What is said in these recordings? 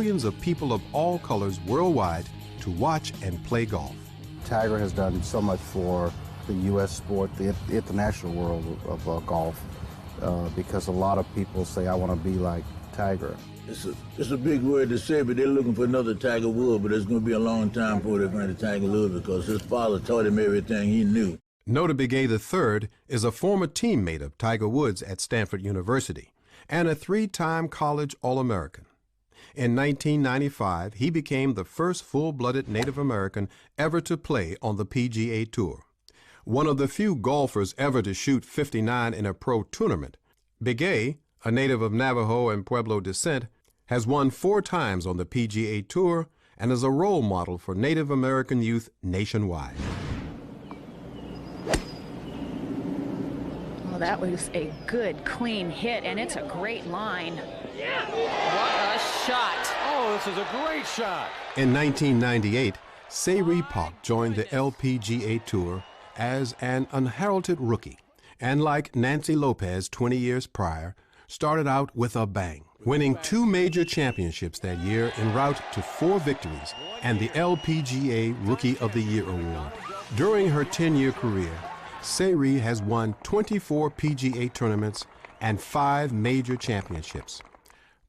millions of people of all colors worldwide to watch and play golf. Tiger has done so much for the U.S. sport, the international world of golf, because a lot of people say, I want to be like Tiger. It's a big word to say, but they're looking for another Tiger Woods, but it's going to be a long time before they find a Tiger Woods because his father taught him everything he knew. Nota Begay III is a former teammate of Tiger Woods at Stanford University and a three-time college All-American. In 1995, he became the first full-blooded Native American ever to play on the PGA Tour. One of the few golfers ever to shoot 59 in a pro tournament, Begay, a native of Navajo and Pueblo descent, has won 4 times on the PGA Tour and is a role model for Native American youth nationwide. Well, that was a good, clean hit, and it's a great line. Yeah. What a shot. Oh, this is a great shot. In 1998, Se-Ri Pak joined the LPGA Tour as an unheralded rookie, and like Nancy Lopez 20 years prior, started out with a bang, winning 2 major championships that year en route to 4 victories and the LPGA Rookie of the Year award. During her 10-year career, Se-Ri has won 24 PGA tournaments and 5 major championships.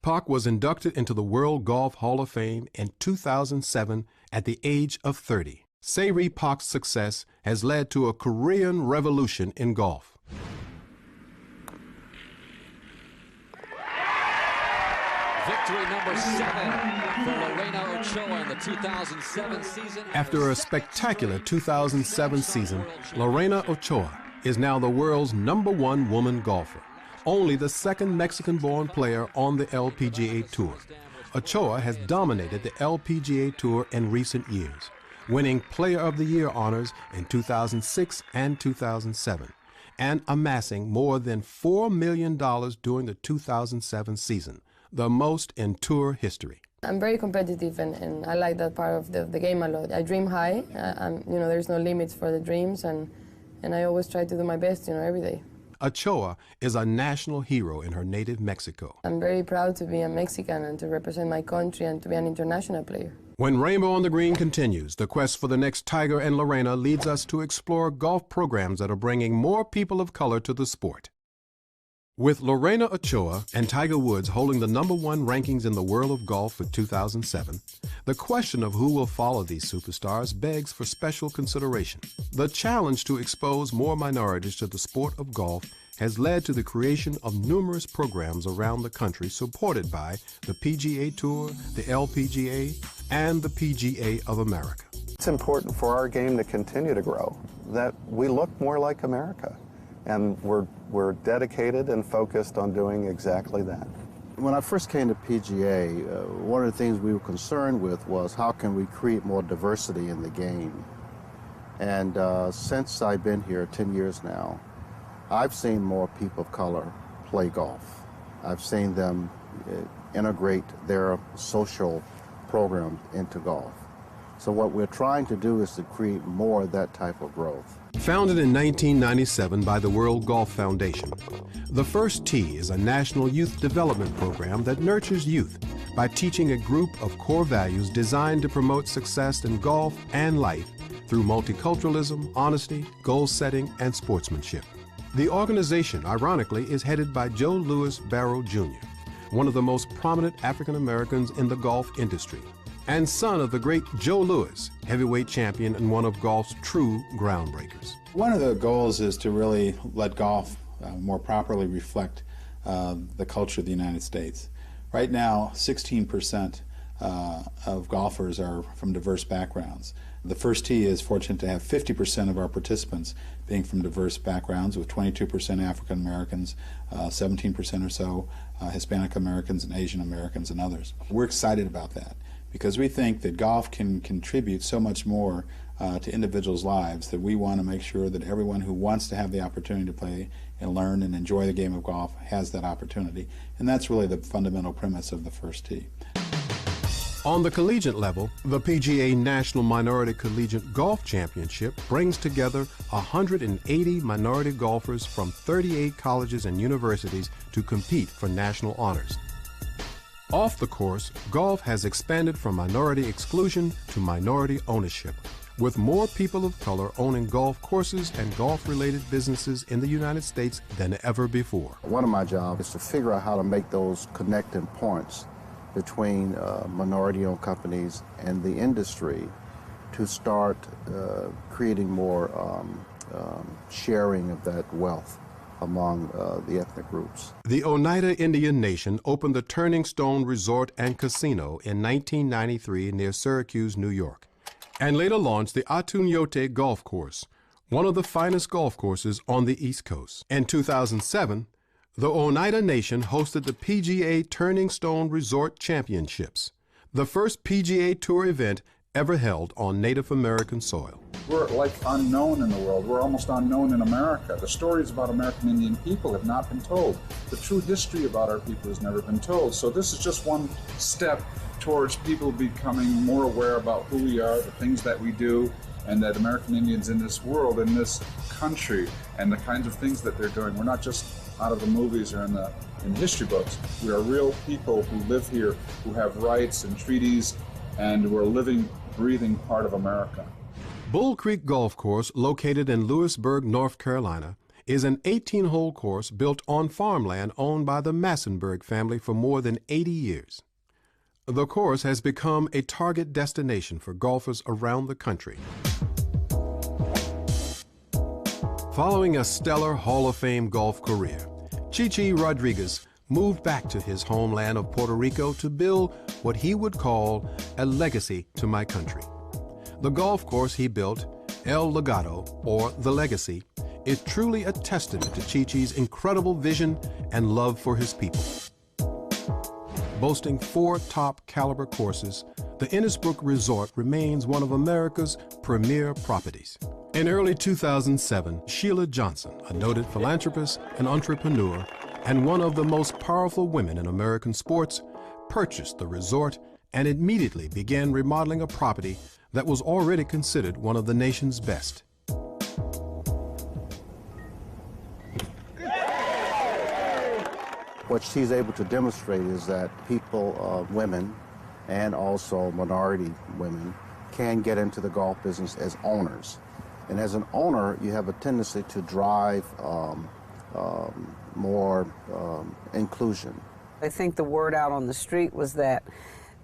Pak was inducted into the World Golf Hall of Fame in 2007 at the age of 30. Se-Ri Pak's success has led to a Korean revolution in golf. Victory number 7 for Lorena Ochoa in the 2007 season. After a spectacular 2007 season, Lorena Ochoa is now the world's #1 woman golfer, only the second Mexican-born player on the LPGA Tour. Ochoa has dominated the LPGA Tour in recent years, winning Player of the Year honors in 2006 and 2007, and amassing more than $4 million during the 2007 season, the most in tour history. I'm very competitive, and I like that part of the game a lot. I dream high. There's no limits for the dreams, and I always try to do my best, every day. Ochoa is a national hero in her native Mexico. I'm very proud to be a Mexican and to represent my country and to be an international player. When Rainbow on the Green continues, the quest for the next Tiger and Lorena leads us to explore golf programs that are bringing more people of color to the sport. With Lorena Ochoa and Tiger Woods holding the #1 rankings in the world of golf for 2007, the question of who will follow these superstars begs for special consideration. The challenge to expose more minorities to the sport of golf has led to the creation of numerous programs around the country supported by the PGA Tour, the LPGA, and the PGA of America. It's important for our game to continue to grow, that we look more like America. And we're dedicated and focused on doing exactly that. When I first came to PGA, one of the things we were concerned with was how can we create more diversity in the game. And since I've been here 10 years now, I've seen more people of color play golf. I've seen them integrate their social programs into golf. So what we're trying to do is to create more of that type of growth. Founded in 1997 by the World Golf Foundation, the First Tee is a national youth development program that nurtures youth by teaching a group of core values designed to promote success in golf and life through multiculturalism, honesty, goal setting, and sportsmanship. The organization, ironically, is headed by Joe Louis Barrow Jr., one of the most prominent African Americans in the golf industry, and son of the great Joe Louis, heavyweight champion and one of golf's true groundbreakers. One of the goals is to really let golf more properly reflect the culture of the United States. Right now, 16% of golfers are from diverse backgrounds. The First Tee is fortunate to have 50% of our participants being from diverse backgrounds, with 22% African Americans, 17% or so Hispanic Americans and Asian Americans and others. We're excited about that, because we think that golf can contribute so much more to individuals' lives, that we want to make sure that everyone who wants to have the opportunity to play and learn and enjoy the game of golf has that opportunity. And that's really the fundamental premise of the First Tee. On the collegiate level, the PGA National Minority Collegiate Golf Championship brings together 180 minority golfers from 38 colleges and universities to compete for national honors. Off the course, golf has expanded from minority exclusion to minority ownership, with more people of color owning golf courses and golf-related businesses in the United States than ever before. One of my jobs is to figure out how to make those connecting points between minority-owned companies and the industry to start creating more sharing of that wealth among the ethnic groups. The Oneida Indian Nation opened the Turning Stone Resort and Casino in 1993 near Syracuse, New York, and later launched the Atunyote Golf Course, one of the finest golf courses on the East Coast. In 2007, the Oneida Nation hosted the PGA Turning Stone Resort Championships, the first PGA Tour event ever held on Native American soil. We're like unknown in the world. We're almost unknown in America. The stories about American Indian people have not been told. The true history about our people has never been told. So this is just one step towards people becoming more aware about who we are, the things that we do, and that American Indians in this world, in this country, and the kinds of things that they're doing. We're not just out of the movies or in history books. We are real people who live here, who have rights and treaties, and we're a living, breathing part of America. Bull Creek Golf Course, located in Lewisburg, North Carolina, is an 18-hole course built on farmland owned by the Massenburg family for more than 80 years. The course has become a target destination for golfers around the country. Following a stellar Hall of Fame golf career, Chichi Rodriguez moved back to his homeland of Puerto Rico to build what he would call a legacy to my country. The golf course he built, El Legado, or The Legacy, is truly a testament to Chichi's incredible vision and love for his people. Boasting 4 top-caliber courses, the Innisbrook Resort remains one of America's premier properties. In early 2007, Sheila Johnson, a noted philanthropist and entrepreneur, and one of the most powerful women in American sports, purchased the resort and immediately began remodeling a property that was already considered one of the nation's best. What she's able to demonstrate is that people, women, and also minority women, can get into the golf business as owners. And as an owner, you have a tendency to drive more inclusion. I think the word out on the street was that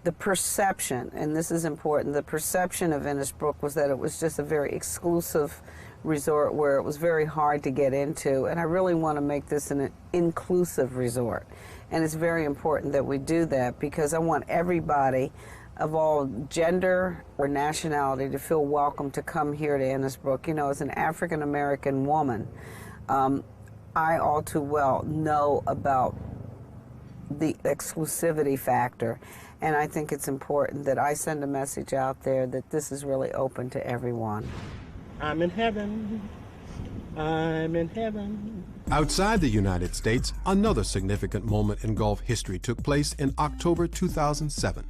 the perception, and this is important, the perception of Innisbrook was that it was just a very exclusive resort where it was very hard to get into, and I really want to make this an inclusive resort. And it's very important that we do that because I want everybody of all gender or nationality to feel welcome to come here to Innisbrook. You know, as an African American woman, I all too well know about the exclusivity factor, and I think it's important that I send a message out there that this is really open to everyone. I'm in heaven. I'm in heaven. Outside the United States, another significant moment in golf history took place in October 2007,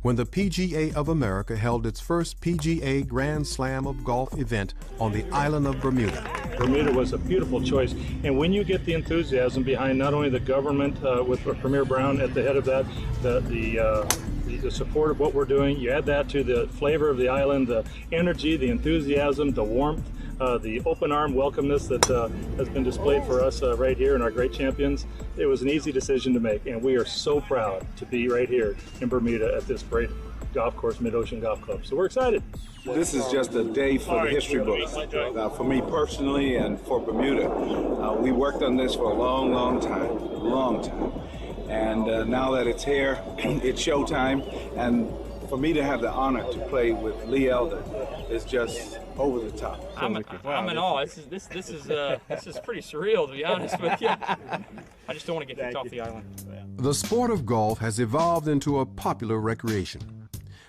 when the PGA of America held its first PGA Grand Slam of Golf event on the island of Bermuda. Bermuda was a beautiful choice, and when you get the enthusiasm behind not only the government with Premier Brown at the head of that, the support of what we're doing, you add that to the flavor of the island, the energy, the enthusiasm, the warmth, the open arm welcomeness that has been displayed for us right here in our great champions. It was an easy decision to make, and we are so proud to be right here in Bermuda at this great golf course, Mid-Ocean Golf Club. So we're excited. This is just a day for the history books. For me personally and for Bermuda, we worked on this for a long time. And now that it's here, it's showtime. And for me to have the honor to play with Lee Elder is just over the top. I'm in awe. This is pretty surreal, to be honest with you. I just don't want to get kicked off the island. The sport of golf has evolved into a popular recreation.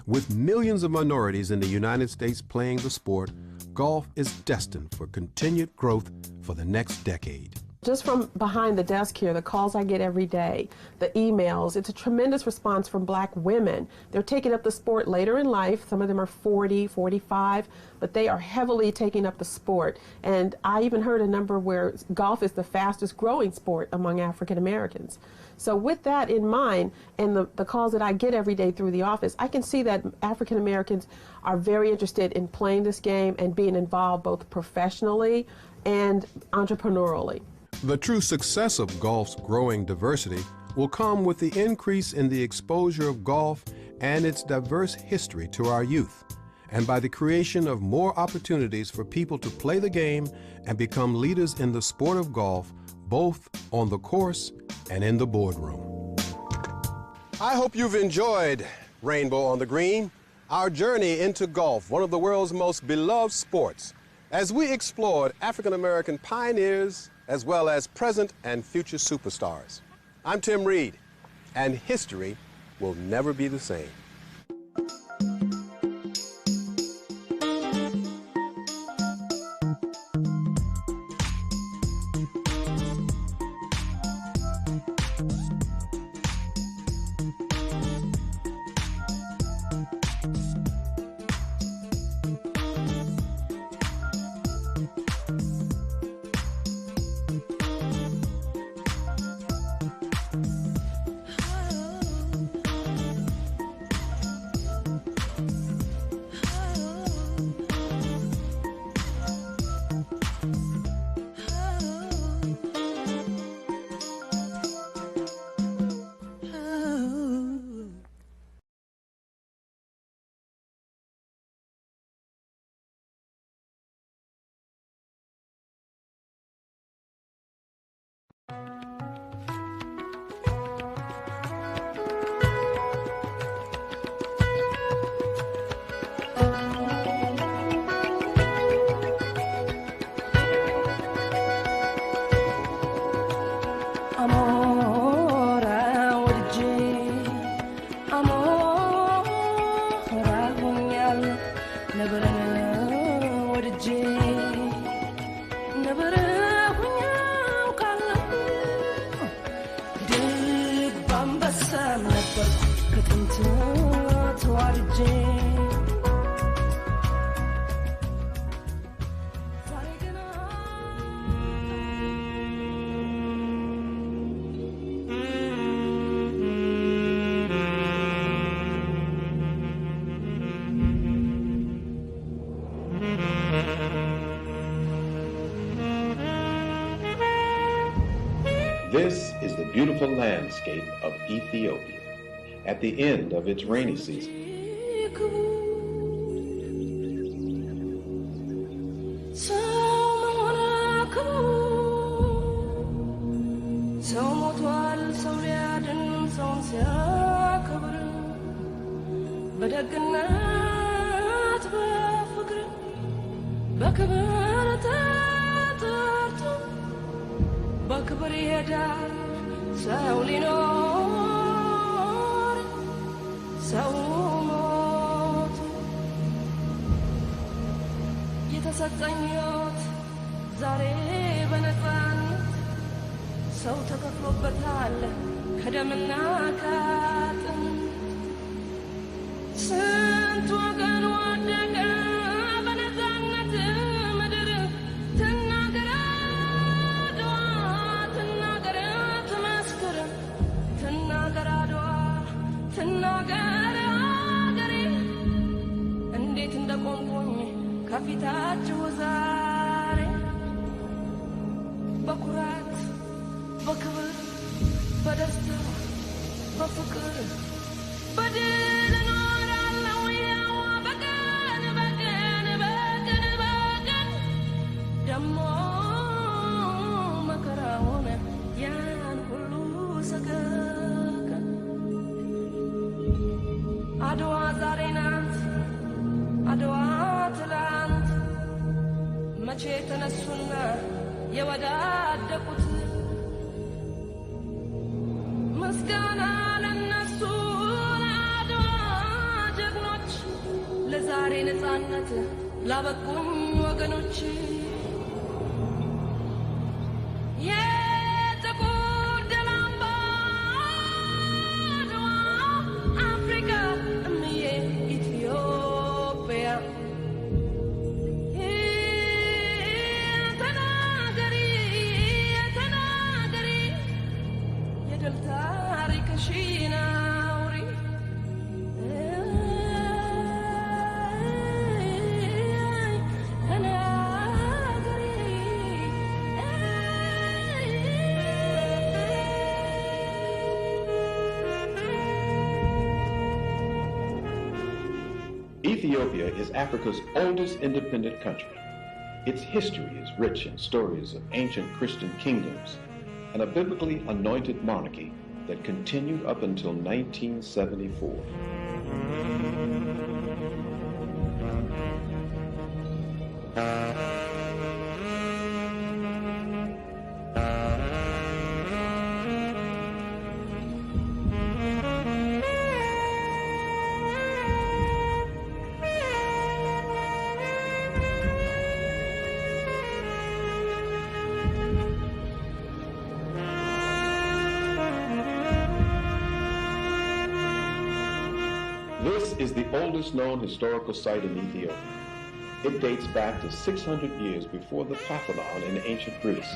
With millions of minorities in the United States playing the sport, golf is destined for continued growth for the next decade. Just from behind the desk here, the calls I get every day, the emails, it's a tremendous response from black women. They're taking up the sport later in life. Some of them are 40, 45, but they are heavily taking up the sport. And I even heard a number where golf is the fastest growing sport among African Americans. So with that in mind, and the calls that I get every day through the office, I can see that African Americans are very interested in playing this game and being involved both professionally and entrepreneurially. The true success of golf's growing diversity will come with the increase in the exposure of golf and its diverse history to our youth, and by the creation of more opportunities for people to play the game and become leaders in the sport of golf, both on the course and in the boardroom. I hope you've enjoyed Rainbow on the Green, our journey into golf, one of the world's most beloved sports, as we explored African American pioneers as well as present and future superstars. I'm Tim Reed, and history will never be the same. This is the beautiful landscape of Ethiopia at the end of its rainy season. በክብር ይሄዳል ሰው ሊኖር ሰው ሞት የተሰጠኝ ሕይወት ዛሬ በነፃነት ሰው ተከፍሎበታል ከደምና ከአጥንት ስንት ወገን ወደቀ በነፃነት ምድር ትናገር ትናገር አገሬ እንዴት እንደቆምኩኝ ከፊታችሁ ዛሬ በኩራት በክብር በደስታ በፍቅር በድል እኖራለሁ ያው በቀን በቀን በቀን በቀን ደሞ መከራውን ያን ሁሉ ሰቀቀን አድዋ ዛሬ ናት አድዋ ትላንት መቼ ተነሱና የወዳደቁት ምስጋና ለነሱ ለአድዋ ጀግኖች ለዛሬ ነፃነት ላበቁኝ ወገኖች Ethiopia is Africa's oldest independent country. Its history is rich in stories of ancient Christian kingdoms and a biblically anointed monarchy that continued up until 1974. This is the oldest known historical site in Ethiopia. It dates back to 600 years before the Parthenon in ancient Greece.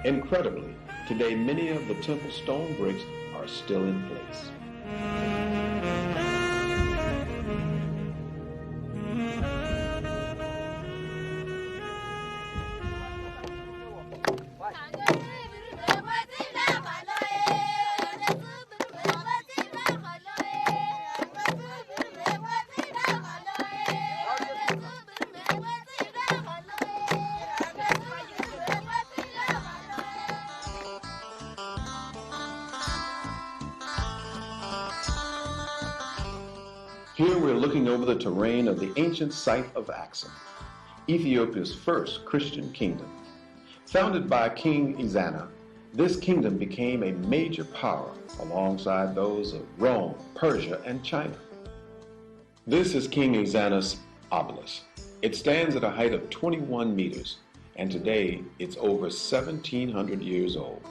Incredibly, today many of the temple stone bricks are still in place. Here we're looking over the terrain of the ancient site of Axum, Ethiopia's first Christian kingdom. Founded by King Ezana, this kingdom became a major power alongside those of Rome, Persia, and China. This is King Ezana's obelisk. It stands at a height of 21 meters, and today it's over 1,700 years old.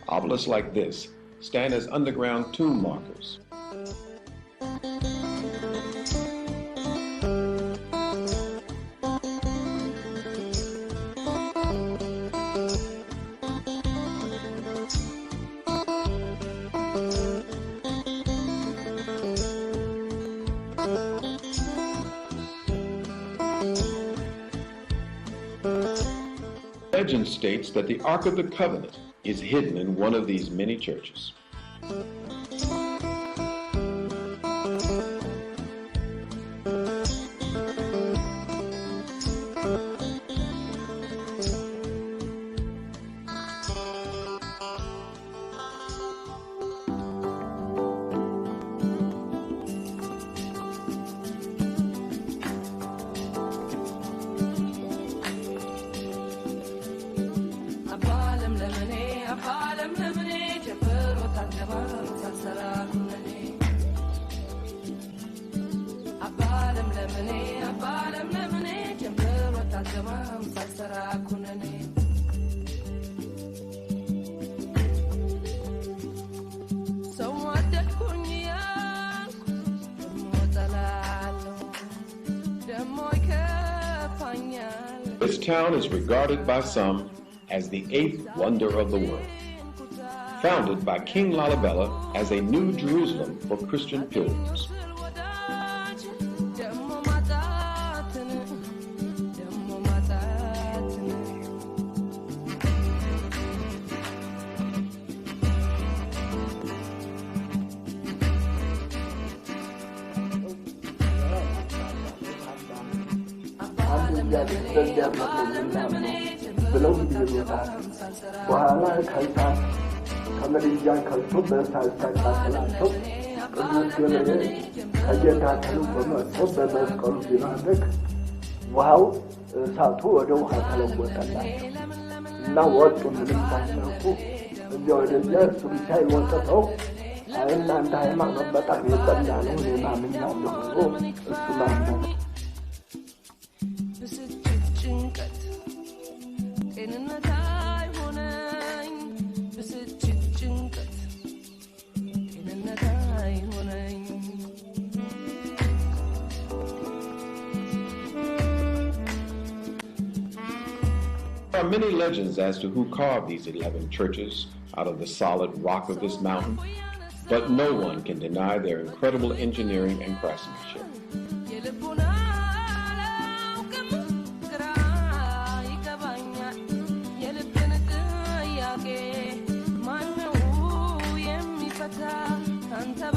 Obelisks like this stand as underground tomb markers. Legend states that the Ark of the Covenant is hidden in one of these many churches. This town is regarded by some as the eighth wonder of the world. Founded by King Lalibela as a new Jerusalem for Christian pilgrims. ብለው ይሉታል። በኋላ ከእሳት ከመድጃ ከልቶ በእሳት ሲያቃጥላቸው ቅዱስ ገብርኤል ከጌታ ተልኮ መጥቶ በመስቀሉ ሲባርክ ውሃው እሳቱ ወደ ውሃ ተለወጠላቸው እና ወጡ። ምንም ሳይነኩ እዚያ ወደዚያ እሱ ብቻ ይወጥተው እናንተ ሃይማኖት በጣም የጸና ነው እኔ ማምኛለሁ ብሎ እሱ ማመነ። There are many legends as to who carved these 11 churches out of the solid rock of this mountain, but no one can deny their incredible engineering and craftsmanship. Kanta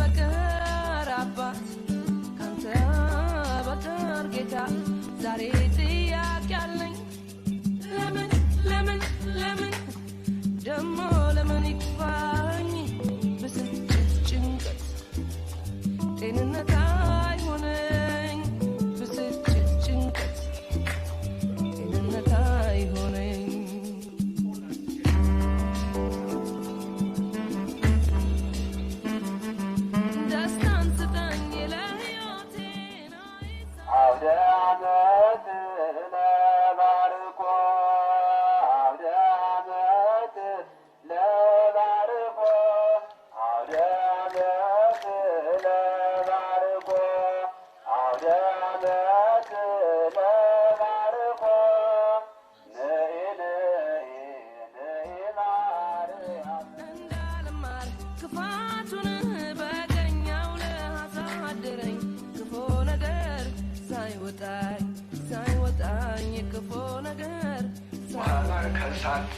ከእሳት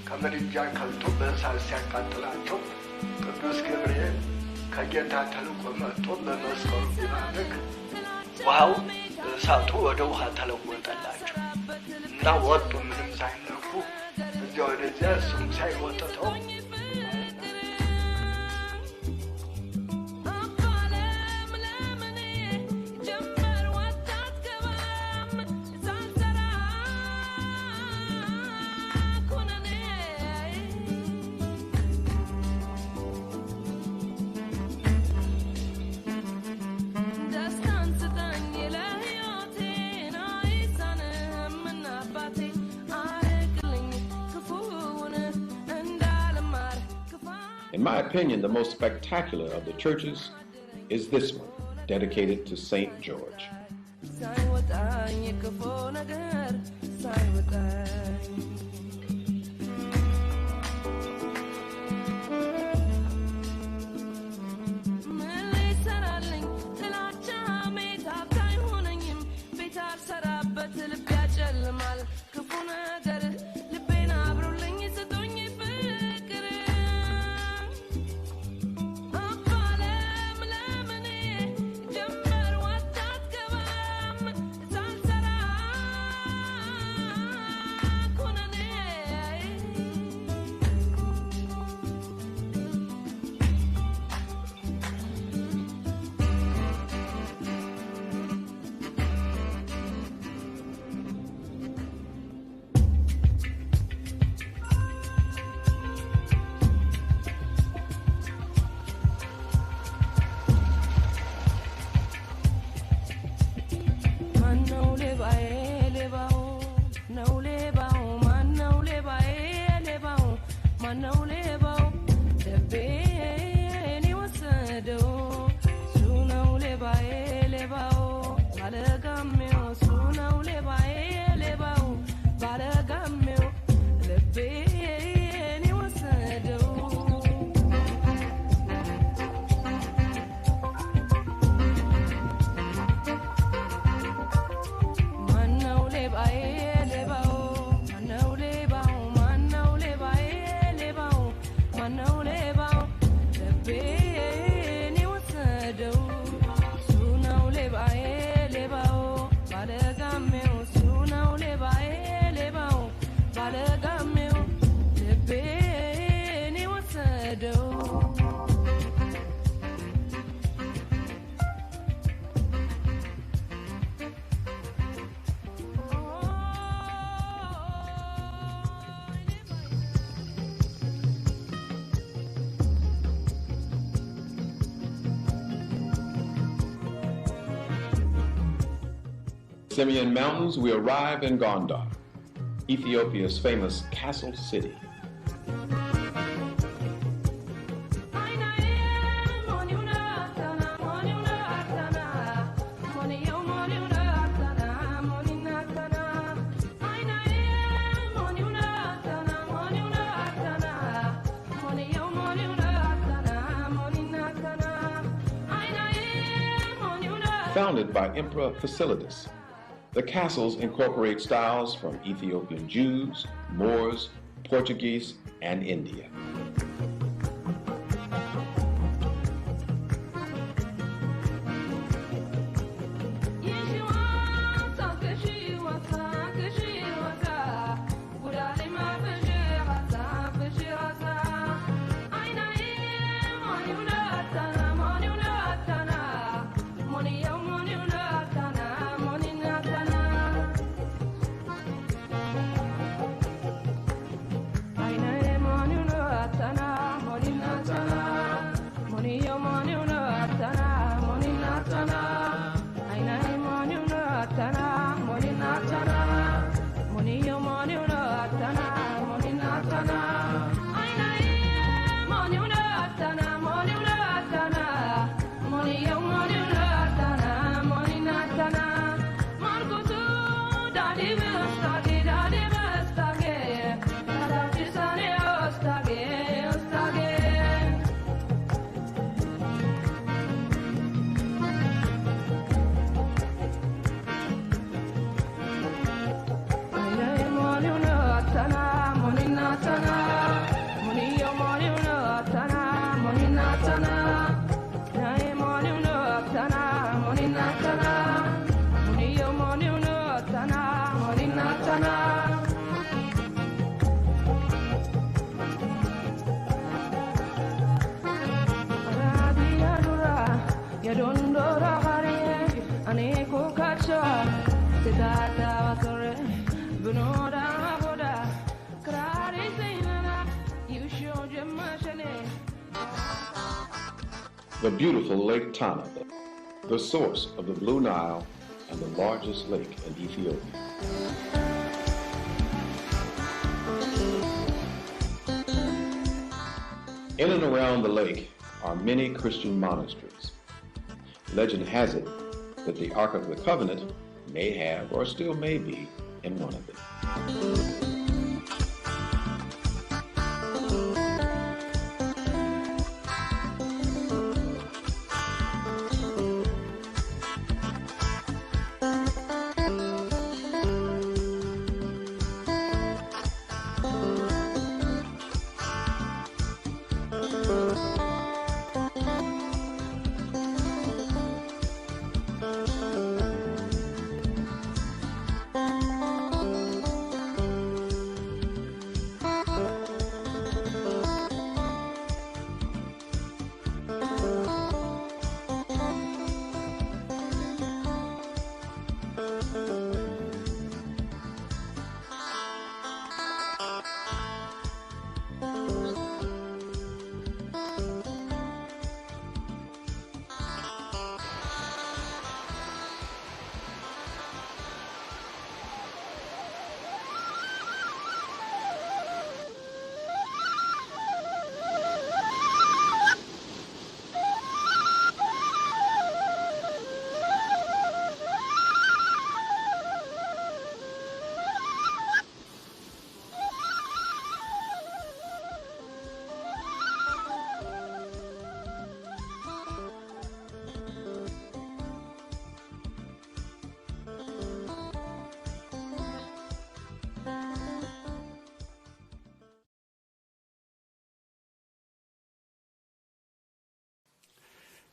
ከምድጃ ከልቶ በእሳት ሲያቃጥላቸው ቅዱስ ገብርኤል ከጌታ ተልኮ መጥቶ በመስቀሉ ቢባርክ ውሃው እሳቱ ወደ ውሃ ተለወጠላቸው እና ወጡ። ምንም ሳይነኩ እዚያ ወደዚያ እሱም ሳይወጥተው In my opinion, the most spectacular of the churches is this one, dedicated to St. George. Simeon Mountains, we arrive in Gondar, Ethiopia's famous castle city. Founded by Emperor Fasilides, the castles incorporate styles from Ethiopian Jews, Moors, Portuguese, and India. The beautiful Lake Tana, the source of the Blue Nile and the largest lake in Ethiopia. In and around the lake are many Christian monasteries. Legend has it that the Ark of the Covenant may have or still may be in one of them.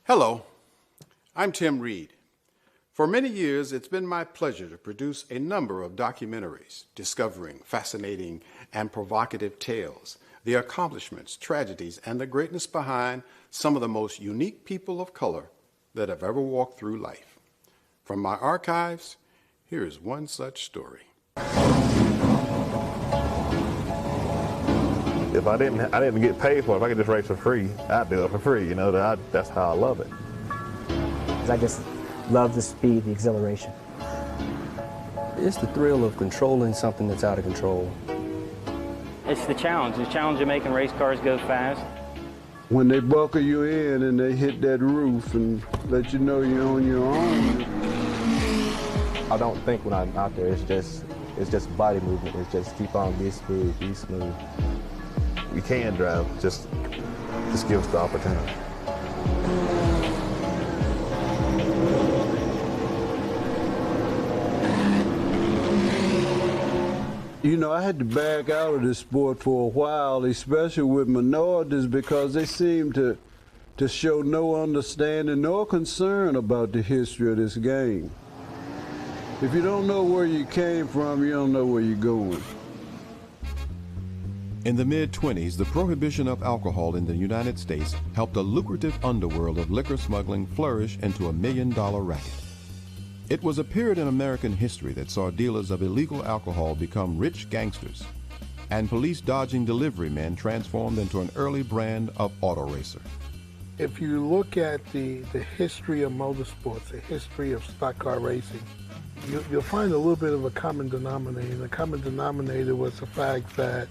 Hello, I'm Tim Reed. For many years, it's been my pleasure to produce a number of documentaries discovering fascinating and provocative tales, the accomplishments, tragedies, and the greatness behind some of the most unique people of color that have ever walked through life. From my archives, here is one such story. If I didn't get paid for it, if I could just race for free, I'd do it for free. You know, that's how I love it. I just love the speed, the exhilaration. It's the thrill of controlling something that's out of control. It's the challenge of making race cars go fast. When they buckle you in and they hit that roof and let you know you're on your own. I don't think when I'm out there, it's just body movement. It's just keep on, be smooth, be smooth. You can drive, just give us the opportunity. You know, I had to back out of this sport for a while, especially with minorities, because they seem to show no understanding nor concern about the history of this game. If you don't know where you came from, you don't know where you're going. In the mid-20s, the prohibition of alcohol in the United States helped a lucrative underworld of liquor smuggling flourish into a million-dollar racket. It was a period in American history that saw dealers of illegal alcohol become rich gangsters, and police-dodging delivery men transformed into an early brand of auto racer. If you look at the history of motorsports, the history of stock car racing, you'll find a little bit of a common denominator. The common denominator was the fact that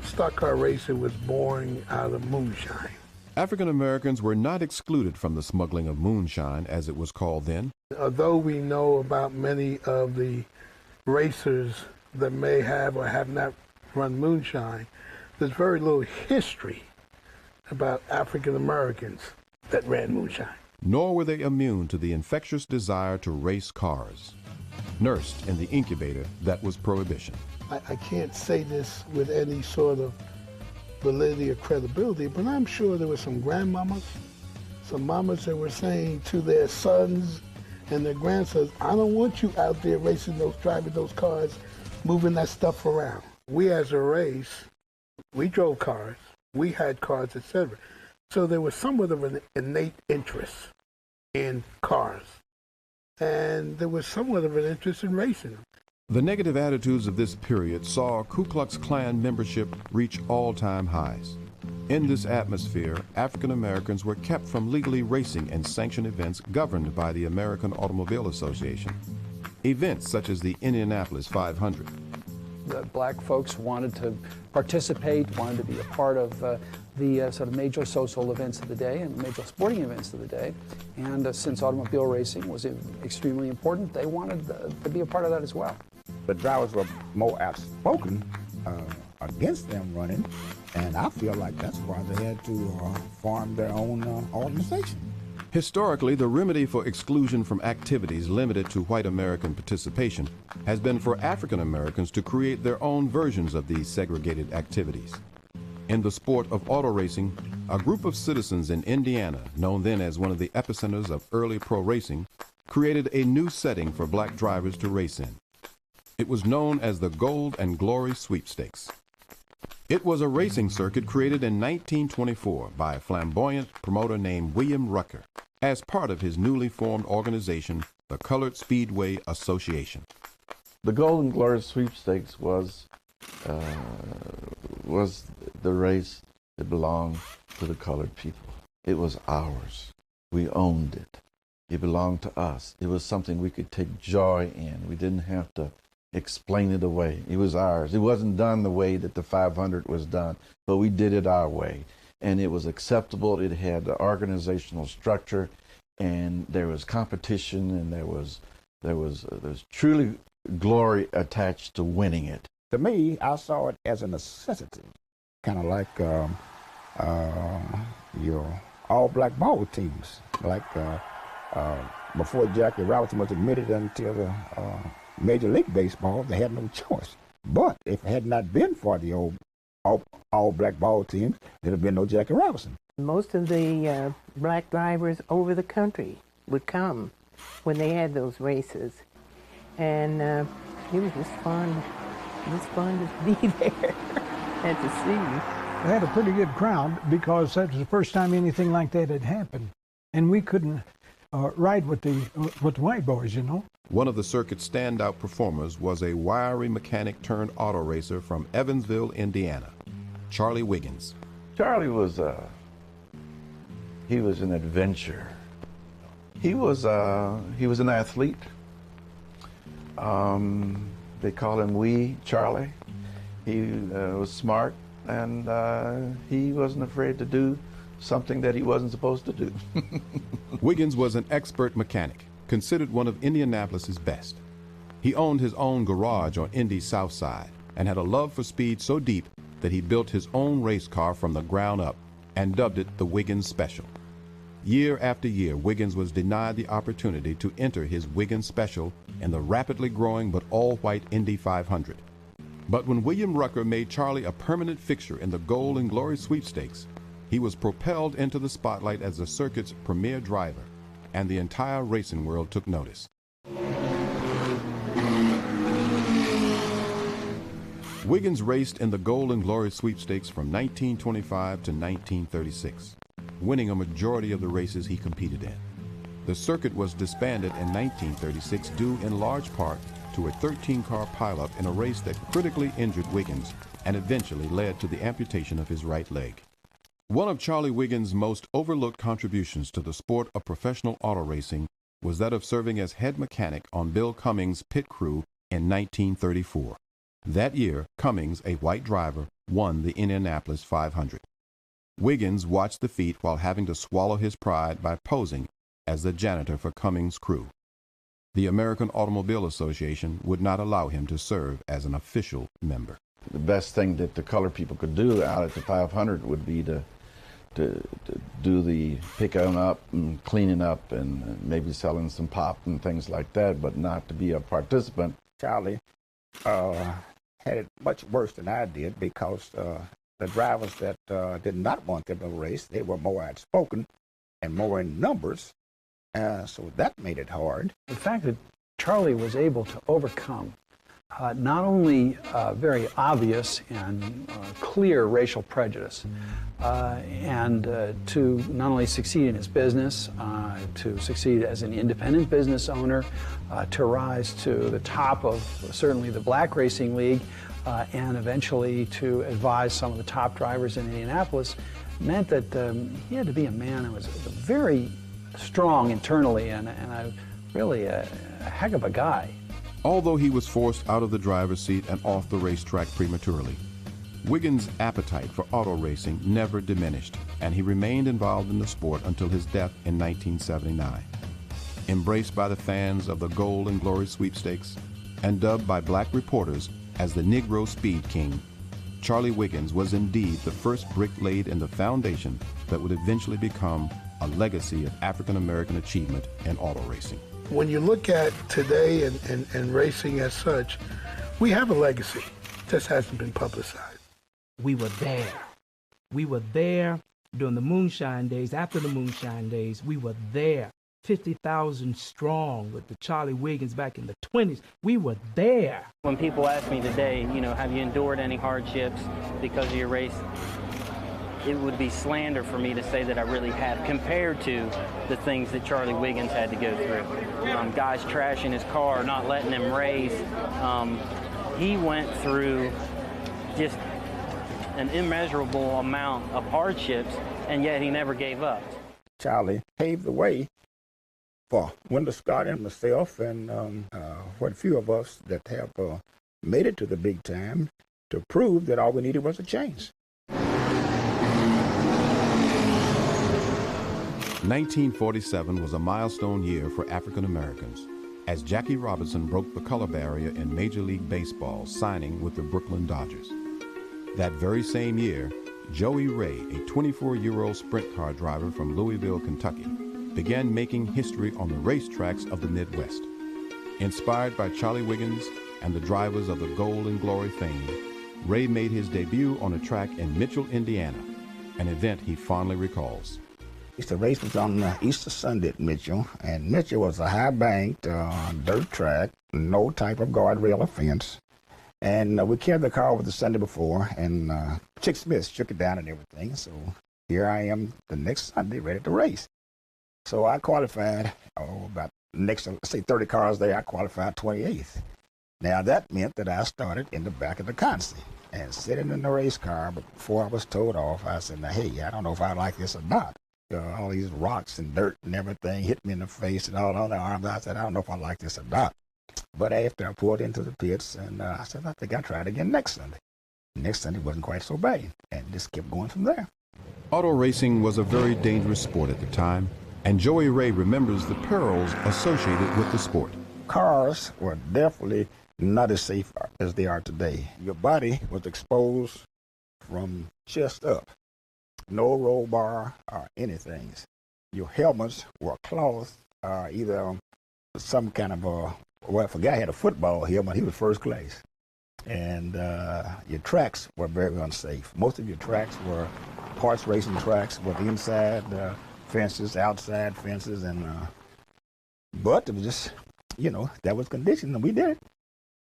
stock car racing was born out of moonshine. African Americans were not excluded from the smuggling of moonshine, as it was called then. Although we know about many of the racers that may have or have not run moonshine, there's very little history about African Americans that ran moonshine. Nor were they immune to the infectious desire to race cars, nursed in the incubator that was prohibition. I can't say this with any sort of validity or credibility, but I'm sure there were some grandmamas, some mamas that were saying to their sons and their grandsons, I don't want you out there racing driving those cars, moving that stuff around. We as a race, we drove cars, we had cars, etc. So there was somewhat of an innate interest in cars. And there was somewhat of an interest in racing them. The negative attitudes of this period saw Ku Klux Klan membership reach all-time highs. In this atmosphere, African Americans were kept from legally racing in sanctioned events governed by the American Automobile Association. Events such as the Indianapolis 500. The black folks wanted to participate, wanted to be a part of the sort of major social events of the day and major sporting events of the day. And since automobile racing was extremely important, they wanted to be a part of that as well. The drivers were more outspoken against them running, and I feel like that's why they had to form their own organization. Historically, the remedy for exclusion from activities limited to white American participation has been for African Americans to create their own versions of these segregated activities. In the sport of auto racing, a group of citizens in Indiana, known then as one of the epicenters of early pro racing, created a new setting for black drivers to race in. It was known as the Gold and Glory Sweepstakes. It was a racing circuit created in 1924 by a flamboyant promoter named William Rucker as part of his newly formed organization, the Colored Speedway Association. The Gold and Glory Sweepstakes was the race that belonged to the colored people. It was ours. We owned it. It belonged to us. It was something we could take joy in. We didn't have to explain it away. It was ours. It wasn't done the way that the 500 was done, but we did it our way. And it was acceptable. It had the organizational structure, and there was competition, and there was truly glory attached to winning it. To me, I saw it as a necessity, kind of like your all-black ball teams. Like before Jackie Robinson was admitted into the Major League Baseball, they had no choice. But if it had not been for the all-black ball teams, there'd have been no Jackie Robinson. Most of the black drivers over the country would come when they had those races. And it was just fun. It was fun to be there and to see. They had a pretty good crowd because that was the first time anything like that had happened. And we couldn't ride with the white boys, you know. One of the circuit's standout performers was a wiry mechanic turned auto racer from Evansville, Indiana, Charlie Wiggins. Charlie was he was an adventurer. He was an athlete. They call him Wee Charlie. He was smart, and he wasn't afraid to do something that he wasn't supposed to do. Wiggins was an expert mechanic, considered one of Indianapolis's best. He owned his own garage on Indy's South Side and had a love for speed so deep that he built his own race car from the ground up and dubbed it the Wiggins Special. Year after year, Wiggins was denied the opportunity to enter his Wiggins Special in the rapidly growing but all-white Indy 500. But when William Rucker made Charlie a permanent fixture in the Gold and Glory Sweepstakes, he was propelled into the spotlight as the circuit's premier driver, and the entire racing world took notice. Wiggins raced in the Gold and Glory Sweepstakes from 1925 to 1936, winning a majority of the races he competed in. The circuit was disbanded in 1936 due in large part to a 13-car pileup in a race that critically injured Wiggins and eventually led to the amputation of his right leg. One of Charlie Wiggins' most overlooked contributions to the sport of professional auto racing was that of serving as head mechanic on Bill Cummings' pit crew in 1934. That year, Cummings, a white driver, won the Indianapolis 500. Wiggins watched the feat while having to swallow his pride by posing as the janitor for Cummings' crew. The American Automobile Association would not allow him to serve as an official member. The best thing that the colored people could do out at the 500 would be to do the picking up and cleaning up and maybe selling some pop and things like that, but not to be a participant. Charlie had it much worse than I did because the drivers that did not want them to race, they were more outspoken and more in numbers, so that made it hard. The fact that Charlie was able to overcome not only very obvious and clear racial prejudice, and to not only succeed in his business, to succeed as an independent business owner, to rise to the top of certainly the Black Racing League, and eventually to advise some of the top drivers in Indianapolis, meant that he had to be a man who was very strong internally and really a heck of a guy. Although he was forced out of the driver's seat and off the racetrack prematurely, Wiggins' appetite for auto racing never diminished, and he remained involved in the sport until his death in 1979. Embraced by the fans of the Gold and Glory sweepstakes and dubbed by black reporters as the Negro Speed King, Charlie Wiggins was indeed the first brick laid in the foundation that would eventually become a legacy of African American achievement in auto racing. When you look at today and racing as such, we have a legacy. It just hasn't been publicized. We were there. We were there during the moonshine days. After the moonshine days, we were there. 50,000 strong with the Charlie Wiggins back in the 20s. We were there. When people ask me today, you know, have you endured any hardships because of your race? It would be slander for me to say that I really have, compared to the things that Charlie Wiggins had to go through. Guys trashing his car, not letting him race. He went through just an immeasurable amount of hardships, and yet he never gave up. Charlie paved the way for Wendell Scott and myself and what few of us that have made it to the big time to prove that all we needed was a change. 1947 was a milestone year for African Americans as Jackie Robinson broke the color barrier in Major League Baseball, signing with the Brooklyn Dodgers. That very same year, Joey Ray, a 24-year-old sprint car driver from Louisville, Kentucky, began making history on the racetracks of the Midwest. Inspired by Charlie Wiggins and the drivers of the Gold and Glory fame, Ray made his debut on a track in Mitchell, Indiana, an event he fondly recalls. The race was on Easter Sunday at Mitchell, and Mitchell was a high-banked dirt track, no type of guardrail or fence. And we carried the car over the Sunday before, and Chick Smith shook it down and everything. So here I am the next Sunday ready to race. So I qualified, about next, say 30 cars there, I qualified 28th. Now that meant that I started in the back of the console and sitting in the race car, but before I was towed off, I said, now, hey, I don't know if I like this or not. All these rocks and dirt and everything hit me in the face and all on the arms. I said, I don't know if I like this or not. But after I pulled into the pits, and I said, I think I'll try it again next Sunday. Next Sunday wasn't quite so bad, and just kept going from there. Auto racing was a very dangerous sport at the time, and Joey Ray remembers the perils associated with the sport. Cars were definitely not as safe as they are today. Your body was exposed from chest up. No roll bar or anything. Your helmets were cloth, either some kind of well, if a guy had a football helmet, he was first class. And your tracks were very unsafe. Most of your tracks were parts racing tracks with inside fences, outside fences, and but it was just, you know, that was conditioned, and we did it.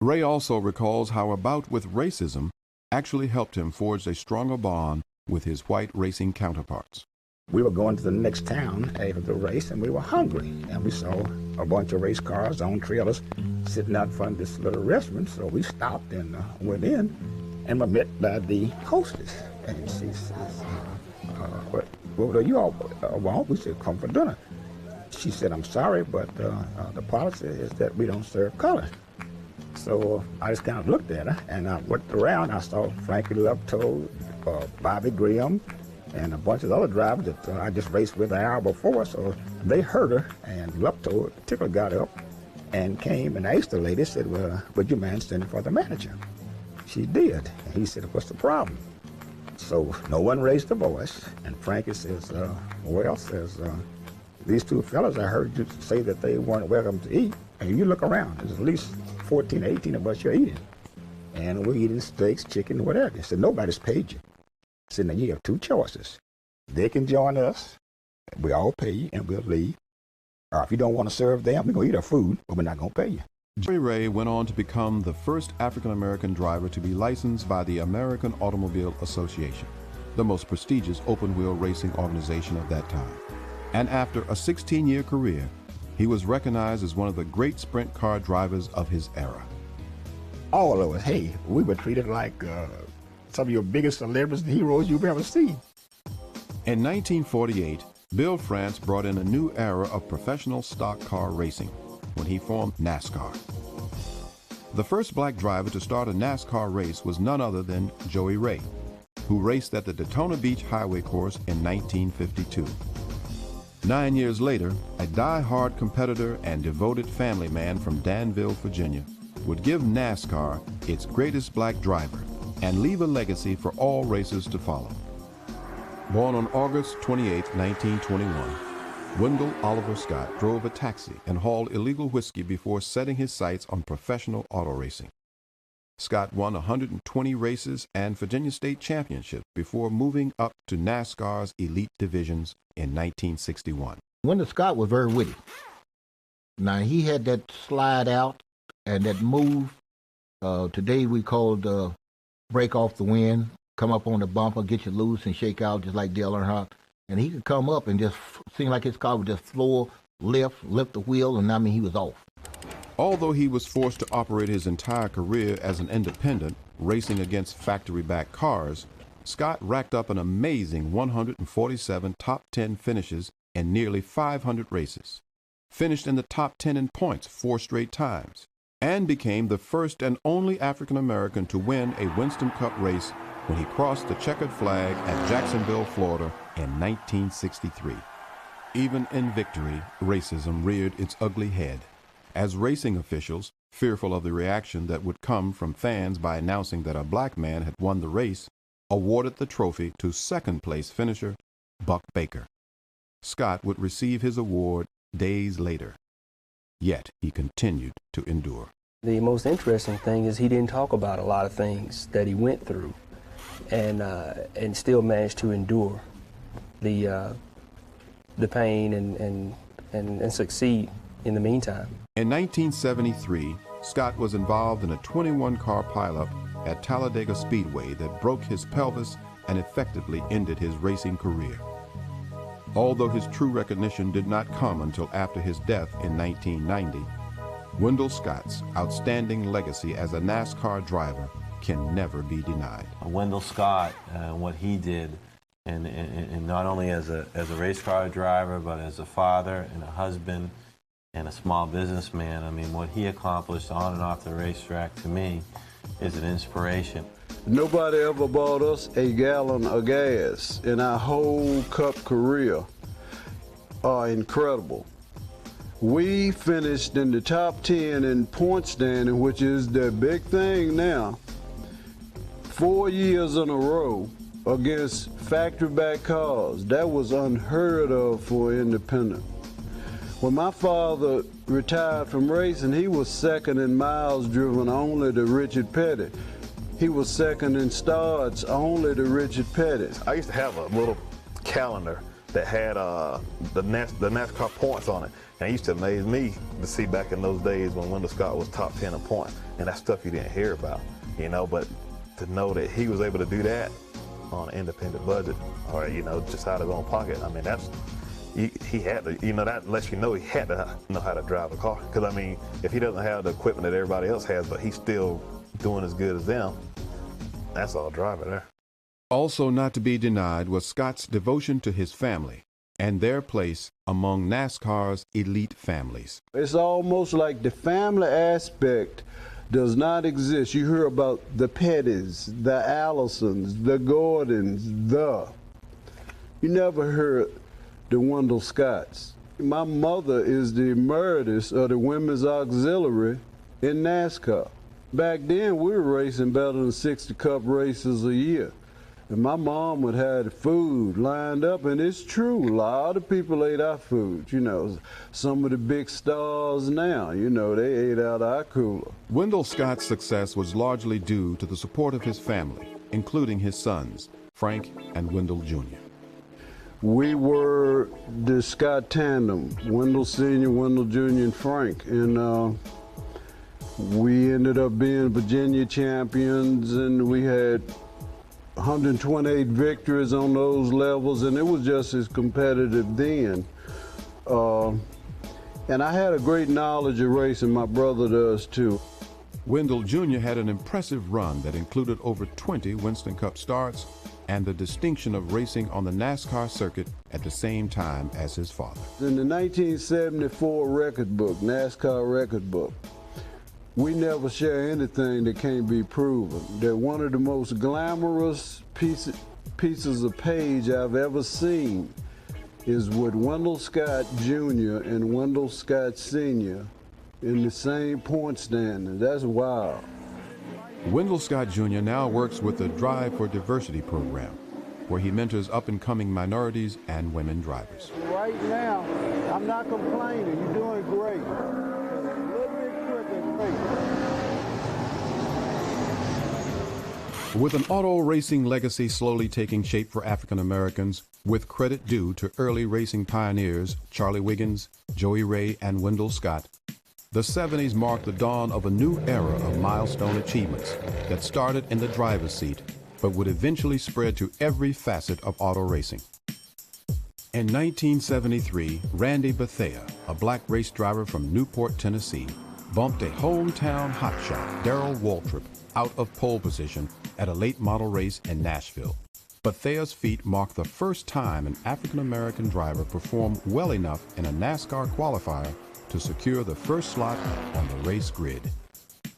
Ray also recalls how a bout with racism actually helped him forge a stronger bond with his white racing counterparts. We were going to the next town after the race, and we were hungry, and we saw a bunch of race cars on trailers sitting out front of this little restaurant, so we stopped and went in, and were met by the hostess, and she says, what do you all want? We said, come for dinner. She said, I'm sorry, but the policy is that we don't serve color. So I just kind of looked at her, and I looked around. I saw Frankie Lupto, Bobby Graham, and a bunch of other drivers that I just raced with an hour before. So they heard her, and Lupto, in particular, got up and came and asked the lady, said, well, would you mind standing for the manager? She did. And he said, what's the problem? So no one raised a voice, and Frankie says, these two fellas, I heard you say that they weren't welcome to eat, and you look around, there's at least 14, 18 of us you're eating. And we're eating steaks, chicken, whatever. He said, nobody's paid you. He said, now you have two choices. They can join us, we all pay you, and we'll leave. Or if you don't want to serve them, we're going to eat our food, but we're not going to pay you. Joey Ray went on to become the first African-American driver to be licensed by the American Automobile Association, the most prestigious open-wheel racing organization of that time. And after a 16-year career, he was recognized as one of the great sprint car drivers of his era. All of us, hey, we were treated like some of your biggest celebrities and heroes you've ever seen. In 1948, Bill France brought in a new era of professional stock car racing when he formed NASCAR. The first black driver to start a NASCAR race was none other than Joey Ray, who raced at the Daytona Beach Highway Course in 1952. 9 years later, a die-hard competitor and devoted family man from Danville, Virginia, would give NASCAR its greatest black driver and leave a legacy for all racers to follow. Born on August 28, 1921, Wendell Oliver Scott drove a taxi and hauled illegal whiskey before setting his sights on professional auto racing. Scott won 120 races and Virginia State Championships before moving up to NASCAR's elite divisions in 1961. Wendell Scott was very witty. Now, he had that slide out and that move. Today we call it break off the wind, come up on the bumper, get you loose and shake out just like Dale Earnhardt. And he could come up and just seem like his car would just floor, lift the wheel, and I mean, he was off. Although he was forced to operate his entire career as an independent, racing against factory-backed cars, Scott racked up an amazing 147 top 10 finishes in nearly 500 races, finished in the top 10 in points 4 straight times, and became the first and only African-American to win a Winston Cup race when he crossed the checkered flag at Jacksonville, Florida in 1963. Even in victory, racism reared its ugly head, as racing officials, fearful of the reaction that would come from fans by announcing that a black man had won the race, awarded the trophy to second-place finisher Buck Baker. Scott would receive his award days later, yet he continued to endure. The most interesting thing is he didn't talk about a lot of things that he went through, and still managed to endure the pain and succeed in the meantime. In 1973, Scott was involved in a 21-car pileup at Talladega Speedway that broke his pelvis and effectively ended his racing career. Although his true recognition did not come until after his death in 1990, Wendell Scott's outstanding legacy as a NASCAR driver can never be denied. Wendell Scott, what he did, and not only as a race car driver, but as a father and a husband and a small businessman. I mean, what he accomplished on and off the racetrack, to me, is an inspiration. Nobody ever bought us a gallon of gas in our whole Cup career. Incredible. We finished in the top 10 in point standing, which is the big thing now, 4 years in a row against factory-backed cars. That was unheard of for independent. When my father retired from racing, he was second in miles driven only to Richard Petty. He was second in starts only to Richard Petty. I used to have a little calendar that had the NASCAR points on it. And it used to amaze me to see back in those days when Wendell Scott was top 10 in points. And that's stuff you didn't hear about, you know, but to know that he was able to do that on an independent budget or, you know, just out of his own pocket, I mean, that's, he had to, you know, that lets you know he had to know how to drive a car. Because, I mean, if he doesn't have the equipment that everybody else has, but he's still doing as good as them, that's all driving there. Also not to be denied was Scott's devotion to his family and their place among NASCAR's elite families. It's almost like the family aspect does not exist. You hear about the Pettys, the Allisons, the Gordons, you never heard the Wendell Scotts. My mother is the emeritus of the Women's Auxiliary in NASCAR. Back then, we were racing better than 60 Cup races a year. And my mom would have the food lined up, and it's true, a lot of people ate our food. You know, some of the big stars now, you know, they ate out our cooler. Wendell Scott's success was largely due to the support of his family, including his sons, Frank and Wendell Jr. We were the Scott tandem, Wendell Sr., Wendell Jr., and Frank. And We ended up being Virginia champions, and we had 128 victories on those levels, and it was just as competitive then. And I had a great knowledge of racing. My brother does too. Wendell Jr. had an impressive run that included over 20 Winston Cup starts and the distinction of racing on the NASCAR circuit at the same time as his father. In the 1974 record book, NASCAR record book, we never share anything that can't be proven. That one of the most glamorous pieces of page I've ever seen is with Wendell Scott Jr. and Wendell Scott Sr. in the same point standing. That's wild. Wendell Scott Jr. now works with the Drive for Diversity program, where he mentors up-and-coming minorities and women drivers. Right now, I'm not complaining. You're doing great. A little bit quicker, great. With an auto racing legacy slowly taking shape for African Americans, with credit due to early racing pioneers Charlie Wiggins, Joey Ray, and Wendell Scott, the 70s marked the dawn of a new era of milestone achievements that started in the driver's seat, but would eventually spread to every facet of auto racing. In 1973, Randy Bethea, a black race driver from Newport, Tennessee, bumped a hometown hotshot, Darrell Waltrip, out of pole position at a late model race in Nashville. Bethea's feat marked the first time an African-American driver performed well enough in a NASCAR qualifier to secure the first slot on the race grid.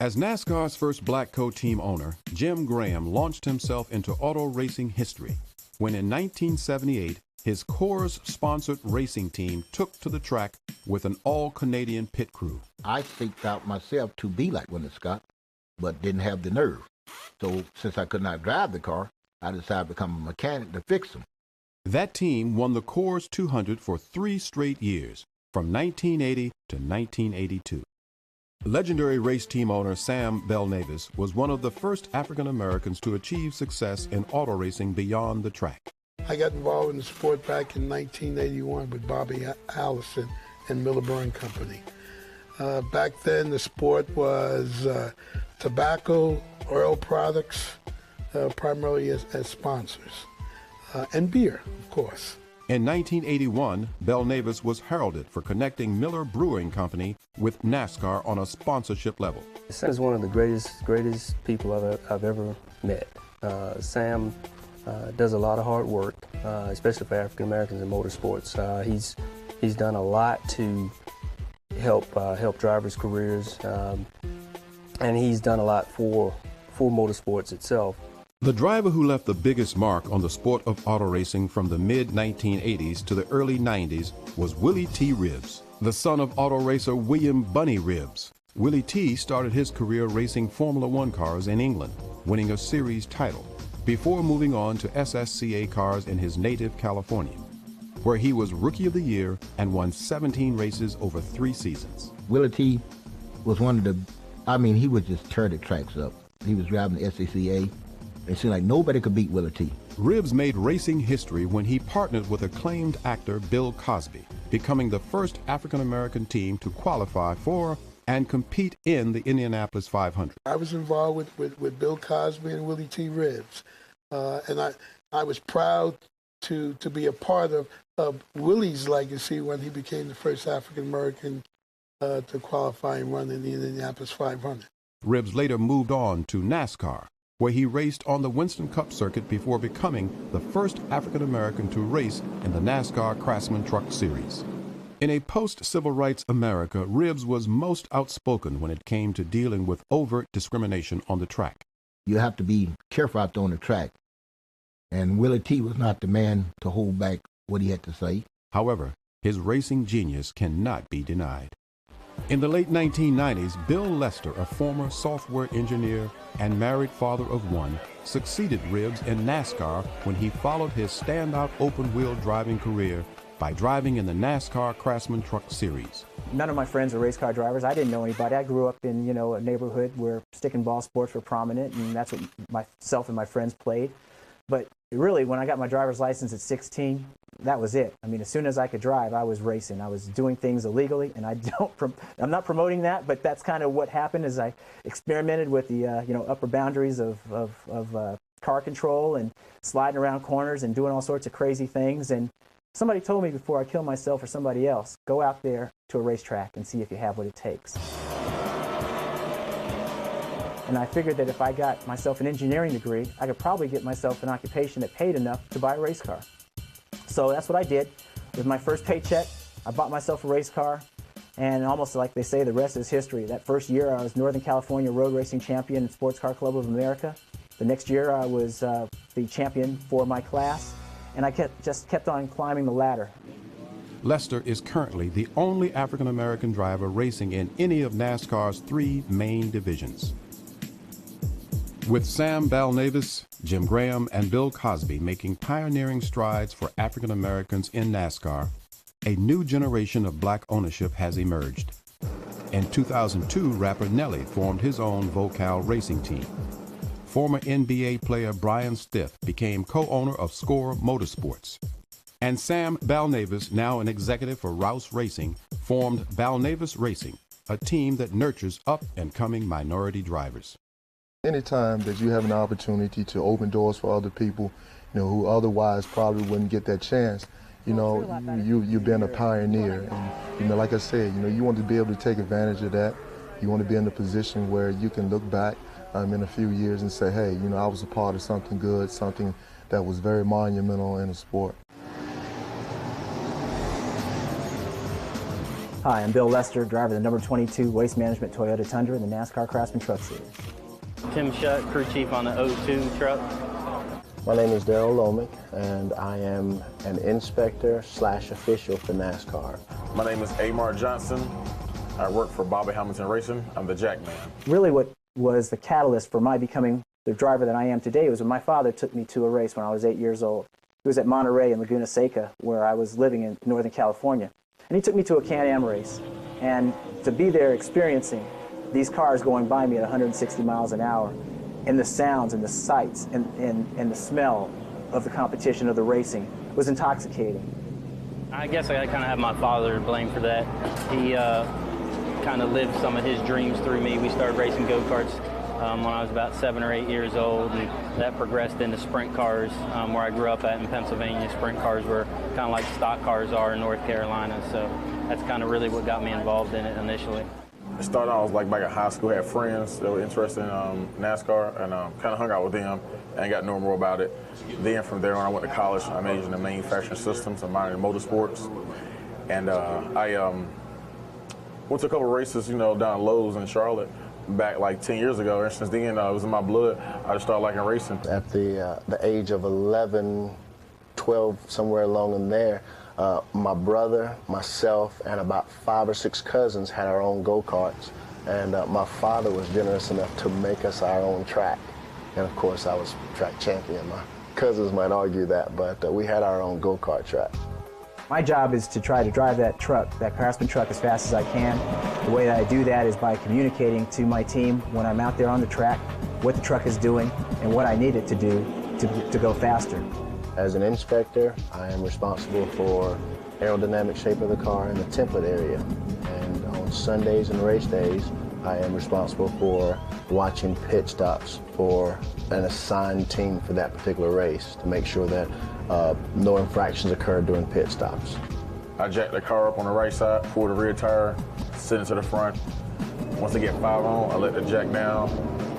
As NASCAR's first black co-team owner, Jim Graham launched himself into auto racing history when in 1978, his Coors-sponsored racing team took to the track with an all-Canadian pit crew. I seeked out myself to be like Wendell Scott, but didn't have the nerve. So since I could not drive the car, I decided to become a mechanic to fix them. That team won the Coors 200 for 3 straight years, from 1980 to 1982. Legendary race team owner Sam Bell-Navis was one of the first African Americans to achieve success in auto racing beyond the track. I got involved in the sport back in 1981 with Bobby Allison and Miller Brewing Company. Back then, the sport was tobacco, oil products, primarily as sponsors, and beer, of course. In 1981, Bell-Navis was heralded for connecting Miller Brewing Company with NASCAR on a sponsorship level. Sam is one of the greatest people I've ever met. Sam does a lot of hard work, especially for African Americans in motorsports. He's done a lot to help drivers' careers, and he's done a lot for motorsports itself. The driver who left the biggest mark on the sport of auto racing from the mid-1980s to the early 90s was Willie T. Ribbs, the son of auto racer William Bunny Ribbs. Willie T. started his career racing Formula One cars in England, winning a series title, before moving on to SSCA cars in his native California, where he was Rookie of the Year and won 17 races over 3 seasons. Willie T. was one of the, he would just tear the tracks up. He was driving the SSCA. It seemed like nobody could beat Willie T. Ribbs made racing history when he partnered with acclaimed actor Bill Cosby, becoming the first African-American team to qualify for and compete in the Indianapolis 500. I was involved with Bill Cosby and Willie T. Ribbs, and I was proud to be a part of Willie's legacy when he became the first African-American to qualify and run in the Indianapolis 500. Ribbs later moved on to NASCAR, where he raced on the Winston Cup circuit before becoming the first African-American to race in the NASCAR Craftsman Truck Series. In a post-civil rights America, Ribbs was most outspoken when it came to dealing with overt discrimination on the track. You have to be careful out there on the track, and Willie T. was not the man to hold back what he had to say. However, his racing genius cannot be denied. In the late 1990s, Bill Lester, a former software engineer and married father of one, succeeded Ribbs in NASCAR when he followed his standout open-wheel driving career by driving in the NASCAR Craftsman Truck Series. None of my friends were race car drivers. I didn't know anybody. I grew up in, a neighborhood where stick and ball sports were prominent, and that's what myself and my friends played. But really, when I got my driver's license at 16, that was it. I mean, as soon as I could drive, I was racing. I was doing things illegally, and I'm not promoting that, but that's kind of what happened as I experimented with the upper boundaries of car control and sliding around corners and doing all sorts of crazy things. And somebody told me before I kill myself or somebody else, go out there to a racetrack and see if you have what it takes. And I figured that if I got myself an engineering degree, I could probably get myself an occupation that paid enough to buy a race car. So that's what I did. With my first paycheck, I bought myself a race car, and almost like they say, the rest is history. That first year, I was Northern California Road Racing Champion in Sports Car Club of America. The next year, I was the champion for my class, and I just kept on climbing the ladder. Lester is currently the only African-American driver racing in any of NASCAR's 3 main divisions. With Sam Balnavis, Jim Graham, and Bill Cosby making pioneering strides for African Americans in NASCAR, a new generation of black ownership has emerged. In 2002, rapper Nelly formed his own Vocal racing team. Former NBA player Brian Stiff became co-owner of Score Motorsports. And Sam Balnavis, now an executive for Rouse Racing, formed Balnavis Racing, a team that nurtures up-and-coming minority drivers. Anytime that you have an opportunity to open doors for other people, who otherwise probably wouldn't get that chance, you've been a pioneer. And, like I said, you want to be able to take advantage of that. You want to be in a position where you can look back in a few years and say, hey, I was a part of something good, something that was very monumental in the sport. Hi, I'm Bill Lester, driver of the number 22 Waste Management Toyota Tundra in the NASCAR Craftsman Truck Series. Tim Shutt, crew chief on the 02 truck. My name is Daryl Lomick, and I am an inspector/official for NASCAR. My name is Amar Johnson. I work for Bobby Hamilton Racing. I'm the jack man. Really what was the catalyst for my becoming the driver that I am today was when my father took me to a race when I was 8 years old. It was at Monterey in Laguna Seca, where I was living in Northern California. And he took me to a Can-Am race. And to be there experiencing these cars going by me at 160 miles an hour, and the sounds and the sights and the smell of the competition of the racing was intoxicating. I guess I kind of have my father to blame for that. He kind of lived some of his dreams through me. We started racing go-karts when I was about 7 or 8 years old, and that progressed into sprint cars where I grew up at in Pennsylvania. Sprint cars were kind of like stock cars are in North Carolina, so that's kind of really what got me involved in it initially. It started out, I was like back in high school, had friends that were interested in NASCAR, and kind of hung out with them and got to know more about it. Then from there on, I went to college. I majored in manufacturing systems and minored in motorsports. And I went to a couple of races, down at Lowe's in Charlotte back like 10 years ago. And since then, it was in my blood. I just started liking racing. At the age of 11, 12, somewhere along in there, my brother, myself, and about 5 or 6 cousins had our own go-karts, and my father was generous enough to make us our own track. And of course, I was track champion. My cousins might argue that, but we had our own go-kart track. My job is to try to drive that truck, that Craftsman truck, as fast as I can. The way that I do that is by communicating to my team when I'm out there on the track what the truck is doing and what I need it to do to go faster. As an inspector, I am responsible for aerodynamic shape of the car and the template area. And on Sundays and race days, I am responsible for watching pit stops for an assigned team for that particular race to make sure that no infractions occur during pit stops. I jack the car up on the right side, pull the rear tire, sit into the front. Once I get 5 on, I let the jack down,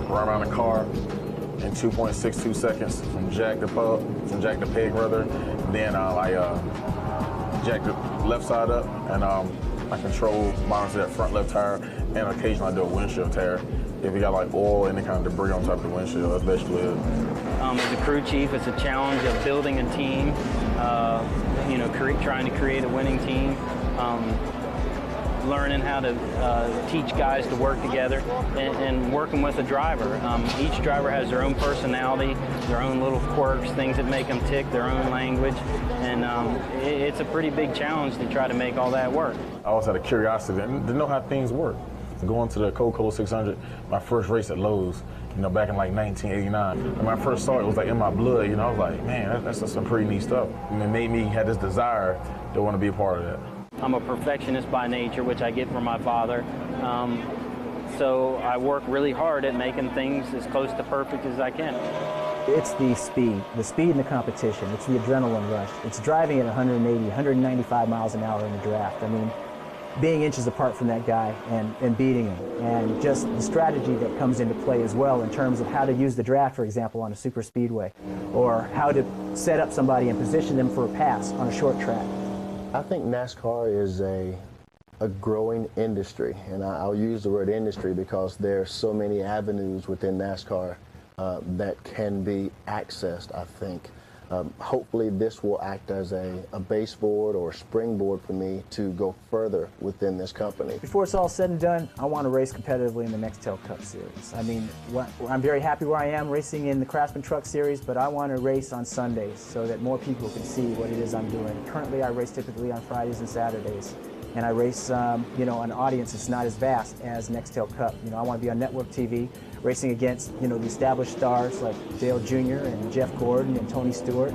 run around the car in 2.62 seconds from jack to peg rather. Then I jack the left side up, and I control monitor that front left tire, and occasionally I do a windshield tear. If you got like oil, any kind of debris on top of the windshield, that's basically it. As a crew chief, it's a challenge of building a team, trying to create a winning team, learning how to teach guys to work together, and working with a driver. Each driver has their own personality, their own little quirks, things that make them tick, their own language, and it's a pretty big challenge to try to make all that work. I always had a curiosity to know how things work. Going to the Coca-Cola 600, my first race at Lowe's, you know, back in like 1989. And when I first saw it, it was like in my blood, you know, I was like, man, that's some pretty neat stuff. And it made me have this desire to want to be a part of that. I'm a perfectionist by nature, which I get from my father. So I work really hard at making things as close to perfect as I can. It's the speed and the competition. It's the adrenaline rush. It's driving at 180, 195 miles an hour in a draft. I mean, being inches apart from that guy and beating him. And just the strategy that comes into play as well in terms of how to use the draft, for example, on a super speedway, or how to set up somebody and position them for a pass on a short track. I think NASCAR is a growing industry, and I'll use the word industry because there are so many avenues within NASCAR that can be accessed, I think. Hopefully this will act as a baseboard or a springboard for me to go further within this company. Before it's all said and done, I want to race competitively in the Nextel Cup Series. I mean, I'm very happy where I am racing in the Craftsman Truck Series, but I want to race on Sundays so that more people can see what it is I'm doing. Currently, I race typically on Fridays and Saturdays. And I race, you know, an audience that's not as vast as Nextel Cup. You know, I want to be on network TV, racing against, you know, the established stars like Dale Jr. and Jeff Gordon and Tony Stewart.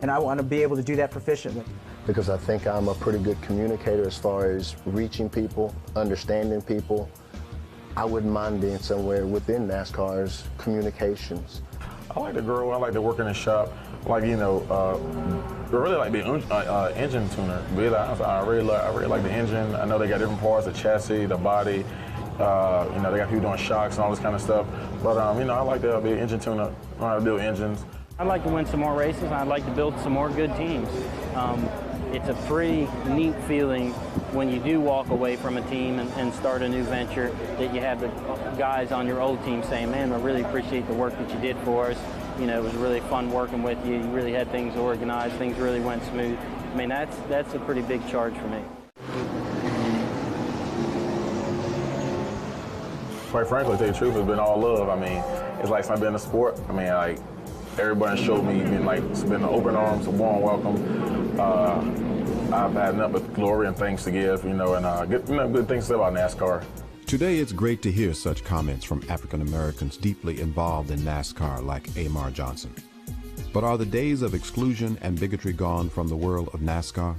And I want to be able to do that proficiently. Because I think I'm a pretty good communicator as far as reaching people, understanding people. I wouldn't mind being somewhere within NASCAR's communications. I like to grow. I like to work in the shop. Like, you know, I really like being engine tuner. I really like the engine. I know they got different parts, the chassis, the body. You know, they got people doing shocks and all this kind of stuff. But, you know, I like to be an engine tuner, know how to build engines. I'd like to win some more races, and I'd like to build some more good teams. It's a pretty neat feeling when you do walk away from a team and start a new venture, that you have the guys on your old team saying, man, I really appreciate the work that you did for us. You know, it was really fun working with you. You really had things organized. Things really went smooth. I mean, that's a pretty big charge for me. Quite frankly, to tell you the truth, it's been all love. I mean, it's like since I've been in the sport, I mean, like, everybody showed me, it's been an open arms, a warm welcome. I've had nothing but glory and thanks to give, you know, and good things to say about NASCAR. Today, it's great to hear such comments from African Americans deeply involved in NASCAR like Amar Johnson. But are the days of exclusion and bigotry gone from the world of NASCAR?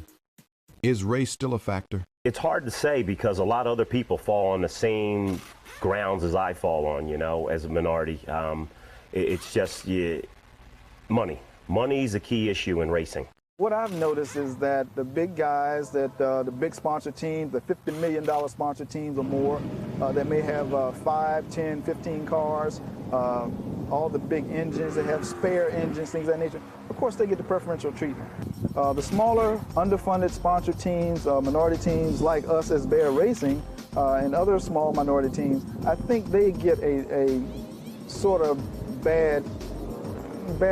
Is race still a factor? It's hard to say because a lot of other people fall on the same grounds as I fall on, you know, as a minority. It's just money. Money is a key issue in racing. What I've noticed is that the big guys, that the big sponsor teams, the $50 million sponsor teams or more, that may have 5, 10, 15 cars, all the big engines that have spare engines, things of that nature, of course they get the preferential treatment. The smaller, underfunded sponsor teams, minority teams like us as Bear Racing, and other small minority teams, I think they get a sort of bad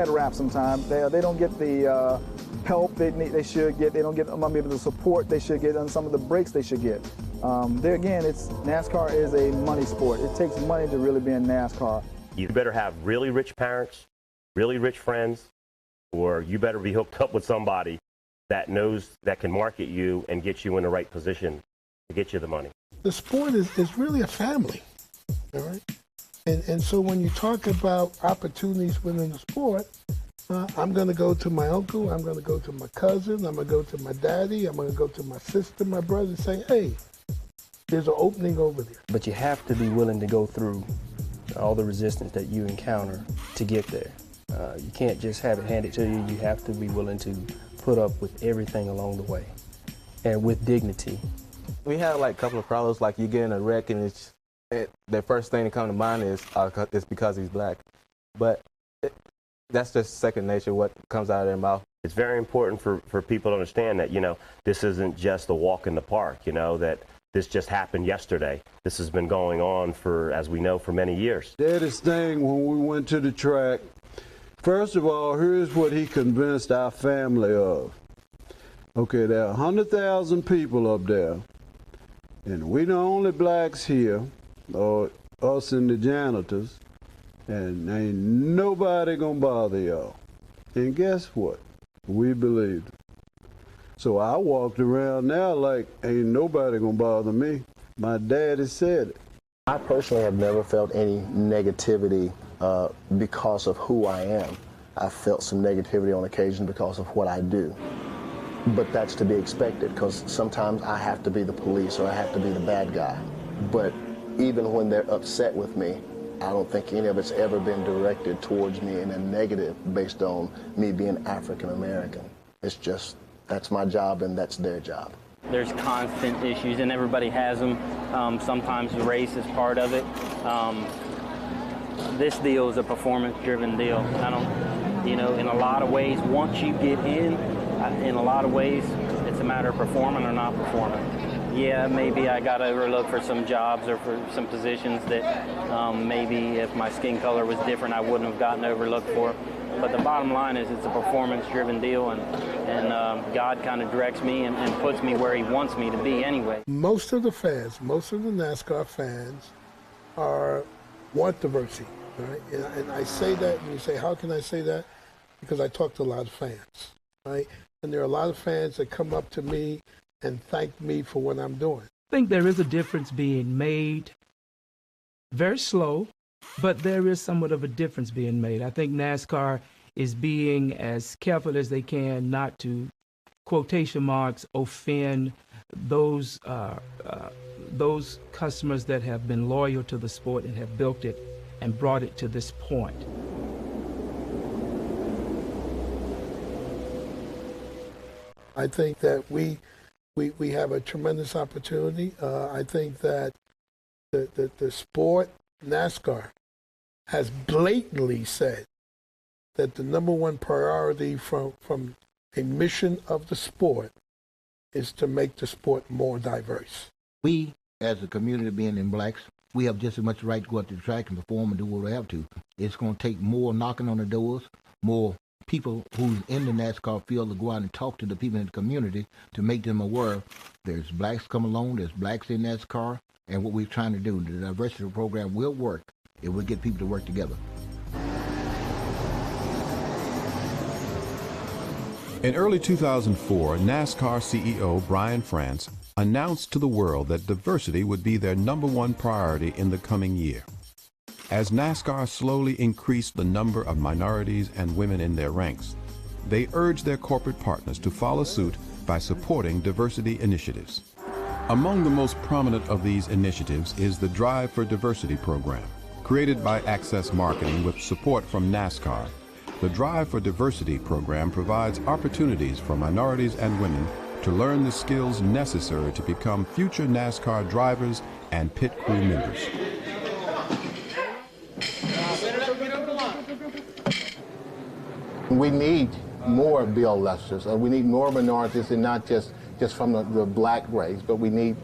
rap sometimes. They don't get the help they should get. They don't get maybe the support they should get and some of the breaks they should get. There again, NASCAR is a money sport. It takes money to really be in NASCAR. You better have really rich parents, really rich friends, or you better be hooked up with somebody that knows, that can market you and get you in the right position to get you the money. The sport is really a family, all right? And so when you talk about opportunities within the sport, I'm going to go to my uncle, I'm going to go to my cousin, I'm going to go to my daddy, I'm going to go to my sister, my brother, and say, hey, there's an opening over there. But you have to be willing to go through all the resistance that you encounter to get there. You can't just have it handed to you. You have to be willing to put up with everything along the way and with dignity. We had like a couple of problems, like you get in a wreck and the first thing that comes to mind is it's because he's black. But that's just second nature, what comes out of their mouth. It's very important for people to understand that, you know, this isn't just a walk in the park, you know, that this just happened yesterday. This has been going on for, as we know, for many years. Daddy's thing when we went to the track, first of all, here's what he convinced our family of. Okay, there are 100,000 people up there, and we the only blacks here, or us and the janitors, and ain't nobody gonna bother y'all. And guess what? We believed it. So I walked around now like ain't nobody gonna bother me. My daddy said it. I personally have never felt any negativity because of who I am. I've felt some negativity on occasion because of what I do. But that's to be expected, because sometimes I have to be the police or I have to be the bad guy. But even when they're upset with me, I don't think any of it's ever been directed towards me in a negative based on me being African American. It's just, that's my job and that's their job. There's constant issues, and everybody has them. Sometimes race is part of it. This deal is a performance-driven deal. I don't, in a lot of ways, once you get in a lot of ways, it's a matter of performing or not performing. Yeah, maybe I got overlooked for some jobs or for some positions that maybe if my skin color was different, I wouldn't have gotten overlooked for. But the bottom line is it's a performance-driven deal, and God kind of directs me and puts me where he wants me to be anyway. Most of the fans, most of the NASCAR fans want diversity, right? And I say that, and you say, how can I say that? Because I talk to a lot of fans, right? And there are a lot of fans that come up to me and thank me for what I'm doing. I think there is a difference being made, very slow, but there is somewhat of a difference being made. I think NASCAR is being as careful as they can not to, quotation marks, offend those customers that have been loyal to the sport and have built it and brought it to this point. I think that we have a tremendous opportunity. I think that the sport, NASCAR, has blatantly said that the number one priority from a mission of the sport is to make the sport more diverse. We, as a community being in blacks, we have just as much right to go out to the track and perform and do what we have to. It's going to take more knocking on the doors, more people who's in the NASCAR field to go out and talk to the people in the community to make them aware there's blacks come along, there's blacks in NASCAR, and what we're trying to do. The diversity program will work if we get people to work together. In early 2004, NASCAR CEO Brian France announced to the world that diversity would be their #1 priority in the coming year. As NASCAR slowly increased the number of minorities and women in their ranks, they urged their corporate partners to follow suit by supporting diversity initiatives. Among the most prominent of these initiatives is the Drive for Diversity program, created by Access Marketing with support from NASCAR. The Drive for Diversity program provides opportunities for minorities and women to learn the skills necessary to become future NASCAR drivers and pit crew members. We need more Bill Lesters. We need more minorities, and not just from the black race, but we need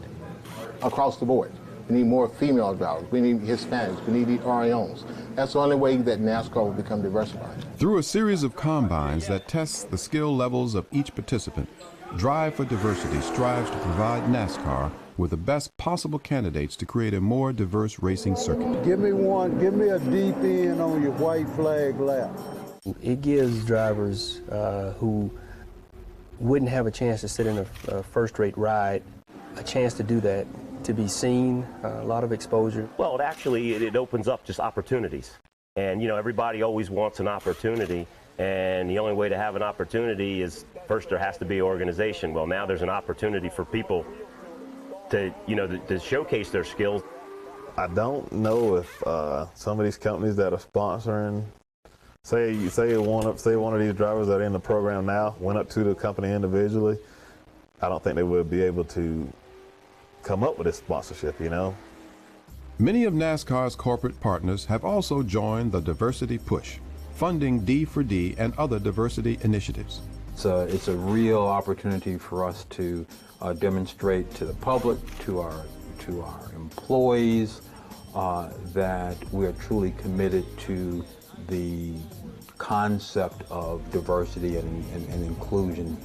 across the board. We need more female drivers. We need Hispanics. We need the REOs. That's the only way that NASCAR will become diversified. Through a series of combines that test the skill levels of each participant, Drive for Diversity strives to provide NASCAR with the best possible candidates to create a more diverse racing circuit. Give me a deep end on your white flag lap. It gives drivers who wouldn't have a chance to sit in a first-rate ride a chance to do that, to be seen, a lot of exposure. Well, it opens up just opportunities. And, everybody always wants an opportunity. And the only way to have an opportunity is, first, there has to be an organization. Well, now there's an opportunity for people to, to showcase their skills. I don't know if some of these companies that are sponsoring, say one of these drivers that are in the program now went up to the company individually, I don't think they would be able to come up with this sponsorship, Many of NASCAR's corporate partners have also joined the Diversity Push, funding D4D and other diversity initiatives. So it's a real opportunity for us to demonstrate to the public, to our employees, that we are truly committed to the concept of diversity and inclusion.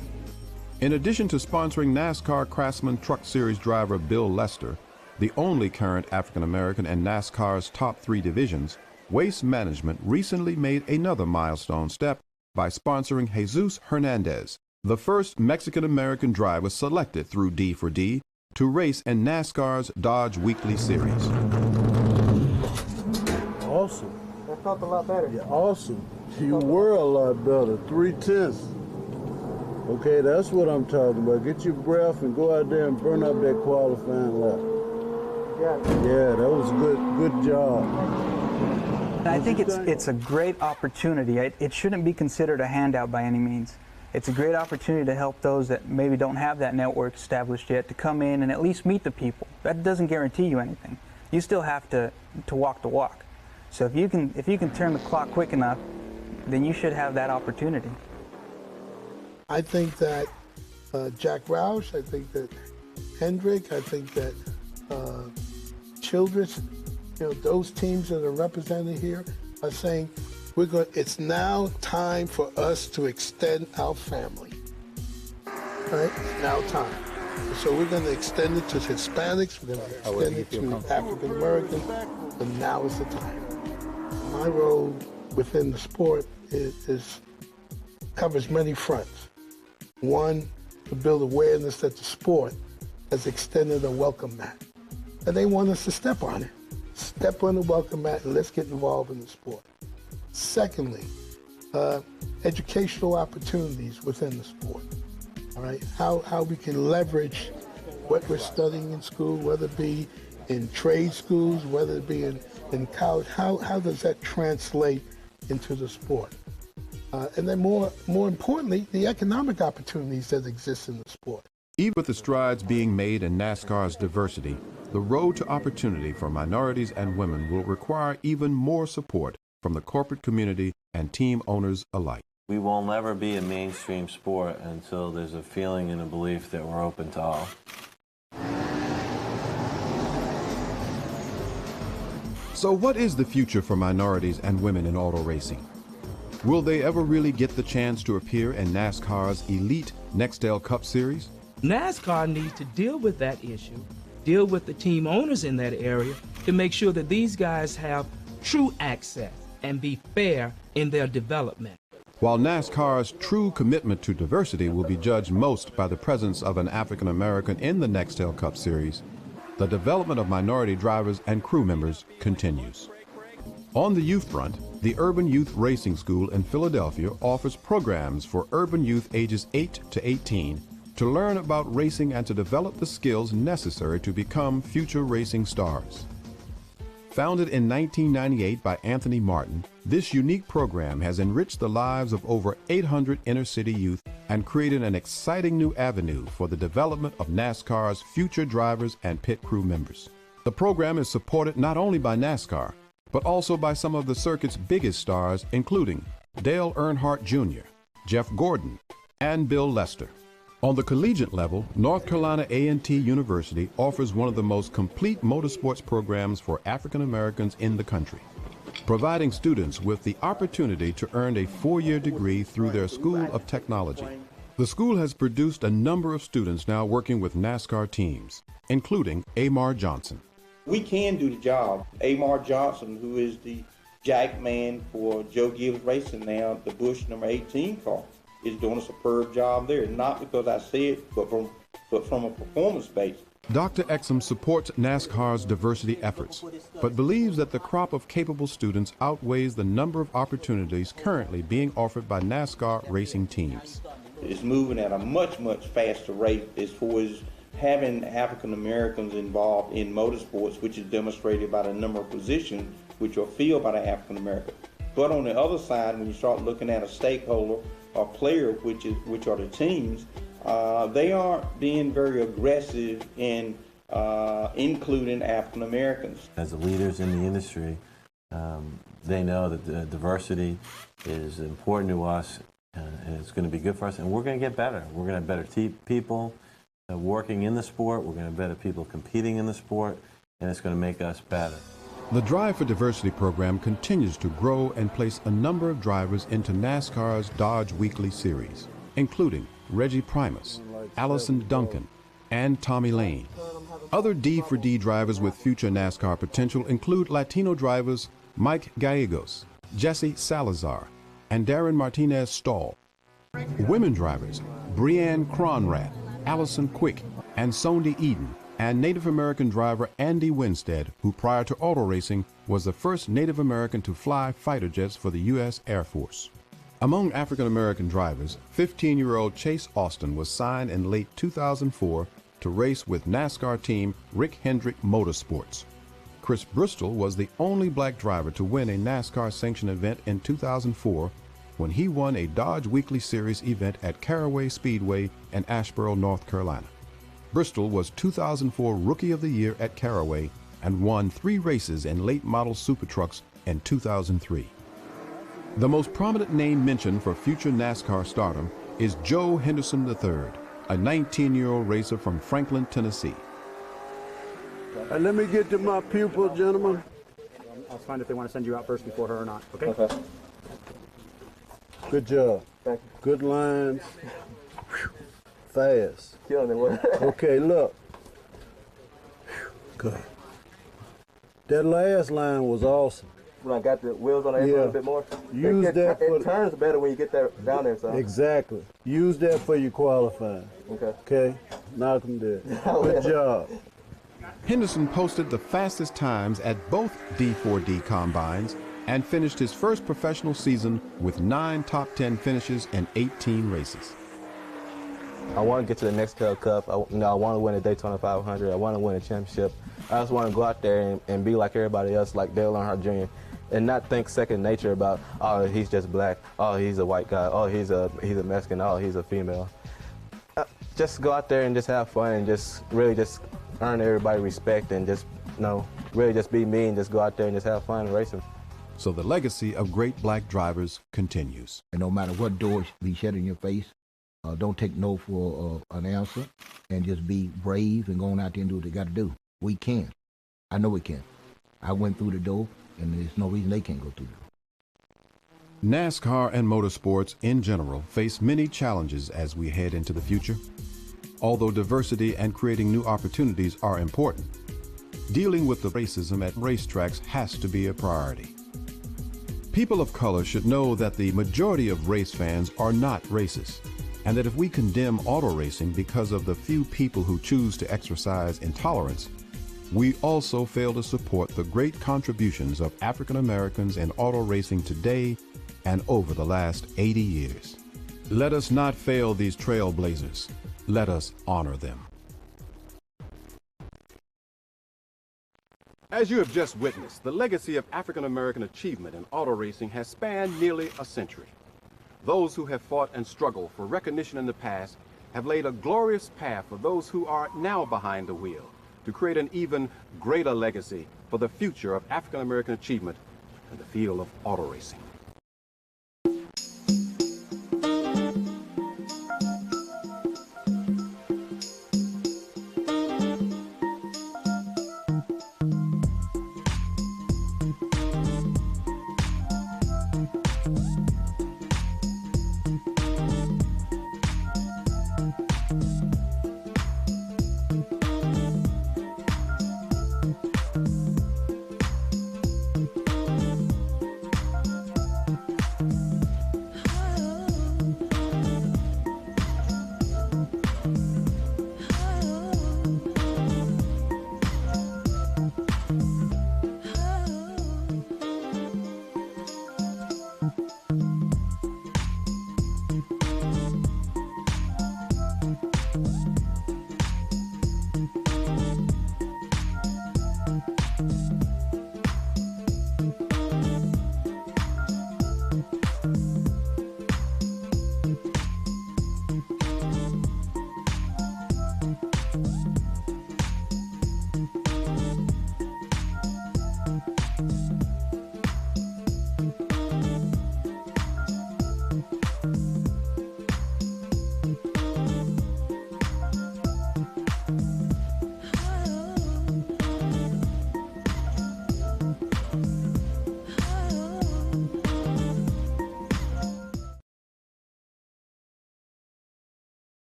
In addition to sponsoring NASCAR Craftsman Truck Series driver Bill Lester, the only current African American in NASCAR's top 3 divisions, Waste Management recently made another milestone step by sponsoring Jesus Hernandez, the first Mexican American driver selected through D4D to race in NASCAR's Dodge Weekly Series. Awesome. That felt a lot better. Yeah, awesome. You were a lot better. 3/10. Okay, that's what I'm talking about. Get your breath and go out there and burn up that qualifying lap. Yeah, that was good job. I think it's a great opportunity. It shouldn't be considered a handout by any means. It's a great opportunity to help those that maybe don't have that network established yet to come in and at least meet the people. That doesn't guarantee you anything. You still have to walk the walk. So if you can turn the clock quick enough, then you should have that opportunity. I think that Jack Roush, I think that Hendrick, I think that Childress, those teams that are represented here are saying it's now time for us to extend our family. Right? It's now time. So we're going to extend it to Hispanics, we're going to extend it to African Americans, but now is the time. My role within the sport covers many fronts. One, to build awareness that the sport has extended a welcome mat. And they want us to step on it. Step on the welcome mat and let's get involved in the sport. Secondly, educational opportunities within the sport. All right, how we can leverage what we're studying in school, whether it be in trade schools, whether it be in college, how does that translate into the sport? And then more importantly, the economic opportunities that exist in the sport. Even with the strides being made in NASCAR's diversity, the road to opportunity for minorities and women will require even more support from the corporate community and team owners alike. We will never be a mainstream sport until there's a feeling and a belief that we're open to all. So what is the future for minorities and women in auto racing? Will they ever really get the chance to appear in NASCAR's elite Nextel Cup Series? NASCAR needs to deal with that issue, deal with the team owners in that area to make sure that these guys have true access and be fair in their development. While NASCAR's true commitment to diversity will be judged most by the presence of an African American in the Nextel Cup Series, the development of minority drivers and crew members continues. On the youth front, the Urban Youth Racing School in Philadelphia offers programs for urban youth ages 8 to 18 to learn about racing and to develop the skills necessary to become future racing stars. Founded in 1998 by Anthony Martin, this unique program has enriched the lives of over 800 inner-city youth and created an exciting new avenue for the development of NASCAR's future drivers and pit crew members. The program is supported not only by NASCAR, but also by some of the circuit's biggest stars, including Dale Earnhardt Jr., Jeff Gordon, and Bill Lester. On the collegiate level, North Carolina A&T University offers one of the most complete motorsports programs for African Americans in the country, providing students with the opportunity to earn a 4-year degree through their School of Technology. The school has produced a number of students now working with NASCAR teams, including Amar Johnson. We can do the job. Amar Johnson, who is the jack man for Joe Gibbs Racing now, the Busch number 18 car, is doing a superb job there. Not because I say it, but from a performance base. Dr. Exum supports NASCAR's diversity efforts, but believes that the crop of capable students outweighs the number of opportunities currently being offered by NASCAR racing teams. It's moving at a much, much faster rate as far as having African Americans involved in motorsports, which is demonstrated by the number of positions which are filled by the African American. But on the other side, when you start looking at a stakeholder or player, which are the teams, they aren't being very aggressive in including African Americans. As the leaders in the industry, they know that the diversity is important to us, and it's going to be good for us, and we're going to get better. We're going to have better people working in the sport, we're going to have better people competing in the sport, and it's going to make us better. The Drive for Diversity program continues to grow and place a number of drivers into NASCAR's Dodge Weekly Series, including Reggie Primus, Allison Duncan, and Tommy Lane. Other D4D drivers with future NASCAR potential include Latino drivers Mike Gallegos, Jesse Salazar, and Darren Martinez Stahl. Women drivers Breanne Cronrath, Allison Quick, and Sondi Eden and Native American driver Andy Winstead, who prior to auto racing was the first Native American to fly fighter jets for the U.S. Air Force. Among African American drivers, 15-year-old Chase Austin was signed in late 2004 to race with NASCAR team Rick Hendrick Motorsports. Chris Bristol was the only black driver to win a NASCAR sanctioned event in 2004 when he won a Dodge Weekly Series event at Caraway Speedway in Asheboro, North Carolina. Bristol was 2004 Rookie of the Year at Caraway and won 3 races in late model super trucks in 2003. The most prominent name mentioned for future NASCAR stardom is Joe Henderson III, a 19-year-old racer from Franklin, Tennessee. Let me get to my pupil, gentlemen. I'll find if they want to send you out first before her or not, okay? Good job. Thank you. Good lines. Fast. Killing it. Okay, look. Good. That last line was awesome. When I got the wheels on the engine a little bit more. Use that for it turns better when you get that down there, so. Exactly. Use that for your qualifying. Okay. Okay? Knock them dead. Good job. Henderson posted the fastest times at both D4D combines and finished his first professional season with 9 top 10 finishes and 18 races. I want to get to the next Cup. I want to win a Daytona 500. I want to win a championship. I just want to go out there and be like everybody else, like Dale Earnhardt Jr., and not think second nature about, oh, he's just black, oh, he's a white guy, oh, he's a Mexican, oh, he's a female. Just go out there and just have fun and just really just earn everybody respect and just, really just be me and just go out there and just have fun racing. So the legacy of great black drivers continues. And no matter what doors be shut in your face, don't take no for an answer, and just be brave and go on out there and do what they got to do. We can. I know we can. I went through the door, and there's no reason they can't go through the door. NASCAR and motorsports in general face many challenges as we head into the future. Although diversity and creating new opportunities are important, dealing with the racism at racetracks has to be a priority. People of color should know that the majority of race fans are not racist, and that if we condemn auto racing because of the few people who choose to exercise intolerance, we also fail to support the great contributions of African Americans in auto racing today and over the last 80 years. Let us not fail these trailblazers. Let us honor them. As you have just witnessed, the legacy of African American achievement in auto racing has spanned nearly a century. Those who have fought and struggled for recognition in the past have laid a glorious path for those who are now behind the wheel to create an even greater legacy for the future of African American achievement in the field of auto racing.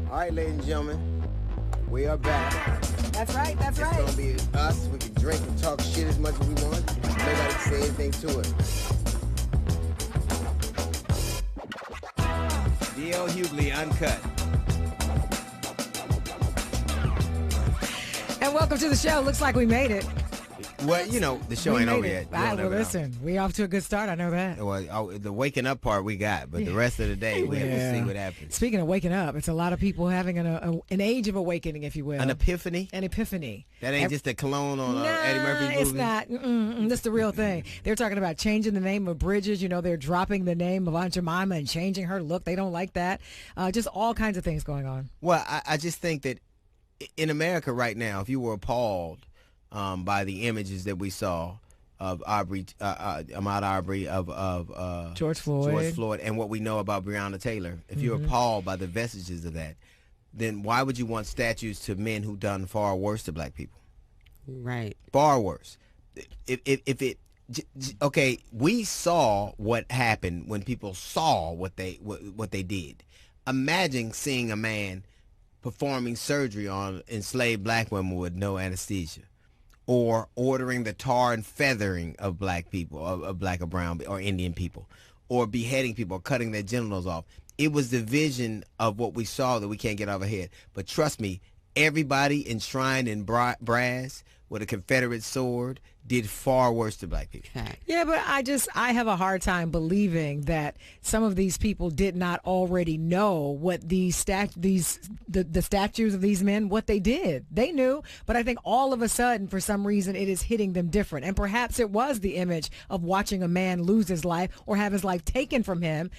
All right, ladies and gentlemen, we are back. That's right, that's right. It's gonna be us. We can drink and talk shit as much as we want. Nobody can say anything to it. D.L. Hughley Uncut. And welcome to the show. Looks like we made it. Well, you know, the show ain't over yet. Well, listen, we off to a good start. I know that. Well, the waking up part we got, but the rest of the day, we have to see what happens. Speaking of waking up, it's a lot of people having an age of awakening, if you will. An epiphany? An epiphany. That ain't just a cologne on Eddie Murphy's movie? It's not. That's the real thing. They're talking about changing the name of bridges. You know, they're dropping the name of Aunt Jemima and changing her look. They don't like that. Just all kinds of things going on. Well, I just think that in America right now, if you were appalled by the images that we saw of Ahmaud Arbery, of George Floyd, and what we know about Breonna Taylor, if you're appalled by the vestiges of that, then why would you want statues to men who done far worse to black people? Right. Far worse. Okay, we saw what happened when people saw what they did. Imagine seeing a man performing surgery on enslaved black women with no anesthesia, or ordering the tar and feathering of black people, of black or brown or Indian people, or beheading people, or cutting their genitals off. It was the vision of what we saw that we can't get out of our head. But trust me, everybody enshrined in brass with a Confederate sword did far worse to black people. Yeah, but I have a hard time believing that some of these people did not already know what the statues of these men, what they did. They knew, but I think all of a sudden, for some reason, it is hitting them different. And perhaps it was the image of watching a man lose his life or have his life taken from him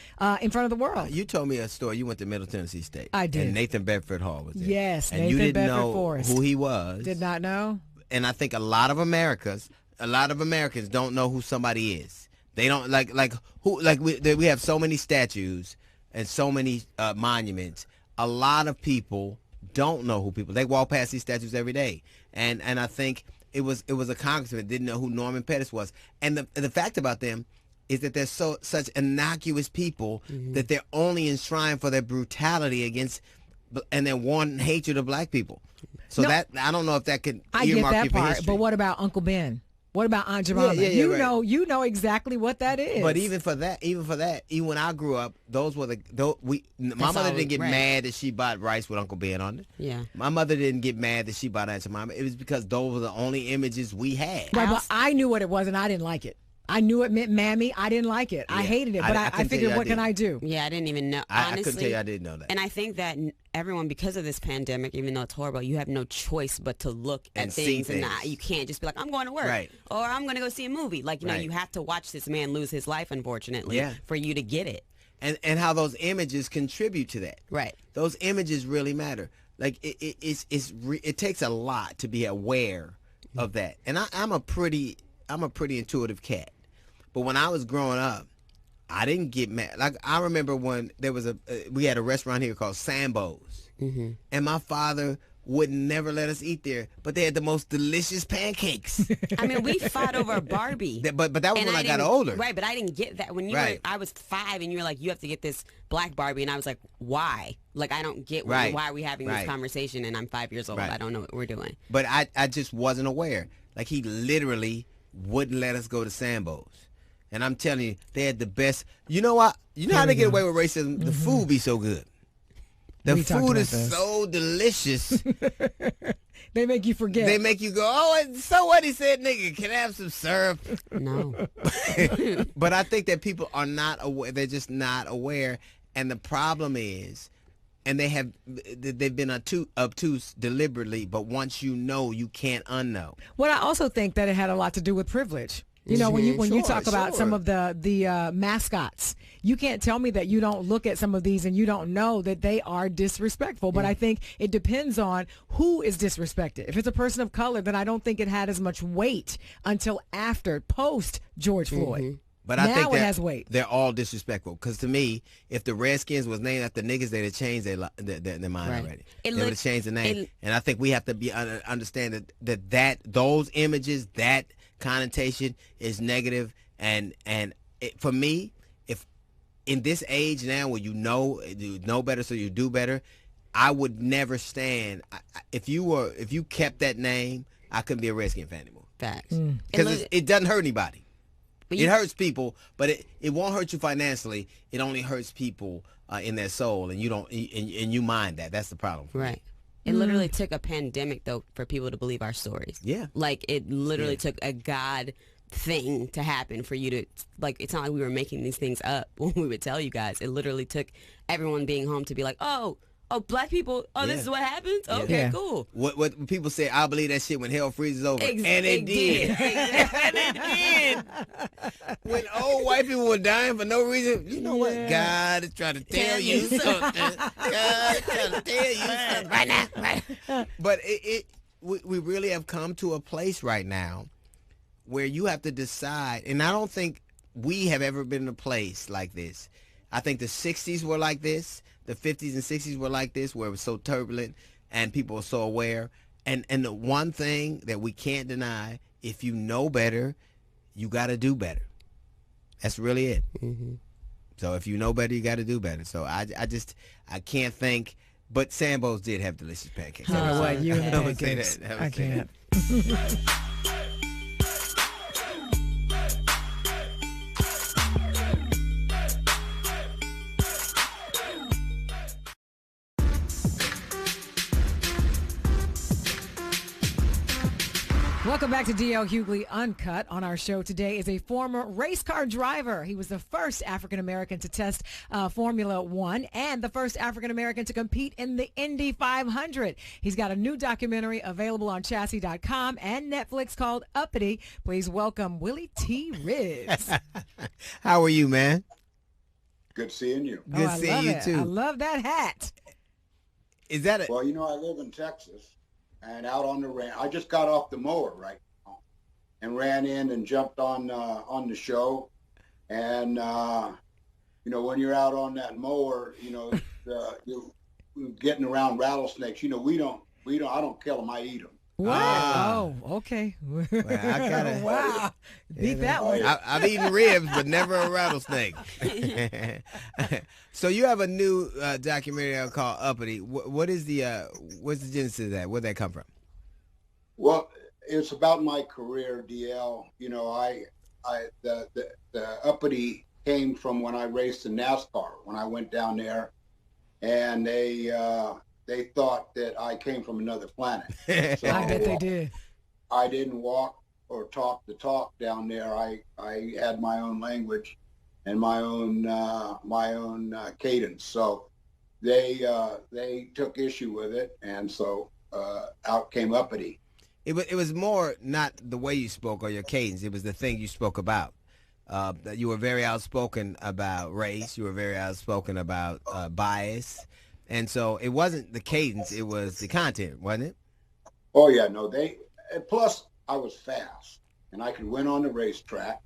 in front of the world. You told me a story. You went to Middle Tennessee State. I did. And Nathan Bedford Hall was there. Yes, and Nathan you didn't Bedford know Forrest. who he was. Did not know. And I think a lot of Americans don't know who somebody is. They don't we have so many statues and so many monuments. A lot of people don't know who people. They walk past these statues every day, and I think it was a congressman that didn't know who Norman Pettis was. And the fact about them is that they're such innocuous people that they're only enshrined for their brutality against and their wanton hatred of black people. So that I don't know if that could I get earmark that you for part, history. but what about Uncle Ben? What about Aunt Jemima? Yeah, right. You know exactly what that is. But even when I grew up, my mother didn't get mad that she bought rice with Uncle Ben on it. Yeah. My mother didn't get mad that she bought Aunt Jemima. It was because those were the only images we had. Right, but I knew what it was and I didn't like it. I knew it meant mammy. I didn't like it. I hated it. But I figured, what can I do? Yeah, I didn't even know. I Honestly, couldn't tell you I didn't know that. And I think that everyone, because of this pandemic, even though it's horrible, you have no choice but to look And at see things. And things. you can't just be like, I'm going to work. Right. Or I'm going to go see a movie. Like, you know, Right. you have to watch this man lose his life, unfortunately, for you to get it. And how those images contribute to that. Right. Those images really matter. Like it takes a lot to be aware of that. And I'm a pretty intuitive cat. But when I was growing up, I didn't get mad. Like I remember when there was we had a restaurant here called Sambo's, and my father would never let us eat there, but they had the most delicious pancakes. I mean, we fought over a Barbie. But that was And when I got didn't- older. Right, but I didn't get that. When I was 5 and you were like, you have to get this black Barbie. And I was like, why? Like, I don't get Right. why are we having Right. this conversation and I'm 5 years old. Right. I don't know what we're doing. But I just wasn't aware. Like he literally wouldn't let us go to Sambo's. And I'm telling you, they had the best. You know what? You know how they get away with racism? The food be so good. The We talked food about is this. so delicious. They make you forget. They make you go, oh, and so what? He said, nigga, can I have some syrup? No. But I think that people are not aware. They're just not aware. And the problem is, and they've been obtuse deliberately, but once you know, you can't unknow. Well, I also think that it had a lot to do with privilege. You know, when you talk about some of the mascots, you can't tell me that you don't look at some of these and you don't know that they are disrespectful. But I think it depends on who is disrespected. If it's a person of color, then I don't think it had as much weight until after, post George Floyd. But I now think it has weight. They're all disrespectful. Because to me, if the Redskins was named after niggas, they'd have changed their mind Right. already. It They would have changed the name. And I think we have to be understand that those images, that connotation is negative. And for me, if in this age now where you know better, so you do better, I would never stand. If you kept that name, I couldn't be a Redskin fan anymore. Facts. Because it doesn't hurt anybody. But It hurts people, but it won't hurt you financially. It only hurts people in their soul, and you don't, and you mind that. That's the problem. Right. It literally took a pandemic, though, for people to believe our stories. Yeah. Like, it literally took a God thing to happen for you to, like, it's not like we were making these things up when we would tell you guys. It literally took everyone being home to be like, oh, black people, this is what happens? Okay, cool. What people say, I believe that shit when hell freezes over. And it did. And it did. When old white people were dying for no reason, you know what? God is trying to tell you something. God is trying to tell you something right now. But we really have come to a place right now where you have to decide, and I don't think we have ever been in a place like this. I think the 60s were like this. The 50s and 60s were like this, where it was so turbulent and people were so aware. And the one thing that we can't deny, if you know better, you got to do better. That's really it. Mm-hmm. So if you know better, you got to do better. So I can't think, but Sambo's did have delicious pancakes. Oh, what, you and the I would say pancakes. that. I can't. Welcome back to D.L. Hughley Uncut. On our show today is a former race car driver. He was the first African-American to test Formula One and the first African-American to compete in the Indy 500. He's got a new documentary available on chassis.com and Netflix called Uppity. Please welcome Willie T. Riggs. How are you, man? Good seeing you. Good seeing you, too. I love that hat. Is that it? Well, you know, I live in Texas. And out on the ranch, I just got off the mower right now, and ran in and jumped on the show. And you know, when you're out on that mower, you know, you're getting around rattlesnakes. You know, I don't kill them, I eat them. Wow. Oh, okay. Well, I gotta, wow. Beat that one. I've eaten ribs, but never a rattlesnake. So you have a new documentary out called Uppity. What's the genesis of that? Where'd that come from? Well, it's about my career, DL. You know, the Uppity came from when I raced in NASCAR. When I went down there, and they thought that I came from another planet. So, I bet they did. I didn't walk or talk the talk down there. I had my own language and my own cadence. So they took issue with it, and so out came Uppity. It was more not the way you spoke or your cadence. It was the thing you spoke about. That you were very outspoken about race. You were very outspoken about bias. And so it wasn't the cadence, it was the content, wasn't it? Oh, yeah, no, plus I was fast, and I could win on the racetrack.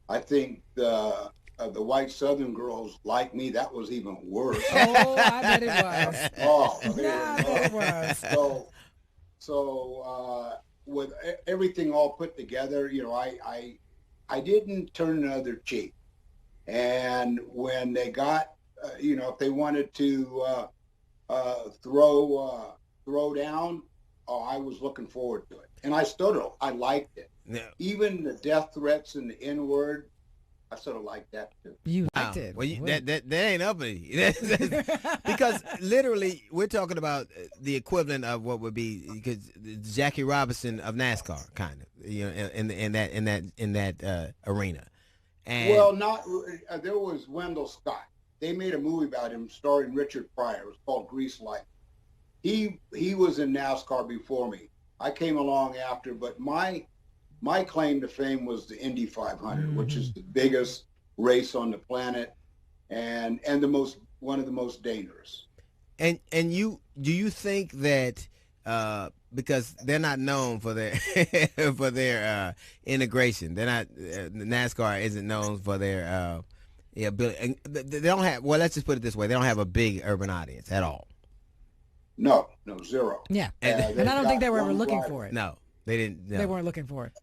I think the white Southern girls like me. That was even worse. Oh, I bet it was. Oh, I bet it was. So with everything all put together, you know, I didn't turn another cheek. And when they got, you know, if they wanted to throw down, I was looking forward to it, and I stood it. I liked it. Yeah. Even the death threats and the N-word, I sort of liked that too. You liked it. Well, that ain't Uppity. Because literally, we're talking about the equivalent of what would be because Jackie Robinson of NASCAR, kind of, you know, in that arena. And well, there was Wendell Scott. They made a movie about him starring Richard Pryor. It was called Grease Light. He was in NASCAR before me. I came along after, but my claim to fame was the Indy 500, which is the biggest race on the planet, and one of the most dangerous. And do you think that because they're not known for their for their integration, they're not NASCAR isn't known for their they don't have, well, let's just put it this way, they don't have a big urban audience at all. No, zero. Yeah, and I don't think they were ever looking for it. No, they didn't. No. They weren't looking for it.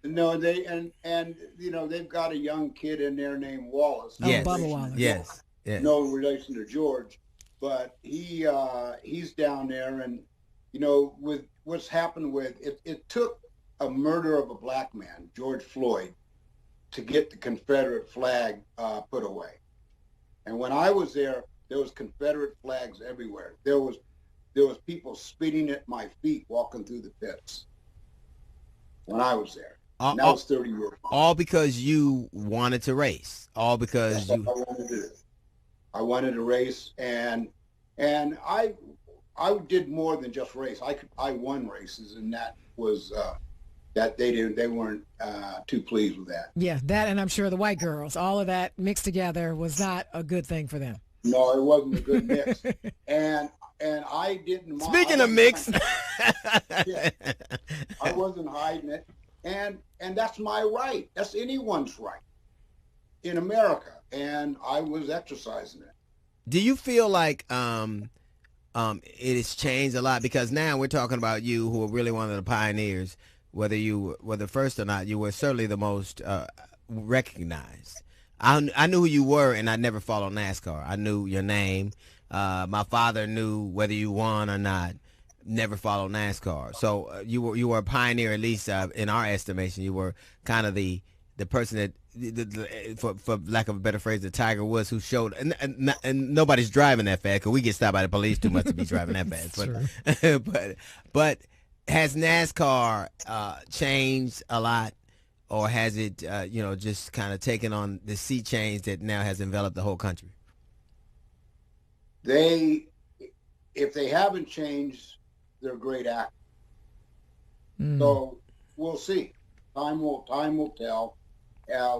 No, and you know, they've got a young kid in there named Wallace. Yes. Bubba Wallace. Yes. No relation to George, but he's down there, and you know, with what's happened with it took a murder of a black man, George Floyd, to get the Confederate flag put away. And when I was there, There was Confederate flags everywhere. There was people spitting at my feet walking through the pits when I was there. And that was 30 years ago. All because you wanted to race. All because That's what I wanted to do. I wanted to race, and I did more than just race. I won races, and that was that they weren't too pleased with that. Yeah, that, and I'm sure the white girls, all of that mixed together was not a good thing for them. No, it wasn't a good mix. and I didn't. Speaking of mix, yeah, I wasn't hiding it, and that's my right. That's anyone's right in America, and I was exercising it. do you feel like it has changed a lot? Because now we're talking about you, who are really one of the pioneers. Whether first or not, you were certainly the most recognized. I knew who you were, and I never followed NASCAR. I knew your name. My father knew whether you won or not. Never followed NASCAR. So you were a pioneer, at least in our estimation. You were kind of the person that, for lack of a better phrase, the Tiger Woods, who showed. And nobody's driving that fast, because we get stopped by the police too much to be driving that fast. But has NASCAR changed a lot? Or has it, just kind of taken on the sea change that now has enveloped the whole country? If they haven't changed, they're great actors. So we'll see. Time will tell.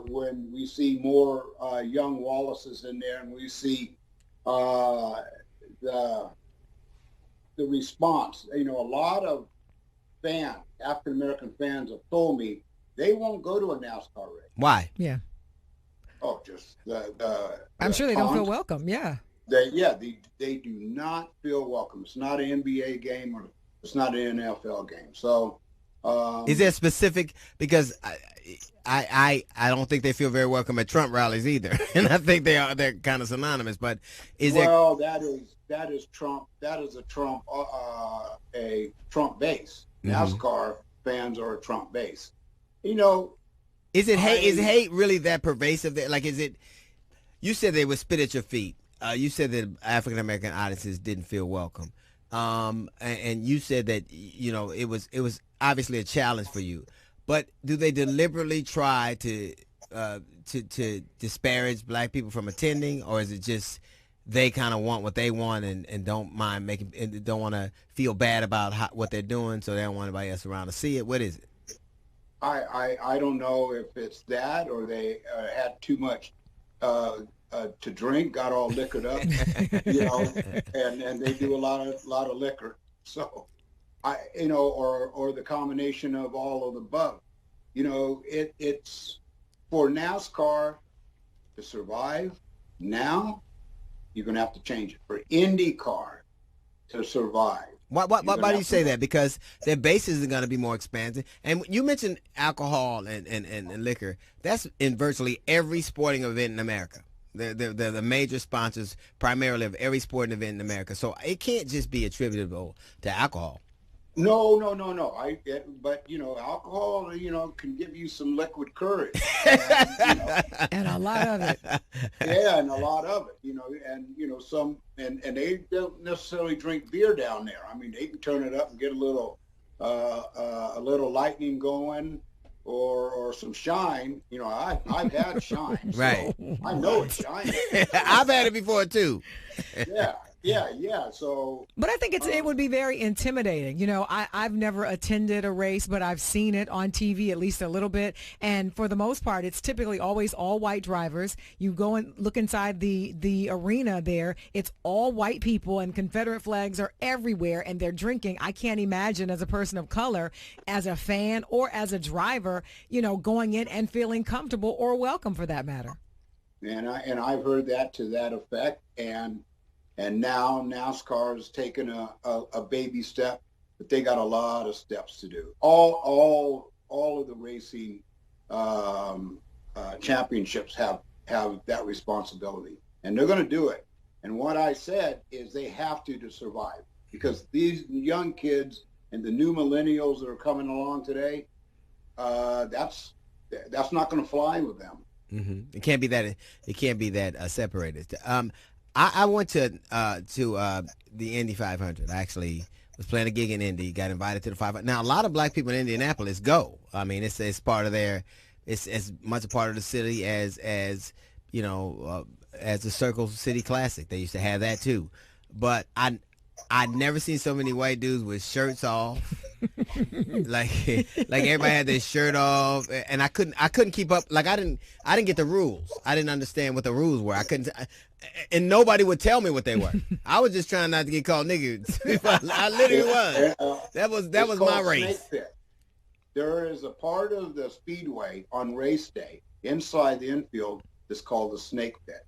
When we see more young Wallaces in there, and we see the response. A lot of fans, African American fans, have told me they won't go to a NASCAR race. Why? Yeah. Oh, just I'm sure they don't feel welcome. Yeah. They do not feel welcome. It's not an NBA game, or it's not an NFL game. So, is there specific? Because I don't think they feel very welcome at Trump rallies either, and I think they're kind of synonymous. But that is Trump. That is a Trump base. NASCAR fans are a Trump base. Is it hate? Is hate really that pervasive? There, like, is it? You said they would spit at your feet. You said that African American audiences didn't feel welcome, and you said that it was obviously a challenge for you. But do they deliberately try to disparage black people from attending, or is it just they kind of want what they want and don't mind making, and don't want to feel bad about what they're doing, so they don't want anybody else around to see it? What is it? I don't know if it's that, or they had too much to drink, got all liquored up, and they do a lot of liquor. So, or the combination of all of the above. It's for NASCAR to survive now. You're gonna have to change it. For IndyCar to survive. Why do you say that? Because their bases are going to be more expansive. And you mentioned alcohol and liquor. That's in virtually every sporting event in America. They're the major sponsors primarily of every sporting event in America. So it can't just be attributable to alcohol. No. But alcohol, can give you some liquid courage, and a lot of it. Yeah, and a lot of it, and some, and they don't necessarily drink beer down there. I mean, they can turn it up and get a little lightning going, or some shine. I've had shine, so right? I know it's shine. I've had it before too. Yeah. So, but I think it would be very intimidating. I've never attended a race, but I've seen it on TV at least a little bit. And for the most part, it's typically always all white drivers. You go and look inside the arena there. It's all white people, and Confederate flags are everywhere, and they're drinking. I can't imagine, as a person of color, as a fan or as a driver, going in and feeling comfortable or welcome, for that matter. And I've heard that to that effect, and now NASCAR has taken a baby step, but they got a lot of steps to do. All of the racing championships have that responsibility, and they're going to do it. And what I said is they have to survive, because these young kids and the new millennials that are coming along today, that's not going to fly with them. Mm-hmm. It can't be that separated. I went to the Indy 500. I actually was playing a gig in Indy, got invited to the 500. Now, a lot of black people in Indianapolis go. I mean, it's part of their, it's as much a part of the city as you know, as the Circle City Classic. They used to have that too. But I'd never seen so many white dudes with shirts off. like everybody had their shirt off, and I couldn't keep up. Like I didn't get the rules. I didn't understand what the rules were. And nobody would tell me what they were. I was just trying not to get called niggas. I literally was. That was my race. There is a part of the speedway on race day inside the infield that's called the Snake Pit,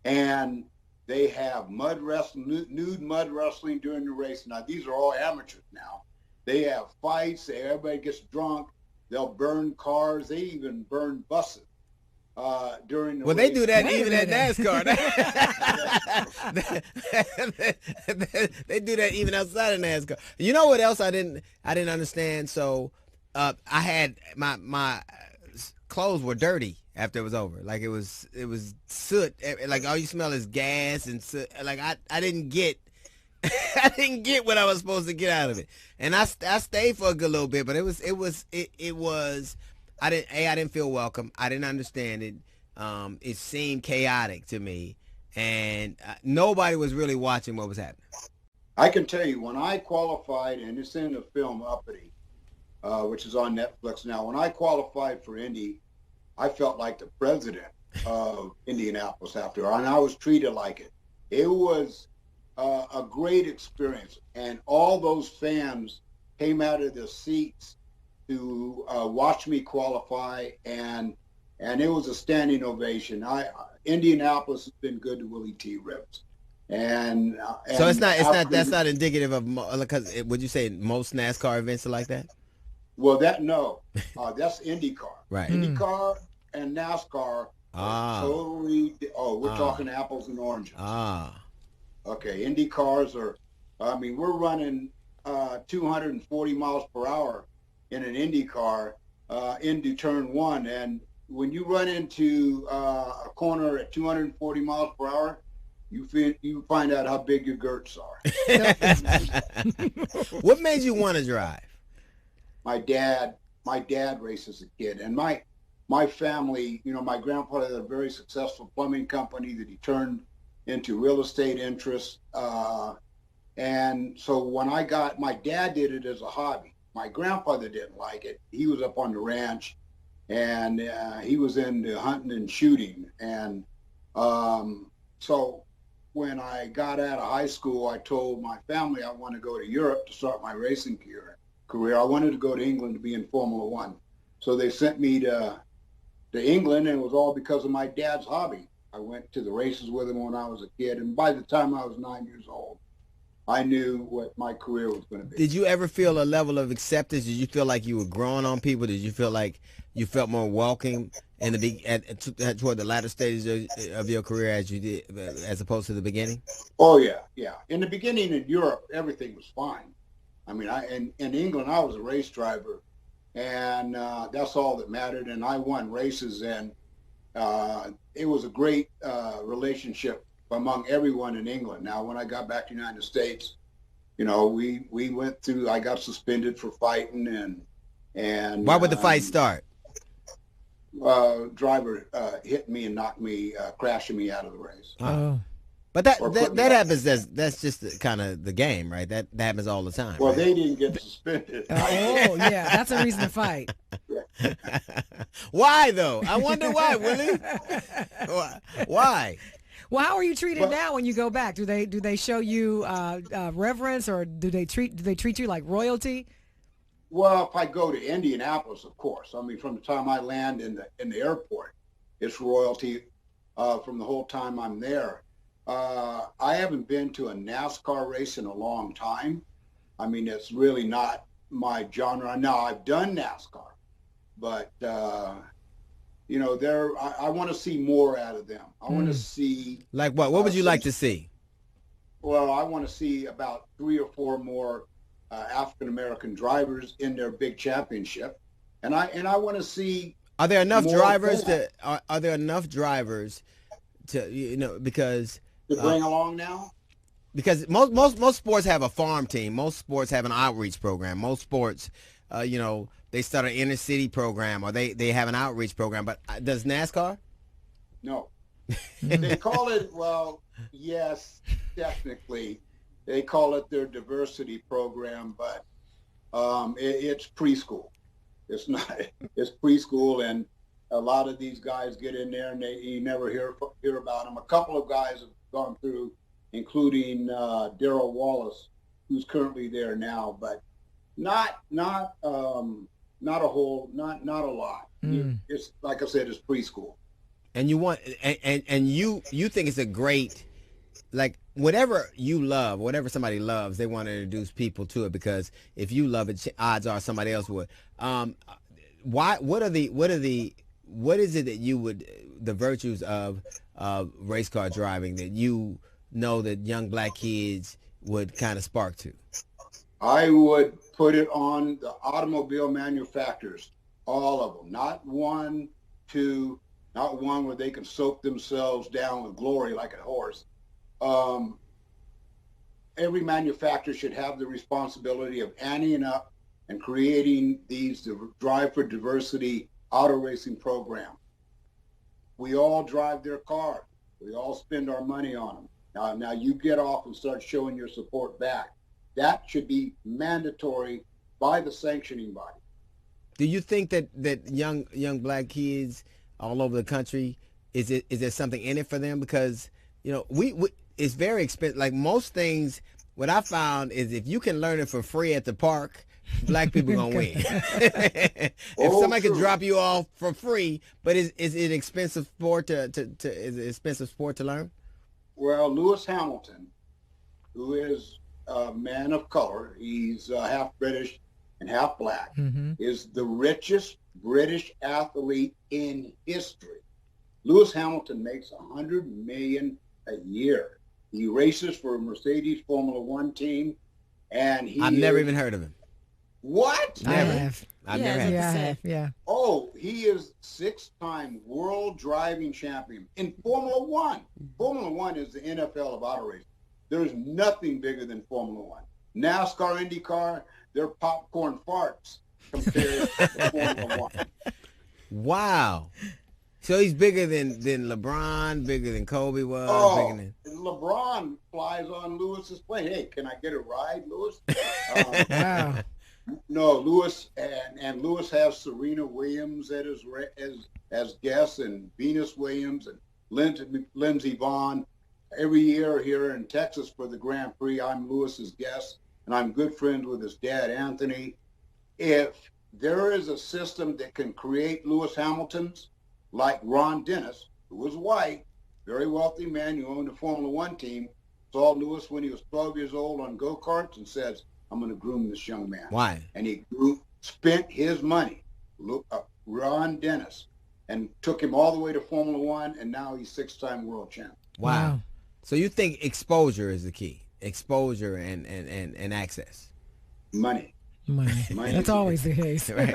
and they have mud wrestling, nude mud wrestling during the race. Now these are all amateurs now. They have fights. Everybody gets drunk. They'll burn cars. They even burn buses during the race. They do that even at NASCAR. They do that even outside of NASCAR. You know what else I didn't understand? So I had my clothes were dirty after it was over. Like it was soot. Like all you smell is gas and soot. Like I didn't get I didn't get what I was supposed to get out of it. And I stayed for a good little bit, but it was I didn't feel welcome. I didn't understand it. It seemed chaotic to me, and nobody was really watching what was happening. I can tell you, when I qualified, and it's in the film Uppity, which is on Netflix now. When I qualified for Indy, I felt like the president of Indianapolis after, and I was treated like it. It was a great experience, and all those fans came out of their seats to watch me qualify, and it was a standing ovation. Indianapolis has been good to Willie T. Rivers, and so that's not indicative of, because would you say most NASCAR events are like that? Well, that's IndyCar. Right. IndyCar and NASCAR are totally. We're talking apples and oranges. Okay, Indy cars are, we're running 240 miles per hour in an Indy car into turn one. And when you run into a corner at 240 miles per hour, you find out how big your girts are. What made you want to drive? My dad raced as a kid. And my family, my grandfather had a very successful plumbing company that he turned into real estate interests. And so when my dad did it as a hobby. My grandfather didn't like it. He was up on the ranch, and he was into hunting and shooting. And so when I got out of high school, I told my family I want to go to Europe to start my racing career. I wanted to go to England to be in Formula One. So they sent me to England, and it was all because of my dad's hobby. I went to the races with him when I was a kid, and by the time I was 9 years old, I knew what my career was going to be. Did you ever feel a level of acceptance? Did you feel like you were growing on people? Did you feel like you felt more welcome toward the latter stages of your career as opposed to the beginning? Oh yeah. In the beginning in Europe, everything was fine. In England, I was a race driver, and that's all that mattered. And I won races, and it was a great relationship among everyone in England. Now, when I got back to the United States, we went through. I got suspended for fighting, and why would the fight start? Driver hit me and knocked me, crashing me out of the race. But that happens. That's just kind of the game, right? That happens all the time. Well, right? They didn't get suspended. Yeah, that's a reason to fight. Why though? I wonder why, Willie. Why? Well, how are you treated now when you go back? Do they show you reverence, or do they treat you like royalty? Well, if I go to Indianapolis, of course. From the time I land in the airport, it's royalty. From the whole time I'm there. I haven't been to a NASCAR race in a long time. It's really not my genre. Now, I've done NASCAR, but I want to see more out of them. I want to see. Like what? What would you like to see? Well, I want to see about 3 or 4 more African American drivers in their big championship, and I want to see. Are there enough drivers Are there enough drivers to because to bring along now? Because most sports have a farm team. Most sports have an outreach program. Most sports, they start an inner city program or they have an outreach program. But does NASCAR? No. They call it, well, yes, technically. They call it their diversity program, but it's preschool. It's not. It's preschool, and a lot of these guys get in there, and you never hear about them. A couple of guys have gone through, including Darrell Wallace, who's currently there now, but not a lot. It's like I said, it's preschool. And you want and you think it's a great, like, whatever you love, whatever somebody loves, they want to introduce people to it, because if you love it, odds are somebody else would. What is it that you would, the virtues of race car driving that you know that young black kids would kind of spark to? I would put it on the automobile manufacturers, all of them, not one where they can soak themselves down with glory like a horse. Every manufacturer should have the responsibility of anteing up and creating these Drive for Diversity auto racing program. We all drive their cars. We all spend our money on them. Now you get off and start showing your support back. That should be mandatory by the sanctioning body. Do you think that young black kids all over the country, is there something in it for them? Because we it's very expensive. Like most things, what I found is if you can learn it for free at the park, black people gonna win. If somebody can drop you off for free, but is it expensive sport is it expensive sport to learn? Well, Lewis Hamilton, who is a man of color, he's half British and half black, is the richest British athlete in history. Lewis Hamilton makes $100 million a year. He races for a Mercedes Formula One team, and I've never even heard of him. What? Never. I've never had. Yeah. Oh, he is 6-time world driving champion in Formula One. Formula One is the NFL of auto racing. There's nothing bigger than Formula One. NASCAR, IndyCar, they're popcorn farts compared to Formula One. Wow. So he's bigger than LeBron, bigger than Kobe was. LeBron flies on Lewis's plane. Hey, can I get a ride, Lewis? Wow. No, Lewis and Lewis has Serena Williams as guests, and Venus Williams and Lindsey Vonn. Every year here in Texas for the Grand Prix, I'm Lewis's guest, and I'm good friends with his dad, Anthony. If there is a system that can create Lewis Hamiltons, like Ron Dennis, who was white, very wealthy man who owned a Formula One team, saw Lewis when he was 12 years old on go-karts and says, I'm going to groom this young man. Why? And he spent his money, Ron Dennis, and took him all the way to Formula One, and now he's 6-time world champion. Wow. So you think exposure is the key? Exposure and access? Money. That's always the case. Right.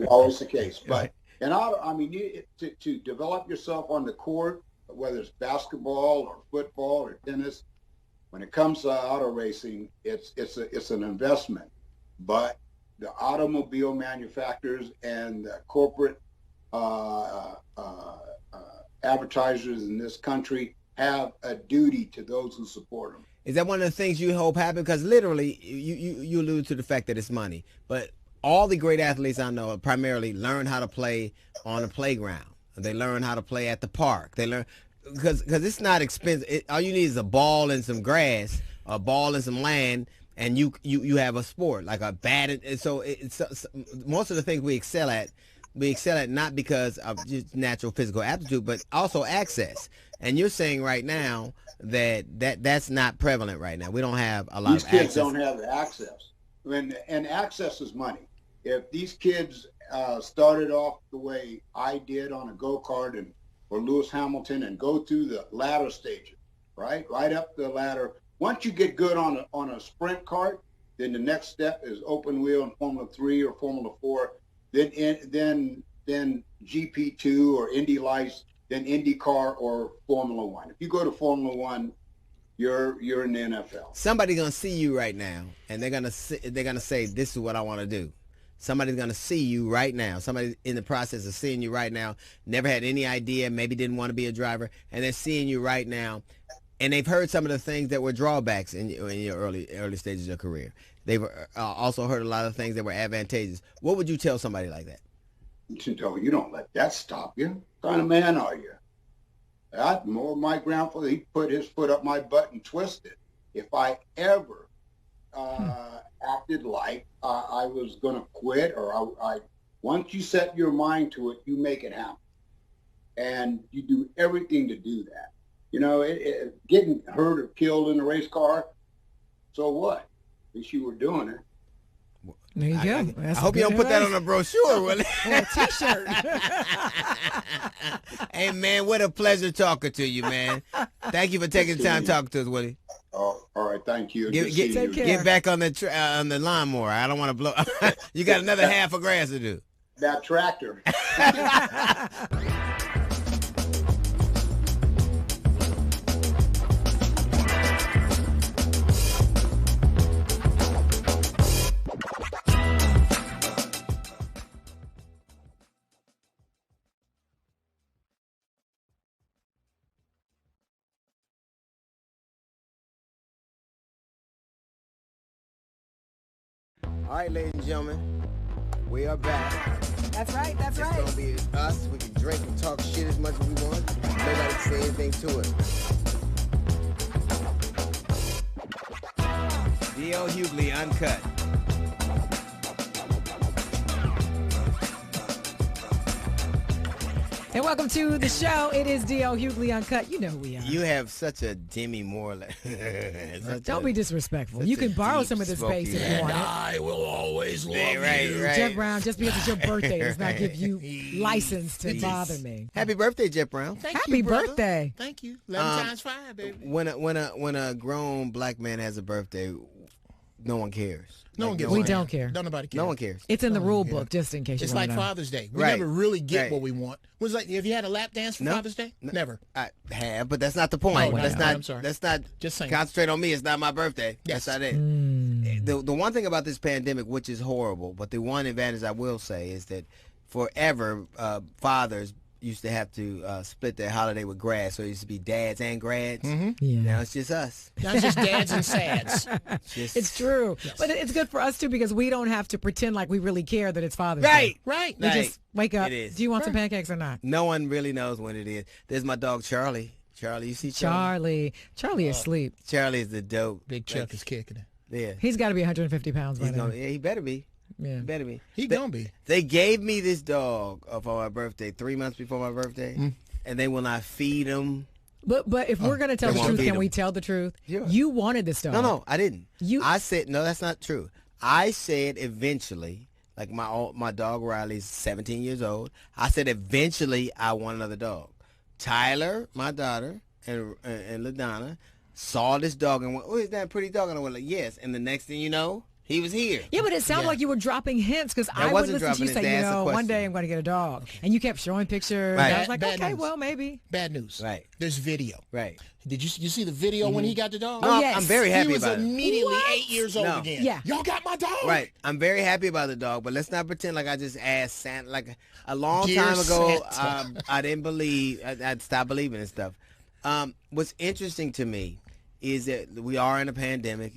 Always the case. But to develop yourself on the court, whether it's basketball or football or tennis, when it comes to auto racing, it's an investment. But the automobile manufacturers and the corporate advertisers in this country have a duty to those who support them. Is that one of the things you hope happen? Because literally, you allude to the fact that it's money, but all the great athletes I know primarily learn how to play on a playground. They learn how to play at the park. They learn because it's not expensive. All you need is a ball and some grass, a ball and some land, and you have a sport like a bat. So most of the things we excel at not because of just natural physical aptitude, but also access. And you're saying right now that's not prevalent right now. We don't have a lot of access. These kids don't have the access. And access is money. If these kids started off the way I did on a go-kart or Lewis Hamilton and go through the ladder stages, right up the ladder. Once you get good on a sprint kart, then the next step is open wheel in Formula 3 or Formula 4, then GP2 or Indy Lights, then IndyCar or Formula 1. If you go to Formula 1, you're in the NFL. Somebody's gonna see you right now, and they're gonna say, "This is what I want to do." Somebody's gonna see you right now. Somebody in the process of seeing you right now, never had any idea, maybe didn't want to be a driver, and they're seeing you right now, and they've heard some of the things that were drawbacks in your early stages of your career. They've also heard a lot of things that were advantageous. What would you tell somebody like that? You don't let that stop you. What kind of man are you? My grandfather, he put his foot up my butt and twisted. If I ever acted like I was going to quit, or once you set your mind to it, you make it happen. And you do everything to do that. You know, getting hurt or killed in a race car, so what? At least you were doing it. There you go. I hope you don't put that on a brochure, will it? Or a T-shirt. Hey, man, what a pleasure talking to you, man. Thank you for taking the time to talk to us, Willie. Oh, all right, thank you. Get back on the lawnmower. I don't want to blow. You got another half of grass to do. That tractor. All right, ladies and gentlemen, we are back. That's right. That's right. It's going to be us. We can drink and talk shit as much as we want. Nobody can say anything to it. D.L. Hughley, Uncut. And welcome to the show. It is D.L. Hughley Uncut. You know who we are. You have such a Demi Moore. Don't be disrespectful. You can borrow some of this space if you want it. I will always love you. Right. Jeff Brown, just because it's your birthday does not give you license to bother me. Happy birthday, Jeff Brown. Happy birthday. Thank you. 11 times 5, baby. When a grown black man has a birthday, no one cares. No one gives We a don't damn. care. Don't nobody care. No one cares. It's in the rule book, just in case you It's want like to know. Father's Day. We Right. never really get Right. what we want. Was like, have you had a lap dance for No. Father's Day? No. Never. I have, but that's not the point. Oh, that's no, not. I'm sorry. That's not. Just saying. Concentrate on me. It's not my birthday. Yes. That's not it. The one thing about this pandemic, which is horrible, but the one advantage I will say is that forever fathers used to have to split their holiday with grads, so it used to be dads and grads. Mm-hmm. Yeah. Now it's just us. Now it's just dads and sads. It's true. Yes. But it's good for us, too, because we don't have to pretend like we really care that it's Father's Day. Right. Right. We just wake up. It is. Do you want some pancakes or not? No one really knows when it is. There's my dog Charlie. Charlie, you see Charlie? Charlie is asleep. Charlie is the dope. Big Chuck is kicking it. Yeah. He's got to be 150 pounds by now. He better be. Yeah. He better be. He gonna be. They gave me this dog for my birthday, 3 months before my birthday, and they will not feed him. But if we're going to tell They the won't truth, feed can we him. tell the truth? Sure. You wanted this dog. No, I didn't. You- I said, no, that's not true. I said eventually, like my dog Riley's 17 years old, I said eventually I want another dog. Tyler, my daughter, and LaDonna saw this dog and went, oh, is that a pretty dog? And I went like, yes. And the next thing you know, he was here. Yeah, but it sounded like you were dropping hints because I would wasn't listen to you dropping say, hints. To answer one day questions. I'm going to get a dog. And you kept showing pictures. Right. I was like, Bad okay, news. well, maybe. Bad news. Right. There's video. Right. Did you see the video when he got the dog? No, Oh, yes. I'm very happy He was about it. immediately What? 8 years old No. again. Yeah. Y'all got my dog. Right. I'm very happy about the dog, but let's not pretend like I just asked Santa. Like a long Dear time ago, Santa. I didn't believe. I'd stopped believing in stuff. What's interesting to me is that we are in a pandemic,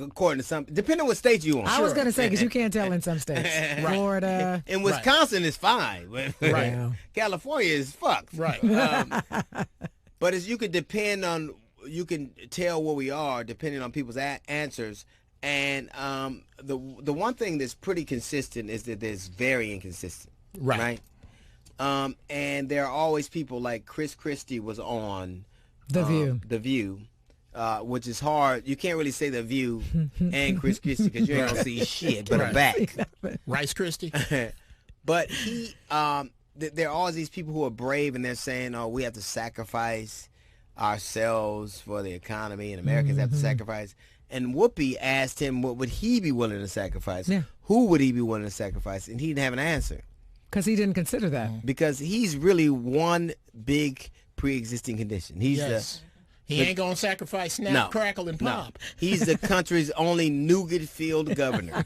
according to some, depending on what state you on. I was going to say, because you can't tell in some states. Florida. In Wisconsin, it's fine. Right. California is fucked. Right. But as you can depend on, you can tell where we are depending on people's answers. And the one thing that's pretty consistent is that there's very inconsistent. Right. And there are always people like Chris Christie was on The View. The View. Which is hard. You can't really say The View and Chris Christie because you ain't gonna see shit but a back. Rice Christie. But he, there are always these people who are brave and they're saying, oh, we have to sacrifice ourselves for the economy and Americans have to sacrifice. And Whoopi asked him what would he be willing to sacrifice? Yeah. Who would he be willing to sacrifice? And he didn't have an answer. Because he didn't consider that. Because he's really one big pre-existing condition. He's Yes. He ain't going to sacrifice Snap, No. Crackle, and No. Pop. He's the country's only nougat-filled governor.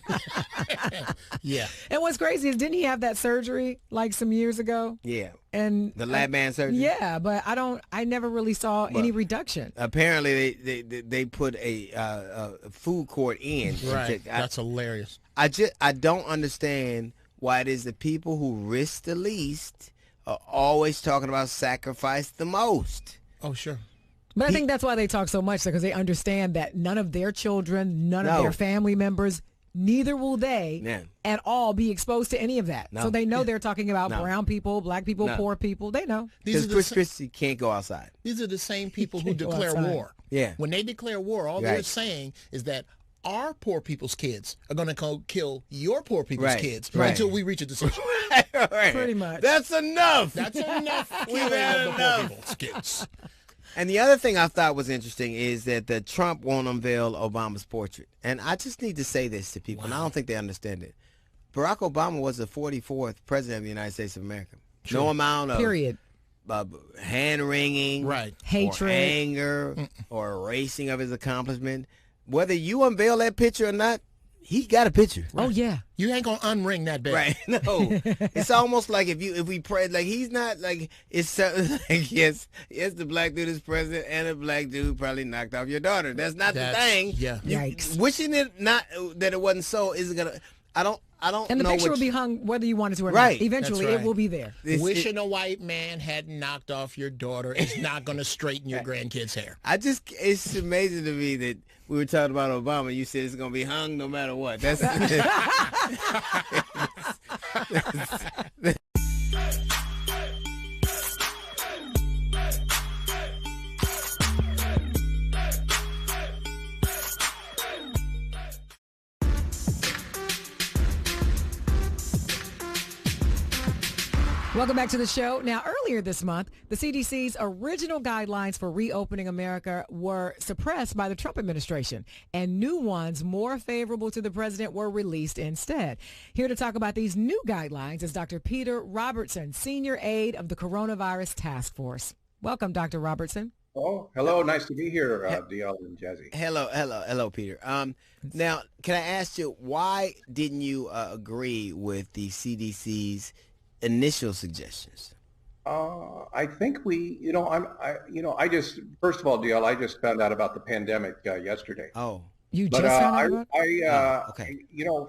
Yeah. And what's crazy is, didn't he have that surgery like some years ago? Yeah. And The lab band surgery? Yeah, but I never really saw any reduction. Apparently, they put a food court in. Right. That's hilarious. I don't understand why it is the people who risk the least are always talking about sacrifice the most. Oh, sure. But I think that's why they talk so much, because they understand that none of their children, none of their family members, neither will they at all be exposed to any of that. No. So they know they're talking about brown people, black people, No. poor people. They know. Because Chris Christie can't go outside. These are the same people who can't go declare outside. war. Yeah. When they declare war, all they're saying is that our poor people's kids are going to kill your poor people's kids until we reach a decision. Pretty much. That's enough. That's enough. We've killing had of the enough. poor people's kids. And the other thing I thought was interesting is that the Trump won't unveil Obama's portrait. And I just need to say this to people, and I don't think they understand it. Barack Obama was the 44th president of the United States of America. No amount of hand-wringing, hatred, or anger, or erasing of his accomplishment. Whether you unveil that picture or not, he got a picture. Oh yeah, you ain't gonna unring that bell. Right? No, it's almost like if we pray, like he's not like it's like yes, the black dude is president, and a black dude probably knocked off your daughter. That's not the thing. Yeah. Yikes. Wishing it not that it wasn't so isn't gonna. I don't. And the know picture what will be hung whether you want it to or Right. not. Eventually, That's it right. will be there. Wishing a white man had knocked off your daughter is not going to straighten your grandkids' hair. It's amazing to me that we were talking about Obama. You said it's going to be hung no matter what. That's Welcome back to the show. Now, earlier this month, the CDC's original guidelines for reopening America were suppressed by the Trump administration, and new ones more favorable to the president were released instead. Here to talk about these new guidelines is Dr. Peter Robertson, senior aide of the Coronavirus Task Force. Welcome, Dr. Robertson. Oh, hello. Nice to be here, DL and Jazzy. Hello, Peter. Now, can I ask you, why didn't you agree with the CDC's initial suggestions? I think I just, first of all, DL, I just found out about the pandemic yesterday. Oh. You just found out about it? Okay.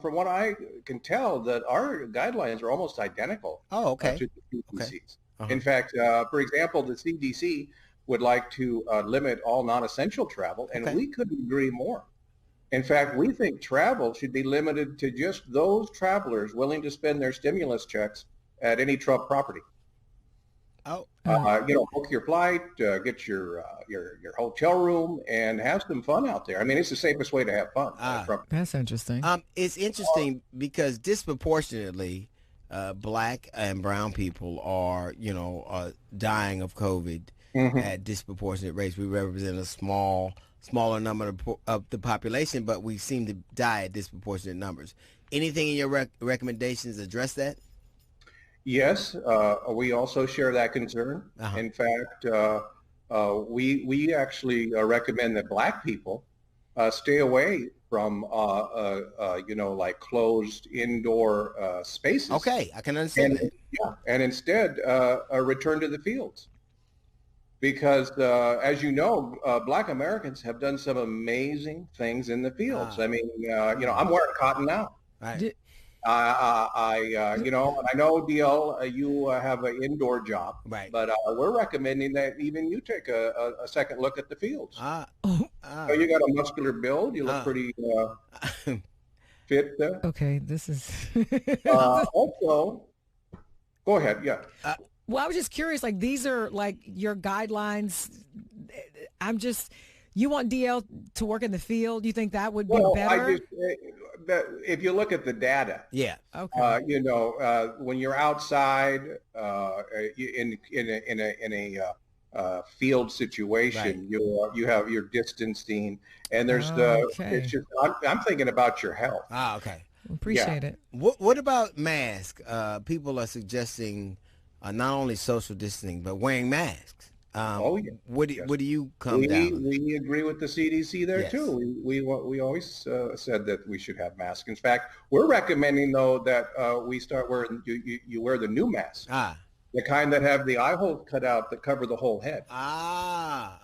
From what I can tell, that our guidelines are almost identical. Oh, okay. To the CDC's. Okay. In fact, for example, the CDC would like to limit all non-essential travel, and we couldn't agree more. In fact, we think travel should be limited to just those travelers willing to spend their stimulus checks at any Trump property. Oh. Book your flight, get your hotel room, and have some fun out there. I mean, it's the safest way to have fun. That's interesting. It's interesting because disproportionately, black and brown people are, dying of COVID at disproportionate rates. We represent a smaller number of the population, but we seem to die at disproportionate numbers. Anything in your recommendations address that? Yes, we also share that concern. In fact, we actually recommend that black people stay away from, like closed indoor spaces. Okay, I can understand that. Yeah, and instead return to the fields. Because, as you know, black Americans have done some amazing things in the fields. I mean, I'm wearing cotton now. Right. And I know, DL, you have an indoor job, right? But we're recommending that even you take a second look at the fields. You got a muscular build. You look pretty fit there. Okay, this is... Also, go ahead, yeah. Well, I was just curious, like, these are, like, your guidelines. You want DL to work in the field? You think that would be better? If you look at the data, yeah, okay. When you're outside in a field situation, right, you're distancing, and there's it's just I'm thinking about your health. Okay. Appreciate it. What about masks? People are suggesting not only social distancing but wearing masks. Oh, yeah. What do you come down? We agree with the CDC there Yes. too. We always said that we should have masks. In fact, we're recommending though that we start wearing you wear the new mask. The kind that have the eye hole cut out that cover the whole head. That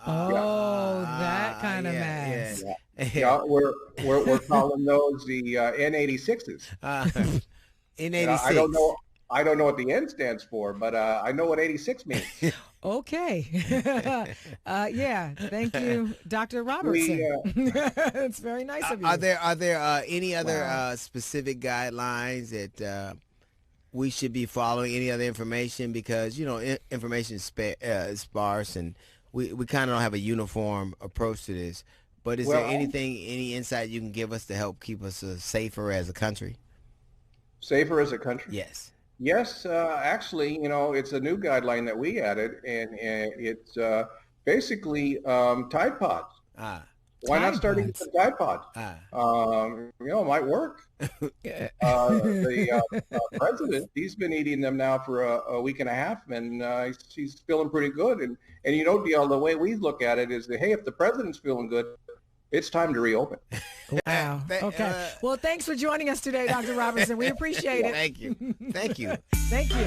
kind of mask. Yeah, we're calling those the N86s. N86. I don't know what the N stands for, but I know what 86 means. Okay. Yeah. Thank you, Dr. Robertson. It's very nice of you. Are there any other specific guidelines that we should be following? Any other information? Because information is sparse, and we kind of don't have a uniform approach to this. But is there any insight you can give us to help keep us safer as a country? Safer as a country? Yes. Yes, actually, it's a new guideline that we added, and it's basically Tide Pods. Why not start using Tide Pods? It might work. The president, he's been eating them now for a week and a half, and he's feeling pretty good. And DL, the way we look at it is that, hey, if the president's feeling good, it's time to reopen. Wow. Okay. Well, thanks for joining us today, Dr. Robertson. We appreciate it. Thank you. Thank you. Thank you.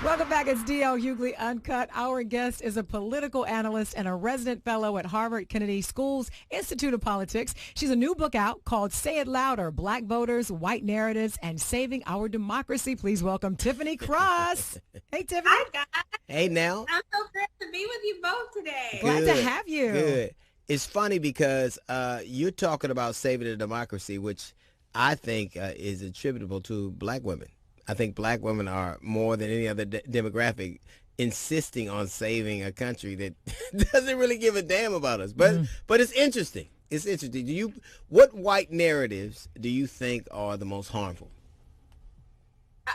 Welcome back. It's D.L. Hughley Uncut. Our guest is a political analyst and a resident fellow at Harvard Kennedy School's Institute of Politics. She's a new book out called Say It Louder, Black Voters, White Narratives, and Saving Our Democracy. Please welcome Tiffany Cross. Hey, Tiffany. Hi, guys. Hey, now. I'm so glad to be with you both today. Glad to have you. Good. It's funny because you're talking about saving the democracy, which I think is attributable to black women. I think black women are, more than any other demographic, insisting on saving a country that doesn't really give a damn about us. But it's interesting. It's interesting. What white narratives do you think are the most harmful?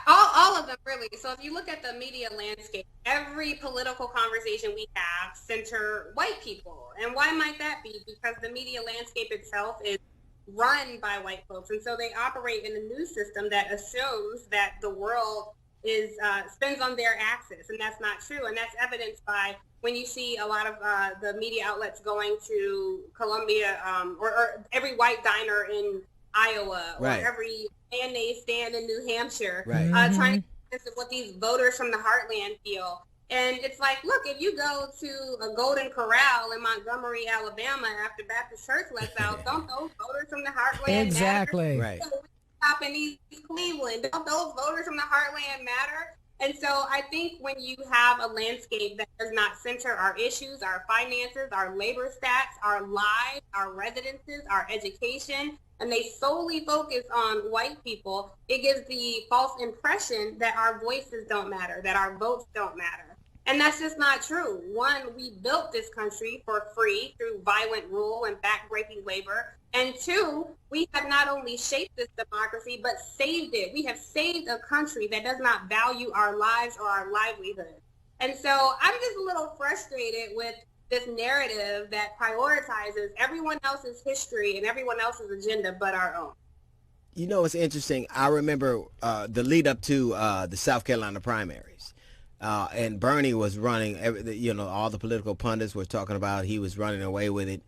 All of them, really. So if you look at the media landscape, every political conversation we have center white people. And why might that be? Because the media landscape itself is run by white folks, and so they operate in a news system that assumes that the world is spins on their axis, and that's not true. And that's evidenced by when you see a lot of the media outlets going to Columbia or every white diner in Iowa, or every mayonnaise stand in New Hampshire, trying to get what these voters from the heartland feel. And it's like, look, if you go to a Golden Corral in Montgomery, Alabama, after Baptist Church lets out, don't those voters from the heartland exactly matter? Right. Stop in East Cleveland, don't those voters from the heartland matter? And so I think when you have a landscape that does not center our issues, our finances, our labor stats, our lives, our residences, our education, and they solely focus on white people, it gives the false impression that our voices don't matter, that our votes don't matter. And that's just not true. One, we built this country for free through violent rule and backbreaking labor. And two, we have not only shaped this democracy, but saved it. We have saved a country that does not value our lives or our livelihood. And so I'm just a little frustrated with this narrative that prioritizes everyone else's history and everyone else's agenda but our own. You know, it's interesting. I remember the lead up to the South Carolina primaries. And Bernie was running, all the political pundits were talking about he was running away with it.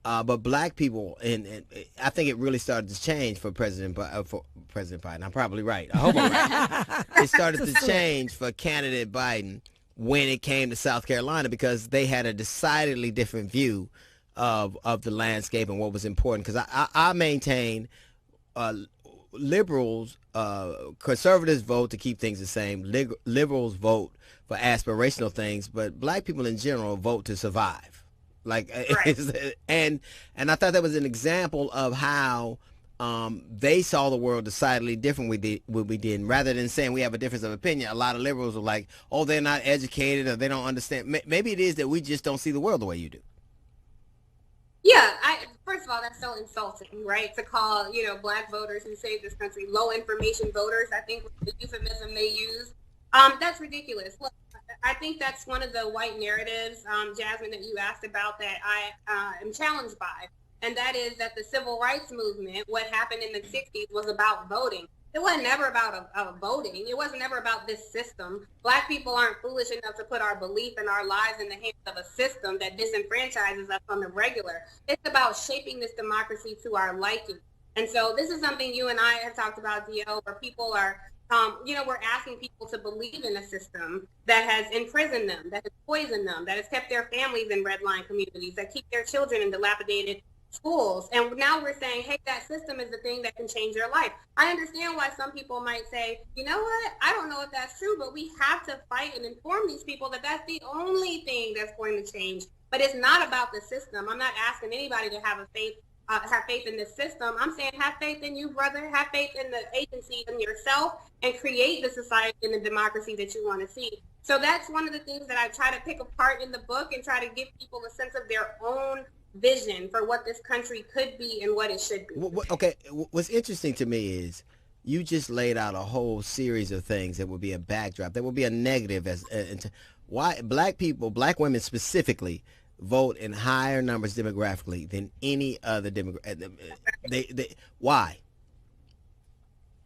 But black people, and I think it really started to change for President Biden. I'm probably right. I hope I'm right. It started to change for candidate Biden when it came to South Carolina, because they had a decidedly different view of the landscape and what was important. Because I maintain liberals, conservatives vote to keep things the same. Liberals vote for aspirational things, but black people in general vote to survive. And I thought that was an example of how they saw the world decidedly different what we did. Rather than saying we have a difference of opinion, a lot of liberals are like, oh, they're not educated or they don't understand. Maybe it is that we just don't see the world the way you do. Yeah, first of all, that's so insulting, right? To call, black voters who saved this country low information voters, I think was the euphemism they use. That's ridiculous. Look, I think that's one of the white narratives, Jasmine, that you asked about that I am challenged by. And that is that the civil rights movement, what happened in the 60s, was about voting. It wasn't ever about voting. It wasn't ever about this system. Black people aren't foolish enough to put our belief and our lives in the hands of a system that disenfranchises us on the regular. It's about shaping this democracy to our liking. And so this is something you and I have talked about, Dio, where people are, we're asking people to believe in a system that has imprisoned them, that has poisoned them, that has kept their families in redline communities, that keep their children in dilapidated schools. And now we're saying, hey, that system is the thing that can change your life. I understand why some people might say, you know what, I don't know if that's true, but we have to fight and inform these people that that's the only thing that's going to change. But it's not about the system. I'm not asking anybody to have faith in this system. I'm saying have faith in you, brother. Have faith in the agency and yourself, and create the society and the democracy that you want to see. So that's one of the things that I try to pick apart in the book and try to give people a sense of their own vision for what this country could be and what it should be. Okay, what's interesting to me is you just laid out a whole series of things that would be a backdrop, that would be a negative why black women specifically, vote in higher numbers demographically than any other demographic. Why?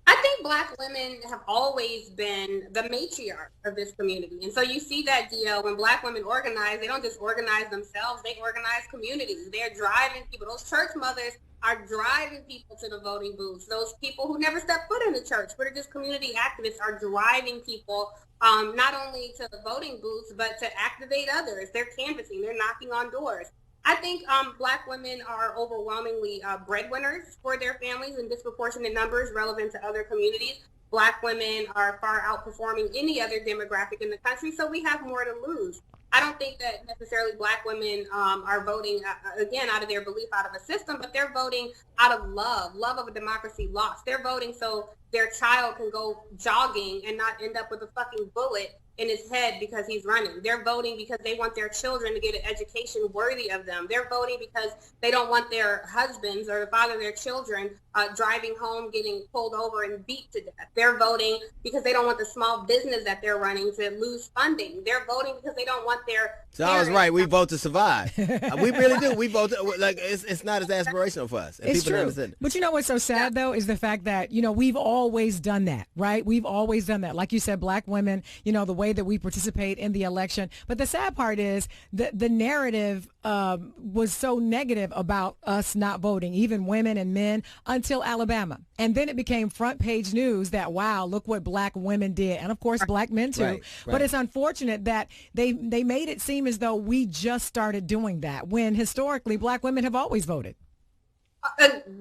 I think Black women have always been the matriarch of this community. And so you see that, Dio, when Black women organize, they don't just organize themselves, they organize communities. They're driving people. Those church mothers are driving people to the voting booths. Those people who never step foot in the church, but are just community activists, are driving people not only to the voting booths, but to activate others. They're canvassing, they're knocking on doors. I think Black women are overwhelmingly breadwinners for their families in disproportionate numbers relevant to other communities. Black women are far outperforming any other demographic in the country, so we have more to lose. I don't think that necessarily Black women are voting, again, out of their belief out of a system, but they're voting out of love of a democracy lost. They're voting so their child can go jogging and not end up with a fucking bullet in his head because he's running. They're voting because they want their children to get an education worthy of them. They're voting because they don't want their husbands or the father of their children driving home, getting pulled over and beat to death. They're voting because they don't want the small business that they're running to lose funding. They're voting because they don't want their So I was right. We vote to survive. We really do. We vote like it's not as aspirational for us. And it's people true. Understand. But you know what's so sad though is the fact that we've always done that, right? We've always done that. Like you said, Black women. The way that we participate in the election. But the sad part is the narrative was so negative about us not voting, even women and men, until Alabama, and then it became front page news that wow, look what Black women did, and of course Black men too. Right. But it's unfortunate that they made it seem as though we just started doing that when historically Black women have always voted.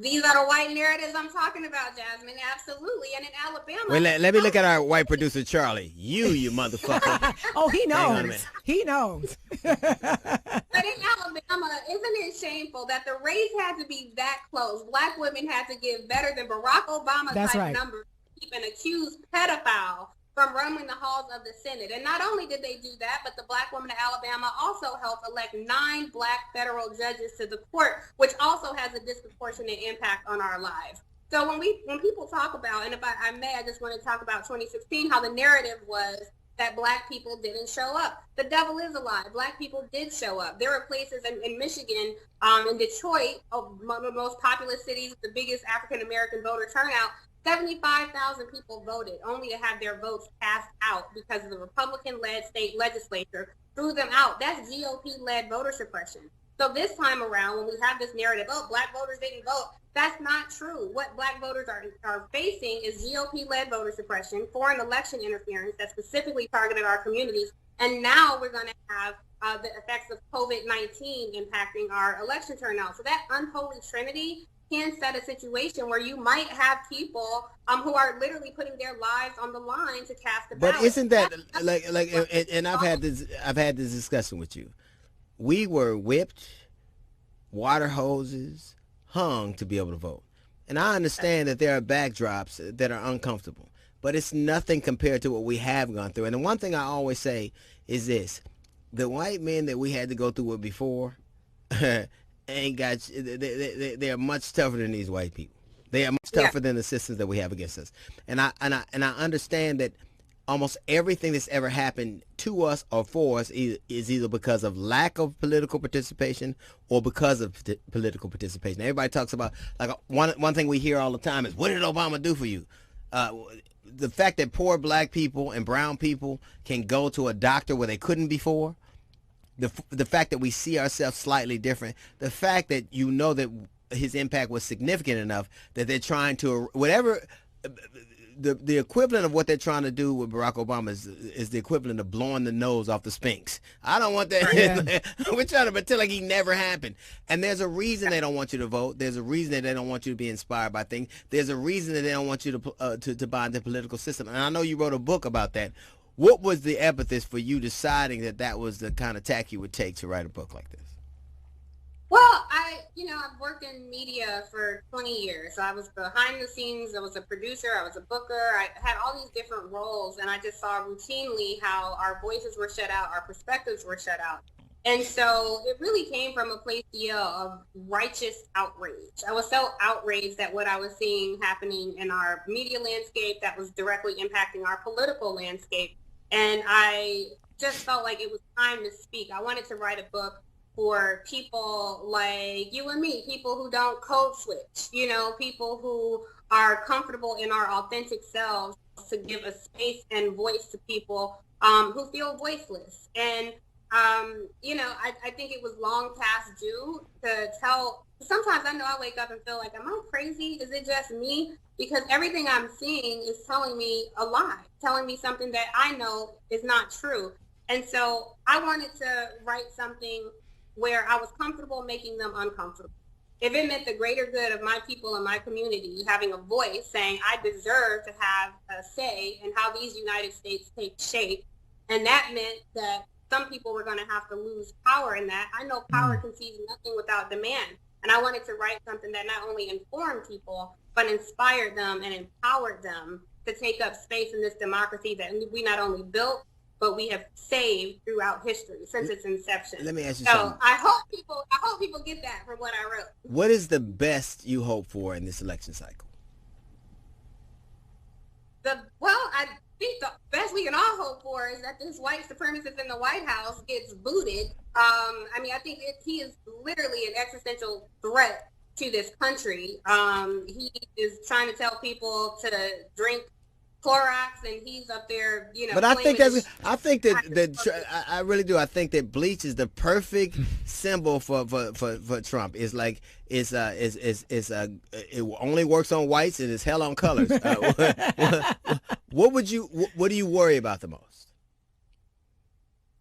These are the white narratives I'm talking about, Jasmine. Absolutely. And in Alabama... Wait, let me look at our white producer, Charlie. You motherfucker. Oh, he knows. He knows. But in Alabama, isn't it shameful that the race had to be that close? Black women had to give better than Barack Obama type numbers to keep an accused pedophile from roaming the halls of the Senate. And not only did they do that, but the Black women of Alabama also helped elect 9 Black federal judges to the court, which also has a disproportionate impact on our lives. So when people talk about, and if I may, I just want to talk about 2016, how the narrative was that Black people didn't show up. The devil is a lie. Black people did show up. There were places in Michigan, in Detroit, one of the most populous cities, the biggest African-American voter turnout, 75,000 people voted only to have their votes cast out because the Republican-led state legislature threw them out. That's GOP-led voter suppression. So this time around, when we have this narrative, oh, Black voters didn't vote, that's not true. What Black voters are facing is GOP-led voter suppression, foreign election interference that specifically targeted our communities, and now we're going to have the effects of COVID-19 impacting our election turnout. So that unholy trinity can set a situation where you might have people who are literally putting their lives on the line to cast a ballot. But isn't that and I've had this discussion with you. We were whipped, water hoses, hung to be able to vote. And I understand that there are backdrops that are uncomfortable, but it's nothing compared to what we have gone through. And the one thing I always say is this: the white men that we had to go through with before ain't got. They are much tougher than these white people. They are much tougher than the systems that we have against us. And I understand that almost everything that's ever happened to us or for us is either because of lack of political participation or because of political participation. Everybody talks about, like, one thing we hear all the time is, what did Obama do for you? The fact that poor black people and brown people can go to a doctor where they couldn't before, the fact that we see ourselves slightly different, the fact that you know that his impact was significant enough that they're trying to, whatever, the equivalent of what they're trying to do with Barack Obama is the equivalent of blowing the nose off the Sphinx. I don't want that. Yeah. We're trying to pretend like he never happened. And there's a reason they don't want you to vote. There's a reason that they don't want you to be inspired by things. There's a reason that they don't want you to buy into the political system. And I know you wrote a book about that. What was the impetus for you deciding that that was the kind of tack you would take to write a book like this? Well, I've worked in media for 20 years. So I was behind the scenes. I was a producer. I was a booker. I had all these different roles, and I just saw routinely how our voices were shut out, our perspectives were shut out. And so it really came from a place of righteous outrage. I was so outraged at what I was seeing happening in our media landscape that was directly impacting our political landscape. And I just felt like it was time to speak. I wanted to write a book for people like you and me, people who don't code switch, people who are comfortable in our authentic selves, to give a space and voice to people who feel voiceless. And, I think it was long past due to tell. Sometimes I know I wake up and feel like, am I crazy? Is it just me? Because everything I'm seeing is telling me a lie, telling me something that I know is not true. And so I wanted to write something where I was comfortable making them uncomfortable. If it meant the greater good of my people and my community having a voice, saying I deserve to have a say in how these United States take shape, and that meant that some people were going to have to lose power in that. I know power concedes nothing without demand. And I wanted to write something that not only informed people, but inspired them and empowered them to take up space in this democracy that we not only built, but we have saved throughout history since its inception. Let me ask you So something. I hope people get that from what I wrote. What is the best you hope for in this election cycle? I think the best we can all hope for is that this white supremacist in the White House gets booted. I think he is literally an existential threat to this country. He is trying to tell people to drink Clorox, and he's up there, But I think I really do. I think that bleach is the perfect symbol for Trump. It's like it only works on whites and it's hell on colors. What do you worry about the most?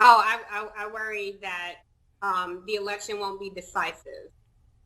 I worry that the election won't be decisive,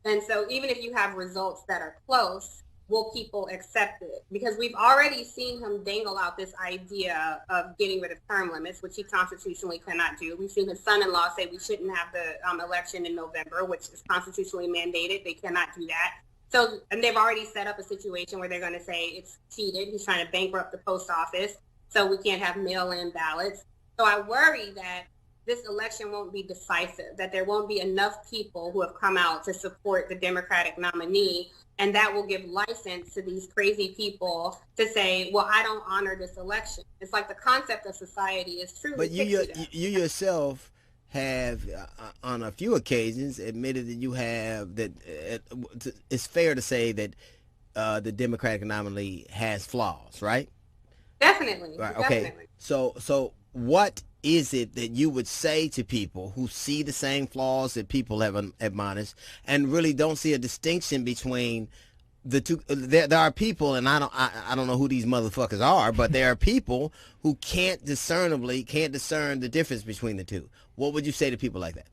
and so even if you have results that are close, will people accept it? Because we've already seen him dangle out this idea of getting rid of term limits, which he constitutionally cannot do. We've seen his son-in-law say we shouldn't have the election in November, which is constitutionally mandated. They cannot do that. So, and they've already set up a situation where they're going to say it's cheated. He's trying to bankrupt the post office, so we can't have mail-in ballots. So I worry that this election won't be decisive, that there won't be enough people who have come out to support the Democratic nominee, and that will give license to these crazy people to say, well, I don't honor this election. It's like the concept of society is truly. But you yourself have, on a few occasions, admitted that you have, that it's fair to say that the Democratic nominee has flaws, right? Definitely. Right. Okay. Definitely. So what is it that you would say to people who see the same flaws that people have admonished and really don't see a distinction between the two? There are people, and I don't know who these motherfuckers are, but there are people who can't discern the difference between the two. What would you say to people like that?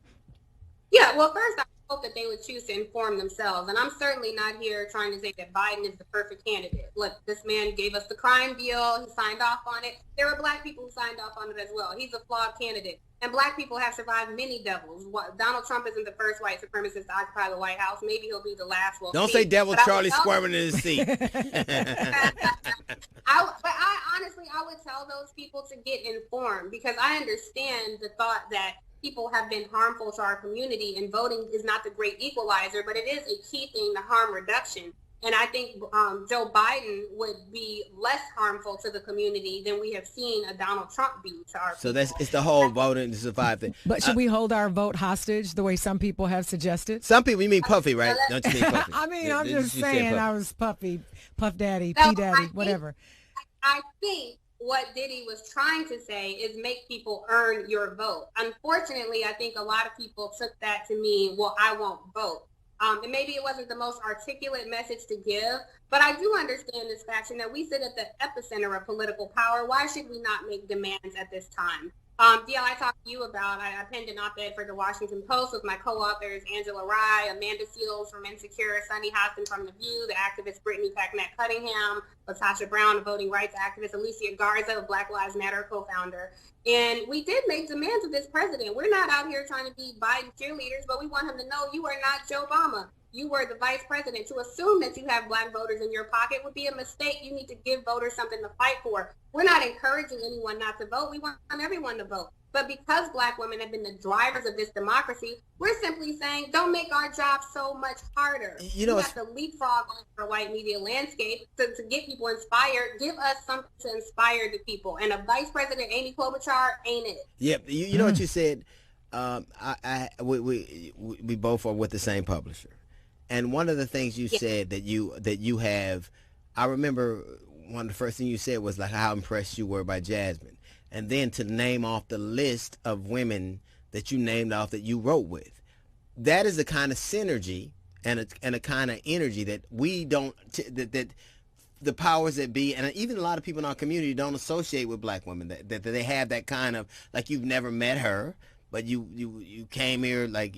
Yeah, well, first, I hope that they would choose to inform themselves. And I'm certainly not here trying to say that Biden is the perfect candidate. Look, this man gave us the crime deal. He signed off on it. There were black people who signed off on it as well. He's a flawed candidate. And black people have survived many devils. Donald Trump isn't the first white supremacist to occupy the White House. Maybe he'll be the last. We'll Don't see. say devil Charlie squirming in his seat. I would tell those people to get informed, because I understand the thought that people have been harmful to our community, and voting is not the great equalizer, but it is a key thing to harm reduction. And I think Joe Biden would be less harmful to the community than we have seen a Donald Trump be to our So people. it's the whole voting to survive thing. But should we hold our vote hostage the way some people have suggested? Some people, you mean Puffy, right? Don't you mean Puffy? I mean, I'm just saying I was Puffy, Puff Daddy, No, P Daddy, whatever. I think what Diddy was trying to say is make people earn your vote. Unfortunately, I think a lot of people took that to mean, well, I won't vote. And maybe it wasn't the most articulate message to give, but I do understand this faction that we sit at the epicenter of political power. Why should we not make demands at this time? DL, I talked to you about, I penned an op-ed for the Washington Post with my co-authors Angela Rye, Amanda Seals from Insecure, Sunny Hostin from The View, the activist Brittany Packnett Cunningham, Latasha Brown, a voting rights activist, Alicia Garza, a Black Lives Matter co-founder. And we did make demands of this president. We're not out here trying to be Biden cheerleaders, but we want him to know you are not Joe Obama. You were the vice president. To assume that you have black voters in your pocket would be a mistake. You need to give voters something to fight for. We're not encouraging anyone not to vote. We want everyone to vote. But because black women have been the drivers of this democracy, we're simply saying, don't make our job so much harder. You know, we have to leapfrog on our white media landscape to get people inspired. Give us something to inspire the people. And a Vice President Amy Klobuchar ain't it. Yep. You know what you said? We both are with the same publisher. And one of the things you said that you have, I remember one of the first things you said was like how impressed you were by Jasmine. And then to name off the list of women that you named off that you wrote with. That is the kind of synergy and a kind of energy that we don't, that the powers that be, and even a lot of people in our community don't associate with black women, that they have that kind of, like you've never met her, but you came here like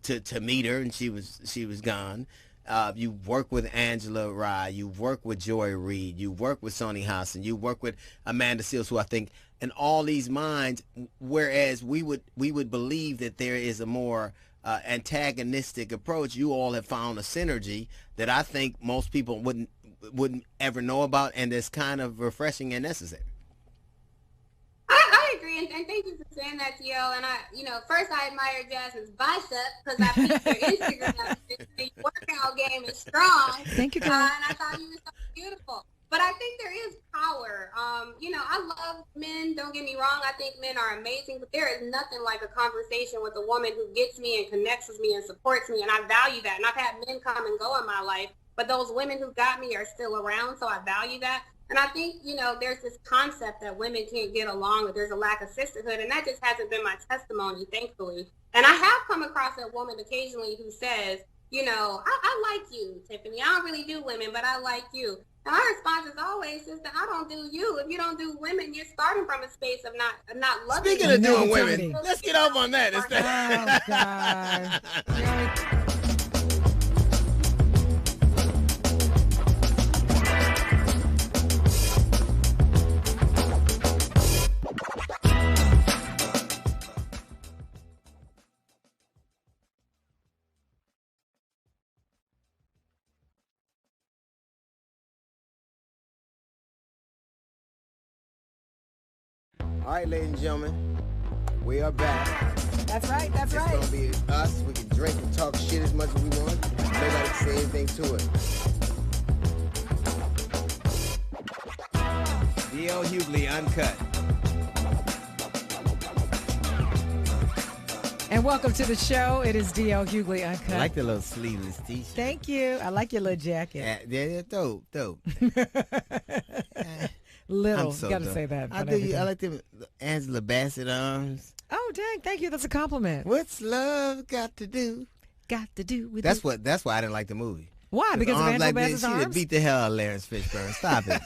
to meet her and she was gone. You work with Angela Rye, you work with Joy Reid, you work with Sonny Hostin, you work with Amanda Seals, who I think in all these minds, whereas we would believe that there is a more antagonistic approach, you all have found a synergy that I think most people wouldn't ever know about, and it's kind of refreshing and necessary. I agree, and thank you for saying that, T.O. And first I admire Jasmine's bicep because I peeped your Instagram. Your workout game is strong. Thank you, girl. And I thought you were so beautiful. But I think there is power. I love men, don't get me wrong. I think men are amazing, but there is nothing like a conversation with a woman who gets me and connects with me and supports me, and I value that. And I've had men come and go in my life, but those women who got me are still around, so I value that. And I think, there's this concept that women can't get along, that there's a lack of sisterhood, and that just hasn't been my testimony, thankfully. And I have come across a woman occasionally who says, I like you, Tiffany. I don't really do women, but I like you. And my response is always, sister, I don't do you. If you don't do women, you're starting from a space of not loving. Speaking of doing women, let's get off on that instead. Oh, God. All right, ladies and gentlemen, we are back. That's right. It's going to be us. We can drink and talk shit as much as we want. Nobody can say anything to it. D.L. Hughley, Uncut. And welcome to the show. It is D.L. Hughley, Uncut. I like the little sleeveless t-shirt. Thank you. I like your little jacket. Yeah, dope. Little, so you gotta dope. say that. I do. I like them Angela Bassett arms. Oh, dang! Thank you. That's a compliment. What's love got to do? Got to do with That's why I didn't like the movie. Why? Because of Angela Bassett's arms? She beat the hell out of Lawrence Fishburne. Stop it.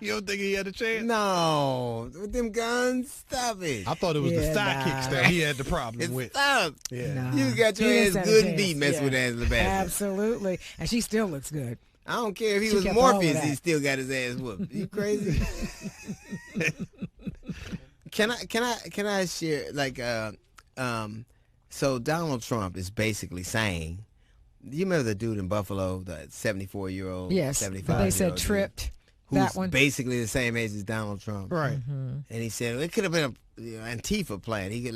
You don't think he had a chance? No, with them guns. Stop it. I thought it was the sidekicks that he had the problem with. Stop. Yeah. You got your ass good and beat messing with Angela Bassett. Absolutely, and she still looks good. I don't care if he was Morpheus, he still got his ass whooped. You crazy? Can I share so Donald Trump is basically saying, you remember the dude in Buffalo, the 74-year-old, yes, 75-year-old they said tripped. Who's basically the same age as Donald Trump, right? Mm-hmm. And he said it could have been an Antifa plan. He could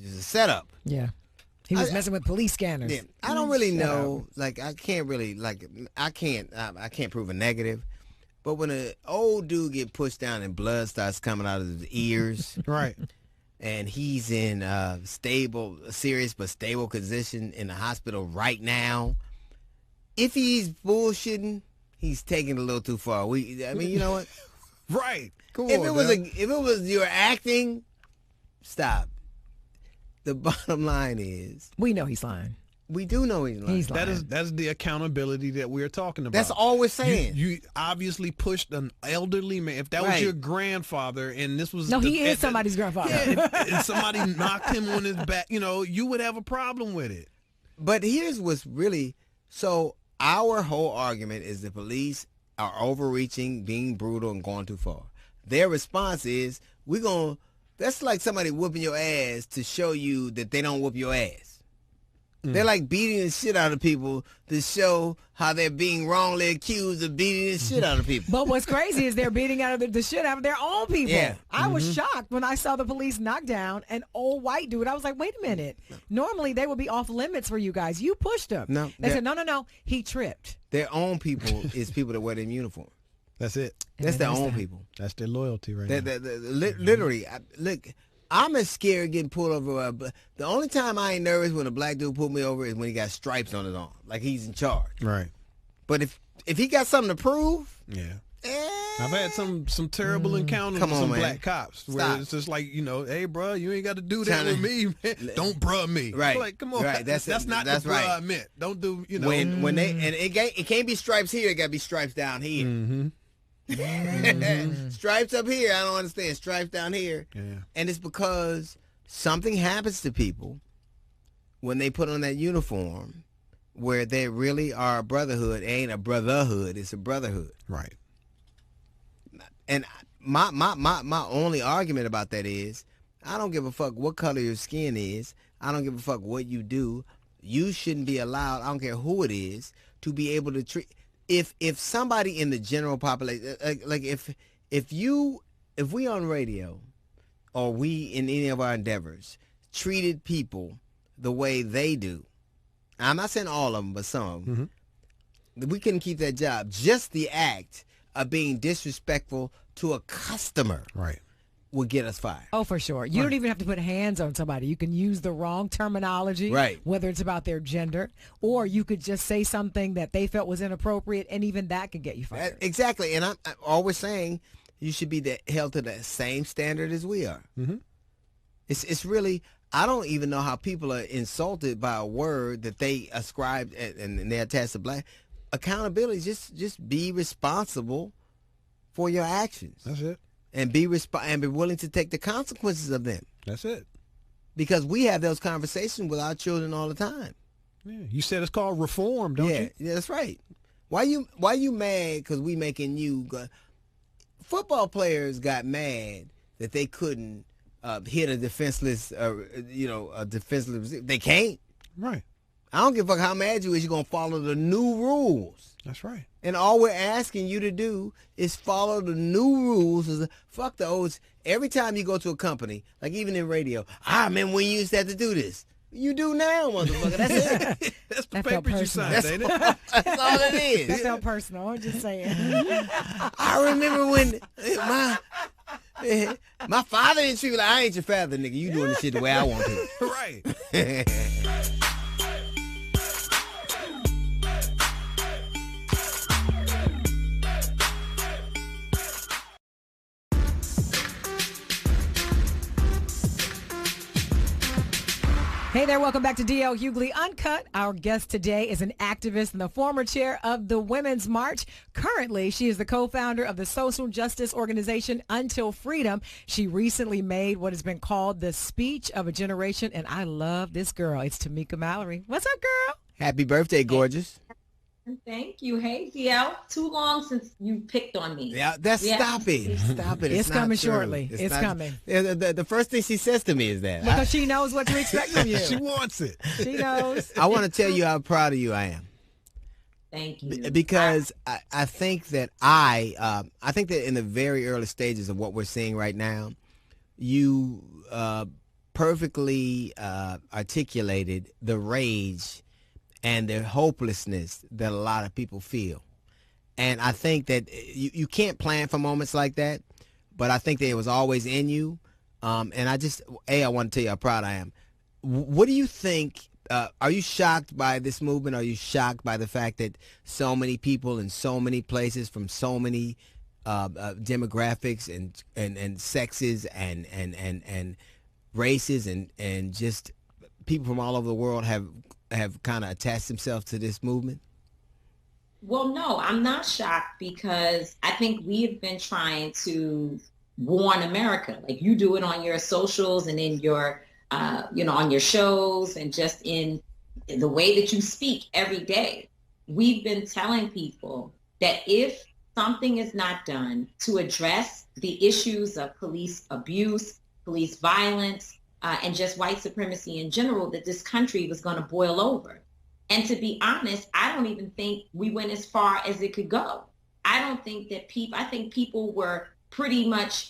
just a setup. Yeah. He was messing with police scanners. Yeah, I don't really know. Like, I can't prove a negative. But when an old dude get pushed down and blood starts coming out of his ears, right, and he's in serious but stable condition in the hospital right now, if he's bullshitting, he's taking it a little too far. I mean, you know what? Right. Come if on, it was your acting, stop. The bottom line is, we know he's lying. We do know he's lying. That's the accountability that we're talking about. That's all we're saying. You obviously pushed an elderly man. If that was your grandfather, and this was he is somebody's grandfather. Yeah, and somebody knocked him on his back, you would have a problem with it. But here's what's really so. Our whole argument is the police are overreaching, being brutal, and going too far. Their response is, that's like somebody whooping your ass to show you that they don't whoop your ass. They're like beating the shit out of people to show how they're being wrongly accused of beating the shit out of people. But what's crazy is they're beating out of the shit out of their own people. Yeah. I was shocked when I saw the police knock down an old white dude. I was like, wait a minute. Normally they would be off limits for you guys. You pushed him. No, they said, no. He tripped. Their own people is people that wear them uniform. That's it. That's their own people. That's their loyalty right now. Literally, look, I'm as scared getting pulled over. The only time I ain't nervous when a black dude pulled me over is when he got stripes on his arm, like he's in charge. Right. But if he got something to prove, I've had some terrible encounters with some black cops where it's just like, hey, bro, you ain't got to do that with me, man. Don't bruh me. Right. Like, come on. Right. That's not the bruh I meant. Don't do, When they, and it can't be stripes here, it got to be stripes down here. Mm-hmm. Stripes up here, I don't understand. Stripes down here. Yeah. And it's because something happens to people when they put on that uniform where they really are a brotherhood. It ain't a brotherhood, it's a brotherhood. Right. And my only argument about that is, I don't give a fuck what color your skin is. I don't give a fuck what you do. You shouldn't be allowed, I don't care who it is, to be able to treat. If somebody in the general population, like if we on radio, or we in any of our endeavors treated people the way they do, I'm not saying all of them, but some of them, we couldn't keep that job. Just the act of being disrespectful to a customer, right, would get us fired. Oh, for sure. You don't even have to put hands on somebody. You can use the wrong terminology, right, whether it's about their gender, or you could just say something that they felt was inappropriate, and even that could get you fired. Exactly. And I'm always saying you should be held to the same standard as we are. Mm-hmm. It's really, I don't even know how people are insulted by a word that they ascribe and they attach to black. Accountability, just be responsible for your actions. That's it. And be willing to take the consequences of them. That's it. Because we have those conversations with our children all the time. Yeah, you said it's called reform, don't you? Yeah, that's right. Why you mad because we making you football players got mad that they couldn't hit a defenseless they can't. Right. I don't give a fuck how mad you is, you're gonna follow the new rules. That's right. And all we're asking you to do is follow the new rules. Fuck the old. Every time you go to a company, like even in radio, I remember when you used to have to do this. You do now, motherfucker. That's it. That's the papers you signed, ain't it? That's all it is. That felt personal. I'm just saying. I remember when my father didn't treat me like, I ain't your father, nigga. You doing the shit the way I want to. Right. Hey there, welcome back to D.L. Hughley Uncut. Our guest today is an activist and the former chair of the Women's March. Currently, she is the co-founder of the social justice organization Until Freedom. She recently made what has been called the speech of a generation, and I love this girl. It's Tamika Mallory. What's up, girl? Happy birthday, gorgeous. Thank you. Hey, DL. Too long since you picked on me. Yeah, stop it. Stop it. It's not coming true. shortly. It's coming. The first thing she says to me is that. Because she knows what to expect from you. She wants it. She knows. I want to tell you how proud of you I am. Thank you. Because I think that I think that in the very early stages of what we're seeing right now, you perfectly articulated the rage and the hopelessness that a lot of people feel. And I think that you can't plan for moments like that, but I think that it was always in you. And I want to tell you how proud I am. What do you think? Are you shocked by this movement? Are you shocked by the fact that so many people in so many places from so many demographics and sexes and races and just people from all over the world have kind of attached themselves to this movement? Well, no, I'm not shocked because I think we have been trying to warn America. Like you do it on your socials and in your, on your shows and just in the way that you speak every day. We've been telling people that if something is not done to address the issues of police abuse, police violence, and just white supremacy in general, that this country was going to boil over. And to be honest, I don't even think we went as far as it could go. I don't think that I think people were pretty much,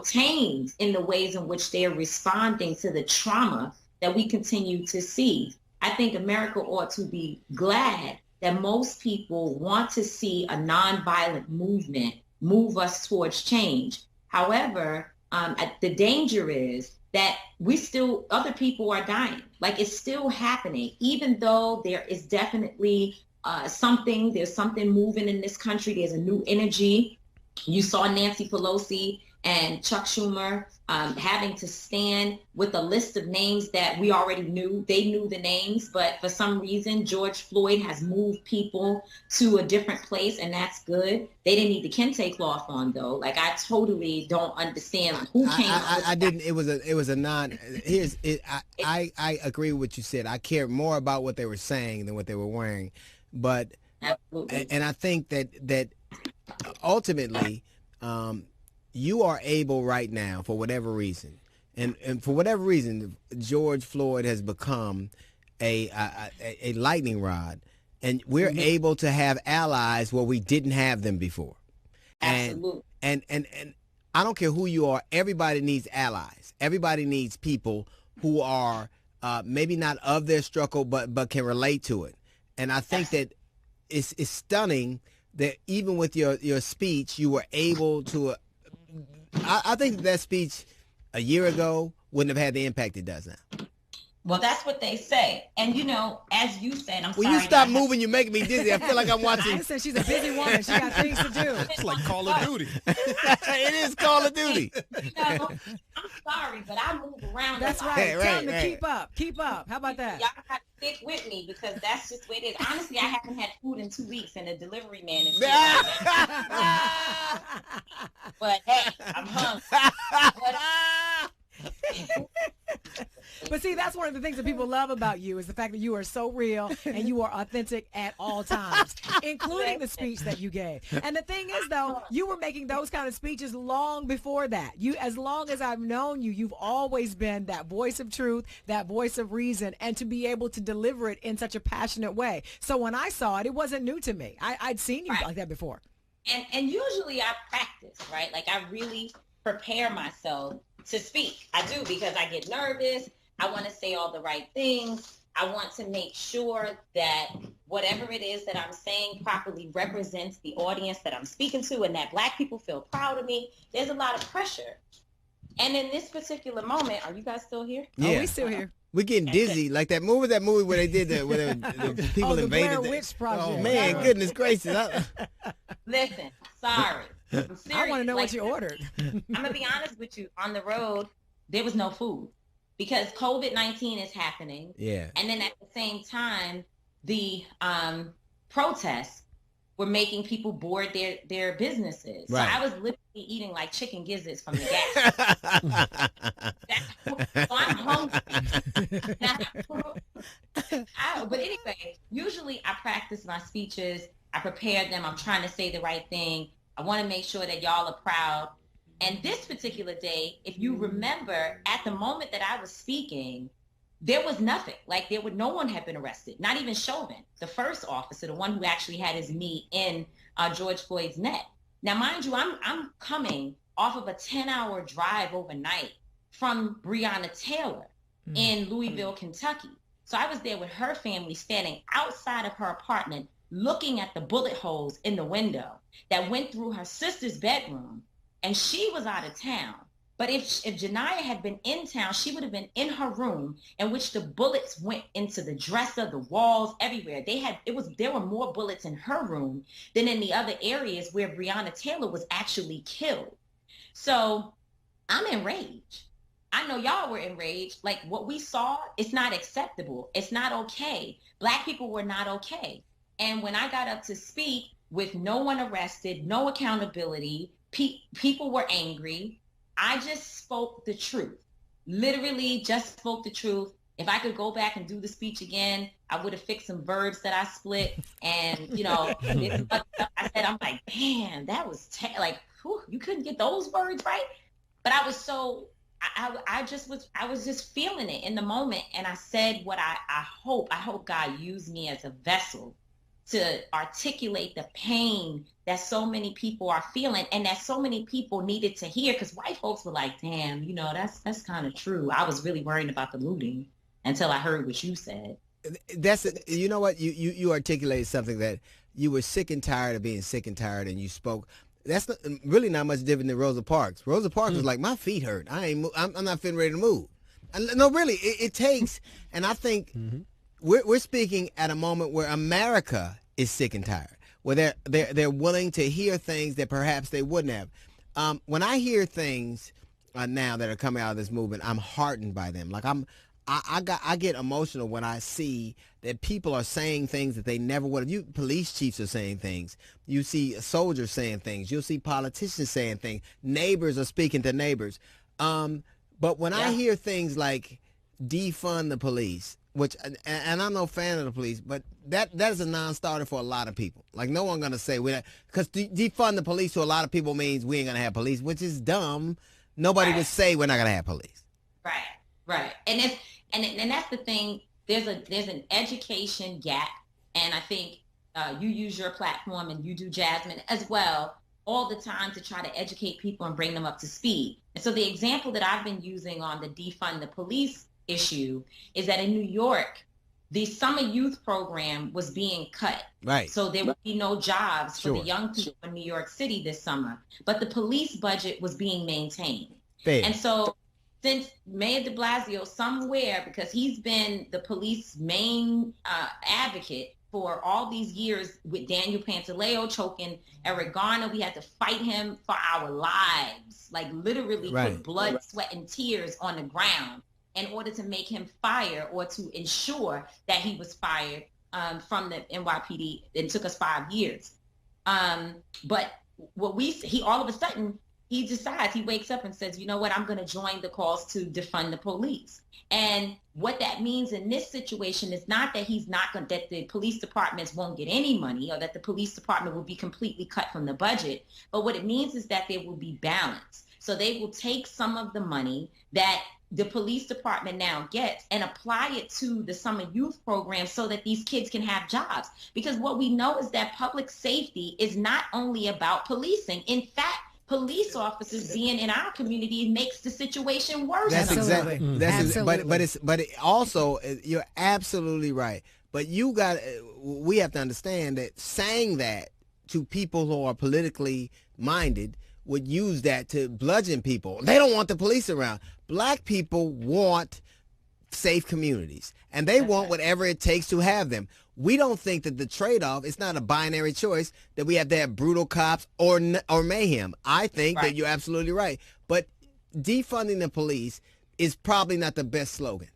tamed in the ways in which they're responding to the trauma that we continue to see. I think America ought to be glad that most people want to see a nonviolent movement move us towards change. However, the danger is that other people are dying. Like it's still happening, even though there is definitely there's something moving in this country. There's a new energy. You saw Nancy Pelosi and Chuck Schumer having to stand with a list of names that we already knew. They knew the names, but for some reason, George Floyd has moved people to a different place, and that's good. They didn't need the kente cloth on, though. Like, I totally don't understand who came up with I didn't. It was a non. I agree with what you said. I care more about what they were saying than what they were wearing, but and I think that ultimately. You are able right now, for whatever reason, and for whatever reason, George Floyd has become a lightning rod, and we're able to have allies where we didn't have them before. Absolutely. And I don't care who you are. Everybody needs allies. Everybody needs people who are maybe not of their struggle, but can relate to it. And I think that it's stunning that even with your speech, you were able to. I think that speech a year ago wouldn't have had the impact it does now. Well, that's what they say. And, as you said, I'm sorry. Will you stop moving? You're making me dizzy. I feel like I'm watching. I said she's a busy woman. She got things to do. It's like Call of Duty. It is Call of Duty. I'm sorry, but I move around. That's right. Tell them to keep up. Keep up. How about that? Y'all got to stick with me because that's just the way it is. Honestly, I haven't had food in 2 weeks, and the delivery man is But, hey, I'm hungry. But see, that's one of the things that people love about you is the fact that you are so real and you are authentic at all times, including the speech that you gave. And the thing is, though, you were making those kind of speeches long before that. As long as I've known you, you've always been that voice of truth, that voice of reason, and to be able to deliver it in such a passionate way. So when I saw it, it wasn't new to me. I'd seen you like that before. And usually I practice, right? Like I really prepare myself to speak. I do, because I get nervous. I want to say all the right things. I want to make sure that whatever it is that I'm saying properly represents the audience that I'm speaking to and that Black people feel proud of me. There's a lot of pressure. And in this particular moment, are you guys still here? Yeah. Oh, we still here. We're getting dizzy. Like that movie where they did where the people the invaded. Blair Witch Project. Oh, man, goodness gracious. Listen, sorry. I'm serious. I want to know what you ordered. I'm going to be honest with you. On the road, there was no food because COVID-19 is happening. Yeah. And then at the same time, the protests were making people board their businesses. Right. So I was literally eating like chicken gizzards from the gas. So I'm hungry. But anyway, usually I practice my speeches. I prepare them. I'm trying to say the right thing. I want to make sure that y'all are proud. And this particular day, if you remember, at the moment that I was speaking, there was nothing. Like no one had been arrested, not even Chauvin, the first officer, the one who actually had his knee in George Floyd's neck. Now, mind you, I'm coming off of a 10-hour drive overnight from Breonna Taylor in Louisville, Kentucky. So I was there with her family standing outside of her apartment looking at the bullet holes in the window that went through her sister's bedroom, and she was out of town. But if Janiyah had been in town, she would have been in her room, in which the bullets went into the dresser, the walls, everywhere. There were more bullets in her room than in the other areas where Breonna Taylor was actually killed. So I'm enraged. I know y'all were enraged. Like, what we saw, it's not acceptable. It's not okay. Black people were not okay. And when I got up to speak with no one arrested, no accountability, people were angry. I just spoke the truth. Literally just spoke the truth. If I could go back and do the speech again, I would have fixed some verbs that I split. And, I said, I'm like, damn, that was like, whew, you couldn't get those words right. But I was so, I was just feeling it in the moment. And I said what I hope God used me as a vessel to articulate the pain that so many people are feeling and that so many people needed to hear, because white folks were like, damn, that's kind of true. I was really worried about the looting until I heard what you said. You know what? You articulated something that you were sick and tired of being sick and tired, and you spoke. That's really not much different than Rosa Parks. Rosa Parks was like, my feet hurt. I'm not feeling ready to move. No, really, it takes, and I think we're speaking at a moment where America is sick and tired, where they're willing to hear things that perhaps they wouldn't have. When I hear things now that are coming out of this movement, I'm heartened by them. Like I get emotional when I see that people are saying things that they never would have. You police chiefs are saying things. You see soldiers saying things. You'll see politicians saying things. Neighbors are speaking to neighbors. But when I hear things like defund the police, which, and I'm no fan of the police, but that is a non-starter for a lot of people. Like, no one gonna say because defund the police to a lot of people means we ain't gonna have police, which is dumb. Nobody would say we're not gonna have police. Right. And that's the thing. There's an education gap, and I think you use your platform and you do, Jasmine, as well, all the time to try to educate people and bring them up to speed. And so the example that I've been using on the defund the police issue is that in New York, the summer youth program was being cut. Right. So there would be no jobs for the young people in New York City this summer. But the police budget was being maintained. Fair. And so since Mayor de Blasio, somewhere, because he's been the police main advocate for all these years with Daniel Pantaleo choking Eric Garner, we had to fight him for our lives, like literally put blood, sweat, and tears on the ground in order to make him fire or to ensure that he was fired from the NYPD. It took us 5 years. But he all of a sudden, he decides, he wakes up and says, you know what, I'm going to join the calls to defund the police. And what that means in this situation is not that that the police departments won't get any money or that the police department will be completely cut from the budget. But what it means is that there will be balance. So they will take some of the money that the police department now gets and apply it to the summer youth program so that these kids can have jobs. Because what we know is that public safety is not only about policing. In fact, police officers being in our community makes the situation worse. That's exactly. But it also, you're absolutely right. But we have to understand that saying that to people who are politically minded would use that to bludgeon people. They don't want the police around. Black people want safe communities, and they want whatever it takes to have them. We don't think that the trade-off, it's not a binary choice that we have to have brutal cops or mayhem. I think that you're absolutely right. But defunding the police is probably not the best slogan.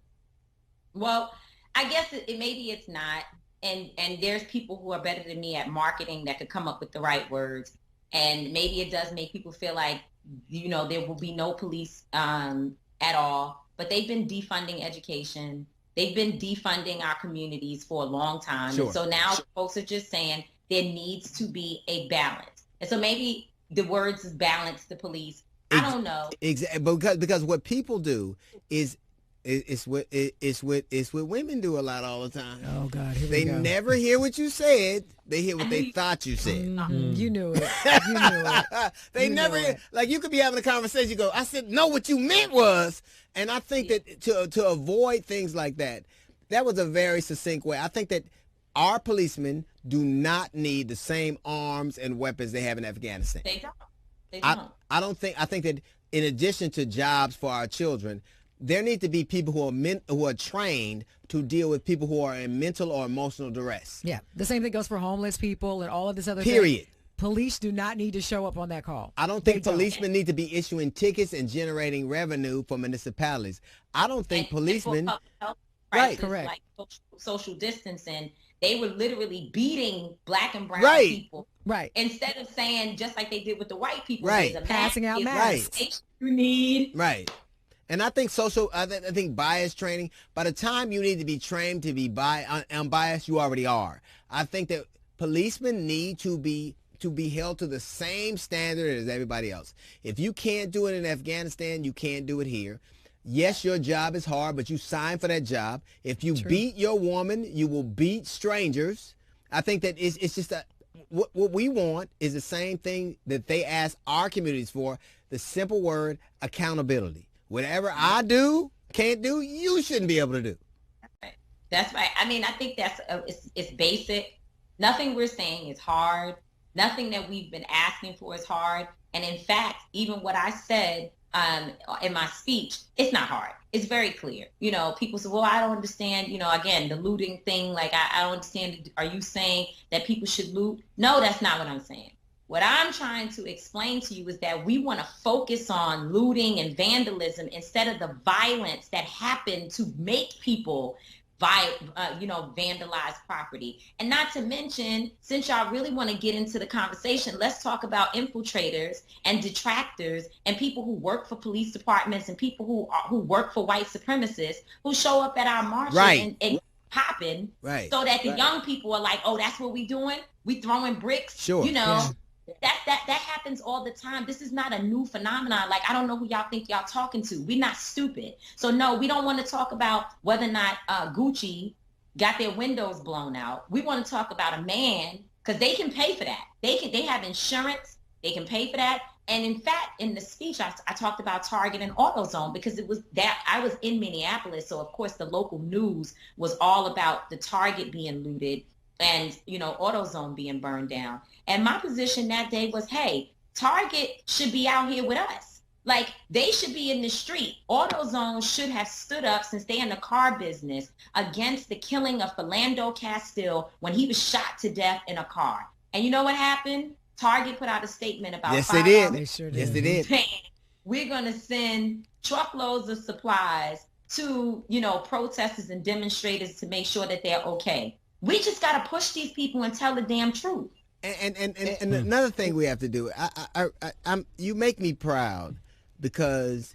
Well, I guess maybe it's not. And there's people who are better than me at marketing that could come up with the right words. And maybe it does make people feel like, there will be no police at all. But they've been defunding education. They've been defunding our communities for a long time. Sure. And so now folks are just saying there needs to be a balance. And so maybe the words is balance the police. I don't know. Exactly. Because what people do is It's what women do a lot all the time. Oh God, here they we go. never hear what you said. They hear what they thought you said. You knew it. You knew it. They never hear, like you could be having a conversation. You go, I said, no, what you meant was, and I think that to avoid things like that, that was a very succinct way. I think that our policemen do not need the same arms and weapons they have in Afghanistan. They don't. They don't. I think that in addition to jobs for our children, there need to be people who are trained to deal with people who are in mental or emotional duress. Yeah, the same thing goes for homeless people and all of this other Period. Thing. Police do not need to show up on that call. I don't think policemen need to be issuing tickets and generating revenue for municipalities. I don't think policemen... Right, correct. Like social distancing, they were literally beating black and brown people. Right. Instead of saying, just like they did with the white people, right, passing out masks. Right. You need. Right. And I think I think bias training, by the time you need to be trained to be unbiased, you already are. I think that policemen need to be held to the same standard as everybody else. If you can't do it in Afghanistan, you can't do it here. Yes, your job is hard, but you signed for that job. If you beat your woman, you will beat strangers. I think that it's just what we want is the same thing that they ask our communities for, the simple word accountability. Whatever I can't do, you shouldn't be able to do. That's right. I mean, I think that's it's basic. Nothing we're saying is hard. Nothing that we've been asking for is hard. And in fact, even what I said in my speech, it's not hard. It's very clear. You know, people say, well, I don't understand, you know, again, the looting thing, like, I don't understand. Are you saying that people should loot? No, that's not what I'm saying. What I'm trying to explain to you is that we want to focus on looting and vandalism instead of the violence that happened to make people vandalize property. And not to mention, since y'all really want to get into the conversation, let's talk about infiltrators and detractors and people who work for police departments and people who work for white supremacists who show up at our marches and popping so that the young people are like, oh, that's what we doing? We throwing bricks? Sure. You know, that happens all the time. This is not a new phenomenon. Like, I don't know who y'all think y'all talking to. We're not stupid. So no, we don't want to talk about whether or not Gucci got their windows blown out. We want to talk about a man, because they can pay for that. They have insurance. They can pay for that. And in fact, in the speech, I talked about Target and AutoZone, because it was that I was in Minneapolis. So of course the local news was all about the Target being looted and, you know, AutoZone being burned down. And my position that day was, hey, Target should be out here with us. Like, they should be in the street. AutoZone should have stood up, since they're in the car business, against the killing of Philando Castile when he was shot to death in a car. And you know what happened? Target put out a statement about Yes, they did. They sure did. Yes, they did. Saying, we're going to send truckloads of supplies to, you know, protesters and demonstrators to make sure that they're okay. We just got to push these people and tell the damn truth. And another thing we have to do, you make me proud, because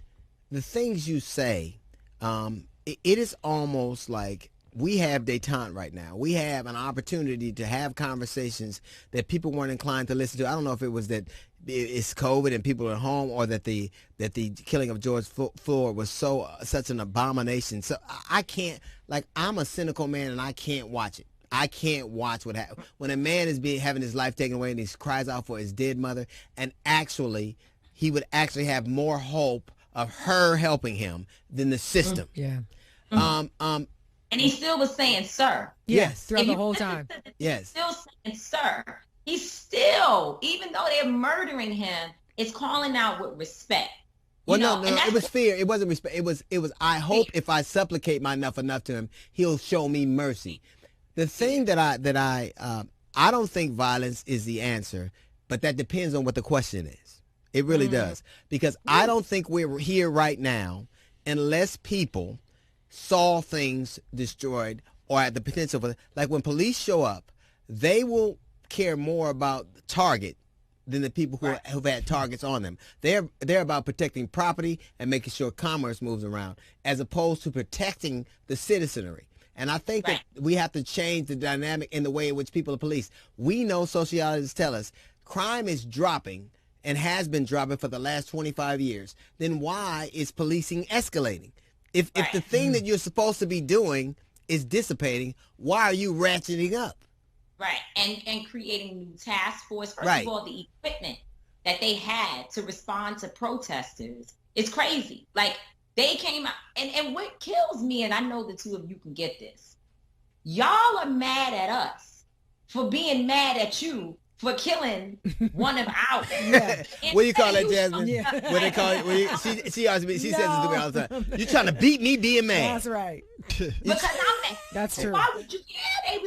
the things you say, it is almost like we have detente right now. We have an opportunity to have conversations that people weren't inclined to listen to. I don't know if it was that it's COVID and people are at home, or that the killing of George Floyd was such an abomination. So I can't, like, I'm a cynical man and I can't watch it. I can't watch what happens when a man is having his life taken away and he cries out for his dead mother, and actually he would actually have more hope of her helping him than the system. Yeah. And he still was saying, sir. Yes. Throughout the whole time. Yes. Still saying, sir. He's still, even though they're murdering him, is calling out with respect. Well, no, it was fear. It wasn't respect. It was, I hope if I supplicate enough to him, he'll show me mercy. The thing that I don't think violence is the answer, but that depends on what the question is. It really does. Because I don't think we're here right now unless people saw things destroyed or had the potential for, like, when police show up, they will care more about the target than the people who've had targets on them. They're about protecting property and making sure commerce moves around, as opposed to protecting the citizenry. And I think that we have to change the dynamic in the way in which people are policed. We know, sociologists tell us, crime is dropping and has been dropping for the last 25 years. Then why is policing escalating? If the thing that you're supposed to be doing is dissipating, why are you ratcheting up? Right, and creating new task force. First Right. of all, the equipment that they had to respond to protesters is crazy. Like, they came out, and what kills me, and I know the two of you can get this, y'all are mad at us for being mad at you for killing one of ours. What do you call that, Jasmine? What they call it? She says it to me all the time. You're trying to beat me being mad. That's right. Because I'm mad. That's true. Why would you? Yeah,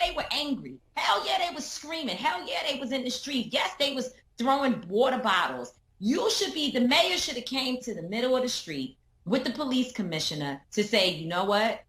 they were angry. Hell yeah, they was screaming. Hell yeah, they was in the street. Yes, they was throwing water bottles. The mayor should have came to the middle of the street with the police commissioner to say, you know what?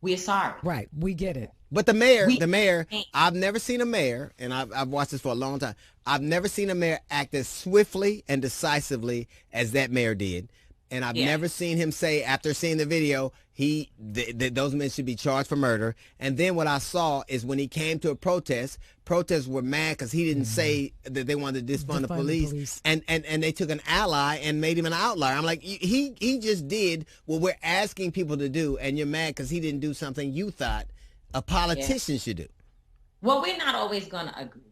We're sorry. Right. We get it. But the mayor, I've never seen a mayor, and I've watched this for a long time. I've never seen a mayor act as swiftly and decisively as that mayor did. And I've never seen him say, after seeing the video, those men should be charged for murder. And then what I saw is when he came to a protest, protesters were mad because he didn't say that they wanted to defund the police. And they took an ally and made him an outlier. I'm like, he just did what we're asking people to do, and you're mad because he didn't do something you thought a politician should do. Well, we're not always going to agree.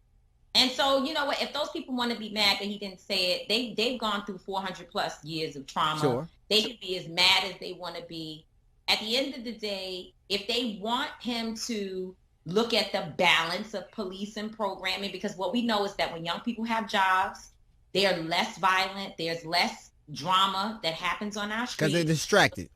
And so, you know what, if those people want to be mad that he didn't say it, they've gone through 400 plus years of trauma. Sure. They can be as mad as they want to be. At the end of the day, if they want him to look at the balance of police and programming, because what we know is that when young people have jobs, they are less violent. There's less drama that happens on our streets. Because they're distracted.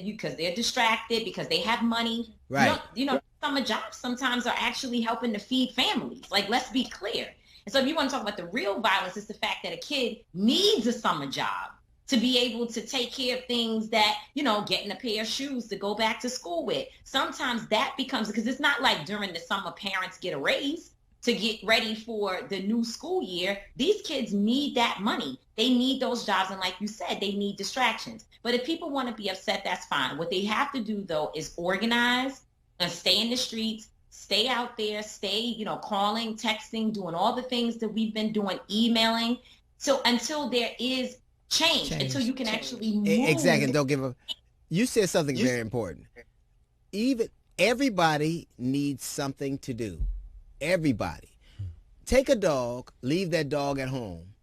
Because they're distracted, because they have money. Right. You know, summer jobs sometimes are actually helping to feed families. Like, let's be clear. And so if you want to talk about the real violence, it's the fact that a kid needs a summer job to be able to take care of things that, you know, getting a pair of shoes to go back to school with. Sometimes that becomes, because it's not like during the summer parents get a raise to get ready for the new school year. These kids need that money. They need those jobs. And like you said, they need distractions. But if people want to be upset, that's fine. What they have to do, though, is organize and stay in the streets, stay out there, stay, you know, calling, texting, doing all the things that we've been doing, emailing. So until there is change. Until you can actually move. Exactly. And don't give up. You said something very important. Everybody needs something to do. Everybody. Take a dog, leave that dog at home,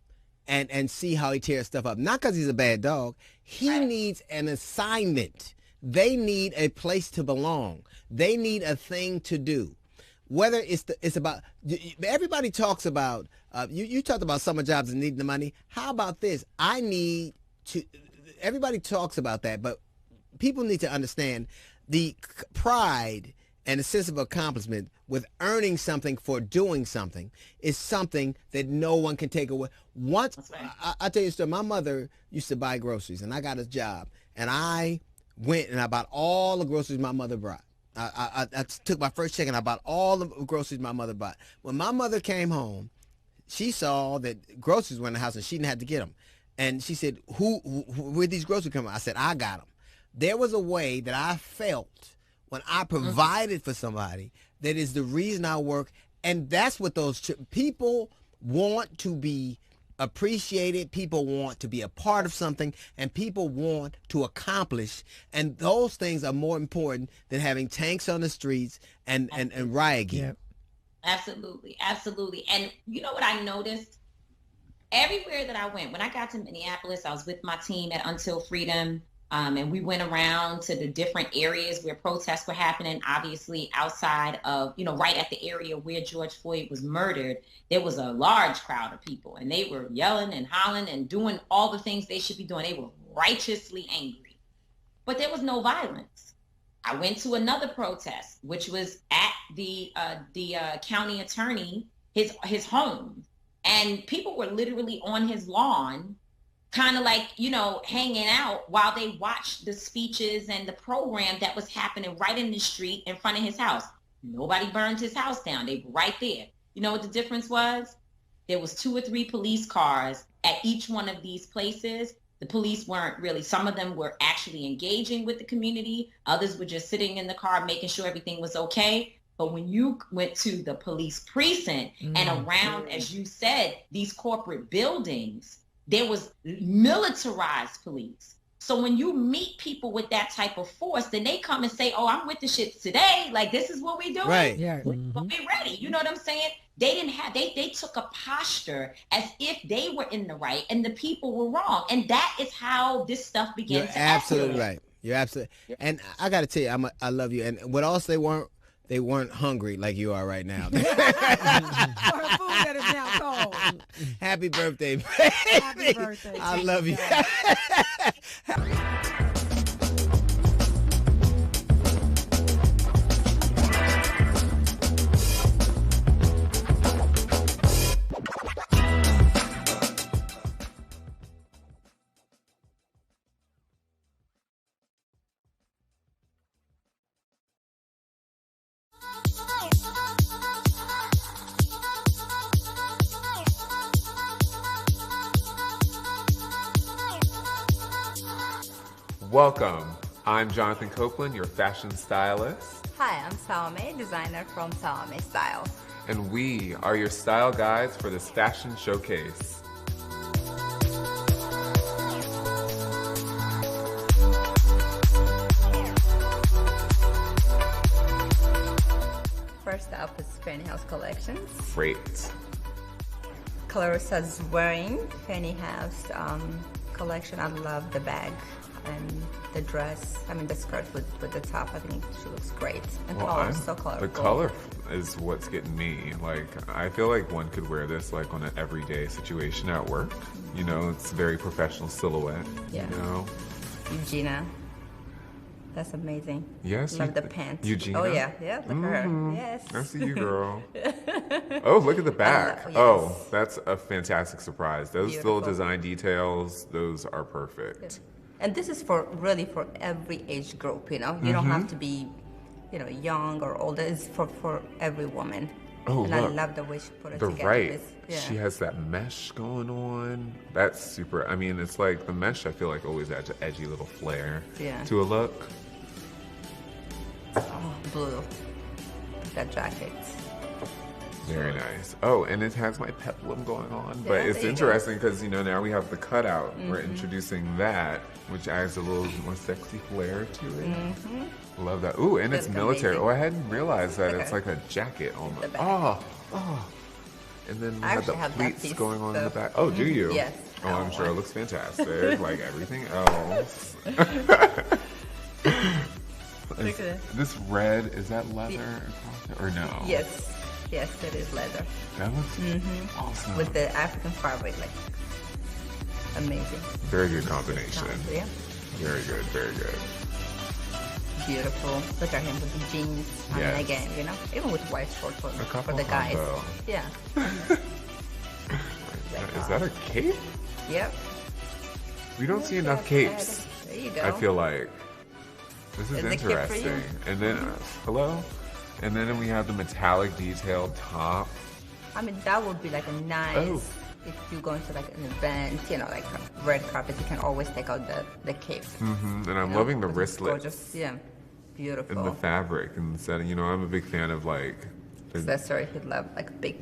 and see how he tears stuff up. Not because he's a bad dog. He needs an assignment. They need a place to belong. They need a thing to do. Whether it's about, everybody talks about, you talked about summer jobs and needing the money. How about this? Everybody talks about that, but people need to understand the pride and a sense of accomplishment with earning something for doing something is something that no one can take away. Once, I'll tell you a story. My mother used to buy groceries, and I got a job, and I went and I bought all the groceries my mother brought. I took my first check and I bought all the groceries my mother bought. When my mother came home, she saw that groceries were in the house and she didn't have to get them. And she said, where'd these groceries come from? I said, I got them. There was a way that I felt when I provided for somebody that is the reason I work. And that's what those people want to be appreciated. People want to be a part of something, and people want to accomplish. And those things are more important than having tanks on the streets and riot gear. Absolutely. Absolutely. And you know what I noticed? Everywhere that I went, when I got to Minneapolis, I was with my team at Until Freedom. And we went around to the different areas where protests were happening, obviously outside of, you know, right at the area where George Floyd was murdered. There was a large crowd of people, and they were yelling and hollering and doing all the things they should be doing. They were righteously angry, but there was no violence. I went to another protest, which was at the county attorney, his home, and people were literally on his lawn, kind of like, you know, hanging out while they watched the speeches and the program that was happening right in the street in front of his house. Nobody burned his house down. They were right there. You know what the difference was? There was 2 or 3 police cars at each one of these places. The police weren't really, some of them were actually engaging with the community. Others were just sitting in the car making sure everything was okay. But when you went to the police precinct and around, as you said, these corporate buildings, there was militarized police. So when you meet people with that type of force, then they come and say, oh, I'm with the shit today. Like, this is what we doing. Right. Yeah. But we ready. You know what I'm saying? They didn't have, they took a posture as if they were in the right and the people were wrong. And that is how this stuff began You're to absolutely escalate. right. You're absolutely. And I got to tell you, I love you. And what else they weren't hungry like you are right now. For her food that is now cold. Happy birthday, baby. Happy birthday. I love you. Welcome. I'm Jonathan Copeland, your fashion stylist. Hi, I'm Salome, designer from Salome Styles. And we are your style guides for this fashion showcase. First up is Fanny House Collections. Great. Clarissa's wearing Fanny House collection. I love the bag and the dress. I mean, the skirt with the top. I think she looks great. And color, so colorful. The color is what's getting me. Like, I feel like one could wear this like on an everyday situation at work. You know, it's a very professional silhouette. Yeah. You know. Eugenia. That's amazing. Yes. Love the pants. Eugenia. Oh yeah, yeah. Look at her. Yes. I see you, girl. Oh, look at the back. Yes. Oh, that's a fantastic surprise. Those Beautiful. little design details, those are perfect. Good. And this is for every age group, you know. You don't have to be, you know, young or older. It's for every woman. Oh, and look. I love the way she put it The together. right. Yeah. She has that mesh going on. That's super. I mean, it's like the mesh, I feel like always adds an edgy little flair to a look. Oh, blue. That jacket. Very nice. Oh, and it has my peplum going on. But Yeah, it's there you interesting because, you know, now we have the cutout. We're Mhm. introducing that, which adds a little more sexy flair to it. Mhm. Love that. Ooh, and it's That's military. amazing. Oh, I hadn't realized that Look it's at like a jacket almost. the back. Oh. And then we I have the actually have that pleats piece, going on in the so- back. Oh, do you? Yes. Oh, I'm sure it looks fantastic, like everything else. Look at it. This red, is that leather across it, or no? Yes. Yes, it is leather. That looks awesome. With the African fabric, like amazing. Very good combination. Yeah. Very good, very good. Beautiful. Look at him with the jeans. I Yes. mean, again, you know, even with white shorts for couple the guys. combo. Yeah. Is that a cape? Yep. We don't see enough capes. There you go. I feel like this is Is it cape for you? interesting. And then, hello? And then we have the metallic detailed top. I mean, that would be like a nice, Oh. if you go into like an event, you know, like a red carpet, you can always take out the cape. And I'm You know, loving the because it's wristlets gorgeous. Yeah. Beautiful. and the fabric and the setting. You know, I'm a big fan of like accessory. He'd love like big.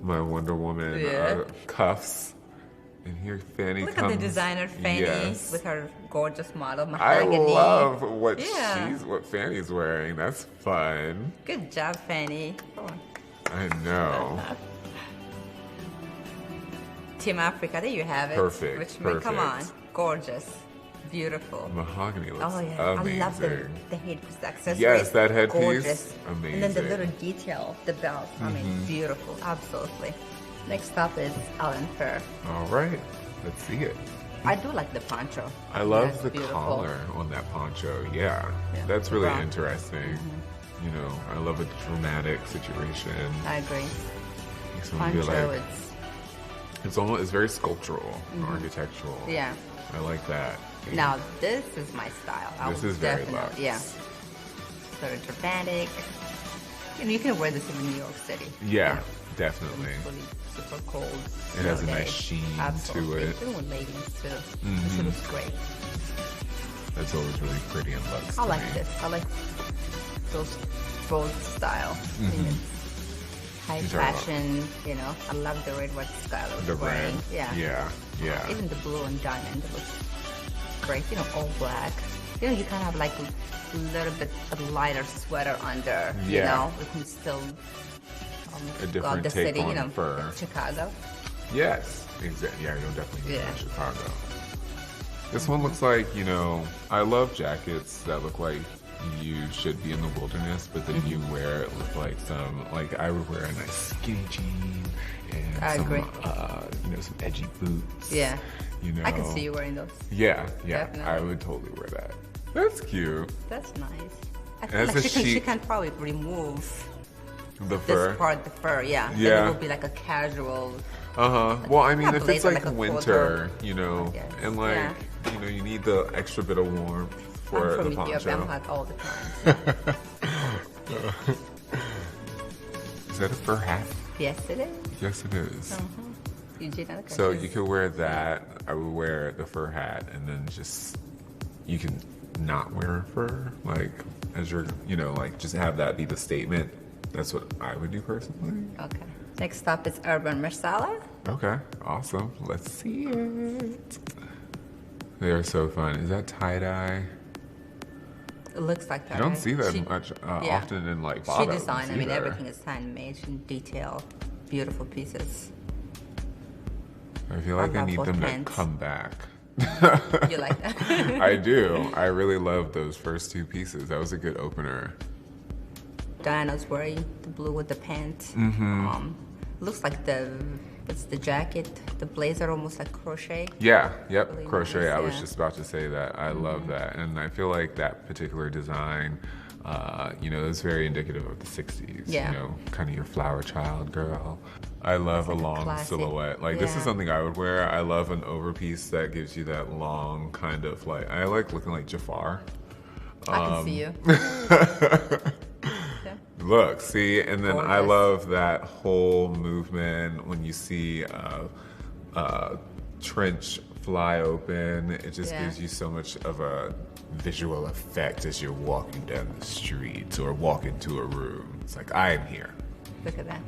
my Wonder Woman Yeah. cuffs. And here Fanny Look comes. at the designer Fanny Yes. with her gorgeous model I mahogany. love what Yeah. what Fanny's wearing. That's fun. Good job, Fanny. Come on. I know. Team Africa, there you have it. Perfect, Richmond, come on. perfect. Gorgeous. Beautiful. Mahogany looks Oh yeah, amazing. I love the headpiece, the accessories. Yes, that headpiece, Gorgeous. amazing. And then the little detail, the belt. I mean, Mhm. beautiful. Absolutely. Next up is Alan Fair. All right, let's see it. I do like the poncho. I love That's the beautiful. collar on that poncho. Yeah, Yeah, that's really brown. interesting. You know, I love a dramatic situation. I agree. Makes me feel Poncho, like it's almost it's very sculptural, Mhm. architectural. Yeah. I like that. Now this is my style. I This would is very definitely, luxe. yeah. Sort of dramatic. You know, you can wear this in New York City. Yeah, definitely. Really super cold. It has a snow nice day. sheen Absolutely. to it. Even with leggings too. Mhm. This looks great. That's always really pretty and luxe. I to like me. this. I like those bold style. I mean, Mhm. it's high These are a lot. fashion. You know, I love the red white Skylar The wearing. red. Yeah. Yeah. Even the blue and diamond looks great. You know, all black. You know, you kind of have like a little bit of lighter sweater under. You know, we can still a go different the take city. on You know, fur. Chicago. Yes, exactly. Yeah, you'll definitely get Yeah. in Chicago. This one looks like, you know, I love jackets that look like you should be in the wilderness, but then you wear it with like some, like I would wear a nice skinny jean and I some, agree. you know, some edgy boots. Yeah. You know. I can see you wearing those. Yeah, Definitely. I would totally wear that. That's cute. That's nice. I feel As like a she chic- can probably remove The fur. this part, the fur, yeah. Then Yeah. it will be like a casual. Well, I mean, not if it's blazer, like a winter, quarter, you know, and like, Yeah. you know, you need the extra bit of warmth for I'm the from Ethiopia. I'm poncho. hot all the time. Is that a fur hat? Yes, it is. Yes, it is. Eugene, I look So at you could wear that. I would wear the fur hat, and then just you can not wear fur, like as your, you know, like just have that be the statement. That's what I would do personally. Okay. Next up is Urban Marsala. Okay, awesome. Let's see it. They are so fun. Is that tie dye? It looks like that. You don't right? see that She- much yeah. often in like She bottoms designed. I mean, either. everything is handmade in detail. Beautiful pieces. I feel like I love need both them pants. to come back. You like that? I do. I really love those first two pieces. That was a good opener. Diana's wearing the blue with the pant. Mhm. Looks like it's the jacket, the blazer, almost like crochet. Yeah, yep, Really crochet. nice, I was yeah. just about to say that. I love that. And I feel like that particular design, you know, is very indicative of the 60s. Yeah. You know, kind of your flower child girl. I love a long classic. silhouette. Like, this Yeah. is something I would wear. I love an overpiece that gives you that long kind of like, I like looking like Jafar. I can see you. Look, see, and then I Gorgeous. love that whole movement when you see trench fly open. It just Yeah. gives you so much of a visual effect as you're walking down the street or walk into a room. It's like, I am here. Look at that.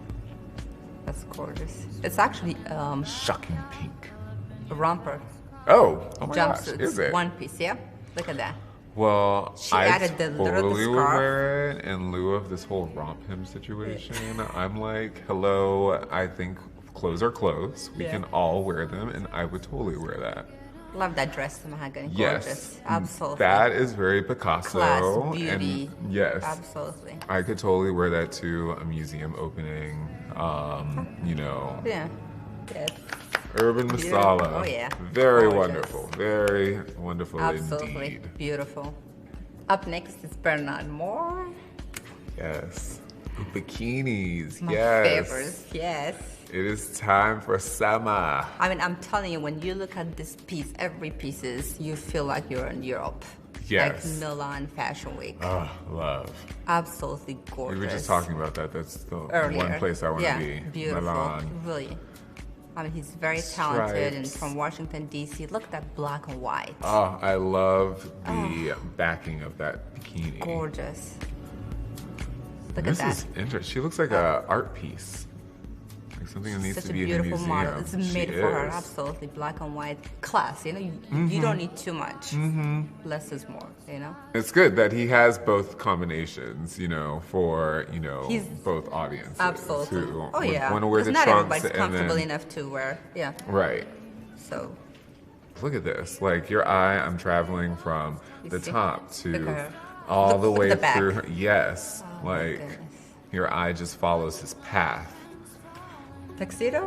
That's gorgeous. It's actually Shocking pink. a romper. Oh my gosh, Jumpsuit. is it? One piece, yeah? Look at that. Well, She I added the little totally would scarf. wear it in lieu of this whole romp him situation. I'm like, hello, I think clothes are clothes. We Yeah. can all wear them, and I would totally wear that. Love that dress, mahogany. Yes, Gorgeous. Absolutely. that is very Picasso. Class, beauty. And yes, Absolutely. I could totally wear that to a museum opening. You know, Yeah. Yes. Urban Beautiful. Masala. Oh, yeah. Very Gorgeous. wonderful. Very wonderful Absolutely. indeed. Beautiful. Up next is Bernard Moore. Yes. Bikinis. My yes. favorites. Yes. It is time for summer. I mean, I'm telling you, when you look at this piece, every pieces, you feel like you're in Europe. Yes. Like Milan Fashion Week. Oh, love. Absolutely gorgeous. We were just talking about that. That's the Earlier. one place I want to Yeah, be. beautiful. Milan. Really. I mean, he's very talented and Stripes. from Washington, D.C. Look at that black and white. Oh, I love the backing of that bikini. Gorgeous. Look This at that. is interesting. She looks like a art piece. Like something that needs Such to a be in a beautiful museum. model. It's made She for her. is. Absolutely. Black and white. Class. You know, you Mhm. don't need too much. Mhm. Less is more, you know? It's good that he has both combinations, you know, for, you know, He's- both audiences. Absolutely. Who Oh, yeah. want to wear Because the not trunks everybody's and comfortable then, enough to wear. Yeah. Right. So, Look at this. Like your eye, I'm traveling from You the see? top to Look at her. all Look- the look way at the back. through her. Yes. Oh, my like goodness. your eye just follows his path. tuxedo?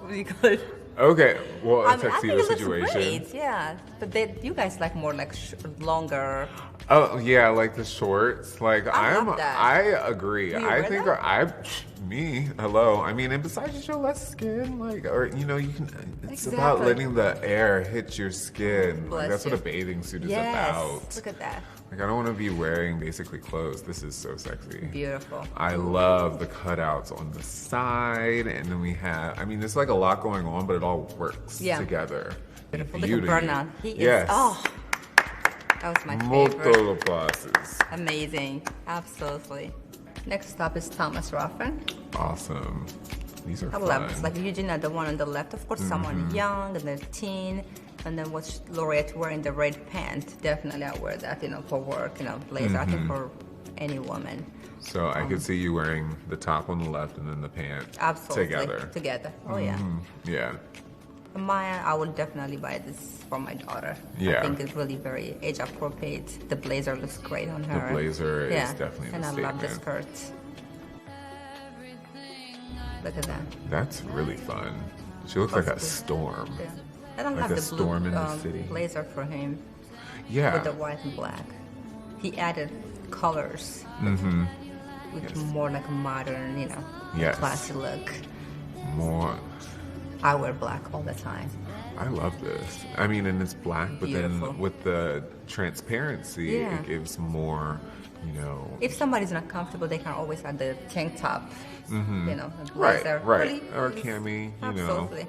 What do you call it? Okay. Well, a I mean, I think tuxedo it looks situation. great, yeah. But you guys like more like longer. Oh yeah, like the shorts. Like I love that. I agree. Do you I wear think that? me. Hello. I mean, and besides you show less skin, like, or you know, you can. It's about Exactly. letting the air hit your skin. Like, Bless that's you. what a bathing suit is Yes. about. Look at that. Like I don't want to be wearing basically clothes. This is so sexy. Beautiful. I love the cutouts on the side, and then we have. I mean, there's like a lot going on, but it all works Yeah. together. Beautiful. Look Beauty. at Bernard. He Yes. is. Oh, that was my Molto favorite. applauses. Amazing. Absolutely. Next up is Thomas Ruffin. Awesome. These are I fun. love it. It's like Eugenia, the one on the left. Of course, someone Mhm. young and they're teen. And then what's Laureate wearing the red pant? Definitely I wear that, for work, blazer. I think for any woman. So I could see you wearing the top on the left and then the pant Absolutely. together. Oh, yeah. Yeah. Mine, I will definitely buy this for my daughter. Yeah. I think it's really very age appropriate. The blazer looks great on her. The blazer is definitely and the I love the statement. skirt. Look at that. That's really fun. She looks like a storm. Yeah. And I Like love a the storm blue in the city. blazer for him. Yeah. With the white and black. He added colors. Mm-hmm. With more like a modern, Yes. classy look. More. I wear black all the time. I love this. I mean, and it's black, but Beautiful. then with the transparency, Yeah. it gives more, If somebody's not comfortable, they can always add the tank top. Mm-hmm. A Right, blazer. right. Really, Or it's- cami, Absolutely.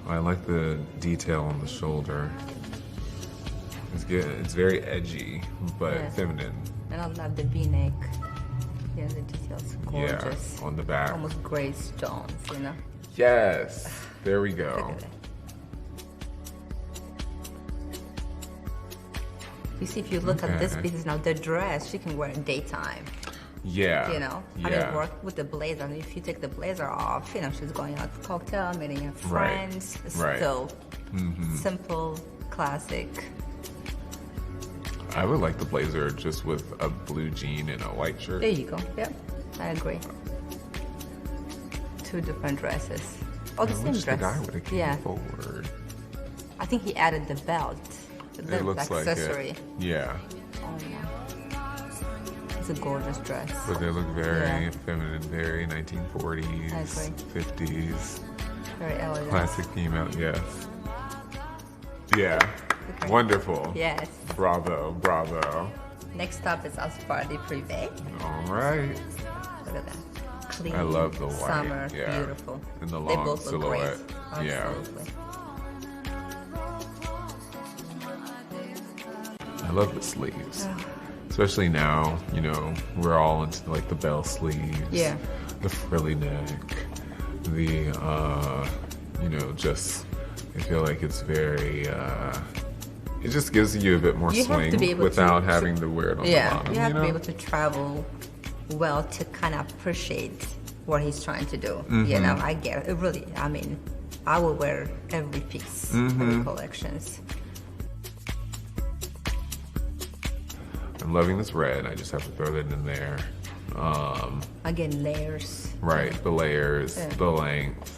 I like the detail on the shoulder. It's good. It's very edgy, but Yeah. feminine. And I love the V-neck. The details gorgeous. Yeah, on the back. Almost gray stones, Yes. There we go. Look at that. You see, if you look at this Okay. piece now, the dress she can wear in daytime. Yeah. I mean, work with the blazer. And if you take the blazer off, she's going out for cocktail, meeting her friends. It's Right. still Mhm. simple, classic. I would like the blazer just with a blue jean and a white shirt. There you go. Yep, I agree. Two different dresses. Oh, the I same wish dress. the guy would have came Yeah. forward. I think he added the belt, the It looks like accessory. it. Yeah. Oh yeah. It's a gorgeous dress. But they look very Yeah. feminine, very 1940s, I agree. 50s. Very elegant. Classic female, yes. Yeah. Wonderful. Yes. Bravo, bravo. Next up is Aspardi Privé. All right. Look at that. Clean. I love the white. Summer. Yeah. Beautiful. And the They long both look silhouette. great. Yeah. Absolutely. I love the sleeves. Especially now, we're all into like the bell sleeves. Yeah. The frilly neck. The, just, I feel like it's very, it just gives you a bit more You have swing to be able without to- having to wear it on the Yeah, bottom. you have to be able to travel well to kind of appreciate what he's trying to do. Mhm. I get it. Really, I mean, I will wear every piece of Mhm. the collections. I'm loving this red. I just have to throw that in there. Again, layers. Right, the layers, Yeah. the length.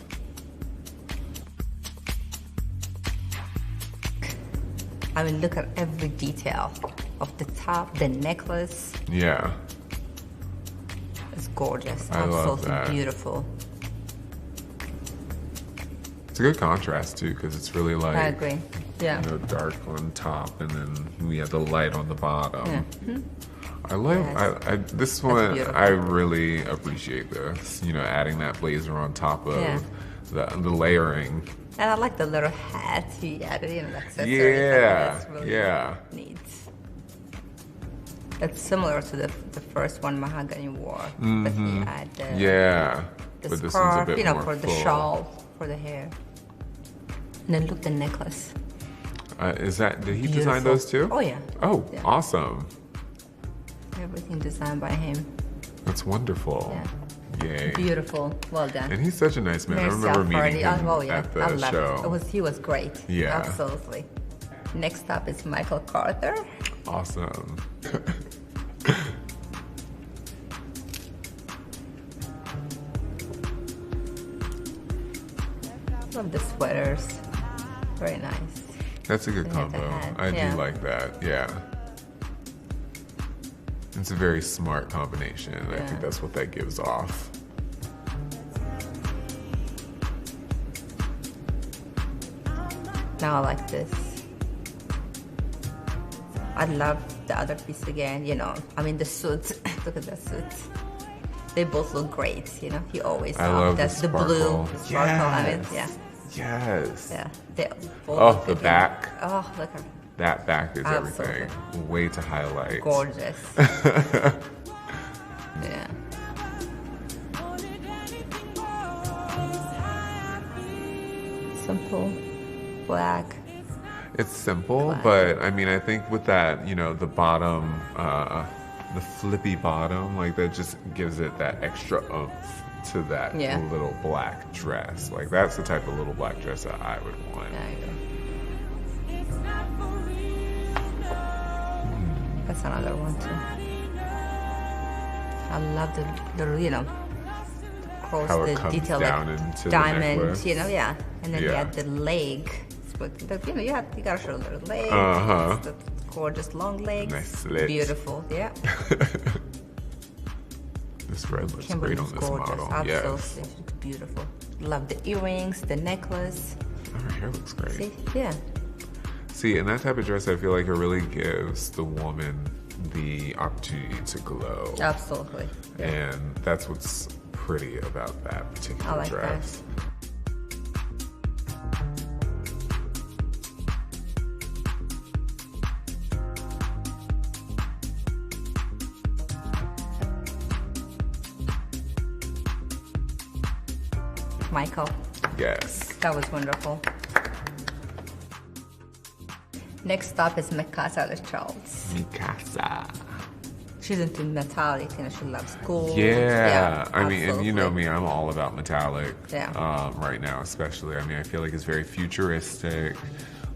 I mean, look at every detail of the top, the necklace. Yeah. It's gorgeous. I love Absolutely that. beautiful. It's a good contrast too, because it's really like I agree. Yeah. dark on top, and then we have the light on the bottom. Yeah. Mhm. I love Yes. this one. beautiful. I really appreciate this. Adding that blazer on top of Yeah. the layering. And I like the little hat he added in, the accessory. Yeah, That's really yeah. neat. It's similar to the first one Mahogany wore, but he Mhm. added Yeah, the but this one's a scarf, bit more for the full. shawl, for the hair. And then look, the necklace. Did he design Beautiful. those too? Oh, yeah. Oh, Yeah. awesome. Everything designed by him. That's wonderful. Yay. Beautiful. Well done. And he's such a nice man. I Merci, remember meeting Alfardi. him Oh, yeah. at the I loved show. it. He was great. Yeah. Absolutely. Next up is Michael Carter. Awesome. Love the sweaters. Very nice. That's a good They have the combo. hat, I yeah. do like that. Yeah. It's a very smart combination. I Yeah. think that's what that gives off. Now I like this. I love the other piece again, I mean the suit. Look at the suit. They both look great, He always I love that's the blue sparkle. sparkle. I mean, yeah. Yes. Yeah. They both Oh, look the good. back. Oh, look at That back is Absolutely. everything. Way to highlight. gorgeous. Yeah. Simple. Black. It's simple, but I mean, I think with that, you know, the bottom, the flippy bottom, like that just gives it that extra oomph to that little black dress. Like that's the type of little black dress that I would want. That's another one too. I love the you know, across how the it comes detail, down like into diamond, the necklace. you know, and then you have the leg. But you know, you gotta show the leg. The gorgeous long legs. Nice slits. Beautiful, yeah. This red looks Kimberly's great on this gorgeous. model. Absolutely. Yes. Beautiful. Love the earrings, the necklace. Her hair looks great. See? Yeah. See, in that type of dress, I feel like it really gives the woman the opportunity to glow. Absolutely. Yeah. And that's what's pretty about that particular I like dress. that. Michael. Yes. That was wonderful. Next up is Mikasa Charles. Mikasa. She's into metallic, you know, she loves gold. Yeah. I mean, and absolutely. you know me, I'm all about metallic Yeah. right now, especially. I mean, I feel like it's very futuristic.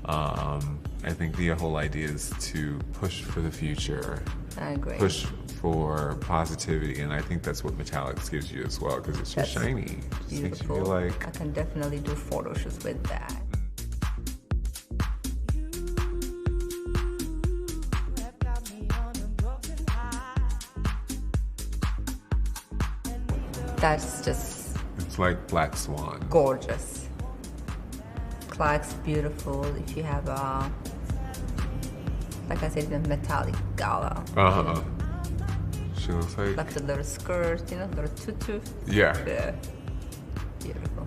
I think the whole idea is to push for the future. I agree. Push for positivity, and I think that's what metallics gives you as well, because it's just shiny. It just makes you feel like I can definitely do photo shoots with that. That's just it's like Black Swan. gorgeous. Clark's beautiful. If you have a, like I said, the metallic gala. She looks like the little skirt, you know, little tutu. Yeah. Beautiful.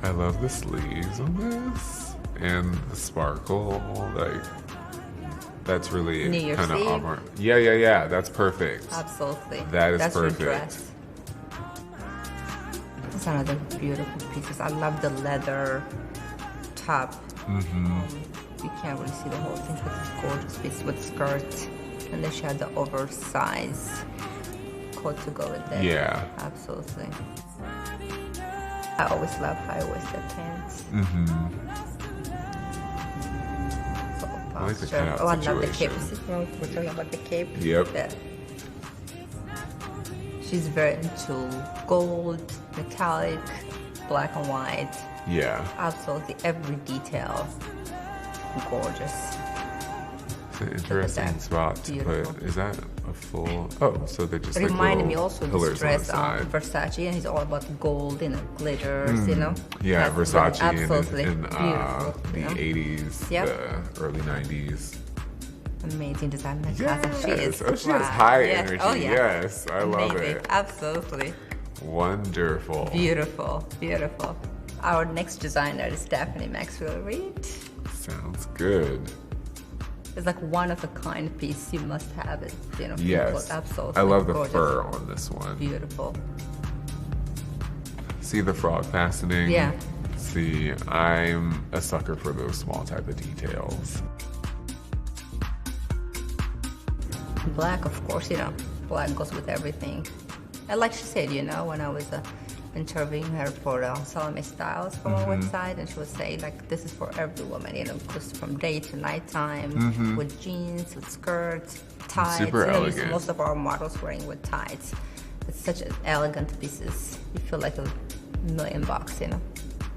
I love the sleeves on this and the sparkle. Like that's really New Year's kind of Eve. armor. Yeah. That's perfect. Absolutely. That is That's perfect. Your dress. It's another beautiful pieces. I love the leather top. You can't really see the whole thing, but it's gorgeous piece with skirt. And then she had the oversized coat to go with it. Yeah. Absolutely. I always love high-waisted pants. I like the cutout I love the cape. situation. We're talking about the cape. Yep. Yeah. She's very into gold, metallic, black and white. Yeah. Absolutely every detail. Gorgeous. It's an interesting spot to put. Is that a full? Oh, so they just It like reminded me little also of pillars this dress on on the side. Versace, and it's all about gold, you know, glitters, you know. Yeah, That's Versace really, absolutely in beautiful. the you know? 80s, Yep. the early 90s. Amazing design. Yes. She is. Oh, she has wow. high Yes. energy. Oh, yeah. Yes, I love Amazing. it. Absolutely. Wonderful. Beautiful. Beautiful. Our next designer is Stephanie Maxwell Reed. Sounds good. It's like one of a kind piece. You must have it. You know. Yes. Absolutely. I love the gorgeous. fur on this one. Beautiful. See the frog fastening? Yeah. See, I'm a sucker for those small type of details. Black, of course, you know, black goes with everything. And like she said, you know, when I was interviewing her for Salome Styles from our website, and she would say, like, this is for every woman, you know, because from day to nighttime, with jeans, with skirts, tights. Super you know, elegant. most of our models wearing with tights. It's such an elegant pieces. You feel like $1 million, you know.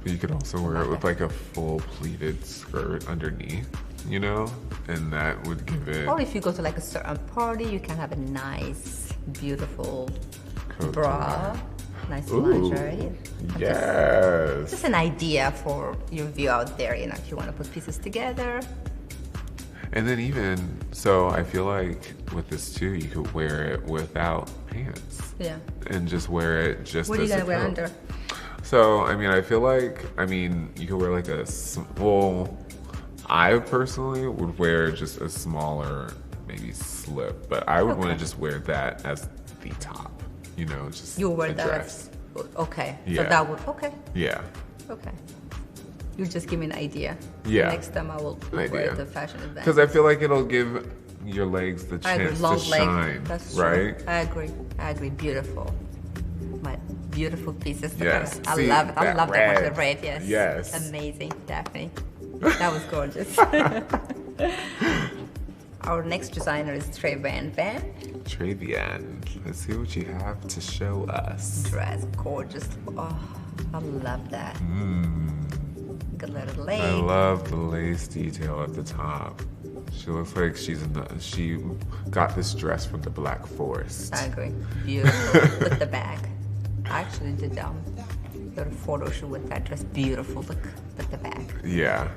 But you could also wear it with like a full pleated skirt underneath, you know? And that would give it Or if you go to like a certain party, you can have a nice, beautiful coat bra, to nice Ooh, lingerie. yes. Just an idea for your view out there, you know, if you want to put pieces together. And then even, so I feel like with this too, you could wear it without pants. Yeah. And just wear it just What are you as going to a wear coat. under? So, I mean, I feel like, you could wear like well, I personally would wear just a smaller, maybe slip, but I would want to just wear that as the top, you know, just You wear a that dress. as, okay. Yeah. So that would, okay. Yeah. Okay. You just give me an idea. Yeah. Next time I will wear the fashion event. Because I feel like it'll give your legs the chance to shine. That's right? True. I agree. Beautiful. My beautiful pieces. Yes. I See, love it. I love that one. The red. Yes. Yes. Amazing, Daphne. That was gorgeous. Our next designer is Trevian. Trevian. Let's see what you have to show us. Dress, gorgeous. Oh, I love that. Good little lace. I love the lace detail at the top. She looks like she got this dress from the Black Forest. I agree. Beautiful. With the bag. I actually did a photo shoot with that dress. Beautiful. Look with the bag. Yeah.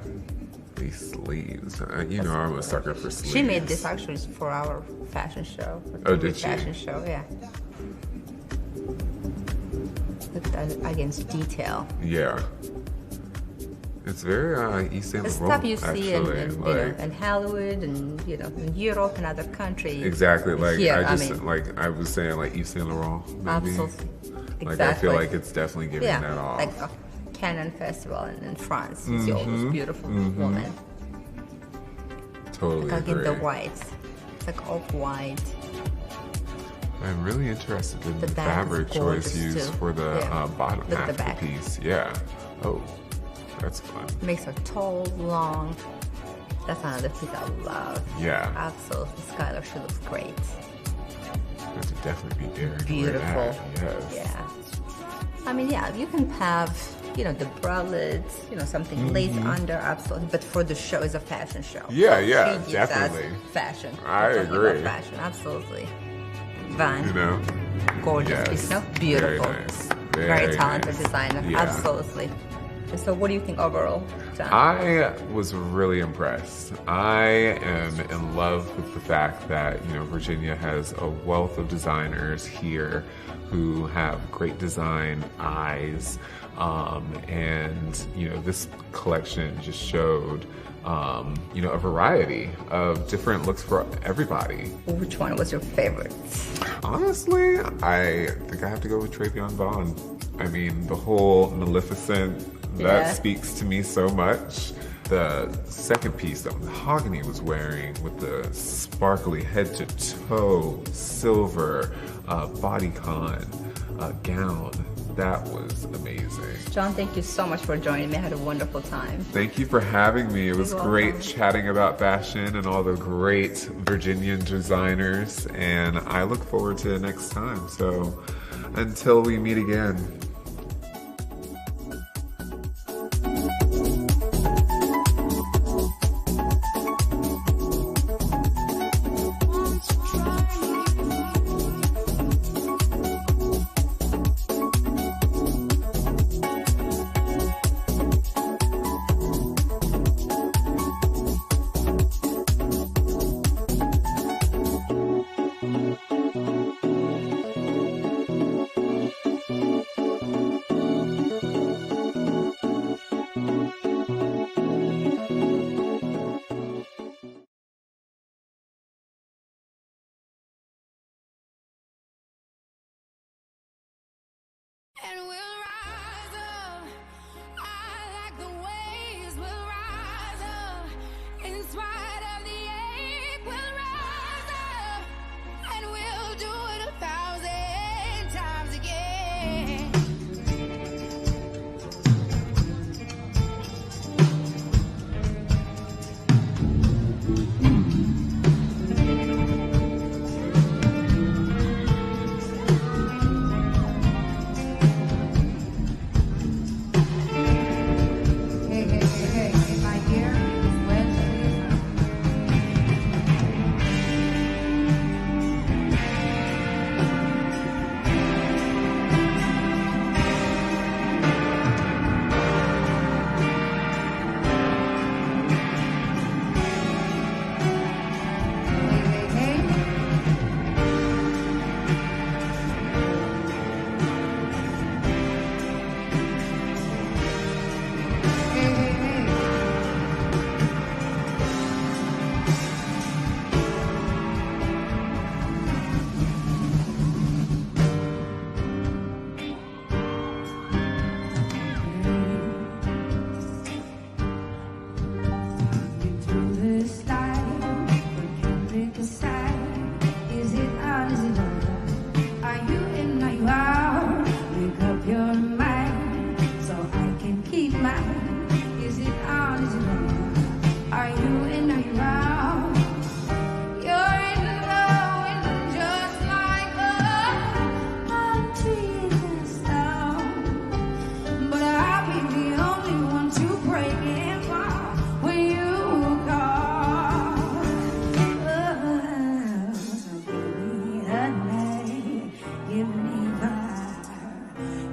These sleeves. You know I'm a sucker for sleeves. She made this actually for our fashion show. Oh, did she? Fashion show, yeah. Look against detail. Yeah. It's very East St. The Laurent, stuff you see actually. in Hollywood and in Europe and other countries. Exactly. Like here, I was saying, like East St. Laurent. Maybe. Absolutely. Like Exactly. I feel like it's definitely giving that off. Like a Cannes Festival in France. You see all those beautiful women. Totally Like agree. in the whites. It's like off-white. I'm really interested in the bag fabric is choice gorgeous, used too. for the bottom Look half the of the back. piece. Yeah. Oh, that's fun. Makes her tall, long. That's another piece I love. Yeah. Absolutely. Skylar, she looks great. That would definitely be daring. Beautiful. Yes. Yeah. I mean, yeah, you can have, the bralettes, something lace under, absolutely. But for the show, it's a fashion show. Yeah, So yeah, she gives definitely. us fashion. I We're talking agree. about fashion, absolutely. Van. Gorgeous Yes. piece, no? Beautiful. Very nice. Very talented nice. designer, Yeah. absolutely. And so what do you think overall, John? I was really impressed. I am in love with the fact that, Virginia has a wealth of designers here who have great design eyes. And, this collection just showed, a variety of different looks for everybody. Which one was your favorite? Honestly, I think I have to go with Trevian Vaughn. I mean, the whole Maleficent, that speaks to me so much. The second piece that Mahogany was wearing with the sparkly head to toe silver bodycon gown, that was amazing. John, thank you so much for joining me. I had a wonderful time. Thank you for having me. It was You're great welcome. chatting about fashion and all the great Virginian designers, and I look forward to next time. So until we meet again.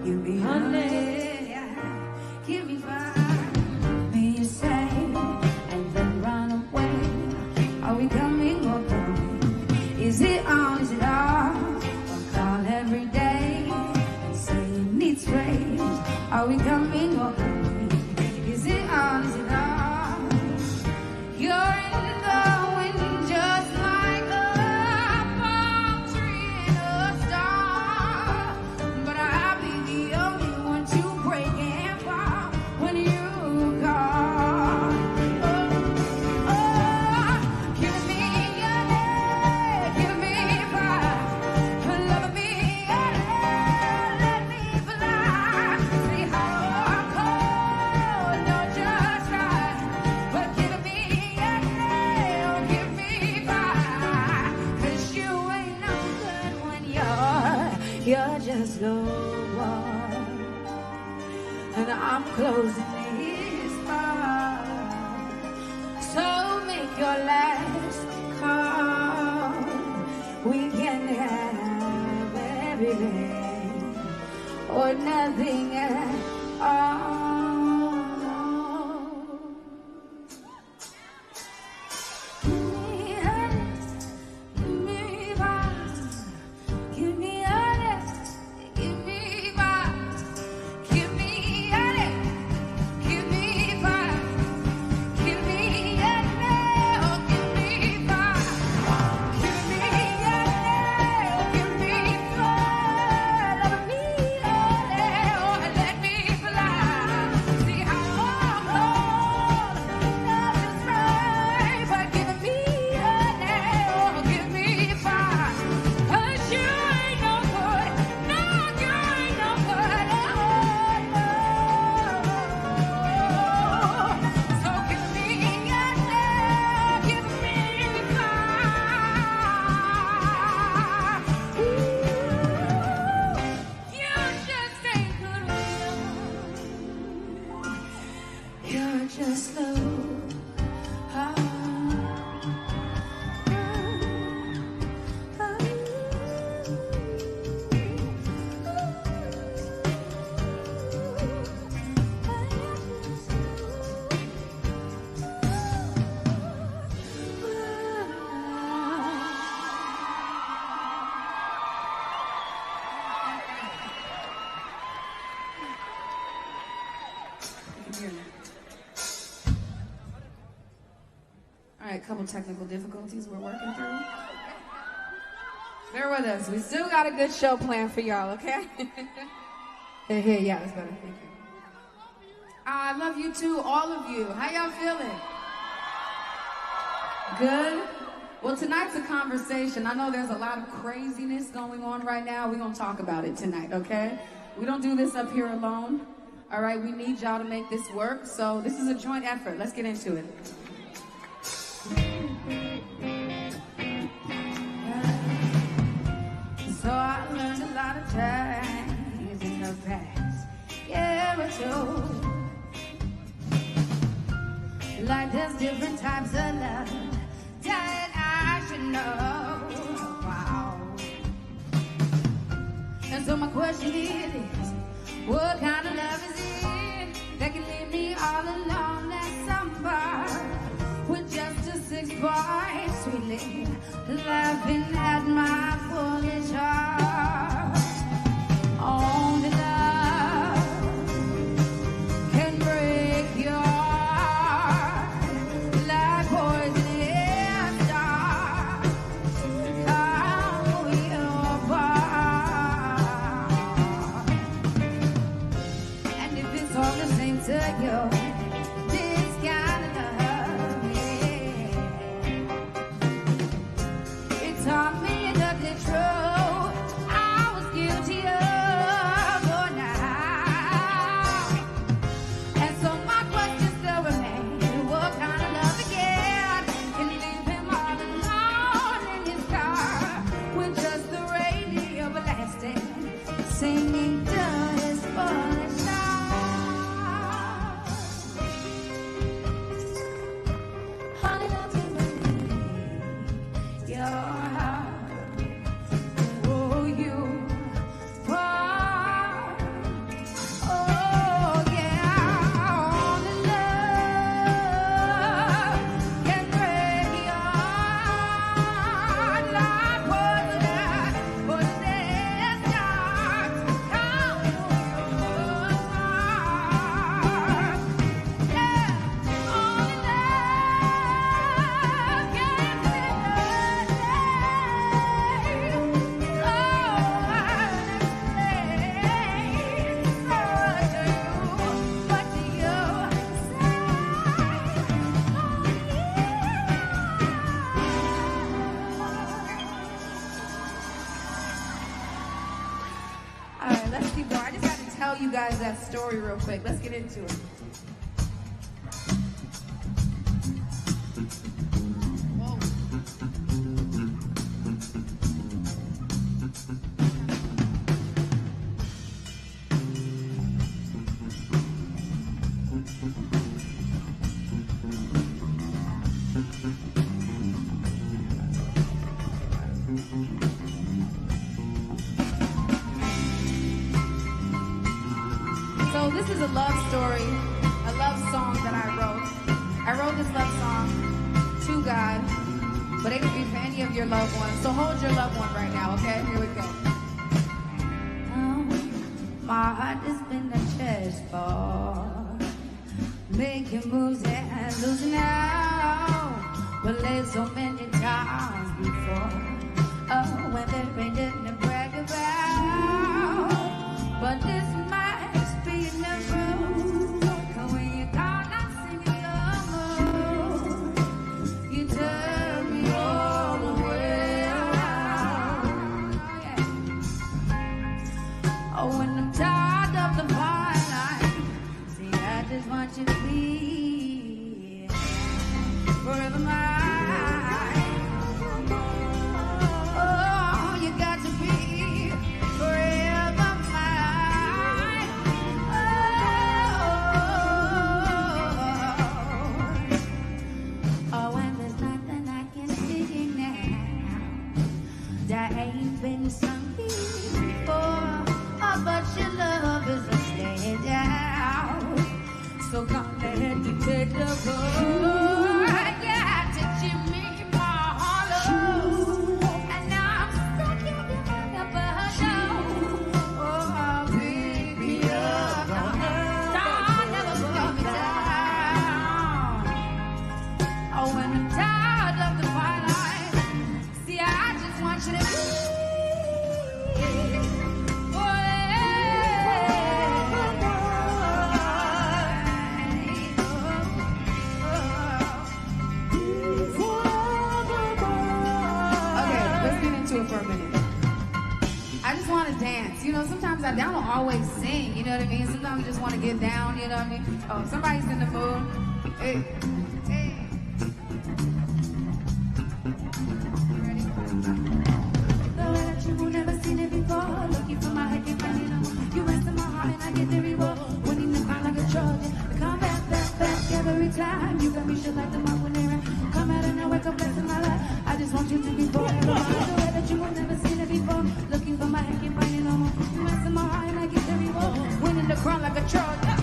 give me honey, give me fire. Me say, and then run away. Are we coming or going? Is it on, is it off? Or call every day and say you need space. Are we coming or going? Is it on, is it off? You're in the wind just like a palm tree in a storm. But I'll be the only one to break and fall when you call. Oh, give me your name, give me fire, love me, let me fly. See how cold, don't just try, but give me your name, give me fire. 'Cause you ain't no good when you're just no one. And I'm closing his heart. So make your last call. We can have everything or nothing at all. Give me honest, give me fire. Give me honest, give me fire. Give me honest, give me fire. Give me your nail, give me fire. Give me your nail, give me fire. Love me, oh, nail, let me fly. See how cold, not just right, but give me your nail, give me fire. 'Cause you ain't no good, no, you ain't no good, oh, no. So give me your nail, give me fire. You just ain't good with you. You're just slow. All right, couple technical difficulties we're working through. Bear with us. We still got a good show planned for y'all, okay? Hey, yeah, that's better. Thank you. I love you too, all of you. How y'all feeling? Good? Well, tonight's a conversation. I know there's a lot of craziness going on right now. We're going to talk about it tonight, okay? We don't do this up here alone. All right, we need y'all to make this work. So this is a joint effort. Let's get into it. So I learned a lot of times in the past. Yeah, or two. Like there's different types of love that I should know. Wow. And so my question is, what kind of love is it that can leave me all alone at some bar with just a 6-bar, sweetly laughing at my foolish heart? Only love can break your heart like poison in dark. How we apart. And if it's all the same to you, this kind of love, yeah, it taught me nothing true. I was guilty of, oh, now. And so my question still remains, what kind of love again can leave him all alone in his car with just the radio blasting, singing to his foolish heart? guys that story real quick. Let's get into it. So this is a love story, a love song that I wrote. I wrote this love song to God, but it could be for any of your loved ones. So hold your loved one right now, okay? Here we go. My heart has been a chess ball, making moves and losing out. But played so many times before. Oh, when there ain't nothing to brag about. But this might be number. Cause when you thought I sing it over, you turn me all the way around. Oh, when I'm tired of the twilight, see, I just want you to be forever mine. Oh, you got to be forever mine. Oh, and there's nothing I can see now that ain't been sung before. Oh, but your love is a standout. So come ahead to take the road. You know, sometimes I don't always sing, you know what I mean? Sometimes I just want to get down, you know what I mean? Oh, somebody's in the mood. Hey, hey. Ready? The way that you will never seen it before. Looking for my head, can't find it no more. You rest in my heart and I get the reward. Winning the crown like a Trojan. Come back, back, back every time. You got me shit like the mouth when they're come out and I wake up blessing my life. I just want you to be forever. The way that you will never seen it before. Looking for my head, can't find it no more. You rest in my heart and I get the reward. Winning the crown like a Trojan.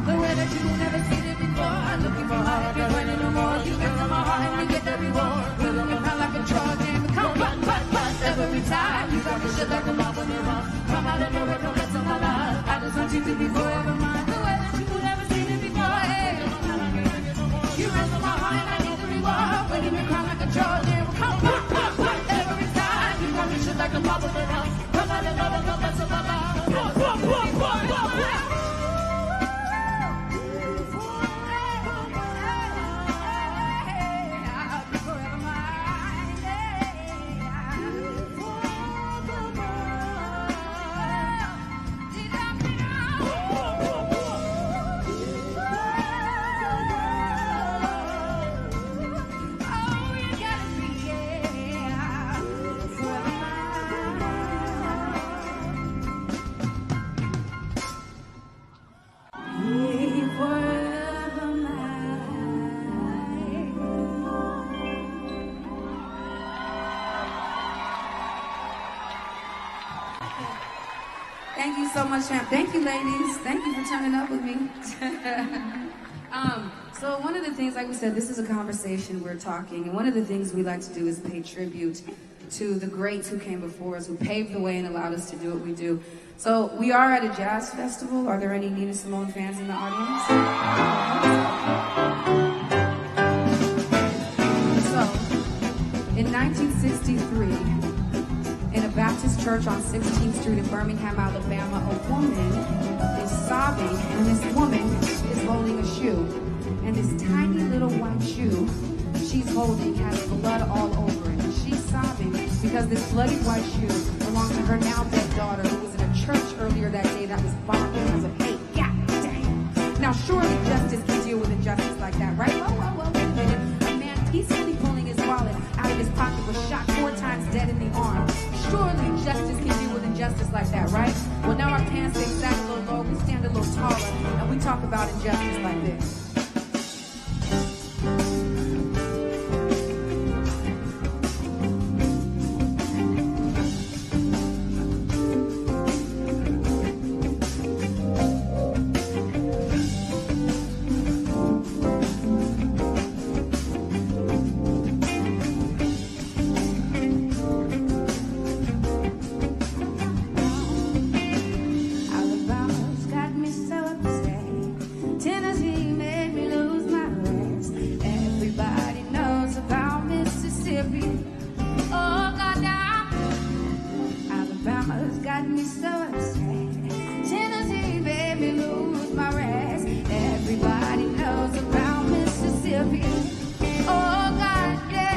The way that you will never seen it before. Looking for my head, can't find it no more. You rest in my heart and I get the reward. Winning the crown like a Trojan. Come back, back, back every time. You got me shit like the mouth when they're come out and nowhere, come bless my life. I just want you to be forever mine. The way that you will never seen it before. Hey. You rest in my heart and I get the reward. Winning the crown like a Trojan. Come back, back, back every time. You got me shit like the mouth when they're come out and nowhere, come bless my life. Thank you so much, fam. Thank you, ladies. Thank you for turning up with me. So one of the things, like we said, this is a conversation, we're talking, and one of the things we like to do is pay tribute to the greats who came before us, who paved the way and allowed us to do what we do. So we are at a jazz festival. Are there any Nina Simone fans in the audience? So, in 1963, in a Baptist church on 16th Street in Birmingham, Alabama, a woman is sobbing, and this woman is holding a shoe. And this tiny little white shoe she's holding has blood all over it. And she's because this bloody white shoe belonged to her now dead daughter who was in a church earlier that day that was bombed because of hate. God damn. Now surely justice can deal with injustice like that, right? Whoa, wait a minute. A man peacefully pulling his wallet out of his pocket was shot 4 times dead in the arm. Surely justice can deal with injustice like that, right? Well, now our pants stay sat a little low, we stand a little taller, and we talk about injustice like this. Alabama's got me so upset. Tennessee made me lose my rest. Everybody knows about Mississippi. Oh, goddamn. Alabama's got me so upset. Tennessee made me lose my rest. Everybody knows about Mississippi. Oh, goddamn.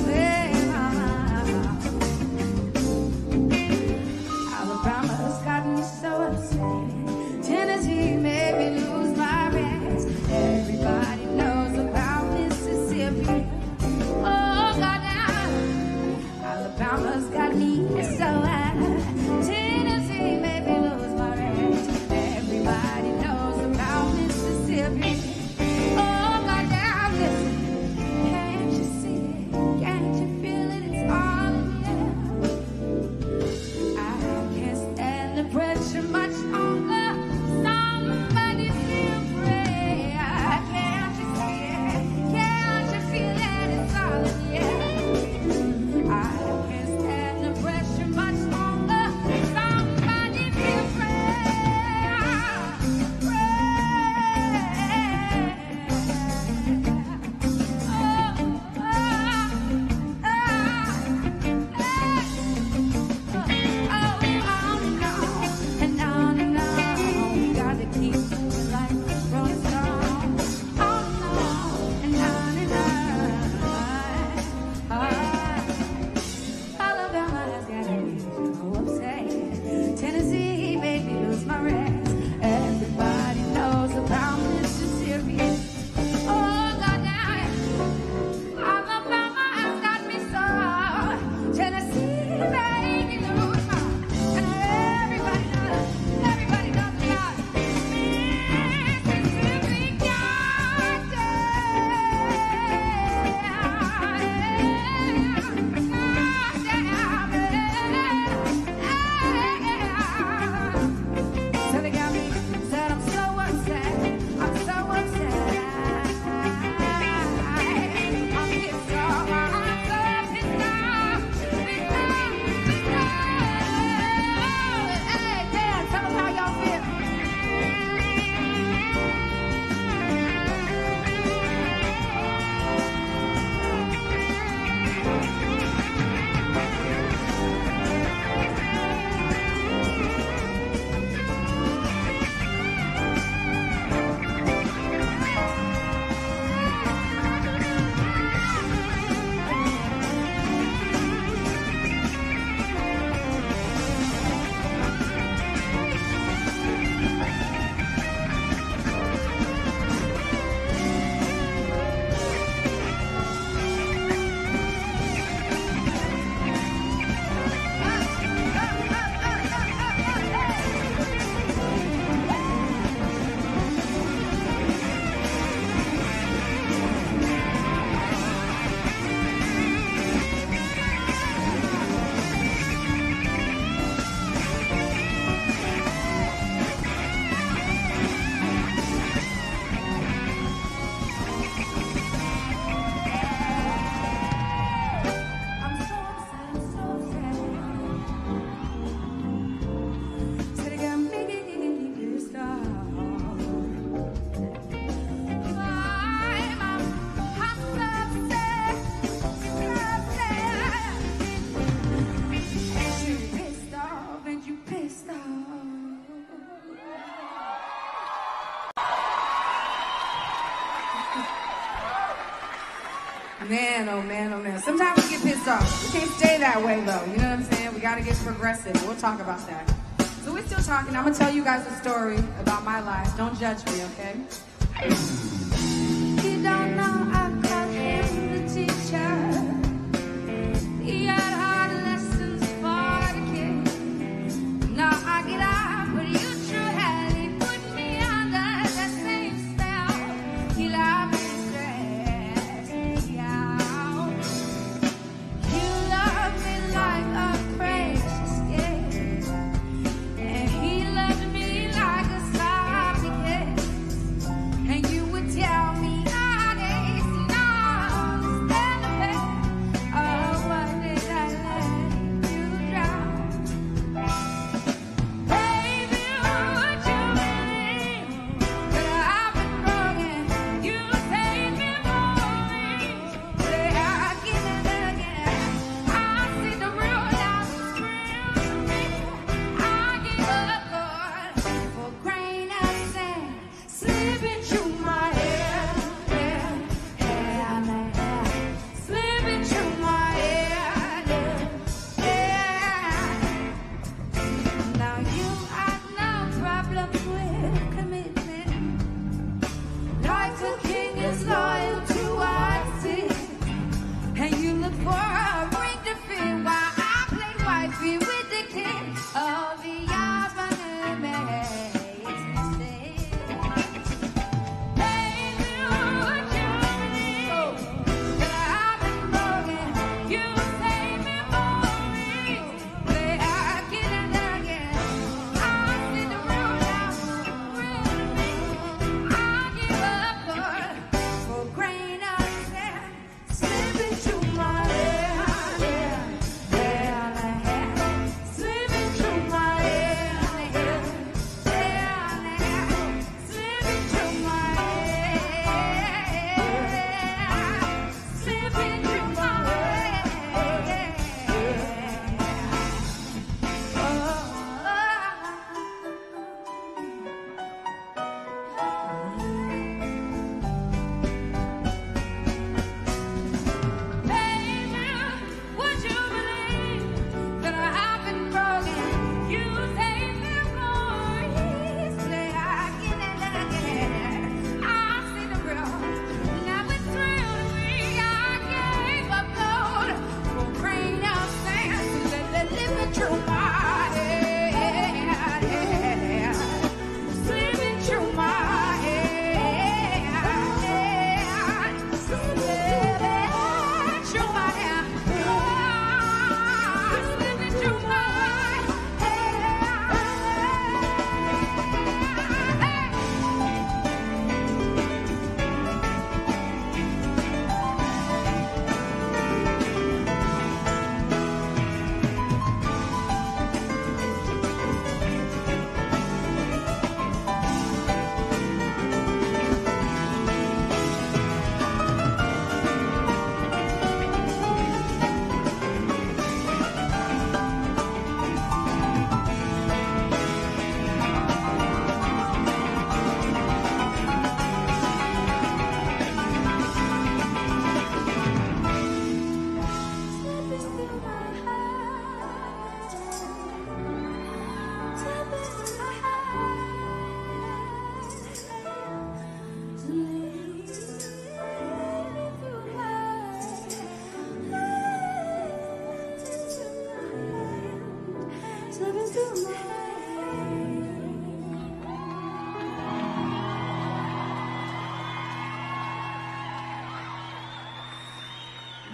Well, Man, oh man, oh man. Sometimes we get pissed off. We can't stay that way though. You know what I'm saying? We gotta get progressive. We'll talk about that. So we're still talking. I'm gonna tell you guys a story about my life. Don't judge me, okay? You don't know I call him the teacher. He had hard lessons for the kids. Now I get out, but you true had he put me under that same spell. He loved me, stressed me out. You love me like a precious gift, and he loved me like a sloppy kiss. And you would tell me nowadays, not stand the pain. Oh, what did I let you drown? Baby, would you believe that I've been broken? You take me for me. Say again and again, I see the real life is real to me. I give up God for grain of sand slipping through my hair, hair, hair, hair, slipping through my hair, hair. Now you have no problem with commitment. Like a king is loyal to what is, and you look for a ring to fit while I played wifey with the king of the Baby, would you believe that I've been broken? You save me for me. Say again and again, I see the real life, real to me. I give up good for grain of sand slipping through my hair, hair, hair, hair, slipping through my hair, hair, hair, hair, slipping through my hair, slipping through my Baby, would you believe that I've been broken? You save me more. Say again and again, I see the real. Now it's real to me. I gave up gold for grain of sand. So let it live through my hair, slipping through my hair, slipping through my hair, slipping through my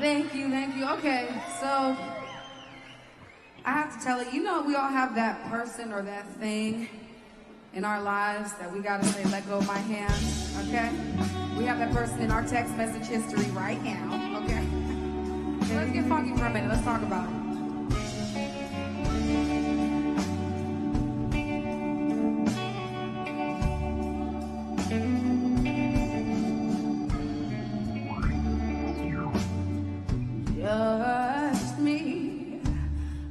Thank you, thank you. Okay, so I have to tell you, we all have that person or that thing in our lives that we gotta say, let go of my hand, okay? We have that person in our text message history right now, okay? Okay, let's get funky for a minute. Let's talk about it. Just me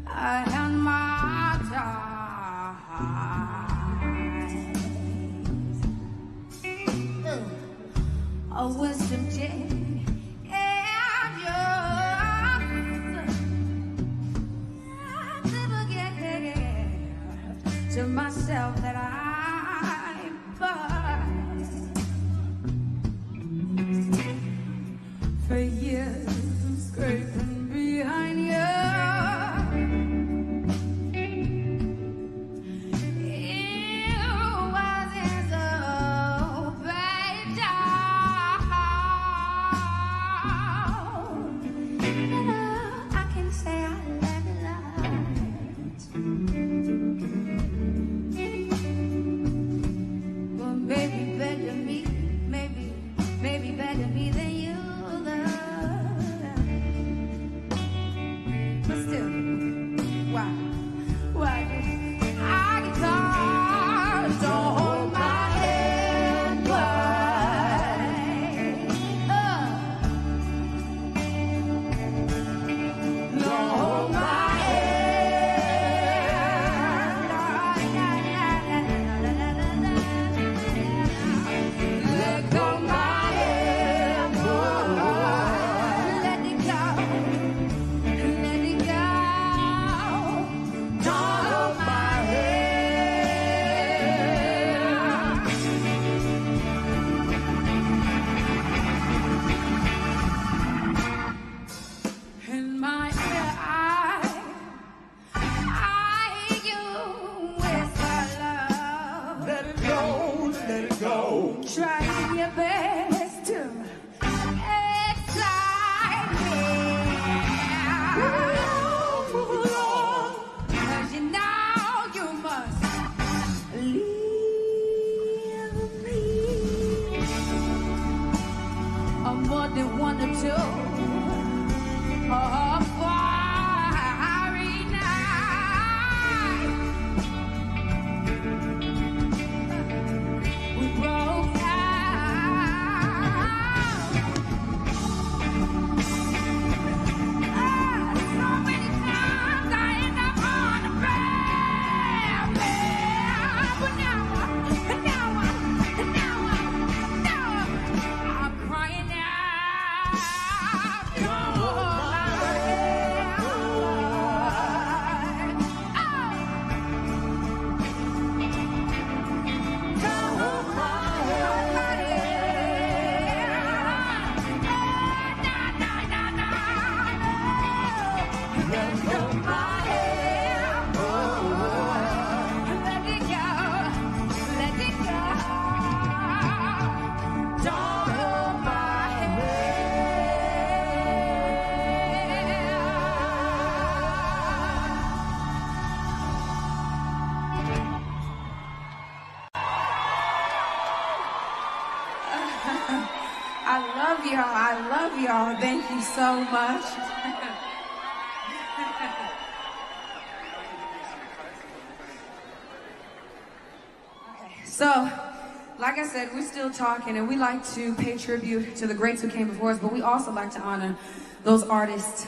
and my time. A wisdom gem, yeah. than one or two. Oh, fiery night. We broke out. So many times I end up on the ground, but now I'm crying out. I love y'all. Thank you so much. So, like I said, we're still talking, and we like to pay tribute to the greats who came before us, but we also like to honor those artists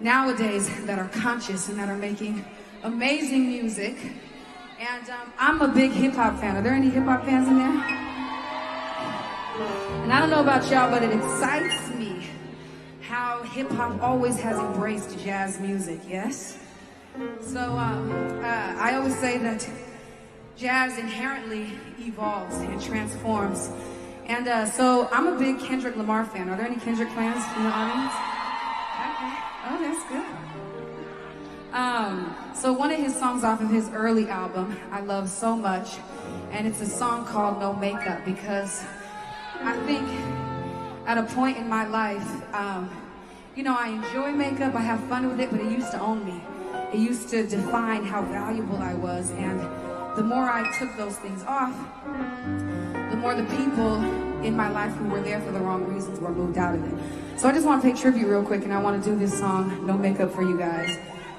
nowadays that are conscious and that are making amazing music. And I'm a big hip-hop fan. Are there any hip-hop fans in there? And I don't know about y'all, but it excites me how hip-hop always has embraced jazz music, yes? So I always say that jazz inherently evolves and transforms. And so I'm a big Kendrick Lamar fan. Are there any Kendrick fans in the audience? Okay. Oh, that's good. So one of his songs off of his early album, I love so much, and it's a song called No Makeup, because I think at a point in my life, you know, I enjoy makeup, I have fun with it, but it used to own me. It used to define how valuable I was, and the more I took those things off, the more the people in my life who were there for the wrong reasons were moved out of it. So I just want to pay tribute real quick, and I want to do this song, No Makeup, for you guys,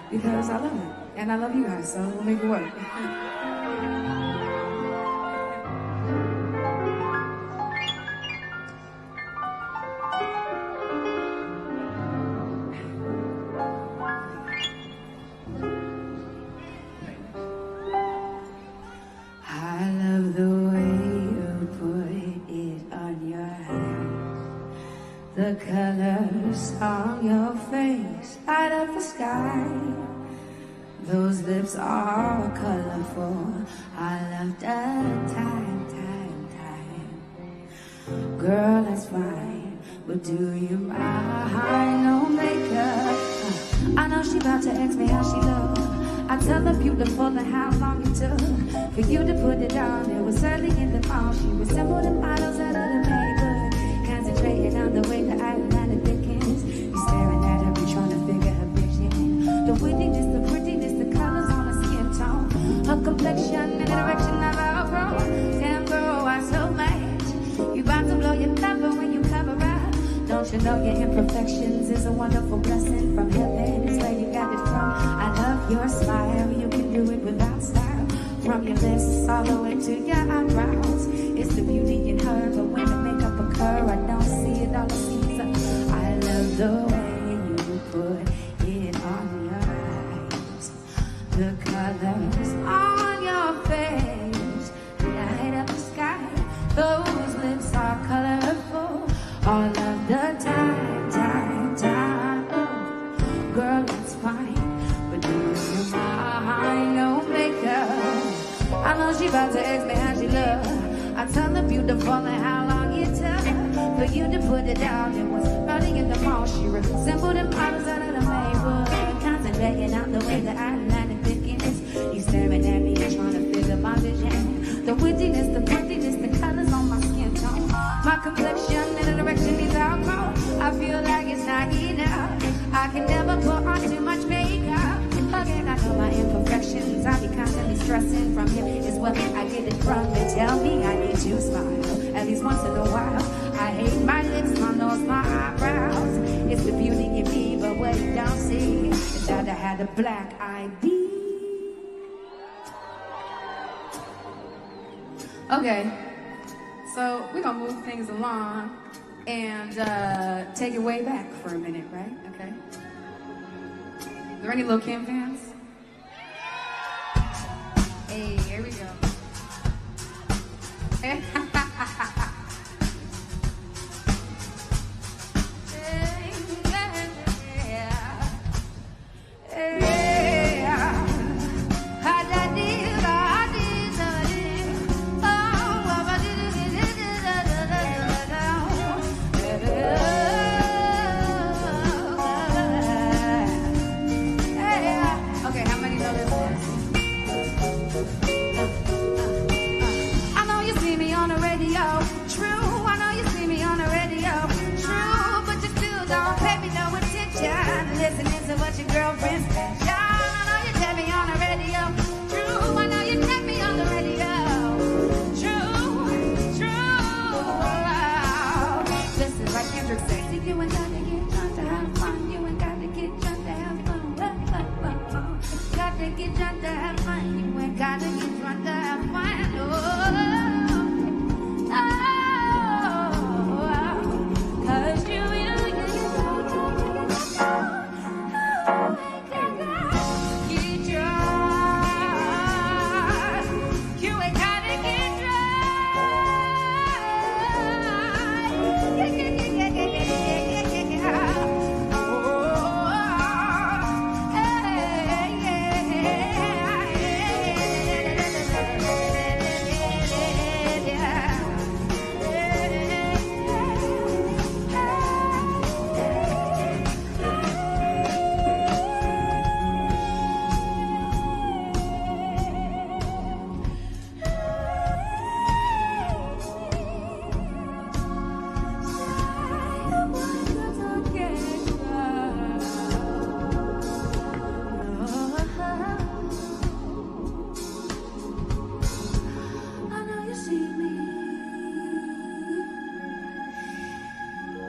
because I love it, and I love you guys, so we'll make it work. I love the way you put it on your hands. The colors on your face light up the sky. Those lips are colorful. I love the time. Girl, that's fine, but do you mind no makeup? I know she about to ask me how she look. I tell her beautiful and how long it took for you to put it on. It was early in the fall. She resembled the models out of the neighborhood, concentrating on the way the eyeliner thickens. You staring at her, you trying to figure her vision. The wittiness, the prettiness, the colors on her skin tone, her complexion and the direction of her grown. Damn girl, I'm so mad. You about to blow your cover when you cover up. Don't you know your imperfections is a wonderful blessing from heaven? It's where you got it from. I love your smile. You can do it without style. From your lips all the way to your eyebrows. It's the beauty in her, but when the makeup occur, I don't see it. All I see is I love the way you put it on your eyes. The colors on your face light up the sky. Those lips are colorful all of the time. Oh, girl, it's fine, but do you mind no makeup? I know she about to ask me how she look. I tell her beautiful and how long it took for you to put it down. It was early in the mall. She resembled the models out of the Maywood, concentrating on the way that I like the thickness. You staring at me and trying to figure my vision. The wittiness, the prettiness, the colors on my skin tone, my complexion and the direction is outgrown. I feel like it's not enough. I can never put on too much makeup. Again, I know my imperfections. I be constantly stressing from him. Is what I get it from. They tell me I need to smile at least once in a while. I hate my lips, my nose, my had a black ID. Okay, so we're gonna move things along and take it way back for a minute, right? Okay. Are there any Lil' Kim fans? Hey, here we go. Okay, how many know this one? I know you see me on the radio, true. I know you see me on the radio, true. But you still don't pay me no attention. Listening to what your girlfriends say. I know you tell me on the radio, true. I know you tell me on the radio, true, true. Listen, like Kendrick says, if you ain't got to get drunk to have fun, you ain't got to get drunk to have fun. Got to get drunk to have fun. You ain't got to get drunk to have fun. Cause you ain't gotta get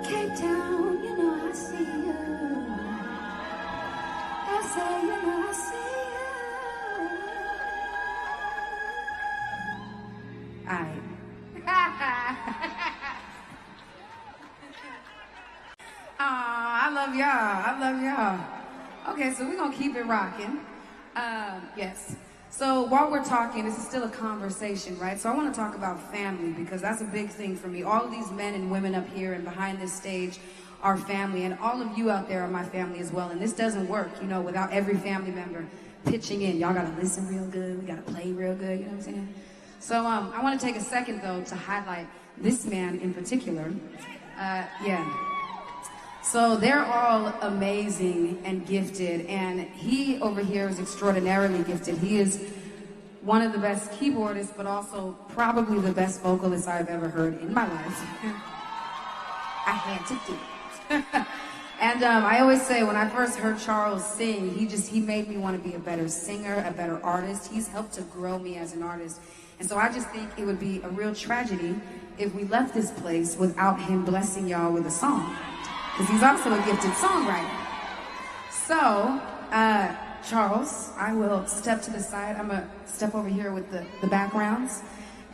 Cape Town, you know I see you. SA, you know I see you. Alright. I love y'all. I love y'all. Okay, so we're gonna keep it rocking. Yes. So while we're talking, this is still a conversation, right? So I want to talk about family because that's a big thing for me. All of these men and women up here and behind this stage are family, and all of you out there are my family as well. And this doesn't work, you know, without every family member pitching in. Y'all gotta listen real good. We gotta play real good. You know what I'm saying? So I want to take a second though to highlight this man in particular. Yeah. So they're all amazing and gifted, and he over here is extraordinarily gifted. He is one of the best keyboardists, but also probably the best vocalist I've ever heard in my life. I had to do it. And I always say when I first heard Charles sing, he made me want to be a better singer, a better artist. He's helped to grow me as an artist. And so I just think it would be a real tragedy if we left this place without him blessing y'all with a song. Because he's also a gifted songwriter. So, Charles, I will step to the side. I'm going to step over here with the backgrounds.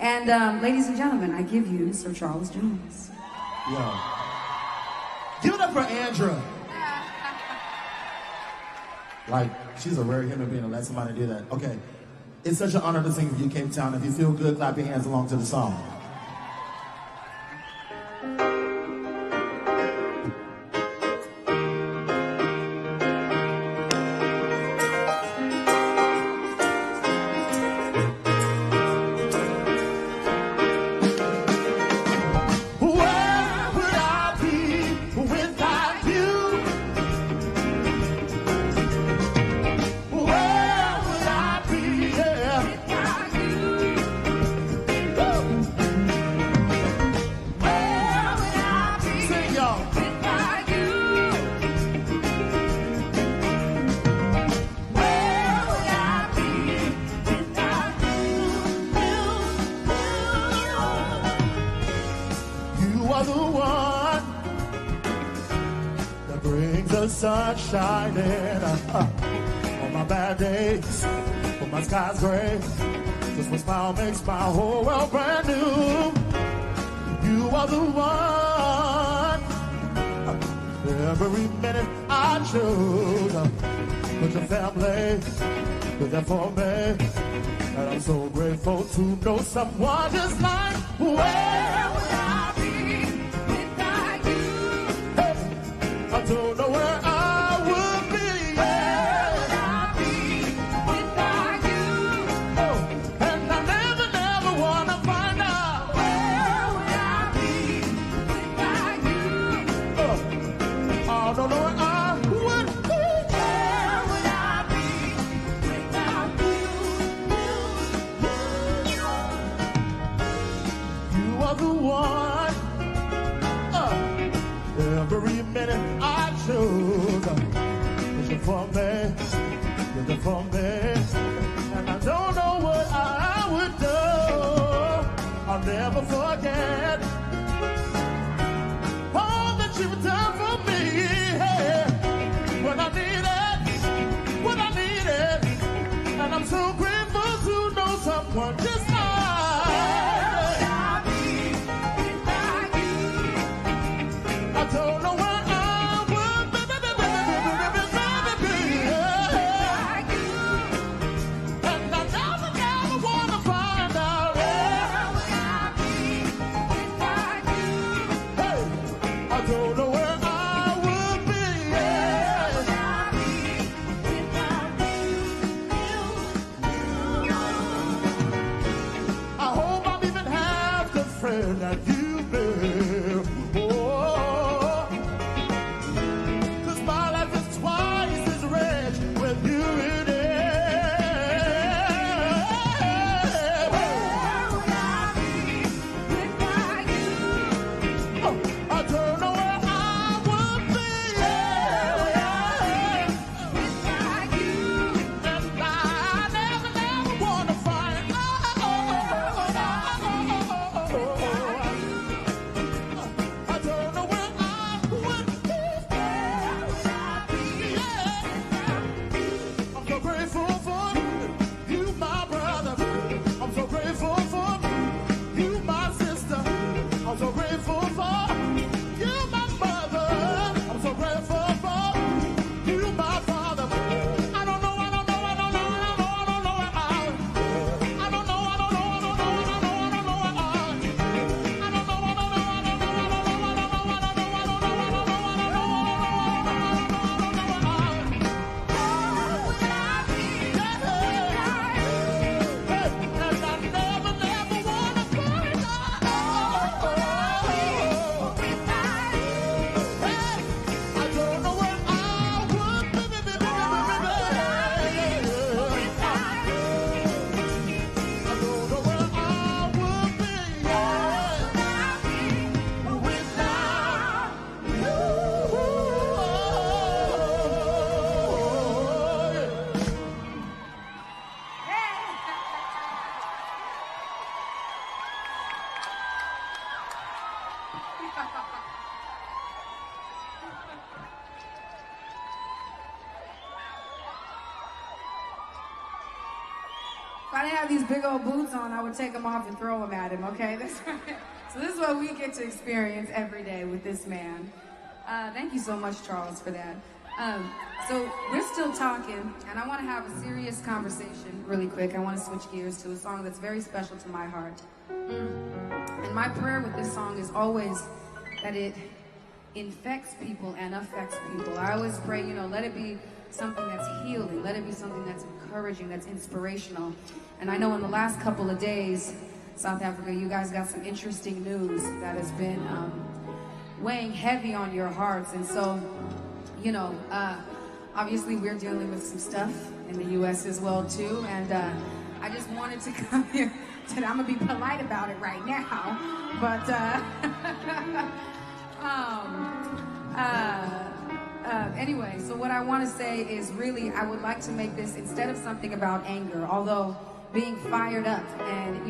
And ladies and gentlemen, I give you Sir Charles Jones. Yo. Give it up for Andra. Like, she's a rare human being to let somebody do that. Okay. It's such an honor to sing for you, Cape Town. If you feel good, clap your hands along to the song. Sunshine in my bad days, when my sky's gray. Just one smile makes my whole world brand new. You are the one. Every minute I choose. Put your family, put that for me. And I'm so grateful to know someone just like, where would I be without you? Hey, I don't know where I would be. Where would I be without you? Oh, and I never, never want to find out. Where would I be without you? Oh, I don't know where I would be. Where would I be without you? You are the one. Every minute I choose. Is it for me? Is it for me? And I don't know what I would do. I'll never forget all that you've done for me. Hey, when I needed, when I needed. And I'm so grateful to know someone just like. I don't know where I would be. And I never, never want to find out. Where would I be without you? Hey, I don't know where I would be. Where would I be without you? I hope I'm even half the friend that you've been. Oh, 'cause my life is twice as rich with you in it. Where would I be without you? Oh, I don't know where I would be. Where would I be without you? And I never, never want to find out. I don't know where I would be. Where would I be? I'm so grateful for you, my brother. I'm so grateful for you, my sister. I'm so grateful for you, my mother. I'm so grateful for you, my father. I don't know, I don't know, I don't know, I don't know, I don't know where I don't know, I don't know, I don't know, I don't know, I don't know where I If I didn't have these big old boots on, I would take them off and throw them at him, okay? So this is what we get to experience every day with this man. Thank you so much, Charles, for that. So we're still talking, and I want to have a serious conversation really quick. I want to switch gears to a song that's very special to my heart. And my prayer with this song is always that it infects people and affects people. I always pray, let it be something that's healing. Let it be something that's encouraging, that's inspirational. And I know in the last couple of days, South Africa, you guys got some interesting news that has been weighing heavy on your hearts. And so, obviously we're dealing with some stuff in the U.S. as well, too. And I just wanted to come here today. I'm going to be polite about it right now. But anyway, so what I want to say is really, I would like to make this, instead of something about anger, although being fired up and,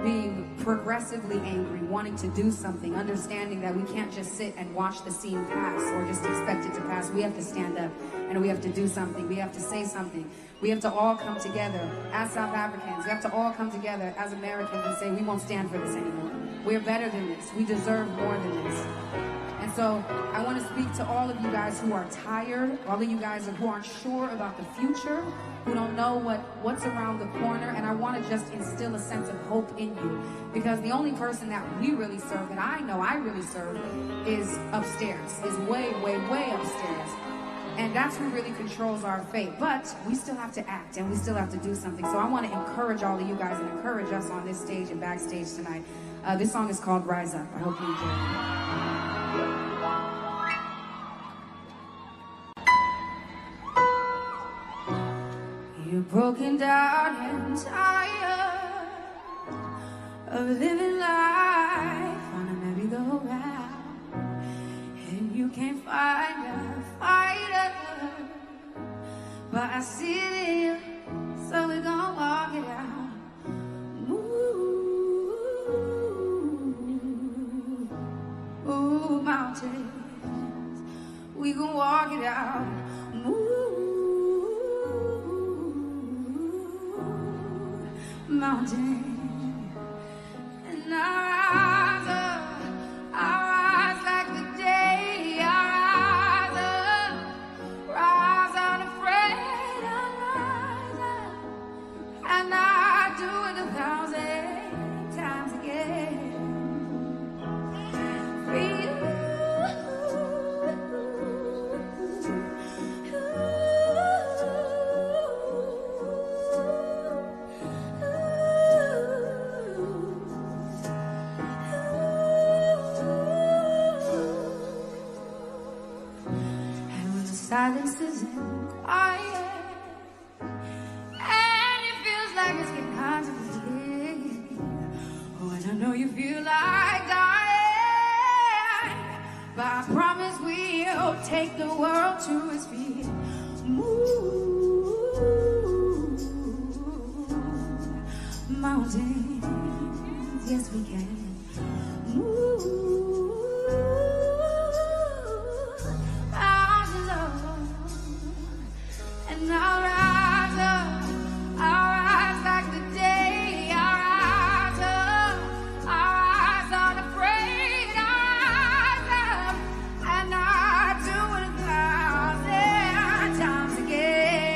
being progressively angry, wanting to do something, understanding that we can't just sit and watch the scene pass or just expect it to pass. We have to stand up and we have to do something. We have to say something. We have to all come together as South Africans. We have to all come together as Americans and say we won't stand for this anymore. We're better than this. We deserve more than this. And so I want to speak to all of you guys who are tired, all of you guys who aren't sure about the future, who don't know what's around the corner, and I want to just instill a sense of hope in you. Because the only person that we really serve, that I know I really serve, is upstairs, is way, way, way upstairs. And that's who really controls our fate. But we still have to act, and we still have to do something. So I want to encourage all of you guys and encourage us on this stage and backstage tonight. This song is called Rise Up. I hope you enjoy it. You're broken down and tired of living life on a merry-go-round, and you can't find a fighter, but I see it in you, so we're gonna walk it out. Move mountains, we can walk it out. Mountain, and I rise like the day. I rise unafraid. I rise up, and I do it 1,000 times again. Silence is quiet, and it feels like it's getting hard to breathe. Oh, and I know you feel like dying, but I promise we'll take the world to its feet. Move mountains, yes we can. Move. And I'll rise up, I'll rise like the day. I'll rise up, I'll rise unafraid. I'll rise up, and I'll do it 1,000 times again.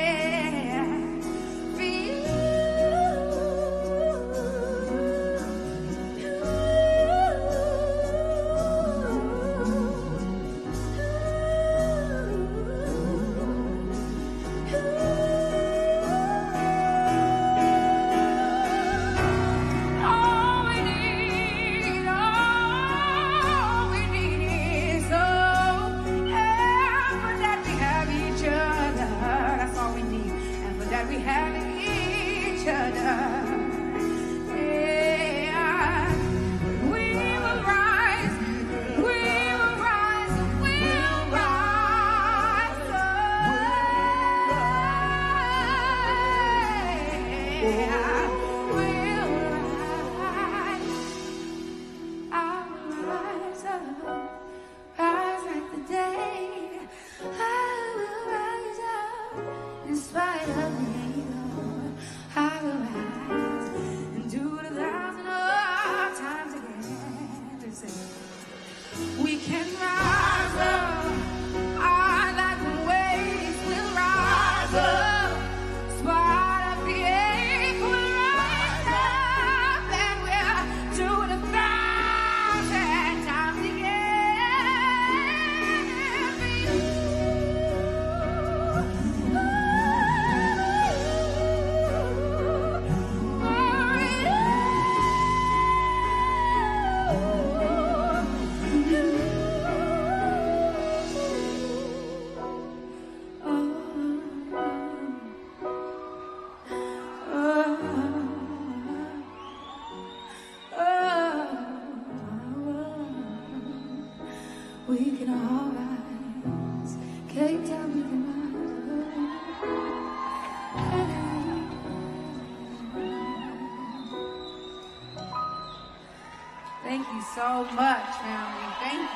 We have each other. Yeah. We will rise, we will rise, we'll rise up. We'll rise. I will rise up, rise like the day. I will rise up in spite of me. I will rise and do it 1,000 times again. Listen, we can rise up. I like the waves will rise up. Spite of the ache, we'll rise up, and we'll do it 1,000 times again. We can all rise. Cape Town, we can rise. so much, family. Thank you.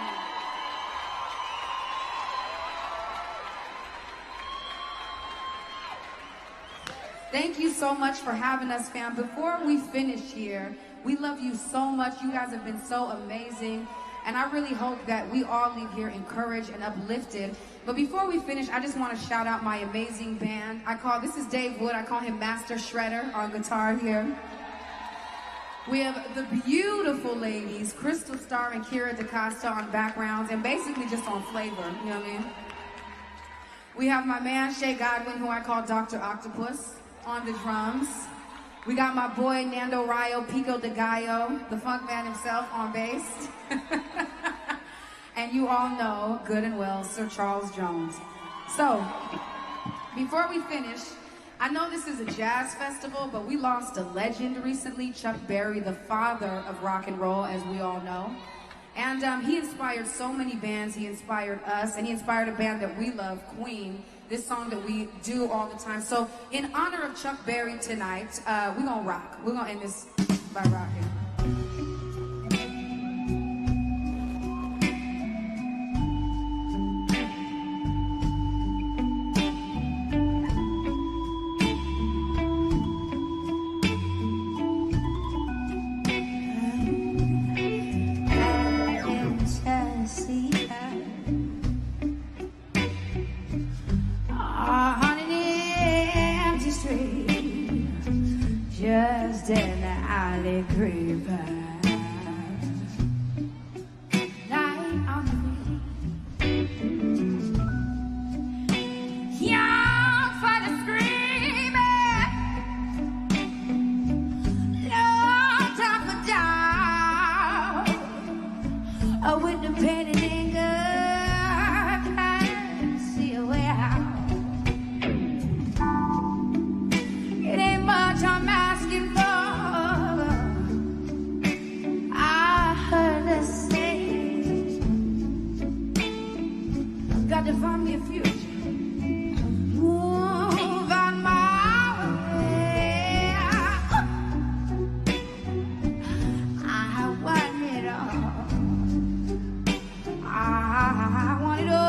Thank you so much for having us, fam. Before we finish here, we love you so much. You guys have been so amazing. And I really hope that we all leave here encouraged and uplifted. But before we finish, I just want to shout out my amazing band. This is Dave Wood. I call him Master Shredder on guitar here. We have the beautiful ladies, Crystal Starr and Kira DaCosta on backgrounds, and basically just on flavor, you know what I mean? We have my man, Shay Godwin, who I call Dr. Octopus, on the drums. We got my boy, Nando Rayo, Pico de Gallo, the funk man himself, on bass. And you all know, good and well, Sir Charles Jones. So, before we finish, I know this is a jazz festival, but we lost a legend recently, Chuck Berry, the father of rock and roll, as we all know. And he inspired so many bands. He inspired us, and he inspired a band that we love, Queen, this song that we do all the time. So in honor of Chuck Berry tonight, we're gonna rock. We're gonna end this by rocking. Just in the alley creeping. Night on the beat. Young fella screaming. Long time down. With the painted anger. Can't see a way out. It ain't much I'm asking for. I heard her say, got to find me a future. Move on my way. I want it all. I want it all.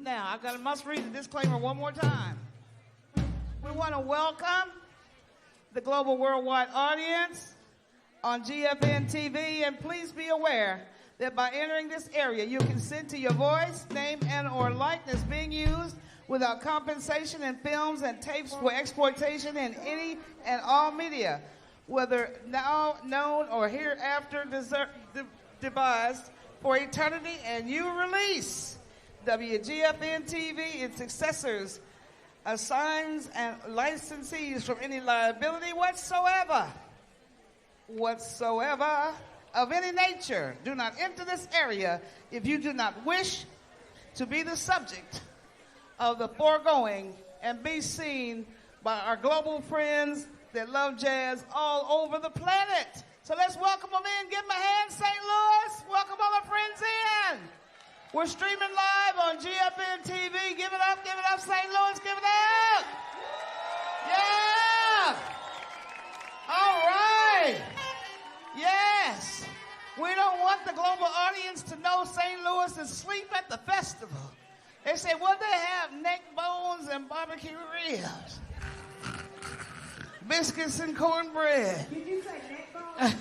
Now, I must read the disclaimer one more time. We want to welcome the global worldwide audience on GFNTV, and please be aware that by entering this area, you consent to your voice, name, and/or likeness being used without compensation in films and tapes for exploitation in any and all media, whether now known or hereafter devised for eternity, and you release WGFN-TV, its successors, assigns and licensees from any liability whatsoever of any nature. Do not enter this area if you do not wish to be the subject of the foregoing and be seen by our global friends that love jazz all over the planet. So let's welcome them in. Give them a hand, St. Louis. Welcome all our friends in. We're streaming live on GFN-TV. Give it up, St. Louis, give it up. Yeah. All right. Yes. We don't want the global audience to know St. Louis is asleep at the festival. They say, well, they have neck bones and barbecue ribs, biscuits and cornbread. Did you say neck bones?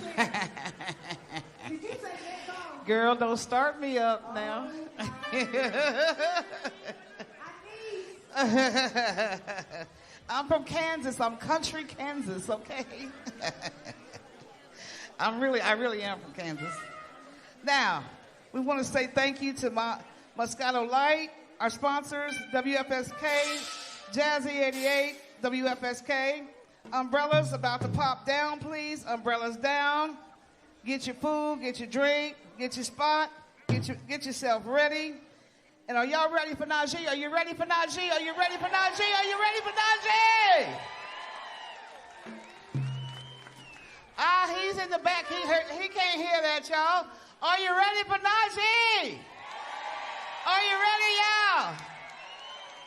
Did you say neck bones? Girl, don't start me up now. I'm from Kansas. I'm country Kansas, okay? I really am from Kansas. Now, we want to say thank you to Moscato Light, our sponsors, WFSK, Jazzy 88, WFSK. Umbrellas about to pop down, please. Umbrellas down. Get your food, get your drink, get your spot, get yourself ready. And are y'all ready for Najee? Are you ready for Najee? Are you ready for Najee? Are you ready for Najee? He's in the back. He can't hear that, y'all. Are you ready for Najee? Are you ready, y'all?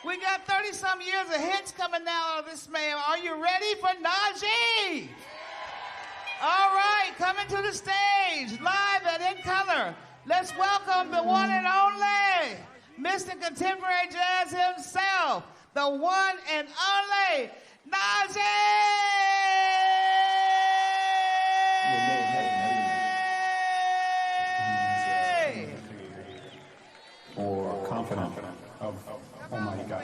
We got 30-some years of hits coming now out of this man. Are you ready for Najee? All right, coming to the stage, live and in color. Let's welcome the one and only Mr. Contemporary Jazz himself, the one and only Najee! Or confident of Almighty God.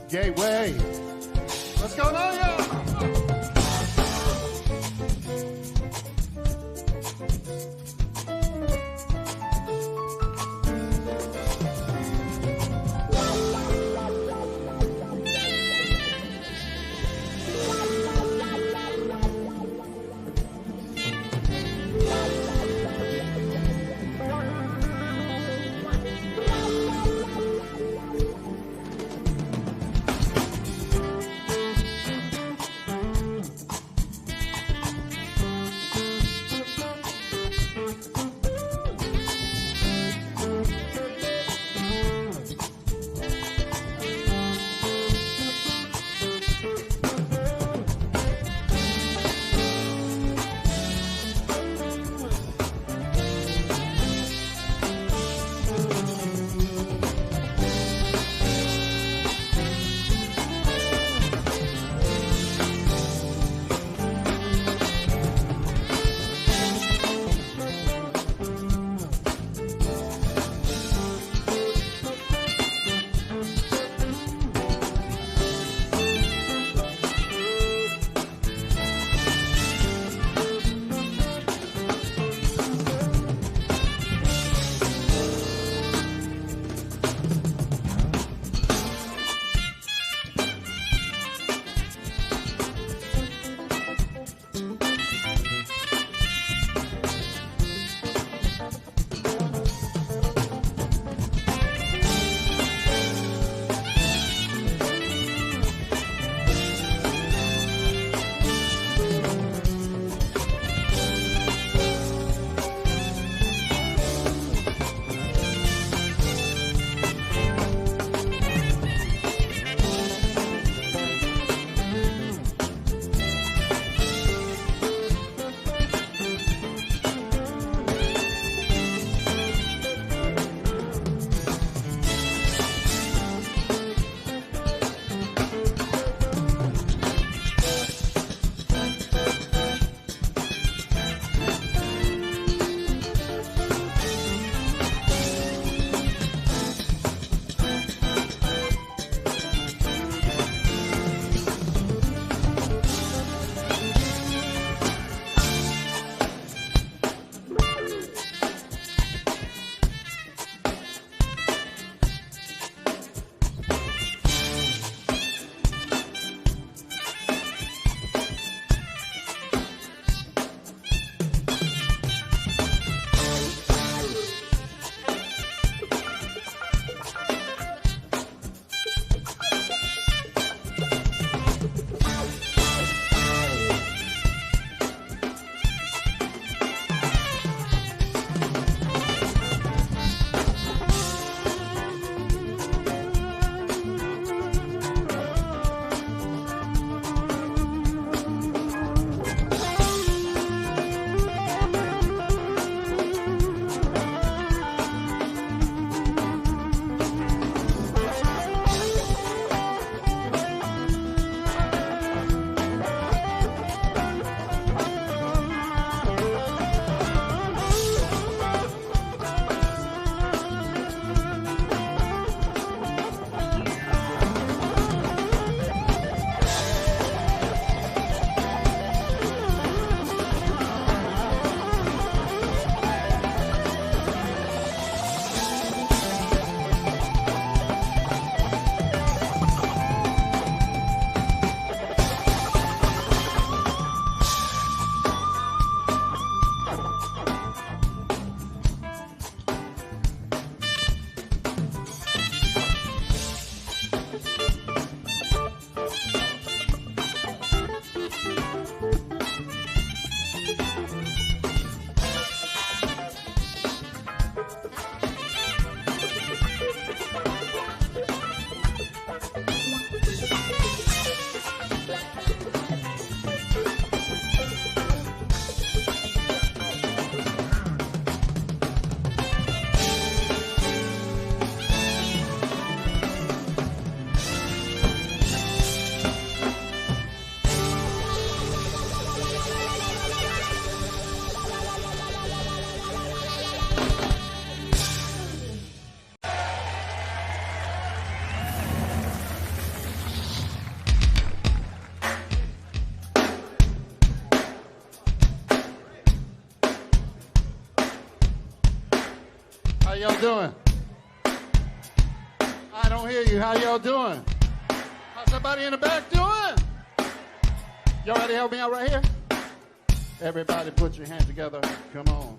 Gateway. What's going on, y'all? y'all doing? I don't hear you. How y'all doing? How's everybody in the back doing? Y'all ready to help me out right here? Everybody put your hands together. Come on.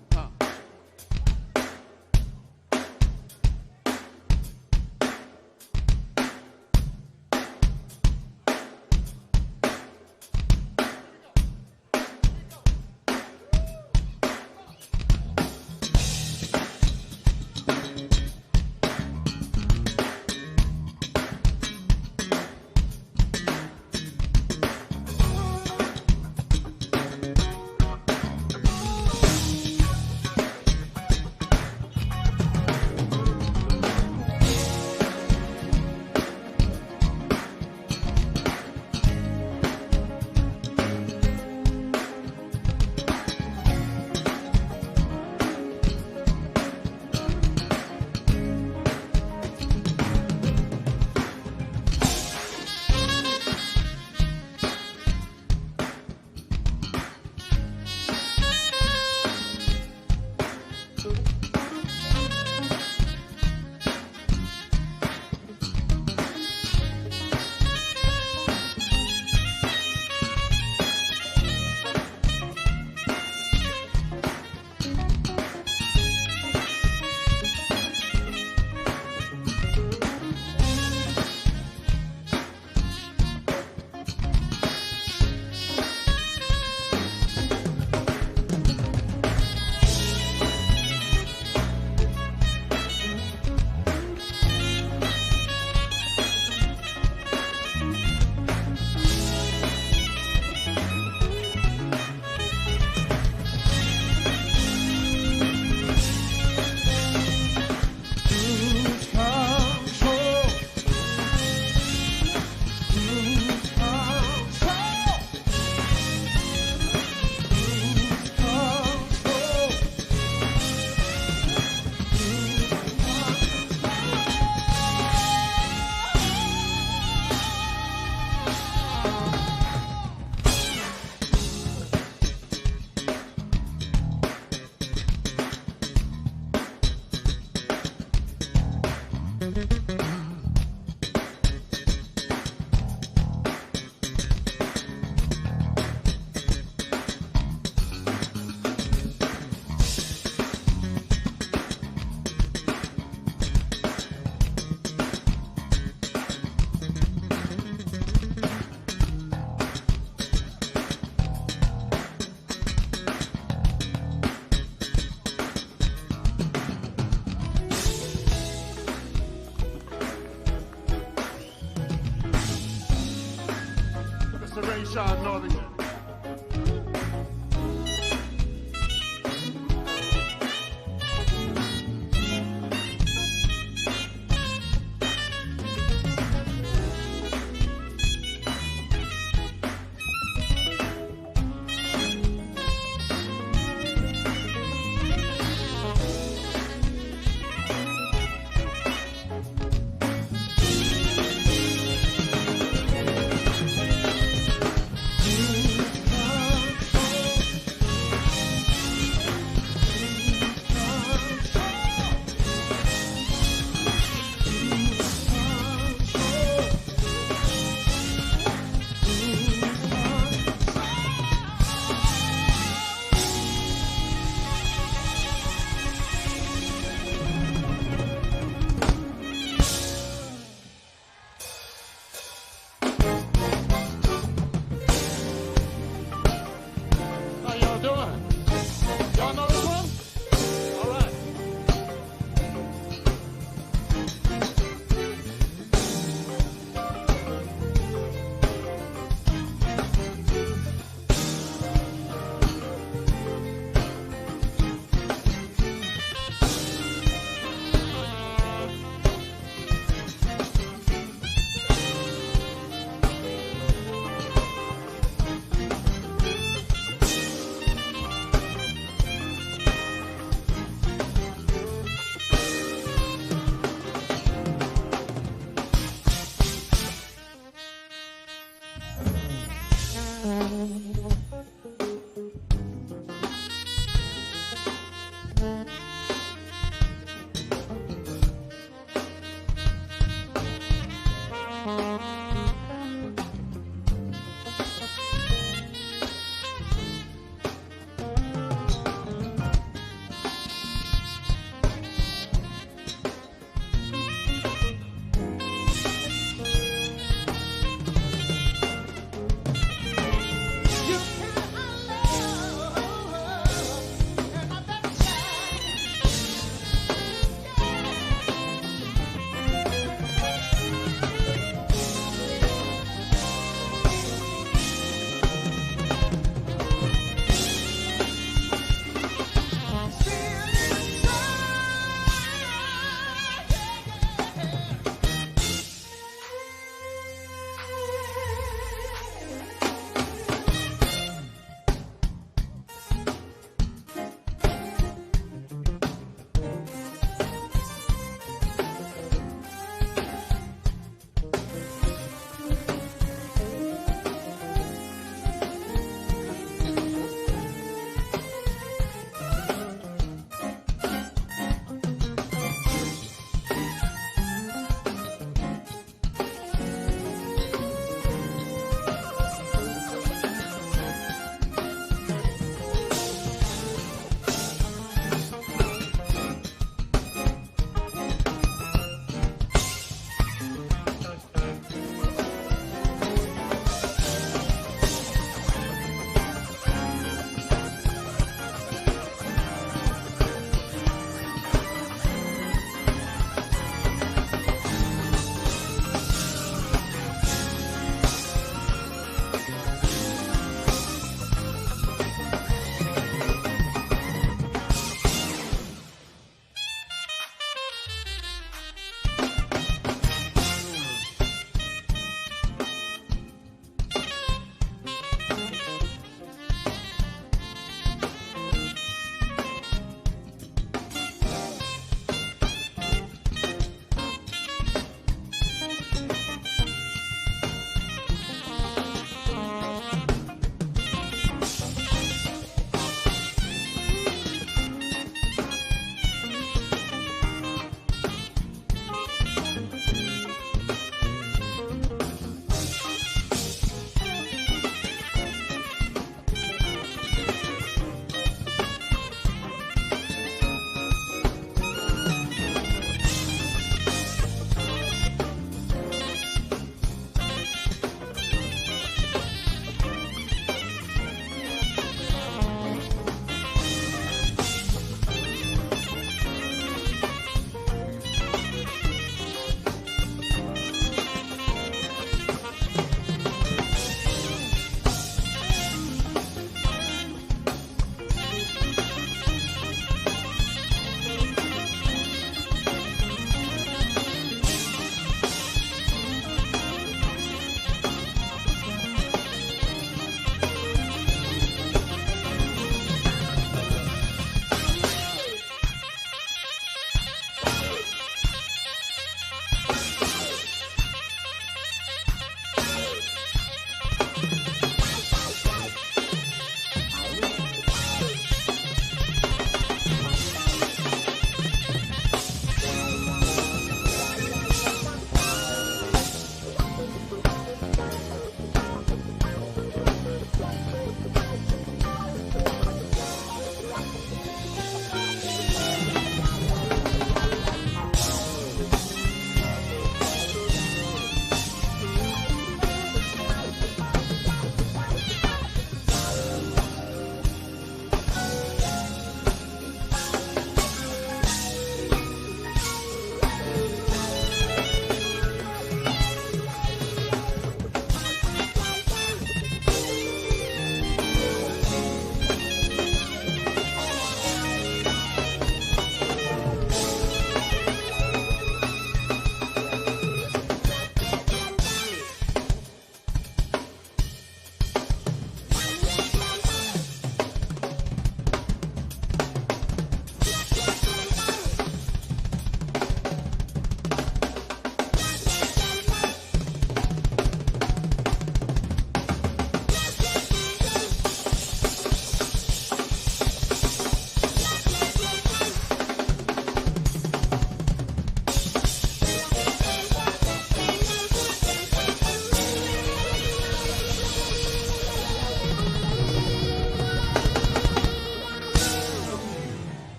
Sean Northern.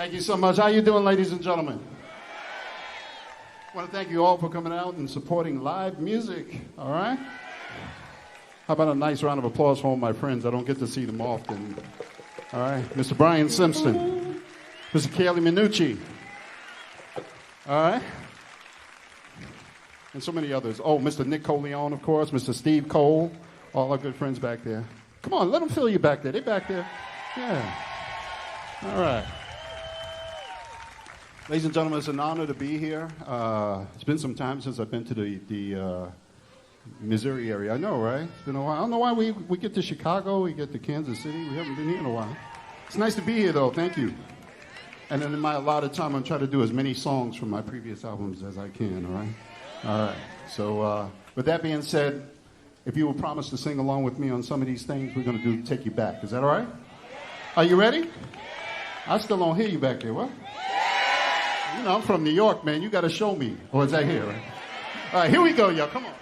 Thank you so much. How you doing, ladies and gentlemen? I want to thank you all for coming out and supporting live music, all right? How about a nice round of applause for all my friends? I don't get to see them often. All right, Mr. Brian Simpson, Mr. Kelly Minucci, all right? And so many others. Oh, Mr. Nick Coleon, of course, Mr. Steve Cole, all our good friends back there. Come on, let them feel you back there. They back there. Yeah. All right. Ladies and gentlemen, it's an honor to be here. It's been some time since I've been to the Missouri area. I know, right? It's been a while. I don't know why we get to Chicago, we get to Kansas City. We haven't been here in a while. It's nice to be here, though. Thank you. And then in my allotted time, I'm trying to do as many songs from my previous albums as I can, all right? All right. So with that being said, if you will promise to sing along with me on some of these things, we're going to take you back. Is that all right? Are you ready? I still don't hear you back there. What? You know, I'm from New York, man. You got to show me. Or is that here? Right? All right, here we go, y'all. Come on.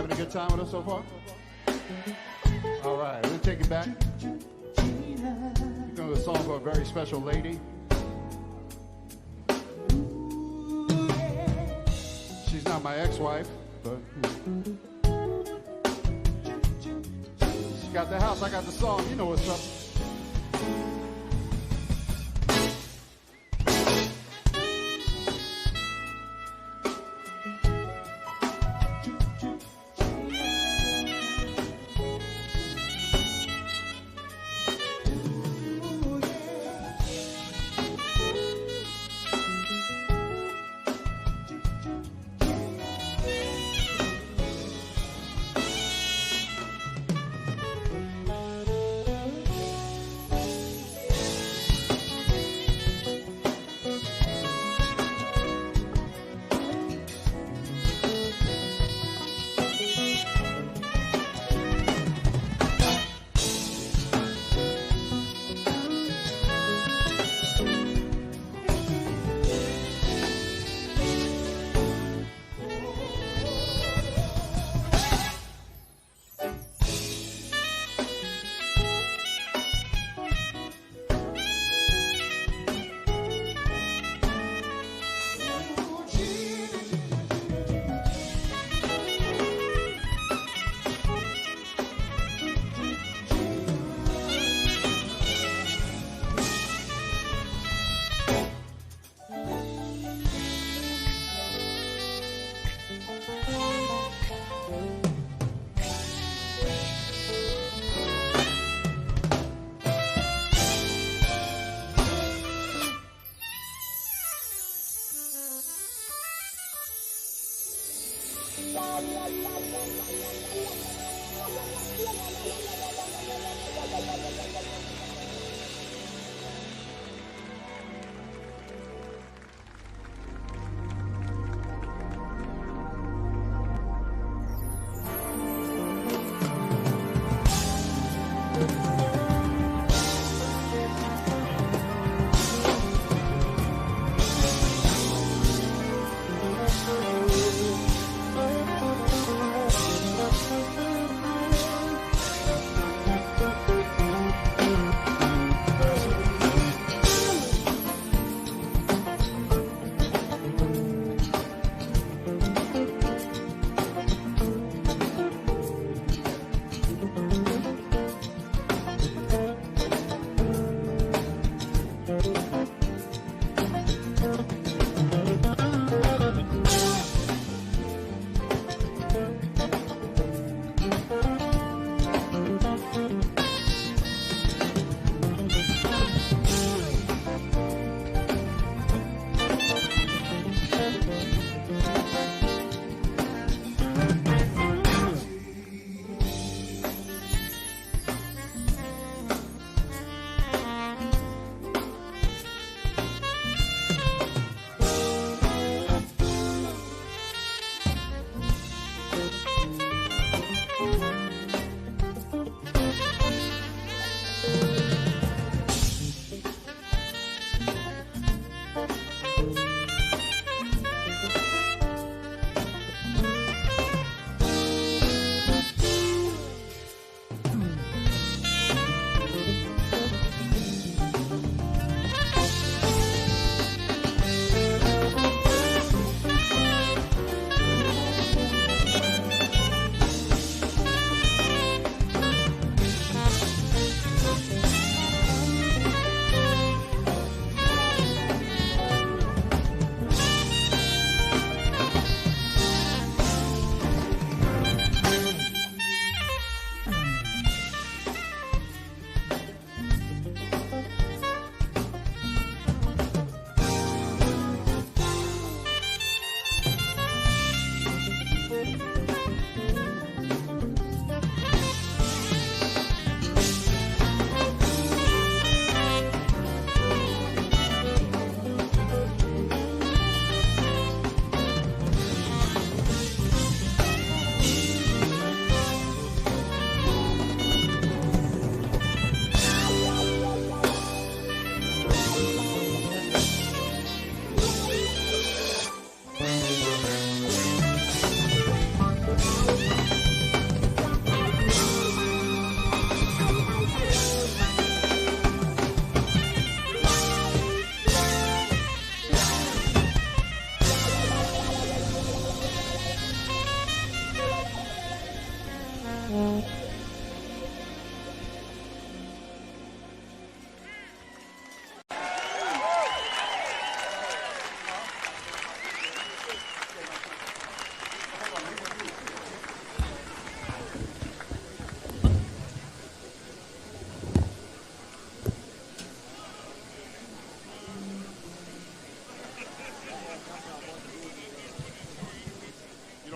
having a good time with us so far? All right, we'll take it back. We're going to a song for a very special lady. She's not my ex-wife, but she got the house, I got the song. You know what's up.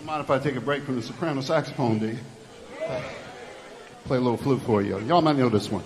don't mind if I take a break from the soprano saxophone, do you? Play a little flute for you. Y'all might know this one.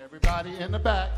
Everybody in the back.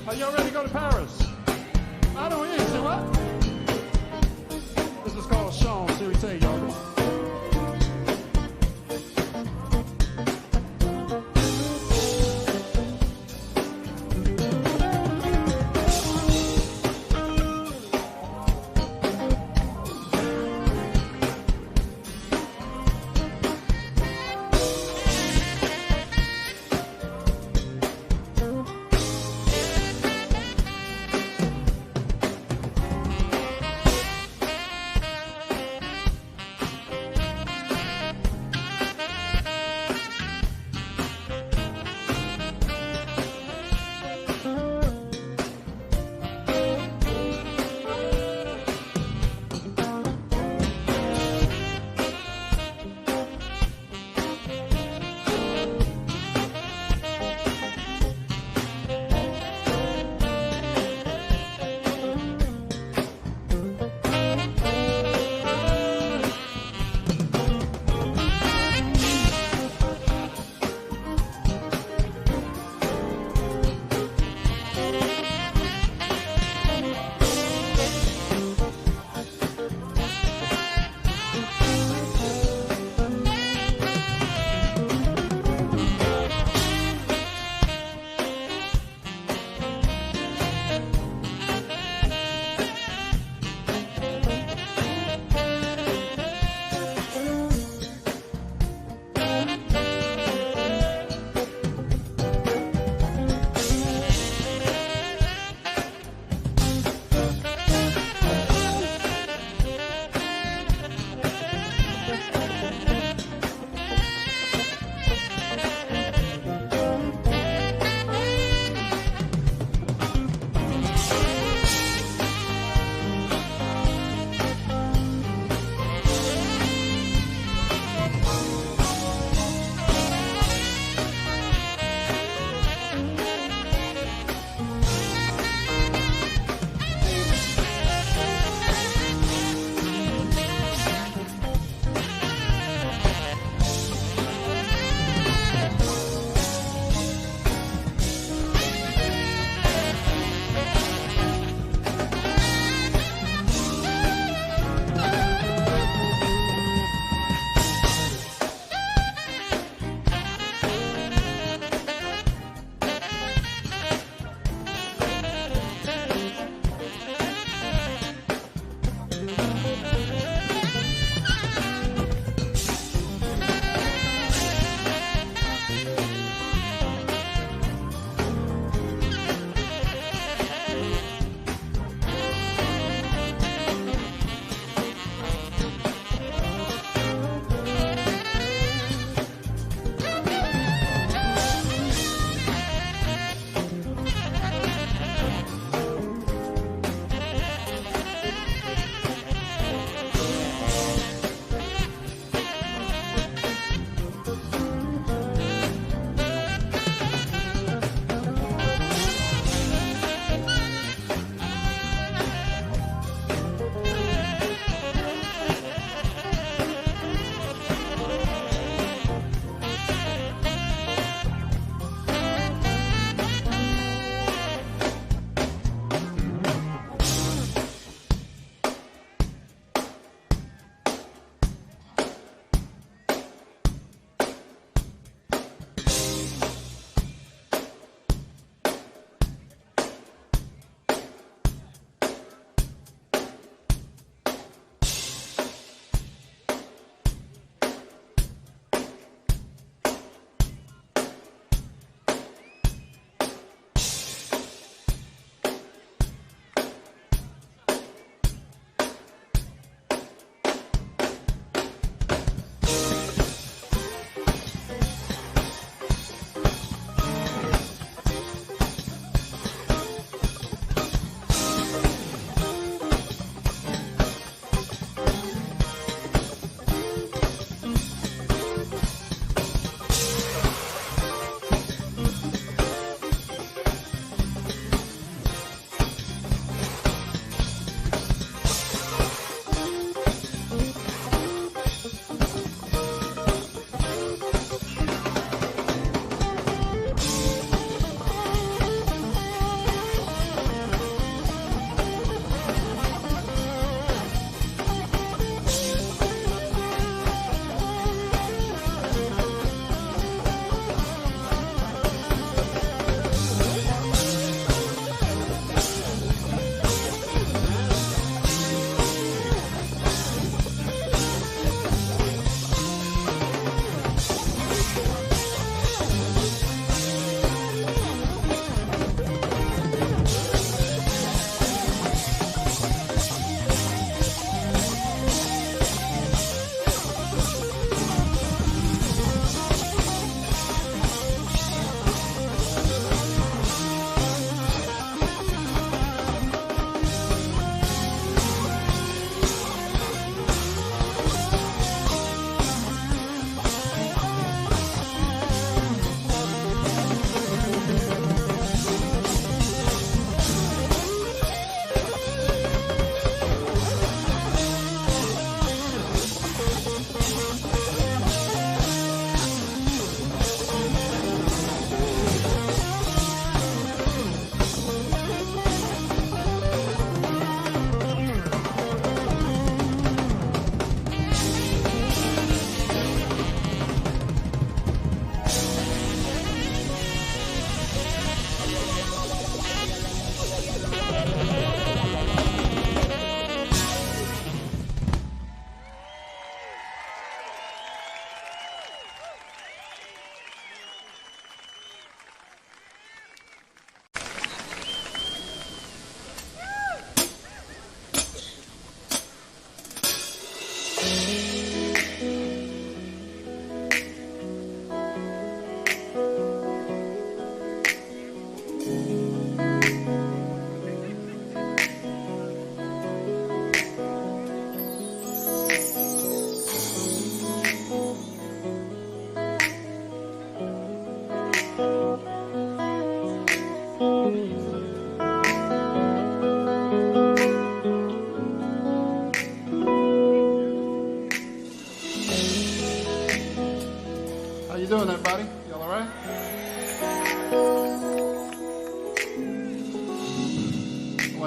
Are y'all ready to go to Paris? I don't hear you. Say what? This is called Sean. See what he say, y'all.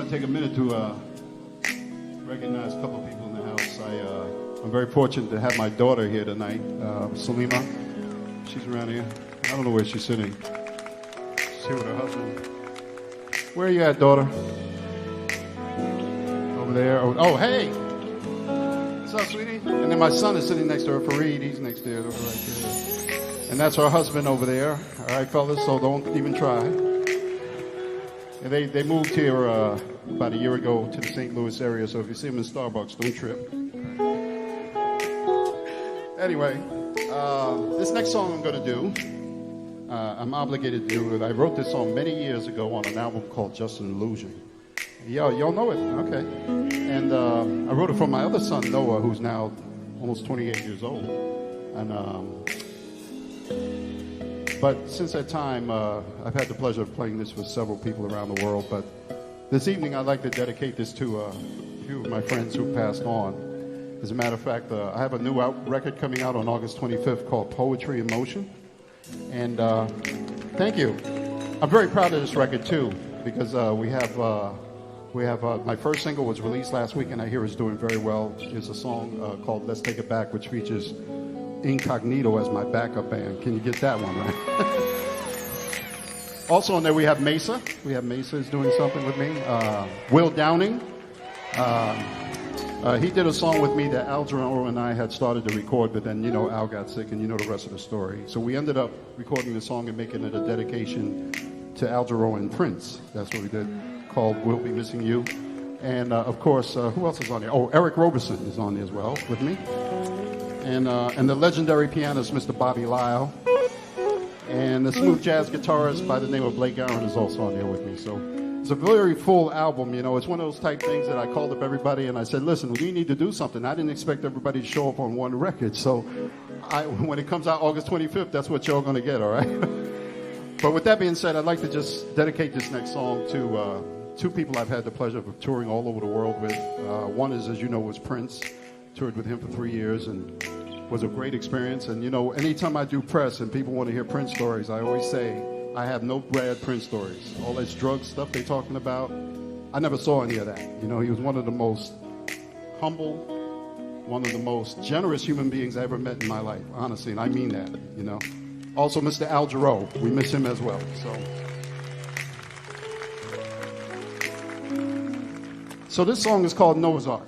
want to take a minute to recognize a couple of people in the house. I'm very fortunate to have my daughter here tonight, Salima. She's around here. I don't know where she's sitting. She's here with her husband. Where are you at, daughter? Over there. Oh, hey! What's up, sweetie? And then my son is sitting next to her, Fareed. He's next there, right there. And that's her husband over there. All right, fellas, so don't even try. And they moved here about a year ago to the St. Louis area, so if you see them in Starbucks, don't trip. Anyway, this next song I'm going to do, I'm obligated to do it. I wrote this song many years ago on an album called Just an Illusion. Y'all know it? Okay. And I wrote it for my other son, Noah, who's now almost 28 years old. And but since that time, I've had the pleasure of playing this with several people around the world. But this evening, I'd like to dedicate this to a few of my friends who passed on. As a matter of fact, I have a new record coming out on August 25th called Poetry in Motion. And thank you. I'm very proud of this record, too, because we have my first single was released last week, and I hear it's doing very well. It's a song called Let's Take It Back, which features Incognito as my backup band. Can you get that one right? Also on there we have Mesa. Mesa is doing something with me. Will Downing. He did a song with me that Al Jarreau and I had started to record, but then, Al got sick, and you know the rest of the story. So we ended up recording the song and making it a dedication to Al Jarreau and Prince. That's what we did, called We'll Be Missing You. And, of course, who else is on there? Oh, Eric Roberson is on there as well with me. And the legendary pianist, Mr. Bobby Lyle. And the smooth jazz guitarist by the name of Blake Aaron is also on there with me. So it's a very full album, It's one of those type things that I called up everybody and I said, listen, we need to do something. I didn't expect everybody to show up on one record. So when it comes out August 25th, that's what y'all going to get, all right? But with that being said, I'd like to just dedicate this next song to two people I've had the pleasure of touring all over the world with. One is, as you know, was Prince. Toured with him for 3 years and was a great experience. And, anytime I do press and people want to hear Prince stories, I always say, I have no bad Prince stories. All this drug stuff they're talking about, I never saw any of that. He was one of the most humble, one of the most generous human beings I ever met in my life, honestly, and I mean that, Also, Mr. Al Jarreau, we miss him as well. So this song is called Noah's Ark.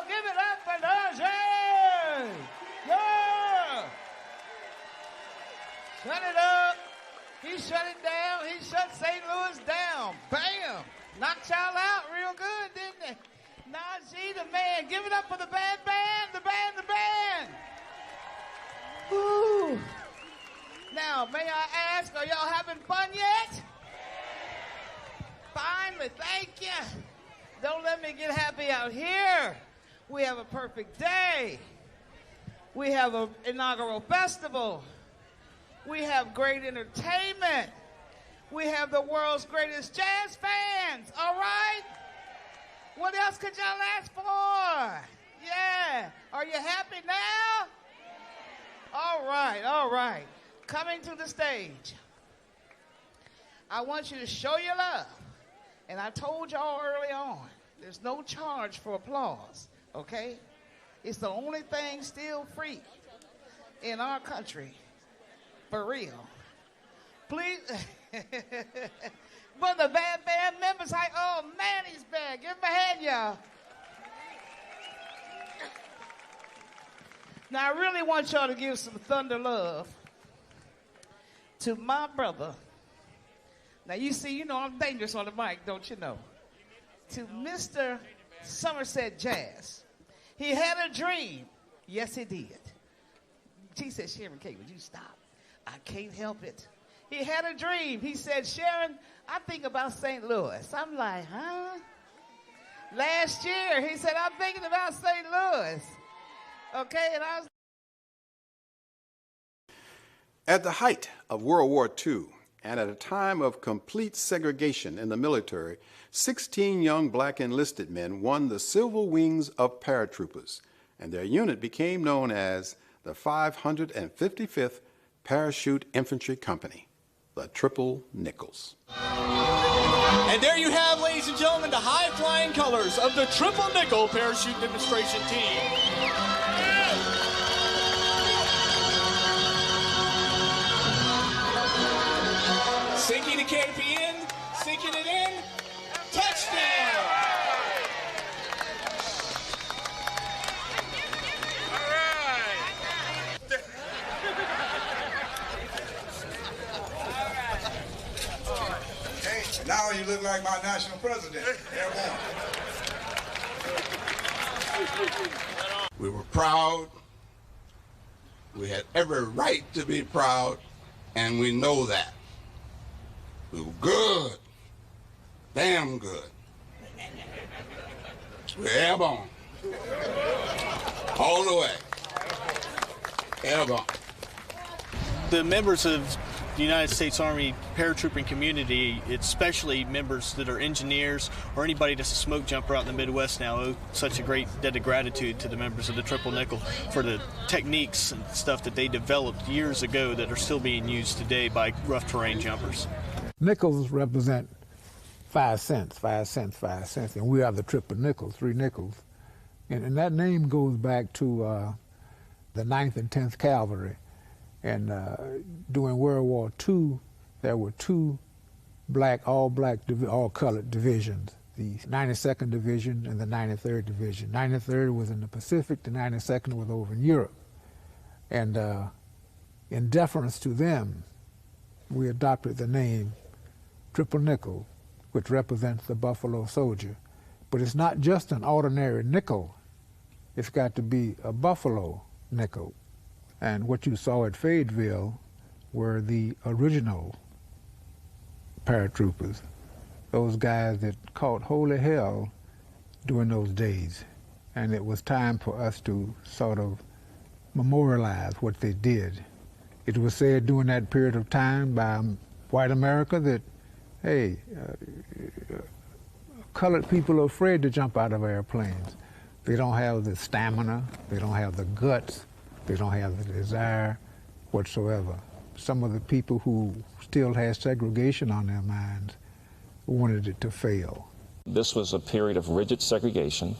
give it up for Najee! Yeah! Shut it up. He shut it down. He shut St. Louis down. Bam! Knocked y'all out real good, didn't they? Najee, the man. Give it up for the band. The band. Woo! Now, may I ask, are y'all having fun yet? Finally, thank you. Don't let me get happy out here. We have a perfect day. We have an inaugural festival. We have great entertainment. We have the world's greatest jazz fans, all right? What else could y'all ask for? Yeah. Are you happy now? All right. Coming to the stage. I want you to show your love. And I told y'all early on, there's no charge for applause, okay? It's the only thing still free in our country, for real. Please, but the band members, oh man, he's bad. Give him a hand, y'all. Now, I really want y'all to give some thunder love to my brother. Now, you see, you know I'm dangerous on the mic, don't you know? To Mr. Somerset Jazz. He had a dream. Yes, he did. She said, Sharon K., would you stop? I can't help it. He had a dream. He said, Sharon, I think about St. Louis. I'm like, huh? Last year, he said, I'm thinking about St. Louis. Okay, and I was... At the height of World War II, and at a time of complete segregation in the military, 16 young black enlisted men won the Silver Wings of Paratroopers, and their unit became known as the 555th Parachute Infantry Company, the Triple Nickels. And there you have, ladies and gentlemen, the high-flying colors of the Triple Nickel Parachute Demonstration Team. Sinking the KP in, sinking it in, touchdown! All right. Hey, now you look like my national president. We were proud. We had every right to be proud, and we know that. We were good, damn good. We're airborne, all the way, airborne. The members of the United States Army paratrooping community, especially members that are engineers or anybody that's a smoke jumper out in the Midwest now, owe such a great debt of gratitude to the members of the Triple Nickel for the techniques and stuff that they developed years ago that are still being used today by rough terrain jumpers. Nickels represent 5 cents, 5 cents, 5 cents, and we are the Triple Nickels, 3 nickels. And that name goes back to the 9th and 10th Cavalry. And during World War II, there were 2 all-colored divisions, the 92nd Division and the 93rd Division. 93rd was in the Pacific, the 92nd was over in Europe. And in deference to them, we adopted the name Triple Nickel, which represents the Buffalo Soldier. But it's not just an ordinary nickel. It's got to be a Buffalo nickel. And what you saw at Fayetteville were the original paratroopers, those guys that caught holy hell during those days. And it was time for us to sort of memorialize what they did. It was said during that period of time by white America that, hey, colored people are afraid to jump out of airplanes. They don't have the stamina, they don't have the guts, they don't have the desire whatsoever. Some of the people who still had segregation on their minds wanted it to fail. This was a period of rigid segregation.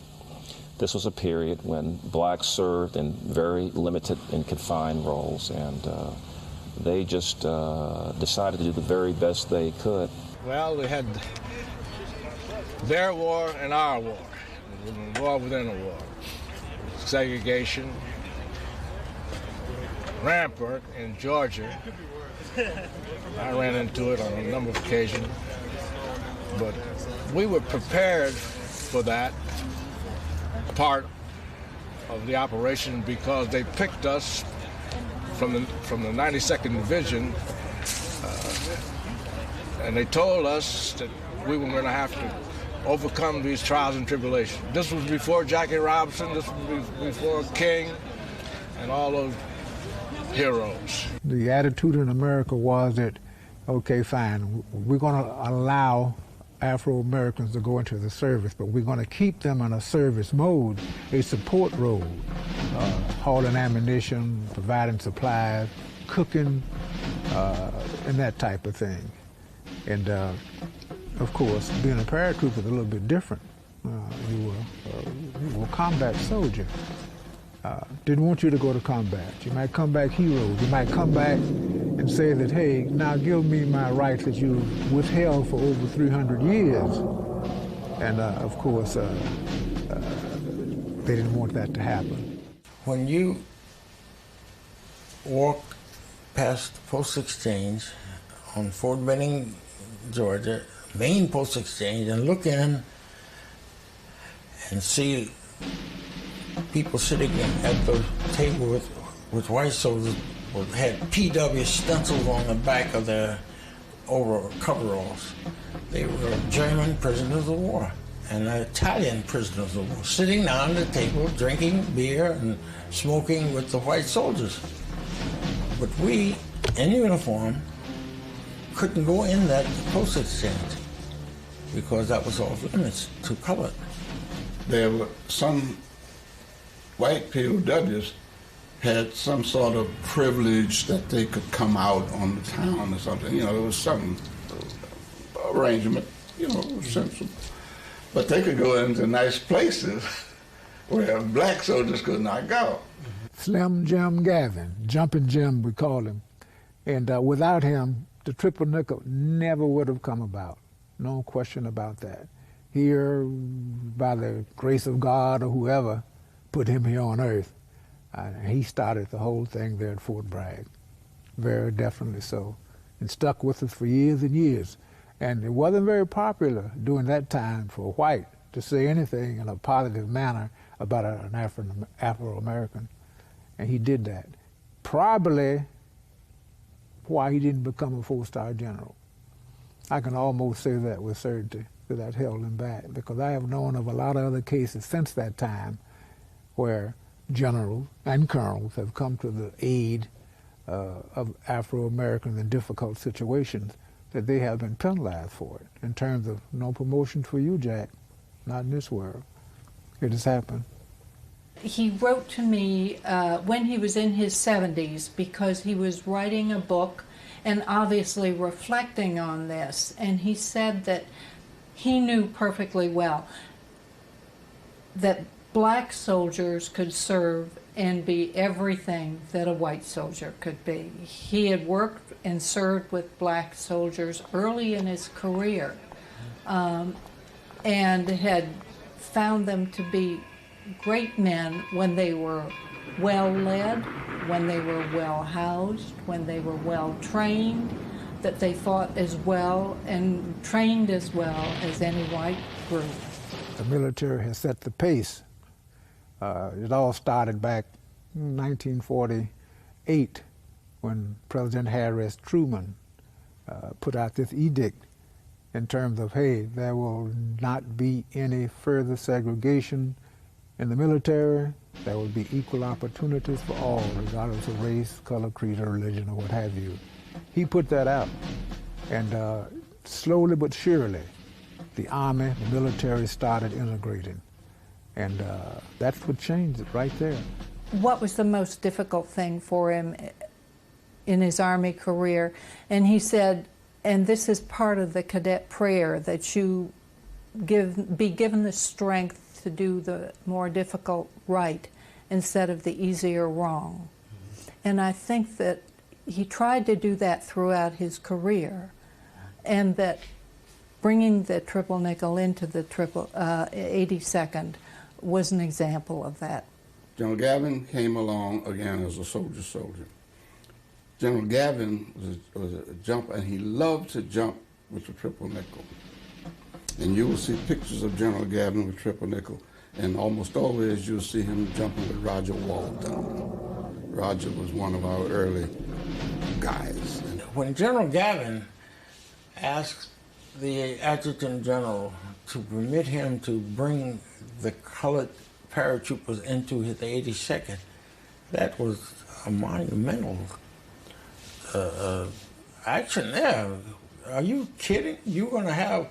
This was a period when blacks served in very limited and confined roles, and they just decided to do the very best they could. Well, we had their war and our war. a war within a war. Segregation, rampant in Georgia. I ran into it on a number of occasions, but we were prepared for that part of the operation because they picked us from the 92nd Division, and they told us that we were going to have to overcome these trials and tribulations. This was before Jackie Robinson, this was before King, and all those heroes. The attitude in America was that, okay, fine, we're going to allow Afro-Americans to go into the service, but we're going to keep them in a service mode, a support role, hauling ammunition, providing supplies, cooking, and that type of thing. And of course, being a paratrooper is a little bit different. You were a combat soldier. Didn't want you to go to combat. You might come back heroes. You might come back and say that, hey, now give me my rights that you withheld for over 300 years. And of course, they didn't want that to happen. When you walk past the post exchange on Fort Benning, Georgia, main post exchange, and look in and see people sitting at the table with white soldiers who had PW stencils on the back of their coveralls. They were German prisoners of war and Italian prisoners of war, sitting down at the table, drinking beer and smoking with the white soldiers. But we, in uniform, couldn't go in that post exchange because that was off limits to color. There were some white POWs had some sort of privilege that they could come out on the town or something. You know, there was some arrangement, you know, sensible. But they could go into nice places where black soldiers could not go. Slim Jim Gavin, Jumping Jim we call him. And without him, the triple nickel never would have come about. No question about that. Here, by the grace of God or whoever, put him here on earth. He started the whole thing there at Fort Bragg. Very definitely so. And stuck with us for years and years. And it wasn't very popular during that time for a white to say anything in a positive manner about an Afro-American. And he did that. Probably why he didn't become a four-star general. I can almost say that with certainty, that held him back, because I have known of a lot of other cases since that time where generals and colonels have come to the aid of Afro-Americans in difficult situations that they have been penalized for it, in terms of no promotion for you, Jack, not in this world. It has happened. He wrote to me when he was in his 70s because he was writing a book and obviously reflecting on this, and he said that he knew perfectly well that black soldiers could serve and be everything that a white soldier could be. He had worked and served with black soldiers early in his career and had found them to be great men when they were well led, when they were well housed, when they were well trained, that they fought as well and trained as well as any white group. The military has set the pace. It all started back in 1948 when President Harry Truman put out this edict in terms of, hey, there will not be any further segregation in the military. There will be equal opportunities for all, regardless of race, color, creed, or religion, or what have you. He put that out, and slowly but surely, the Army, the military started integrating, and that's what changed it right there. What was the most difficult thing for him in his Army career? And he said, and this is part of the cadet prayer, that you be given the strength to do the more difficult right instead of the easier wrong. And I think that he tried to do that throughout his career, and that bringing the triple nickel into the 82nd was an example of that. General Gavin came along again as a soldier. General Gavin was a jumper, and he loved to jump with the triple nickel. And you will see pictures of General Gavin with triple nickel, and almost always you'll see him jumping with Roger Walton. Roger was one of our early guys. When General Gavin asked the Adjutant General to permit him to bring the colored paratroopers into the 82nd, that was a monumental action there. Are you kidding? You're going to have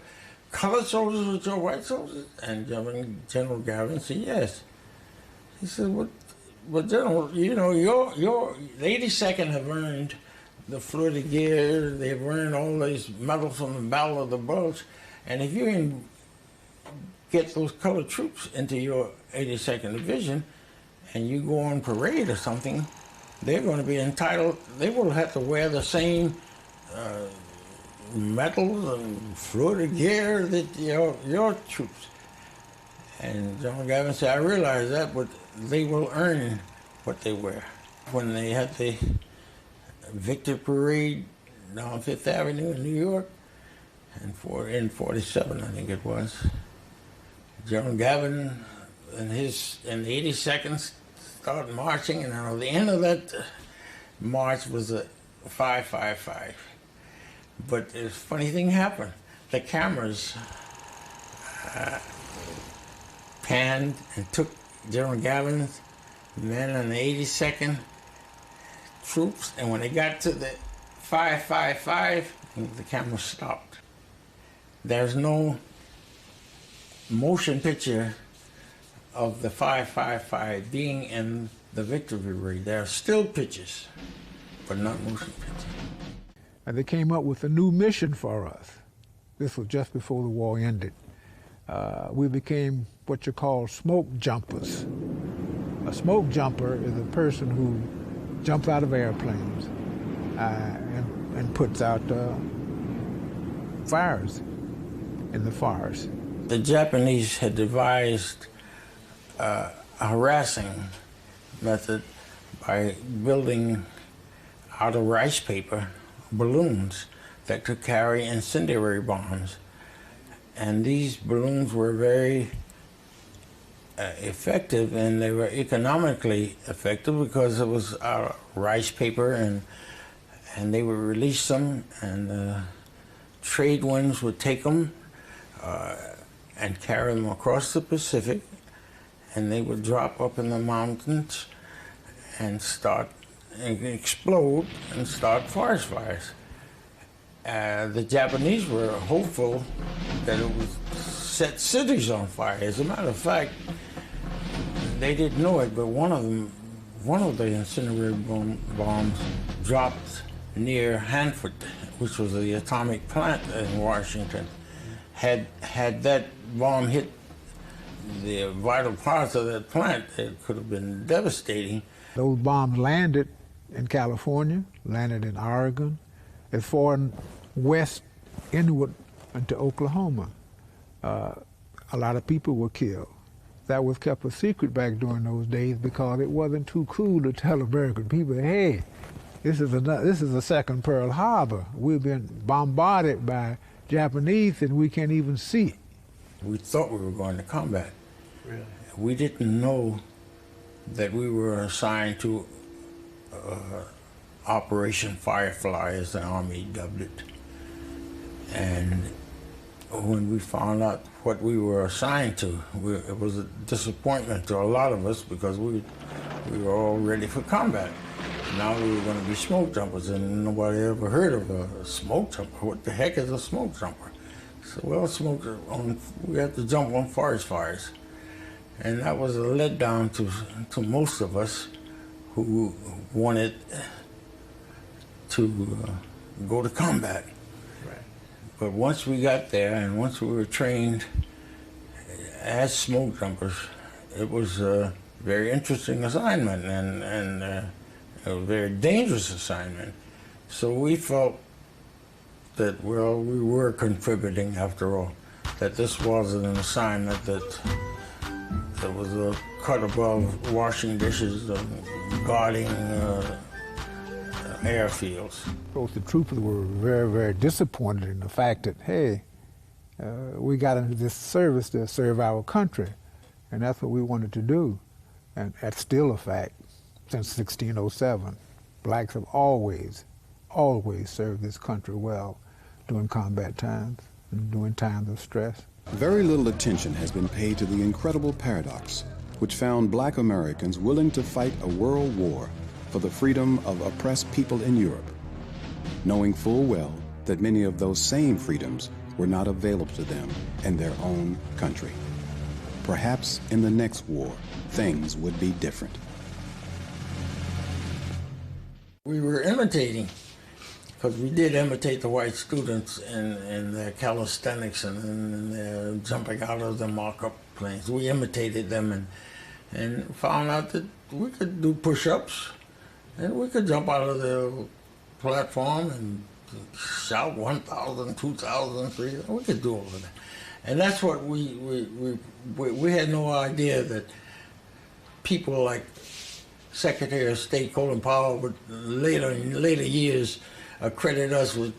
colored soldiers with your white soldiers? And General Gavin said, yes. He said, but General, you know, the 82nd have earned the Fleur de Guerre, they've earned all these medals from the Battle of the Bulge, and if you can get those colored troops into your 82nd Division and you go on parade or something, they're going to be entitled, they will have to wear the same medals and Fleur de Guerre that your troops. And General Gavin said, I realize that, but they will earn what they wear. When they had the Victory Parade down Fifth Avenue in New York, and in 47, I think it was, General Gavin and the 82nd started marching, and at the end of that march was a 5-5-5. But a funny thing happened. The cameras panned and took General Gavin's men and the 82nd troops, and when they got to the 5-5-5, the camera stopped. There's no motion picture of the 5-5-5 being in the Victory Parade. There are still pictures, but not motion pictures. And they came up with a new mission for us. This was just before the war ended. We became what you call smoke jumpers. A smoke jumper is a person who jumps out of airplanes and puts out fires in the forest. The Japanese had devised a harassing method by building out of rice paper balloons that could carry incendiary bombs. And these balloons were very effective, and they were economically effective because it was rice paper, and they would release them, and trade winds would take them and carry them across the Pacific, and they would drop up in the mountains and explode and start forest fires. The Japanese were hopeful that it would set cities on fire. As a matter of fact, they didn't know it, but one of the incendiary bombs dropped near Hanford, which was the atomic plant in Washington. Had that bomb hit the vital parts of that plant, it could have been devastating. Those bombs landed in California, landed in Oregon, as far west inward into Oklahoma. A lot of people were killed. That was kept a secret back during those days because it wasn't too cool to tell American people, hey, this is a second Pearl Harbor. We've been bombarded by Japanese and we can't even see it. We thought we were going to combat. Really? We didn't know that we were assigned to Operation Firefly, as the Army dubbed it. And when we found out what we were assigned to, it was a disappointment to a lot of us because we were all ready for combat. Now we were going to be smoke jumpers, and nobody ever heard of a smoke jumper. What the heck is a smoke jumper? So, well, we had to jump on forest fires. And that was a letdown to most of us who wanted to go to combat. Right. But once we got there and once we were trained as smoke jumpers, it was a very interesting assignment and a very dangerous assignment. So we felt that, well, we were contributing after all, that this wasn't an assignment that was a cut above washing dishes and guarding airfields. Both the troopers were very, very disappointed in the fact that, hey, we got into this service to serve our country, and that's what we wanted to do. And that's still a fact since 1607. Blacks have always served this country well during combat times and during times of stress. Very little attention has been paid to the incredible paradox which found black Americans willing to fight a world war for the freedom of oppressed people in Europe, knowing full well that many of those same freedoms were not available to them in their own country. Perhaps in the next war, things would be different. We were imitating, because we did imitate the white students in their calisthenics and their jumping out of the mark-up planes. We imitated them and found out that we could do push-ups and we could jump out of the platform and shout 1,000, 2,000, 3,000. We could do all of that. And that's what we had no idea that people like Secretary of State Colin Powell would in later years accredit us with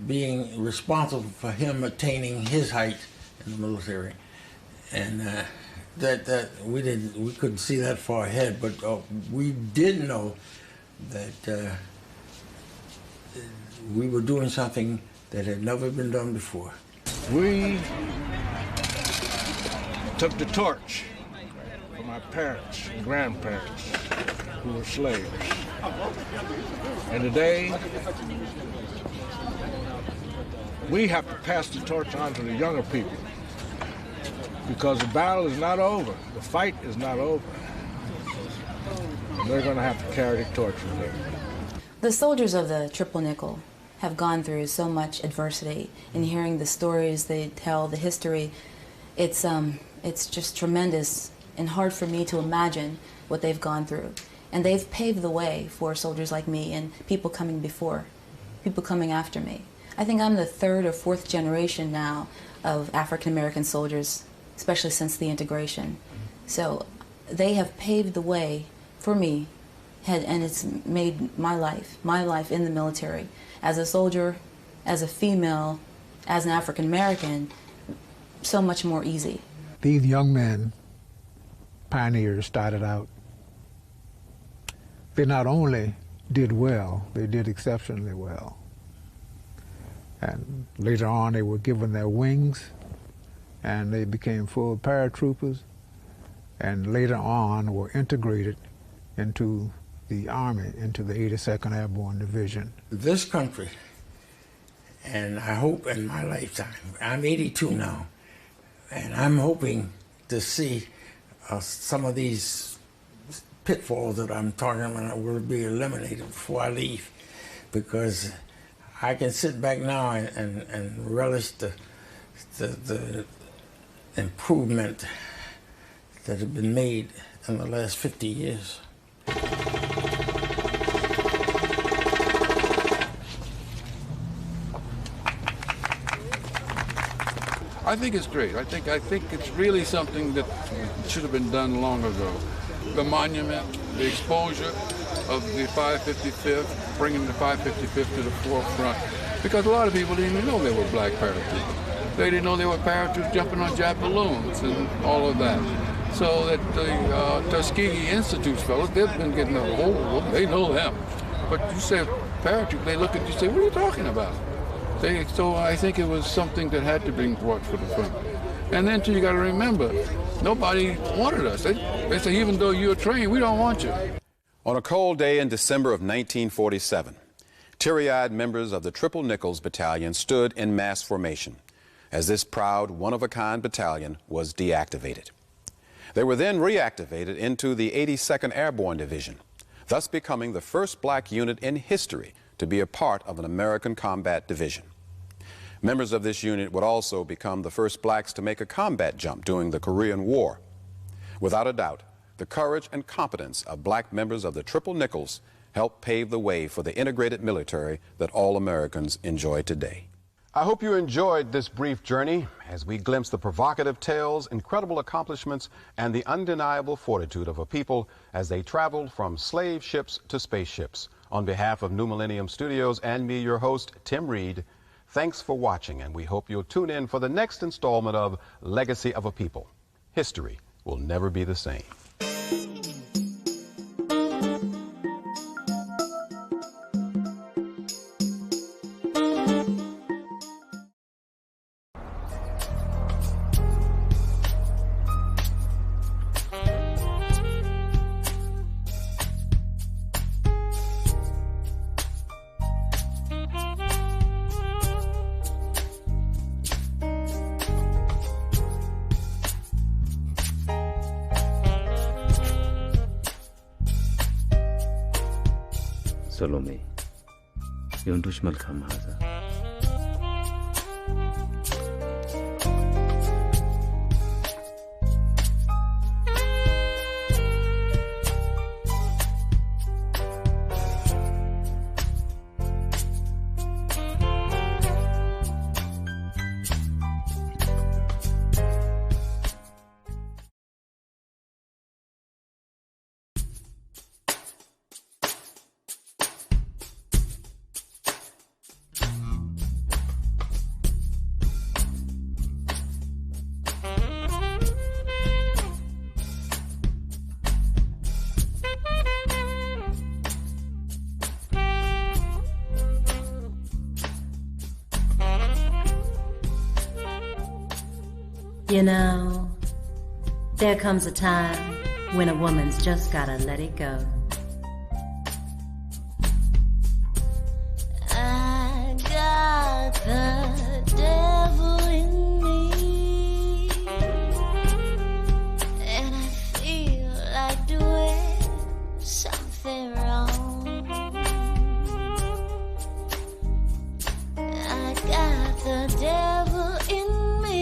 being responsible for him attaining his height in the military. And that we couldn't see that far ahead, but we did know that we were doing something that had never been done before. We took the torch from our parents and grandparents who were slaves. And today, we have to pass the torch on to the younger people, because the battle is not over. The fight is not over. And they're going to have to carry the torch with them. The soldiers of the Triple Nickel have gone through so much adversity, and hearing the stories they tell, the history, it's just tremendous and hard for me to imagine what they've gone through. And they've paved the way for soldiers like me and people coming before, people coming after me. I think I'm the third or fourth generation now of African American soldiers, especially since the integration. So they have paved the way for me, and it's made my life in the military, as a soldier, as a female, as an African American, so much more easy. These young men, pioneers, started out. They not only did well, they did exceptionally well. And later on, they were given their wings, and they became full paratroopers, and later on were integrated into the Army, into the 82nd Airborne Division. This country, and I hope in my lifetime, I'm 82 now, and I'm hoping to see some of these pitfalls that I'm talking about will be eliminated before I leave, because I can sit back now and relish the improvement that has been made in the last 50 years. I think it's great. I think it's really something that should have been done long ago. The monument, the exposure of the 555th, bringing the 555th to the forefront, because a lot of people didn't even know they were black paratroopers. They didn't know they were paratroopers jumping on jet balloons and all of that. So that the Tuskegee Institute fellows, they've been getting a whole, they know them. But you say paratroop, they look at you and say, what are you talking about? So I think it was something that had to be brought for the front. And then too, you got to remember, nobody wanted us. They say, even though you're trained, we don't want you. On a cold day in December of 1947, teary-eyed members of the Triple Nickels Battalion stood in mass formation as this proud, one-of-a-kind battalion was deactivated. They were then reactivated into the 82nd Airborne Division, thus becoming the first black unit in history to be a part of an American combat division. Members of this unit would also become the first blacks to make a combat jump during the Korean War. Without a doubt, the courage and competence of black members of the Triple Nickels helped pave the way for the integrated military that all Americans enjoy today. I hope you enjoyed this brief journey as we glimpsed the provocative tales, incredible accomplishments, and the undeniable fortitude of a people as they traveled from slave ships to spaceships. On behalf of New Millennium Studios and me, your host, Tim Reed, thanks for watching, and we hope you'll tune in for the next installment of Legacy of a People. History will never be the same. سلومي يوندوش ملكم هذا You know, there comes a time when a woman's just gotta let it go. I got the devil in me, and I feel like doing something wrong. I got the devil in me.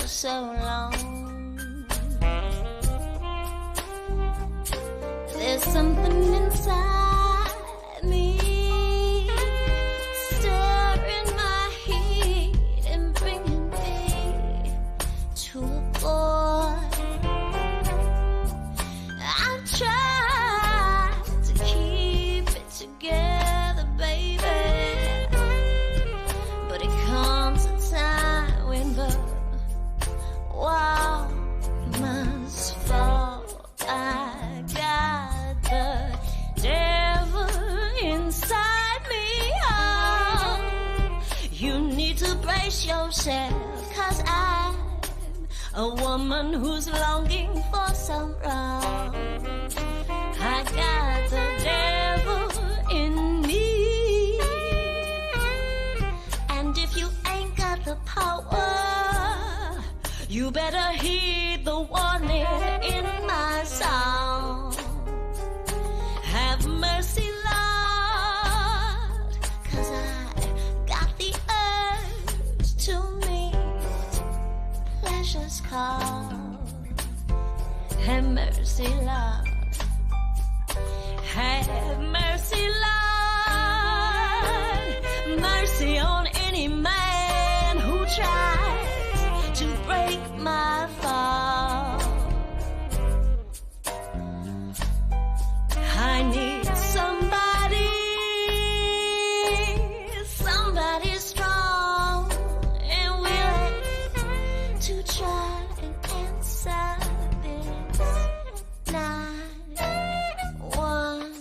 So long. There's something inside me stirring my heat and bringing me to a point. I'm trying to keep it together, baby, but it comes a time when the wow must fall. I got the devil inside me. Oh, you need to brace yourself, 'cause I'm a woman who's longing for some wrong. I got the devil in me, and if you ain't got the power, you better heed the warning in my song. Have mercy, Lord, 'cause I got the urge to meet pleasure's call. Have mercy, Lord. Have mercy, Lord. Mercy on any man who tries to break my fall. I need somebody strong and willing to try and answer this 911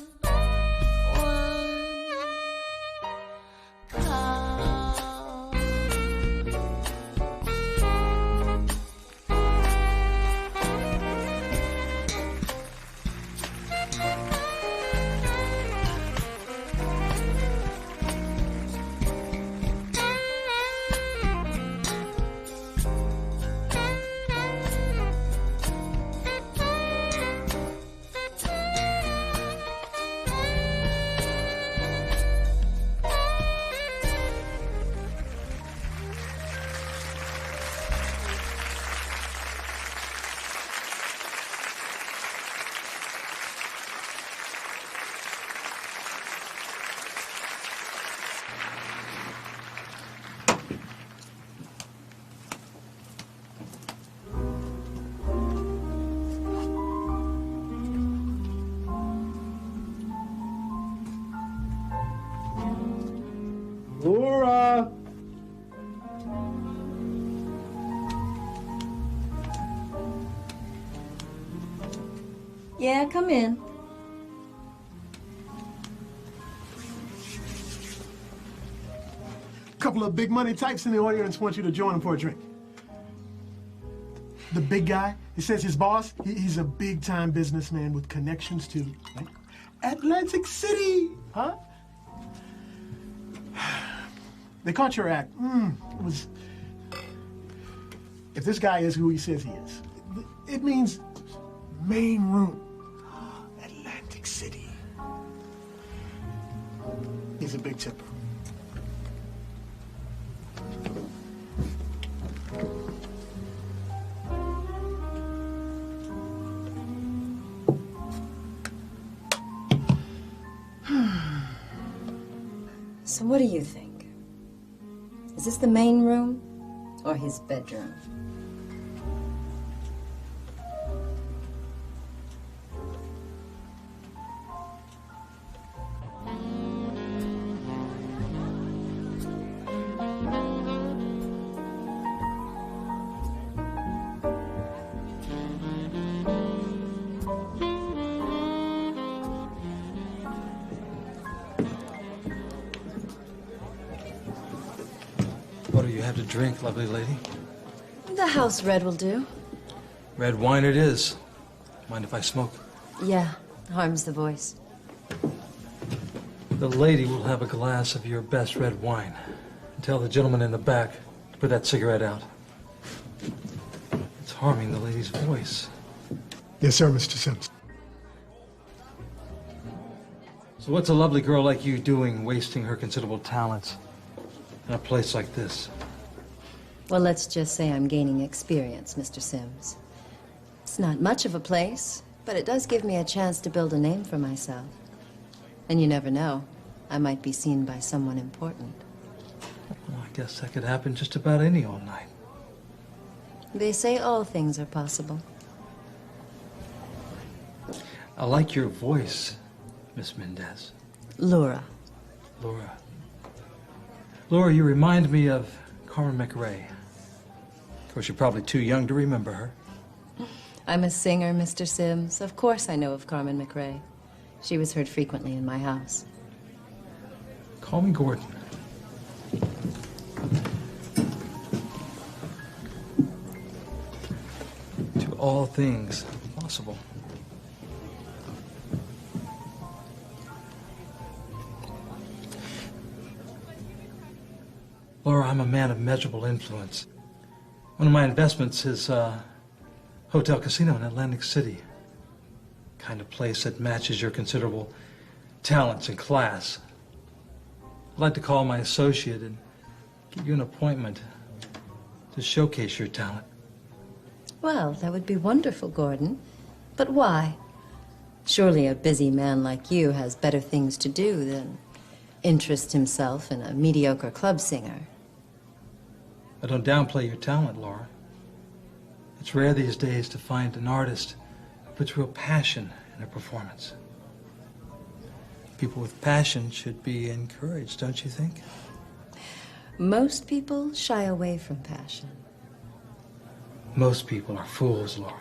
Yeah, come in. A couple of big money types in the audience want you to join them for a drink. The big guy, he says his boss, he's a big-time businessman with connections to Atlantic City, huh? They caught your act. It was... If this guy is who he says he is, it means main room, Atlantic City. He's a big tipper. So what do you think? Is this the main room or his bedroom? What do you have to drink, lovely lady? The house red will do. Red wine it is. Mind if I smoke? Yeah, harms the voice. The lady will have a glass of your best red wine. And tell the gentleman in the back to put that cigarette out. It's harming the lady's voice. Yes, sir, Mr. Sims. So what's a lovely girl like you doing wasting her considerable talents in a place like this? Well, let's just say I'm gaining experience, Mr. Sims. It's not much of a place, but it does give me a chance to build a name for myself. And you never know, I might be seen by someone important. Well, I guess that could happen just about any old night. They say all things are possible. I like your voice, Miss Mendez. Laura. Laura. Laura, you remind me of Carmen McRae. Of course, you're probably too young to remember her. I'm a singer, Mr. Sims. Of course I know of Carmen McRae. She was heard frequently in my house. Call me Gordon. To all things possible. Laura, I'm a man of measurable influence. One of my investments is a hotel casino in Atlantic City. Kind of place that matches your considerable talents and class. I'd like to call my associate and get you an appointment to showcase your talent. Well, that would be wonderful, Gordon. But why? Surely a busy man like you has better things to do than interest himself in a mediocre club singer. I don't downplay your talent, Laura. It's rare these days to find an artist who puts real passion in a performance. People with passion should be encouraged, don't you think? Most people shy away from passion. Most people are fools, Laura.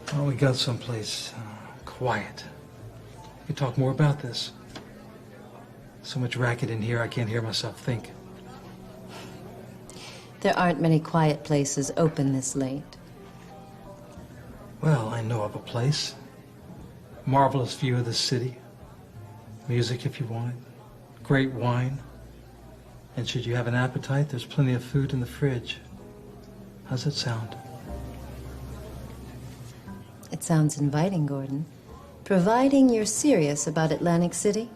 Why don't we go someplace quiet? We can talk more about this. So much racket in here, I can't hear myself think. There aren't many quiet places open this late. Well, I know of a place. Marvelous view of the city. Music if you want it. Great wine. And should you have an appetite, there's plenty of food in the fridge. How's it sound? It sounds inviting, Gordon. Providing you're serious about Atlantic City.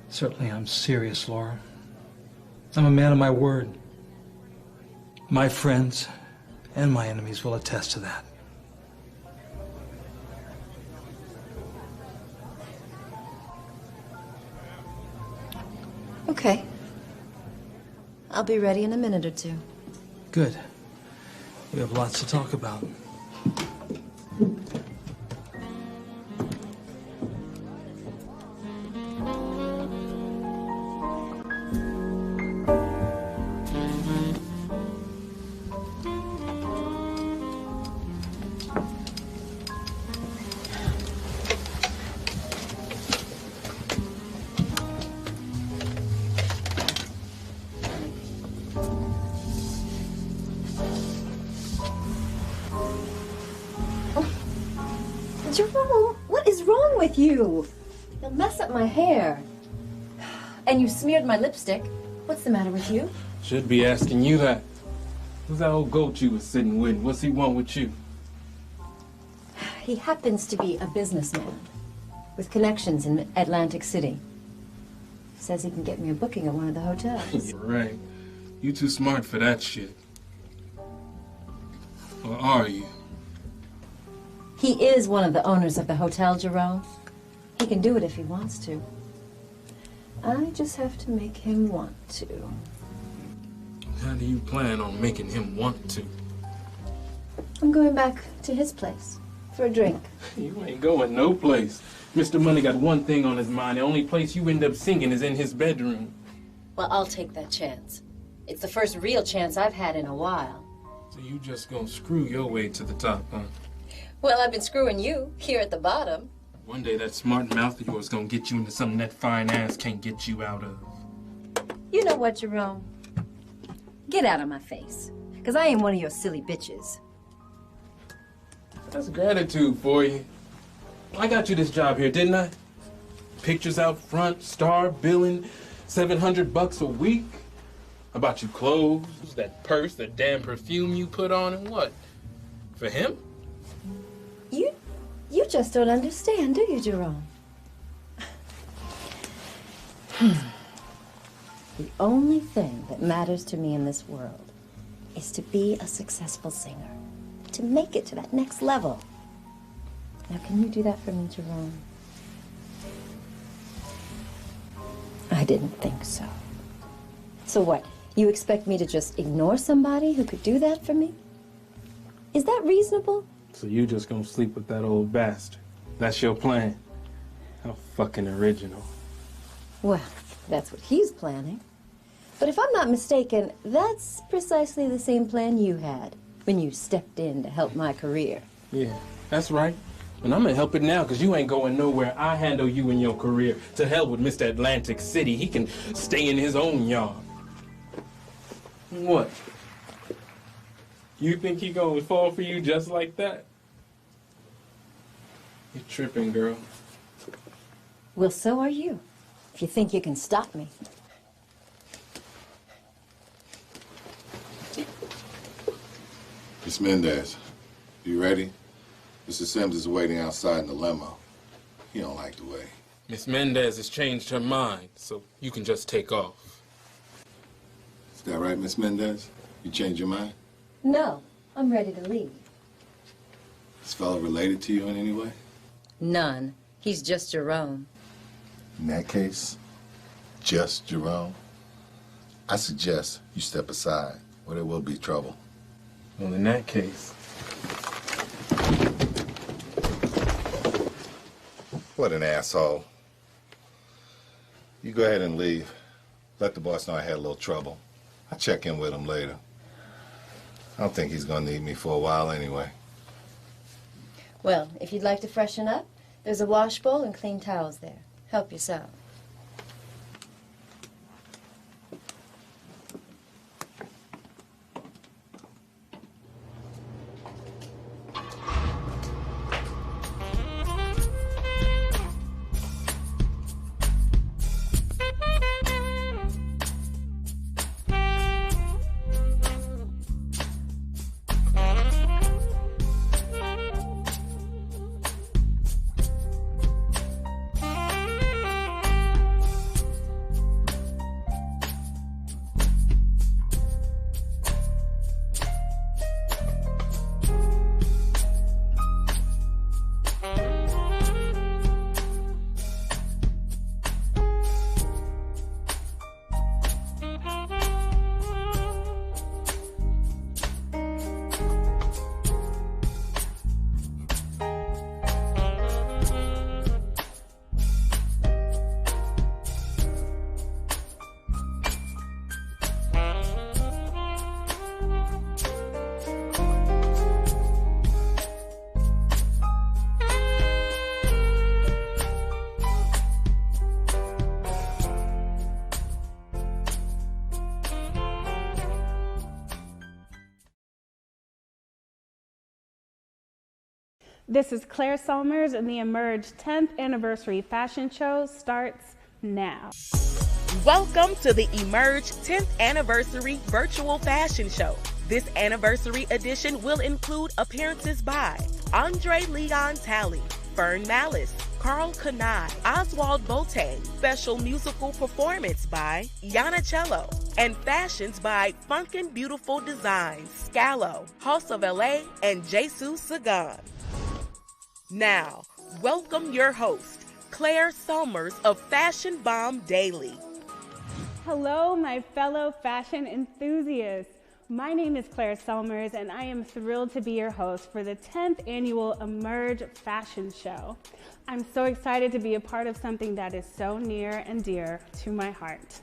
Certainly I'm serious, Laura. I'm a man of my word. My friends and my enemies will attest to that. Okay. I'll be ready in a minute or two. Good. We have lots to talk about. Jerome, what is wrong with you? You'll mess up my hair. And you smeared my lipstick. What's the matter with you? Should be asking you that. Who's that old goat you was sitting with? What's he want with you? He happens to be a businessman with connections in Atlantic City. Says he can get me a booking at one of the hotels. Right. You too smart for that shit. Or are you? He is one of the owners of the hotel, Jerome. He can do it if he wants to. I just have to make him want to. How do you plan on making him want to? I'm going back to his place for a drink. You ain't going no place. Mr. Money got one thing on his mind. The only place you end up singing is in his bedroom. Well, I'll take that chance. It's the first real chance I've had in a while. So you just gonna screw your way to the top, huh? Well, I've been screwing you here at the bottom. One day that smart mouth of yours gonna get you into something that fine ass can't get you out of. You know what, Jerome? Get out of my face, because I ain't one of your silly bitches. That's gratitude for you. I got you this job here, didn't I? Pictures out front, star billing, $700 a week. I bought you clothes, that purse, that damn perfume you put on, and what? For him? You just don't understand, do you, Jerome? The only thing that matters to me in this world is to be a successful singer, to make it to that next level. Now, can you do that for me, Jerome? I didn't think so. So what, you expect me to just ignore somebody who could do that for me? Is that reasonable? So you just gonna sleep with that old bastard? That's your plan? How fucking original. Well, that's what he's planning. But if I'm not mistaken, that's precisely the same plan you had when you stepped in to help my career. Yeah, that's right. And I'm gonna help it now, because you ain't going nowhere. I handle you in your career. To hell with Mr. Atlantic City. He can stay in his own yard. What? You think he gonna fall for you just like that? You're tripping, girl. Well, so are you, if you think you can stop me. Miss Mendez, you ready? Mr. Sims is waiting outside in the limo. He don't like the way. Miss Mendez has changed her mind, so you can just take off. Is that right, Miss Mendez? You changed your mind? No, I'm ready to leave. This fellow related to you in any way? None. He's just Jerome. In that case, just Jerome, I suggest you step aside, or there will be trouble. Well, in that case... What an asshole. You go ahead and leave. Let the boss know I had a little trouble. I'll check in with him later. I don't think he's gonna need me for a while anyway. Well, if you'd like to freshen up, there's a wash bowl and clean towels there. Help yourself. This is Claire Solmers, and the Emerge 10th Anniversary Fashion Show starts now. Welcome to the Emerge 10th Anniversary Virtual Fashion Show. This anniversary edition will include appearances by Andre Leon Talley, Fern Malice, Carl Kanai, Oswald Boateng, special musical performance by Yana Cello, and fashions by Funkin' Beautiful Designs, Scalo, House of LA, and Jesus Sagan. Now, welcome your host, Claire Solmers of Fashion Bomb Daily. Hello, my fellow fashion enthusiasts. My name is Claire Solmers, and I am thrilled to be your host for the 10th annual Emerge Fashion Show. I'm so excited to be a part of something that is so near and dear to my heart.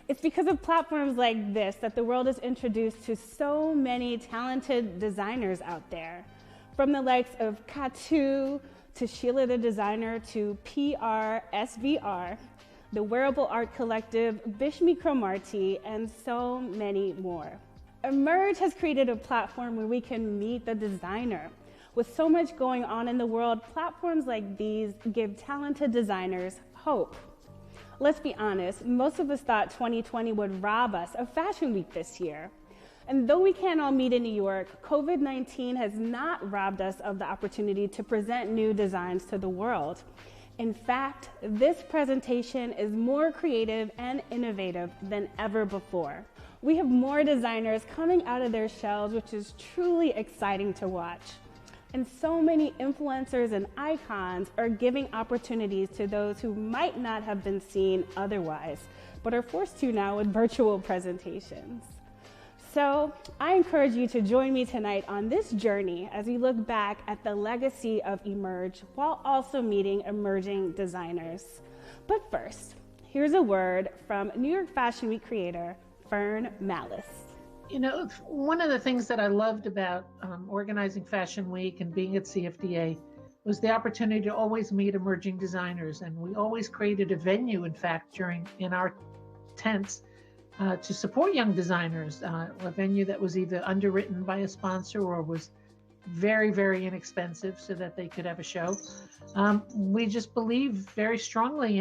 It's because of platforms like this that the world is introduced to so many talented designers out there. From the likes of Katu, to Sheila the Designer, to PR, SVR, the Wearable Art Collective, Bishmi Cromartie, and so many more. Emerge has created a platform where we can meet the designer. With so much going on in the world, platforms like these give talented designers hope. Let's be honest, most of us thought 2020 would rob us of Fashion Week this year. And though we can't all meet in New York, COVID-19 has not robbed us of the opportunity to present new designs to the world. In fact, this presentation is more creative and innovative than ever before. We have more designers coming out of their shells, which is truly exciting to watch. And so many influencers and icons are giving opportunities to those who might not have been seen otherwise, but are forced to now with virtual presentations. So I encourage you to join me tonight on this journey as we look back at the legacy of Emerge while also meeting emerging designers. But first, here's a word from New York Fashion Week creator, Fern Malice. You know, one of the things that I loved about organizing Fashion Week and being at CFDA was the opportunity to always meet emerging designers. And we always created a venue, in fact, in our tents, to support young designers, a venue that was either underwritten by a sponsor or was very, very inexpensive so that they could have a show. We just believe very strongly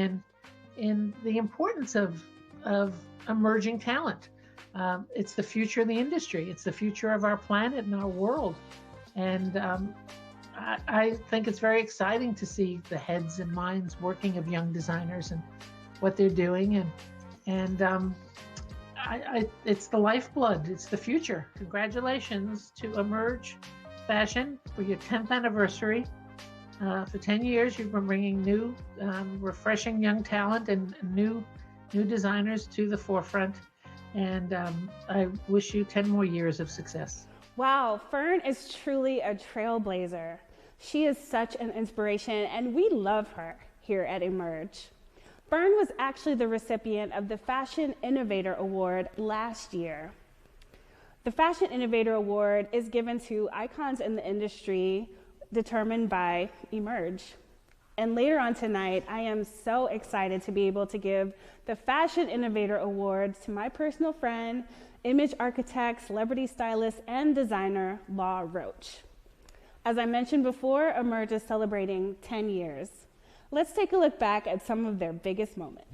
in the importance of emerging talent. It's the future of the industry. It's the future of our planet and our world. And I think it's very exciting to see the heads and minds working of young designers and what they're doing. And it's the lifeblood. It's the future. Congratulations to Emerge Fashion for your 10th anniversary. For 10 years, you've been bringing new, refreshing young talent and new designers to the forefront. And I wish you 10 more years of success. Wow, Fern is truly a trailblazer. She is such an inspiration, and we love her here at Emerge. Fern was actually the recipient of the Fashion Innovator Award last year. The Fashion Innovator Award is given to icons in the industry determined by Emerge. And later on tonight, I am so excited to be able to give the Fashion Innovator Award to my personal friend, image architect, celebrity stylist, and designer, Law Roach. As I mentioned before, Emerge is celebrating 10 years. Let's take a look back at some of their biggest moments.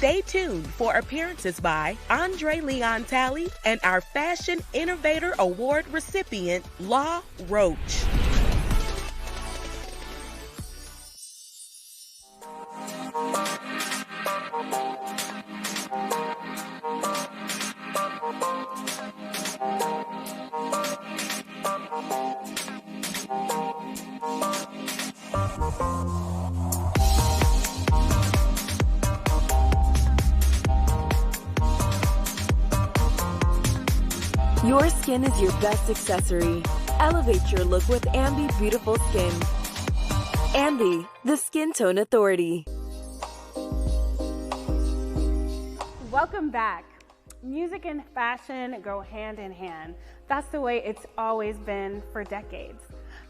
Stay tuned for appearances by Andre Leon Talley and our Fashion Innovator Award recipient, Law Roach. Your skin is your best accessory. Elevate your look with Ambi Beautiful Skin. Ambi, the Skin Tone Authority. Welcome back. Music and fashion go hand in hand. That's the way it's always been for decades.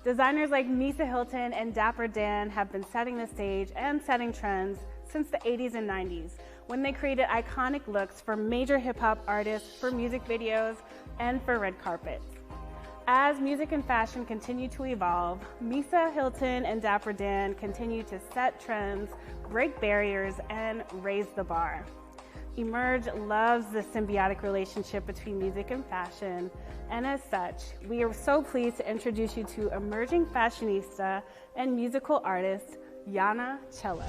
Designers like Misa Hilton and Dapper Dan have been setting the stage and setting trends since the 80s and 90s, when they created iconic looks for major hip-hop artists, for music videos, and for red carpets. As music and fashion continue to evolve, Misa Hilton and Dapper Dan continue to set trends, break barriers, and raise the bar. Emerge loves the symbiotic relationship between music and fashion, and as such, we are so pleased to introduce you to emerging fashionista and musical artist, Yana Chella.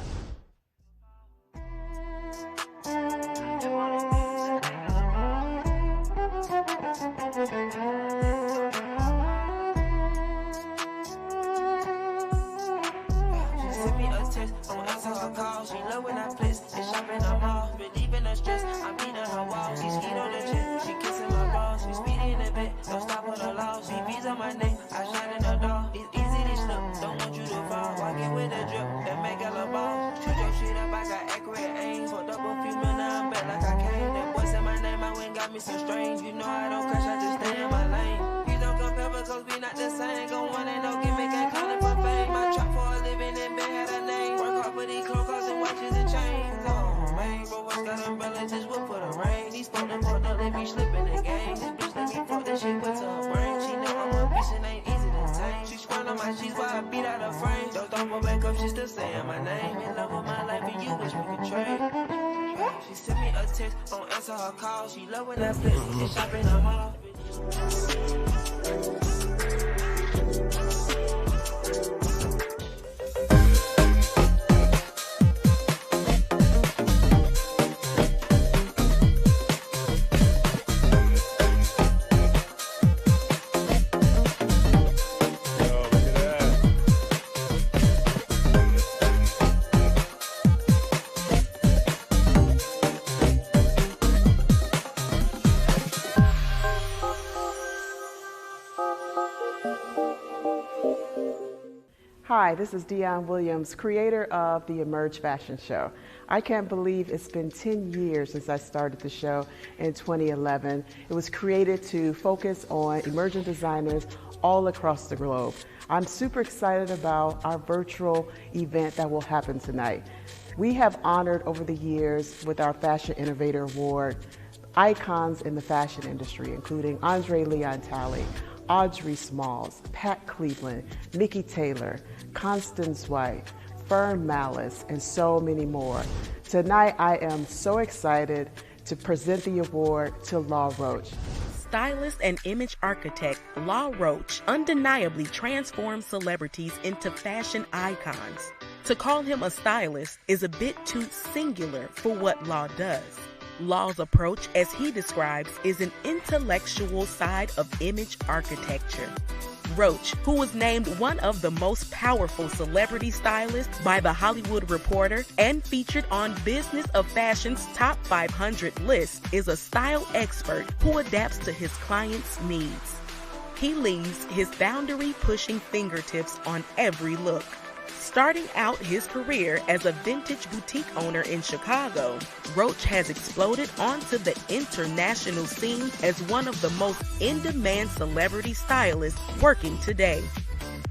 She love when I flex and shop in the mall. Believe in the stress, I'm beating her walls. She skied on the jet, she kissing my balls. We speedy in the bed, don't stop on the law. She beats on my neck, I shine in the door. It's easy to slip, don't want you to fall. Walking with a drip, that make a little ball. Shoot your shit up, I got accurate aim. Fucked up a few minutes, now I'm back like I came. That boy said my name, I went got me some strange. You know I don't crash, I just stay in my lane. Please don't compare because we not the same. Go on and no gimmick and call it for fame. My trap for a living and bed had a name. Work hard for these clothes, and watches and chains. Oh man, bro, what's got umbrella, just whip for the rain. These folk done fucked up, let me slip in the game. This bitch let me fuck that shit with her brain. She know I'm a bitch and ain't easy to tame. She squirm on my sheets while I beat out her frame. Don't throw her back up, she still saying my name. In love with my life and you wish we could trade. She sent me a text, don't answer her call. She love when I flex and shop in the mall. Hi, this is Dionne Williams, creator of the Emerge Fashion Show. I can't believe it's been 10 years since I started the show in 2011. It was created to focus on emerging designers all across the globe. I'm super excited about our virtual event that will happen tonight. We have honored over the years with our Fashion Innovator Award icons in the fashion industry, including Andre Leon Talley, Audrey Smalls, Pat Cleveland, Nikki Taylor, Constance White, Fern Malice, and so many more. Tonight, I am so excited to present the award to Law Roach. Stylist and image architect Law Roach undeniably transforms celebrities into fashion icons. To call him a stylist is a bit too singular for what Law does. Law's approach, as he describes, is an intellectual side of image architecture. Roach, who was named one of the most powerful celebrity stylists by The Hollywood Reporter and featured on Business of Fashion's Top 500 list, is a style expert who adapts to his clients' needs. He leaves his boundary-pushing fingertips on every look. Starting out his career as a vintage boutique owner in Chicago, Roach has exploded onto the international scene as one of the most in-demand celebrity stylists working today.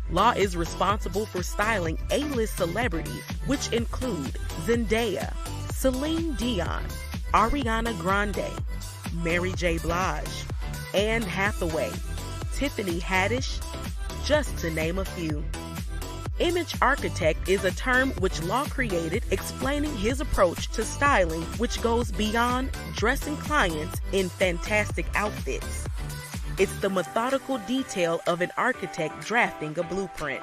Law is responsible for styling A-list celebrities, which include Zendaya, Celine Dion, Ariana Grande, Mary J. Blige, Anne Hathaway, Tiffany Haddish, just to name a few. Image architect is a term which Law created explaining his approach to styling, which goes beyond dressing clients in fantastic outfits. It's the methodical detail of an architect drafting a blueprint.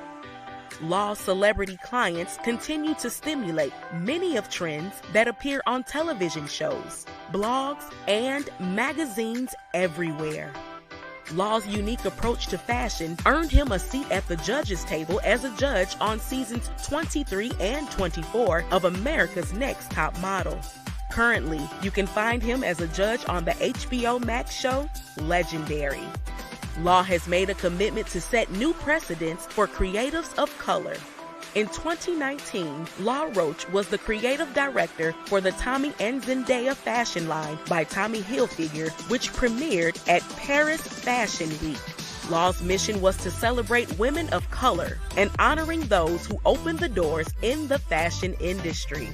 Law's celebrity clients continue to stimulate many of trends that appear on television shows, blogs, and magazines everywhere. Law's unique approach to fashion earned him a seat at the judges' table as a judge on seasons 23 and 24 of America's Next Top Model. Currently, you can find him as a judge on the HBO Max show, Legendary. Law has made a commitment to set new precedents for creatives of color. In 2019, Law Roach was the creative director for the Tommy and Zendaya fashion line by Tommy Hilfiger, which premiered at Paris Fashion Week. Law's mission was to celebrate women of color and honoring those who opened the doors in the fashion industry.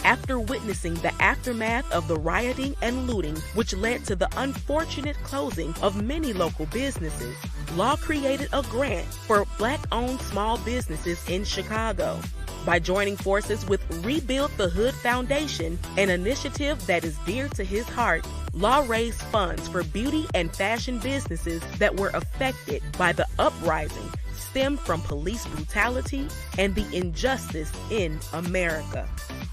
After witnessing the aftermath of the rioting and looting, which led to the unfortunate closing of many local businesses, Law created a grant for Black-owned small businesses in Chicago. By joining forces with Rebuild the Hood Foundation, an initiative that is dear to his heart, Law raised funds for beauty and fashion businesses that were affected by the uprising stemmed from police brutality and the injustice in America.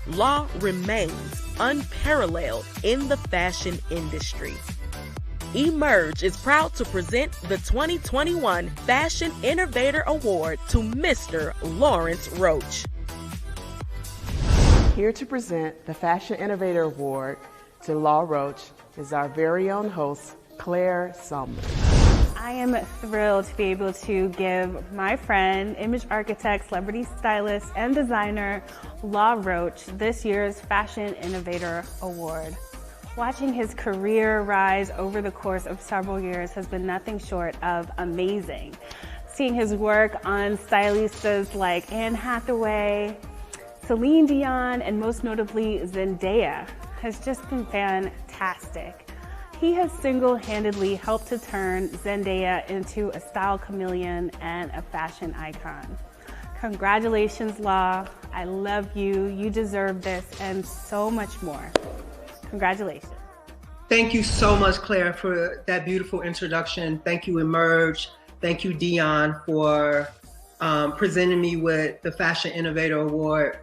Law remains unparalleled in the fashion industry. Emerge is proud to present the 2021 Fashion Innovator Award to Mr. Lawrence Roach. Here to present the Fashion Innovator Award to Law Roach is our very own host, Claire Summers. I am thrilled to be able to give my friend, image architect, celebrity stylist, and designer, Law Roach, this year's Fashion Innovator Award. Watching his career rise over the course of several years has been nothing short of amazing. Seeing his work on stylistas like Anne Hathaway, Celine Dion, and most notably Zendaya has just been fantastic. He has single-handedly helped to turn Zendaya into a style chameleon and a fashion icon. Congratulations, Law. I love you. You deserve this and so much more. Congratulations. Thank you so much, Claire, for that beautiful introduction. Thank you, Emerge. Thank you, Dion, for presenting me with the Fashion Innovator Award.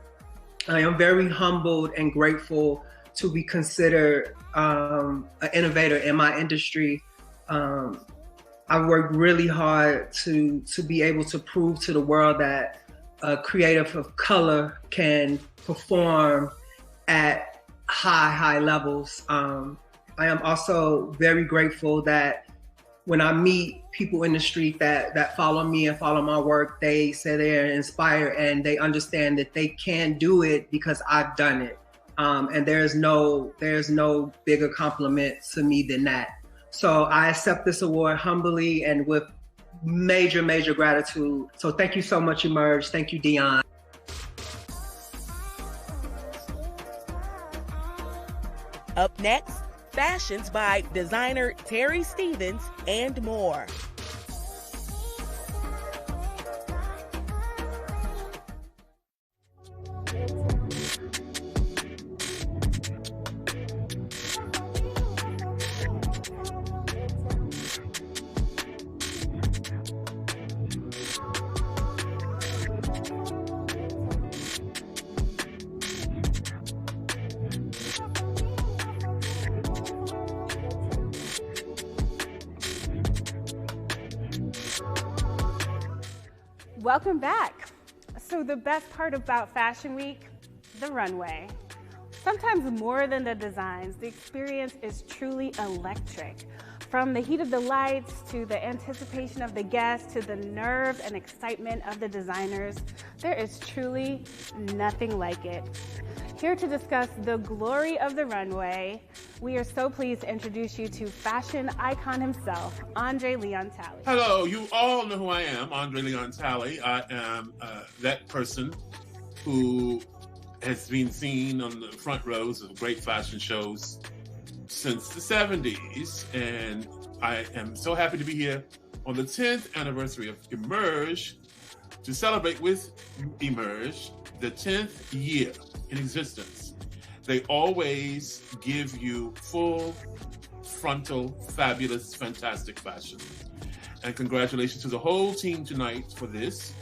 I am very humbled and grateful to be considered an innovator in my industry. I worked really hard to be able to prove to the world that a creative of color can perform at high levels. I am also very grateful that when I meet people in the street that follow me and follow my work, they say they're inspired and they understand that they can do it because I've done it. And there's no bigger compliment to me than that. So I accept this award humbly and with major gratitude. So thank you so much, Emerge. Thank you, Dion. Up next, fashions by designer Terry Stevens and more. Welcome back. So the best part about Fashion Week, the runway. Sometimes more than the designs, the experience is truly electric. From the heat of the lights, to the anticipation of the guests, to the nerve and excitement of the designers, there is truly nothing like it. Here to discuss the glory of the runway, we are so pleased to introduce you to fashion icon himself, Andre Leon Talley. Hello, you all know who I am, Andre Leon Talley. I am that person who has been seen on the front rows of great fashion shows since the 70s, and I am so happy to be here on the 10th anniversary of Emerge to celebrate with Emerge the 10th year in existence. They always give you full, frontal, fabulous, fantastic fashion. And congratulations to the whole team tonight for this.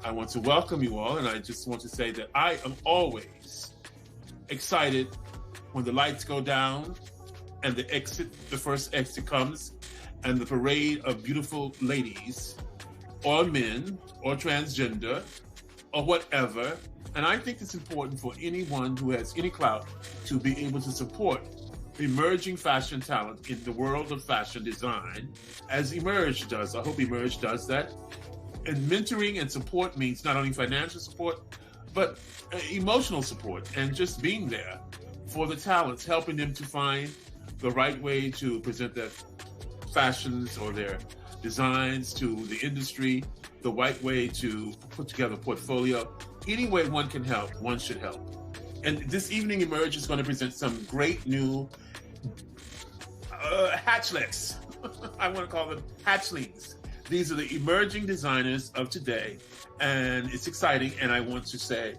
I want to welcome you all, and I just want to say that I am always excited when the lights go down and the first exit comes, and the parade of beautiful ladies, or men, or transgender, or whatever, And I think it's important for anyone who has any clout to be able to support emerging fashion talent in the world of fashion design, as Emerge does. I hope Emerge does that. And mentoring and support means not only financial support, but emotional support and just being there for the talents, helping them to find the right way to present their fashions or their designs to the industry, the right way to put together a portfolio. Any way one can help, one should help. And this evening, Emerge is going to present some great new hatchlets. I want to call them hatchlings. These are the emerging designers of today, and it's exciting. And I want to say,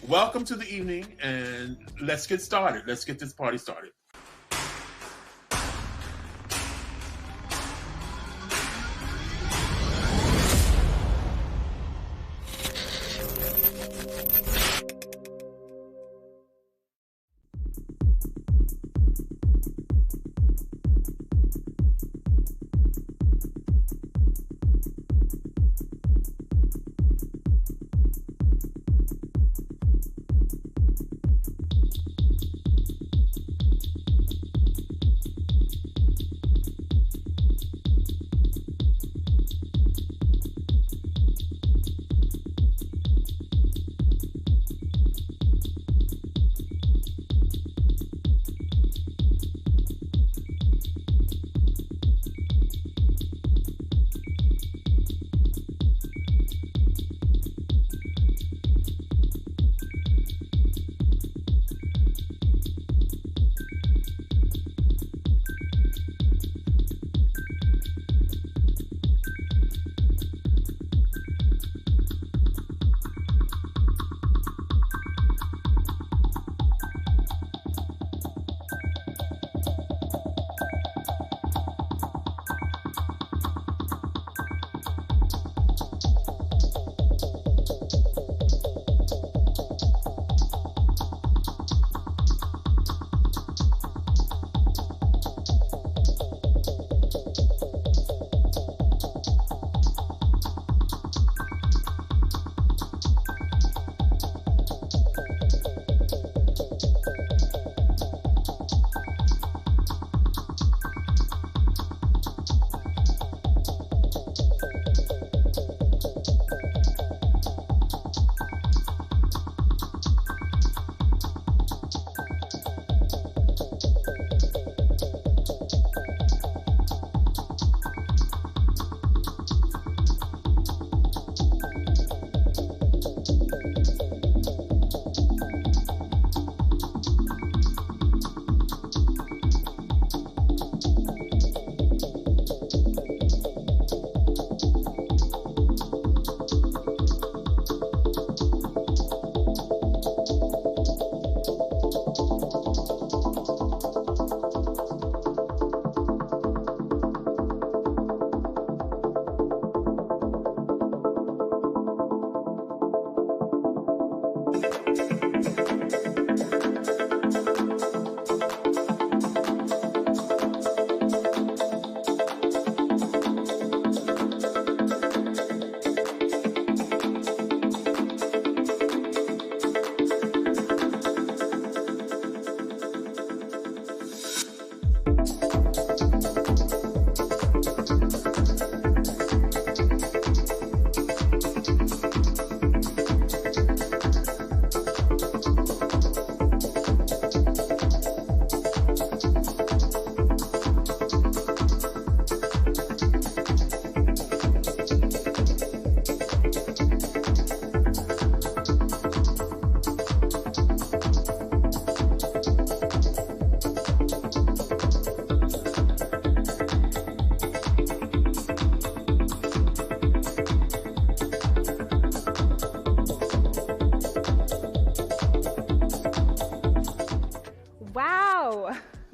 welcome to the evening, and let's get started. Let's get this party started.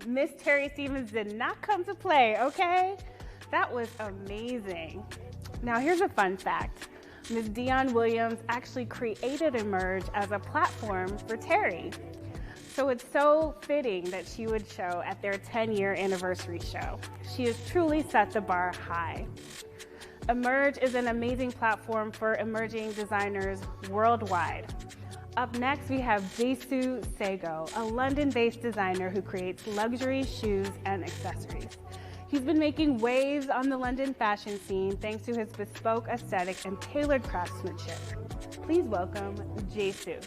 Miss Terry Stevens did not come to play, okay? That was amazing. Now here's a fun fact. Ms. Dion Williams actually created Emerge as a platform for Terry. So it's so fitting that she would show at their 10-year anniversary show. She has truly set the bar high. Emerge is an amazing platform for emerging designers worldwide. Up next, we have Jesu Sego, a London-based designer who creates luxury shoes and accessories. He's been making waves on the London fashion scene thanks to his bespoke aesthetic and tailored craftsmanship. Please welcome Jesu.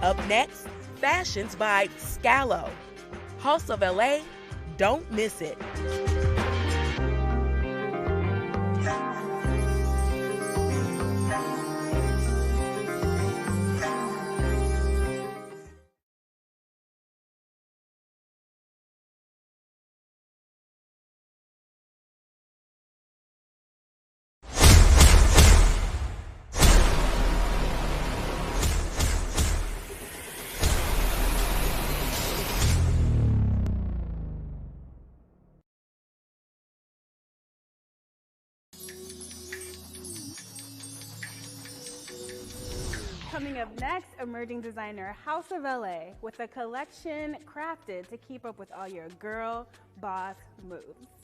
Up next, fashions by Scalo. House of LA, don't miss it. Coming up next, emerging designer House of LA with a collection crafted to keep up with all your girl boss moves.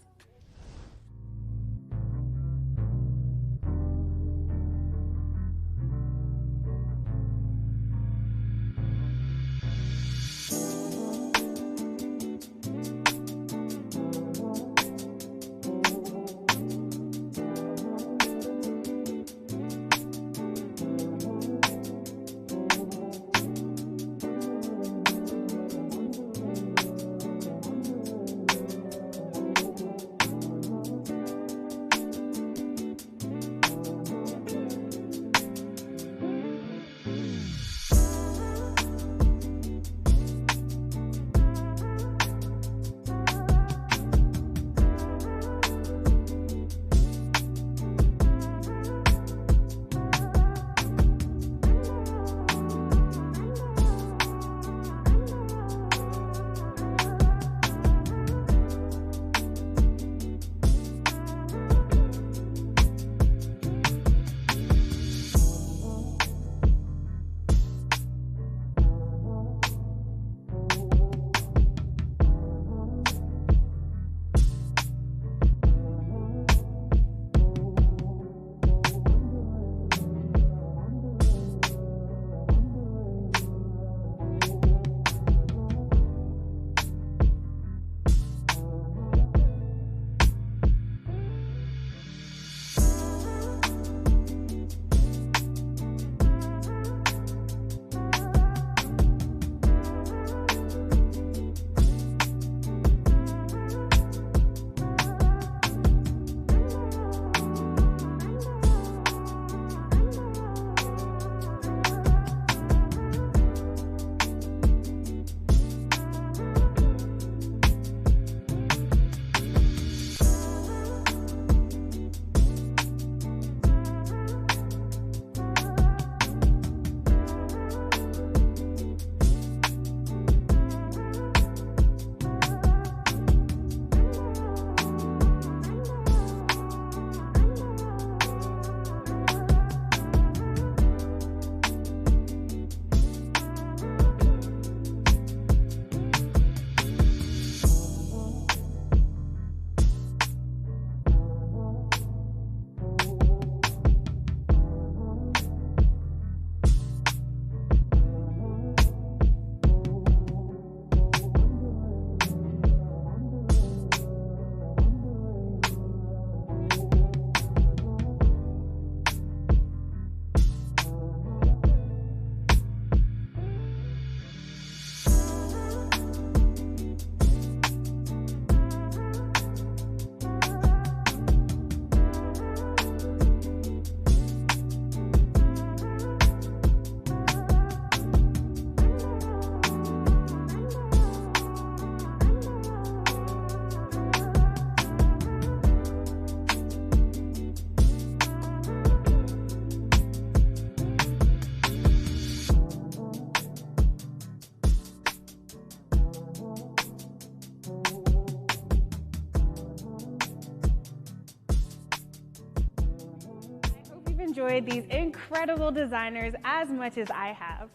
enjoyed these incredible designers as much as I have.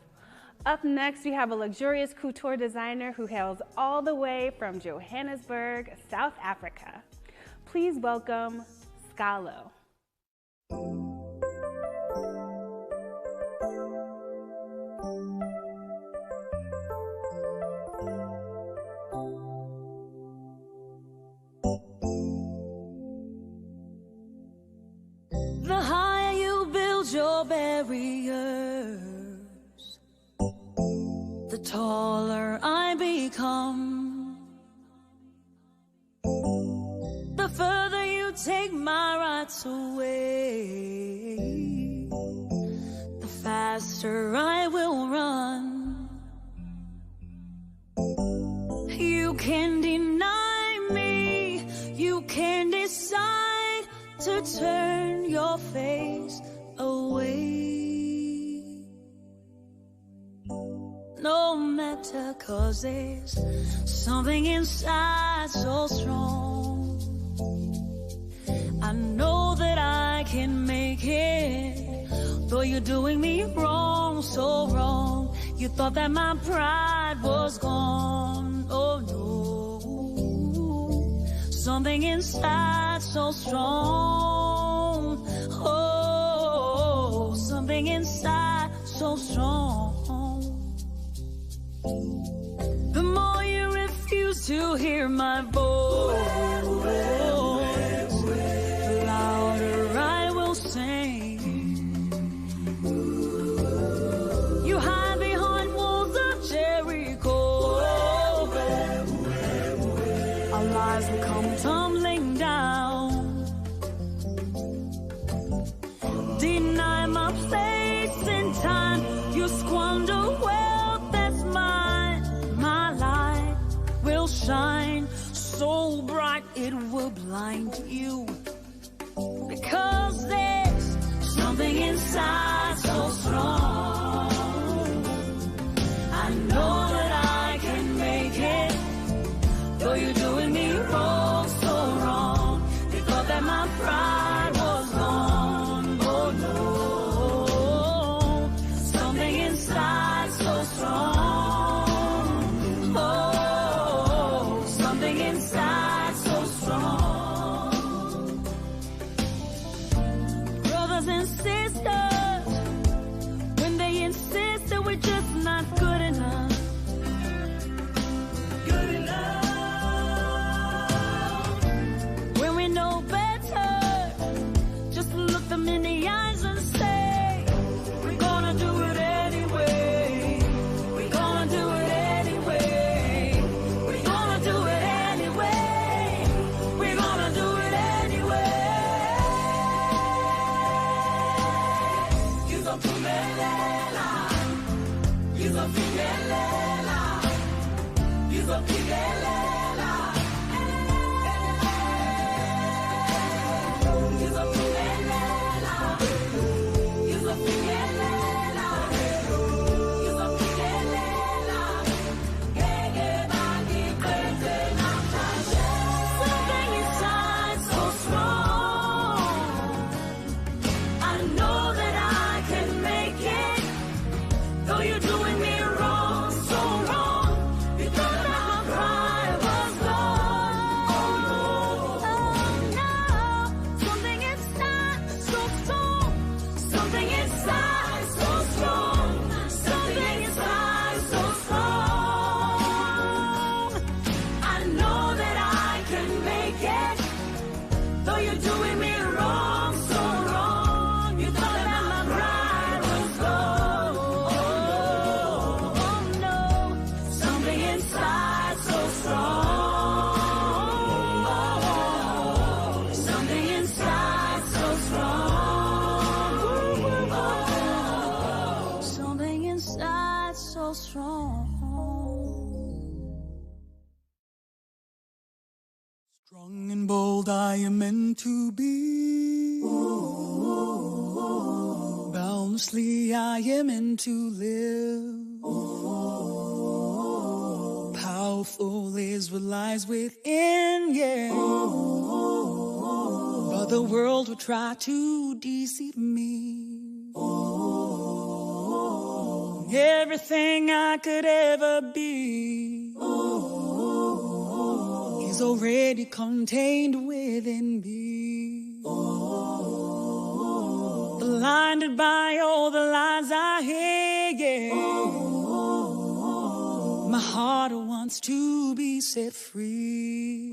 Up next, we have a luxurious couture designer who hails all the way from Johannesburg, South Africa. Please welcome Scalo. The higher you build your barriers, the taller I become. The further you take my rights away, the faster I will run. You can deny me, you can decide to turn your face away. No matter, 'cause there's something inside so strong. I know that I can make it, though you're doing me wrong, so wrong. You thought that my pride was gone. Oh no, something inside so strong. Oh, something inside so strong. The more you refuse to hear my voice, the louder I will sing. You hide behind walls of Jericho, our lives will come tumbling down. Deny my place in time, you squander wealth that's mine. My light will shine so bright it will blind you, because there's something inside so strong. I know that I can make it, though you're doing me wrong, so wrong. You thought that my pride was gone. Oh no, something inside so strong. Oh, something inside so strong. Brothers and sisters, when they insist that we're just not good enough. Good enough. When we know better, just look them in the eyes and say, we're gonna do it anyway. We're gonna do it anyway. We're gonna do it anyway. We're gonna do it anyway. Yuzophumelela, yuzophumelela, yuzophumelela. Something inside so strong. I know that I can make it, though you're doing me wrong, so wrong. You thought that my pride was gone. Oh no, something inside so strong. Something inside so strong. Something inside so strong. I know that I can make it, though you're doing me wrong, so wrong. You thought that my pride was gone. Oh no, something inside so strong. Something inside so strong. Something inside so strong. Strong and bold I am meant to be. Boundlessly I am meant to live. Powerful is what lies within, yeah. But But the world would try to deceive me. Everything I could ever be is already contained within me. Blinded by all the lies I hear, yeah. My heart wants to be set free.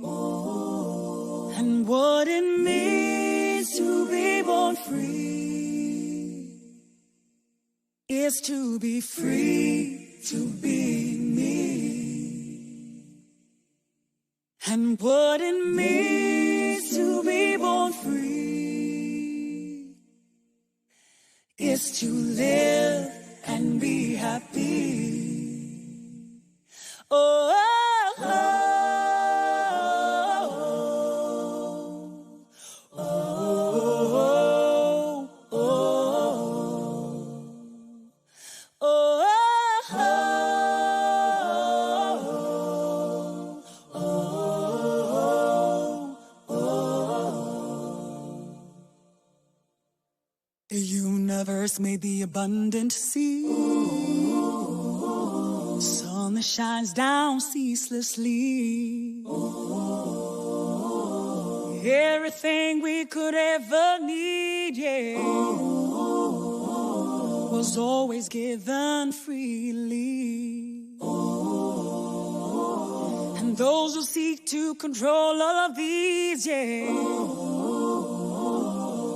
And what it means to be born free is to be free, to be me. And what it means to be born free is to live and be happy. Oh, oh, oh, oh, oh, oh, oh, the universe made the abundant sea. Sun that shines down ceaselessly. Everything we could ever need, yeah, was always given freely. And those who seek to control all of these, yeah,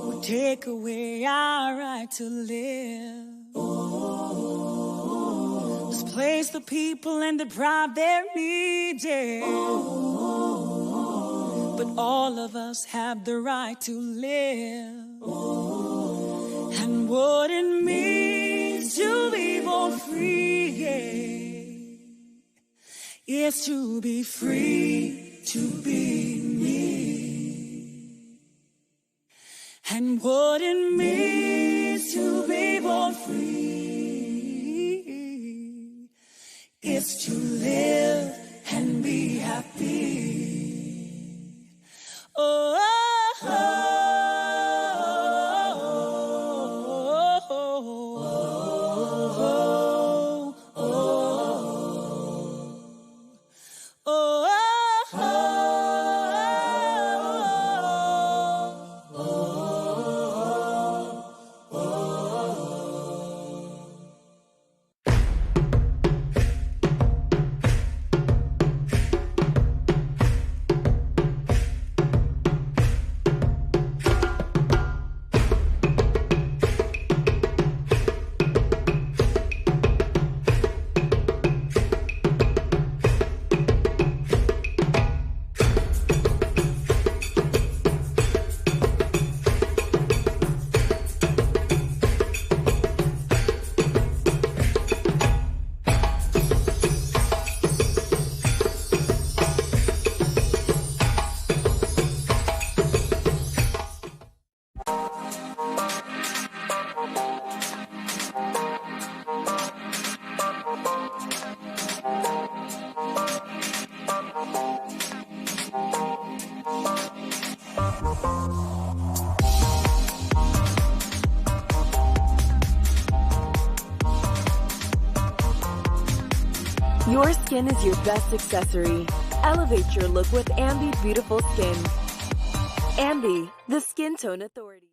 would take away our right to live. Displace the people and deprive their needs, yeah. But all of us have the right to live. And what it means to be born free, yeah, is to be free, to be me. And what it means to be born free is to live and be happy. Oh, oh, oh, oh, oh, Your skin is your best accessory. Elevate your look with Ambi Beautiful Skin. Ambi, the Skin Tone Authority.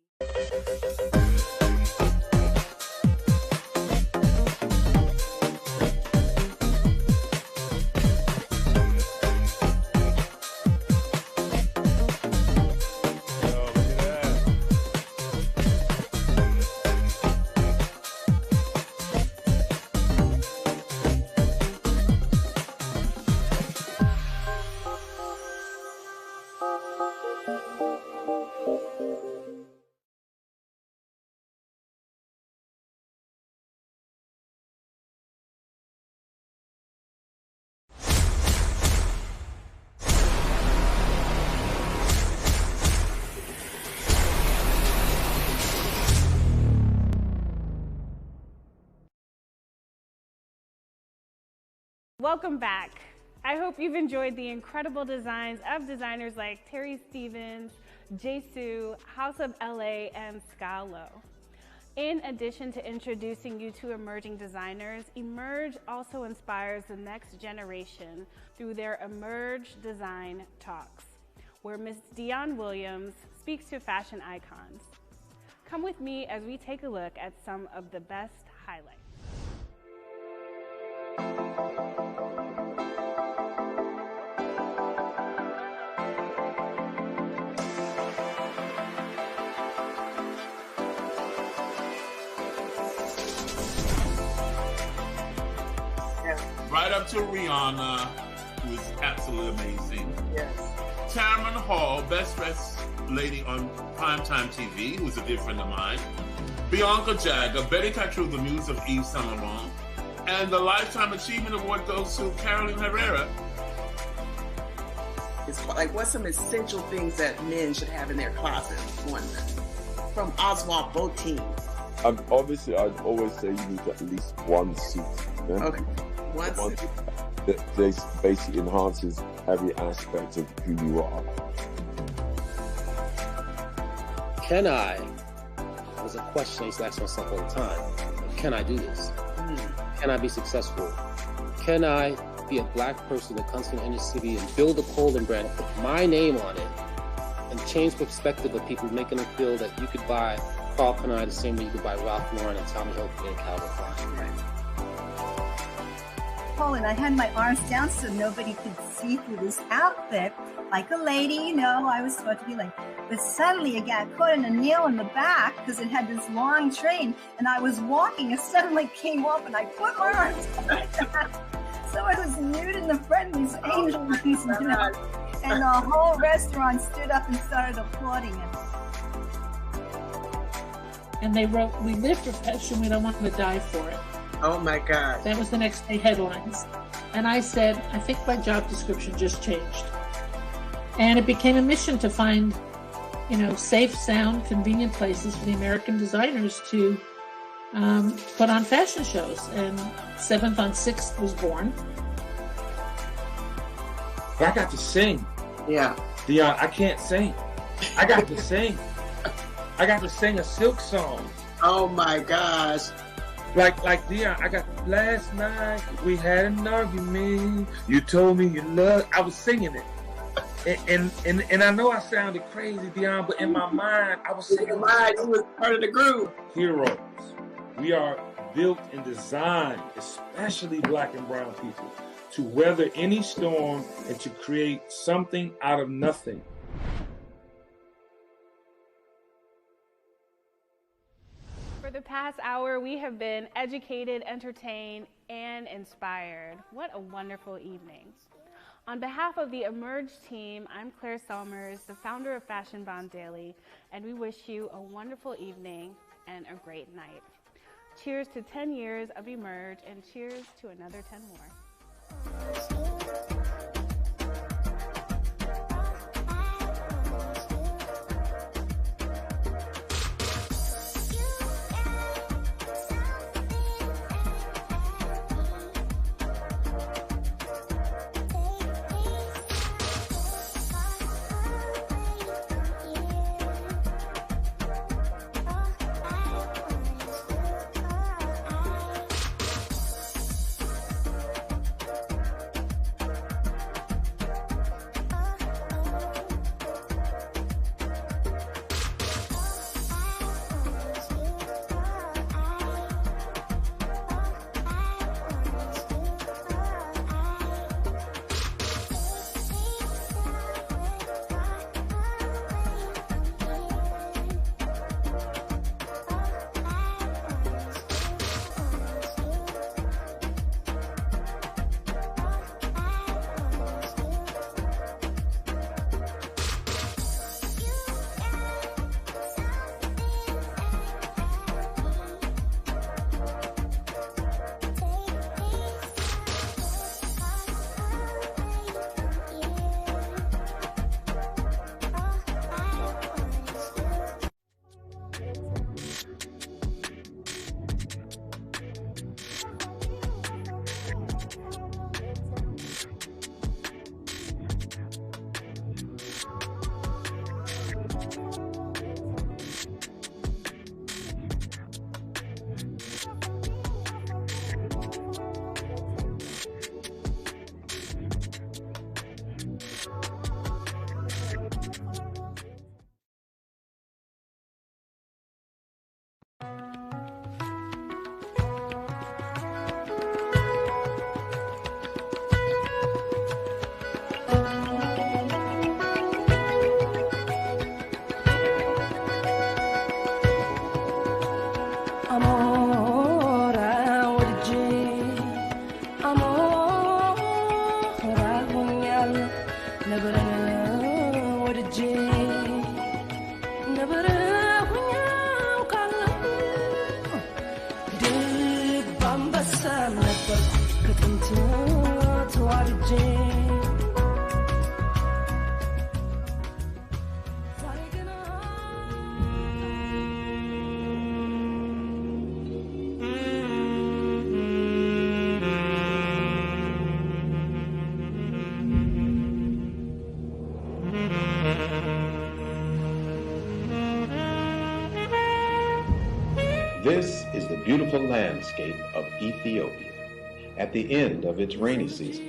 Welcome back. I hope you've enjoyed the incredible designs of designers like Terry Stevens, Jesu, House of LA, and Scalo. In addition to introducing you to emerging designers, Emerge also inspires the next generation through their Emerge Design Talks, where Ms. Dion Williams speaks to fashion icons. Come with me as we take a look at some of the best highlights. Right up to Rihanna, who is absolutely amazing. Yes. Tamron Hall, best dressed lady on primetime TV, who's a dear friend of mine. Bianca Jagger, Betty Catrou, the muse of Yves Saint Laurent. And the Lifetime Achievement Award goes to Carolyn Herrera. It's like, what's some essential things that men should have in their closet? One from Oswald Botein. Obviously, I'd always say you need at least one suit. Yeah? Okay. One suit. That basically enhances every aspect of who you are. Can I, was a question I used to ask myself all the time. Can I do this? Can I be successful? Can I be a black person that comes from the inner city and build a clothing brand, put my name on it, and change the perspective of people, making them feel that you could buy Carl Canai the same way you could buy Ralph Lauren and Tommy Hilfiger and Calvin Klein. Right. Paul, and I had my arms down so nobody could see through this outfit, like a lady, you know, I was taught to be like, but suddenly it got caught in a nail in the back because it had this long train, and I was walking, and suddenly came off, and I put my arms like that. So I was nude in the front, these angels, you know, and the whole restaurant stood up and started applauding it. And they wrote, "We live for fashion, we don't want to die for it." Oh my God. That was the next day headlines. And I said, I think my job description just changed. And it became a mission to find, you know, safe, sound, convenient places for the American designers to put on fashion shows. And 7th on 6th was born. I got to sing. Yeah. Dion, I can't sing. I got to sing. I got to sing a Silk song. Oh my gosh. Like Dion, I got last night we had an argument. You told me you loved. I was singing it, and I know I sounded crazy, Dion, but in my mind I was singing. In your mind, it was part of the groove. Heroes, we are built and designed, especially black and brown people, to weather any storm and to create something out of nothing. For the past hour, we have been educated, entertained, and inspired. What a wonderful evening. On behalf of the Emerge team, I'm Claire Summers, the founder of Fashion Bond Daily, and we wish you a wonderful evening and a great night. Cheers to 10 years of Emerge, and cheers to another 10 more. ነበረን ወድጄ ነበረ ሁኛ አውቃለሁ ድግ ባንበሳም ነበር ከጥንት ተዋርጄ This is the beautiful landscape of Ethiopia at the end of its rainy season.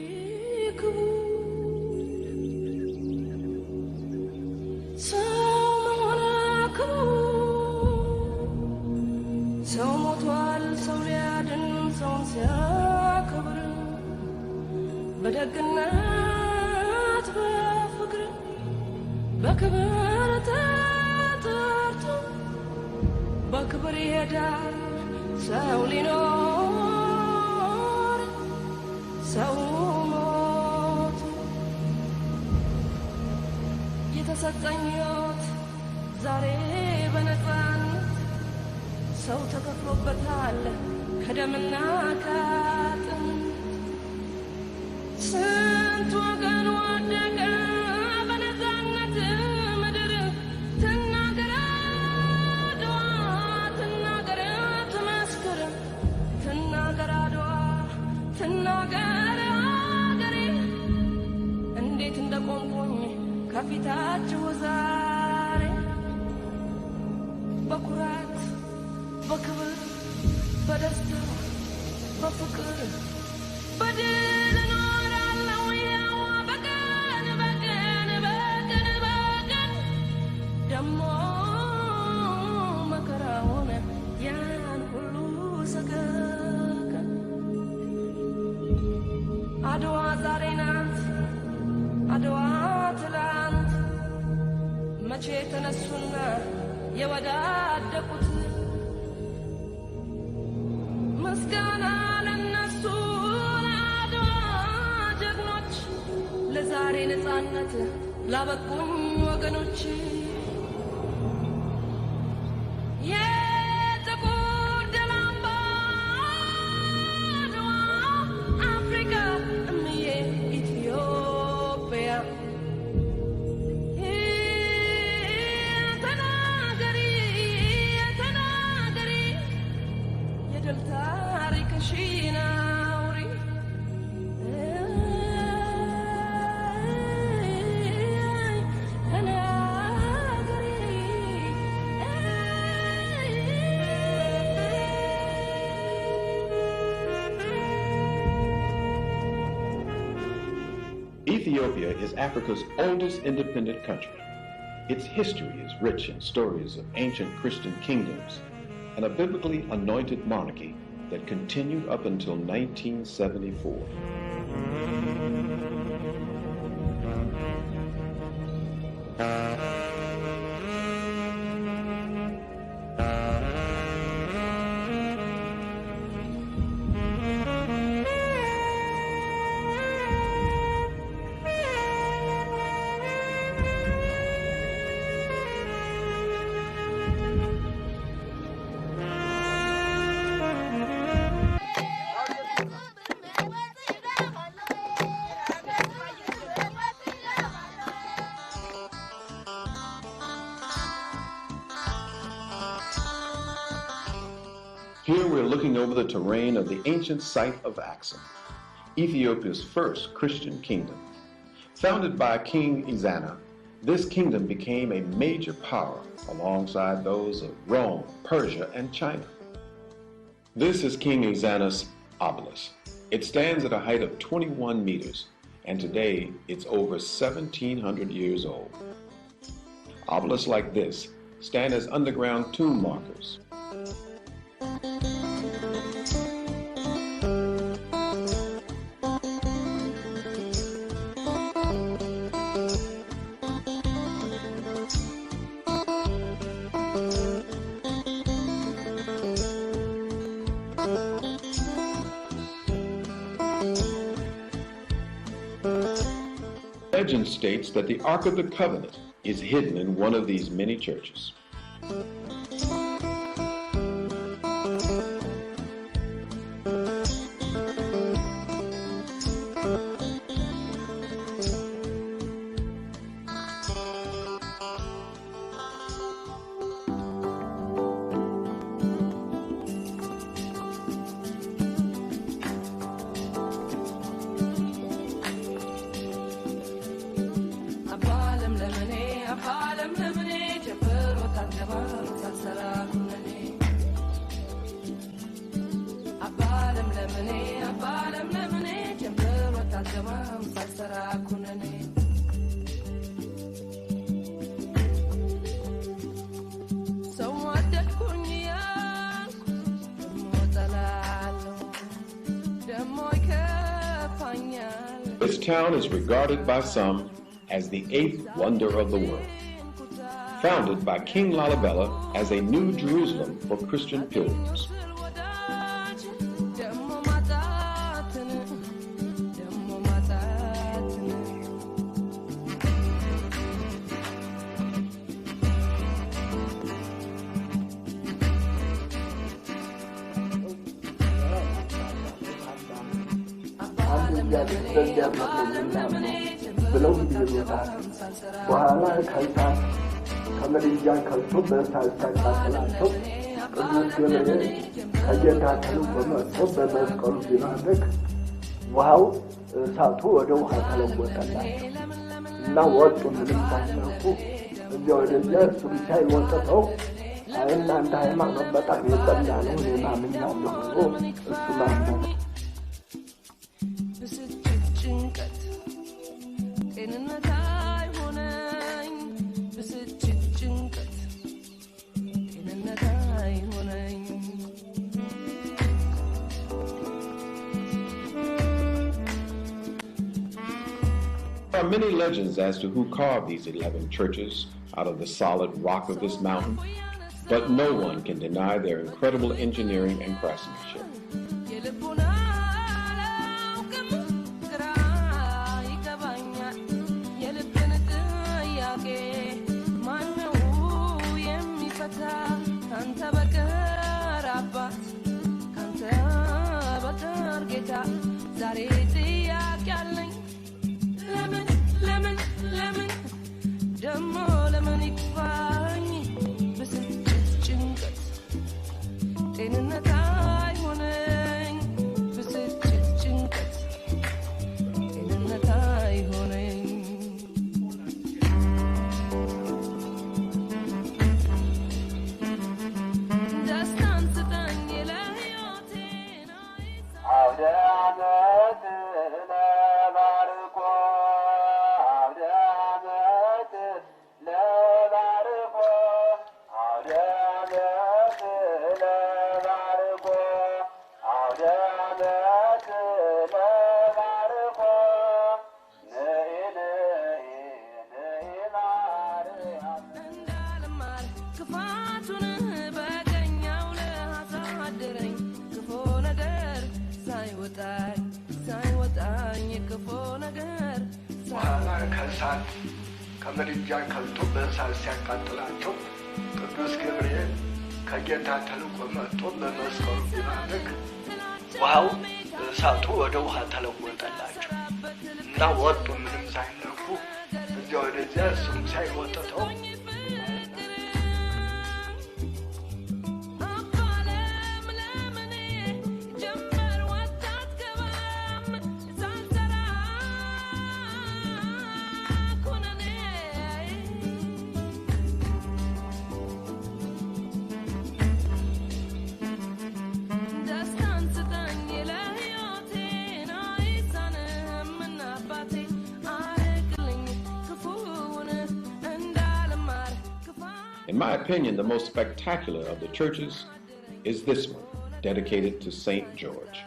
ሰው ሞቷል ሰው ሊያድን ሰውን ሲያከብር በደግነት በፍቅር በክብር ተጠርቶ በክብር ይሄዳል ሰው ሊኖር ሰው ሞት የተሰጠኝ ሕይወት ዛሬ በነፃነት ሰው ተከፍሎበታል ከደምና ከአጥንት ስንት ወገን ወደቀ በነፃነት ምድር ትናገር አድዋ ትናገር ትመስክር ትናገር አድዋ ትናገር አገሬ እንዴት እንደቆምኩኝ ከፊታችሁ ዛሬ በኩራት በክብር በደስታ በፍቅር በድል እኖራለሁ ያው በቀን በቀን በቀን በቀን ደሞ መከራውን ያን ሁሉ ሰቀቀን አድዋ ዛሬ ናት አድዋ ትላንት መቼ ተነሱና የወዳደቁት ምስጋና ለነሱ ለአድዋ ጀግኖች ለዛሬ ነፃነት ላበቁኝ ወገኖች የጥቁር ደም አምባ አድዋ አፍሪካ እምዬ ኢትዮጵያ ተናገሪ ተናገሪ የድል ታሪክሽን አውሪ Ethiopia is Africa's oldest independent country. Its history is rich in stories of ancient Christian kingdoms and a biblically anointed monarchy that continued up until 1974. Here we're looking over the terrain of the ancient site of Axum, Ethiopia's first Christian kingdom. Founded by King Ezana, this kingdom became a major power alongside those of Rome, Persia, and China. This is King Ezana's obelisk. It stands at a height of 21 meters, and today it's over 1,700 years old. Obelisks like this stand as underground tomb markers. Legend states that the Ark of the Covenant is hidden in one of these many churches. This town is regarded by some as the 8th wonder of the world. Founded by King Lalibela as a new Jerusalem for Christian pilgrims. በኋላ ከሳት ከመድጃ ከልቶ በእሳት ሲያቃጥላቸው ቅዱስ ገብርኤል ከጌታ ተልኮ መጥቶ በመስቀሉ ሲባርክ ውሃው እሳቱ ወደ ውሃ ተለወጠላቸው እና ወጡ። ምንም ሳይነኩ እዚያ ወደዚያ እሱ ብቻ ይወጥተው እናንተ ሃይማኖት በጣም የጸና ነው እኔ ማምኛለሁ ብሎ እሱ ማመነ። There are many legends as to who carved these 11 churches out of the solid rock of this mountain, but no one can deny their incredible engineering and craftsmanship. ከእሳት ከመድጃ ከልቶ በእሳት ሲያቃጥላቸው ቅዱስ ገብርኤል ከጌታ ተልኮ መጥቶ በመስቀሉ ሲባርክ ውሃው እሳቱ ወደ ውሃ ተለወጠላቸው እና ወጡ። ምንም ሳይነኩ እዚያ ወደዚያ እሱም ሳይወጥተው In my opinion, the most spectacular of the churches is this one, dedicated to St. George.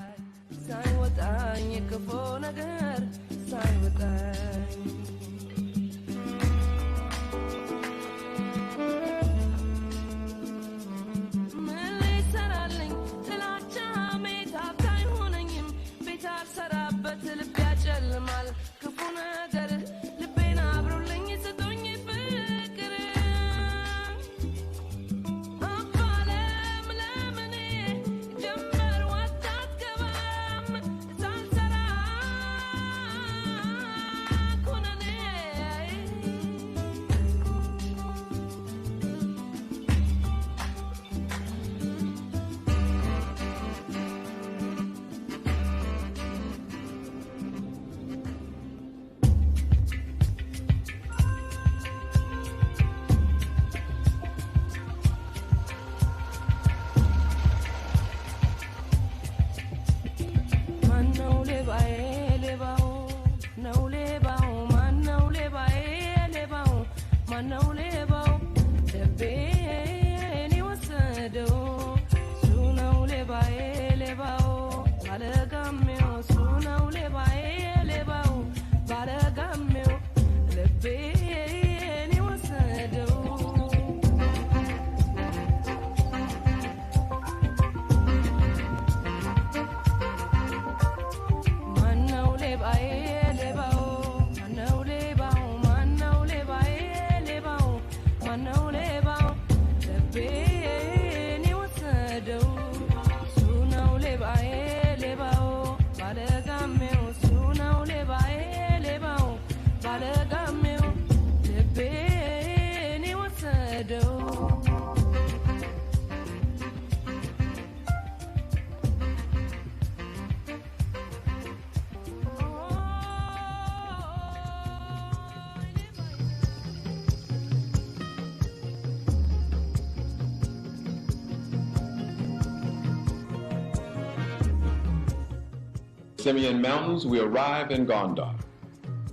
Simeon Mountains, we arrive in Gondar,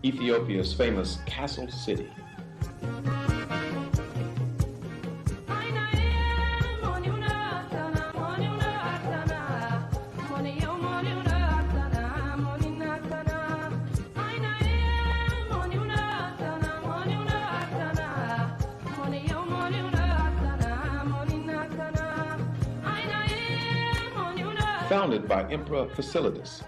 Ethiopia's famous castle city. Founded by Emperor Fasilides,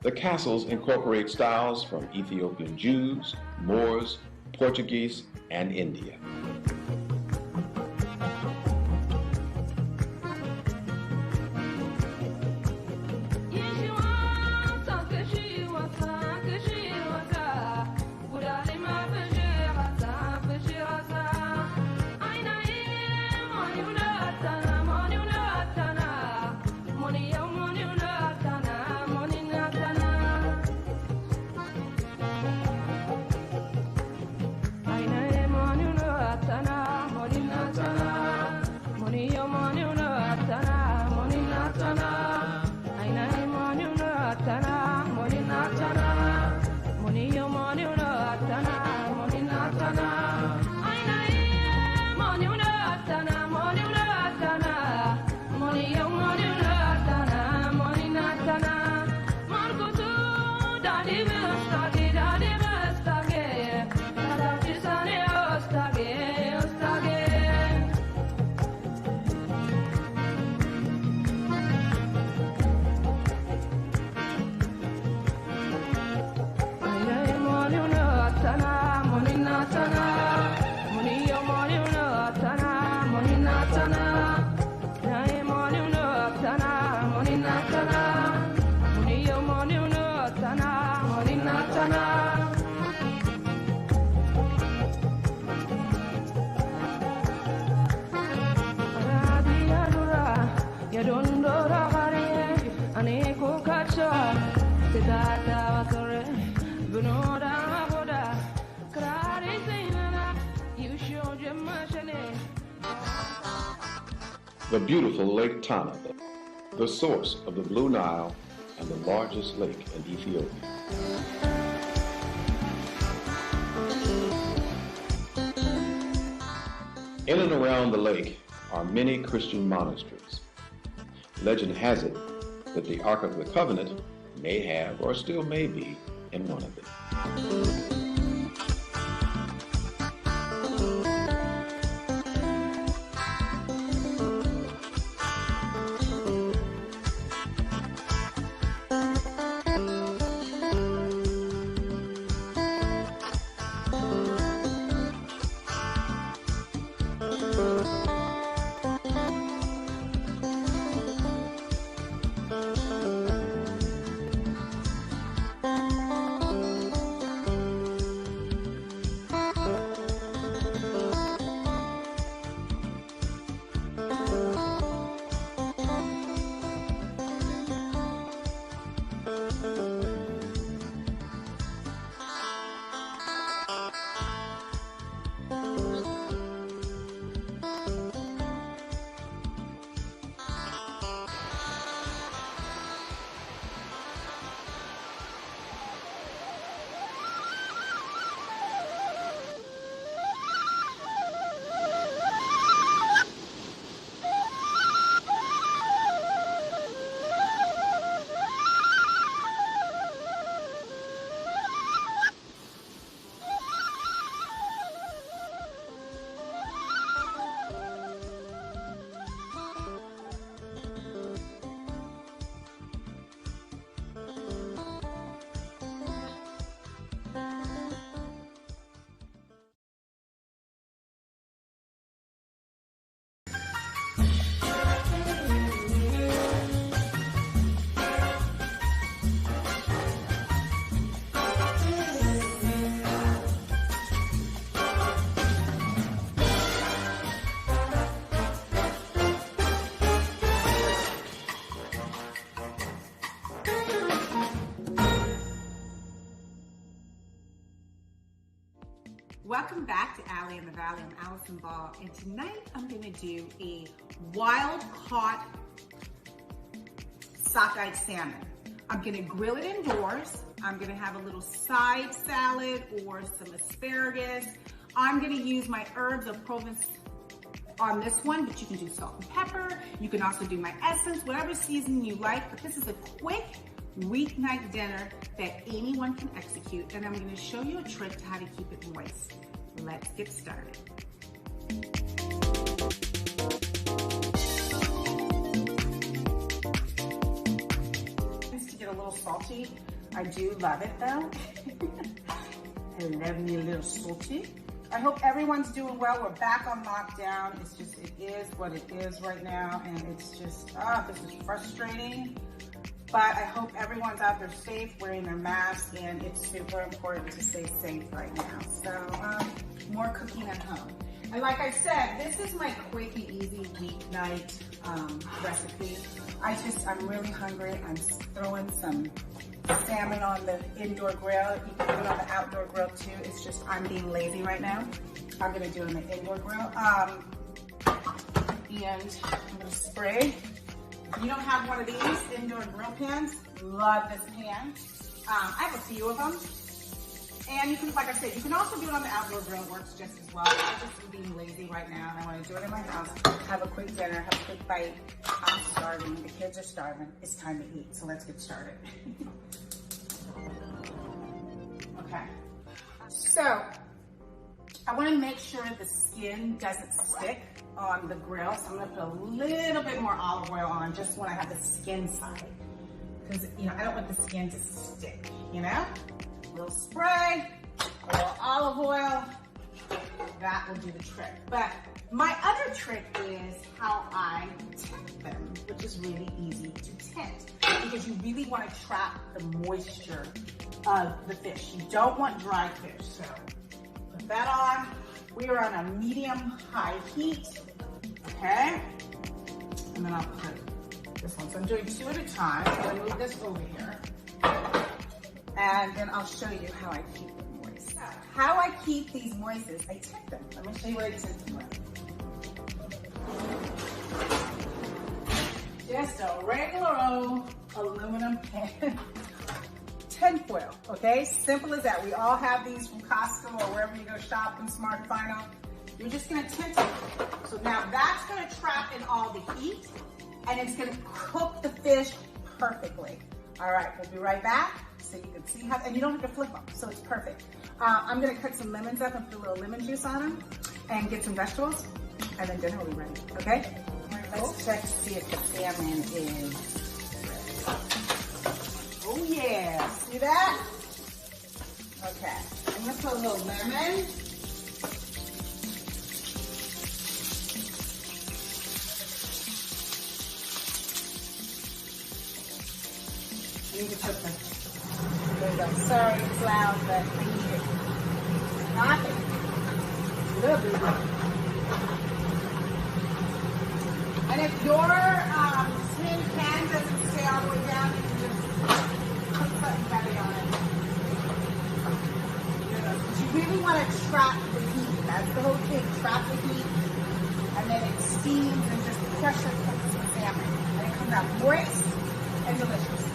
the castles incorporate styles from Ethiopian Jews, Moors, Portuguese, and India. The beautiful Lake Tana, the source of the Blue Nile and the largest lake in Ethiopia. In and around the lake are many Christian monasteries. Legend has it that the Ark of the Covenant may have or still may be in one of them. Welcome back to Alley in the Valley. I'm Allison Ball, and tonight I'm going to do a wild-caught sockeye salmon. I'm going to grill it indoors. I'm going to have a little side salad or some asparagus. I'm going to use my herbs of Provence on this one, but you can do salt and pepper. You can also do my essence, whatever seasoning you like, but this is a quick weeknight dinner that anyone can execute, and I'm going to show you a trick to how to keep it moist. Let's get started. To get a little salty, I do love it though. I love me a little salty. I hope everyone's doing well. We're back on lockdown. It's just, it is what it is right now, and it's just, this is frustrating. But I hope everyone's out there safe, wearing their masks, and it's super important to stay safe right now. So, more cooking at home. And like I said, this is my quick and easy weeknight recipe. I'm really hungry. I'm throwing some salmon on the indoor grill. You can do it on the outdoor grill too. It's just, I'm being lazy right now. I'm gonna do it on the indoor grill. And I'm gonna spray. If you don't have one of these indoor grill pans, love this pan. I have a few of them. And you can, like I said, you can also do it on the outdoor grill. It works just as well. I just am being lazy right now, and I want to do it in my house. Have a quick dinner, have a quick bite. I'm starving. The kids are starving. It's time to eat, so let's get started. Okay. So, I want to make sure the skin doesn't stick on the grill, so I'm going to put a little bit more olive oil on just when I have the skin side. Because, I don't want the skin to stick, A little spray, a little olive oil, that will do the trick. But my other trick is how I tint them, which is really easy to tint because you really want to trap the moisture of the fish. You don't want dry fish, so put that on. We are on a medium-high heat, okay? And then I'll put this one. So I'm doing 2 at a time. I'm gonna move this over here. And then I'll show you how I keep them moist. How I keep these moist is I tint them. Let me show you what I tint them with. Just a regular old aluminum pan. Tin foil, okay? Simple as that. We all have these from Costco or wherever you go shopping, Smart Final. You're just gonna tint it. So now that's gonna trap in all the heat and it's gonna cook the fish perfectly. All right, we'll be right back so you can see how, and you don't have to flip them, so it's perfect. I'm gonna cut some lemons up and put a little lemon juice on them and get some vegetables, and then dinner will be ready, okay? Let's check to see if the salmon is ready. Oh yeah, see that? Okay, I'm gonna put a little lemon. I need to put the, there we go. Sorry, it's loud, but I need it. Nothing. Little bit. And if your tin pan doesn't stay all the way down, you can just put something heavy on it. But you really want to trap the heat. That's the whole thing. Trap the heat, and then it steams and just pressure cooks the salmon. And it comes out moist and delicious.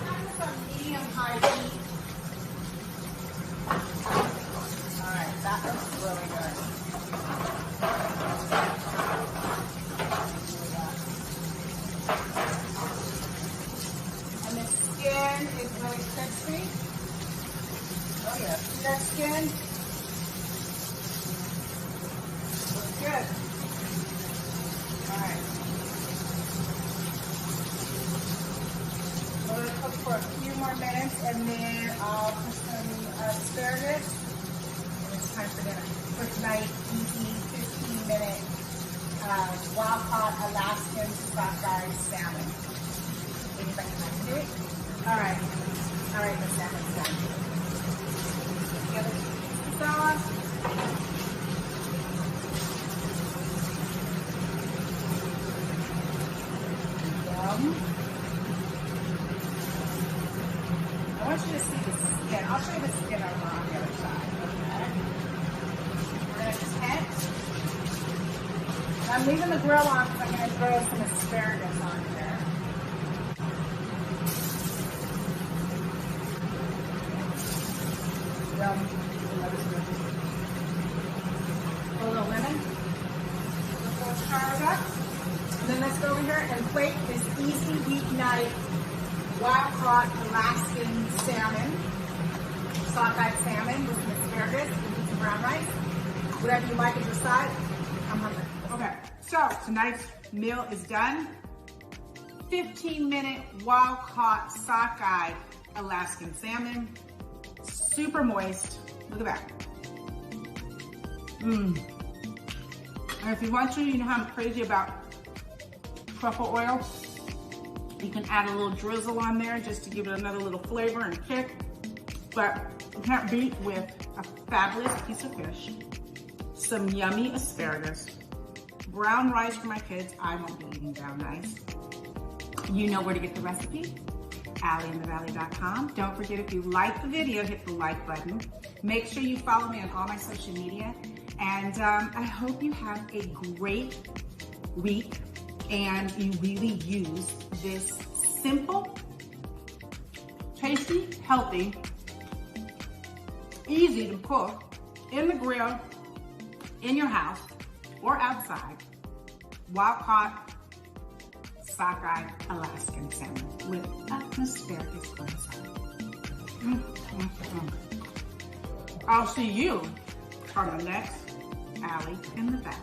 Medium-high heat. All right, that looks really good. And the skin is really crispy. Oh yeah, see that skin? Looks good. All right. We're going to cook for a few more minutes, and then I'll put some asparagus, and it's time for dinner. Quick night, easy, 15-minute wild-caught Alaskan sockeye salmon. Anybody like to do it? All right, the salmon's done. The other sauce. Yum. I want you to see the skin. I'll show you the skin over on the other side, okay? I'm leaving the grill on because I'm going to throw some asparagus on here. Yum. A little lemon. We'll char it up. And then let's go over here and plate this easy weeknight wild-caught Alaskan salmon, sockeye salmon with some asparagus and some brown rice. Whatever you like at your side. I'm hungry. Okay, so tonight's meal is done. 15-minute wild-caught sockeye Alaskan salmon. Super moist. Look at that. And if you want to, you know how I'm crazy about truffle oil. You can add a little drizzle on there just to give it another little flavor and kick. But you can't beat with a fabulous piece of fish, some yummy asparagus, brown rice for my kids. I won't be eating brown rice. You know where to get the recipe, AllieInTheValley.com. Don't forget, if you like the video, hit the like button. Make sure you follow me on all my social media. And I hope you have a great week and you really use this simple, tasty, healthy, easy to cook in the grill, in your house, or outside, wild-caught sockeye Alaskan salmon with an asparagus on the side. I'll see you on the next Allie in the Valley.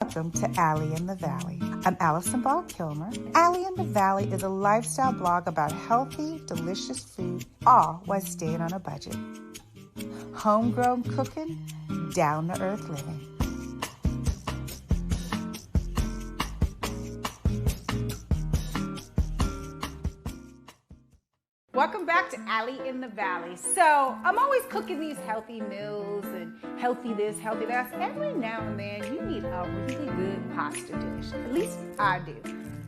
Welcome to Allie in the Valley. I'm Allison Ball Kilmer. Allie in the Valley is a lifestyle blog about healthy, delicious food, all while staying on a budget. Homegrown cooking, down-to-earth living. Welcome back to Allie in the Valley. So I'm always cooking these healthy meals and healthy this, healthy that. Every now and then you need a really good pasta dish. At least I do.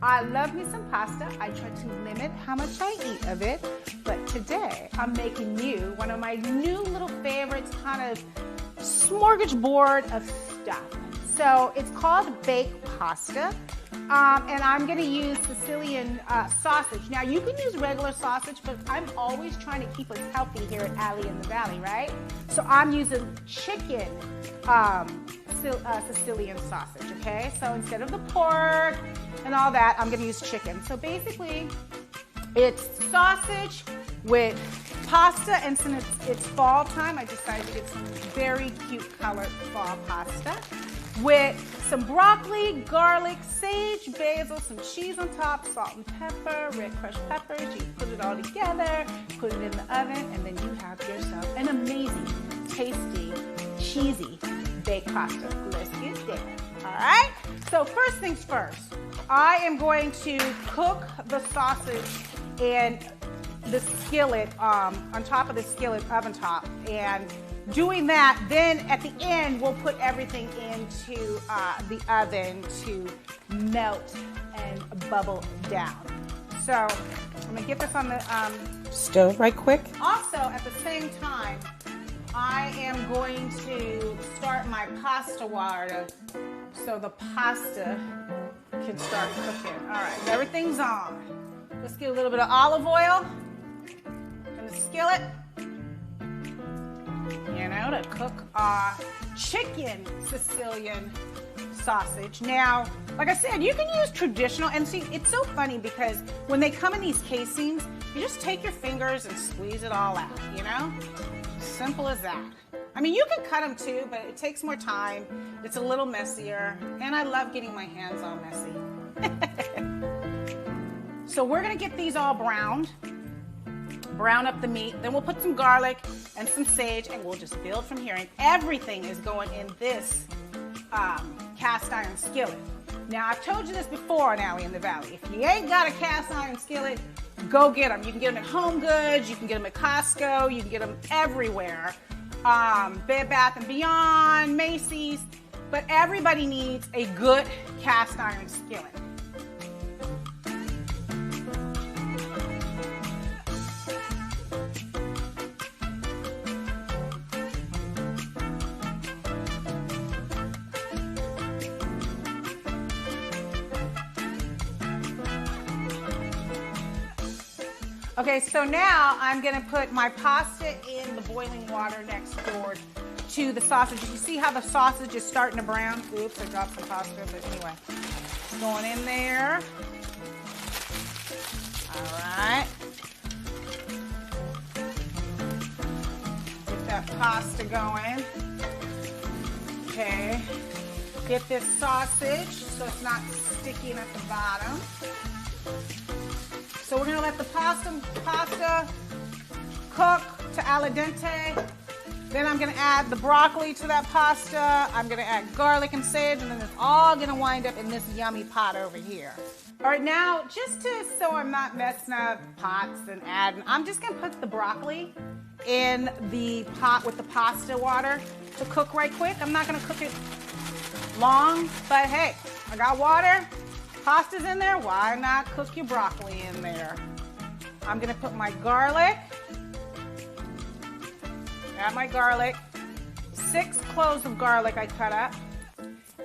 I love me some pasta. I try to limit how much I eat of it. But today I'm making you one of my new little favorites, kind of smorgasbord of stuff. So it's called baked pasta. And I'm going to use Sicilian sausage. Now, you can use regular sausage, but I'm always trying to keep us healthy here at Allie in the Valley, right? So I'm using chicken Sicilian sausage, okay? So instead of the pork and all that, I'm going to use chicken. So basically, it's sausage with pasta, and since it's fall time, I decided to get some very cute colored fall pasta with some broccoli, garlic, sage, basil, some cheese on top, salt and pepper, red crushed peppers. You put it all together, put it in the oven, and then you have yourself an amazing, tasty, cheesy baked pasta. Let's get there, all right? So first things first, I am going to cook the sausage in the skillet, on top of the skillet oven top, and doing that, then at the end, we'll put everything into the oven to melt and bubble down. So I'm gonna get this on the stove right quick. Also, at the same time, I am going to start my pasta water so the pasta can start cooking. All right, everything's on. Let's get a little bit of olive oil in the skillet, you know, to cook our chicken Sicilian sausage. Now, like I said, you can use traditional, and see, it's so funny because when they come in these casings, you just take your fingers and squeeze it all out, you know? Simple as that. I mean, you can cut them too, but it takes more time. It's a little messier, and I love getting my hands all messy. So we're gonna get these all browned. Brown up the meat, then we'll put some garlic and some sage, and we'll just build from here. And everything is going in this cast iron skillet. Now, I've told you this before on Allie in the Valley. If you ain't got a cast iron skillet, go get them. You can get them at Home Goods, you can get them at Costco, you can get them everywhere. Bed Bath & Beyond, Macy's, but everybody needs a good cast iron skillet. Okay, so now I'm gonna put my pasta in the boiling water next door to the sausage. You see how the sausage is starting to brown? Oops, I dropped some pasta, but anyway. It's going in there. All right. Get that pasta going. Okay. Get this sausage so it's not sticking at the bottom. So we're gonna let the pasta cook to al dente. Then I'm gonna add the broccoli to that pasta. I'm gonna add garlic and sage, and then it's all gonna wind up in this yummy pot over here. All right, now, so I'm not messing up pots and adding, I'm just gonna put the broccoli in the pot with the pasta water to cook right quick. I'm not gonna cook it long, but hey, I got water, pasta's in there, why not cook your broccoli in there? I'm gonna put my garlic, add my garlic, 6 cloves of garlic I cut up.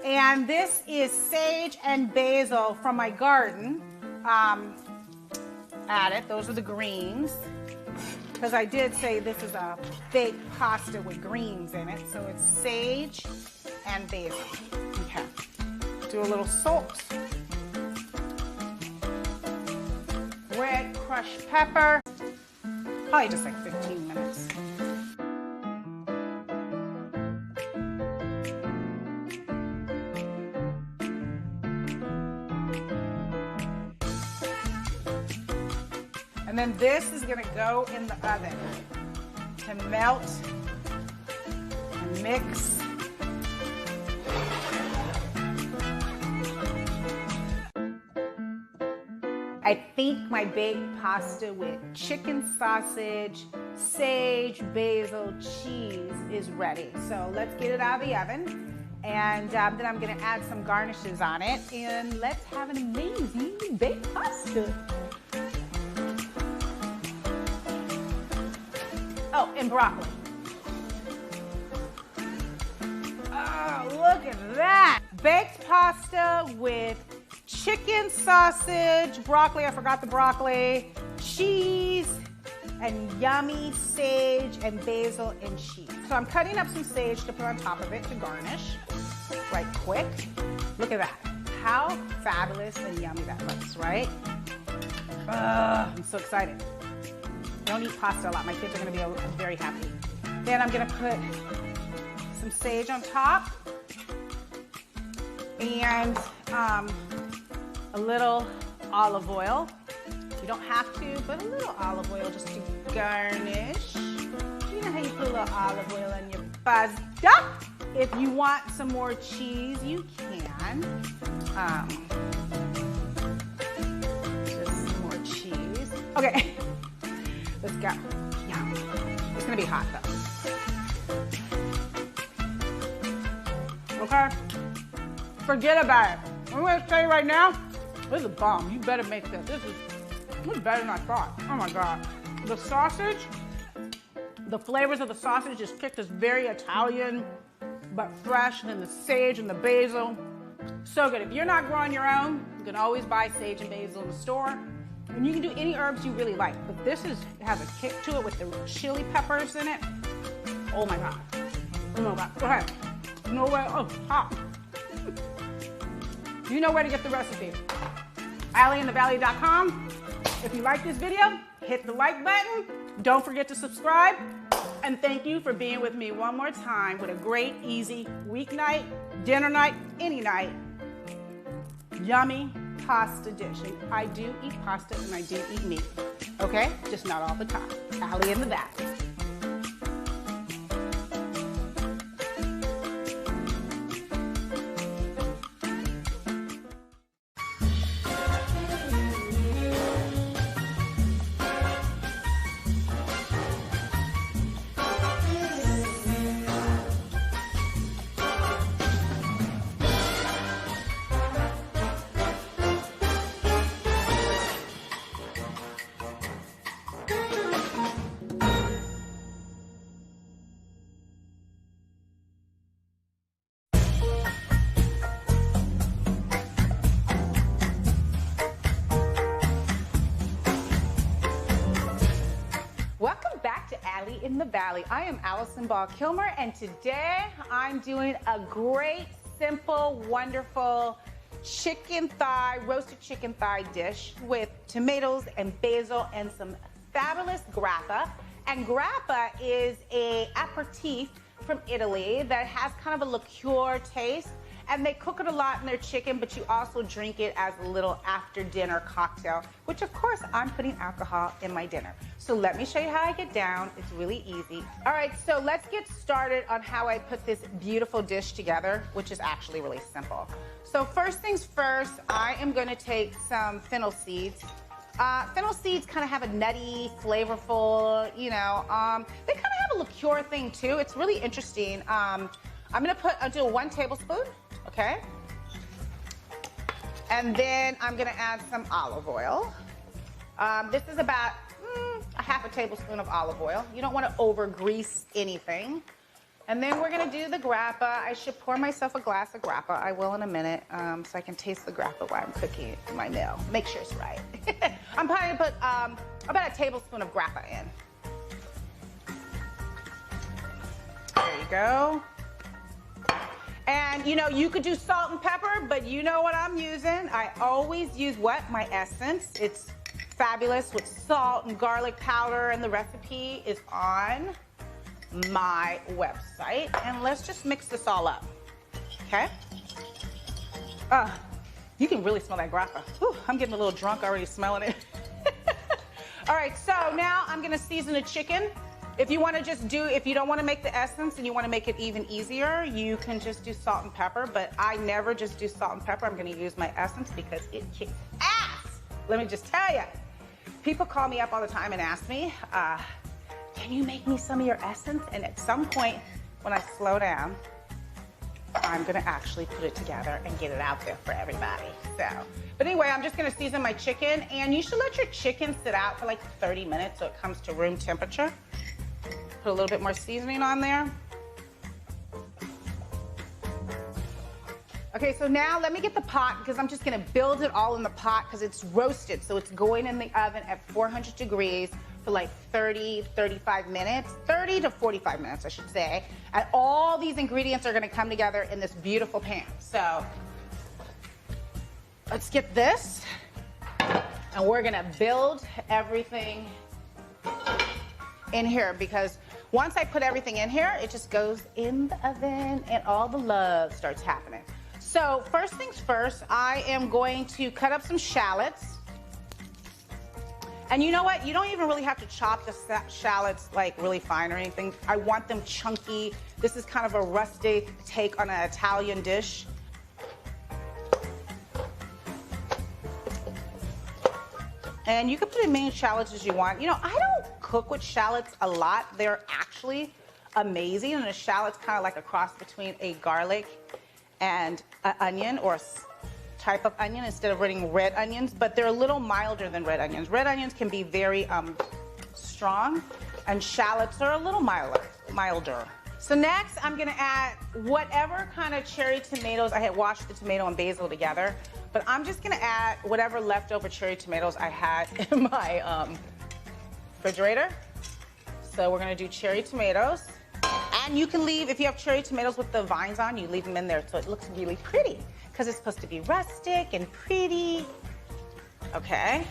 And this is sage and basil from my garden. Add it, those are the greens. Because I did say this is a baked pasta with greens in it. So it's sage and basil. Okay, do a little salt. Red crushed pepper. Probably just like 15 minutes. And then this is gonna go in the oven to melt and mix. I think my baked pasta with chicken sausage, sage, basil, cheese is ready. So let's get it out of the oven. And then I'm gonna add some garnishes on it. And let's have an amazing baked pasta. Oh, and broccoli. Oh, look at that. Baked pasta with chicken sausage, broccoli, I forgot the broccoli, cheese, and yummy sage and basil and cheese. So I'm cutting up some sage to put on top of it to garnish right quick. Look at that. How fabulous and yummy that looks, right? I'm so excited. Don't eat pasta a lot. My kids are going to be very happy. Then I'm going to put some sage on top and a little olive oil. You don't have to, but a little olive oil just to garnish. You know how you put a little olive oil in your pasta? If you want some more cheese, you can. Just some more cheese. Okay. Let's go. Yeah. It's gonna be hot though. Okay? Forget about it. I'm gonna tell you right now, this is a bomb. You better make this. This is better than I thought. Oh my God. The sausage, the flavors of the sausage just kicked this very Italian, but fresh, and then the sage and the basil. So good. If you're not growing your own, you can always buy sage and basil in the store. And you can do any herbs you really like, but this has a kick to it with the chili peppers in it. Oh my God. Oh my God. Go ahead. No way. Oh, hot. You know where to get the recipe. AllieInTheValley.com. If you like this video, hit the like button. Don't forget to subscribe. And thank you for being with me one more time with a great, easy weeknight, dinner night, any night, yummy pasta dish. And I do eat pasta and I do eat meat. Okay? Just not all the time. Allie in the Valley. in the Valley. I am Allison Ball Kilmer, and today I'm doing a great, simple, wonderful roasted chicken thigh dish with tomatoes and basil and some fabulous grappa. And grappa is an aperitif from Italy that has kind of a liqueur taste. And they cook it a lot in their chicken, but you also drink it as a little after dinner cocktail, which of course I'm putting alcohol in my dinner. So let me show you how I get down. It's really easy. All right, so let's get started on how I put this beautiful dish together, which is actually really simple. So first things first, I am gonna take some fennel seeds. Fennel seeds kind of have a nutty, flavorful, they kind of have a liqueur thing too. It's really interesting. I'll do 1 tablespoon. Okay, and then I'm gonna add some olive oil. This is about a half a tablespoon of olive oil. You don't want to over grease anything. And then we're gonna do the grappa. I should pour myself a glass of grappa. I will in a minute, so I can taste the grappa while I'm cooking my meal. Make sure it's right. I'm probably gonna put about a tablespoon of grappa in. There you go. And you could do salt and pepper, but you know what I'm using. I always use my essence. It's fabulous with salt and garlic powder, and the recipe is on my website. And let's just mix this all up, okay? You can really smell that grappa. Whew, I'm getting a little drunk already smelling it. All right, so now I'm gonna season the chicken. If you want to if you don't want to make the essence and you want to make it even easier, you can just do salt and pepper, but I never just do salt and pepper. I'm going to use my essence because it kicks ass. Let me just tell you. People call me up all the time and ask me, can you make me some of your essence? And at some point, when I slow down, I'm going to actually put it together and get it out there for everybody. But anyway, I'm just going to season my chicken, and you should let your chicken sit out for like 30 minutes so it comes to room temperature. Put a little bit more seasoning on there. Okay, so now let me get the pot because I'm just gonna build it all in the pot because it's roasted. So it's going in the oven at 400 degrees for like 30 to 45 minutes, I should say. And all these ingredients are gonna come together in this beautiful pan. So let's get this, and we're gonna build everything in here because once I put everything in here, it just goes in the oven and all the love starts happening. So first things first, I am going to cut up some shallots. And you know what? You don't even really have to chop the shallots like really fine or anything. I want them chunky. This is kind of a rustic take on an Italian dish. And you can put as many shallots as you want. I don't cook with shallots a lot. They're actually amazing. And a shallot's kind of like a cross between a garlic and an onion, or a type of onion instead of running red onions. But they're a little milder than red onions. Red onions can be very strong, and shallots are a little milder. So next, I'm gonna add whatever kind of cherry tomatoes. I had washed the tomato and basil together, but I'm just gonna add whatever leftover cherry tomatoes I had in my refrigerator. So we're gonna do cherry tomatoes. And you can leave, if you have cherry tomatoes with the vines on, you leave them in there so it looks really pretty because it's supposed to be rustic and pretty. Okay,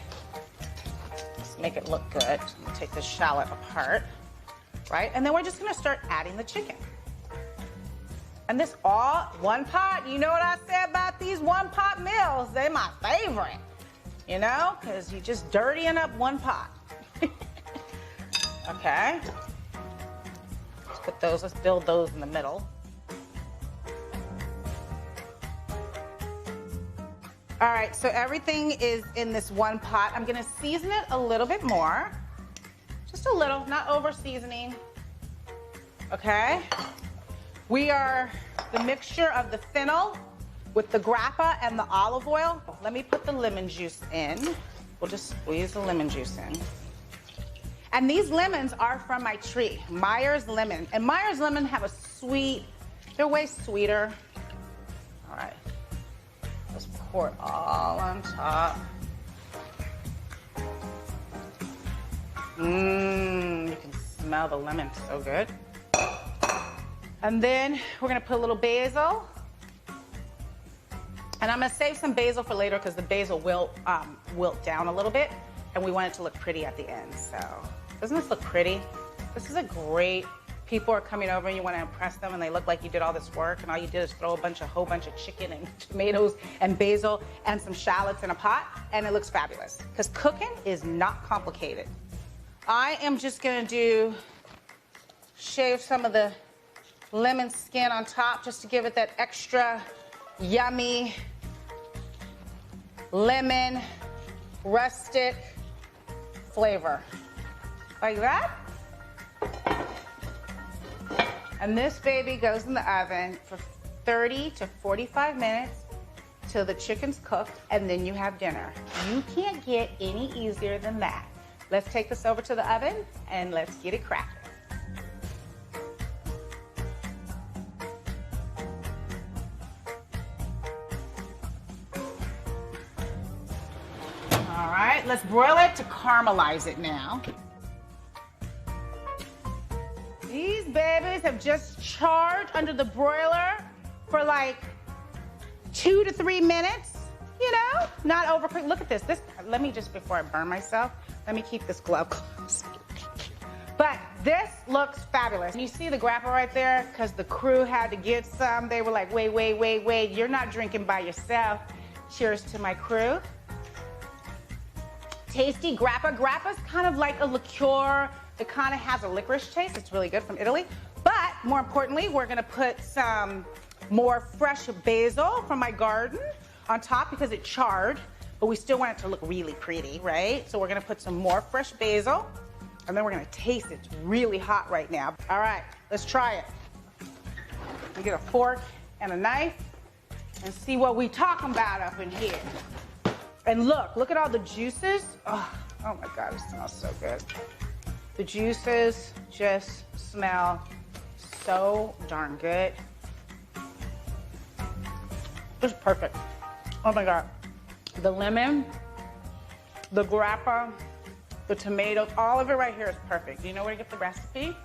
let's make it look good. Take the shallot apart. Right? And then we're just gonna start adding the chicken. And this all one pot. You know what I said about these one pot meals? They're my favorite, because you're just dirtying up one pot. Okay. Let's build those in the middle. All right, so everything is in this one pot. I'm gonna season it a little bit more. Just a little, not over seasoning. Okay? We are the mixture of the fennel with the grappa and the olive oil. Let me put the lemon juice in. We'll just squeeze the lemon juice in. And these lemons are from my tree, Myers lemon. And Myers lemon have a sweet, they're way sweeter. All right, let's pour it all on top. You can smell the lemon so good. And then we're gonna put a little basil. And I'm gonna save some basil for later because the basil will wilt down a little bit, and we want it to look pretty at the end. So, doesn't this look pretty? This is a great, people are coming over and you wanna impress them and they look like you did all this work and all you did is throw a whole bunch of chicken and tomatoes and basil and some shallots in a pot, and it looks fabulous. Because cooking is not complicated. I am just gonna shave some of the lemon skin on top just to give it that extra yummy lemon rustic flavor. Like that. And this baby goes in the oven for 30 to 45 minutes till the chicken's cooked, and then you have dinner. You can't get any easier than that. Let's take this over to the oven and let's get it cracking. All right, let's broil it to caramelize it now. These babies have just charred under the broiler for like 2 to 3 minutes, you know, not overcooked. Look at this. Let me just, before I burn myself, let me keep this glove closed. But this looks fabulous. You see the grappa right there? Because the crew had to get some. They were like, wait, you're not drinking by yourself. Cheers to my crew. Tasty grappa. Grappa's kind of like a liqueur. It kind of has a licorice taste. It's really good, from Italy. But more importantly, we're gonna put some more fresh basil from my garden on top because it charred, but we still want it to look really pretty, right? So we're gonna put some more fresh basil, and then we're gonna taste it. It's really hot right now. All right, let's try it. We get a fork and a knife and see what we talking about up in here. And look at all the juices. Oh my God, it smells so good. The juices just smell so darn good. It's perfect. Oh my God. The lemon, the grappa, the tomatoes, all of it right here is perfect. Do you know where to get the recipe?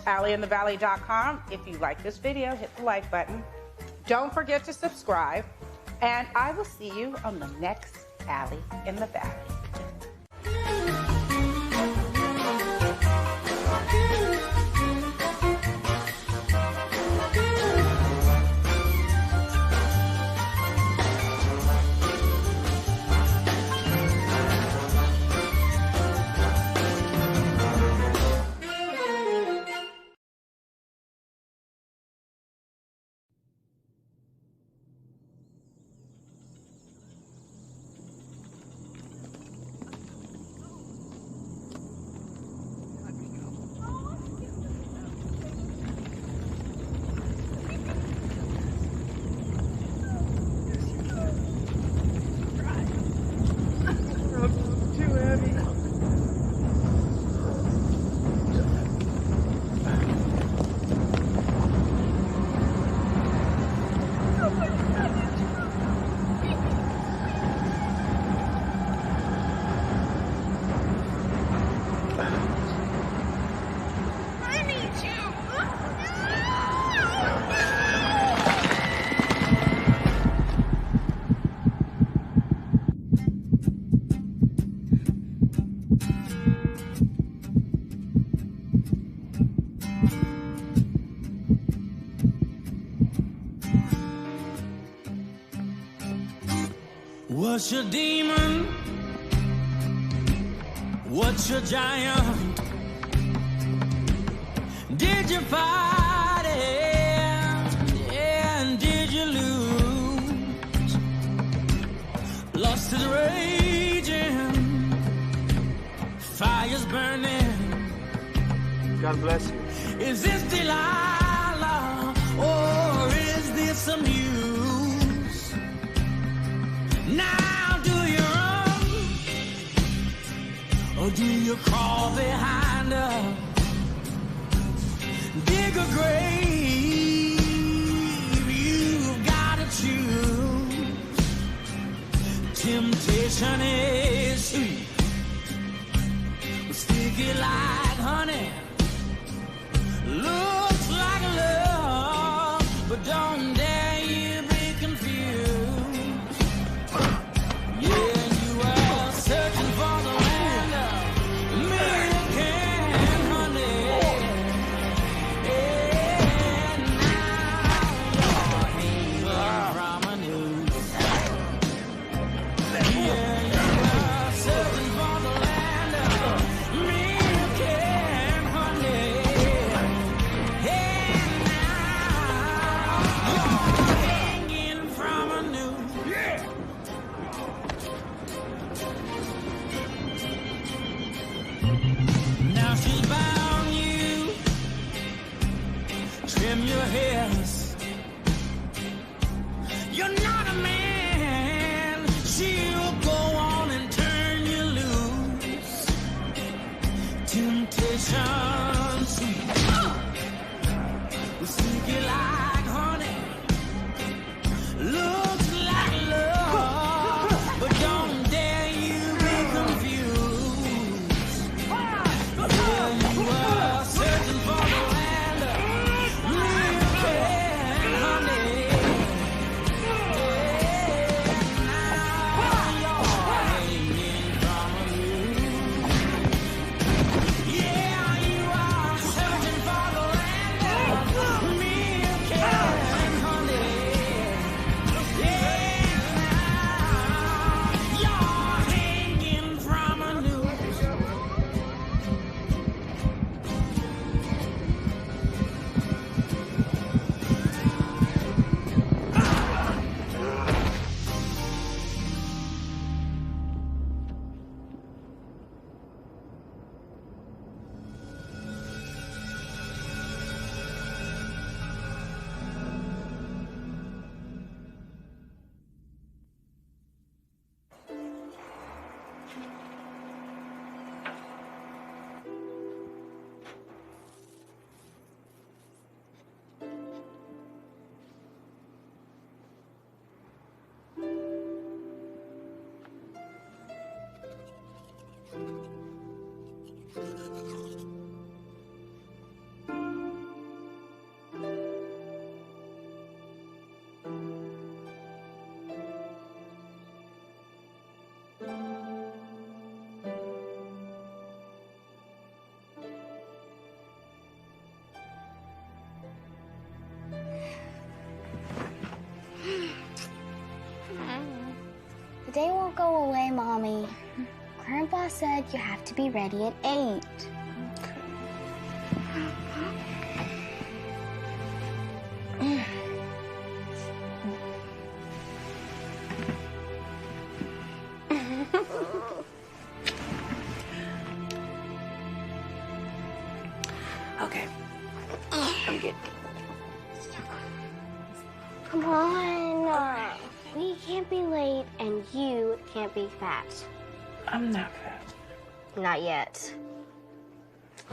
AllieInTheValley.com. If you like this video, hit the like button. Don't forget to subscribe. And I will see you on the next Allie in the Valley. What's your demon? What's your giant? Did you fight it? And did you lose? Lost is raging, fire's burning. God bless you. Is this Delilah or is this a muse? Now do you run or do you crawl behind her? Dig a grave, you've gotta choose. Temptation is sweet, sticky like honey. them your hairs. You're not a man. She'll go on and turn you loose. Temptations will sneak you like honey. Looks like love, but don't dare you be confused. Here you are searching for the land of milk and honey. The day won't go away, Mommy. Grandpa said you have to be ready at 8. Okay. I'm good. Come on. We can't be late, and you can't be fat. I'm not fat. Not yet.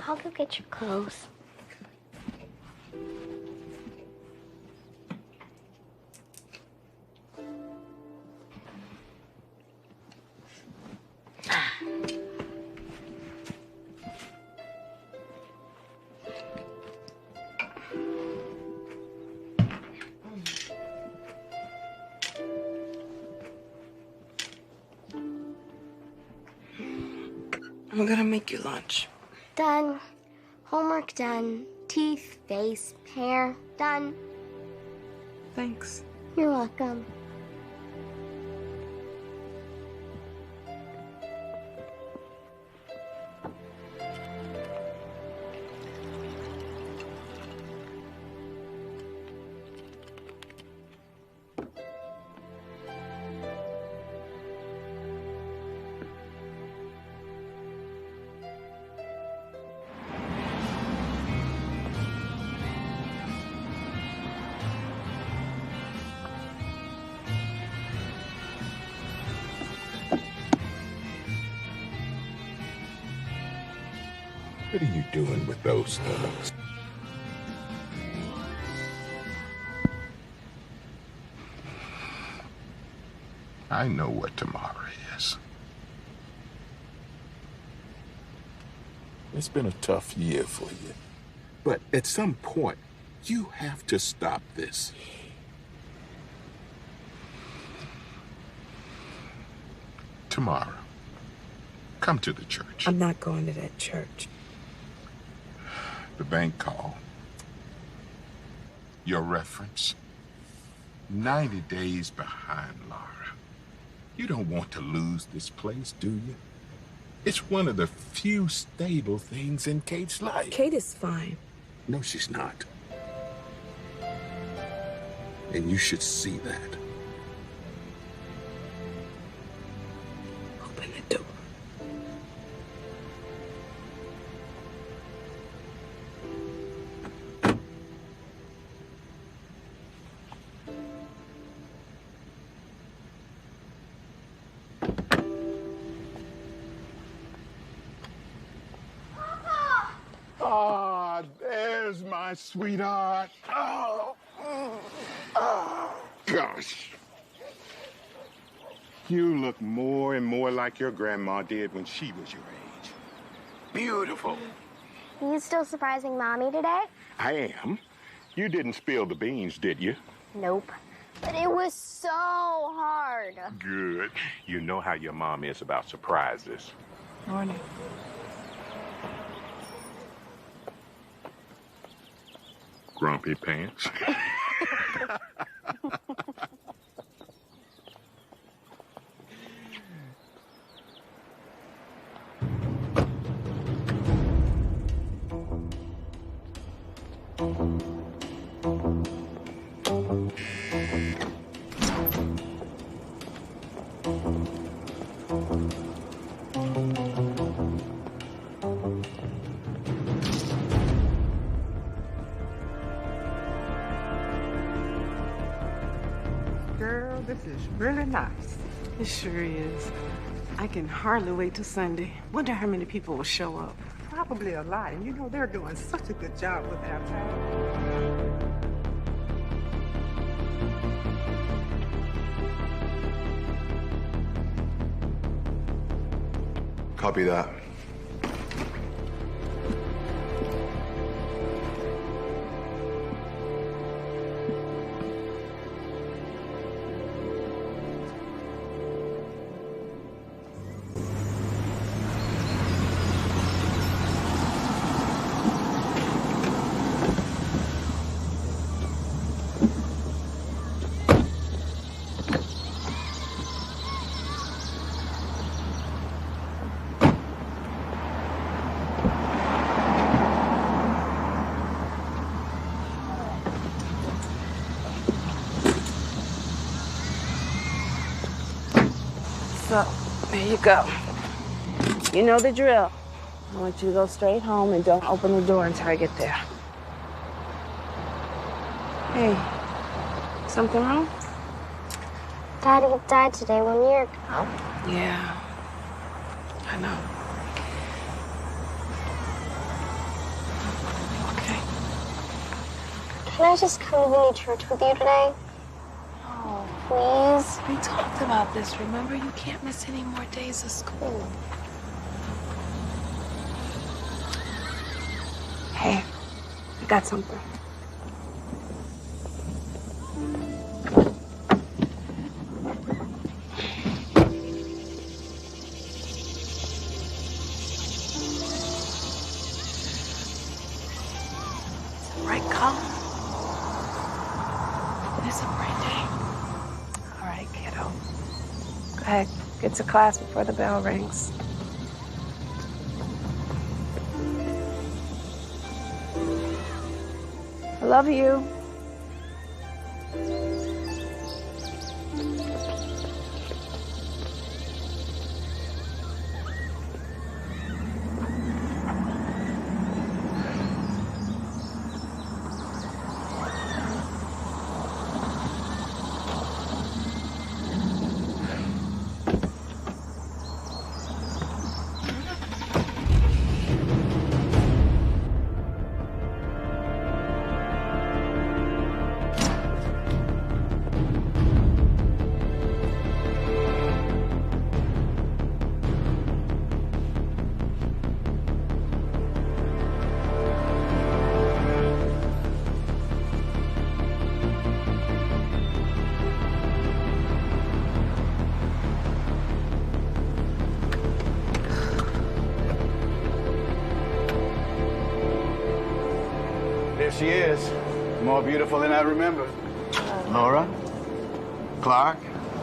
I'll go get your clothes. I'm gonna make you lunch. Done. Homework done. Teeth, face, hair, done. Thanks. You're welcome. What are you doing with those things? I know what tomorrow is. It's been a tough year for you. But at some point, you have to stop this. Tomorrow, come to the church. I'm not going to that church. The bank call. Your reference. 90 days behind, Laura. You don't want to lose this place, do you? It's one of the few stable things in Kate's life. Kate is fine. No, she's not. And you should see that. Open the door. my sweetheart. Oh, gosh. You look more and more like your grandma did when she was your age. Beautiful. You still surprising Mommy today? I am. You didn't spill the beans, did you? Nope. But it was so hard. Good. You know how your mom is about surprises. Morning. Grumpy pants. Girl, this is really nice. It sure is. I can hardly wait till Sunday. Wonder how many people will show up. Probably a lot, and you know they're doing such a good job with our town. Copy that. So, there you go. You know the drill. I want you to go straight home and don't open the door until I get there. Hey, something wrong? Daddy died today 1 year ago. Yeah, I know. Can I just come to the new church with you today? Oh, please? We talked about this, remember? You can't miss any more days of school. Hey, I got something. It's a bright color. It's a bright day. All right, kiddo. Go ahead, get to class before the bell rings. I love you. There she is, more beautiful than I remember. Laura? Clark?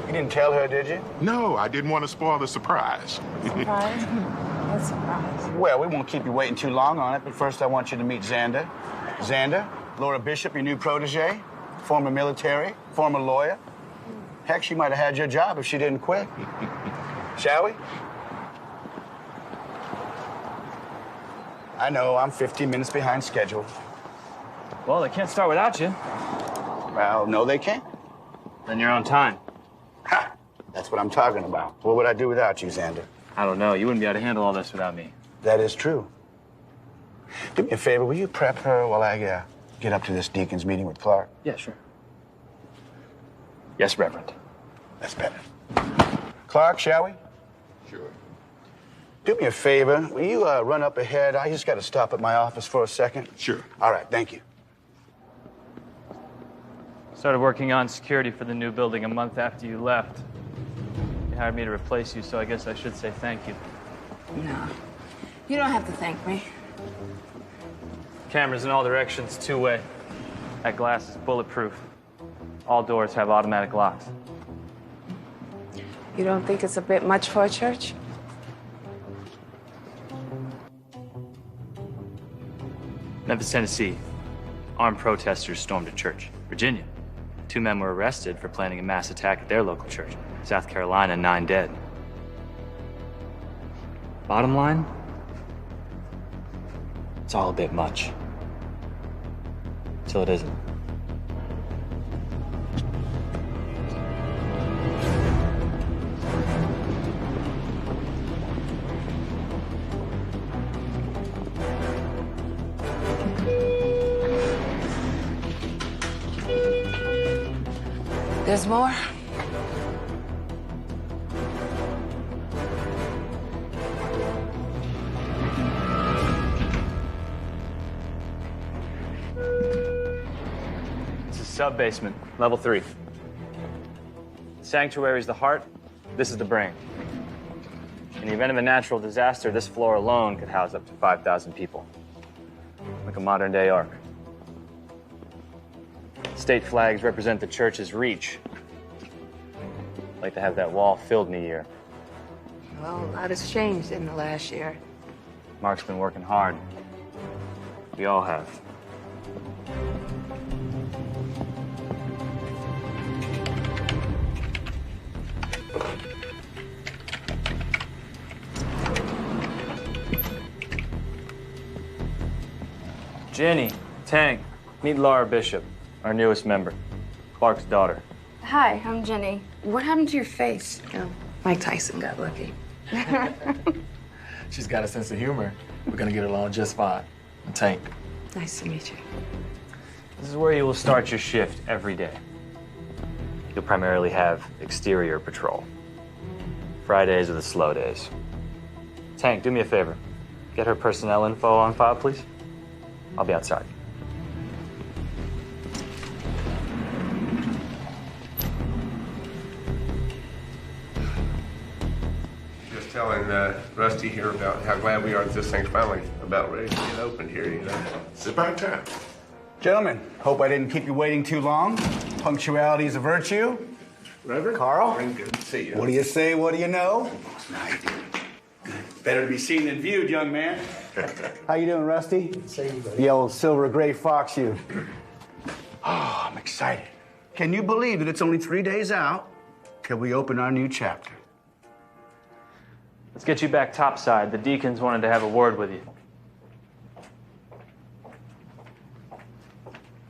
You didn't tell her, did you? No, I didn't want to spoil the surprise. Surprise? What surprise? Well, we won't keep you waiting too long on it, but first I want you to meet Xander. Xander, Laura Bishop, your new protege, former military, former lawyer. Heck, she might have had your job if she didn't quit. Shall we? I know, I'm 15 minutes behind schedule. Well, they can't start without you. Well, no, they can't. Then you're on time. Ha! That's what I'm talking about. What would I do without you, Xander? I don't know. You wouldn't be able to handle all this without me. That is true. Do me a favor, will you prep her while I get up to this deacon's meeting with Clark? Yeah, sure. Yes, Reverend. That's better. Clark, shall we? Sure. Do me a favor. Will you run up ahead? I just got to stop at my office for a second. Sure. All right, thank you. Started working on security for the new building a month after you left. You hired me to replace you, so I guess I should say thank you. No, you don't have to thank me. Cameras in all directions, two-way. That glass is bulletproof. All doors have automatic locks. You don't think it's a bit much for a church? Memphis, Tennessee. Armed protesters stormed a church. Virginia. 2 men were arrested for planning a mass attack at their local church. South Carolina, 9 dead. Bottom line, it's all a bit much. Till it isn't. There's more? It's a sub-basement, level 3. Sanctuary is the heart, this is the brain. In the event of a natural disaster, this floor alone could house up to 5,000 people. Like a modern-day ark. State flags represent the church's reach. I'd like to have that wall filled in a year. Well, a lot has changed in the last year. Mark's been working hard. We all have. Jenny, Tang, meet Laura Bishop, our newest member, Clark's daughter. Hi, I'm Jenny. What happened to your face? Oh, Mike Tyson got lucky. She's got a sense of humor. We're gonna get along just fine. And Tank. Nice to meet you. This is where you will start your shift every day. You'll primarily have exterior patrol. Fridays are the slow days. Tank, do me a favor. Get her personnel info on file, please. I'll be outside. Just telling Rusty here about how glad we are that this thing's finally about ready to get open here, you know. It's about time. Gentlemen, hope I didn't keep you waiting too long. Punctuality is a virtue. Reverend? Carl? Good to see you. What do you say, what do you know? Better to be seen than viewed, young man. How you doing, Rusty? Same, buddy. The old silver gray fox you. Oh, I'm excited. Can you believe that it's only 3 days out till we open our new chapter? Let's get you back topside. The deacons wanted to have a word with you.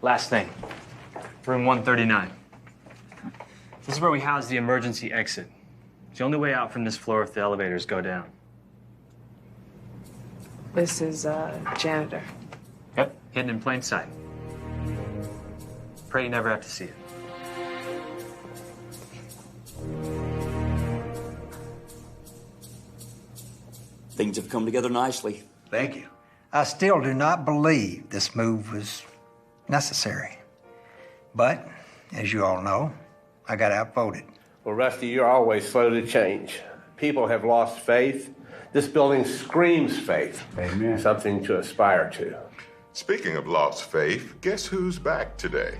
Last thing, room 139. This is where we house the emergency exit. It's the only way out from this floor if the elevators go down. This is janitor. Yep, hidden in plain sight. Pray you never have to see it. Things have come together nicely. Thank you. I still do not believe this move was necessary. But, as you all know, I got outvoted. Well, Rusty, you're always slow to change. People have lost faith. This building screams faith. Amen. Something to aspire to. Speaking of lost faith, guess who's back today?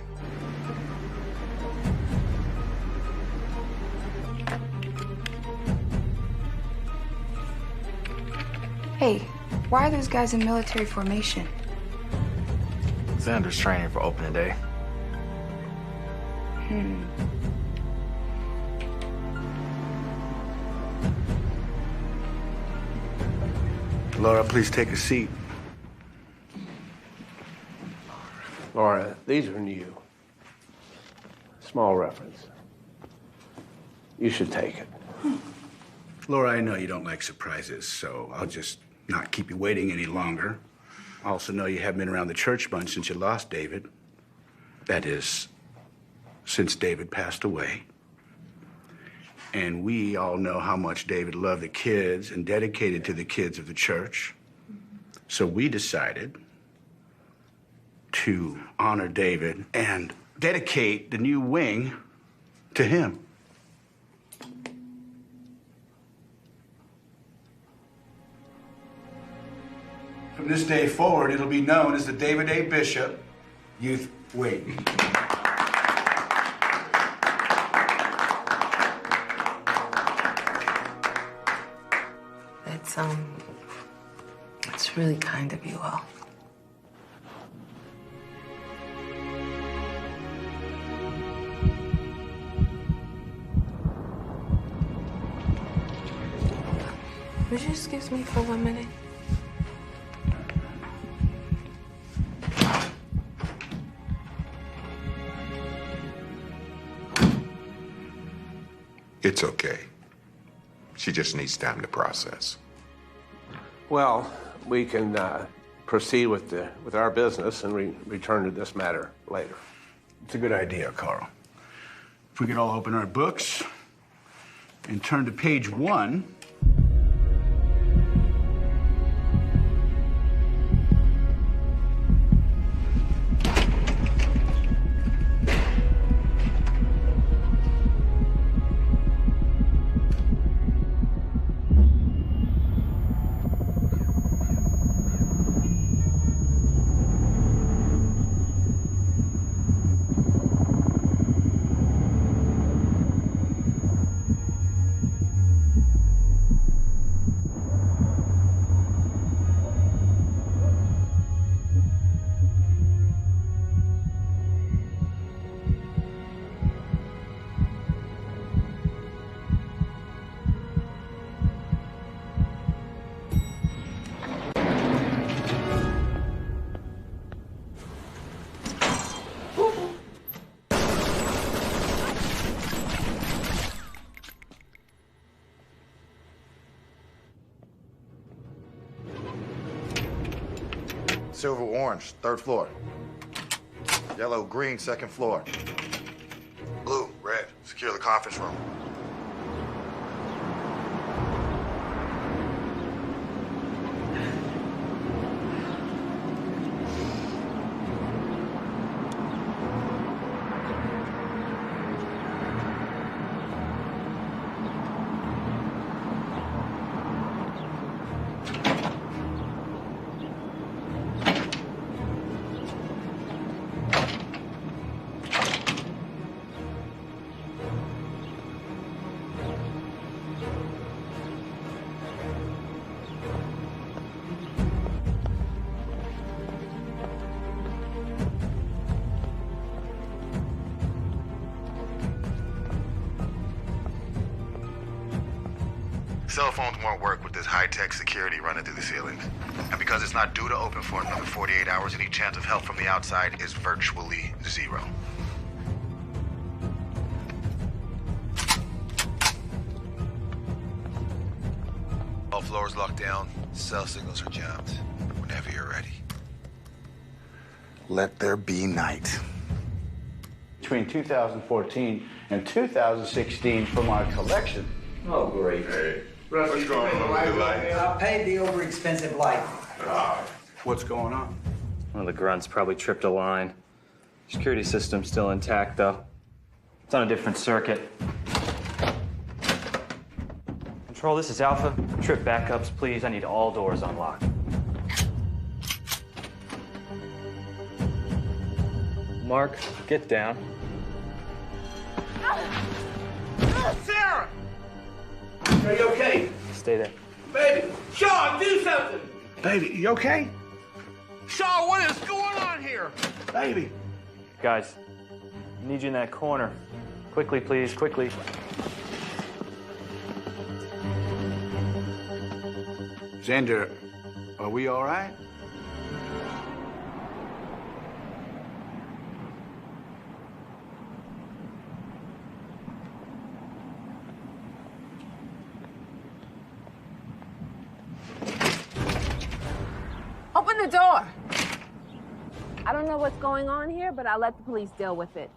Hey, why are those guys in military formation? Xander's training for opening day. Laura, please take a seat. Laura, these are new. Small reference. You should take it. Laura, I know you don't like surprises, so I'll just not keep you waiting any longer. I also know you haven't been around the church much since you lost David. That is, since David passed away. And we all know how much David loved the kids and dedicated to the kids of the church. So we decided to honor David and dedicate the new wing to him. From this day forward, it'll be known as the David A. Bishop Youth Wing. It's really kind of you all. Would you excuse me for 1 minute? It's okay. She just needs time to process. Well, we can proceed with our business and return to this matter later. It's a good idea, Carl. If we could all open our books and turn to page 1. Silver, orange, 3rd floor. Yellow, green, 2nd floor. Blue, red, secure the conference room. Cell phones won't work with this high-tech security running through the ceilings. And because it's not due to open for another 48 hours, any chance of help from the outside is virtually 0. All floors locked down. Cell signals are jammed. Whenever you're ready. Let there be night. Between 2014 and 2016 from our collection. Oh, great. Hey. What's going on with the lights? I paid the over-expensive light. What's going on? One of the grunts probably tripped a line. Security system's still intact, though. It's on a different circuit. Control, this is Alpha. Trip backups, please. I need all doors unlocked. Mark, get down. Sarah! Are you okay? Stay there. Baby! Shaw, do something! Baby, you okay? Shaw, what is going on here? Baby. Guys, I need you in that corner. Quickly, please, quickly. Xander, are we all right? Open the door. don't know what's going on here, but I'll let the police deal with it.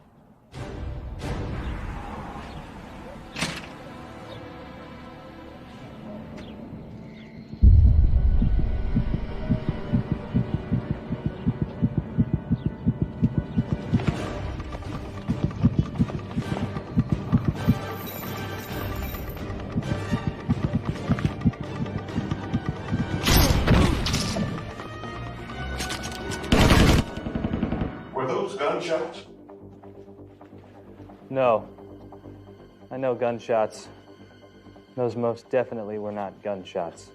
Were those gunshots? No. I know gunshots. Those most definitely were not gunshots.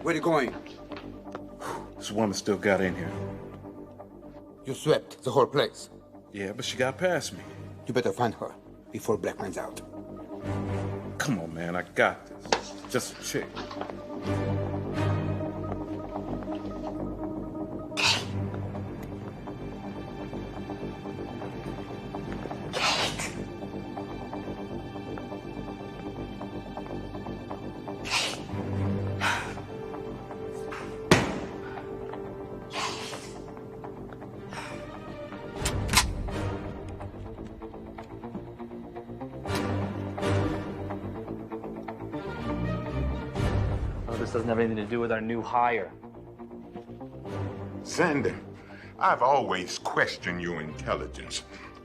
Where you going? This woman still got in here. You swept the whole place. Yeah, but she got past me. You better find her before black runs out. Come on, man, I got this. Just a chick. This doesn't have anything to do with our new hire. Xander, I've always questioned your intelligence.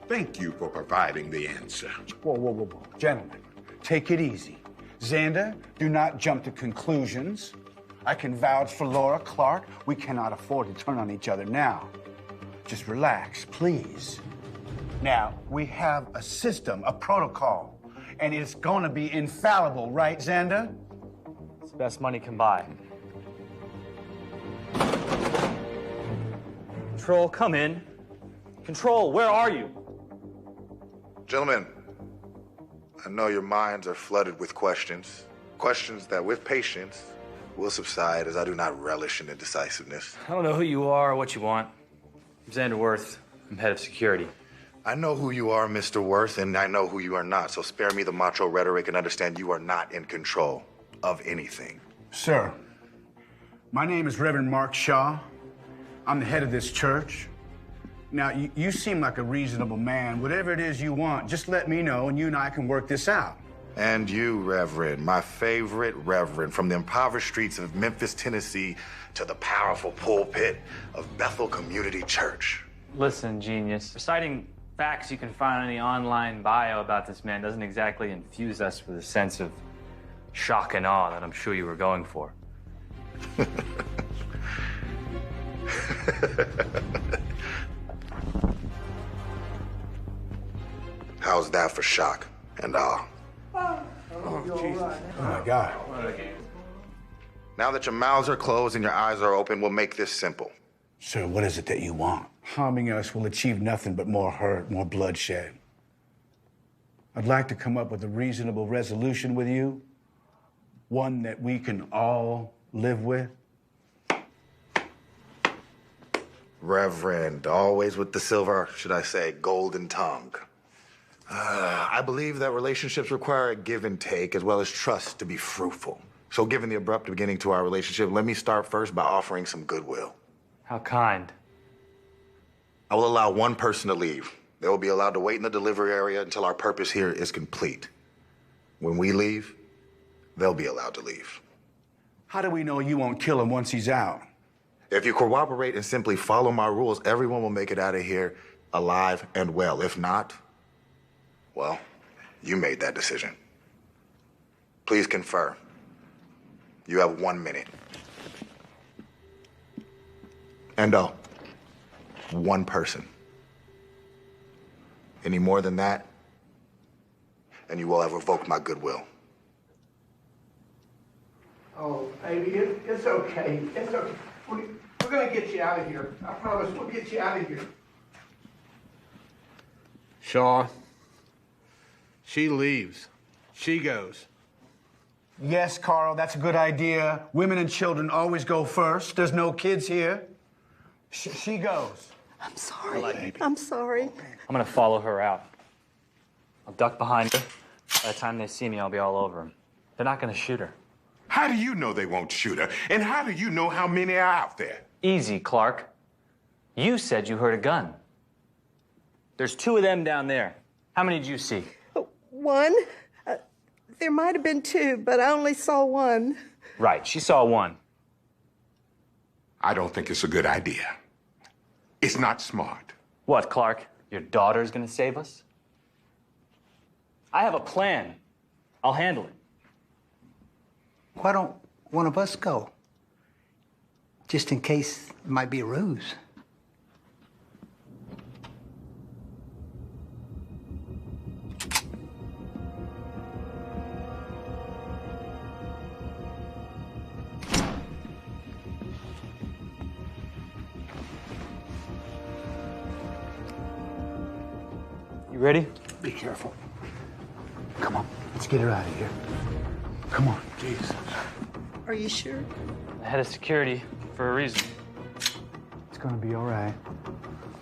Thank you for providing the answer. Whoa, whoa, whoa, whoa. Gentlemen, take it easy. Xander, do not jump to conclusions. I can vouch for Laura Clark. We cannot afford to turn on each other now. Just relax, please. Now, we have a system, a protocol, and it's gonna be infallible, right, Xander? It's the best money can buy. Control, come in. Control, where are you? Gentlemen, I know your minds are flooded with questions. Questions that, with patience, will subside, as I do not relish in indecisiveness. I don't know who you are or what you want. I'm Xander Worth. I'm head of security. I know who you are, Mr. Worth, and I know who you are not, so spare me the macho rhetoric and understand you are not in control of anything. Sir, my name is Reverend Mark Shaw. I'm the head of this church. Now, you seem like a reasonable man. Whatever it is you want, just let me know and you and I can work this out. And you, Reverend, my favorite Reverend, from the impoverished streets of Memphis, Tennessee, to the powerful pulpit of Bethel Community Church. Listen, genius. Reciting facts you can find on any online bio about this man doesn't exactly infuse us with a sense of shock and awe that I'm sure you were going for. How's that for shock and awe? Oh, my God. Now that your mouths are closed and your eyes are open, we'll make this simple. Sir, what is it that you want? Harming us will achieve nothing but more hurt, more bloodshed. I'd like to come up with a reasonable resolution with you, one that we can all live with. Reverend, always with the silver, should I say, golden tongue. I believe that relationships require a give and take as well as trust to be fruitful. So given the abrupt beginning to our relationship, let me start first by offering some goodwill. How kind. I will allow one person to leave. They will be allowed to wait in the delivery area until our purpose here is complete. When we leave, they'll be allowed to leave. How do we know you won't kill him once he's out? If you cooperate and simply follow my rules, everyone will make it out of here alive and well. If not, well, you made that decision. Please confer. You have 1 minute. And one person. Any more than that, and you will have revoked my goodwill. Oh, baby, it's okay. It's okay. We're gonna get you out of here. I promise we'll get you out of here. Shaw, she leaves. She goes. Yes, Carl, that's a good idea. Women and children always go first. There's no kids here. She goes. I'm sorry. I'm sorry. I'm gonna follow her out. I'll duck behind her. By the time they see me, I'll be all over them. They're not gonna shoot her. How do you know they won't shoot her? And how do you know how many are out there? Easy, Clark. You said you heard a gun. There's 2 of them down there. How many did you see? One? There might have been 2, but I only saw one. Right, she saw 1. I don't think it's a good idea. It's not smart. What, Clark? Your daughter's gonna save us? I have a plan. I'll handle it. Why don't one of us go? Just in case it might be a ruse. You ready? Be careful. Come on, let's get her out of here. Come on. Jesus. Are you sure? The head of security for a reason. It's gonna be all right.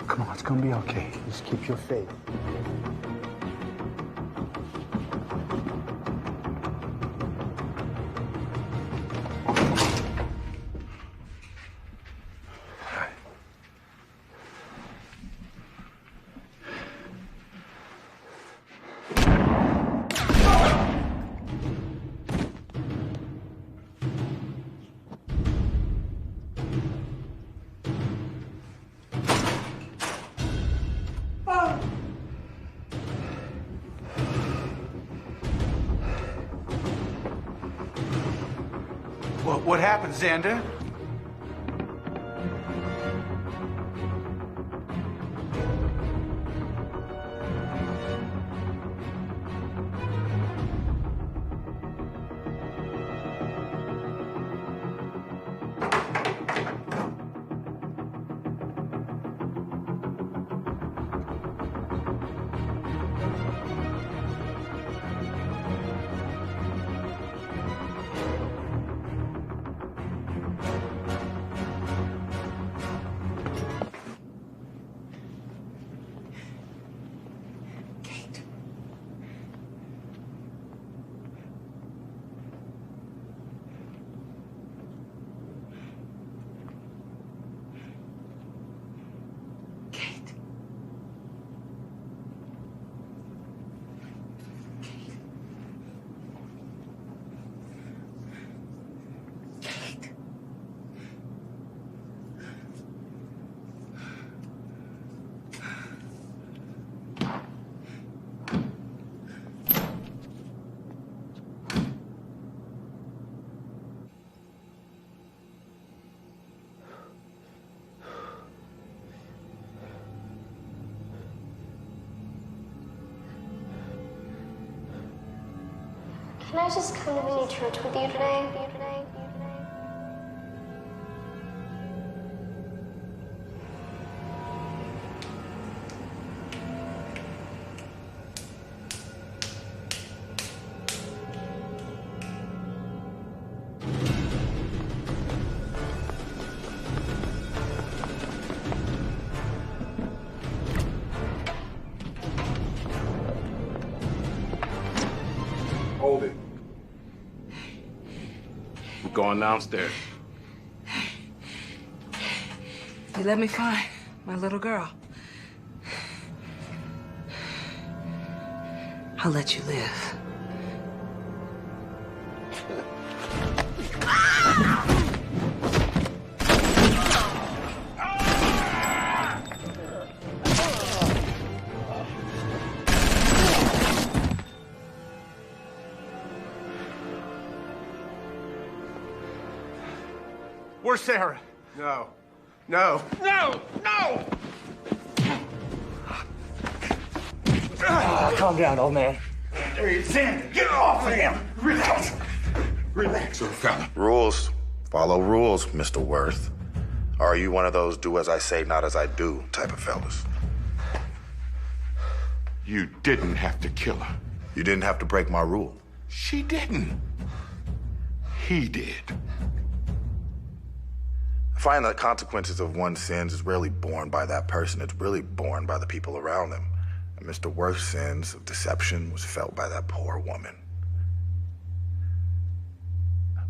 Come on, it's gonna be okay. Just keep your faith. What happened, Xander? Can I just come to the new church with you today? Hold it. We're going downstairs. You let me find my little girl. I'll let you live. Where's Sarah? No. No. No! No! Calm down, old man. Hey, Xander, get off of him! Relax. Relax, old fella. Rules. Follow rules, Mr. Worth. Or are you one of those do as I say, not as I do type of fellas? You didn't have to kill her. You didn't have to break my rule. She didn't. He did. I find that consequences of one's sins is rarely borne by that person. It's really borne by the people around them. And Mr. Worth's sins of deception was felt by that poor woman.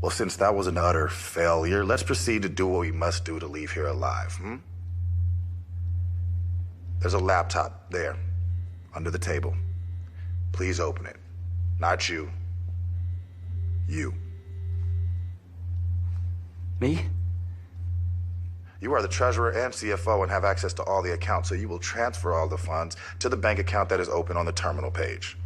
Well, since that was an utter failure, let's proceed to do what we must do to leave here alive, There's a laptop there, under the table. Please open it. Not you. You. Me? You are the treasurer and CFO and have access to all the accounts, so you will transfer all the funds to the bank account that is open on the terminal page.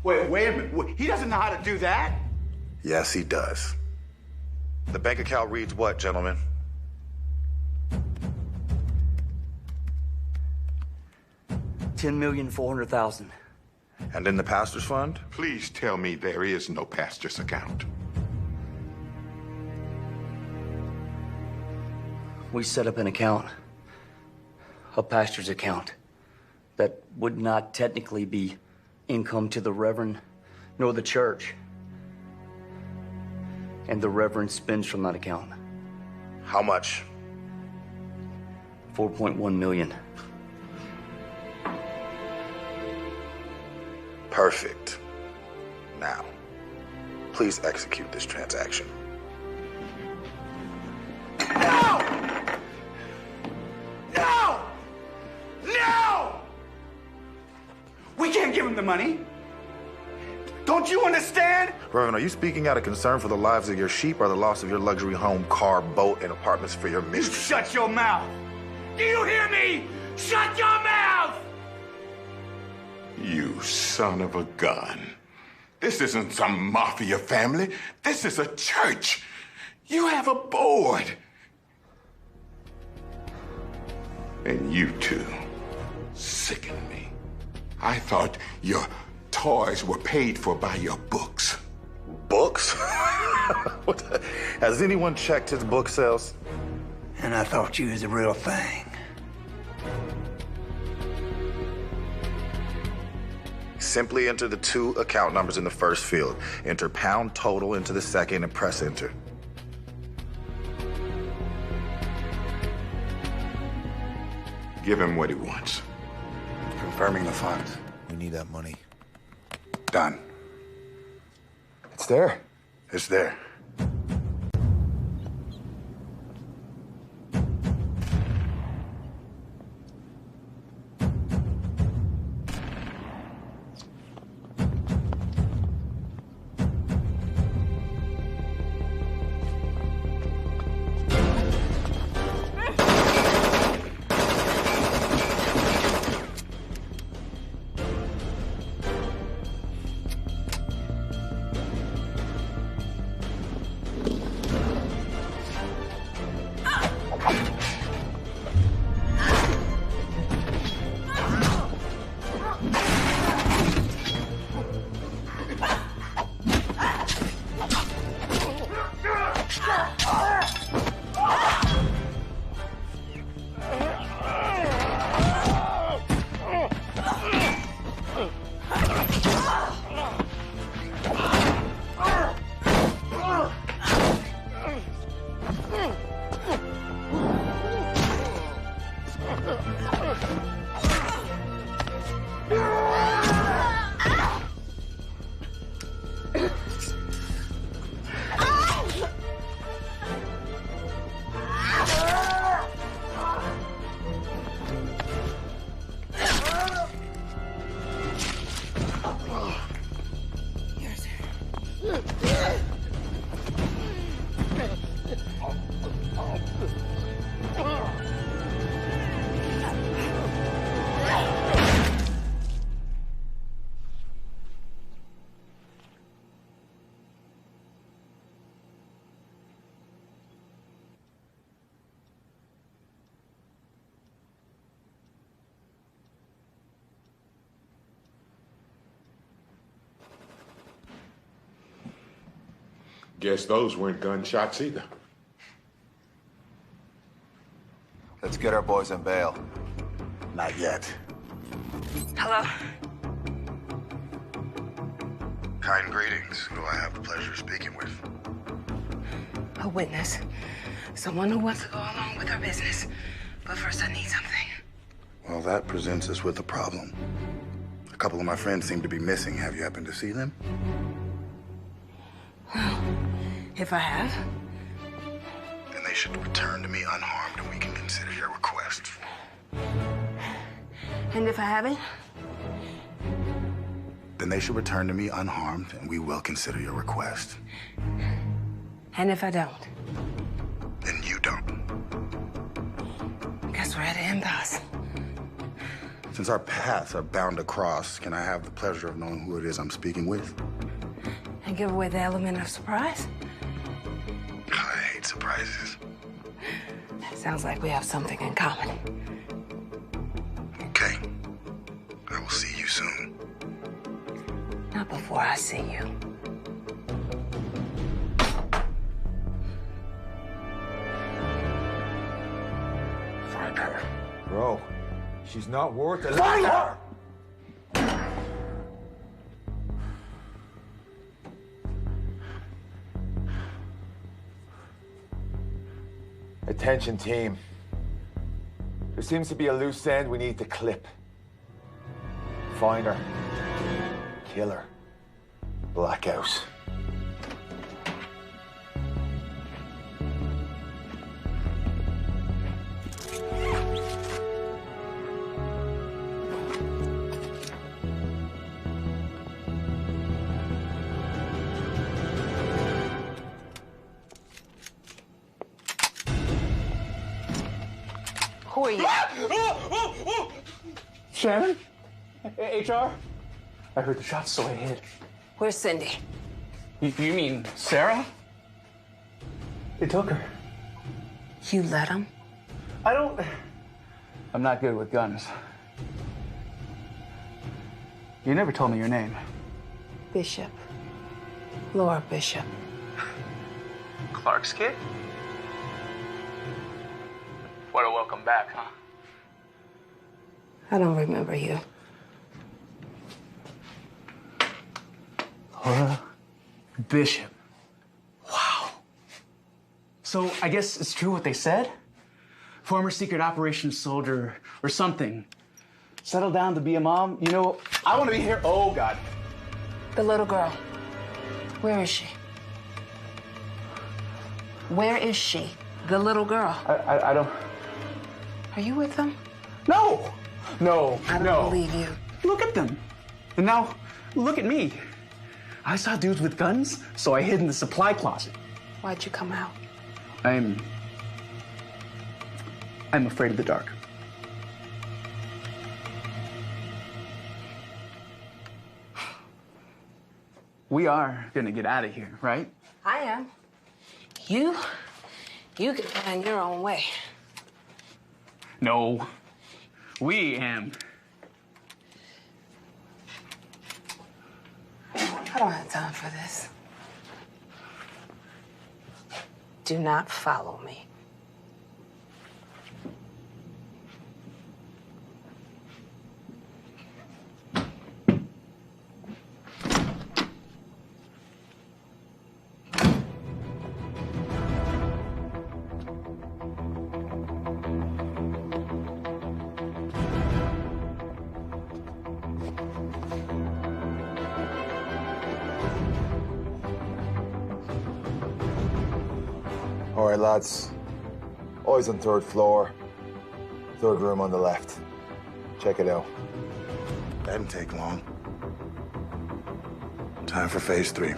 Wait a minute. He doesn't know how to do that? Yes, he does. The bank account reads what, gentlemen? $10,400,000. And in the pastor's fund? Please tell me there is no pastor's account. We set up an account, a pastor's account, that would not technically be income to the Reverend nor the church. And the Reverend spends from that account. How much? $4.1 million. Perfect. Now, please execute this transaction. No! No! No! We can't give him the money. Don't you understand? Reverend, are you speaking out of concern for the lives of your sheep or the loss of your luxury home, car, boat, and apartments for your mistress? Shut your mouth! Do you hear me? Shut your mouth! You son of a gun. This isn't some mafia family. This is a church. You have a board. And you two sicken me. I thought your toys were paid for by your books. Books? Has anyone checked his book sales? And I thought you was the real thing. Simply enter the two account numbers in the first field. Enter pound total into the second and press enter. Give him what he wants. Confirming the funds. We need that money. Done. It's there. It's there. Guess those weren't gunshots either. Let's get our boys on bail. Not yet. Hello? Kind greetings. Who do I have the pleasure of speaking with? A witness. Someone who wants to go along with our business. But first, I need something. Well, that presents us with a problem. A couple of my friends seem to be missing. Have you happened to see them? Well, if I have. Then they should return to me unharmed, and we can consider your request. And if I haven't? Then they should return to me unharmed, and we will consider your request. And if I don't? Then you don't. Guess we're at an impasse. Since our paths are bound to cross, can I have the pleasure of knowing who it is I'm speaking with? And give away the element of surprise? I hate surprises. Sounds like we have something in common. Okay. I will see you soon. Not before I see you. Find her. Bro, she's not worth it. Find her! Attention, team. There seems to be a loose end we need to clip. Find her. Kill her. Blackout. Who are you? Shannon? HR? I heard the shots, so I hid. Where's Cindy? You mean Sarah? They took her. You let him? I'm not good with guns. You never told me your name. Bishop. Laura Bishop. Clark's kid? What a welcome back, huh? I don't remember you. Laura Bishop. Wow. So I guess it's true what they said? Former secret operations soldier or something. Settled down to be a mom. You know, I want to be here. Oh, God. The little girl. Where is she? Where is she? The little girl. I don't... Are you with them? No! No, I don't believe you. Look at them. And now, look at me. I saw dudes with guns, so I hid in the supply closet. Why'd you come out? I'm afraid of the dark. We are gonna get out of here, right? I am. You can find your own way. No, we am. I don't have time for this. Do not follow me. All right, lads. Always on third floor. Third room on the left. Check it out. That didn't take long. Time for phase 3.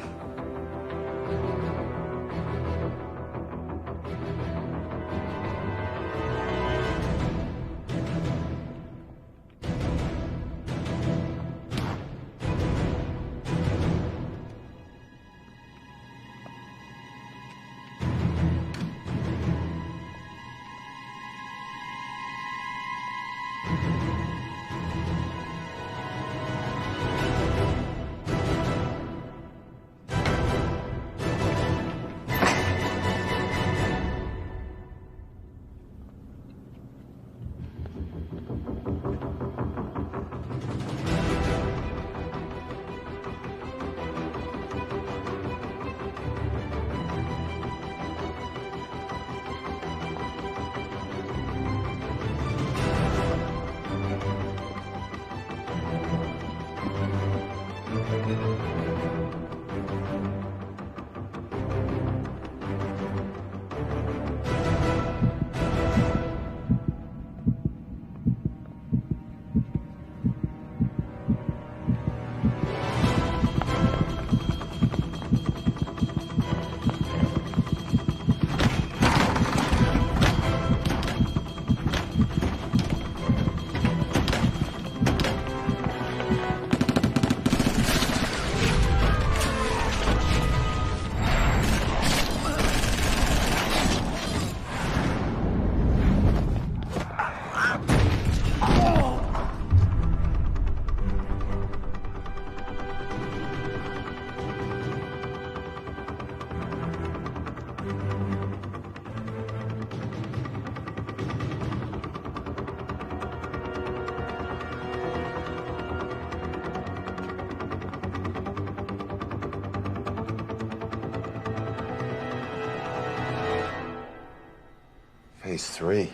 Phase 3.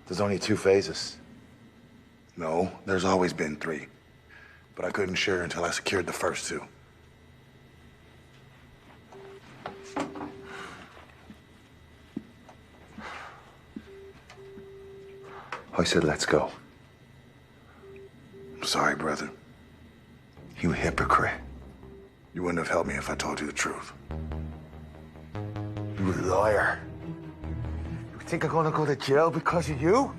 There's only 2 phases. No, there's always been 3. But I couldn't share until I secured the first 2. I said, let's go. I'm sorry, brother. You hypocrite. You wouldn't have helped me if I told you the truth. You liar. You think I'm gonna go to jail because of you?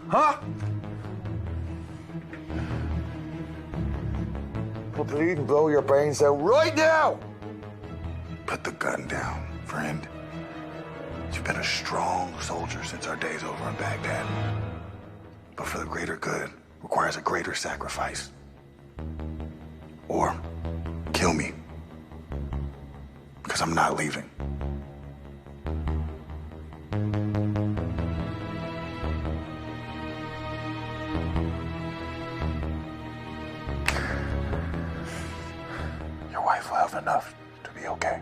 Huh? I'll bleed and blow your brains out right now! Put the gun down, friend. You've been a strong soldier since our days over in Baghdad. But for the greater good requires a greater sacrifice. Or kill me. Because I'm not leaving. Your wife will have enough to be okay.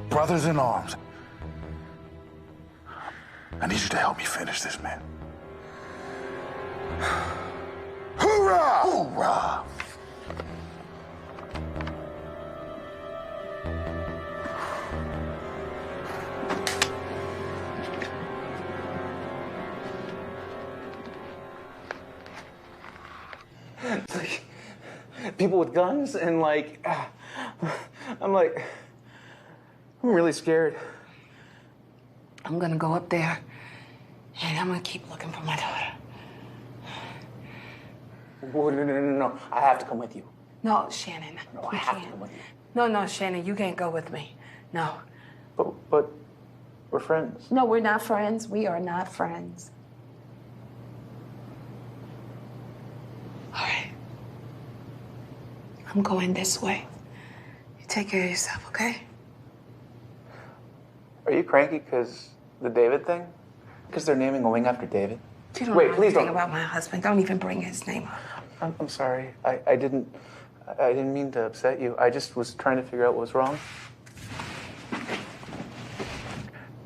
Brothers in arms. I need you to help me finish this, man. Hoorah! Hoorah! It's like people with guns and like, I'm really scared. I'm gonna go up there and I'm gonna keep looking for my daughter. Whoa, no. I have to come with you. No, Shannon. No, I have to come with you. No, Shannon, you can't go with me. No. But we're friends. No, we're not friends. We are not friends. All right. I'm going this way. You take care of yourself, okay? Are you cranky because the David thing? Because they're naming a wing after David? You don't Wait, know please anything don't. about my husband. Don't even bring his name up. I'm sorry. I didn't mean to upset you. I just was trying to figure out what was wrong.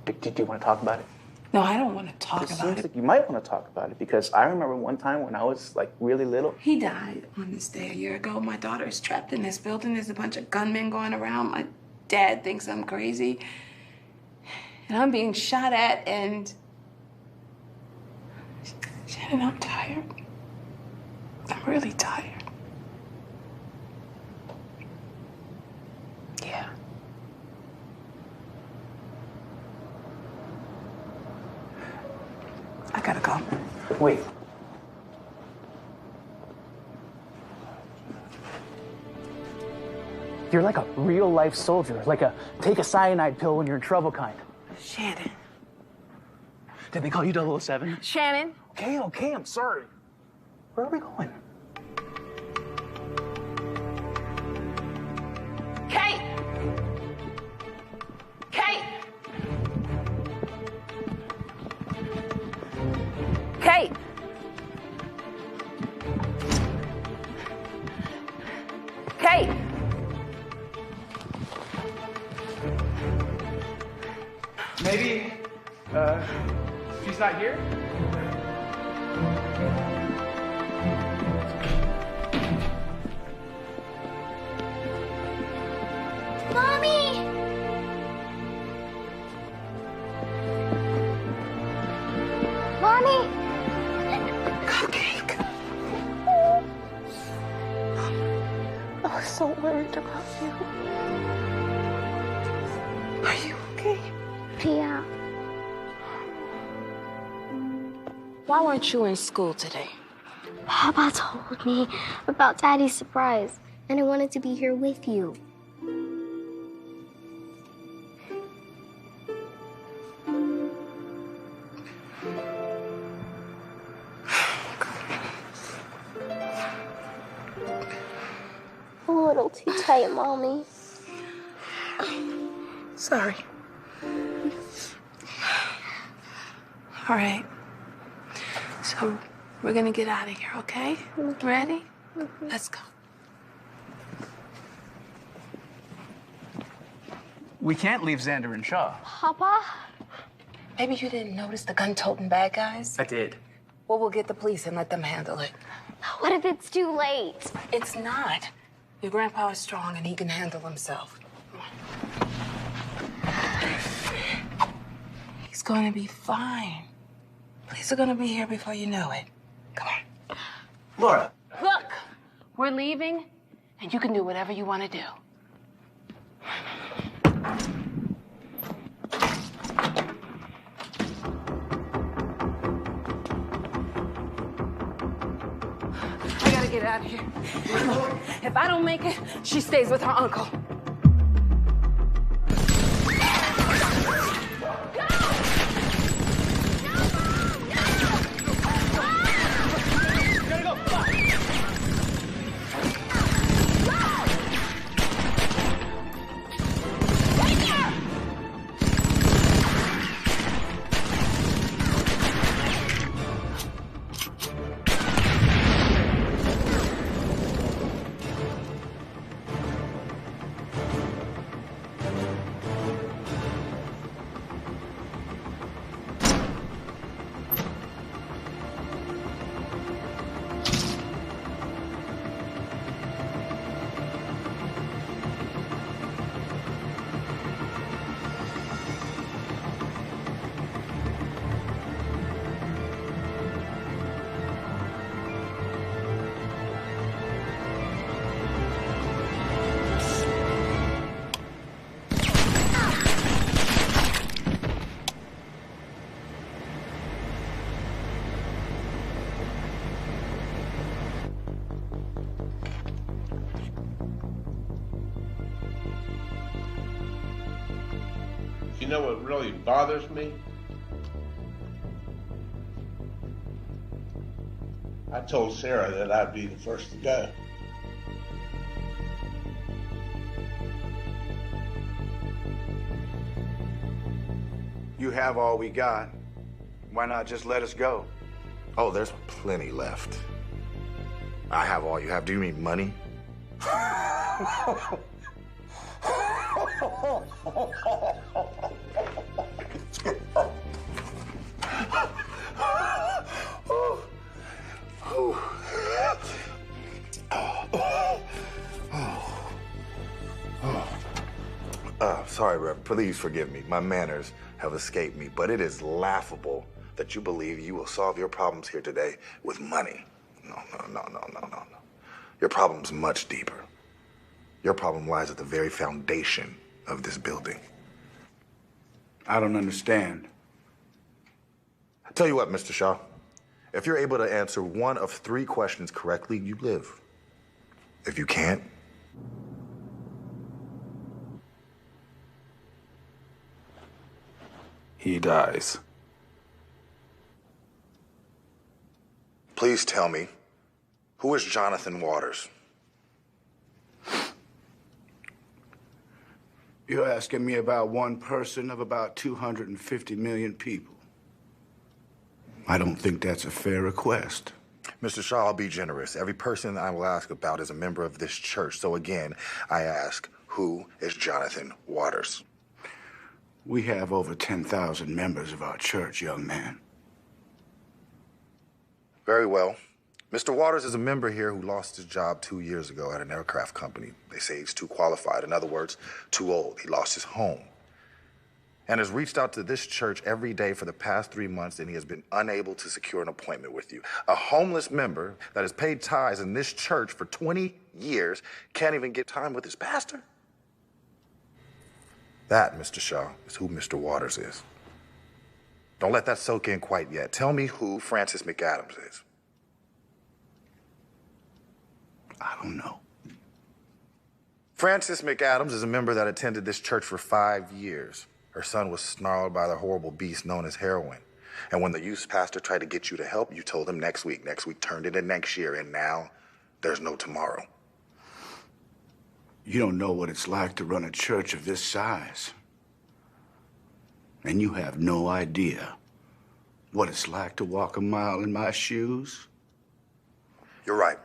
Do you want to talk about it? No, I don't want to talk It about seems it. like you might want to talk about it because I remember one time when I was like really little. He died on this day a year ago. My daughter is trapped in this building. There's a bunch of gunmen going around. My dad thinks I'm crazy. And I'm being shot at and... Shannon, I'm tired. I'm really tired. Yeah. I gotta go. Wait. You're like a real life soldier, like a take a cyanide pill when you're in trouble kind. Shannon. Did they call you 007? Shannon? Okay, I'm sorry. Where are we going? Kate! Kate! Kate! Kate! Maybe, she's not here? Mommy! Mommy! Cupcake. I was so worried about you. Are you okay? Yeah. Why weren't you in school today? Papa told me about Daddy's surprise, and I wanted to be here with you. A little too tight, Mommy. Sorry. All right. So we're gonna get out of here, okay? Ready? Let's go. We can't leave Xander and Shaw. Papa? Maybe you didn't notice the gun-toting bad guys? I did. Well, we'll get the police and let them handle it. What if it's too late? It's not. Your grandpa is strong and he can handle himself. He's gonna be fine. Police are gonna be here before you know it. Come on. Laura. Look, we're leaving, and you can do whatever you want to do. I gotta get out of here. If I don't make it, she stays with her uncle. You know what really bothers me? I told Sarah that I'd be the first to go. You have all we got. Why not just let us go? Oh, there's plenty left. I have all you have. Do you mean money? Sorry, Rev. Please forgive me. My manners have escaped me, but it is laughable that you believe you will solve your problems here today with money. No. Your problem's much deeper. Your problem lies at the very foundation of this building. I don't understand. I tell you what, Mr. Shaw. If you're able to answer one of 3 questions correctly, you live. If you can't, he dies. please tell me, who is Jonathan Waters? You're asking me about one person of about 250 million people. I don't think that's a fair request. Mr. Shaw, I'll be generous. Every person I will ask about is a member of this church. So again, I ask, who is Jonathan Waters? We have over 10,000 members of our church, young man. Very well. Mr. Waters is a member here who lost his job 2 years ago at an aircraft company. They say he's too qualified. In other words, too old. He lost his home. And has reached out to this church every day for the past 3 months, and he has been unable to secure an appointment with you. A homeless member that has paid tithes in this church for 20 years can't even get time with his pastor? That, Mr. Shaw, is who Mr. Waters is. Don't let that soak in quite yet. Tell me who Francis McAdams is. I don't know. Francis McAdams is a member that attended this church for 5 years. Her son was snarled by the horrible beast known as heroin. And when the youth pastor tried to get you to help, you told him next week. Next week turned into next year, and now there's no tomorrow. You don't know what it's like to run a church of this size. And you have no idea what it's like to walk a mile in my shoes. You're right.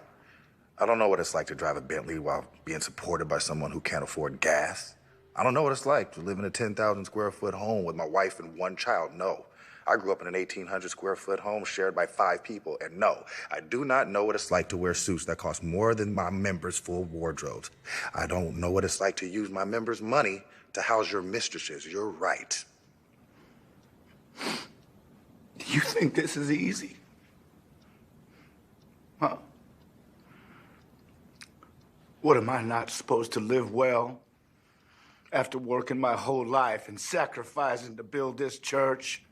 I don't know what it's like to drive a Bentley while being supported by someone who can't afford gas. I don't know what it's like to live in a 10,000 square foot home with my wife and one child. No. I grew up in an 1,800 square foot home shared by 5 people. And no, I do not know what it's like to wear suits that cost more than my members' full wardrobes. I don't know what it's like to use my members' money to house your mistresses. You're right. You think this is easy? Huh? What, am I not supposed to live well after working my whole life and sacrificing to build this church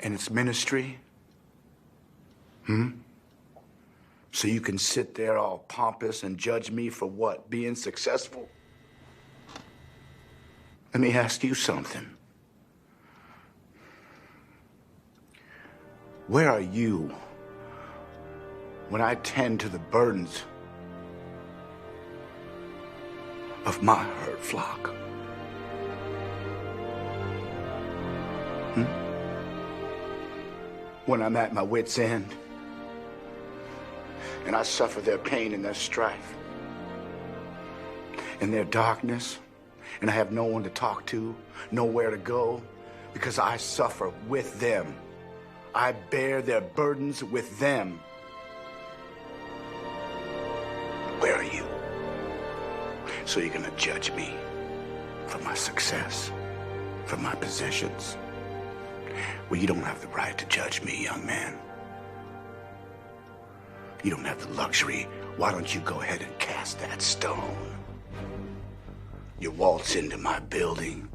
and its ministry? So you can sit there all pompous and judge me for what? Being successful? Let me ask you something. Where are you when I tend to the burdens of my herd flock? When I'm at my wit's end and I suffer their pain and their strife and their darkness, and I have no one to talk to, nowhere to go, because I suffer with them. I bear their burdens with them. Where are you? So you're gonna judge me for my success, for my possessions? Well, you don't have the right to judge me, young man. You don't have the luxury. Why don't you go ahead and cast that stone? You waltz into my building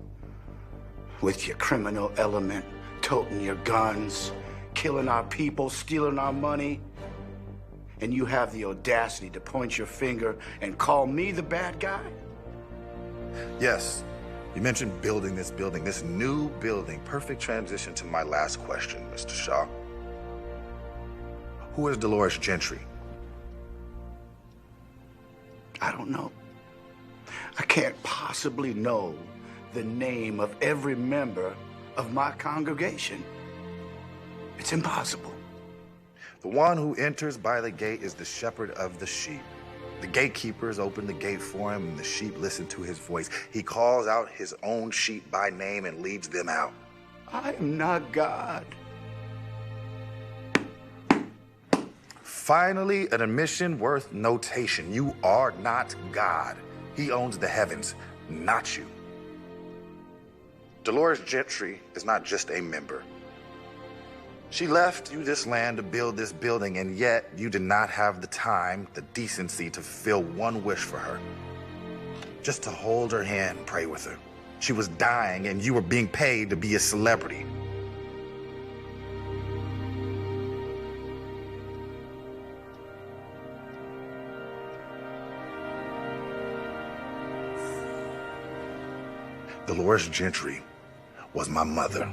with your criminal element, toting your guns, killing our people, stealing our money, and you have the audacity to point your finger and call me the bad guy? Yes, you mentioned building this new building. Perfect transition to my last question, Mr. Shaw. Who is Dolores Gentry? I don't know. I can't possibly know the name of every member of my congregation. It's impossible. The one who enters by the gate is the shepherd of the sheep. The gatekeepers open the gate for him, and the sheep listen to his voice. He calls out his own sheep by name and leads them out. I am not God. Finally, an admission worth notation. You are not God. He owns the heavens, not you. Dolores Gentry is not just a member. She left you this land to build this building, and yet you did not have the time, the decency to fulfill one wish for her. Just to hold her hand and pray with her. She was dying, and you were being paid to be a celebrity. Dolores Gentry was my mother.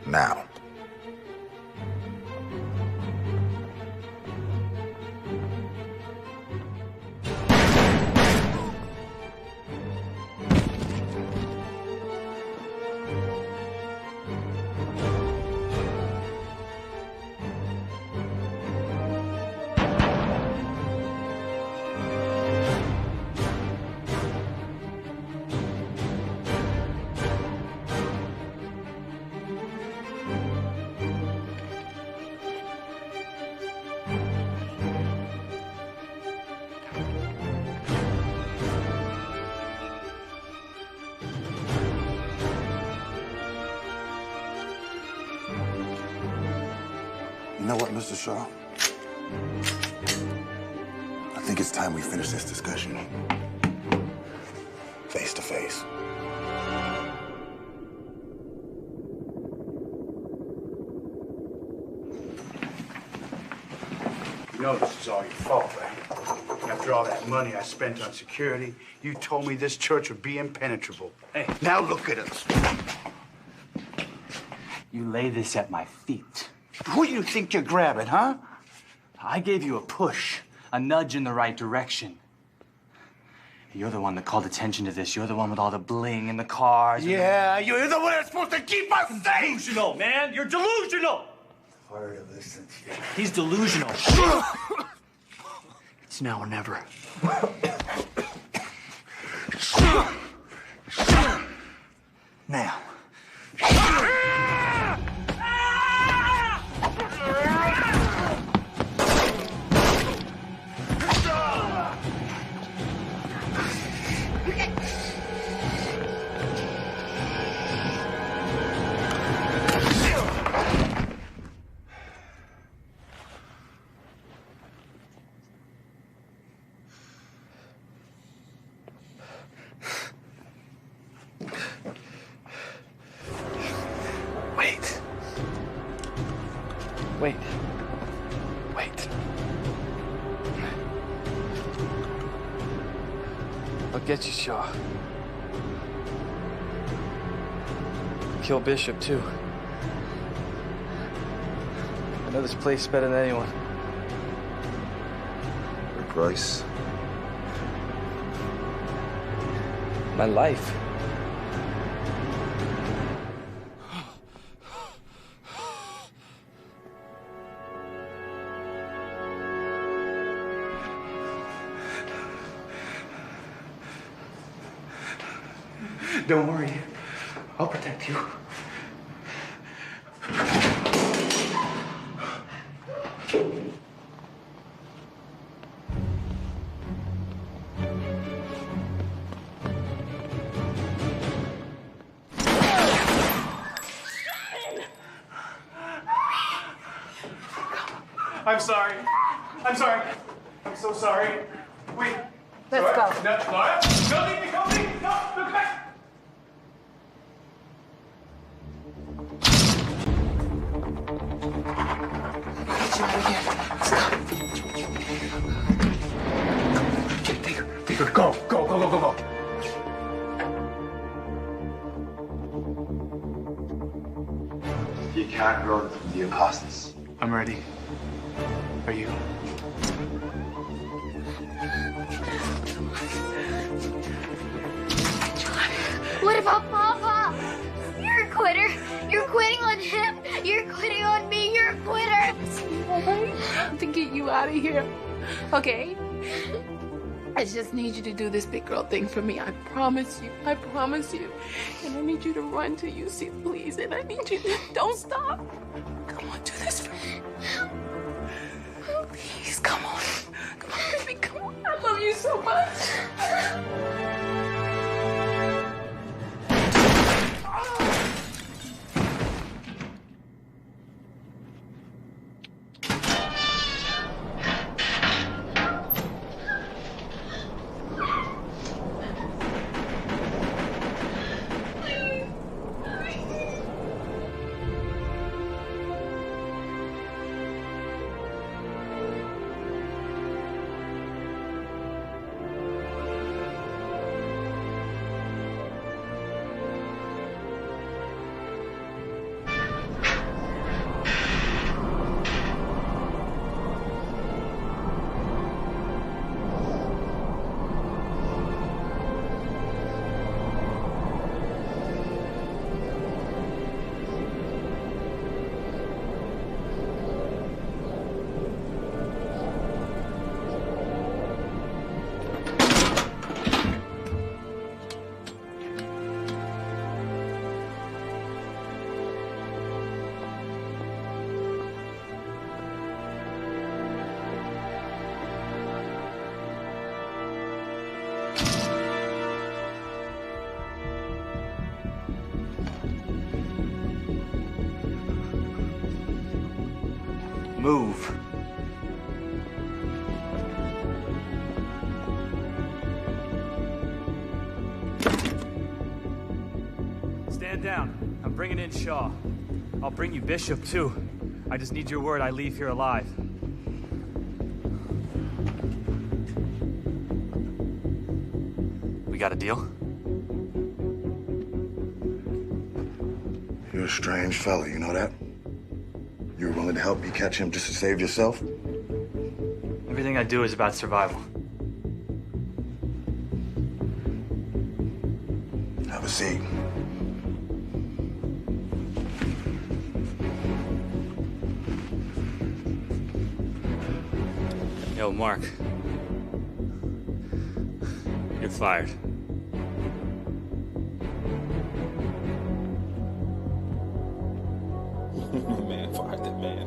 Now, you know what, Mr. Shaw? I think it's time we finish this discussion face to face. You know this is all your fault, right? After all that money I spent on security, you told me this church would be impenetrable. Hey, now look at us. You lay this at my feet. Who do you think you're grabbing, huh? I gave you a push, a nudge in the right direction. You're the one that called attention to this. You're the one with all the bling and the cars. Yeah, you're the one that's supposed to keep us safe. Delusional, man. You're delusional. Hard to listen to you. He's delusional. It's now or never. Now. Wait. Wait. Wait. I'll get you, Shaw. Kill Bishop, too. I know this place better than anyone. Your price? My life. Don't worry. I'll protect you. I'm sorry. I'm sorry. I'm so sorry. Wait. Let's Laura? go. No, Laura? Don't leave me! Don't leave! No! Look back! Get you out of here. Let's go. Take her. Take her. Go. Go. Go. Go. Go. Go. You can't run from the imposters. I'm ready. Are you? What about Papa? You're a quitter. You're quitting on him. You're quitting on me. You're a quitter. Alright? To get you out of here. Okay? I just need you to do this big girl thing for me. I promise you. I promise you. And I need you to run till you see please. And I need you to don't stop. Come on, do this for me. Please, come on. Come on, baby, come on. I love you so much. Move. Stand down. I'm bringing in Shaw. I'll bring you Bishop, too. I just need your word I leave here alive. We got a deal? You're a strange fella, you know that? You were willing to help me catch him just to save yourself? Everything I do is about survival. Have a seat. Yo, Mark. You're fired. Man, fire that man.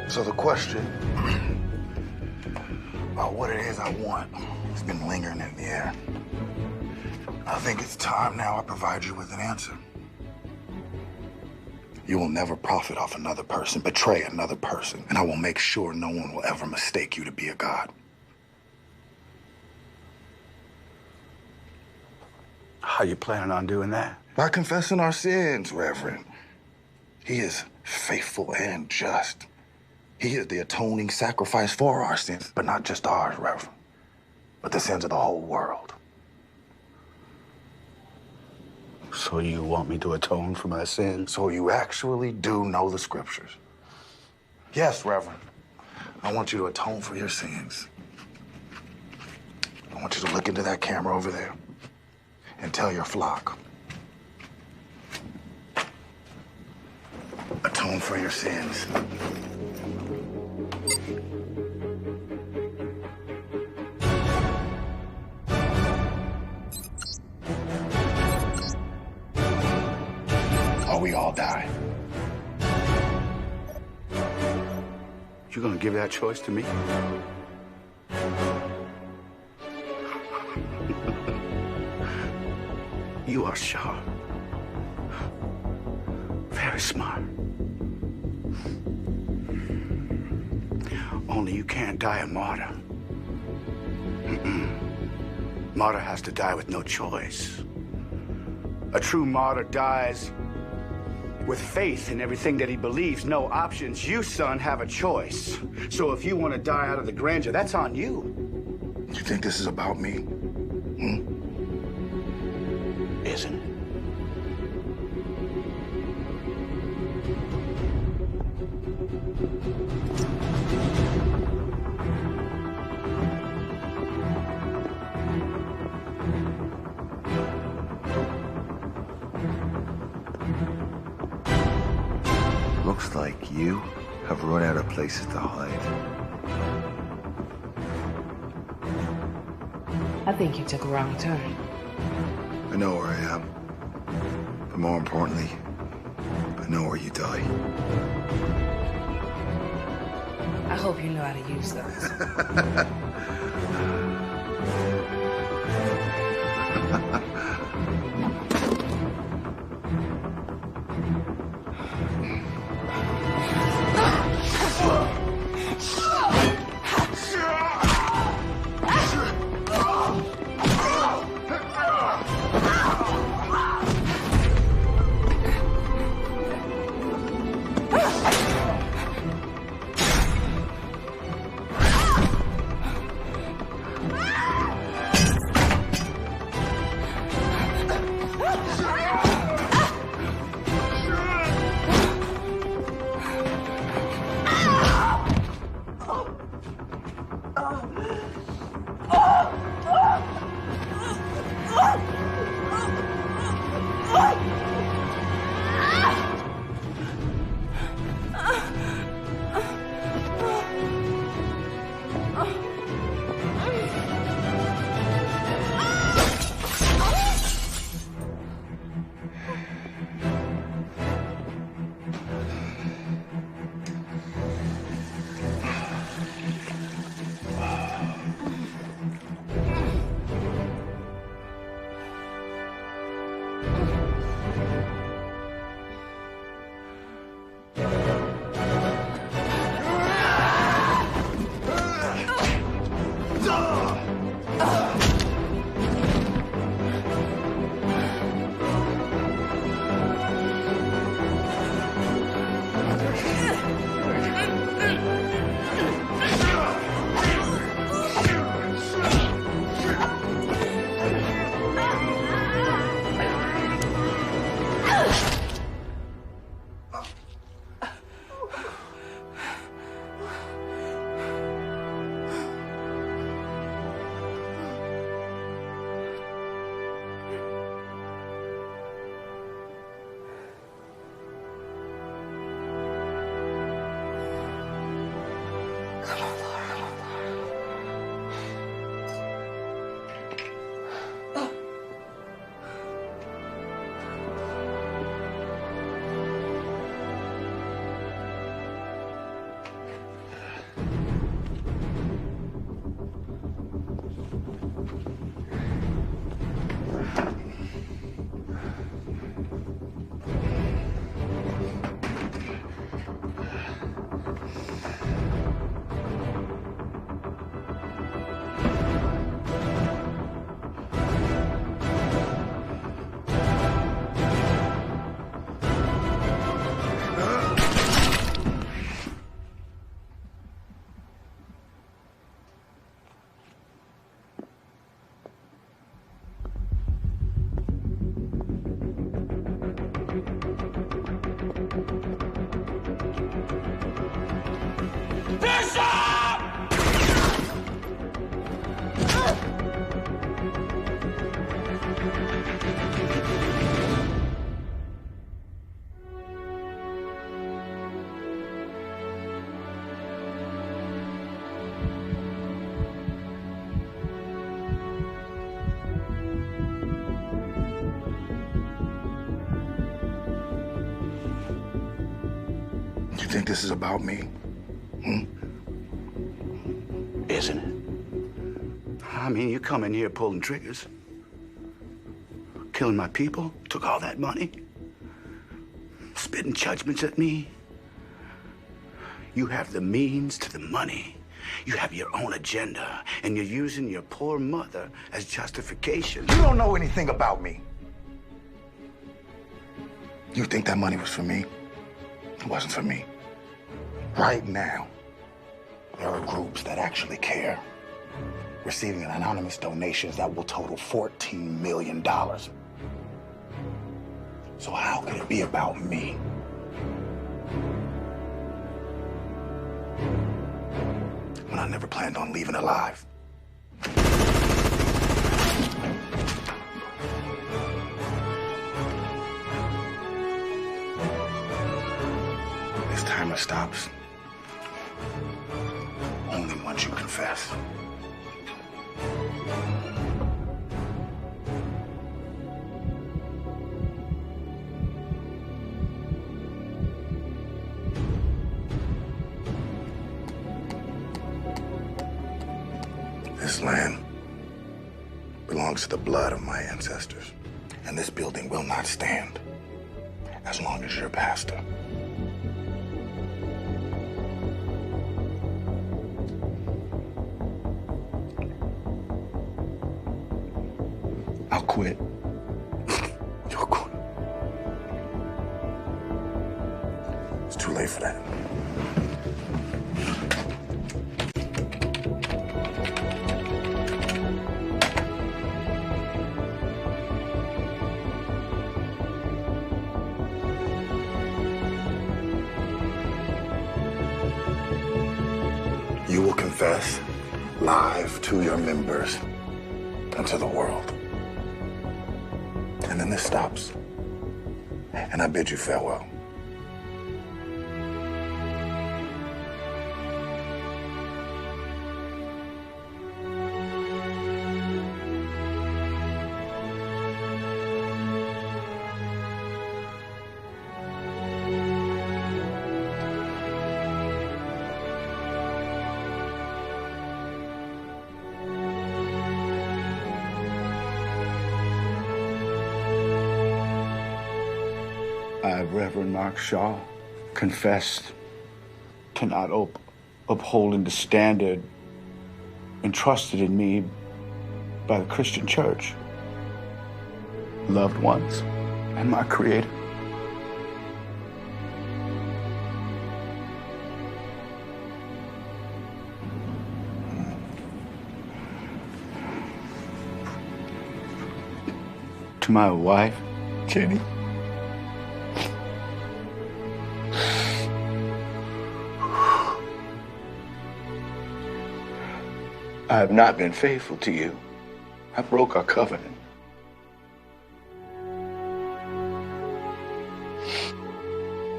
So the question about what it is I want has been lingering in the air. I think it's time now I provide you with an answer. You will never profit off another person, betray another person, and I will make sure no one will ever mistake you to be a god. How you planning on doing that? By confessing our sins, Reverend. He is faithful and just. He is the atoning sacrifice for our sins, but not just ours, Reverend, but the sins of the whole world. So you want me to atone for my sins? So you actually do know the scriptures? Yes, Reverend. I want you to atone for your sins. I want you to look into that camera over there and tell your flock. Atone for your sins. Or we all die. You gonna give that choice to me? You are sharp. Very smart. Only you can't die a martyr. Martyr has to die with no choice. A true martyr dies with faith in everything that he believes, no options. You, son, have a choice. So if you want to die out of the grandeur, that's on you. You think this is about me? Isn't it? Looks like you have run out of places to hide. I think you took a wrong turn. I know where I am. But more importantly, I know where you die. I hope you know how to use those. You think this is about me? Isn't it? I mean, you come in here pulling triggers, killing my people, took all that money, spitting judgments at me. You have the means to the money. You have your own agenda, and you're using your poor mother as justification. You don't know anything about me. You think that money was for me? It wasn't for me. Right now, there are groups that actually care, receiving anonymous donations that will total $14 million. So how could it be about me? When I never planned on leaving alive. This timer stops only once you confess. This land belongs to the blood of my ancestors, and this building will not stand as long as you're pastor. I'll quit. You'll quit. It's too late for that. You will confess live to your members and to the world. And then this stops. And I bid you farewell. I, Reverend Mark Shaw, confessed to not upholding the standard entrusted in me by the Christian Church, loved ones, and my Creator. To my wife, Jenny. I have not been faithful to you. I broke our covenant.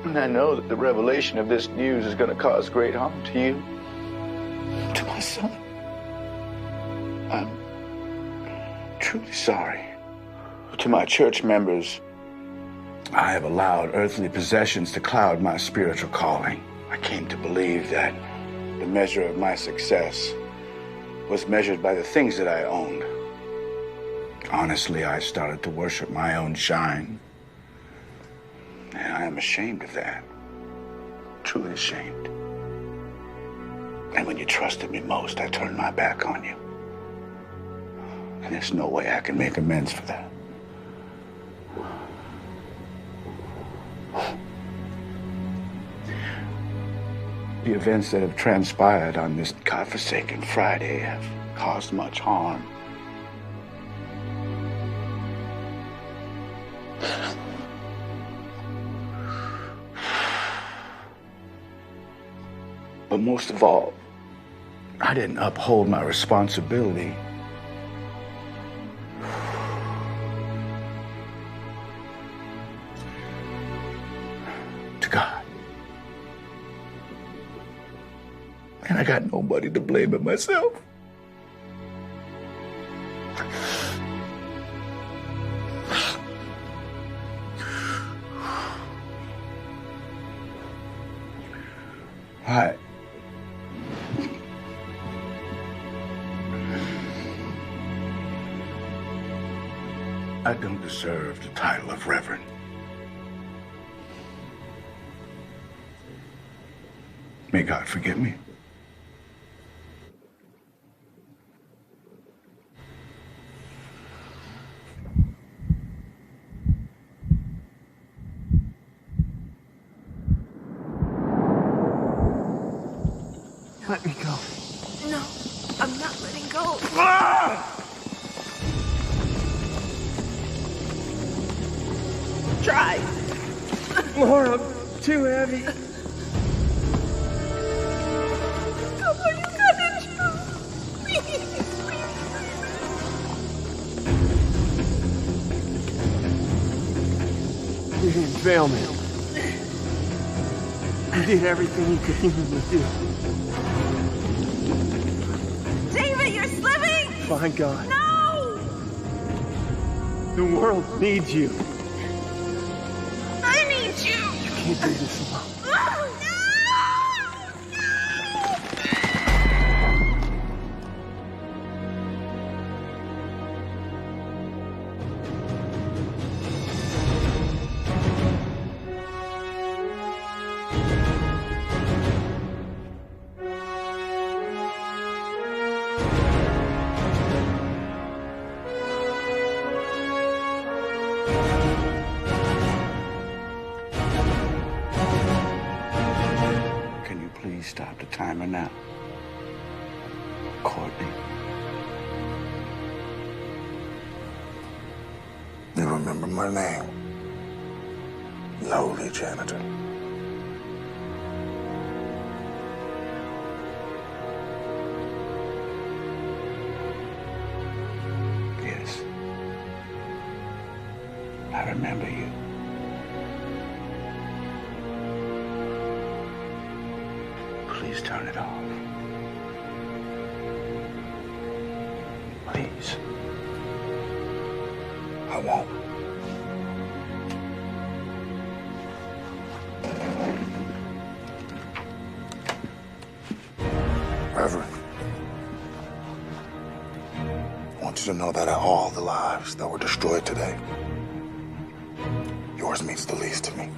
And I know that the revelation of this news is going to cause great harm to you, to my son. I'm truly sorry. To my church members, I have allowed earthly possessions to cloud my spiritual calling. I came to believe that the measure of my success was measured by the things that I owned. Honestly, I started to worship my own shine. And I am ashamed of that. Truly ashamed. And when you trusted me most, I turned my back on you. And there's no way I can make amends for that. The events that have transpired on this godforsaken Friday have caused much harm. But most of all, I didn't uphold my responsibility And I got nobody to blame but myself. I don't deserve the title of Reverend. May God forgive me. Let me go. No, I'm not letting go. Try. Laura, I'm too heavy. Come on, you got it. Please. You didn't fail me. You did everything you could humanly do. David, you're slipping! By God. No! The world needs you. I need you! You can't do this alone. Can you please stop the timer now? Courtney. You remember my name? Lowly janitor. Yes. I remember you. Please turn it off. Please. I won't. Reverend, I want you to know that of all the lives that were destroyed today, yours means the least to me.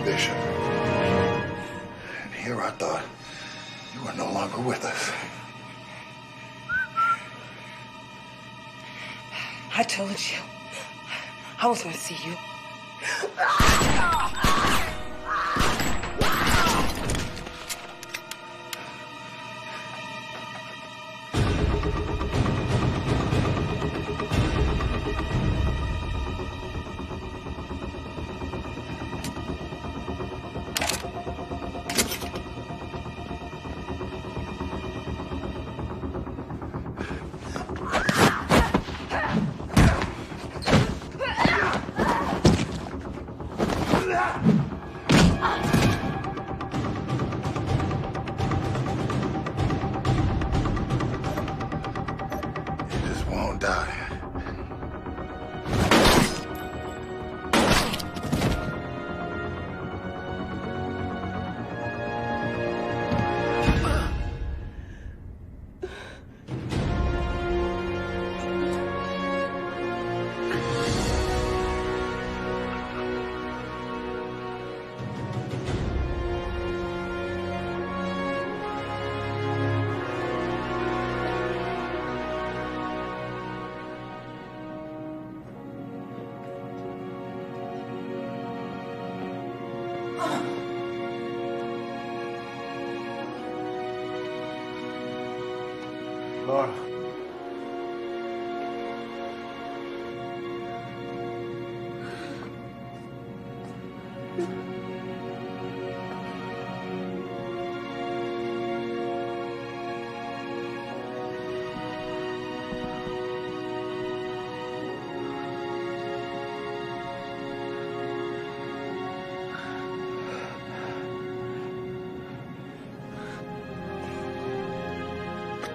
Bishop. And here I thought you were no longer with us. I told you. I was going to see you. You just won't die. Laura.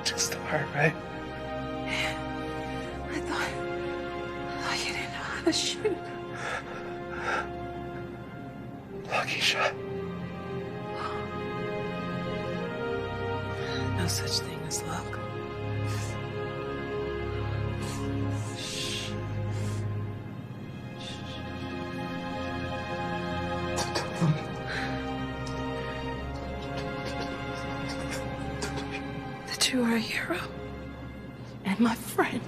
just start, right? I thought you didn't know how to shoot. Lucky shot. No such thing as luck. That you are a hero and my friend.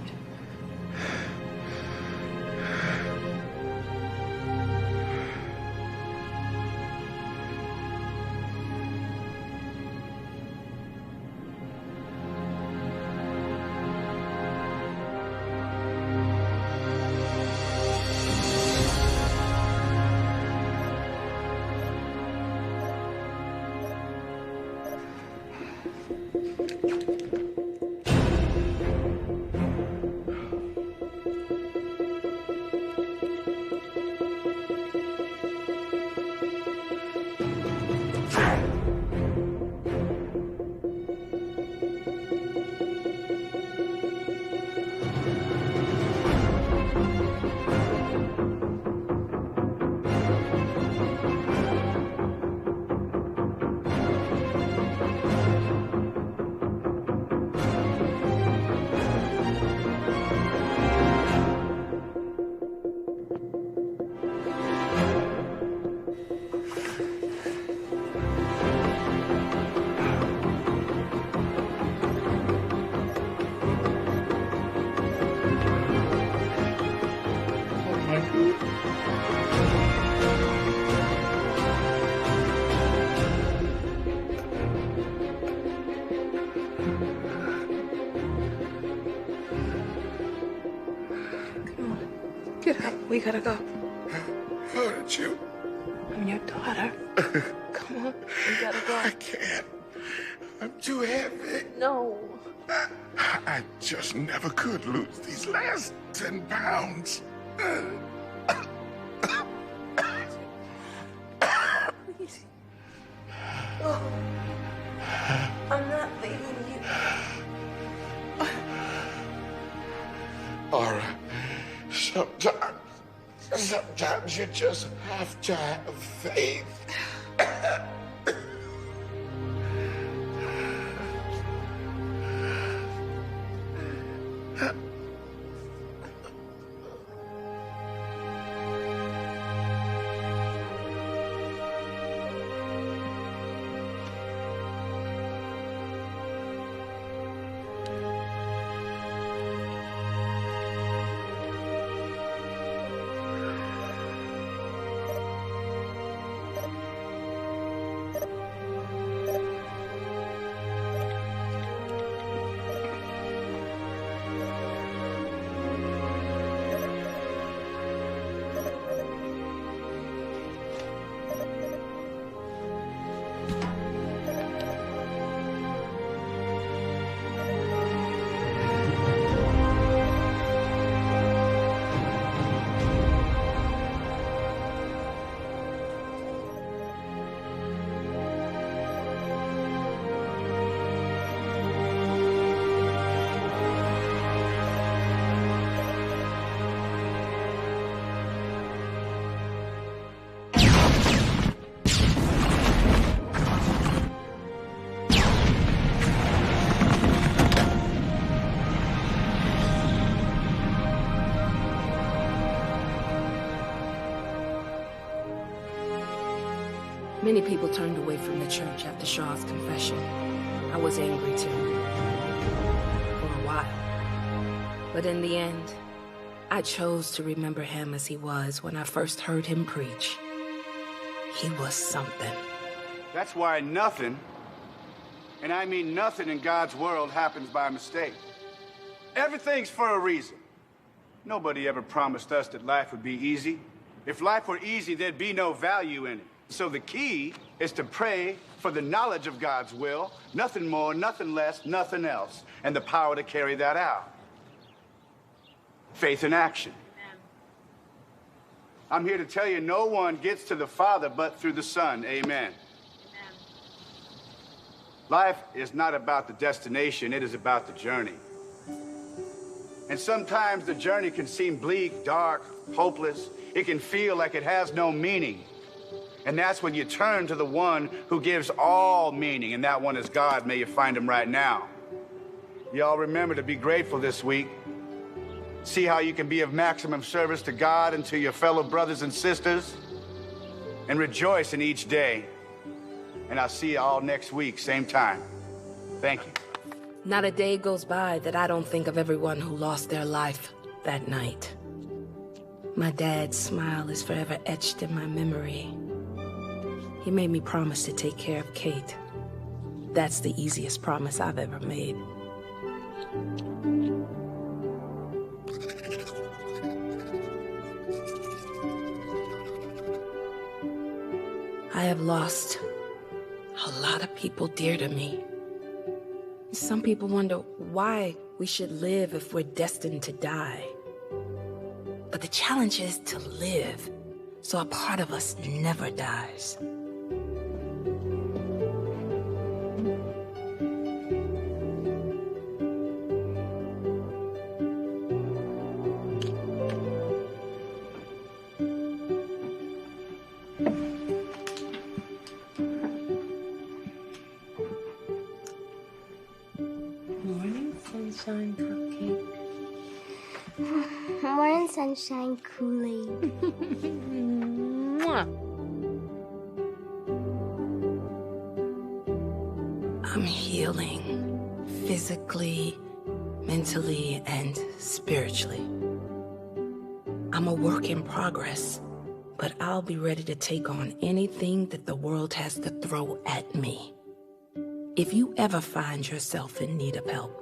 Get up. We gotta go. How did you? I'm your daughter. Come on. We gotta go. I can't. I'm too heavy. No. I just never could lose these last 10 pounds. Please. Oh. I'm not leaving you. Laura, sometimes you just have to have faith. Many people turned away from the church after Shaw's confession. I was angry too. For a while. But in the end, I chose to remember him as he was when I first heard him preach. He was something. That's why nothing, and I mean nothing in God's world, happens by mistake. Everything's for a reason. Nobody ever promised us that life would be easy. If life were easy, there'd be no value in it. So the key is to pray for the knowledge of God's will, nothing more, nothing less, nothing else, and the power to carry that out. Faith in action. I'm here to tell you, no one gets to the Father but through the Son. Amen. Life is not about the destination, it is about the journey. And sometimes the journey can seem bleak, dark, hopeless. It can feel like it has no meaning. And that's when you turn to the one who gives all meaning, and that one is God. May you find him right now. Y'all remember to be grateful this week. See how you can be of maximum service to God and to your fellow brothers and sisters. And rejoice in each day. And I'll see you all next week, same time. Thank you. Not a day goes by that I don't think of everyone who lost their life that night. My dad's smile is forever etched in my memory. He made me promise to take care of Kate. That's the easiest promise I've ever made. I have lost a lot of people dear to me. Some people wonder why we should live if we're destined to die. But the challenge is to live, so a part of us never dies. Morning, sunshine cupcake. Morning, sunshine Kool-Aid. I'm healing physically, mentally, and spiritually. I'm a work in progress, but I'll be ready to take on anything that the world has to throw at me. If you ever find yourself in need of help,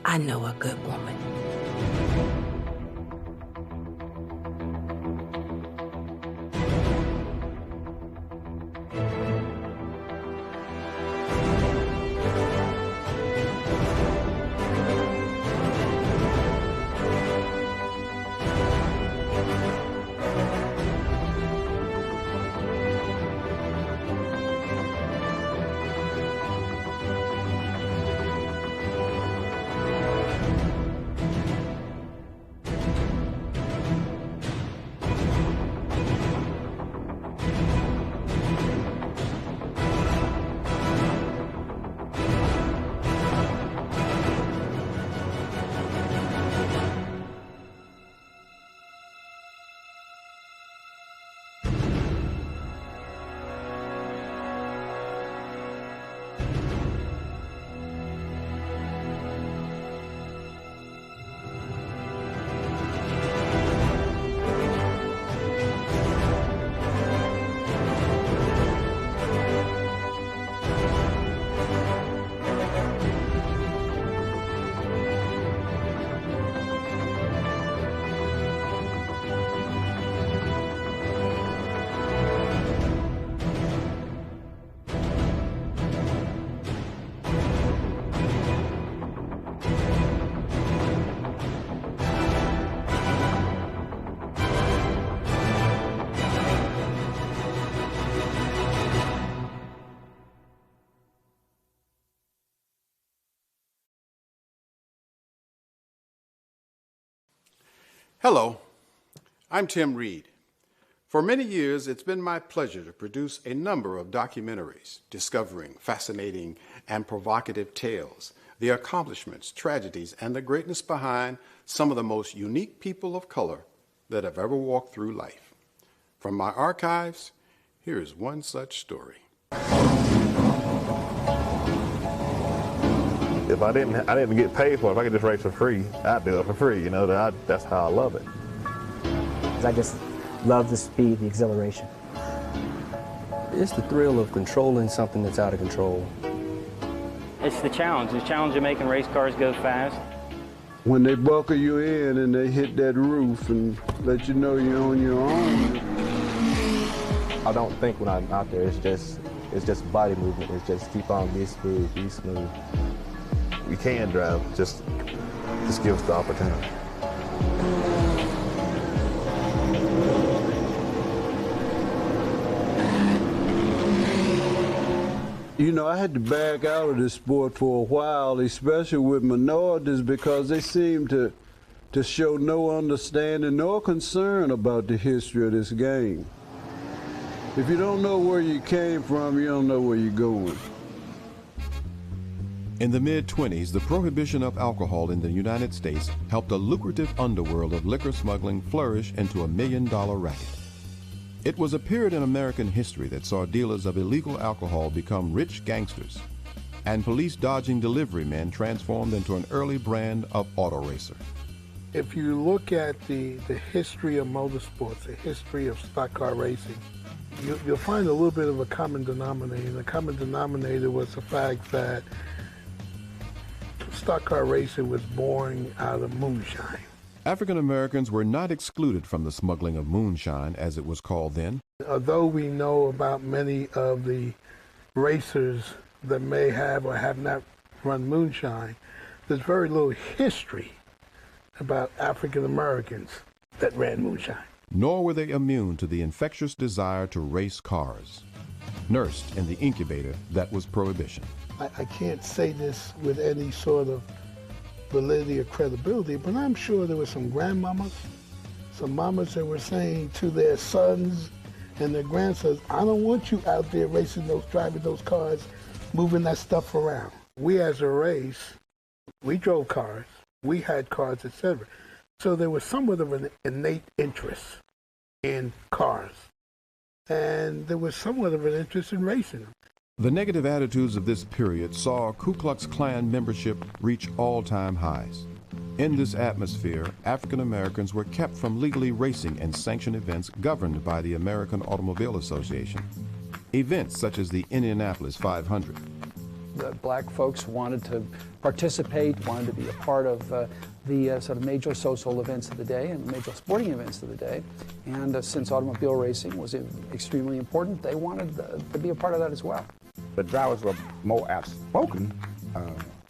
I know a good woman. Hello, I'm Tim Reed. For many years, it's been my pleasure to produce a number of documentaries discovering fascinating and provocative tales, the accomplishments, tragedies, and the greatness behind some of the most unique people of color that have ever walked through life. From my archives, here is one such story. If I didn't get paid for it, if I could just race for free, I'd do it for free. You know, that's how I love it. I just love the speed, the exhilaration. It's the thrill of controlling something that's out of control. It's the challenge of making race cars go fast. When they buckle you in and they hit that roof and let you know you're on your own. I don't think when I'm out there, it's just body movement. It's just keep on, be smooth, be smooth. We can drive, just give us the opportunity. You had to back out of this sport for a while, especially with minorities, because they seem to show no understanding nor concern about the history of this game. If you don't know where you came from, you don't know where you're going. In the mid-20s, the prohibition of alcohol in the United States helped a lucrative underworld of liquor smuggling flourish into a million-dollar racket. It was a period in American history that saw dealers of illegal alcohol become rich gangsters, and police-dodging delivery men transformed into an early brand of auto racer. If you look at the history of motorsports, the history of stock car racing, you'll find a little bit of a common denominator. And the common denominator was the fact that stock car racing was born out of moonshine. African Americans were not excluded from the smuggling of moonshine, as it was called then. Although we know about many of the racers that may have or have not run moonshine, there's very little history about African Americans that ran moonshine. Nor were they immune to the infectious desire to race cars, nursed in the incubator that was prohibition. I can't say this with any sort of validity or credibility, but I'm sure there were some grandmamas, some mamas that were saying to their sons and their grandsons, I don't want you out there racing those, driving those cars, moving that stuff around. We as a race, we drove cars, we had cars, etc. So there was somewhat of an innate interest in cars, and there was somewhat of an interest in racing them. The negative attitudes of this period saw Ku Klux Klan membership reach all-time highs. In this atmosphere, African Americans were kept from legally racing in sanctioned events governed by the American Automobile Association. Events such as the Indianapolis 500. The black folks wanted to participate, wanted to be a part of the sort of major social events of the day and major sporting events of the day. And since automobile racing was extremely important, they wanted to be a part of that as well. The drivers were more outspoken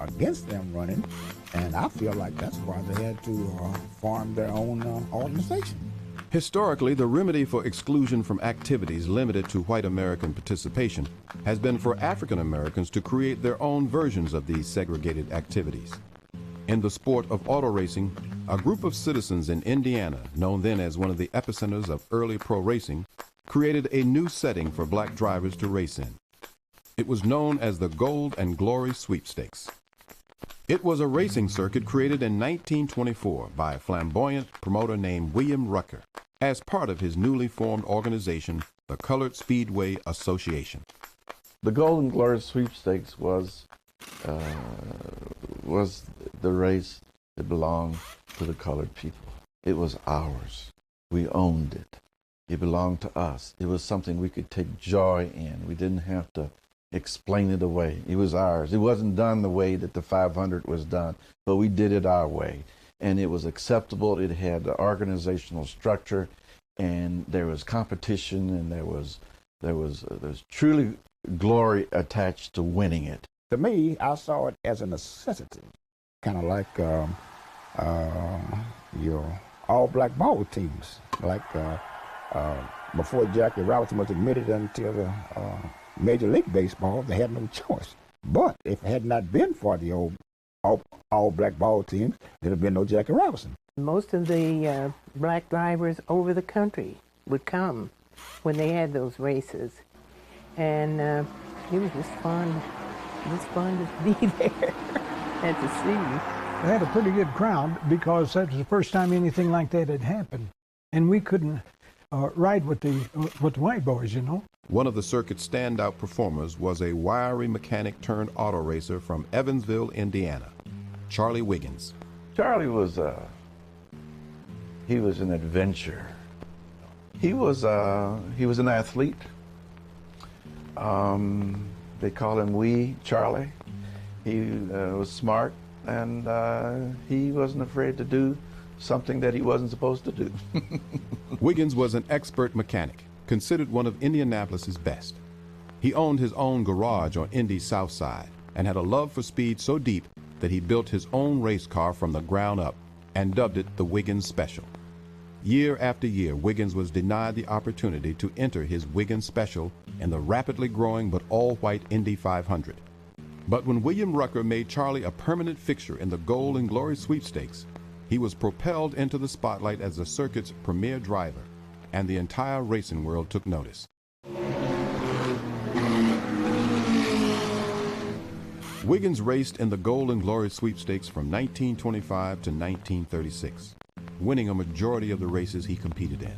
against them running, and I feel like that's why they had to form their own organization. Historically, the remedy for exclusion from activities limited to white American participation has been for African Americans to create their own versions of these segregated activities. In the sport of auto racing, a group of citizens in Indiana, known then as one of the epicenters of early pro racing, created a new setting for black drivers to race in. It was known as the Gold and Glory Sweepstakes. It was a racing circuit created in 1924 by a flamboyant promoter named William Rucker as part of his newly formed organization, the Colored Speedway Association. The Gold and Glory Sweepstakes was the race that belonged to the colored people. It was ours. We owned it. It belonged to us. It was something we could take joy in. We didn't have to explain it away. It was ours. It wasn't done the way that the 500 was done, but we did it our way. And it was acceptable. It had the organizational structure, and there was competition, and there was truly glory attached to winning it. To me, I saw it as a necessity, kind of like your all-black ball teams. Like before Jackie Robinson was admitted into the Major League Baseball, they had no choice. But if it had not been for the all-black ball teams, there'd have been no Jackie Robinson. Most of the black drivers over the country would come when they had those races, and it was just fun. It was fun to be there and to see. They had a pretty good crowd because that was the first time anything like that had happened, and we couldn't ride with the white boys, you know. One of the circuit's standout performers was a wiry mechanic turned auto racer from Evansville, Indiana, Charlie Wiggins. Charlie was he was an adventurer. He was an athlete. They call him Wee Charlie. He was smart, and he wasn't afraid to do something that he wasn't supposed to do. Wiggins was an expert mechanic, considered one of Indianapolis's best. He owned his own garage on Indy's South Side and had a love for speed so deep that he built his own race car from the ground up and dubbed it the Wiggins Special. Year after year, Wiggins was denied the opportunity to enter his Wiggins Special in the rapidly growing but all-white Indy 500. But when William Rucker made Charlie a permanent fixture in the Gold and Glory sweepstakes, he was propelled into the spotlight as the circuit's premier driver, and the entire racing world took notice. Wiggins raced in the Gold and Glory sweepstakes from 1925 to 1936, winning a majority of the races he competed in.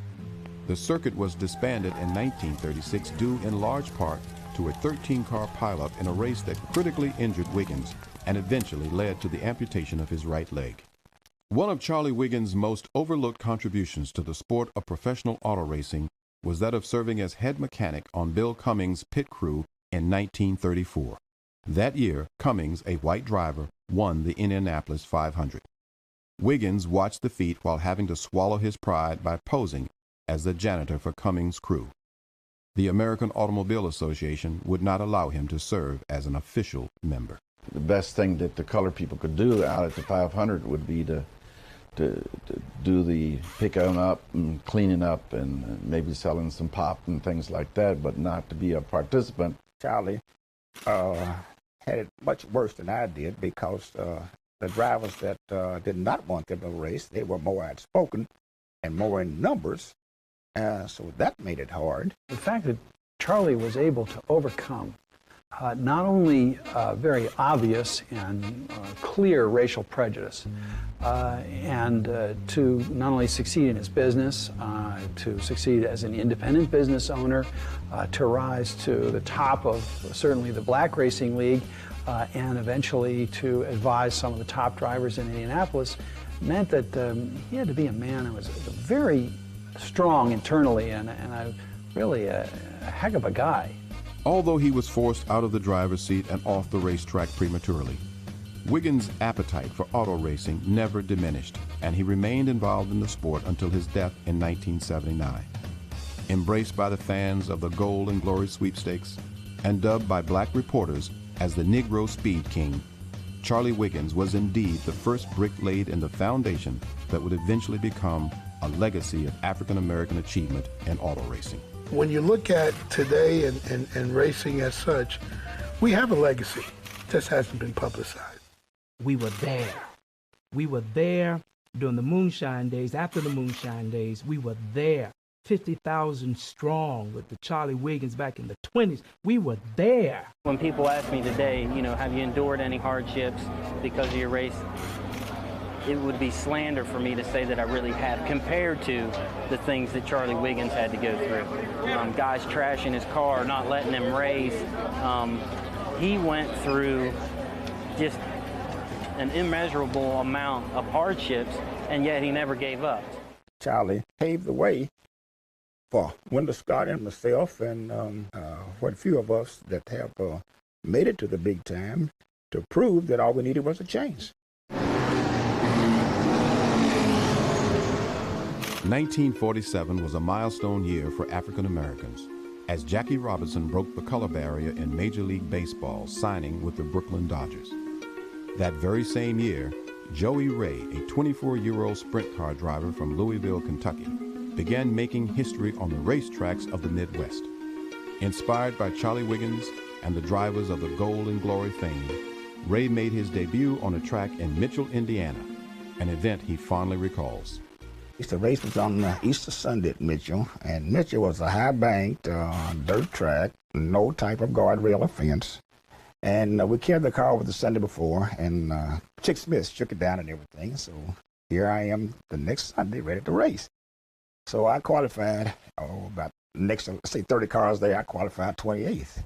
The circuit was disbanded in 1936 due in large part to a 13-car pileup in a race that critically injured Wiggins and eventually led to the amputation of his right leg. One of Charlie Wiggins' most overlooked contributions to the sport of professional auto racing was that of serving as head mechanic on Bill Cummings' pit crew in 1934. That year, Cummings, a white driver, won the Indianapolis 500. Wiggins watched the feat while having to swallow his pride by posing as the janitor for Cummings' crew. The American Automobile Association would not allow him to serve as an official member. The best thing that the colored people could do out at the 500 would be to do the picking up and cleaning up and maybe selling some pop and things like that, but not to be a participant. Charlie had it much worse than I did because the drivers that did not want them to race, they were more outspoken and more in numbers, so that made it hard. The fact that Charlie was able to overcome not only very obvious and clear racial prejudice, and to not only succeed in his business, to succeed as an independent business owner, to rise to the top of certainly the Black Racing League, and eventually to advise some of the top drivers in Indianapolis, meant that he had to be a man who was very strong internally and really a heck of a guy. Although he was forced out of the driver's seat and off the racetrack prematurely, Wiggins' appetite for auto racing never diminished, and he remained involved in the sport until his death in 1979. Embraced by the fans of the Gold and Glory sweepstakes and dubbed by black reporters as the Negro Speed King, Charlie Wiggins was indeed the first brick laid in the foundation that would eventually become a legacy of African American achievement in auto racing. When you look at today and racing as such, we have a legacy. It just hasn't been publicized. We were there. We were there during the moonshine days. After the moonshine days, we were there. 50,000 strong with the Charlie Wiggins back in the 20s. We were there. When people ask me today, have you endured any hardships because of your race? It would be slander for me to say that I really have, compared to the things that Charlie Wiggins had to go through. Guys trashing his car, not letting him race. He went through just an immeasurable amount of hardships, and yet he never gave up. Charlie paved the way for Wendell Scott and myself and what few of us that have made it to the big time to prove that all we needed was a change. 1947 was a milestone year for African Americans as Jackie Robinson broke the color barrier in Major League Baseball, signing with the Brooklyn Dodgers. That very same year, Joey Ray, a 24-year-old sprint car driver from Louisville, Kentucky, began making history on the racetracks of the Midwest. Inspired by Charlie Wiggins and the drivers of the Gold and Glory fame, Ray made his debut on a track in Mitchell, Indiana, an event he fondly recalls. The race was on Easter Sunday at Mitchell, and Mitchell was a high-banked dirt track, no type of guardrail or fence. And we carried the car over the Sunday before, and Chick Smith shook it down and everything. So here I am the next Sunday ready to race. So I qualified, about next, say 30 cars there, I qualified 28th.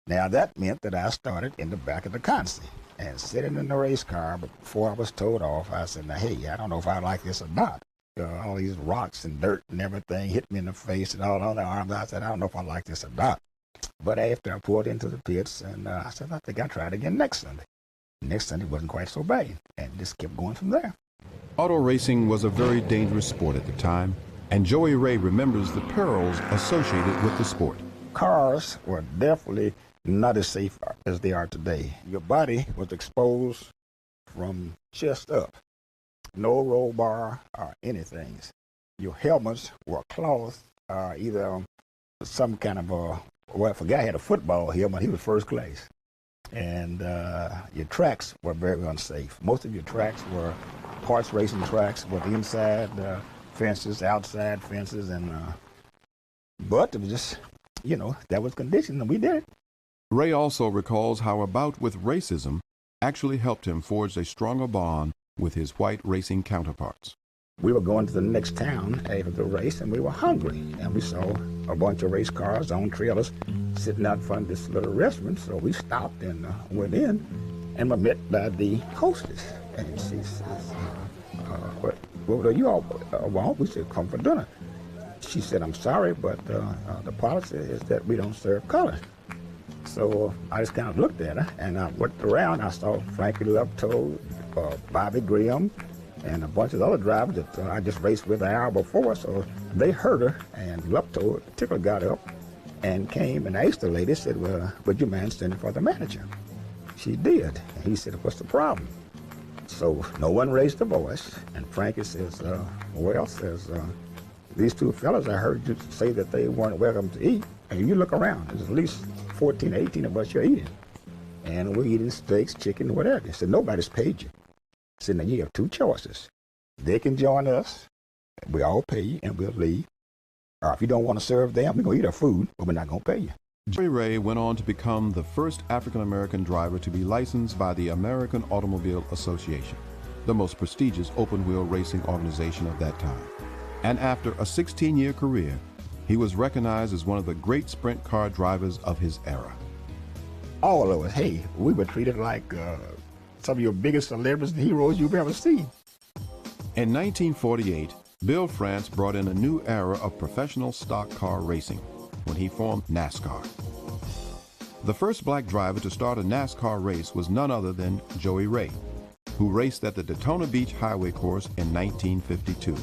Now that meant that I started in the back of the console and sitting in the race car, but before I was towed off, I said, now, hey, I don't know if I like this or not. All these rocks and dirt and everything hit me in the face and all on the arms. I said, I don't know if I like this or not. But after I pulled into the pits, and I said, I think I'll try it again next Sunday. Next Sunday wasn't quite so bad, and just kept going from there. Auto racing was a very dangerous sport at the time, and Joey Ray remembers the perils associated with the sport. Cars were definitely not as safe as they are today. Your body was exposed from chest up. No roll bar or anything. Your helmets were cloth, either some kind of a Well, I forgot I had a football here when he was first class. And your tracks were very unsafe. Most of your tracks were horse racing tracks with inside fences, outside fences, and but it was just, that was conditioned, and we did it. Ray also recalls how a bout with racism actually helped him forge a stronger bond with his white racing counterparts. We were going to the next town after the race, and we were hungry, and we saw a bunch of race cars on trailers sitting out front of this little restaurant, so we stopped and went in, and were met by the hostess, and she says, what do you all want? We said, come for dinner. She said, I'm sorry, but the policy is that we don't serve color. So I just kind of looked at her, and I looked around. I saw Frankie Lupto, Bobby Graham, and a bunch of other drivers that I just raced with an hour before. So they heard her, and Lupto, in particular, got up and came and asked the lady, said, well, would you mind standing for the manager? She did. And he said, what's the problem? So no one raised a voice, and Frankie says, these two fellas, I heard you say that they weren't welcome to eat. And you look around, there's at least 14, 18 of us you're eating. And we're eating steaks, chicken, whatever. He said, nobody's paid you. He said, now you have two choices. They can join us, we all pay you, and we'll leave. Or if you don't want to serve them, we're going to eat our food, but we're not going to pay you. Joey Ray went on to become the first African-American driver to be licensed by the American Automobile Association, the most prestigious open-wheel racing organization of that time. And after a 16-year career, he was recognized as one of the great sprint car drivers of his era. All of us, hey, we were treated like some of your biggest celebrities and heroes you've ever seen. In 1948, Bill France brought in a new era of professional stock car racing when he formed NASCAR. The first black driver to start a NASCAR race was none other than Joey Ray, who raced at the Daytona Beach Highway Course in 1952.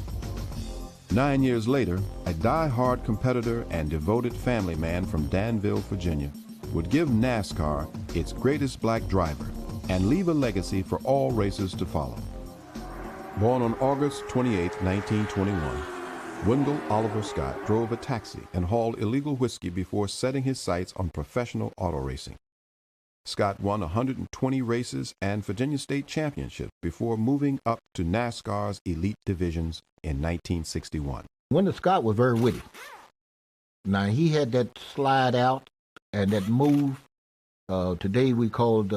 9 years later, a die-hard competitor and devoted family man from Danville, Virginia, would give NASCAR its greatest black driver and leave a legacy for all racers to follow. Born on August 28, 1921, Wendell Oliver Scott drove a taxi and hauled illegal whiskey before setting his sights on professional auto racing. Scott won 120 races and Virginia State Championships before moving up to NASCAR's elite divisions in 1961. Wendell Scott was very witty. Now, he had that slide out and that move. Today we called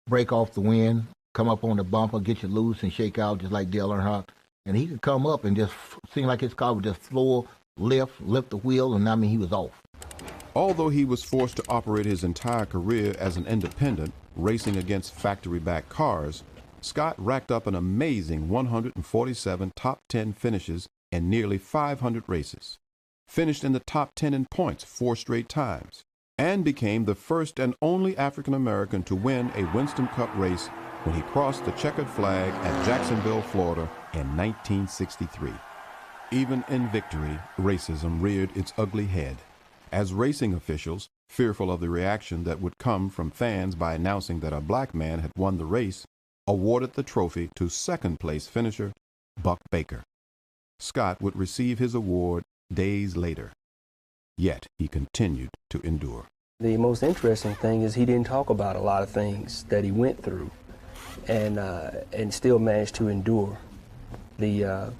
break off the wind, come up on the bumper, get you loose and shake out just like Dale Earnhardt. And he could come up and just seem like his car would just floor, lift the wheel, and I mean, he was off. Although he was forced to operate his entire career as an independent, racing against factory-backed cars, Scott racked up an amazing 147 top 10 finishes in nearly 500 races, finished in the top 10 in points 4 straight times, and became the first and only African-American to win a Winston Cup race when he crossed the checkered flag at Jacksonville, Florida in 1963. Even in victory, racism reared its ugly head, as racing officials, fearful of the reaction that would come from fans by announcing that a black man had won the race, awarded the trophy to second-place finisher Buck Baker. Scott would receive his award days later, yet he continued to endure. The most interesting thing is he didn't talk about a lot of things that he went through, and still managed to endure the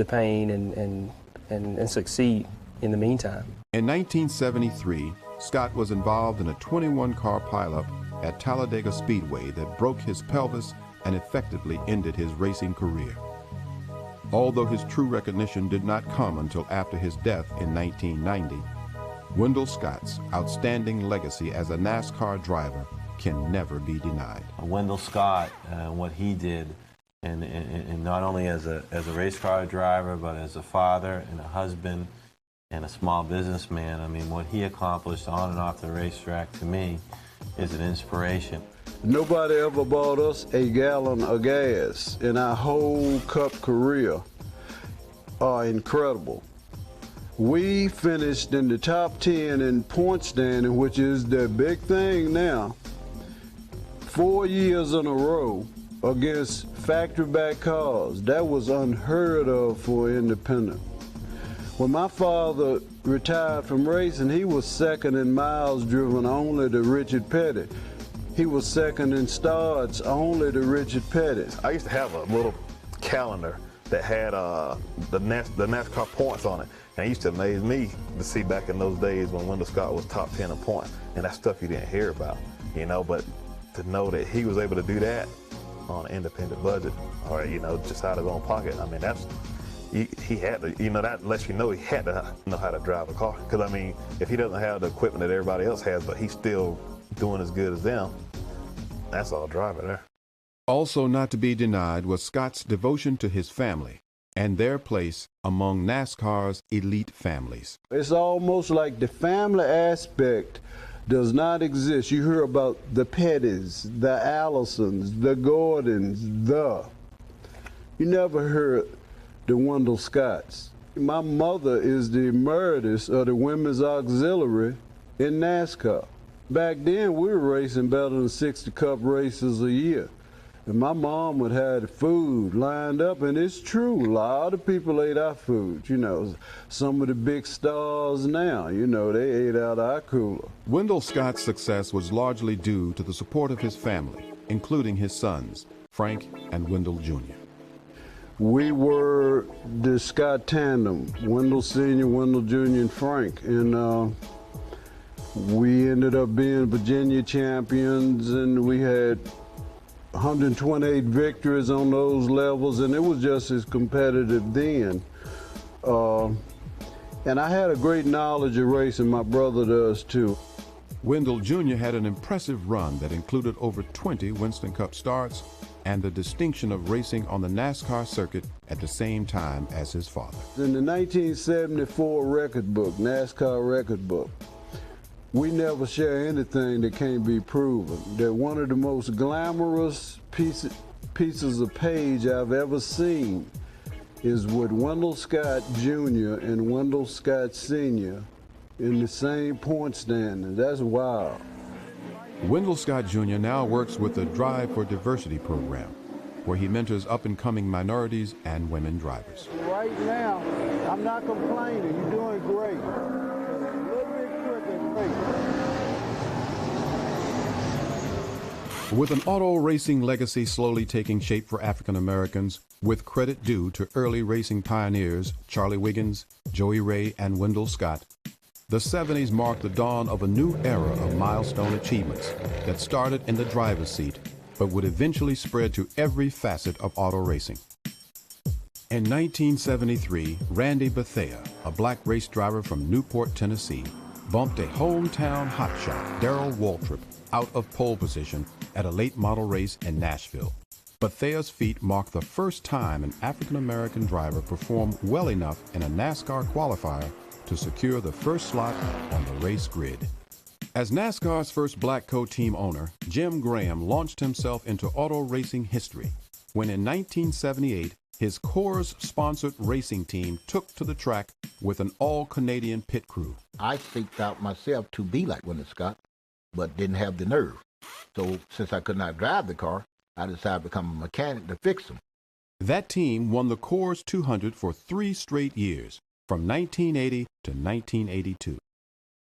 pain and succeed in the meantime. In 1973, Scott was involved in a 21-car pileup at Talladega Speedway that broke his pelvis and effectively ended his racing career. Although his true recognition did not come until after his death in 1990, Wendell Scott's outstanding legacy as a NASCAR driver can never be denied. Wendell Scott, what he did, and not only as a race car driver, but as a father and a husband and a small businessman. I mean, what he accomplished on and off the racetrack, to me, is an inspiration. Nobody ever bought us a gallon of gas in our whole Cup career. Incredible. We finished in the top 10 in point standing, which is the big thing now, 4 years in a row against factory-backed cars. That was unheard of for independent. When my father retired from racing, he was second in miles driven only to Richard Petty. He was second in starts only to Richard Petty. I used to have a little calendar that had the NASCAR points on it. And it used to amaze me to see back in those days when Wendell Scott was top 10 in points. And that's stuff you didn't hear about, you know, but to know that he was able to do that on an independent budget or, you know, just out of his own pocket, I mean, that's, he had to, you know, that lets you know he had to know how to drive a car. Because, I mean, if he doesn't have the equipment that everybody else has, but he's still doing as good as them, that's all driving there. Also not to be denied was Scott's devotion to his family and their place among NASCAR's elite families. It's almost like the family aspect does not exist. You hear about the Pettys, the Allisons, the Gordons, you never heard the Wendell Scotts. My mother is the emeritus of the Women's Auxiliary in NASCAR. Back then, we were racing better than 60 Cup races a year. And my mom would have the food lined up, and it's true, a lot of people ate our food. You know, some of the big stars now, you know, they ate out our cooler. Wendell Scott's success was largely due to the support of his family, including his sons, Frank and Wendell Jr. We were the Scott tandem, Wendell Sr., Wendell Jr., and Frank. And we ended up being Virginia champions, and we had 128 victories on those levels, and it was just as competitive then. And I had a great knowledge of racing. My brother does too. Wendell Jr. had an impressive run that included over 20 Winston Cup starts and the distinction of racing on the NASCAR circuit at the same time as his father. In the 1974 record book, NASCAR record book, we never share anything that can't be proven. That one of the most glamorous pieces of page I've ever seen is with Wendell Scott Jr. and Wendell Scott Sr. in the same point standing. That's wild. Wendell Scott Jr. now works with the Drive for Diversity program, where he mentors up-and-coming minorities and women drivers. Right now, I'm not complaining. You're doing great. With an auto racing legacy slowly taking shape for African Americans, with credit due to early racing pioneers Charlie Wiggins, Joey Ray, and Wendell Scott, the 70s marked the dawn of a new era of milestone achievements that started in the driver's seat, but would eventually spread to every facet of auto racing. In 1973, Randy Bethea, a black race driver from Newport, Tennessee, bumped a hometown hotshot, Darrell Waltrip, out of pole position at a late model race in Nashville. Bethea's feat marked the first time an African-American driver performed well enough in a NASCAR qualifier to secure the first slot on the race grid. As NASCAR's first black co-team owner, Jim Graham launched himself into auto racing history when in 1978, his Coors-sponsored racing team took to the track with an all-Canadian pit crew. I seeked out myself to be like Wendell Scott, but didn't have the nerve. So since I could not drive the car, I decided to become a mechanic to fix them. That team won the Coors 200 for 3 straight years, from 1980 to 1982.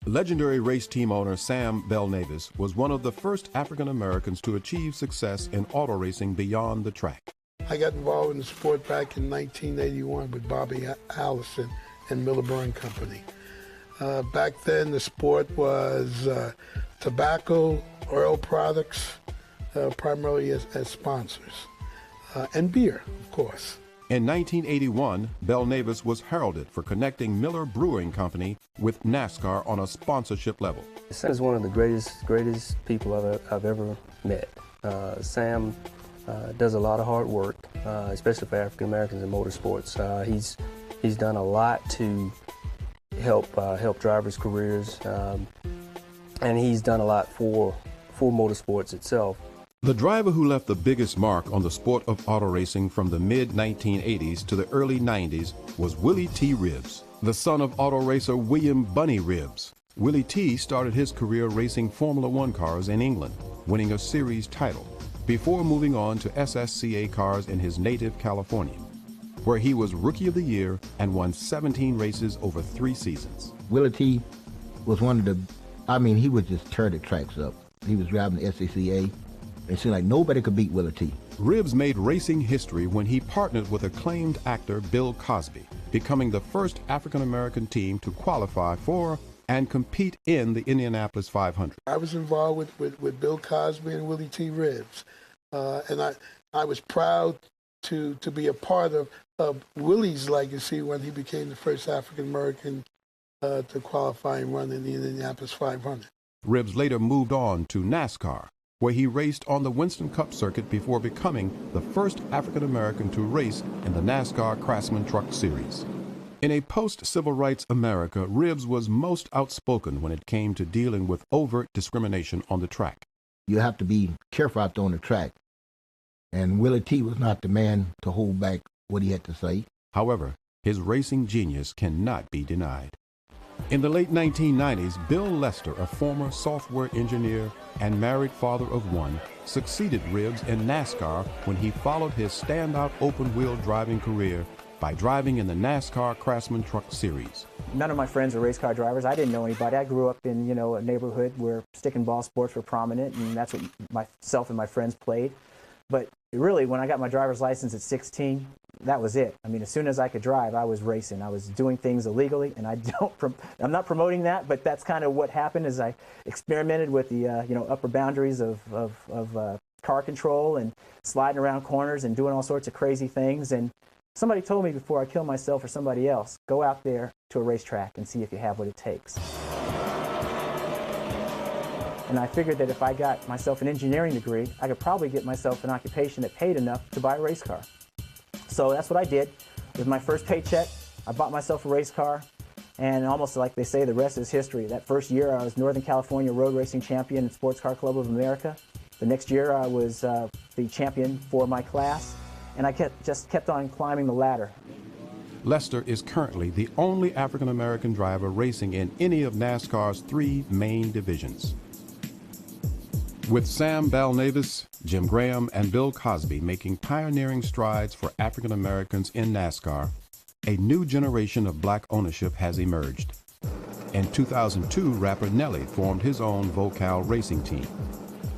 Legendary race team owner Sam Belnavis was one of the first African Americans to achieve success in auto racing beyond the track. I got involved in the sport back in 1981 with Bobby Allison and Miller Brewing Company. Back then, the sport was tobacco, oil products, primarily as sponsors, and beer, of course. In 1981, Belnavis was heralded for connecting Miller Brewing Company with NASCAR on a sponsorship level. Sam is one of the greatest people I've ever met. Sam does a lot of hard work, especially for African Americans in motorsports. He's done a lot to help drivers' careers, and he's done a lot for motorsports itself. The driver who left the biggest mark on the sport of auto racing from the mid-1980s to the early 90s was Willie T. Ribbs, the son of auto racer William Bunny Ribbs. Willie T. started his career racing Formula One cars in England, winning a series title, before moving on to SSCA cars in his native California. where he was Rookie of the Year and won 17 races over 3 seasons. Willie T was one of the, he would just tear the tracks up. He was driving the SCCA. It seemed like nobody could beat Willie T. Ribbs made racing history when he partnered with acclaimed actor Bill Cosby, becoming the first African-American team to qualify for and compete in the Indianapolis 500. I was involved with Bill Cosby and Willie T. Ribbs, and I was proud to be a part of Willie's legacy when he became the first African-American to qualify and run in the Indianapolis 500. Ribbs later moved on to NASCAR, where he raced on the Winston Cup circuit before becoming the first African-American to race in the NASCAR Craftsman Truck Series. In a post-civil rights America, Ribbs was most outspoken when it came to dealing with overt discrimination on the track. You have to be careful out there on the track, and Willie T was not the man to hold back what he had to say. However, his racing genius cannot be denied. In the late 1990s, Bill Lester, a former software engineer and married father of one, succeeded Ribbs in NASCAR when he followed his standout open-wheel driving career by driving in the NASCAR Craftsman Truck Series. None of my friends were race car drivers. I didn't know anybody. I grew up in, a neighborhood where stick and ball sports were prominent, and that's what myself and my friends played. But really, when I got my driver's license at 16, that was it. As soon as I could drive, I was racing. I was doing things illegally, and I'm not promoting that, but that's kind of what happened as I experimented with the, upper boundaries of car control and sliding around corners and doing all sorts of crazy things. And somebody told me before I kill myself or somebody else, go out there to a racetrack and see if you have what it takes. And I figured that if I got myself an engineering degree, I could probably get myself an occupation that paid enough to buy a race car. So that's what I did. With my first paycheck, I bought myself a race car, and almost like they say, the rest is history. That first year, I was Northern California Road Racing Champion in Sports Car Club of America. The next year, I was the champion for my class, and I just kept on climbing the ladder. Lester is currently the only African-American driver racing in any of NASCAR's 3 main divisions. With Sam Balnavis, Jim Graham, and Bill Cosby making pioneering strides for African Americans in NASCAR, a new generation of black ownership has emerged. In 2002, rapper Nelly formed his own Vocal racing team.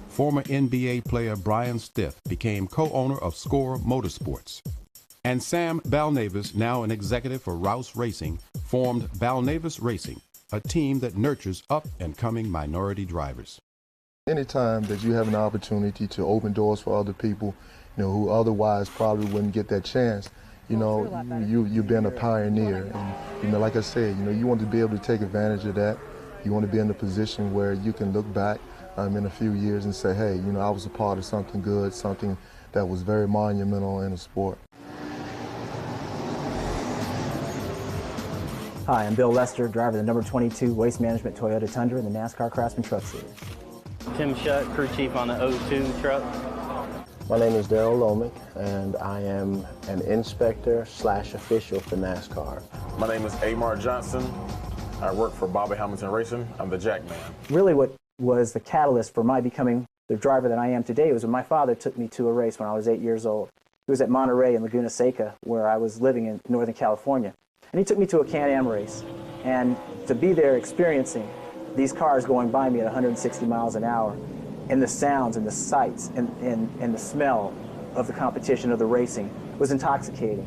Former NBA player Brian Stiff became co-owner of Score Motorsports. And Sam Balnavis, now an executive for Rouse Racing, formed Balnavis Racing, a team that nurtures up-and-coming minority drivers. Anytime that you have an opportunity to open doors for other people, who otherwise probably wouldn't get that chance, you've been a pioneer. And, like I said, you want to be able to take advantage of that. You want to be in a position where you can look back in a few years and say, hey, I was a part of something good, something that was very monumental in the sport. Hi, I'm Bill Lester, driver of the number 22 Waste Management Toyota Tundra in the NASCAR Craftsman Truck Series. Tim Shutt, crew chief on the 02 truck. My name is Daryl Lomick, and I am an inspector/official for NASCAR. My name is Amar Johnson. I work for Bobby Hamilton Racing. I'm the jack man. Really what was the catalyst for my becoming the driver that I am today was when my father took me to a race when I was 8 years old. It was at Monterey in Laguna Seca, where I was living in Northern California. And he took me to a Can-Am race. And to be there experiencing these cars going by me at 160 miles an hour, and the sounds and the sights and the smell of the competition of the racing was intoxicating.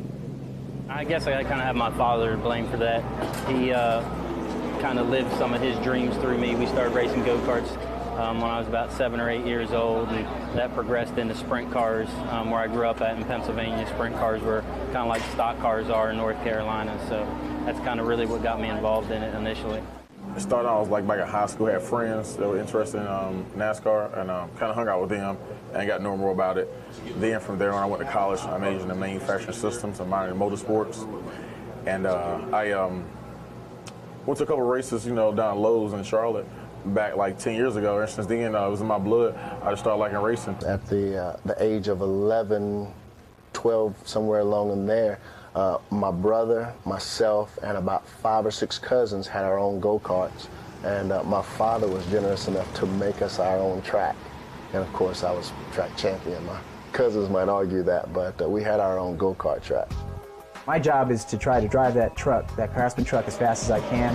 I guess I kind of have my father to blame for that. He kind of lived some of his dreams through me. We started racing go-karts when I was about 7 or 8 years old, and that progressed into sprint cars where I grew up at in Pennsylvania. Sprint cars were kind of like stock cars are in North Carolina, so that's kind of really what got me involved in it initially. It started out, I was like back in high school, had friends that were interested in NASCAR, and kind of hung out with them and got to know more about it. Then from there on, I went to college. I majored in manufacturing systems and minored in motorsports. And I went to a couple of races, down at Lowe's in Charlotte back like 10 years ago. And since then, it was in my blood. I just started liking racing. At the age of 11, 12, somewhere along in there, my brother, myself, and about 5 or 6 cousins had our own go-karts, and my father was generous enough to make us our own track. And of course, I was track champion. My cousins might argue that, but we had our own go-kart track. My job is to try to drive that truck, that Craftsman truck, as fast as I can.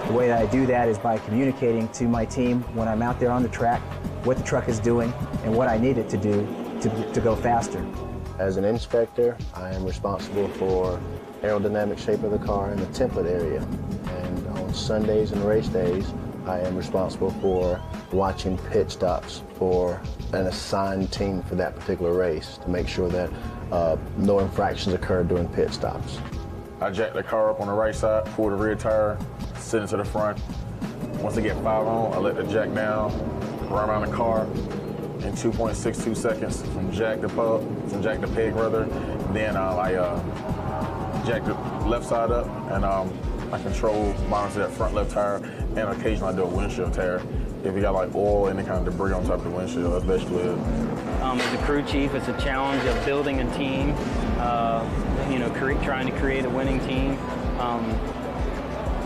The way that I do that is by communicating to my team when I'm out there on the track what the truck is doing and what I need it to do to go faster. As an inspector, I am responsible for aerodynamic shape of the car and the template area. And on Sundays and race days, I am responsible for watching pit stops for an assigned team for that particular race to make sure that no infractions occur during pit stops. I jack the car up on the right side, pull the rear tire, sit into the front. Once I get 5 on, I let the jack down, run around the car in 2.62 seconds from jack to peg rather. Then I jack the left side up and I control monitor that front left tire, and occasionally I do a windshield tear. If you got like oil, any kind of debris on top of the windshield, that's basically it. As a crew chief, it's a challenge of building a team, you know, trying to create a winning team,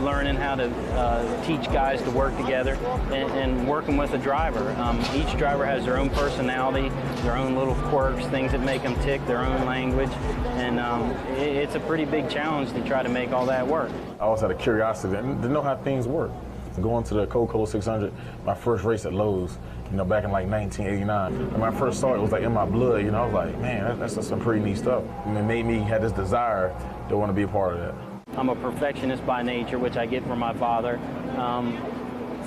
learning how to teach guys to work together, and working with a driver. Each driver has their own personality, their own little quirks, things that make them tick, their own language, and it's a pretty big challenge to try to make all that work. I always had a curiosity to know how things work. Going to the Coca-Cola 600, my first race at Lowe's, you know, back in like 1989. And when I first saw it, it was like in my blood, you know, I was like, man, that's some pretty neat stuff. And it made me have this desire to want to be a part of that. I'm a perfectionist by nature, which I get from my father.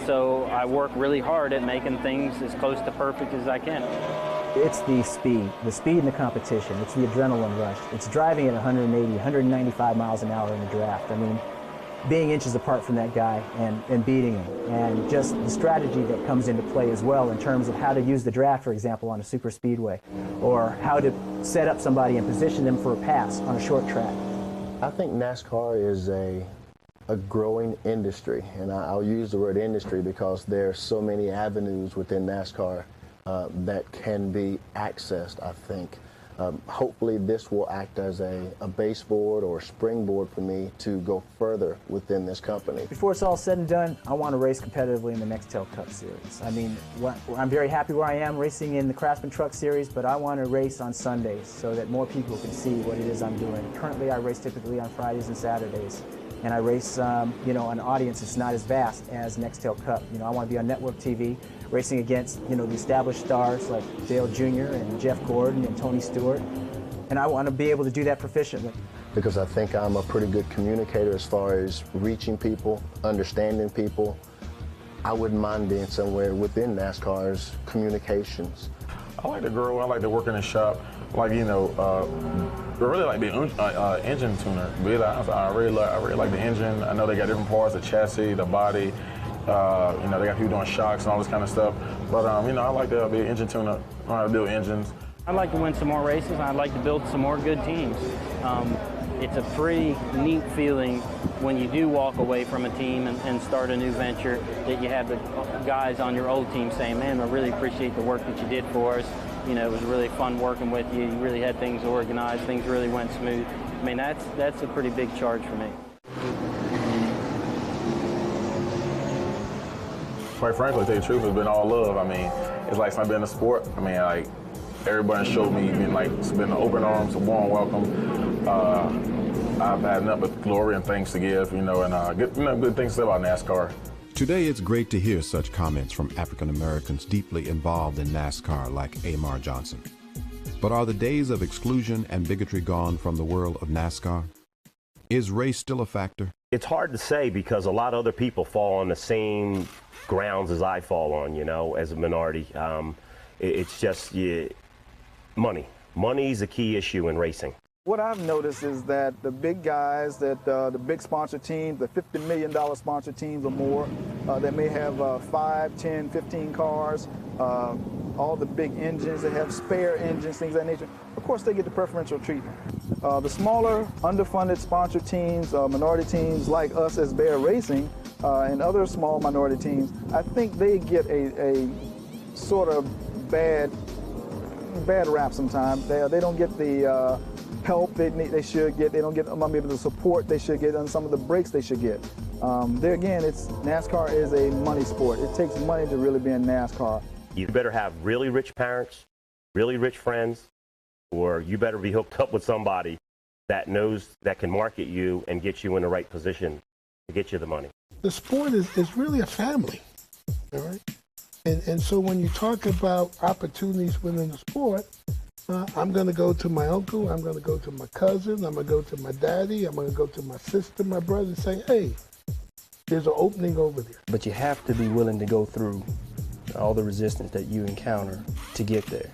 So I work really hard at making things as close to perfect as I can. It's the speed and the competition. It's the adrenaline rush. It's driving at 180, 195 miles an hour in a draft. I mean, being inches apart from that guy and beating him, and just the strategy that comes into play as well in terms of how to use the draft, for example, on a super speedway, or how to set up somebody and position them for a pass on a short track. I think NASCAR is a growing industry, and I'll use the word industry because there are so many avenues within NASCAR that can be accessed, I think. Hopefully this will act as a baseboard or a springboard for me to go further within this company. Before it's all said and done, I want to race competitively in the Nextel Cup Series. I mean, I'm very happy where I am racing in the Craftsman Truck Series, but I want to race on Sundays so that more people can see what it is I'm doing. Currently, I race typically on Fridays and Saturdays, and I race, you know, an audience that's not as vast as Nextel Cup. You know, I want to be on network TV, racing against, you know, the established stars like Dale Jr. and Jeff Gordon and Tony Stewart, and I want to be able to do that proficiently. Because I think I'm a pretty good communicator as far as reaching people, understanding people. I wouldn't mind being somewhere within NASCAR's communications. I like to grow, I like to work in the shop, like, you know, I really like being an engine tuner. To be honest, I really like the engine. I know they got different parts, the chassis, the body. You know, they got people doing shocks and all this kind of stuff. But, you know, I like to be an engine tuner, I like to build engines. I'd like to win some more races, and I'd like to build some more good teams. It's a pretty neat feeling when you do walk away from a team and start a new venture, that you have the guys on your old team saying, man, I really appreciate the work that you did for us. You know, it was really fun working with you. You really had things organized. Things really went smooth. I mean, that's a pretty big charge for me. Quite frankly, to tell you the truth, it's been all love. I mean, it's like since I've been in the sport, I mean, like, everybody showed me, it's been open arms, a warm welcome. I've had nothing but glory and thanks to give, you know, and good things to say about NASCAR. Today, it's great to hear such comments from African Americans deeply involved in NASCAR like Amar Johnson. But are the days of exclusion and bigotry gone from the world of NASCAR? Is race still a factor? It's hard to say because a lot of other people fall on the same grounds as I fall on, you know, as a minority. It's just money. Money's a key issue in racing. What I've noticed is that the big guys, that the big sponsor teams, the $50 million sponsor teams or more, that may have 5, 10, 15 cars, all the big engines that have spare engines, things of that nature, of course they get the preferential treatment. The smaller, underfunded sponsor teams, minority teams like us as Bear Racing, and other small minority teams, I think they get a sort of bad rap sometimes. They don't get the help they should get. They don't get maybe the support they should get, and some of the breaks they should get. There again, NASCAR is a money sport. It takes money to really be in NASCAR. You better have really rich parents, really rich friends, or you better be hooked up with somebody that knows, that can market you and get you in the right position to get you the money. The sport is really a family, all right? And so when you talk about opportunities within the sport, I'm going to go to my uncle, I'm going to go to my cousin, I'm going to go to my daddy, I'm going to go to my sister, my brother, and say, hey, there's an opening over there. But you have to be willing to go through all the resistance that you encounter to get there.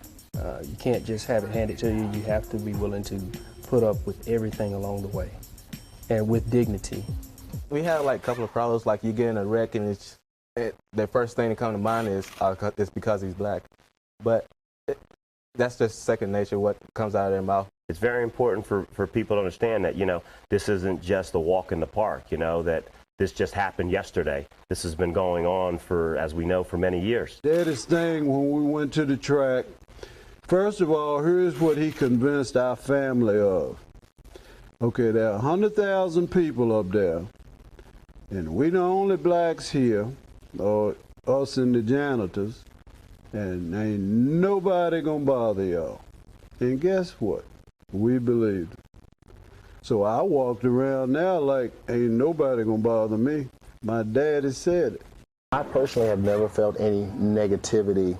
You can't just have it handed to you. You have to be willing to put up with everything along the way, and with dignity. We had like a couple of problems, like you get in a wreck and the first thing that comes to mind is it's because he's black. But that's just second nature, what comes out of their mouth. It's very important for people to understand that, you know, this isn't just a walk in the park, you know, that this just happened yesterday. This has been going on for, as we know, for many years. Daddy's thing when we went to the track, first of all, here's what he convinced our family of. Okay, there are 100,000 people up there, and we the only blacks here, or us and the janitors, and ain't nobody gonna bother y'all. And guess what? We believed it. So I walked around now like, ain't nobody gonna bother me. My daddy said it. I personally have never felt any negativity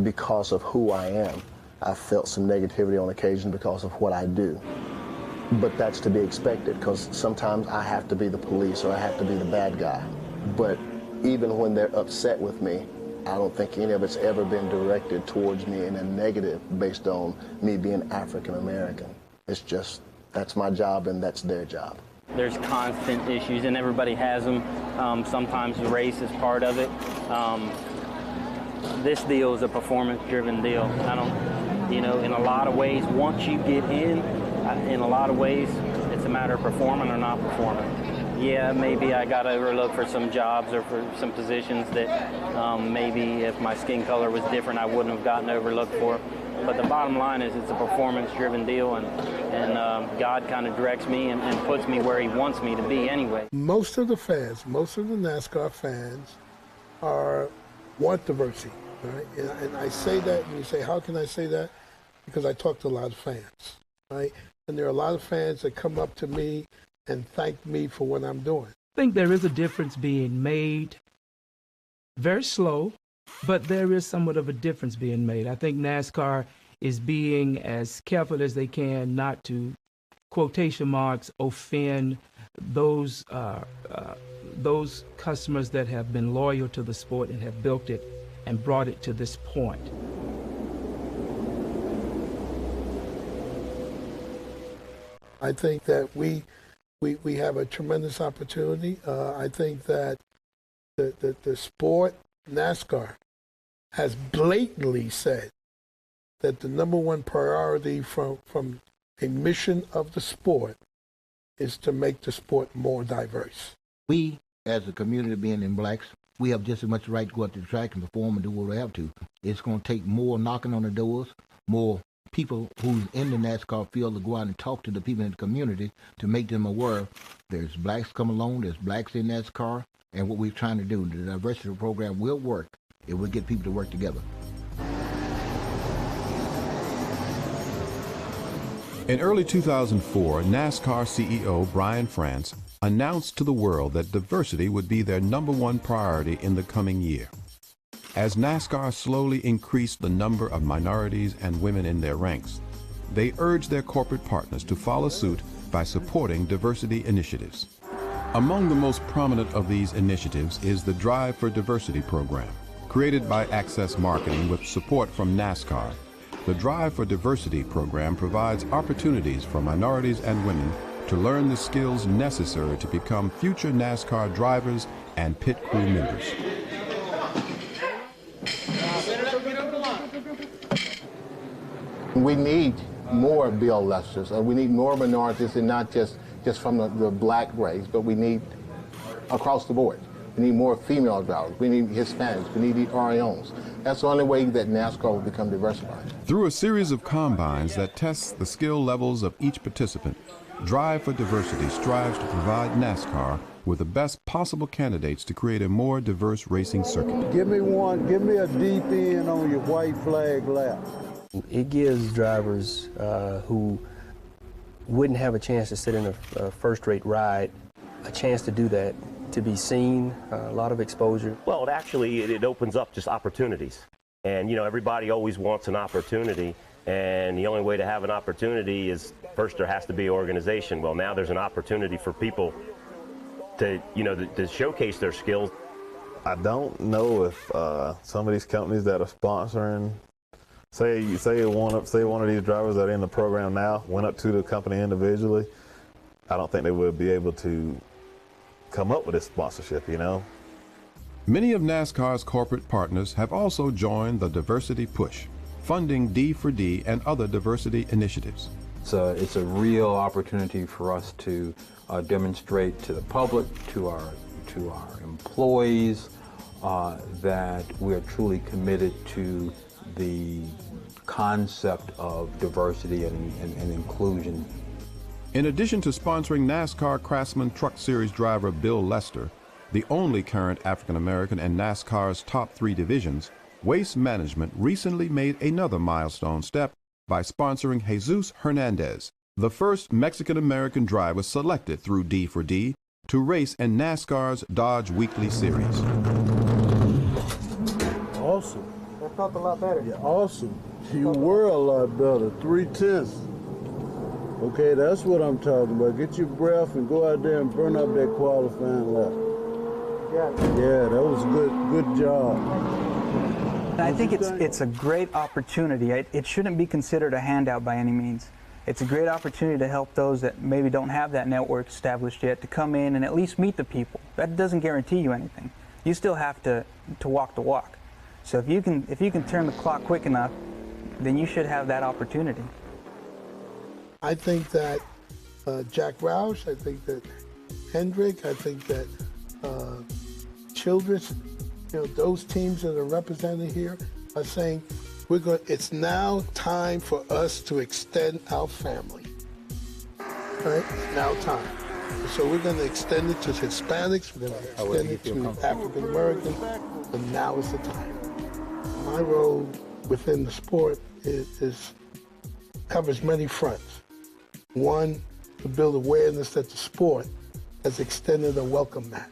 because of who I am. I've felt some negativity on occasion because of what I do. But that's to be expected, because sometimes I have to be the police or I have to be the bad guy. But even when they're upset with me, I don't think any of it's ever been directed towards me in a negative based on me being African American. It's just, that's my job and that's their job. There's constant issues, and everybody has them. Sometimes race is part of it. This deal is a performance-driven deal. I don't, you know, in a lot of ways, once you get in a lot of ways, it's a matter of performing or not performing. Yeah, maybe I got overlooked for some jobs or for some positions that maybe if my skin color was different, I wouldn't have gotten overlooked for. But the bottom line is it's a performance-driven deal, and God kind of directs me and puts me where he wants me to be anyway. Most of the fans, most of the NASCAR fans want diversity, right? And I say that, and you say, how can I say that? Because I talk to a lot of fans, right? And there are a lot of fans that come up to me and thank me for what I'm doing. I think there is a difference being made, very slow, but there is somewhat of a difference being made. I think NASCAR is being as careful as they can not to, quotation marks, offend those customers that have been loyal to the sport and have built it and brought it to this point. I think that we have a tremendous opportunity. I think that the sport, NASCAR, has blatantly said that the number one priority from a mission of the sport is to make the sport more diverse. We, as a community being in blacks, we have just as much right to go out to the track and perform and do what we have to. It's going to take more knocking on the doors, more people who's in the NASCAR field to go out and talk to the people in the community to make them aware there's blacks come along, there's blacks in NASCAR, and what we're trying to do. The diversity program will work if we get people to work together. In early 2004, NASCAR CEO Brian France announced to the world that diversity would be their #1 priority in the coming year. As NASCAR slowly increased the number of minorities and women in their ranks, they urged their corporate partners to follow suit by supporting diversity initiatives. Among the most prominent of these initiatives is the Drive for Diversity program. Created by Access Marketing with support from NASCAR, the Drive for Diversity program provides opportunities for minorities and women to learn the skills necessary to become future NASCAR drivers and pit crew members. We need more Bill Lesters, and we need more minorities, and not just from the black race, but we need across the board. We need more female drivers. We need Hispanics. We need the Orions. That's the only way that NASCAR will become diversified. Through a series of combines that tests the skill levels of each participant, Drive for Diversity strives to provide NASCAR with the best possible candidates to create a more diverse racing circuit. Give me a deep end on your white flag lap. It gives drivers who wouldn't have a chance to sit in a first-rate ride, a chance to do that, to be seen, a lot of exposure. Well, it opens up just opportunities. And, you know, everybody always wants an opportunity. And the only way to have an opportunity is first there has to be an organization. Well, now there's an opportunity for people to, you know, to showcase their skills. I don't know if some of these companies that are sponsoring, say one of these drivers that are in the program now went up to the company individually, I don't think they would be able to come up with this sponsorship, you know. Many of NASCAR's corporate partners have also joined the diversity push, funding D4D and other diversity initiatives. It's a real opportunity for us to demonstrate to the public, to our employees, that we are truly committed to the concept of diversity and inclusion. In addition to sponsoring NASCAR Craftsman Truck Series driver Bill Lester, the only current African American in NASCAR's top 3 divisions, Waste Management recently made another milestone step by sponsoring Jesus Hernandez, the first Mexican American driver selected through D4D to race in NASCAR's Dodge Weekly Series. Awesome. That felt a lot better. Yeah, awesome. You were a lot better. 3/10. Okay, that's what I'm talking about. Get your breath and go out there and burn up that qualifying lap. Yeah, that was good job. I think it's a great opportunity. It shouldn't be considered a handout by any means. It's a great opportunity to help those that maybe don't have that network established yet to come in and at least meet the people. That doesn't guarantee you anything. You still have to walk the walk. So if you can turn the clock quick enough, then you should have that opportunity. I think that Jack Roush, I think that Hendrick, I think that Childress, you know, those teams that are represented here are saying it's now time for us to extend our family. Right? It's now time. So we're going to extend it to Hispanics, we're going to extend it to African Americans, and now is the time. My role within the sport covers many fronts. One, to build awareness that the sport has extended a welcome mat.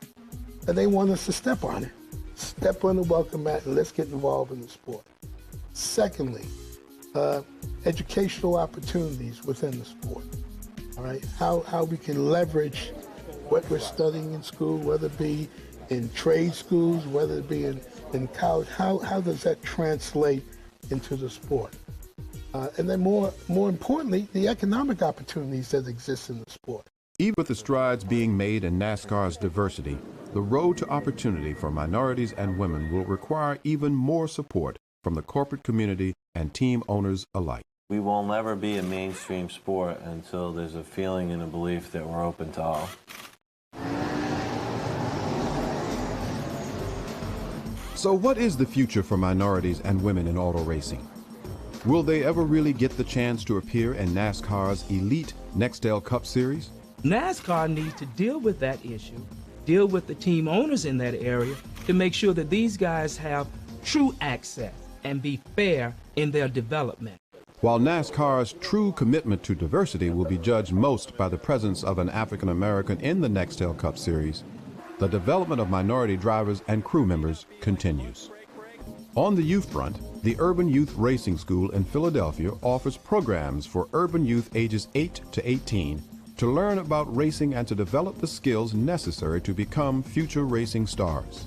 And they want us to step on it. Step on the welcome mat and let's get involved in the sport. Secondly, educational opportunities within the sport. All right, how we can leverage what we're studying in school, whether it be in trade schools, whether it be in college, how does that translate into the sport? And then more importantly, the economic opportunities that exist in the sport. Even with the strides being made in NASCAR's diversity, the road to opportunity for minorities and women will require even more support from the corporate community and team owners alike. We will never be a mainstream sport until there's a feeling and a belief that we're open to all. So what is the future for minorities and women in auto racing? Will they ever really get the chance to appear in NASCAR's elite Nextel Cup Series? NASCAR needs to deal with that issue, deal with the team owners in that area to make sure that these guys have true access and be fair in their development. While NASCAR's true commitment to diversity will be judged most by the presence of an African American in the Nextel Cup Series, the development of minority drivers and crew members continues. On the youth front, the Urban Youth Racing School in Philadelphia offers programs for urban youth ages 8 to 18 to learn about racing and to develop the skills necessary to become future racing stars.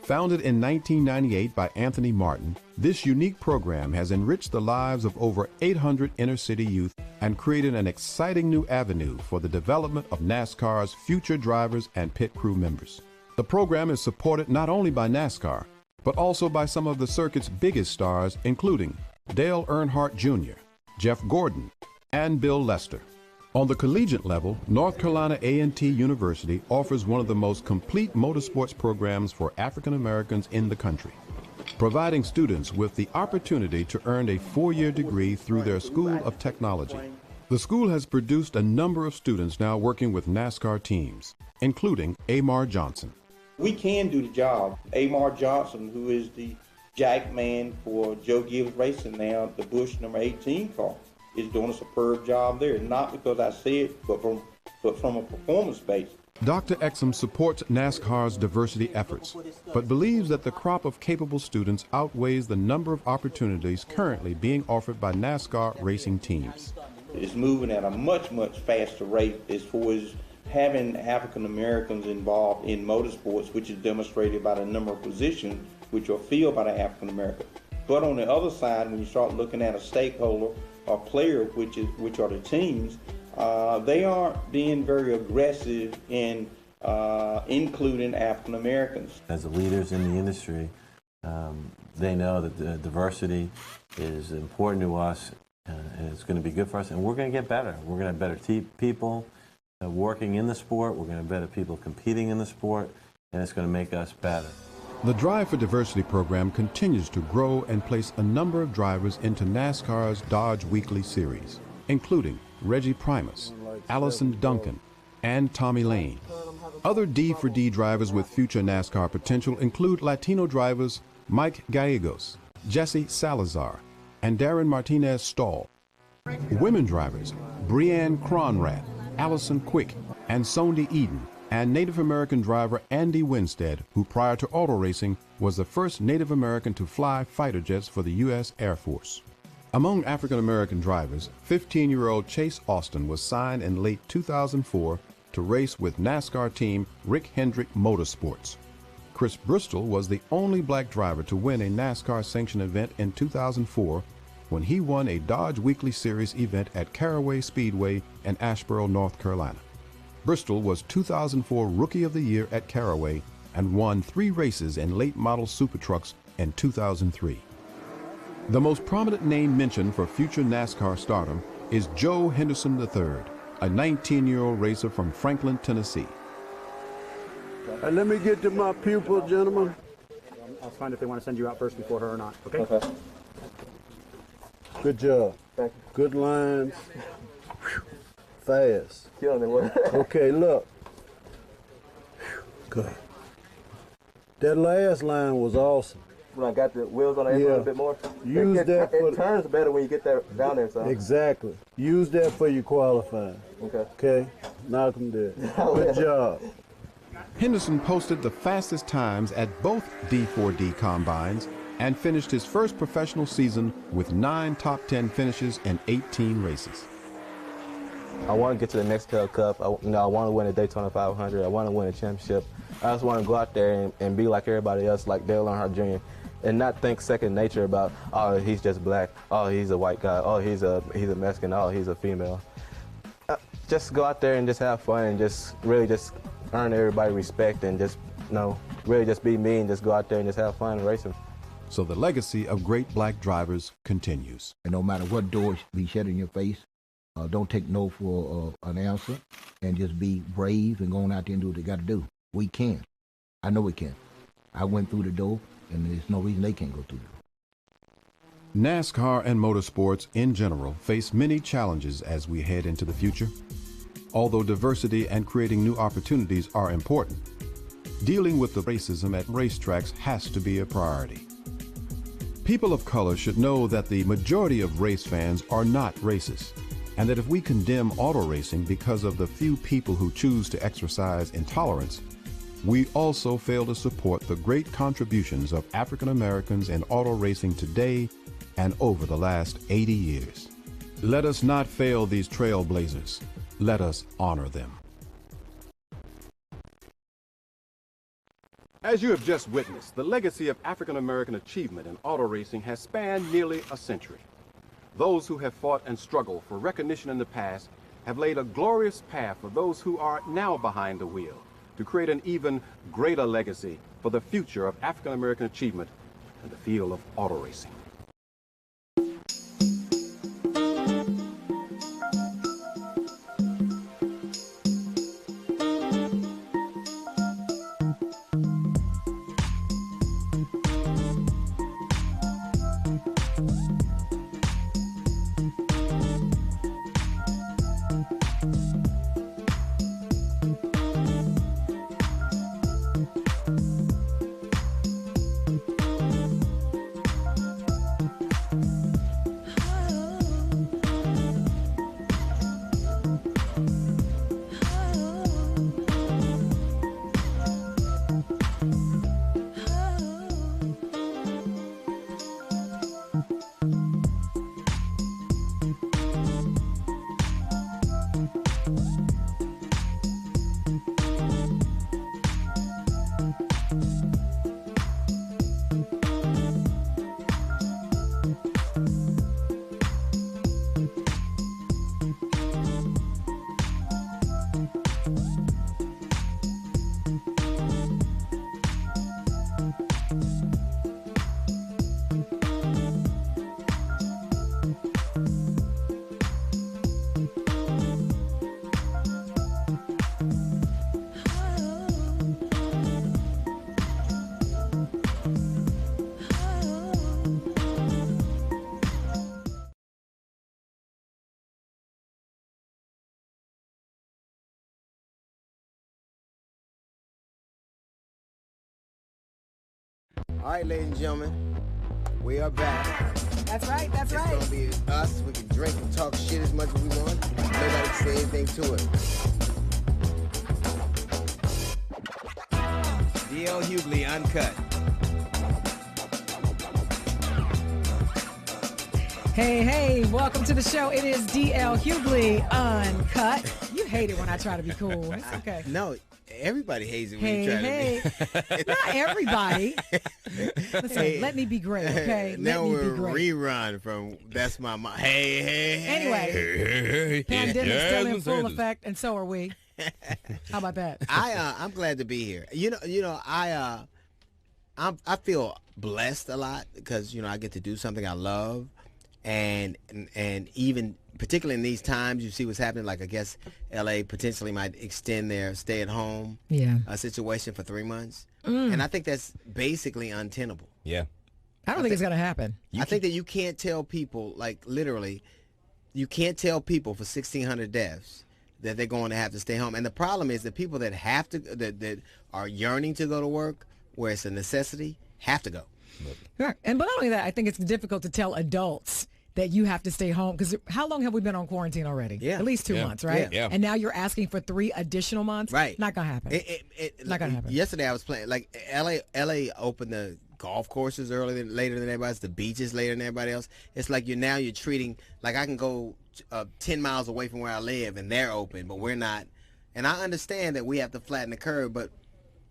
Founded in 1998 by Anthony Martin, this unique program has enriched the lives of over 800 inner-city youth and created an exciting new avenue for the development of NASCAR's future drivers and pit crew members. The program is supported not only by NASCAR, but also by some of the circuit's biggest stars, including Dale Earnhardt Jr., Jeff Gordon, and Bill Lester. On the collegiate level, North Carolina A&T University offers one of the most complete motorsports programs for African Americans in the country, providing students with the opportunity to earn a 4-year degree through their School of Technology. The school has produced a number of students now working with NASCAR teams, including Amar Johnson. We can do the job. Amar Johnson, who is the jack man for Joe Gibbs Racing now, the Bush number 18 car. is doing a superb job there, not because I say it, but from a performance base. Dr. Exum supports NASCAR's diversity efforts, but believes that the crop of capable students outweighs the number of opportunities currently being offered by NASCAR racing teams. It's moving at a much, much faster rate as far as having African Americans involved in motorsports, which is demonstrated by the number of positions which are filled by the African American. But on the other side, when you start looking at a stakeholder or player, which are the teams, they aren't being very aggressive in including African Americans. As the leaders in the industry, they know that the diversity is important to us, and it's going to be good for us, and we're going to get better. We're going to have better people working in the sport, we're going to have better people competing in the sport, and it's going to make us better. The Drive for Diversity program continues to grow and place a number of drivers into NASCAR's Dodge Weekly Series, including Reggie Primus, Allison Duncan, and Tommy Lane. Other D4D drivers with future NASCAR potential include Latino drivers Mike Gallegos, Jesse Salazar, and Darren Martinez Stahl. Women drivers Breanne Cronrath, Allison Quick, and Sondi Eden, and Native American driver Andy Winstead, who prior to auto racing was the first Native American to fly fighter jets for the U.S. Air Force. Among African American drivers, 15-year-old Chase Austin was signed in late 2004 to race with NASCAR team Rick Hendrick Motorsports. Chris Bristol was the only black driver to win a NASCAR sanctioned event in 2004 when he won a Dodge Weekly Series event at Caraway Speedway in Asheboro, North Carolina. Bristol was 2004 Rookie of the Year at Caraway and won 3 races in late model super trucks in 2003. The most prominent name mentioned for future NASCAR stardom is Joe Henderson III, a 19-year-old racer from Franklin, Tennessee. Let me get to my pupil, gentlemen. I'll find if they want to send you out first before her or not, okay? Good job. Thank you. Good lines. Fast. Killing it. Okay, look. Good. That last line was awesome. When I got the wheels on the engine a little bit more, it turns better when you get that down there. So. Exactly. Use that for your qualifying. Okay. Okay? Knock them dead. Good job. Henderson posted the fastest times at both D4D combines and finished his first professional season with 9 top 10 finishes in 18 races. I want to get to the next Cup. I want to win a Daytona 500. I want to win a championship. I just want to go out there and be like everybody else, like Dale Earnhardt Jr., and not think second nature about, oh, he's just black, oh, he's a white guy, oh, he's a Mexican, oh, he's a female. Just go out there and just have fun and just really just earn everybody respect and just, really just be me and just go out there and just have fun racing. So the legacy of great black drivers continues. And no matter what doors be shut in your face, don't take no for an answer, and just be brave and go on out there and do what they got to do. We can. I know we can. I went through the door, and there's no reason they can't go through the door. NASCAR and motorsports in general face many challenges as we head into the future. Although diversity and creating new opportunities are important, dealing with the racism at racetracks has to be a priority. People of color should know that the majority of race fans are not racist, and that if we condemn auto racing because of the few people who choose to exercise intolerance, we also fail to support the great contributions of African Americans in auto racing today and over the last 80 years. Let us not fail these trailblazers. Let us honor them. As you have just witnessed, the legacy of African American achievement in auto racing has spanned nearly a century. Those who have fought and struggled for recognition in the past have laid a glorious path for those who are now behind the wheel to create an even greater legacy for the future of African American achievement in the field of auto racing. All right, ladies and gentlemen, we are back. That's right, that's it's right. It's going to be us. We can drink and talk shit as much as we want. Nobody can say anything to it. D.L. Hughley, Uncut. Hey, welcome to the show. It is D.L. Hughley, Uncut. You hate it when I try to be cool. It's okay. No, everybody hates it when you try to be. Not everybody. Listen, let me be great, okay? Now Let me we're be great. rerun from That's My Mom. Hey. Anyway, pandemic's still in full effect, and so are we. How about that? I'm glad to be here. I feel blessed a lot because I get to do something I love, and even particularly in these times, you see what's happening. Like I guess L.A. potentially might extend their stay-at-home situation for 3 months, and I think that's basically untenable. Yeah, I don't think it's gonna happen. I think that you can't tell people, like literally, you can't tell people for 1,600 deaths that they're going to have to stay home. And the problem is the people that have to, that are yearning to go to work, where it's a necessity, have to go. Right. And but not only that, I think it's difficult to tell adults that you have to stay home, because how long have we been on quarantine already? Yeah. At least 2 months, right? Yeah. And now you're asking for 3 additional months? Right. Not gonna happen. Not gonna happen. Yesterday I was playing, like LA opened the golf courses later than everybody else, the beaches later than everybody else. It's like you're treating, like I can go 10 miles away from where I live and they're open, but we're not. And I understand that we have to flatten the curve, but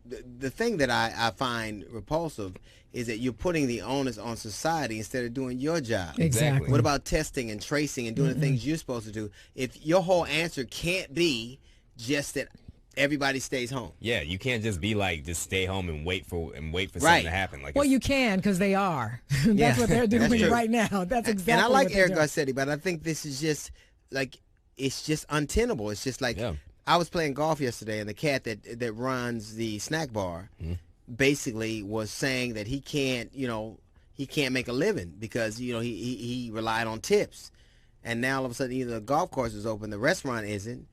the thing that I find repulsive is that you're putting the onus on society instead of doing your job. Exactly. What about testing and tracing and doing the things you're supposed to do? If your whole answer can't be just that everybody stays home. Yeah, you can't just be like, just stay home and wait for something to happen. Like, well, you can, because they are. That's what they're doing right now. That's exactly. And I like what they're Eric doing. Garcetti, but I think this is just like, it's just untenable. It's just like, I was playing golf yesterday, and the cat that runs the snack bar basically was saying that he can't make a living because he relied on tips, and now all of a sudden either the golf course is open, the restaurant isn't.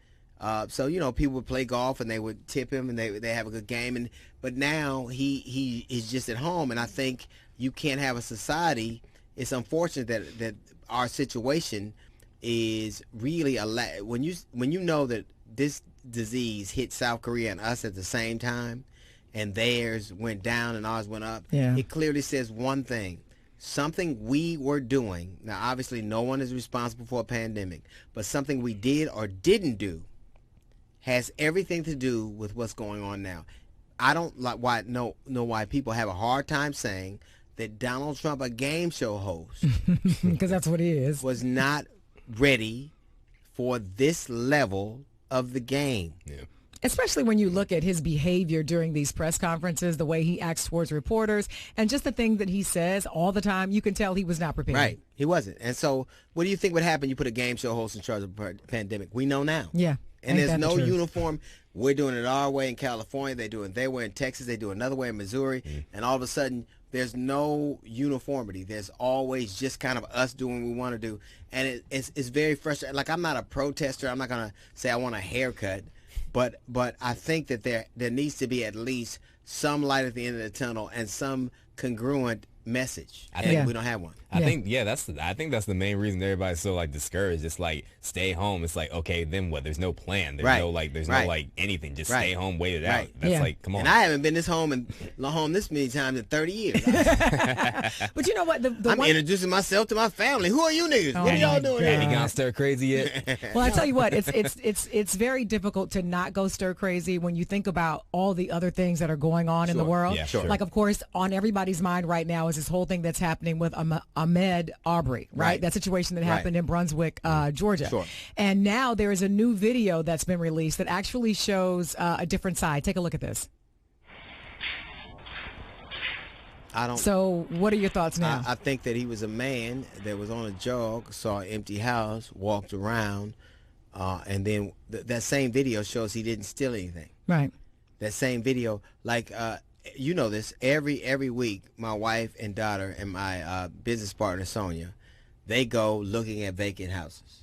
So people would play golf and they would tip him and they have a good game, but now he is just at home, and I think you can't have a society. It's unfortunate that our situation is really when you know that this disease hit South Korea and us at the same time, and theirs went down and ours went up. Yeah. It clearly says one thing. Something we were doing, now obviously no one is responsible for a pandemic, but something we did or didn't do has everything to do with what's going on now. I don't know why people have a hard time saying that Donald Trump, a game show host, because that's what he is, was not ready for this level of the game. Yeah. Especially when you look at his behavior during these press conferences, the way he acts towards reporters, and just the thing that he says all the time, you can tell he was not prepared. Right. He wasn't. And so what do you think would happen? You put a game show host in charge of a pandemic. We know now. Yeah. And there's no uniform. We're doing it our way in California. They do it their way in Texas. They do it another way in Missouri. And all of a sudden, there's no uniformity. There's always just kind of us doing what we want to do. And it's very frustrating. Like, I'm not a protester. I'm not going to say I want a haircut. But I think that there needs to be at least some light at the end of the tunnel and some congruent message. I think we don't have one. I think that's the main reason everybody's so like discouraged. It's like, stay home. It's like, okay, then what? There's no plan. There's no anything. Just stay home, wait it out. That's like, come on. And I haven't been home this many times in 30 years. But you know what? I'm introducing myself to my family. Who are you niggas? Oh, what are y'all doing? Have you gone stir crazy yet? Well, I tell you what, it's very difficult to not go stir crazy when you think about all the other things that are going on in the world. Yeah, sure. Like, of course, on everybody's mind right now is this whole thing that's happening with Ahmaud Arbery, right? That situation that happened in Brunswick, Georgia. Sure. And now there is a new video that's been released that actually shows a different side. Take a look at this. So what are your thoughts now? I think that he was a man that was on a jog, saw an empty house, walked around, and then that same video shows he didn't steal anything. Right. That same video, like, you know this, every week, my wife and daughter and my business partner, Sonia, they go looking at vacant houses.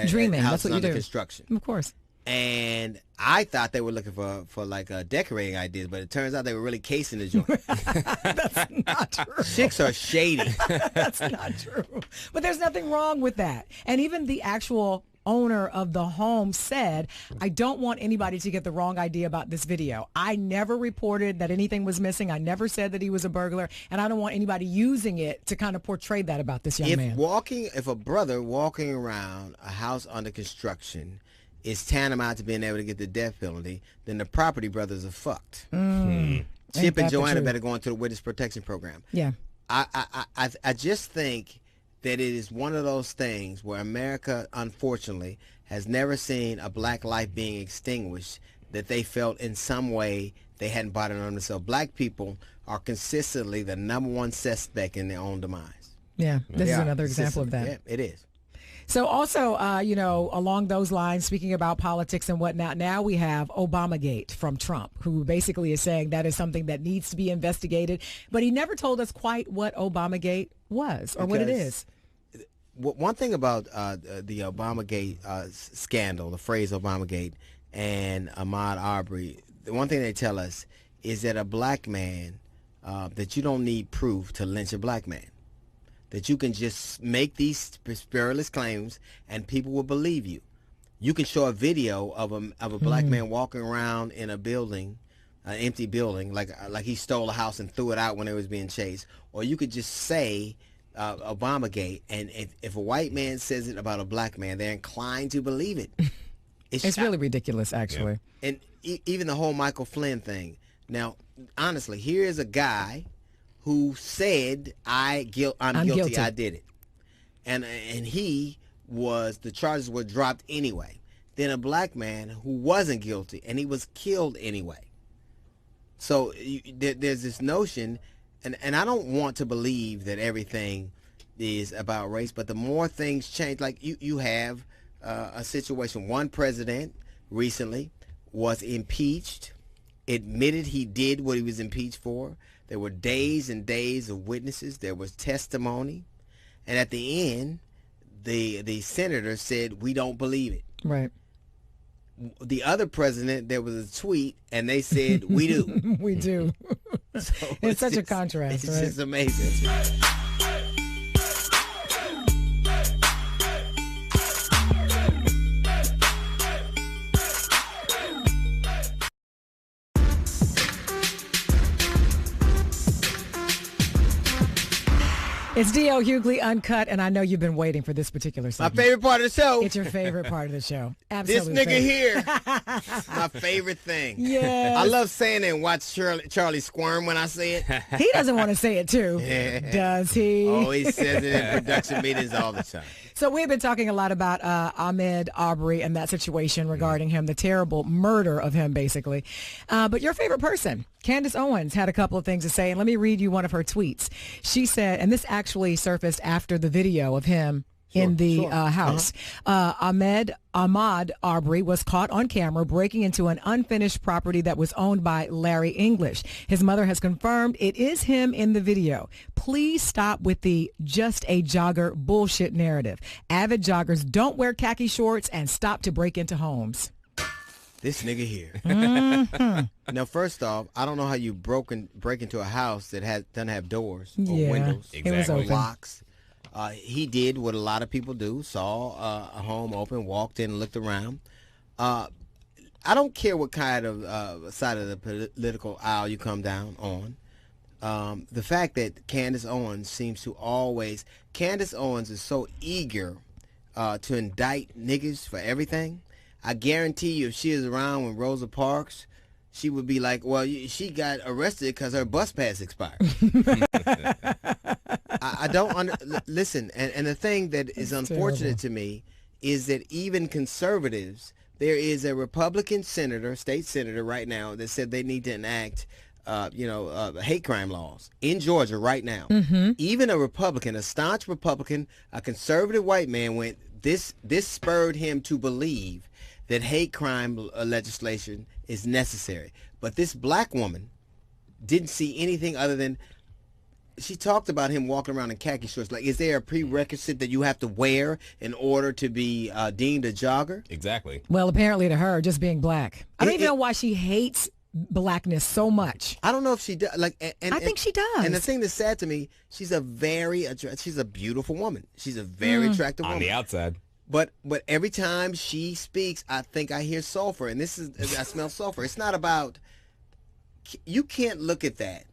Dreaming, that's what you under do. Construction. Of course. And I thought they were looking for like decorating ideas, but it turns out they were really casing the joint. That's not true. Chicks are shady. That's not true. But there's nothing wrong with that. And even the actual owner of the home said, I don't want anybody to get the wrong idea about this video. I never reported that anything was missing. I never said that he was a burglar, and I don't want anybody using it to kind of portray that about this young man. If a brother walking around a house under construction is tantamount to being able to get the death penalty, then the property brothers are fucked. Chip and Joanna better go into the witness protection program. Yeah. I just think that it is one of those things where America, unfortunately, has never seen a black life being extinguished that they felt in some way they hadn't brought it on themselves. Black people are consistently the #1 suspect in their own demise. Yeah, this is another example of that. Yeah, it is. So also, along those lines, speaking about politics and whatnot, now we have Obamagate from Trump, who basically is saying that is something that needs to be investigated. But he never told us quite what Obamagate was or what it is. One thing about the Obamagate scandal, the phrase Obamagate, and Ahmaud Arbery, the one thing they tell us is that a black man, that you don't need proof to lynch a black man. That you can just make these spurious claims and people will believe you. You can show a video of a black man walking around in a building, an empty building, like he stole a house and threw it out when it was being chased. Or you could just say Obamagate, and if a white man says it about a black man, they're inclined to believe it. It's really ridiculous, actually. Yeah. And even the whole Michael Flynn thing. Now, honestly, here is a guy who said, I'm guilty, I did it. And the charges were dropped anyway. Then a black man who wasn't guilty, and he was killed anyway. So there's this notion, and I don't want to believe that everything is about race, but the more things change, like you have a situation, one president recently was impeached, admitted he did what he was impeached for. There were days and days of witnesses. There was testimony. And at the end, the senator said, we don't believe it. Right. The other president, there was a tweet, and they said, we do. We do. So it's such a contrast, it's right? just amazing. It's D.L. Hughley Uncut, and I know you've been waiting for this particular segment. My favorite part of the show. It's your favorite part of the show. Absolutely. This nigga here. My favorite thing. Yeah. I love saying it and watch Charlie squirm when I say it. He doesn't want to say it, too. Does he? Oh, he says it in production meetings all the time. So we've been talking a lot about Ahmaud Arbery and that situation regarding him, the terrible murder of him, basically. But your favorite person, Candace Owens, had a couple of things to say, and let me read you one of her tweets. She said, and this actually surfaced after the video of him in the house. Ahmaud Arbery was caught on camera breaking into an unfinished property that was owned by Larry English. His mother has confirmed it is him in the video. Please stop with the just a jogger bullshit narrative. Avid joggers don't wear khaki shorts and stop to break into homes. This nigga here. Now, first off, I don't know how you break into a house that doesn't have doors or windows or locks. He did what a lot of people do, saw a home open, walked in, looked around. I don't care what kind of side of the political aisle you come down on. The fact that Candace Owens seems to always... Candace Owens is so eager to indict niggas for everything. I guarantee you if she is around when Rosa Parks, she would be like, well, she got arrested because her bus pass expired. I don't listen, and the thing that is unfortunate to me is that even conservatives, there is a Republican senator, state senator right now that said they need to enact hate crime laws in Georgia right now. Even a Republican, a staunch Republican, a conservative white man went, this spurred him to believe that hate crime legislation is necessary. But this black woman didn't see anything other than she talked about him walking around in khaki shorts. Like, is there a prerequisite that you have to wear in order to be deemed a jogger? Exactly. Well, apparently to her, just being black. I don't even know why she hates blackness so much. I don't know if she does. Like, I think she does. And the thing that's sad to me, she's a beautiful woman. She's a very attractive woman on the outside. But every time she speaks, I think I hear sulfur, and I smell sulfur. It's not about. You can't look at that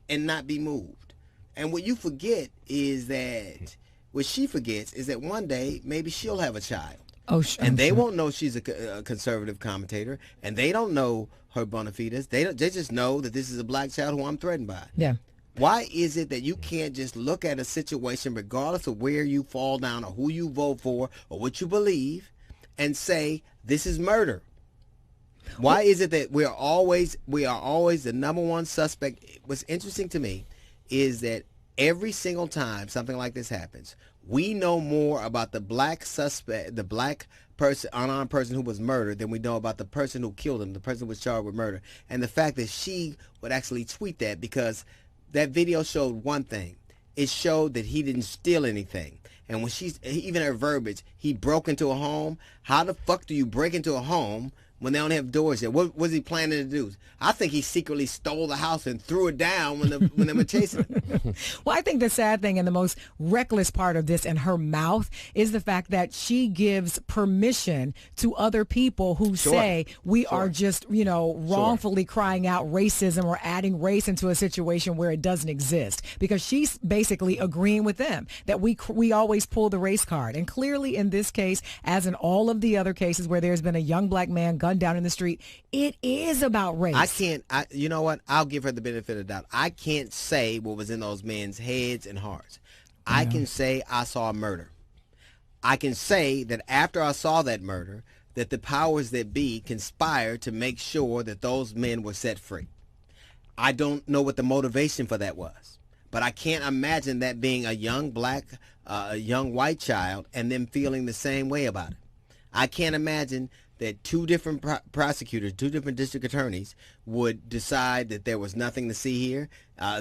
and not be moved. And what you forget is that what she forgets is that one day maybe she'll have a child. Oh, and they won't know she's a conservative commentator, and they don't know her bona fides. They just know that this is a black child who I'm threatened by. Yeah. Why is it that you can't just look at a situation, regardless of where you fall down or who you vote for or what you believe, and say this is murder? Why is it that we are always the number one suspect? What's interesting to me is that every single time something like this happens, we know more about the black suspect, the black person, unarmed person who was murdered, than we know about the person who killed him, the person who was charged with murder. And the fact that she would actually tweet that, because that video showed one thing. It showed that he didn't steal anything. And when even her verbiage, he broke into a home. How the fuck do you break into a home when they don't have doors there? What was he planning to do? I think he secretly stole the house and threw it down when they were chasing him. Well, I think the sad thing and the most reckless part of this in her mouth is the fact that she gives permission to other people who say we are just, wrongfully crying out racism or adding race into a situation where it doesn't exist, because she's basically agreeing with them that we always pull the race card. And clearly in this case, as in all of the other cases where there's been a young black man gunned down in the street, it is about race. You know what? I'll give her the benefit of the doubt. I can't say what was in those men's heads and hearts. I can say I saw a murder. I can say that after I saw that murder, that the powers that be conspired to make sure that those men were set free. I don't know what the motivation for that was, but I can't imagine that being a young black, young white child and them feeling the same way about it. I can't imagine that two different prosecutors, two different district attorneys would decide that there was nothing to see here.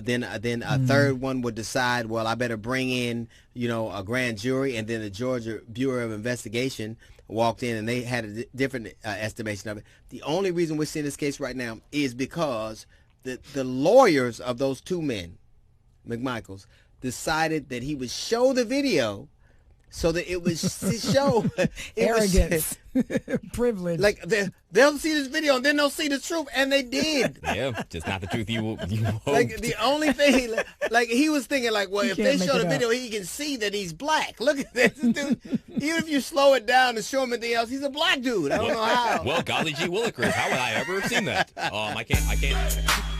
Then a third one would decide, well, I better bring in, a grand jury. And then the Georgia Bureau of Investigation walked in and they had a different estimation of it. The only reason we're seeing this case right now is because the lawyers of those two men, McMichaels, decided that he would show the video so that it was show arrogance, privilege. Like they'll see this video and then they'll see the truth, and they did. Yeah, just not the truth you hoped. Like the only thing, like he was thinking, like, well, if they show the video, he can see that he's black. Look at this dude. Even if you slow it down and show him anything else, he's a black dude. I don't know how. Well, golly gee willikers, how would I ever have seen that? I can't.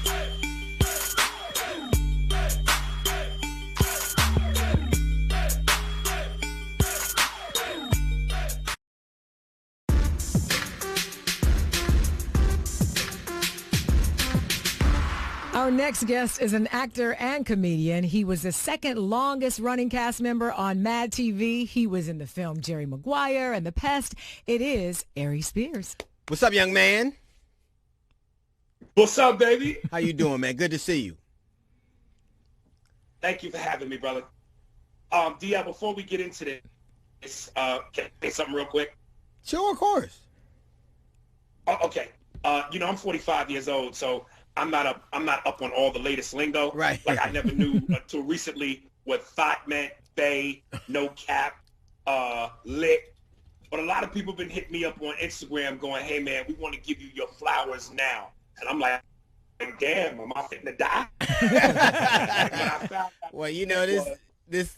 Our next guest is an actor and comedian. He was the second longest running cast member on Mad TV. He was in the film Jerry Maguire and The Pest. It is Ari Spears. What's up, young man? What's up, baby? How you doing, man? Good to see you. Thank you for having me, brother. DL, before we get into this, can I say something real quick? Sure, of course. Okay. I'm 45 years old, so I'm not up on all the latest lingo. Right. Like I never knew until recently what thought meant, bay, no cap, lit. But a lot of people have been hitting me up on Instagram going, hey man, we want to give you your flowers now. And I'm like, damn, am I fitting to die? Well, this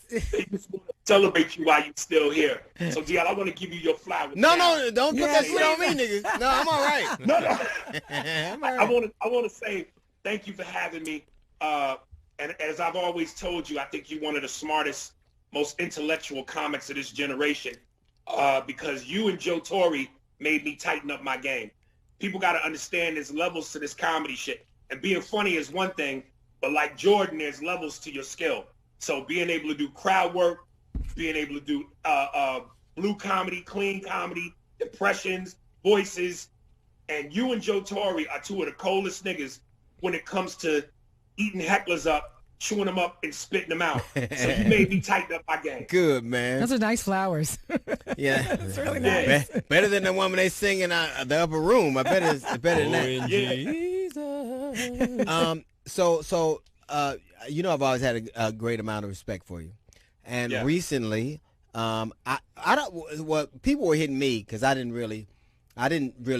celebrate you while you're still here. So DL, I want to give you your flowers. No, don't put that shit on me, nigga. No, I'm all right. No. I'm all right. I want to say thank you for having me. And as I've always told you, I think you're one of the smartest, most intellectual comics of this generation. Because you and Joe Torre made me tighten up my game. People got to understand there's levels to this comedy shit. And being funny is one thing, but like Jordan, there's levels to your skill. So being able to do crowd work, being able to do blue comedy, clean comedy, impressions, voices, and you and Joe Torre are two of the coldest niggas when it comes to eating hecklers up chewing them up and spitting them out. So you made me tighten up my game. Good, man. Those are nice flowers. Yeah. It's really nice. Better than the woman they sing in the upper room. I bet it's better than that. Yeah. So you know, I've always had a great amount of respect for you. And recently, I don't, well, people were hitting me because I didn't really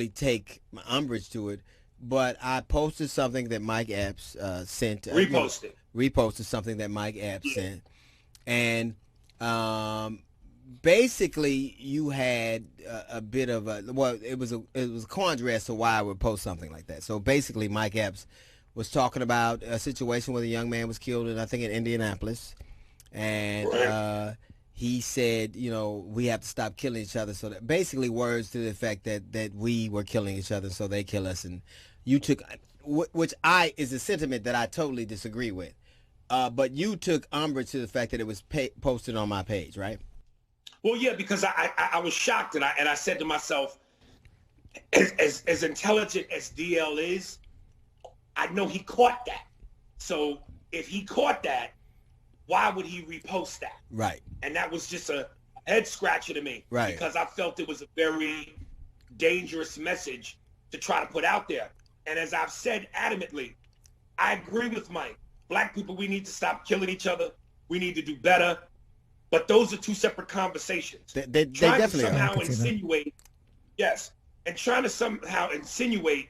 take my umbrage to it, but I posted something that Mike Epps sent. Reposted something that Mike Epps sent. And basically you had a bit of a, well, it was a quandary as to why I would post something like that. So basically Mike Epps was talking about a situation where the young man was killed in, I think, in Indianapolis. And he said, you know, we have to stop killing each other. So that basically words to the effect that we were killing each other, so they kill us. And you took, which is a sentiment that I totally disagree with. But you took umbrage to the fact that it was posted on my page, right? Well, yeah, because I was shocked, and I said to myself, as intelligent as DL is, I know he caught that. So if he caught that, why would he repost that? Right. And that was just a head scratcher to me. Right. Because I felt it was a very dangerous message to try to put out there. And as I've said adamantly, I agree with Mike. Black people, we need to stop killing each other. We need to do better. But those are two separate conversations. They trying definitely to somehow are. insinuate, yes, and trying to somehow insinuate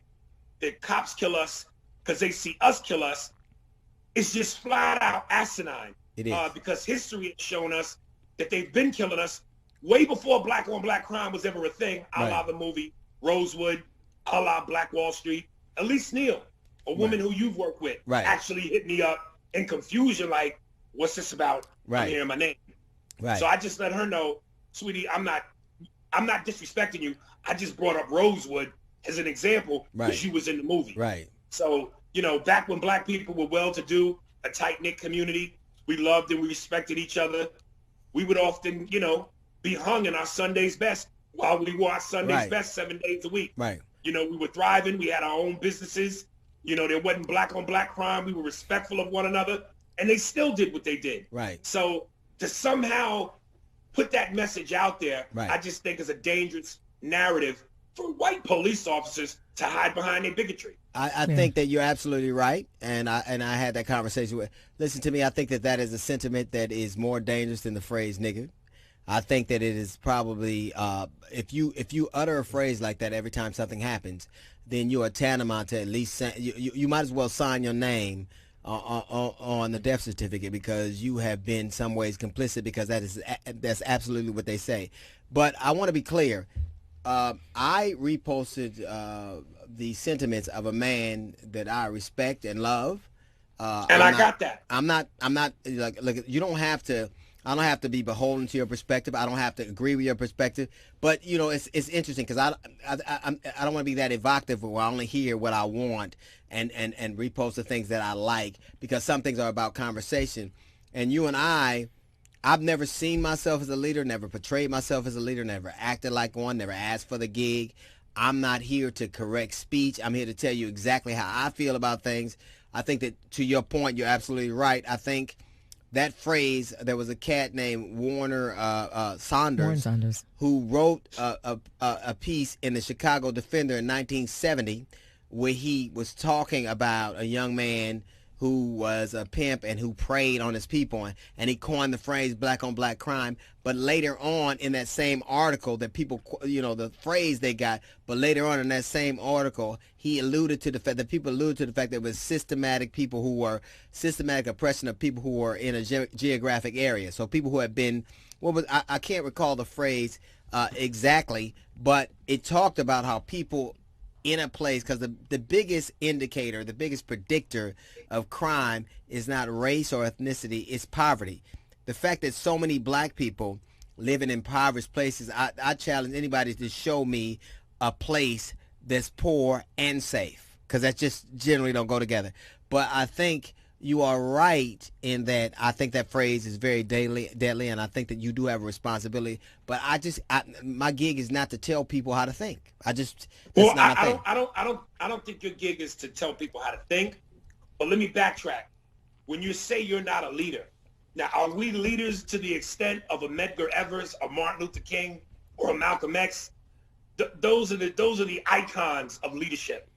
that cops kill us because they see us kill us is just flat out asinine. It is. Because history has shown us that they've been killing us way before black on black crime was ever a thing, a la the movie Rosewood, a la Black Wall Street. Elise Neal, a woman who you've worked with, actually hit me up in confusion like, what's this about? I'm hearing my name. Right. So I just let her know, sweetie, I'm not disrespecting you. I just brought up Rosewood as an example because you was in the movie. Right. So, you know, back when black people were well-to-do, a tight-knit community, we loved and we respected each other, we would often, you know, be hung in our Sunday's best while we wore our Sunday's best 7 days a week. Right. You know, we were thriving. We had our own businesses. You know, there wasn't black on black crime. We were respectful of one another, and they still did what they did. Right. So to somehow put that message out there, I just think is a dangerous narrative for white police officers to hide behind their bigotry. I think that you're absolutely right, and I had that conversation with. Listen to me. I think that is a sentiment that is more dangerous than the phrase "nigger." I think that it is probably if you utter a phrase like that every time something happens, then you are tantamount to at least you might as well sign your name on the death certificate because you have been some ways complicit because that's absolutely what they say. But I want to be clear. I reposted the sentiments of a man that I respect and love. And I got that. I'm not like you don't have to. I don't have to be beholden to your perspective. I don't have to agree with your perspective. But you know, it's interesting because I don't want to be that evocative where I only hear what I want and repost the things that I like because some things are about conversation. And you and I've never seen myself as a leader, never portrayed myself as a leader, never acted like one, never asked for the gig. I'm not here to correct speech. I'm here to tell you exactly how I feel about things. I think that to your point, you're absolutely right. I think that phrase, there was a cat named Warren Saunders who wrote a piece in the Chicago Defender in 1970 where he was talking about a young man who was a pimp and who preyed on his people, and he coined the phrase black on black crime. But later on in that same article that people, you know, the phrase they got, but later on in that same article, he alluded to the fact that people alluded to the fact that it was systematic oppression of people who were in a geographic area. So people who had been, I can't recall the phrase exactly, but it talked about how people in a place, because the biggest indicator, the biggest predictor of crime is not race or ethnicity, it's poverty. The fact that so many black people live in impoverished places, I challenge anybody to show me a place that's poor and safe, because that just generally don't go together. But I think you are right in that I think that phrase is very deadly, and I think that you do have a responsibility. But my gig is not to tell people how to think. I don't think your gig is to tell people how to think. But let me backtrack. when you say you're not a leader. Now, are we leaders to the extent of a Medgar Evers, a Martin Luther King, or a Malcolm X? Those are the icons of leadership.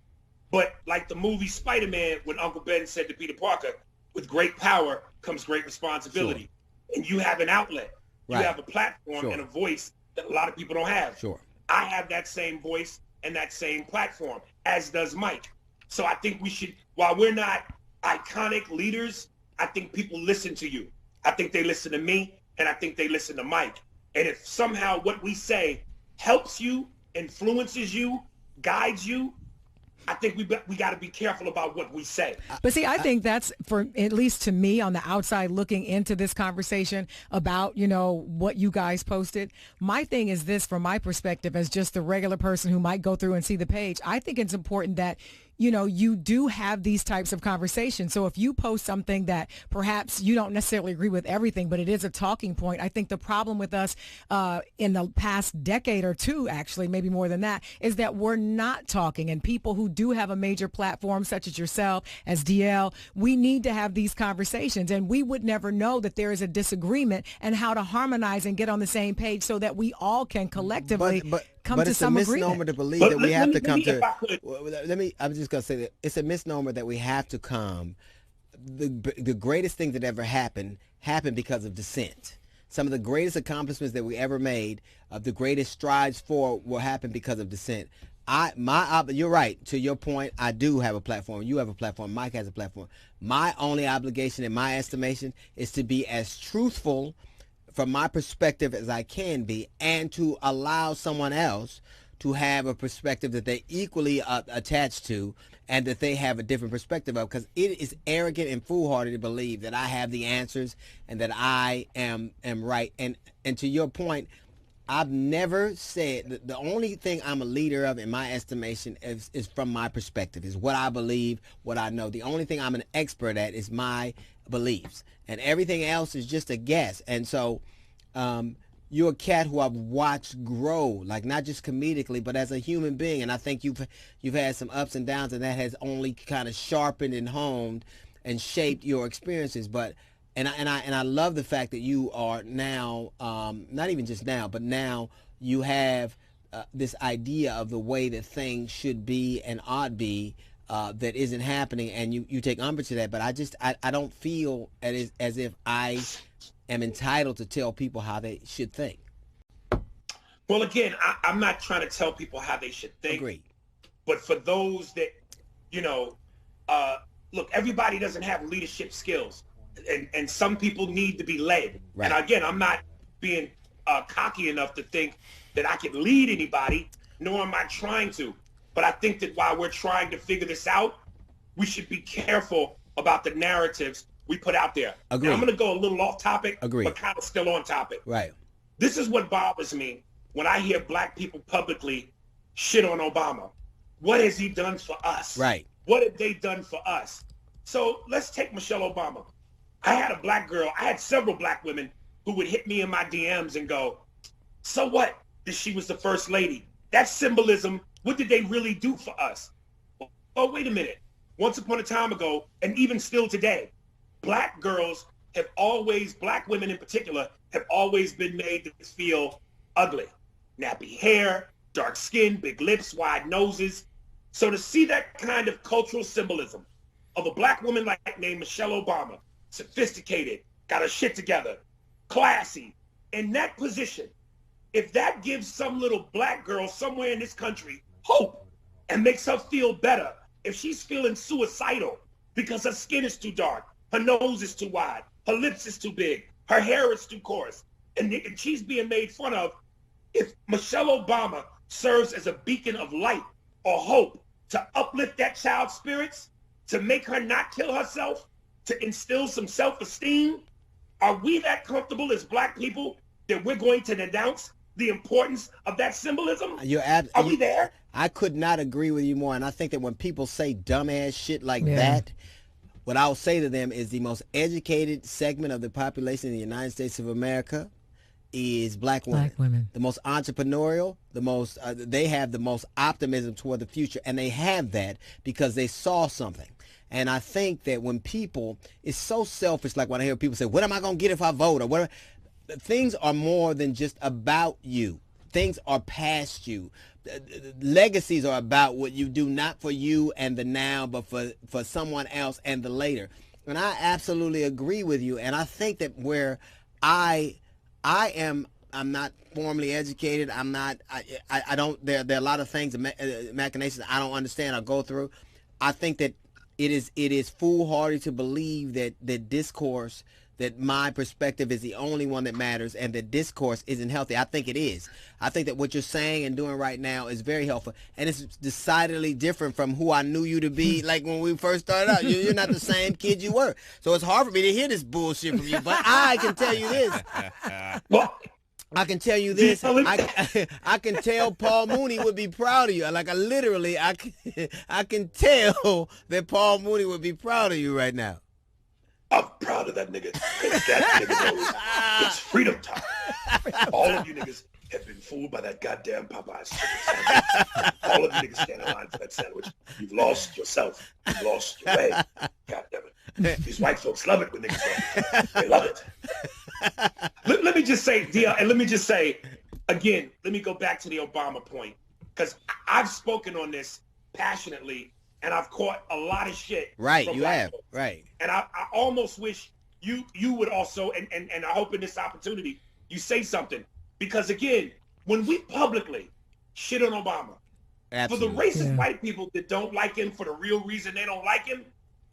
But like the movie Spider-Man, when Uncle Ben said to Peter Parker, with great power comes great responsibility. Sure. And you have an outlet. Right. You have a platform and a voice that a lot of people don't have. Sure. I have that same voice and that same platform, as does Mike. So I think we should, while we're not iconic leaders, I think people listen to you. I think they listen to me, and I think they listen to Mike. And if somehow what we say helps you, influences you, guides you, I think we got to be careful about what we say. But see, I think that's, for at least to me on the outside looking into this conversation about, you know, what you guys posted. My thing is this, from my perspective, as just the regular person who might go through and see the page, I think it's important that, you know, you do have these types of conversations. So if you post something that perhaps you don't necessarily agree with everything, but it is a talking point, I think the problem with us in the past decade or two, actually, maybe more than that, is that we're not talking. And people who do have a major platform, such as yourself, as DL, we need to have these conversations. And we would never know that there is a disagreement and how to harmonize and get on the same page so that we all can collectively come to some agreement. But it's a misnomer to believe that we have to come to. I'm just going to say that it's a misnomer that we have to come. The greatest thing that ever happened because of dissent. Some of the greatest accomplishments that we ever made, the greatest strides forward, will happen because of dissent. You're right. To your point, I do have a platform. You have a platform. Mike has a platform. My only obligation, in my estimation, is to be as truthful from my perspective as I can be, and to allow someone else to have a perspective that they equally attached to, and that they have a different perspective of, because it is arrogant and foolhardy to believe that I have the answers and that I am right. And to your point, I've never said, the only thing I'm a leader of in my estimation is from my perspective, is what I believe, what I know. The only thing I'm an expert at is my beliefs, and everything else is just a guess. And so you're a cat who I've watched grow, like not just comedically, but as a human being. And I think you've had some ups and downs, and that has only kind of sharpened and honed and shaped your experiences. But and I love the fact that you are now, not even just now, but now you have this idea of the way that things should be and ought be, that isn't happening, and you take umbrage to that. But I don't feel as if I am entitled to tell people how they should think. Well, again, I'm not trying to tell people how they should think. Agreed. But for those that, you know, look, everybody doesn't have leadership skills, and some people need to be led. Right. And again, I'm not being cocky enough to think that I can lead anybody, nor am I trying to. But I think that while we're trying to figure this out, we should be careful about the narratives we put out there. Agreed. Now, I'm going to go a little off topic, Agreed. but kind of still on topic. Right. This is what bothers me when I hear black people publicly shit on Obama. What has he done for us? Right. What have they done for us? So let's take Michelle Obama. I had a black girl, I had several black women who would hit me in my DMs and go, so what that she was the first lady? That's symbolism. What did they really do for us? Oh, wait a minute. Once upon a time ago, and even still today, black girls have always, black women in particular, have always been made to feel ugly. Nappy hair, dark skin, big lips, wide noses. So to see that kind of cultural symbolism of a black woman like named Michelle Obama, sophisticated, got her shit together, classy, in that position, if that gives some little black girl somewhere in this country hope and makes her feel better, if she's feeling suicidal because her skin is too dark, her nose is too wide, her lips is too big, her hair is too coarse, and she's being made fun of, if Michelle Obama serves as a beacon of light or hope to uplift that child's spirits, to make her not kill herself, to instill some self-esteem, are we that comfortable as black people that we're going to denounce the importance of that symbolism? Are we there? I could not agree with you more. And I think that when people say dumbass shit like that, what I'll say to them is the most educated segment of the population in the United States of America is black women. Black women. The most entrepreneurial, the most, they have the most optimism toward the future. And they have that because they saw something. And I think that when people, it's so selfish, like when I hear people say, what am I going to get if I vote? Or what? Things are more than just about you. Things are past you. Legacies are about what you do, not for you and the now, but for someone else and the later. And I absolutely agree with you. And I think that where I'm not formally educated. I don't, there are a lot of things, machinations I don't understand or go through. I think that it is foolhardy to believe that discourse, that my perspective is the only one that matters and that discourse isn't healthy. I think it is. I think that what you're saying and doing right now is very helpful. And it's decidedly different from who I knew you to be like when we first started out. You're not the same kid you were. So it's hard for me to hear this bullshit from you. But I can tell you this. Well, I can tell you this. I can tell Paul Mooney would be proud of you. Like I can tell that Paul Mooney would be proud of you right now. I'm proud of that nigga. That nigga knows it's freedom time. All of you niggas have been fooled by that goddamn Popeye's chicken sandwich. All of you niggas stand in line for that sandwich. You've lost yourself. You've lost your way. God damn it. These white folks love it when niggas love it. They love it. Let me just say, Dia, and let me just say, again, let me go back to the Obama point. Because I've spoken on this passionately, and I've caught a lot of shit. Right, you have. Folks. Right. And I almost wish you would also, and I hope in this opportunity, you say something. Because again, when we publicly shit on Obama, absolutely, for the racist white people that don't like him for the real reason they don't like him,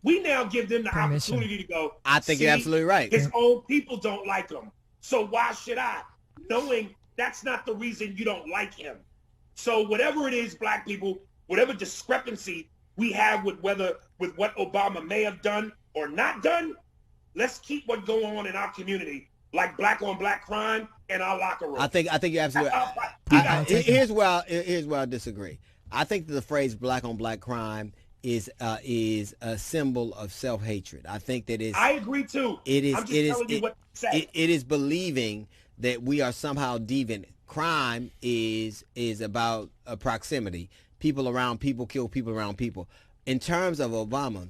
we now give them the opportunity to go, I think you're absolutely right. His own people don't like him. So why should I? Knowing that's not the reason you don't like him. So whatever it is, black people, whatever discrepancy we have with what Obama may have done or not done, let's keep what going on in our community, like black on black crime in our locker room. I think you're absolutely right. Here's where I disagree. I think that the phrase black on black crime is a symbol of self-hatred. I think that is. I agree too. It is. I'm just telling you what to say. It is believing that we are somehow deviant. Crime is about proximity. People around people kill people around people. In terms of Obama,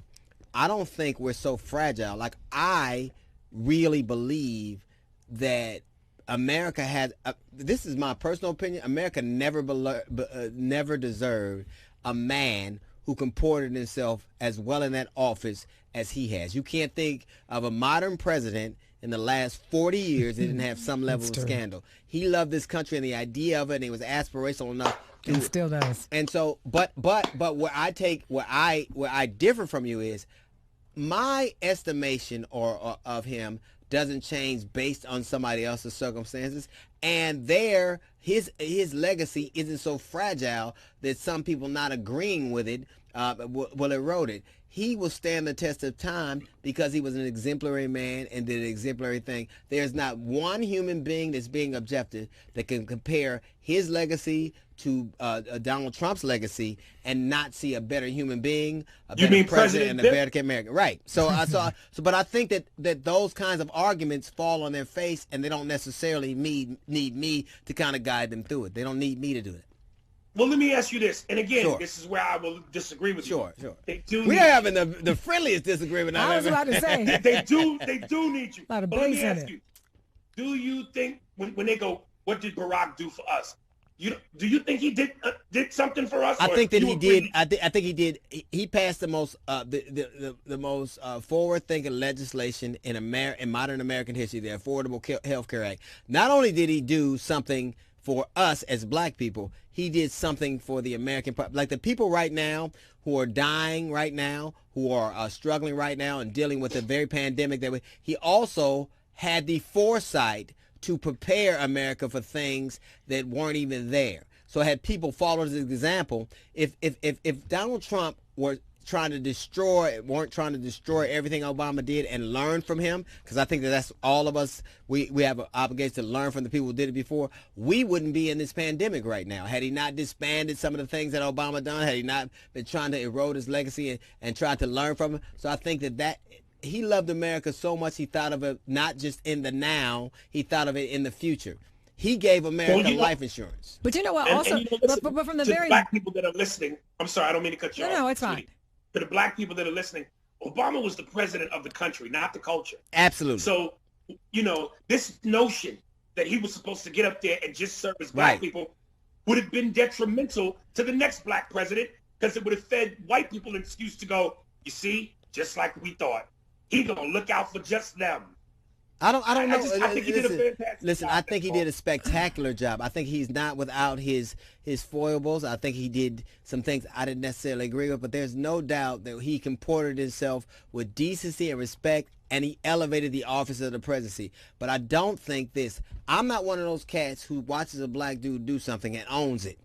I don't think we're so fragile. Like, I really believe that America has, this is my personal opinion, America never deserved a man who comported himself as well in that office as he has. You can't think of a modern president in the last 40 years that didn't have some level of scandal. He loved this country and the idea of it, and he was aspirational enough. And still does. And so, but where I differ from you is my estimation of him doesn't change based on somebody else's circumstances, and his legacy isn't so fragile that some people not agreeing with it will erode it. He will stand the test of time because he was an exemplary man and did an exemplary thing. There's not one human being that's being objective that can compare his legacy to Donald Trump's legacy and not see a better human being, a better president, and a better American. Right. So but I think that those kinds of arguments fall on their face, and they don't necessarily need me to kind of guide them through it. They don't need me to do it. Well, let me ask you this, and again, this is where I will disagree with you. Sure. We're having the friendliest disagreement I've ever. I was about to say. They do need you. A lot of but let me bass in ask it. you, do you think when they go, what did Barack do for us? Do you think he did something for us? I think that he did. I think he did. He passed the most the most forward-thinking legislation in modern American history, the Affordable Health Care Act. Not only did he do something for us as black people, he did something for the American public. Like the people right now who are dying right now, who are struggling right now and dealing with the very pandemic he also had the foresight to prepare America for things that weren't even there. So had people followed his example, if Donald Trump weren't trying to destroy everything Obama did and learn from him, because I think that's all of us, we have an obligation to learn from the people who did it before, we wouldn't be in this pandemic right now. Had he not disbanded some of the things that Obama done, had he not been trying to erode his legacy and tried to learn from him. So I think that he loved America so much he thought of it not just in the now, he thought of it in the future. He gave America life insurance. But you know what? But from the very black people that are listening, I'm sorry, I don't mean to cut you off. No, it's fine. To the black people that are listening, Obama was the president of the country, not the culture. Absolutely. So, this notion that he was supposed to get up there and just serve as black people would have been detrimental to the next black president, because it would have fed white people an excuse to go, you see, just like we thought. He gonna look out for just them. I don't know. I think he did a fantastic Listen, I think he did a spectacular job. I think he's not without his foibles. I think he did some things I didn't necessarily agree with, but there's no doubt that he comported himself with decency and respect, and he elevated the office of the presidency. But I don't think this. I'm not one of those cats who watches a black dude do something and owns it.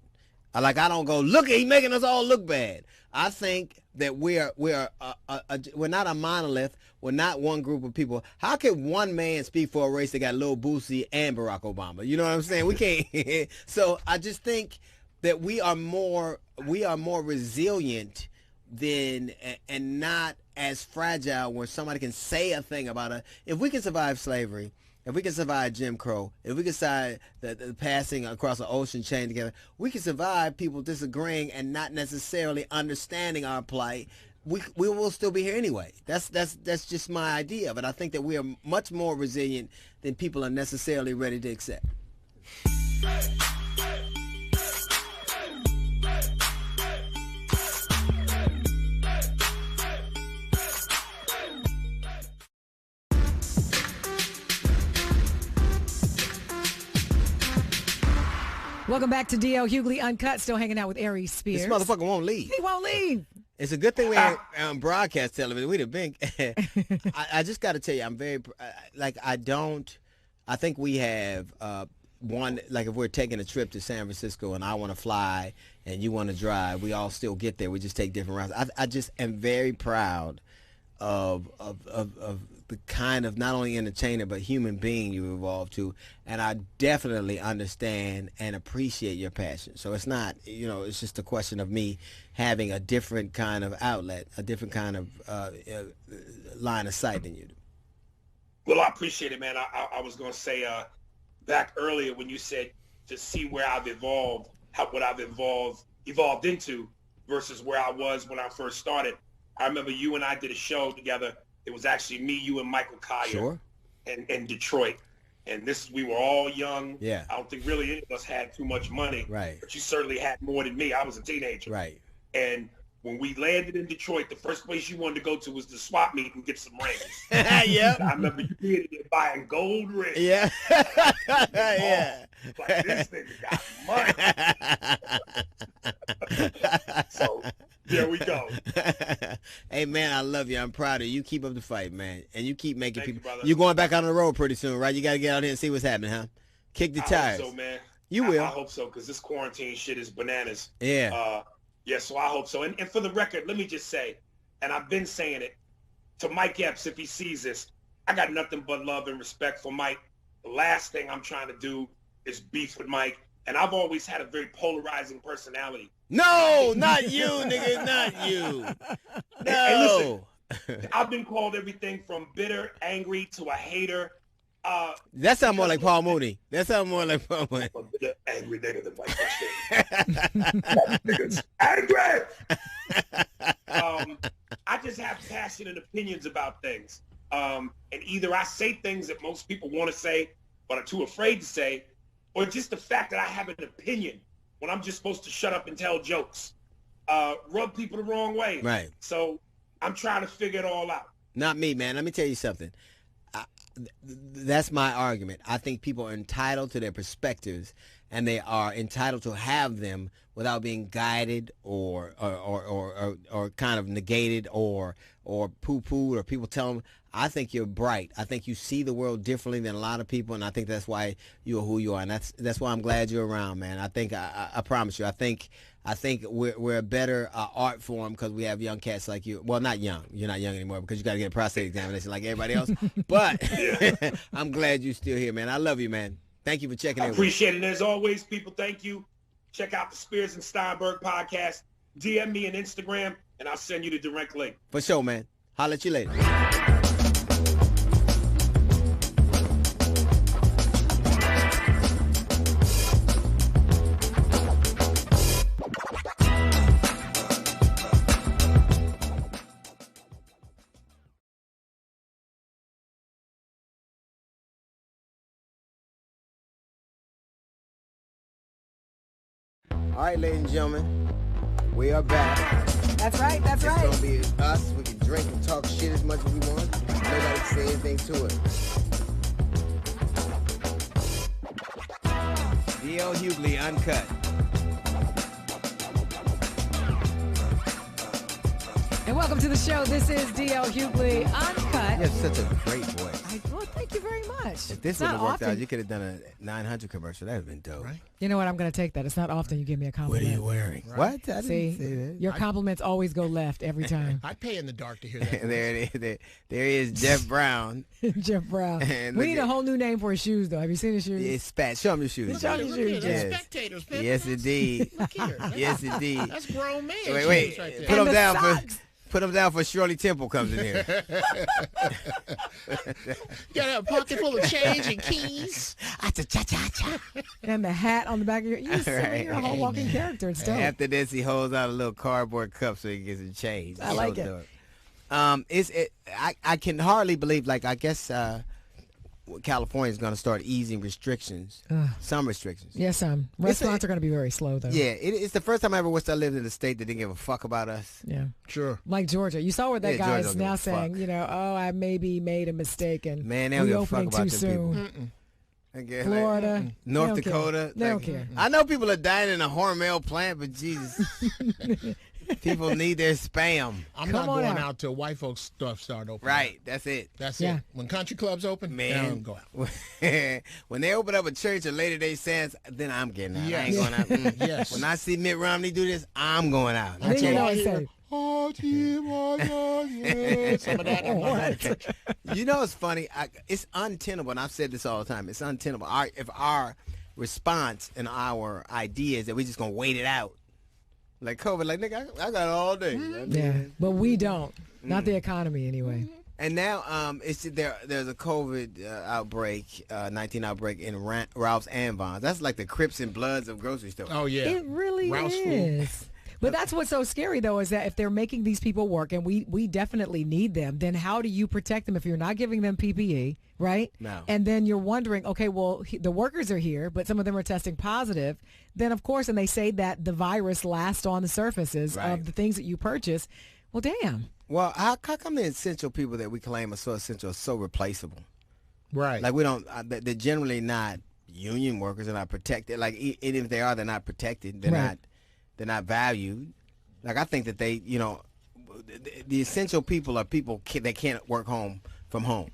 I don't go, look, he's making us all look bad. I think that we're not a monolith. We're not one group of people. How can one man speak for a race that got Lil Boosie and Barack Obama? You know what I'm saying? We can't. So I just think that we are more resilient than and not as fragile where somebody can say a thing about it. If we can survive slavery, if we can survive Jim Crow, if we can survive the passing across an ocean chain together, we can survive people disagreeing and not necessarily understanding our plight. We will still be here anyway. That's just my idea. But I think that we are much more resilient than people are necessarily ready to accept. Welcome back to D.L. Hughley Uncut. Still hanging out with Aries Spears. This motherfucker won't leave. He won't leave. It's a good thing we ain't on broadcast television. We'd have been. I just got to tell you, I'm very, I think we have one, like if we're taking a trip to San Francisco and I want to fly and you want to drive, we all still get there. We just take different routes. I just am very proud of the kind of not only entertainer but human being you evolved to, and I definitely understand and appreciate your passion. So it's not, it's just a question of me having a different kind of outlet, a different kind of line of sight than you do. Well, I appreciate it, man. I was going to say back earlier when you said to see where I've evolved, what I've evolved into versus where I was when I first started. I remember you and I did a show together. It was actually me, you, and Michael Collier in Detroit. And we were all young. Yeah. I don't think really any of us had too much money. Right. But you certainly had more than me. I was a teenager. Right. And when we landed in Detroit, the first place you wanted to go to was the swap meet and get some rings. Yep. I remember you being there buying gold rings. Yeah. Yeah. Like, this nigga got money. So there we go. Hey, man, I love you. I'm proud of you. You keep up the fight, man. And you keep making people. You, You're going back out on the road pretty soon, right? You got to get out here and see what's happening, huh? Kick the tires. I hope so, man. You will. I hope so, because this quarantine shit is bananas. Yeah. Yeah, so I hope so. And for the record, let me just say, and I've been saying it, to Mike Epps, if he sees this, I got nothing but love and respect for Mike. The last thing I'm trying to do is beef with Mike. And I've always had a very polarizing personality. No, not you, nigga, not you. No. Hey, listen, I've been called everything from bitter, angry, to a hater. That sounds more like Paul Mooney. That sounds more like Paul Mooney. I'm a bitter, angry nigga than Mike Niggas angry! I just have passionate opinions about things. And either I say things that most people want to say but are too afraid to say, or just the fact that I have an opinion when I'm just supposed to shut up and tell jokes, rub people the wrong way. Right. So I'm trying to figure it all out. Not me, man. Let me tell you something. That's my argument. I think people are entitled to their perspectives, and they are entitled to have them without being guided or kind of negated or poo-pooed, or people tell them, I think you're bright. I think you see the world differently than a lot of people, and I think that's why you're who you are. And that's why I'm glad you're around, man. I think I promise you. I think we're a better art form because we have young cats like you. Well, not young. You're not young anymore because you got to get a prostate examination like everybody else. But I'm glad you're still here, man. I love you, man. Thank you for checking in. I appreciate it. And as always, people, thank you. Check out the Spears and Steinberg podcast. DM me on Instagram, and I'll send you the direct link. For sure, man. Holla at you later. All right, ladies and gentlemen, we are back. That's right. That's right. It's gonna be us. We can drink and talk shit as much as we want. Nobody can say anything to it. D.L. Hughley, Uncut. And welcome to the show. This is D.L. Hughley, Uncut. You have such a great voice. Well, thank you very much. If this would have worked out, you could have done a 900 commercial. That would have been dope. Right? You know what? I'm going to take that. It's not often you give me a compliment. What are you wearing? Right. What? I didn't See, say that. Your compliments always go left every time. I'd pay in the dark to hear that. there is Jeff Brown. Jeff Brown. We need a whole new name for his shoes, though. Have you seen his shoes? It's Spat. Show me your shoes. Show me your shoes. Yes. Spectators, yes, indeed. Look here. Yes, indeed. That's grown man wait. shoes right there. Put them down for Shirley Temple comes in here. Got a pocket full of change and keys. And the hat on the back of your... You're a whole walking character. It's dope. After this, he holds out a little cardboard cup so he can get some change. I like it. I can hardly believe, like, I guess California is going to start easing restrictions, some restrictions. Yes, restaurants are going to be very slow, though. Yeah, it's the first time I ever wished I lived in a state that didn't give a fuck about us. Yeah. Sure. Like Georgia. You saw where that guy Georgia is now saying, I maybe made a mistake and man, they don't give a fuck about too them soon. Florida. North Dakota. They don't care. I know people are dying in a Hormel plant, but Jesus. People need their spam. I'm not going out till white folks stuff start opening. Right, that's it. That's it. When country clubs open, man, I'm go out. When they open up a church or Latter Day Saints, then I'm getting out. Yes. I ain't going out. Yes. When I see Mitt Romney do this, I'm going out. Then you know it's safe. Some of that. You know it's funny? It's untenable, and I've said this all the time. It's untenable. If our response and our idea is that we're just going to wait it out, like COVID, like, nigga, I got it all day. Yeah, but we don't. Not the economy, anyway. And now there's a COVID outbreak, 19 outbreak in Ralph's and Vons. That's like the Crips and Bloods of grocery stores. Oh, yeah. It really Ralph's is. food. But that's what's so scary, though, is that if they're making these people work, and we definitely need them, then how do you protect them if you're not giving them PPE, right? No. And then you're wondering, okay, well, the workers are here, but some of them are testing positive. Then, of course, and they say that the virus lasts on the surfaces of the things that you purchase. Well, damn. Well, how come the essential people that we claim are so essential are so replaceable? Right. Like, we don't, they're generally not union workers. They're not protected. Like, even if they are, they're not protected. They're not valued. Like, I think that they, the essential people are people that can't work from home.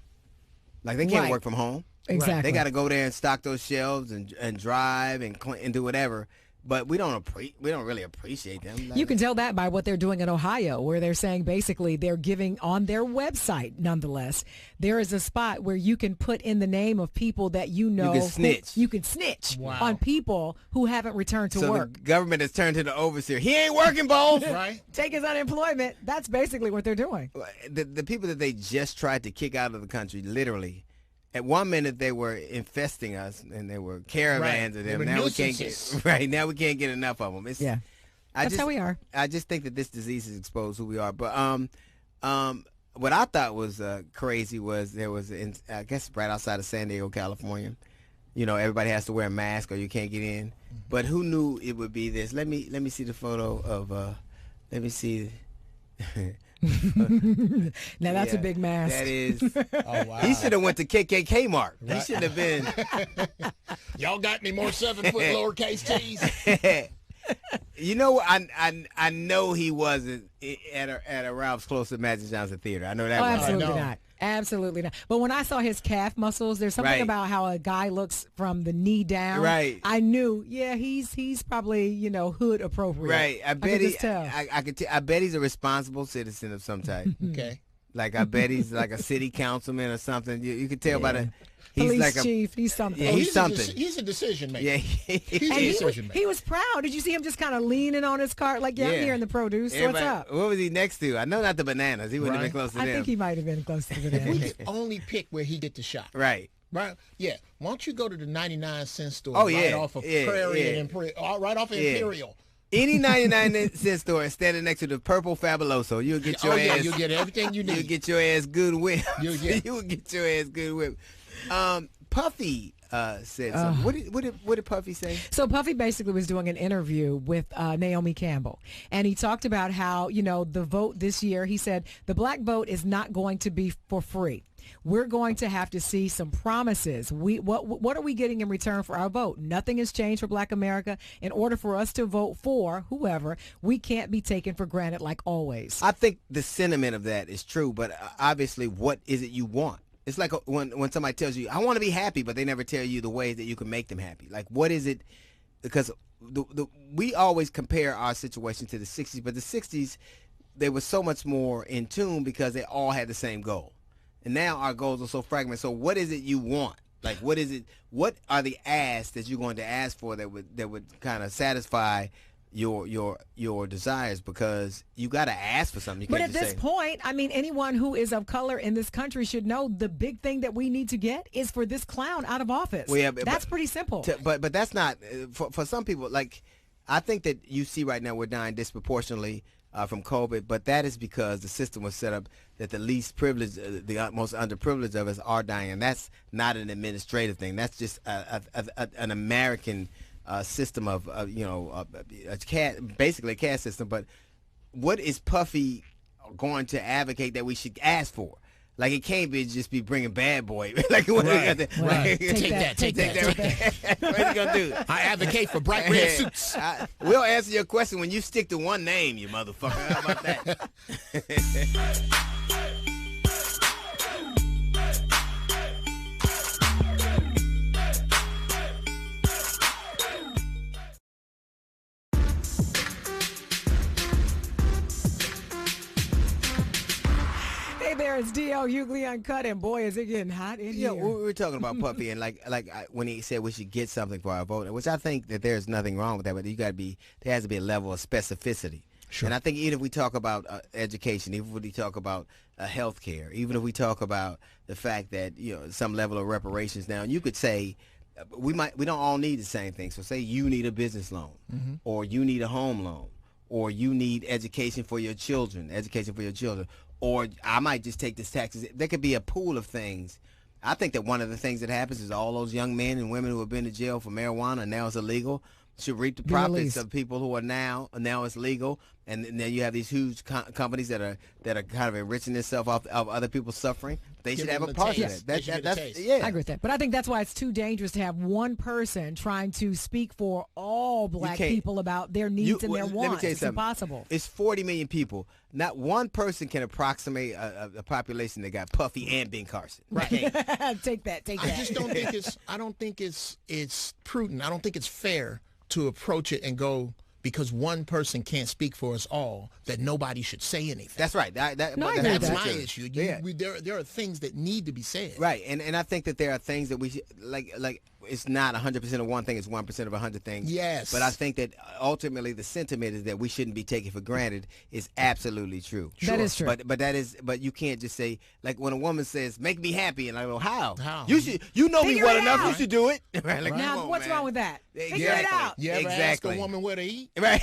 Like, they can't work from home. Exactly. They got to go there and stock those shelves and drive and clean and do whatever. But we don't really appreciate them. You can tell that by what they're doing in Ohio, where they're saying basically they're giving on their website, nonetheless, there is a spot where you can put in the name of people that you know. You can snitch. You can snitch on people who haven't returned to work. The government has turned to the overseer. He ain't working, Bo. Right. Take his unemployment. That's basically what they're doing. The people that they just tried to kick out of the country, literally, at one minute they were infesting us, and there were caravans of them. Now we can't get Now we can't get enough of them. That's how we are. I just think that this disease has exposed who we are. But what I thought was crazy was there was, I guess, right outside of San Diego, California. Everybody has to wear a mask or you can't get in. But who knew it would be this? Let me see the photo of. Let me see. Now that's a big mask. That is. Oh, wow. He should have went to KKK Mark. Right. He should have been. Y'all got any more 7-foot lowercase t's? I know he wasn't at a Ralph's close to Magic Johnson Theater. I know that. Absolutely not. Absolutely not. But when I saw his calf muscles, there's something about how a guy looks from the knee down. Right. I knew, he's probably, hood appropriate. Right. I bet I bet he's a responsible citizen of some type. Okay. Like, I bet he's like a city councilman or something. You can tell by the. He's police like chief. He's something. Yeah, he's something. He's a decision maker. Yeah, he's a decision maker. He was proud. Did you see him just kind of leaning on his cart like, I'm here in the produce. So what's up? What was he next to? I know not the bananas. He wouldn't have been close to them. I think he might have been close to the bananas. We could only pick where he get the shot. Right. Right. Yeah. Why don't you go to the 99-cent store right off of Prairie and right off of Imperial? Any 99-cent store standing next to the purple Fabuloso, you'll get your ass. You'll get everything you need. You'll get your ass good whip. You'll get your ass good whip. Puffy said something. What did Puffy say? So Puffy basically was doing an interview with Naomi Campbell, and he talked about how, the vote this year, he said, the black vote is not going to be for free. We're going to have to see some promises. What are we getting in return for our vote? Nothing has changed for Black America. In order for us to vote for whoever, we can't be taken for granted like always. I think the sentiment of that is true, but obviously, what is it you want? It's like when somebody tells you, I want to be happy, but they never tell you the ways that you can make them happy. Like, what is it? Because we always compare our situation to the 60s, but the 60s, they were so much more in tune because they all had the same goal. And now our goals are so fragmented. So what is it you want? Like, what is it? What are the asks that you're going to ask for that would kind of satisfy your desires? Because you got to ask for something. But at this point, I mean, anyone who is of color in this country should know the big thing that we need to get is for this clown out of office. Well, yeah, that's pretty simple. But that's not for some people. Like, I think that you see right now we're dying disproportionately from COVID, but that is because the system was set up that the least privileged, the most underprivileged of us are dying, and that's not an administrative thing. That's just an American system of basically a caste system. But what is Puffy going to advocate that we should ask for? Like, it can't just be bringing Bad Boy. Like, what right. Take that. What are you gonna do? I advocate for bright red suits. We'll answer your question when you stick to one name, you motherfucker. How about that? It's D.L. Hughley Uncut, and boy, is it getting hot in here. Yeah, we were talking about Puffy, and when he said we should get something for our vote, which I think that there's nothing wrong with that, but there has to be a level of specificity. Sure. And I think even if we talk about education, even if we talk about health care, even if we talk about the fact that some level of reparations, now you could say we don't all need the same thing. So say you need a business loan, or you need a home loan, or you need education for your children, or I might just take this taxes. There could be a pool of things. I think that one of the things that happens is all those young men and women who have been to jail for marijuana and now it's illegal should reap the profits of people who are now it's legal, and then you have these huge companies that are kind of enriching themselves off of other people's suffering. They should have a part of that. I agree with that. But I think that's why it's too dangerous to have one person trying to speak for all black people about their needs and their wants. Let me tell you it's something. impossible. It's 40 million people. Not one person can approximate a population that got Puffy and Ben Carson. Right. Take that. I just don't think it's prudent. I don't think it's fair to approach it and go, because one person can't speak for us all, that nobody should say anything. That's right. That's my issue. There are things that need to be said. Right, and I think that there are things that we should, like it's not 100% of one thing, it's 1% of 100 things. Yes. But I think that ultimately the sentiment is that we shouldn't be taken for granted is absolutely true. That is true. But you can't just say, like when a woman says, make me happy, and I go, how? You know me well enough, you should do it. Right? Like, now, what's wrong with that? Figure it out. You ever ask a woman where to eat? Right.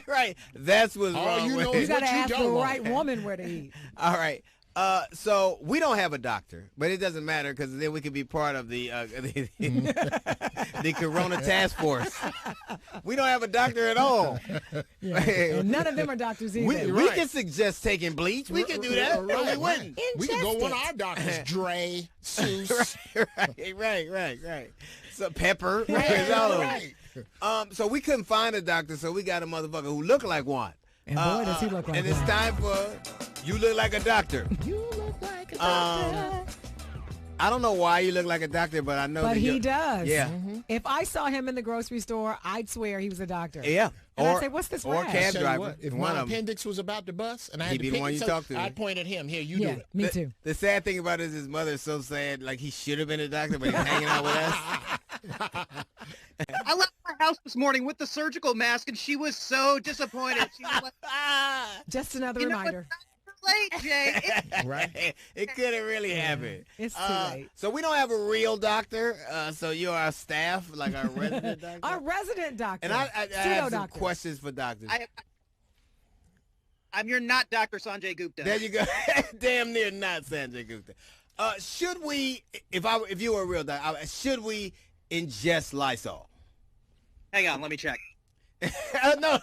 Right. That's what's wrong you with know it. You got to ask the right want. woman where to eat. All right. So we don't have a doctor, but it doesn't matter because then we could be part of the Corona Task Force. We don't have a doctor at all. Yeah. And none of them are doctors either. We can suggest taking bleach. We can do that. Right. We wouldn't. We can go one of our doctors. Dre, Seuss. Right. So Pepper. Right. So we couldn't find a doctor, so we got a motherfucker who looked like one. And boy, does he look like one. And it's time for You Look Like a Doctor. You look like a doctor. I don't know why you look like a doctor, but I know But he does. Yeah. If I saw him in the grocery store, I'd swear he was a doctor. Yeah. And I'd say, what's this Or a cab driver. If my appendix was about to bust and I had He'd to be pick the one you talk to. I'd point at him. Here, you do it. Me too. The sad thing about it is his mother is so sad. Like, he should have been a doctor, but he's hanging out with us. I left my house this morning with the surgical mask, and she was so disappointed. She was like, just another reminder. Late, Jay. Right. It couldn't really happen. It's too late. So we don't have a real doctor. So you're our staff, like our resident doctor. Our resident doctor. And I have some questions for doctors. I'm your not Dr. Sanjay Gupta. There you go. Damn near not Sanjay Gupta. Should we, if you were a real doctor, should we ingest Lysol? Hang on, let me check. No.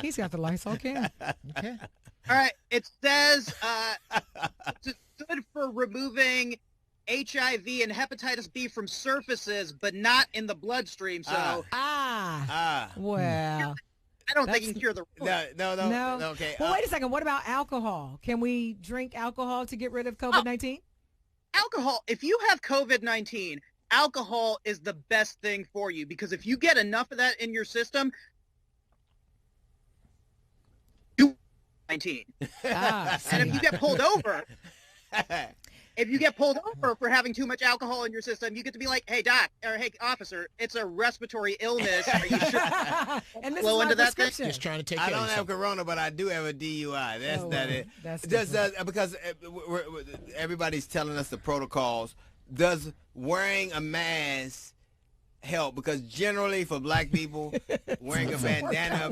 He's got the Lysol can. Okay. All right, it says it's good for removing HIV and hepatitis B from surfaces, but not in the bloodstream. So, well, I don't think it can cure the. No. Okay. Well, wait a second. What about alcohol? Can we drink alcohol to get rid of COVID-19? Alcohol. If you have COVID-19, alcohol is the best thing for you, because if you get enough of that in your system, you 19. And if you get pulled over. If you get pulled over for having too much alcohol in your system, you get to be like, hey, doc, or hey, officer, it's a respiratory illness. Are you sure? And this blow is my into that thing? prescription. Just trying to take I care don't of have corona, but I do have a DUI. That's it. That's because everybody's telling us the protocols. Does wearing a mask help? Because generally for black people, wearing a bandana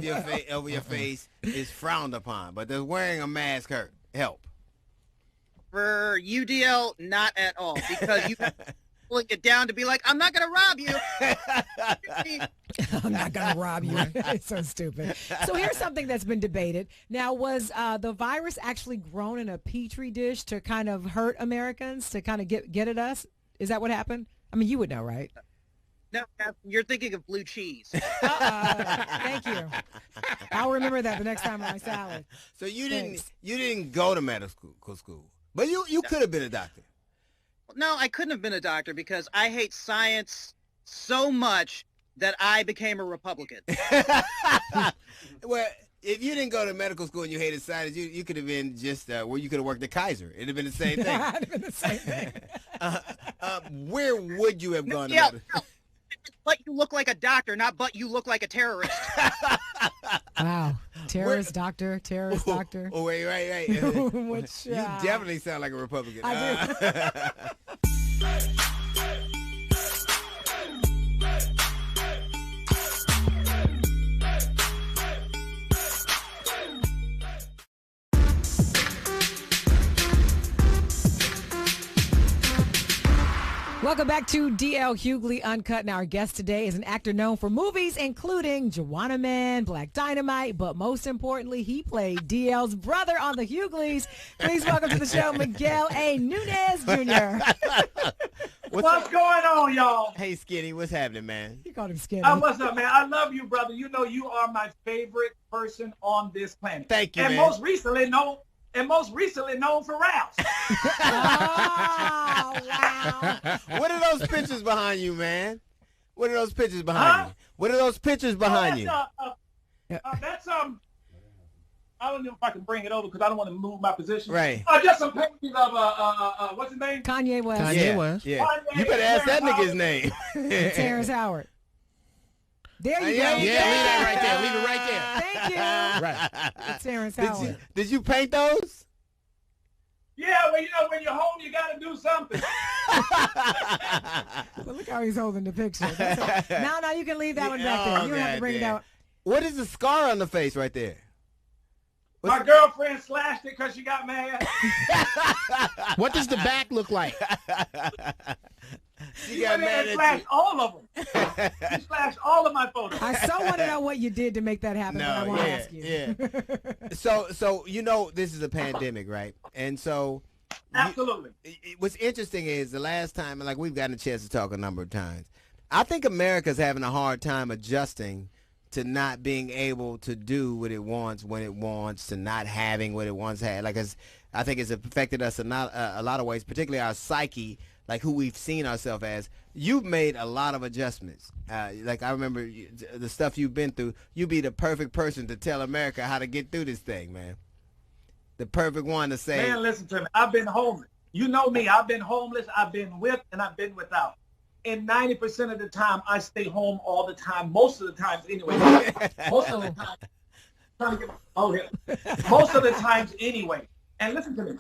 over your face is frowned upon. But does wearing a mask help? For UDL, not at all, because you have to pulling it down to be like, I'm not going to rob you. I'm not going to rob you. It's so stupid. So here's something that's been debated. Now, was the virus actually grown in a petri dish to kind of hurt Americans, to kind of get at us? Is that what happened? I mean, you would know, right? No, you're thinking of blue cheese. Thank you. I'll remember that the next time on my salad. So you didn't go to medical school, but you could have been a doctor. No, I couldn't have been a doctor because I hate science so much that I became a Republican. Well, if you didn't go to medical school and you hated science, you could have been just where you could have worked at Kaiser. It'd have been the same thing. It'd have been the same thing. Where would you have gone to medical school? But you look like a doctor, not but you look like a terrorist. Wow. Terrorist doctor. Oh, wait. Which, you definitely sound like a Republican. I do. Welcome back to DL Hughley Uncut. Now, our guest today is an actor known for movies including Juwanna Mann, Black Dynamite, but most importantly, he played DL's brother on The Hughleys. Please welcome to the show, Miguel A. Nunez Jr. What's going on, y'all? Hey, Skinny, what's happening, man? You called him Skinny. What's up, man? I love you, brother. You know you are my favorite person on this planet. Thank you, and man. Most recently known for raps. Oh, wow. What are those pictures behind you, man? What are those pictures behind you? What are those pictures behind you? That's I don't know if I can bring it over because I don't want to move my position. Right. Just some pictures of what's his name? Kanye West. Kanye West. Yeah. You better ask that nigga's name. Terrence Howard. There you go. Yeah, leave that right there. Leave it right there. Thank you. Right. It's Terrence Howard. Did you paint those? Yeah, well, when you're home, you got to do something. Well, look how he's holding the picture. Now, you can leave that one back there. You don't have to bring it out. What is the scar on the face right there? My girlfriend slashed it because she got mad. What does the back look like? She got mad at slashed all of them. She slashed all of my photos. I so want to know what you did to make that happen, but I want to ask you. Yeah. So you know this is a pandemic, right? And so absolutely. What's interesting is the last time, like we've gotten a chance to talk a number of times, I think America's having a hard time adjusting to not being able to do what it wants when it wants, to not having what it once had. Like I think it's affected us a lot of ways, particularly our psyche, like who we've seen ourselves as. You've made a lot of adjustments. Like I remember the stuff you've been through. You'd be the perfect person to tell America how to get through this thing, man. The perfect one to say. Man, listen to me. I've been homeless. You know me. I've been homeless. I've been with and I've been without. And 90% of the time, I stay home all the time. Most of the times, anyway. Most of the time. Most of the times, anyway. And listen to me.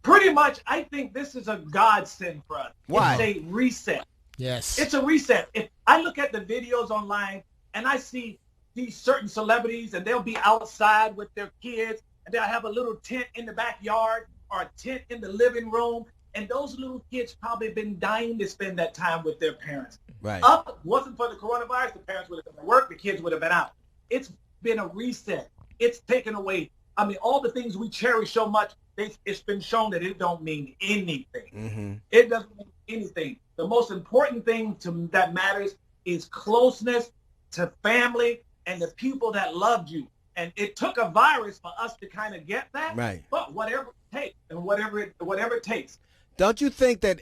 Pretty much, I think this is a godsend for us. Why? It's a reset. Yes. It's a reset. If I look at the videos online and I see these certain celebrities and they'll be outside with their kids and they'll have a little tent in the backyard or a tent in the living room, and those little kids probably been dying to spend that time with their parents. Right. Wasn't for the coronavirus, the parents would have been at work, the kids would have been out. It's been a reset. It's taken away. I mean, all the things we cherish so much, it's been shown that it don't mean anything. Mm-hmm. It doesn't mean anything. The most important thing that matters is closeness to family and the people that loved you. And it took a virus for us to kind of get that. Right. But whatever it takes, and whatever it takes. Don't you think that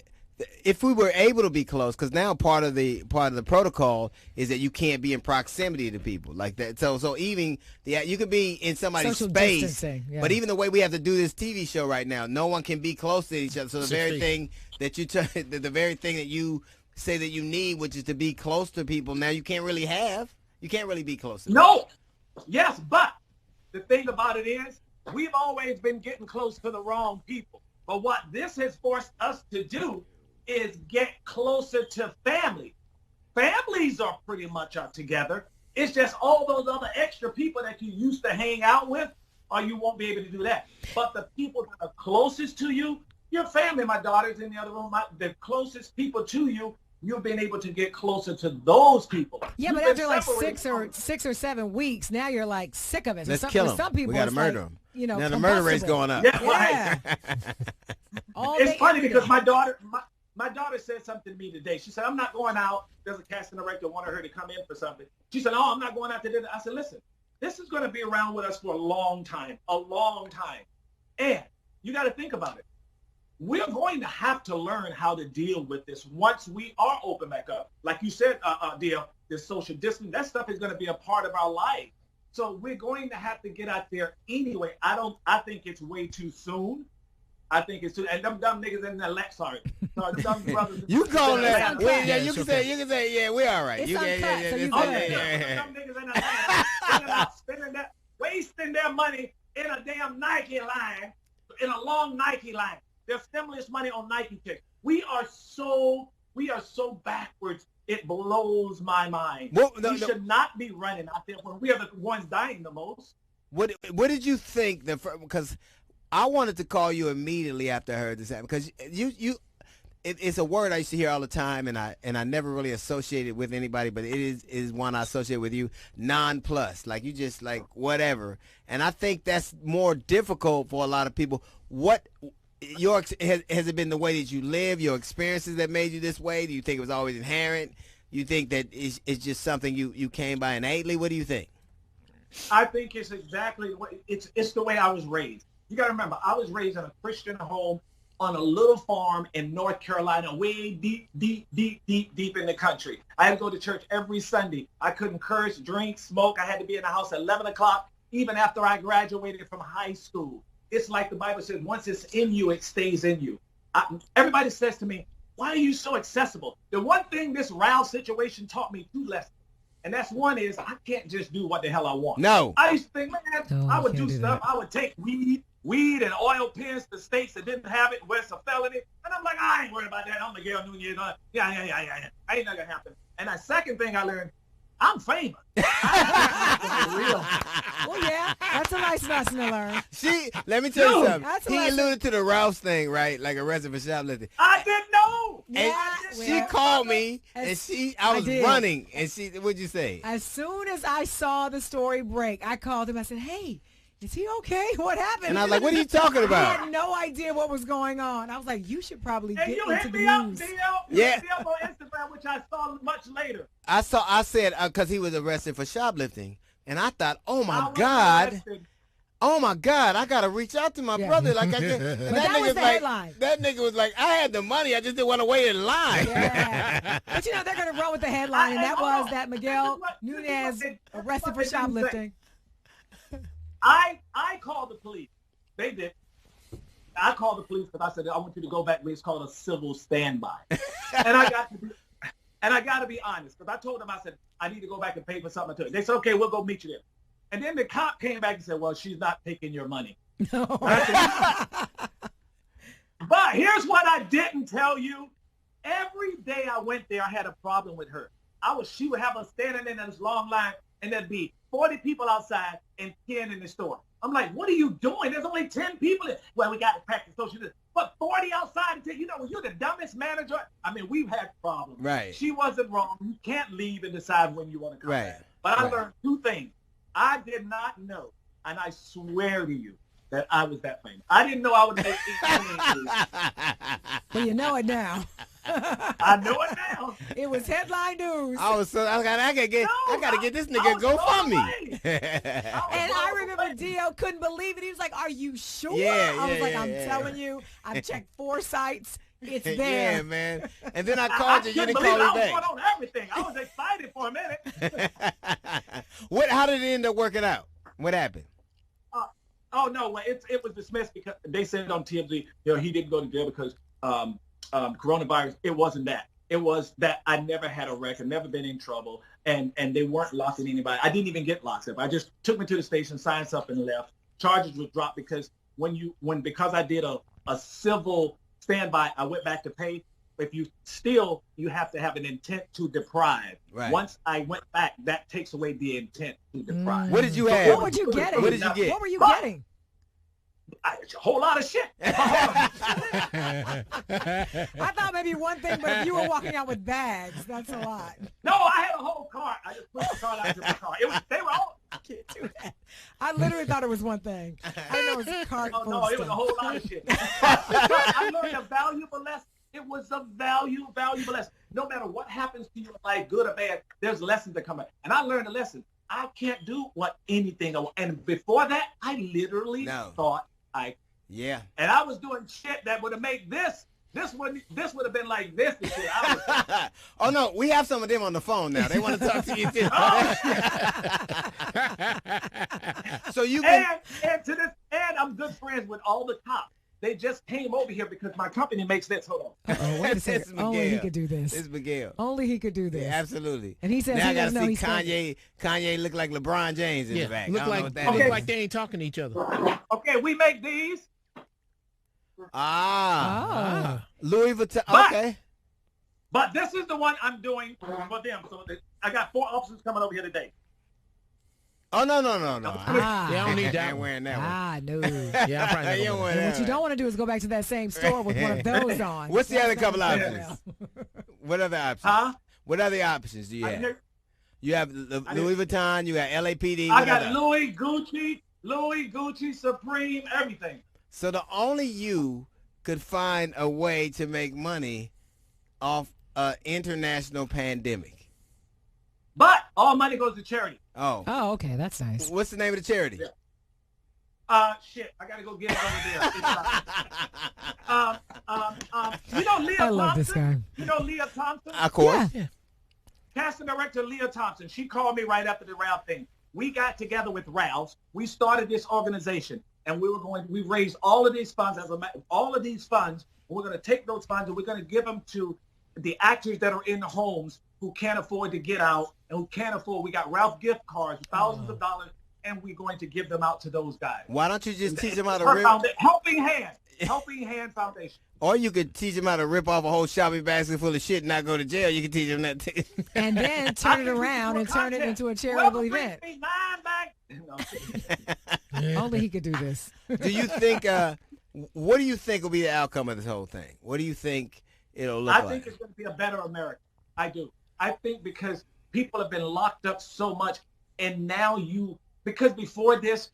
if we were able to be close, because now part of the protocol is that you can't be in proximity to people like that. So even you could be in somebody's Social space, distancing, yeah. but even the way we have to do this TV show right now, no one can be close to each other. So the 6 very feet. thing that the very thing that you say that you need, which is to be close to people, now you can't really have. You can't really be close to them. No. Yes, but the thing about it is we've always been getting close to the wrong people. But what this has forced us to do is get closer to family. Families are pretty much together. It's just all those other extra people that you used to hang out with, or you won't be able to do that. But the people that are closest to you, your family, my daughter's in the other room, the closest people to you, you've been able to get closer to those people. Yeah, but after like 6 or 7 weeks, now you're like sick of it. So Let's kill them. Some people, We got to it's murder like, them. You know, now the murder rate's combustible. going up. Yeah, right. It's funny because my daughter said something to me today. She said, I'm not going out. There's a casting director wanted her to come in for something. She said, oh, I'm not going out to dinner. I said, listen, this is going to be around with us for a long time. And you got to think about it. We're going to have to learn how to deal with this once we are open back up. Like you said, Dale, this social distancing, that stuff is going to be a part of our life. So we're going to have to get out there anyway. I think it's way too soon. I think it's too, and them dumb niggas in that lab, sorry, them dumb brothers. You call that? Well, Yeah, you can say, yeah, we all right. It's You uncut, so you Dumb niggas in that lab, spending that, wasting their money in a damn Nike line, in a long Nike line. Their stimulus money on Nike kicks. We are so backwards. It blows my mind. We should not be running out there when we are the ones dying the most. What did you think? Because I wanted to call you immediately after I heard this happen, because it's a word I used to hear all the time, and I never really associated with anybody, but it is one I associate with you. Non-plus, like you just like whatever, and I think that's more difficult for a lot of people. Has it been the way that you live, your experiences that made you this way? Do you think it was always inherent? You think that it's just something you came by innately? What do you think? I think it's exactly it's the way I was raised. You got to remember, I was raised in a Christian home on a little farm in North Carolina, way deep in the country. I had to go to church every Sunday. I couldn't curse, drink, smoke. I had to be in the house at 11 o'clock, even after I graduated from high school. It's like the Bible says, once it's in you, it stays in you. Everybody says to me, why are you so accessible? The one thing this Ralph situation taught me 2 lessons. And that's one is I can't just do what the hell I want. No. I used to think, man, I would do stuff. I would take weed and oil pins to states that didn't have it, where it's a felony. And I'm like, I ain't worried about that. I'm Miguel Nunez. Yeah. Ain't nothing gonna happen. And the second thing I learned, I'm famous. Well, yeah, that's a nice lesson to learn. Let me tell you something. That's a He lesson. alluded to the Rouse thing, right? Like arrested for shoplifting. I didn't know. And she called me, and I was running, and what'd you say? As soon as I saw the story break, I called him. I said, hey, is he okay? What happened? And I was like, what are you talking about? I had no idea what was going on. I was like, you should probably get you into hit the me up, news. DL. Yeah. Hit me up on Instagram, which I saw much later. I said, because he was arrested for shoplifting. And I thought, oh my I God, I got to reach out to my brother. Like I can. And that was the headline. That nigga was like, I had the money, I just didn't want to wait in line. Yeah. But you know, they're going to run with the headline, and that was that Miguel Nunez arrested for shoplifting. I called the police. They did. I called the police because I said, I want you to go back. It's called a civil standby. and I got to be honest, because I told them, I said, I need to go back and pay for something to it. They said, okay, we'll go meet you there. And then the cop came back and said, well, she's not taking your money. No. But here's what I didn't tell you. Every day I went there, I had a problem with her. She would have us standing in this long line, and there'd be 40 people outside and 10 in the store. I'm like, what are you doing? There's only 10 people. Well, we got to practice social distance. But 40 outside until, you know, you're the dumbest manager. I mean, we've had problems. Right. She wasn't wrong. You can't leave and decide when you want to come Right. back. But I learned two things. I did not know, and I swear to you, that I was that famous. I didn't know I would make 8 million. Well, you know it now. I know it now. It was headline news. I gotta get this nigga GoFundMe. And I remember Dio couldn't believe it. He was like, "Are you sure?" Yeah, I was yeah, like, yeah, "I'm yeah. telling you, I've checked 4 sites. It's there." Yeah, man. And then I called you. You didn't believe call I me was back. going on everything. I was excited for a minute. How did it end up working out? What happened? Oh no, well, it was dismissed because they said on TMZ, you know, he didn't go to jail because coronavirus. It wasn't that. It was that I never had a record, never been in trouble, and they weren't locking anybody. I didn't even get locked up. I just took me to the station, signed something, and left. Charges were dropped because because I did a civil standby, I went back to pay. If you steal, you have to have an intent to deprive. Right. Once I went back, that takes away the intent to deprive. What did you So have? What were you getting? What did you get? What were you getting? A whole lot of shit. I thought maybe one thing, but if you were walking out with bags, that's a lot. No, I had a whole cart. I just put the cart out to my car. They were all. I can't do that. I literally thought it was one thing. I didn't know it was a cart full No, of it was a stuff. whole lot of shit. I learned a valuable lesson. It was a valuable lesson. No matter what happens to you in life, good or bad, there's lessons that come out. And I learned a lesson. I can't do anything. And before that, I literally thought Yeah. And I was doing shit that would have made this would have been like this and shit. Oh no, we have some of them on the phone now. They want to talk to you too. So you and I'm good friends with all the cops. They just came over here because my company makes this. Hold on. Oh, wait a second. Only he could do this. It's Miguel. Only he could do this. Yeah, absolutely. And he says now he I gotta doesn't know see Kanye look like LeBron James in the back. Look I don't know like what that look is. like they ain't talking to each other. Okay, we make these. Louis Vuitton. Okay. But this is the one I'm doing for them. So I got 4 officers coming over here today. Oh no. Yeah, I don't need that. I ain't wearing that one. No. Yeah, I'm probably not And what you don't want to do is go back to that same store with one of those on. What's the other couple not options? What other options? Huh? What other options do you have? You have Louis Vuitton. You got LAPD. I got Louis, Gucci, Supreme, everything. So the only you could find a way to make money off an international pandemic. But all money goes to charity. Oh. Oh, okay, that's nice. What's the name of the charity? Shit, I gotta go get it over there. You know Leah I love Thompson? this guy. You know Leah Thompson? Of course. Yeah. Casting director Leah Thompson. She called me right after the Ralph thing. We got together with Ralph's. We started this organization, and we raised all of these funds. We're going to take those funds and we're going to give them to the actors that are in the homes who can't afford to get out and who can't afford. We got Ralph gift cards, thousands of dollars, and we're going to give them out to those guys. Why don't you just teach them how to Her rip? Helping Hand Foundation. Or you could teach them how to rip off a whole shopping basket full of shit and not go to jail. You can teach them that too. And then turn it around and turn it into a charitable event. Only he could do this. Do you think, what do you think will be the outcome of this whole thing? What do you think it'll look like? I think it's going to be a better America. I do. I think because people have been locked up so much, and now because before this,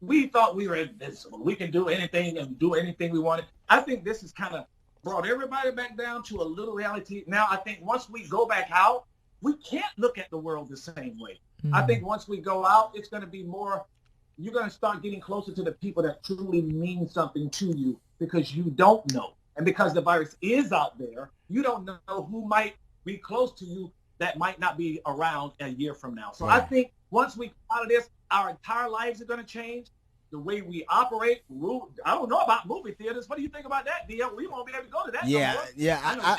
we thought we were invincible. We can do anything and do anything we wanted. I think this has kind of brought everybody back down to a little reality. Now, I think once we go back out, we can't look at the world the same way. I think once we go out, it's going to be more, you're going to start getting closer to the people that truly mean something to you because you don't know. And because the virus is out there, you don't know who might be close to you that might not be around a year from now. So I think once we come out of this, our entire lives are going to change. The way we operate, I don't know about movie theaters. What do you think about that, DL? We won't be able to go to that.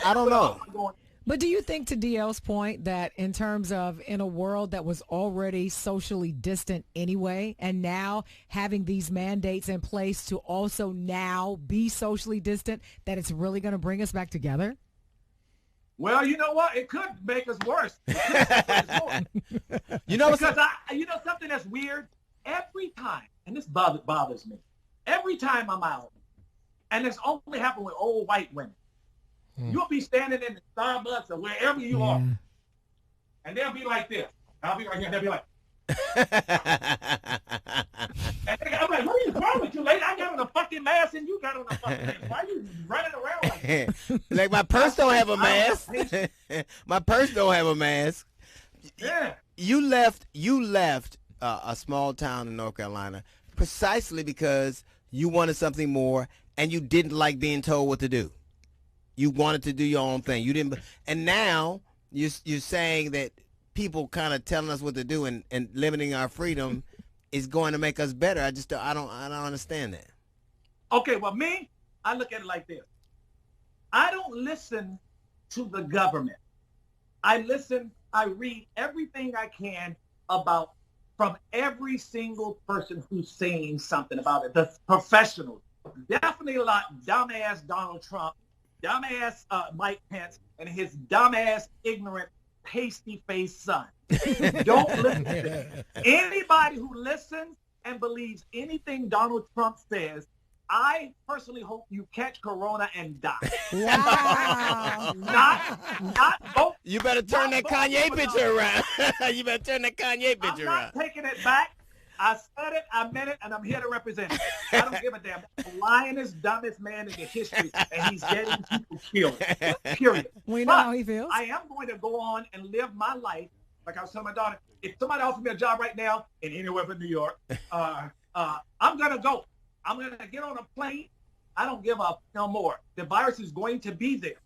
I don't know. But do you think, to DL's point, that in terms of in a world that was already socially distant anyway, and now having these mandates in place to also now be socially distant, that it's really going to bring us back together? Well, you know what? It could make us worse. You know, because you know something that's weird. every time, and this bothers me, every time I'm out, and it's only happened with old white women. You'll be standing in the Starbucks or wherever you are, and they'll be like this. I'll be right here, and they'll be like, and I'm like, what is wrong with you, lady? I got on a fucking mask and you got on a fucking mask. Why are you running around like that? Like my purse don't have a mask. My purse don't have a mask. Yeah. You left a small town in North Carolina precisely because you wanted something more and you didn't like being told what to do. You wanted to do your own thing. You didn't, and now you're saying that people kind of telling us what to do and limiting our freedom is going to make us better. I don't understand that. Okay, well, me, I look at it like this. I don't listen to the government. I read everything I can from every single person who's saying something about it. The professionals. Definitely a lot dumbass Donald Trump, dumbass Mike Pence, and his dumbass, ignorant, pasty-faced son. Don't listen to them. Anybody who listens and believes anything Donald Trump says, I personally hope you catch corona and die. Wow. not both. You better turn that Kanye picture around. You better turn that Kanye picture around. I'm not taking it back. I said it, I meant it, and I'm here to represent it. I don't give a damn. The lionest, dumbest man in the history, and he's getting people killed. Period. We know how he feels. I am going to go on and live my life. Like I was telling my daughter, if somebody offers me a job right now in anywhere but New York, I'm going to go. I'm going to get on a plane. I don't give up no more. The virus is going to be there.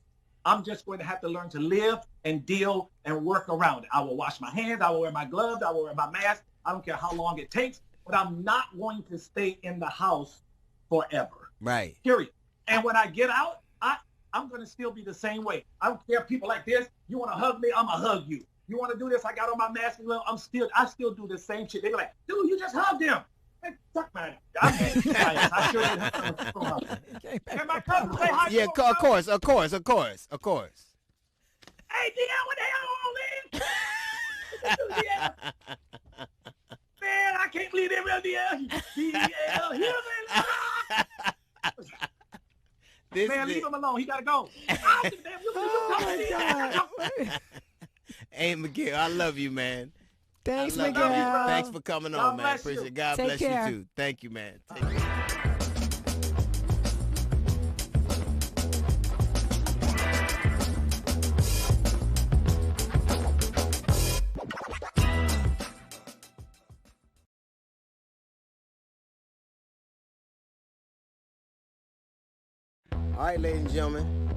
I'm just going to have to learn to live and deal and work around it. I will wash my hands. I will wear my gloves. I will wear my mask. I don't care how long it takes, but I'm not going to stay in the house forever. Right. Period. And when I get out, I'm going to still be the same way. I don't care if people like this. You want to hug me? I'm going to hug you. You want to do this? I got on my mask. I still do the same shit. They be like, dude, you just hugged him. Hey, fuck, man. I sure did. And my cousin say hi. Yeah, of course. Hey, DL, what the hell on, man? Man, I can't believe they real DL. DL, man, leave him alone. He got to go. Oh, my God. Hey, Miguel, I love you, man. Thanks, Miguel. Thanks for coming on, man. Appreciate it. God bless you, too. Thank you, man. Take care. All right, ladies and gentlemen,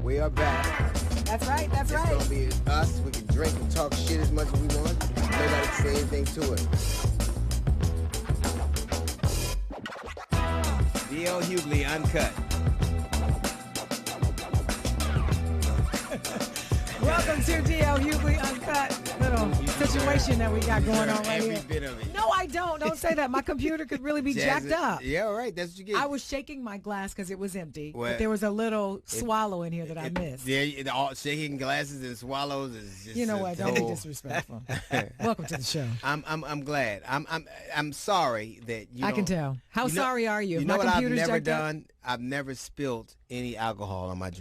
we are back. That's right. That's right. It's going to be us. We can drink and talk shit as much as we want. Nobody can say anything to it. D.L. Hughley, Uncut. Welcome to D.L. Hughley Uncut. Little situation that we got going on right here. Every bit of it. No, I don't. Don't say that. My computer could really be jacked up. Yeah, all right. That's what you get. I was shaking my glass because it was empty. Well, but there was a little swallow in here that I missed. Yeah, all shaking glasses and swallows is just. You know what? Don't be disrespectful. Welcome to the show. I'm glad. I'm sorry that you. I can tell. How sorry are you? You know what I've never done? I've never spilled any alcohol on my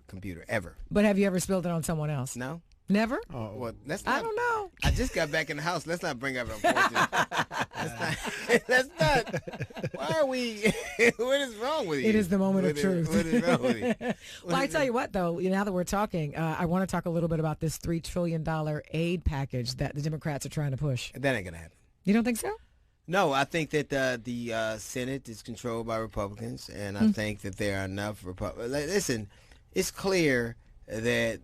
computer ever. But have you ever spilled it on someone else? No. Never? Oh, well, I don't know. I just got back in the house. Let's not bring up unfortunate. Let's not. Why are we? What is wrong with you? It is the moment of truth. What is wrong with you? Well, I tell you what, though, now that we're talking, I want to talk a little bit about this $3 trillion aid package that the Democrats are trying to push. That ain't going to happen. You don't think so? No, I think that the Senate is controlled by Republicans, and I think that there are enough Republicans. Listen, it's clear that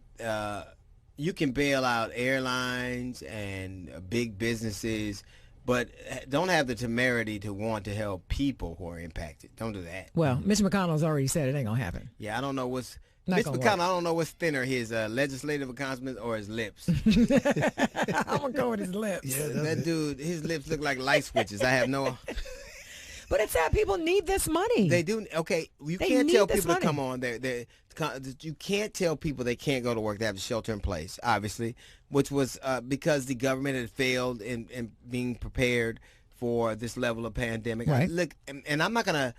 you can bail out airlines and big businesses, but don't have the temerity to want to help people who are impacted. Don't do that. Well, Mitch McConnell's already said it ain't going to happen. Yeah, I don't know what's... Mitch McConnell, I don't know what's thinner, his legislative accomplishments or his lips. I'm going to go with his lips. Yeah, that dude, his lips look like light switches. I have no... But it's that people need this money. They do. Okay, you can't tell people to come on. You can't tell people they can't go to work. They have to shelter in place, obviously, which was because the government had failed in being prepared for this level of pandemic. Right. Look, and I'm not going to,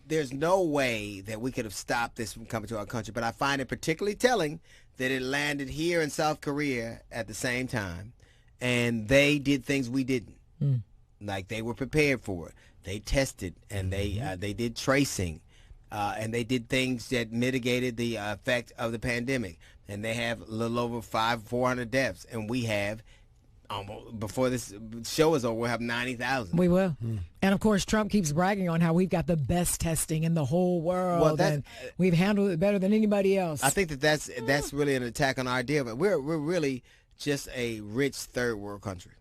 there's no way that we could have stopped this from coming to our country, but I find it particularly telling that it landed here in South Korea at the same time, and they did things we didn't. Like, they were prepared for it. They tested, and they did tracing, and they did things that mitigated the effect of the pandemic. And they have a little over 400 deaths, and we have almost, before this show is over, we'll have 90,000. We will. And of course, Trump keeps bragging on how we've got the best testing in the whole world, and we've handled it better than anybody else. I think that's really an attack on our idea, but we're really just a rich third world country.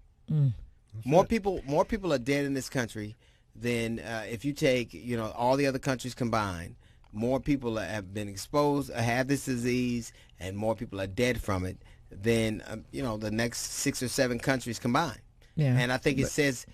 More people are dead in this country than if you take all the other countries combined. More people have been exposed, have this disease, and more people are dead from it than the next 6 or 7 countries combined. Yeah. And I think it says,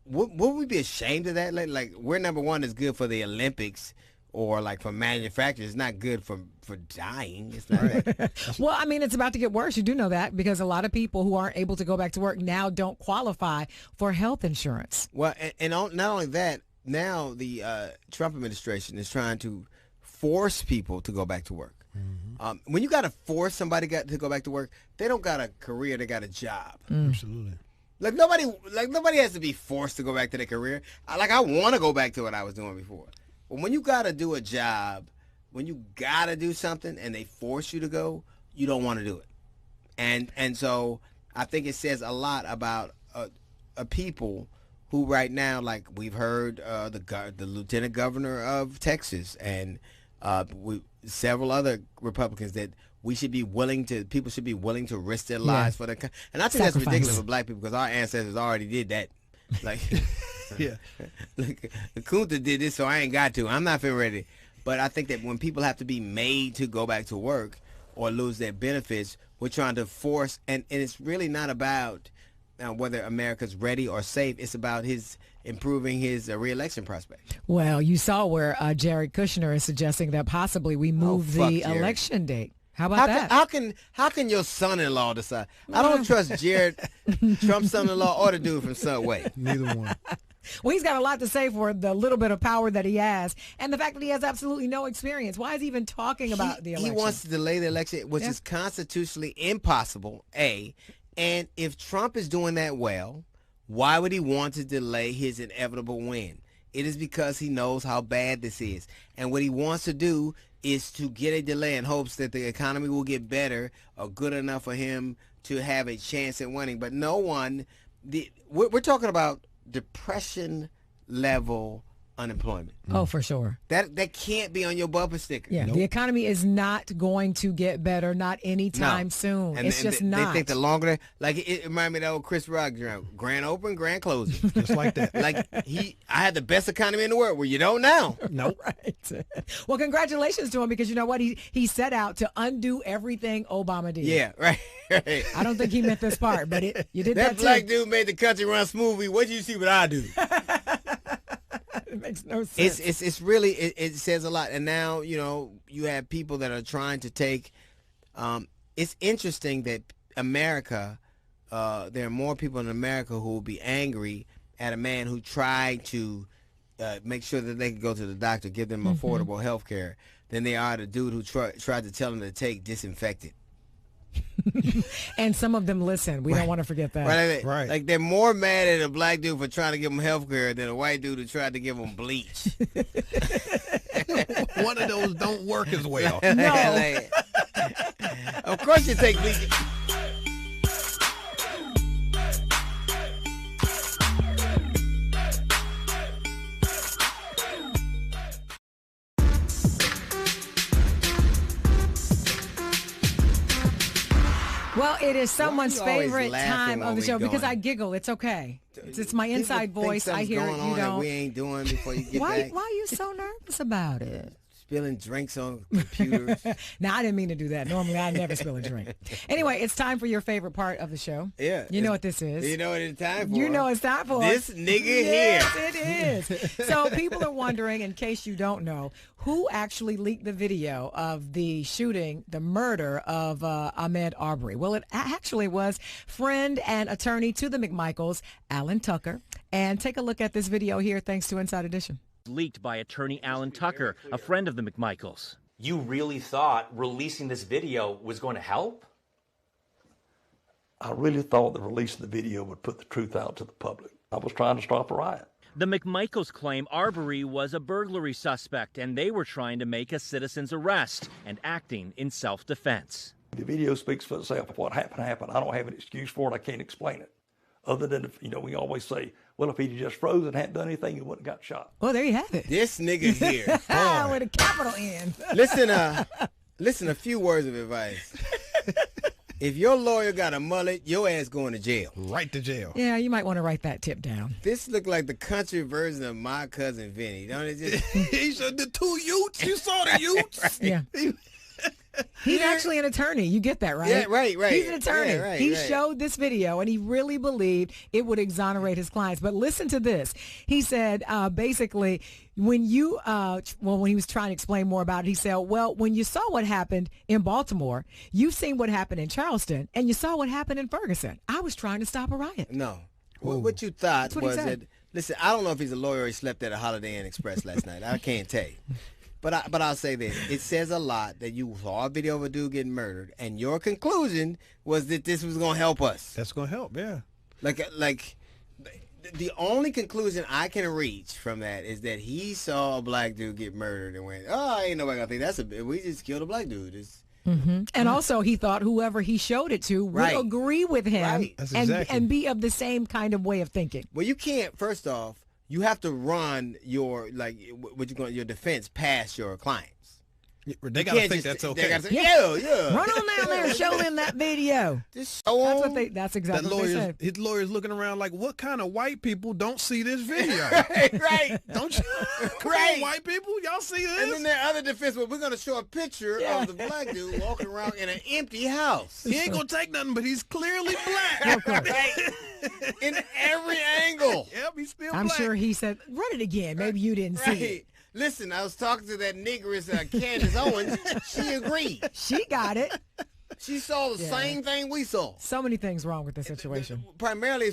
would we be ashamed of that? Like we're number one is good for the Olympics, or like for manufacturers. It's not good for dying. It's not that. Well, I mean, it's about to get worse. You do know that, because a lot of people who aren't able to go back to work now don't qualify for health insurance. Well, and not only that, now the Trump administration is trying to force people to go back to work. When you got to force somebody to go back to work, they don't got a career, they got a job. Absolutely. Like nobody has to be forced to go back to their career. I want to go back to what I was doing before. But when you got to do a job, when you got to do something and they force you to go, you don't want to do it. And so I think it says a lot about a people who right now, like we've heard the lieutenant governor of Texas and several other Republicans, that people should be willing to risk their lives for the. And I think that's ridiculous for black people, because our ancestors already did that. Like, yeah, like Kunta did this, so I ain't got to. I'm not feeling ready. But I think that when people have to be made to go back to work or lose their benefits, we're trying to force, and it's really not about whether America's ready or safe. It's about improving his re-election prospects. Well, you saw where Jared Kushner is suggesting that possibly we move the election date. How about that? How can your son-in-law decide? I don't trust Jared, Trump's son-in-law, or the dude from Subway. Neither one. Well, he's got a lot to say for the little bit of power that he has, and the fact that he has absolutely no experience. Why is he even talking about the election? He wants to delay the election, which is constitutionally impossible, A. And if Trump is doing that well, why would he want to delay his inevitable win? It is because he knows how bad this is. And what he wants to do is to get a delay in hopes that the economy will get better or good enough for him to have a chance at winning. But no one, we're talking about depression level unemployment. Oh, for sure. That can't be on your bumper sticker. Yeah, the economy is not going to get better, not anytime soon. It's just not. They think the longer, like it reminded me of that old Chris Rock drum, grand open, grand closing. Just like that. Like I had the best economy in the world. Well, you don't now. Nope. Right. Well, congratulations to him, because you know what? He set out to undo everything Obama did. Yeah, right. I don't think he meant this part, but you did that that black too. dude made the country run smoothly. What did you see what I do? It makes no sense. It's really, it says a lot. And now, you have people that are trying to take, it's interesting that America, there are more people in America who will be angry at a man who tried to make sure that they could go to the doctor, give them affordable health care, than they are the dude who tried to tell them to take disinfectant. And some of them listen. We don't want to forget that. Right. Like they're more mad at a black dude for trying to give them health care than a white dude who tried to give them bleach. One of those don't work as well. No. Of course you take bleach. Well, it is someone's favorite time of the show, because I going? giggle. It's okay. It's my inside voice. I hear it. You don't. We ain't doing before you get back. Why are you so nervous about it? spilling drinks on computers. Now, I didn't mean to do that. Normally, I never spill a drink. Anyway, it's time for your favorite part of the show. Yeah. You know what this is. You know what it's time for. You know it's time for. This nigga yes, here. It is. So people are wondering, in case you don't know, who actually leaked the video of the shooting, the murder of Ahmaud Arbery. Well, it actually was friend and attorney to the McMichaels, Alan Tucker. And take a look at this video here, thanks to Inside Edition. Leaked by attorney Alan Tucker, a friend of the McMichaels. You really thought releasing this video was going to help? I really thought that releasing the video would put the truth out to the public. I was trying to stop a riot. The McMichaels claim Arbery was a burglary suspect, and they were trying to make a citizen's arrest and acting in self-defense. The video speaks for itself. What happened, happened. I don't have an excuse for it. I can't explain it. Other than, we always say, well, if he'd just frozen and hadn't done anything, he wouldn't have got shot. Well, there you have it. This nigga here. With a capital N. Listen, a few words of advice. If your lawyer got a mullet, your ass going to jail. Right to jail. Yeah, you might want to write that tip down. This look like the country version of My Cousin Vinny, don't it? Just He said the two Utes. You saw the Utes. Yeah. He's actually an attorney. You get that, right? Yeah, right. He's an attorney. Yeah, he right. showed this video, and he really believed it would exonerate his clients. But listen to this. He said, basically, when you, when he was trying to explain more about it, he said, well, when you saw what happened in Baltimore, you've seen what happened in Charleston, and you saw what happened in Ferguson. I was trying to stop a riot. No. What you thought what he was said. that, listen, I don't know if he's a lawyer or he slept at a Holiday Inn Express last night. I can't tell you. But I'll say this. It says a lot that you saw a video of a dude getting murdered, and your conclusion was that this was going to help us. That's going to help, yeah. Like the only conclusion I can reach from that is that he saw a black dude get murdered and went, oh, ain't nobody going to think we just killed a black dude. And also, he thought whoever he showed it to would agree with him and be of the same kind of way of thinking. Well, you can't, first off, you have to run your your defense past your clients. They gotta think that's okay. They gotta say, yeah. Run on down there and show them that video. Just show them. That's exactly what they said. His lawyer's looking around like, what kind of white people don't see this video? right. Don't you? Come on, white people, y'all see this? And then there are other defense, but we're gonna show a picture of the black dude walking around in an empty house. He ain't gonna take nothing, but he's clearly black. In every angle. Yep, he's still I'm black. sure he said, run it again. Maybe you didn't see it. Listen, I was talking to that negress, Candace Owens. She agreed. She got it. She saw the same thing we saw. So many things wrong with the situation. Primarily,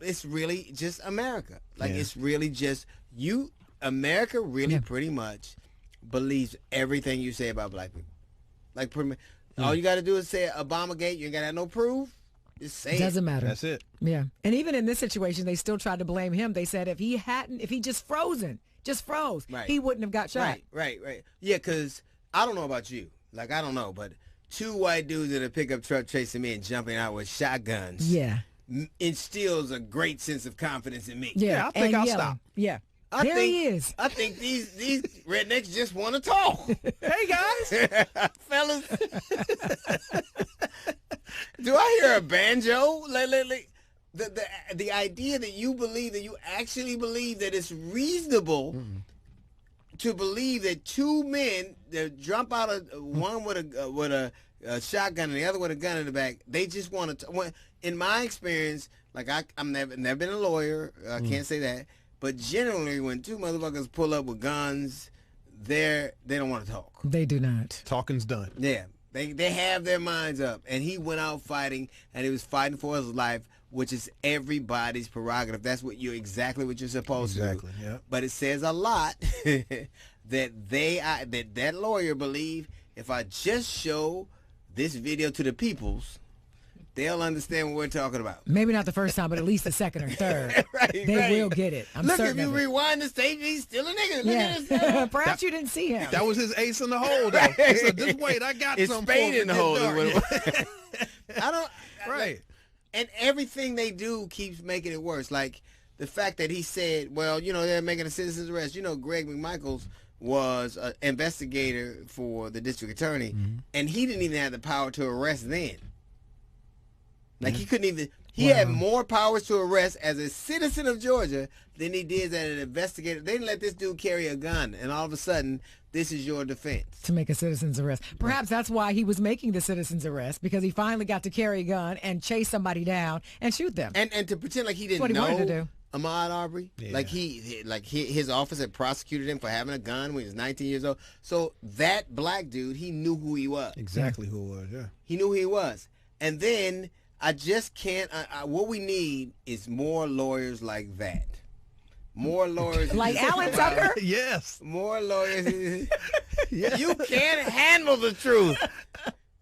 it's really just America. It's really just you. America really pretty much believes everything you say about black people. All you got to do is say Obamagate. You ain't got to have no proof. Just say Doesn't matter. That's it. Yeah. And even in this situation, they still tried to blame him. They said if he just froze, he wouldn't have got shot. Right. Yeah, because I don't know about you. I don't know, but two white dudes in a pickup truck chasing me and jumping out with shotguns. Yeah. Instills a great sense of confidence in me. Yeah, I think I'll stop. Yeah. He is. I think these rednecks just want to talk. Hey, guys. Fellas. Do I hear a banjo? The idea that you actually believe that it's reasonable to believe that two men that jump out of one with a shotgun and the other with a gun in the back, they just want to. In my experience, I'm never been a lawyer. I can't say that. But generally, when two motherfuckers pull up with guns, they don't want to talk. They do not. Talking's done. Yeah. They have their minds up. And he went out fighting, and he was fighting for his life, which is everybody's prerogative. That's exactly what you're supposed to do. Exactly, yeah. But it says a lot that that lawyer believe if I just show this video to the peoples, they'll understand what we're talking about. Maybe not the first time, but at least the second or third. They will get it. I'm Look, certain if you of it. rewind the stage, he's still a nigga. Look Yeah. at this. Perhaps you didn't see him. That was his ace in the hole, though. He said, just wait, I got It's some Spade for in the it. hole. Dark. Right. And everything they do keeps making it worse. Like the fact that he said, well, they're making a citizen's arrest. Greg McMichaels was an investigator for the district attorney, and he didn't even have the power to arrest then. He couldn't even. He had more powers to arrest as a citizen of Georgia than he did as an investigator. They didn't let this dude carry a gun, and all of a sudden, this is your defense. To make a citizen's arrest. Perhaps that's why he was making the citizen's arrest, because he finally got to carry a gun and chase somebody down and shoot them. And to pretend like he didn't That's what he wanted to do. Ahmaud Arbery, like his office had prosecuted him for having a gun when he was 19 years old. So that black dude, he knew who he was. Exactly who it was, yeah. He knew who he was. And then I just can't, what we need is more lawyers like that. More lawyers. Like Alan Tucker? Yes. More lawyers. You can't handle the truth.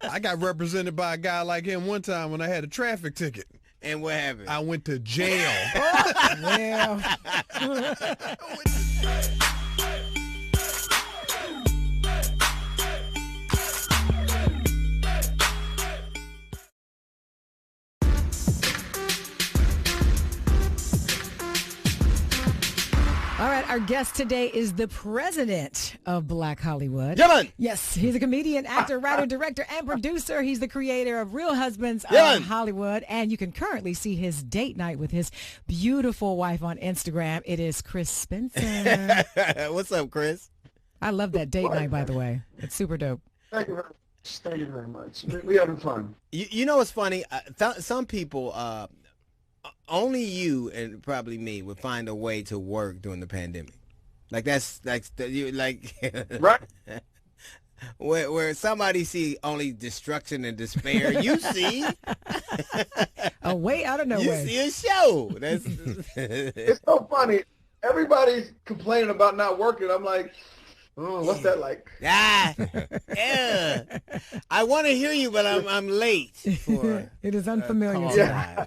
I got represented by a guy like him one time when I had a traffic ticket. And what happened? I went to jail. Yeah. All right, our guest today is the president of Black Hollywood. Yeah, man. Yes, he's a comedian, actor, writer, director, and producer. He's the creator of Real Husbands Yeah, of Hollywood, and you can currently see his date night with his beautiful wife on Instagram. It is Chris Spencer. What's up, Chris? I love that date night, by the way. It's super dope. Thank you very much. Thank you very much. We having fun. You know what's funny? Some people, only you and probably me would find a way to work during the pandemic. Like that's you like right. Where somebody see only destruction and despair, you see a way out of nowhere. You see a show. That's it's so funny. Everybody's complaining about not working. I'm like, oh, what's that like? Yeah. I want to hear you, but I'm late. For it is unfamiliar. Yeah.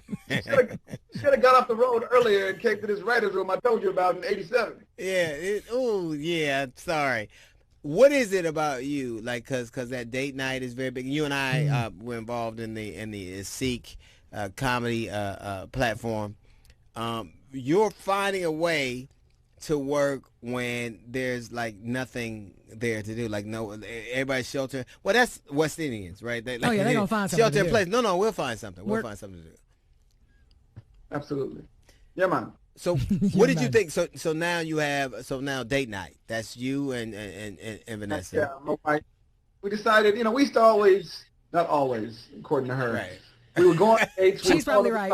Should have got off the road earlier and came to this writer's room I told you about in '87. Yeah. Oh, yeah. Sorry. What is it about you? Like, cause that date night is very big. You and I were involved in the Seek comedy platform. You're finding a way to work when there's like nothing there to do, like no, everybody's shelter. Well, that's West Indians, right? They're gonna find something. Shelter in place. No, we'll find something. We'll find something to do. Absolutely. Yeah, man. So, what did you think? So now you have now date night. That's you and Vanessa. Yeah, my wife. We decided, we used to always, not always, according to her. Right. We would go on dates. She's probably right.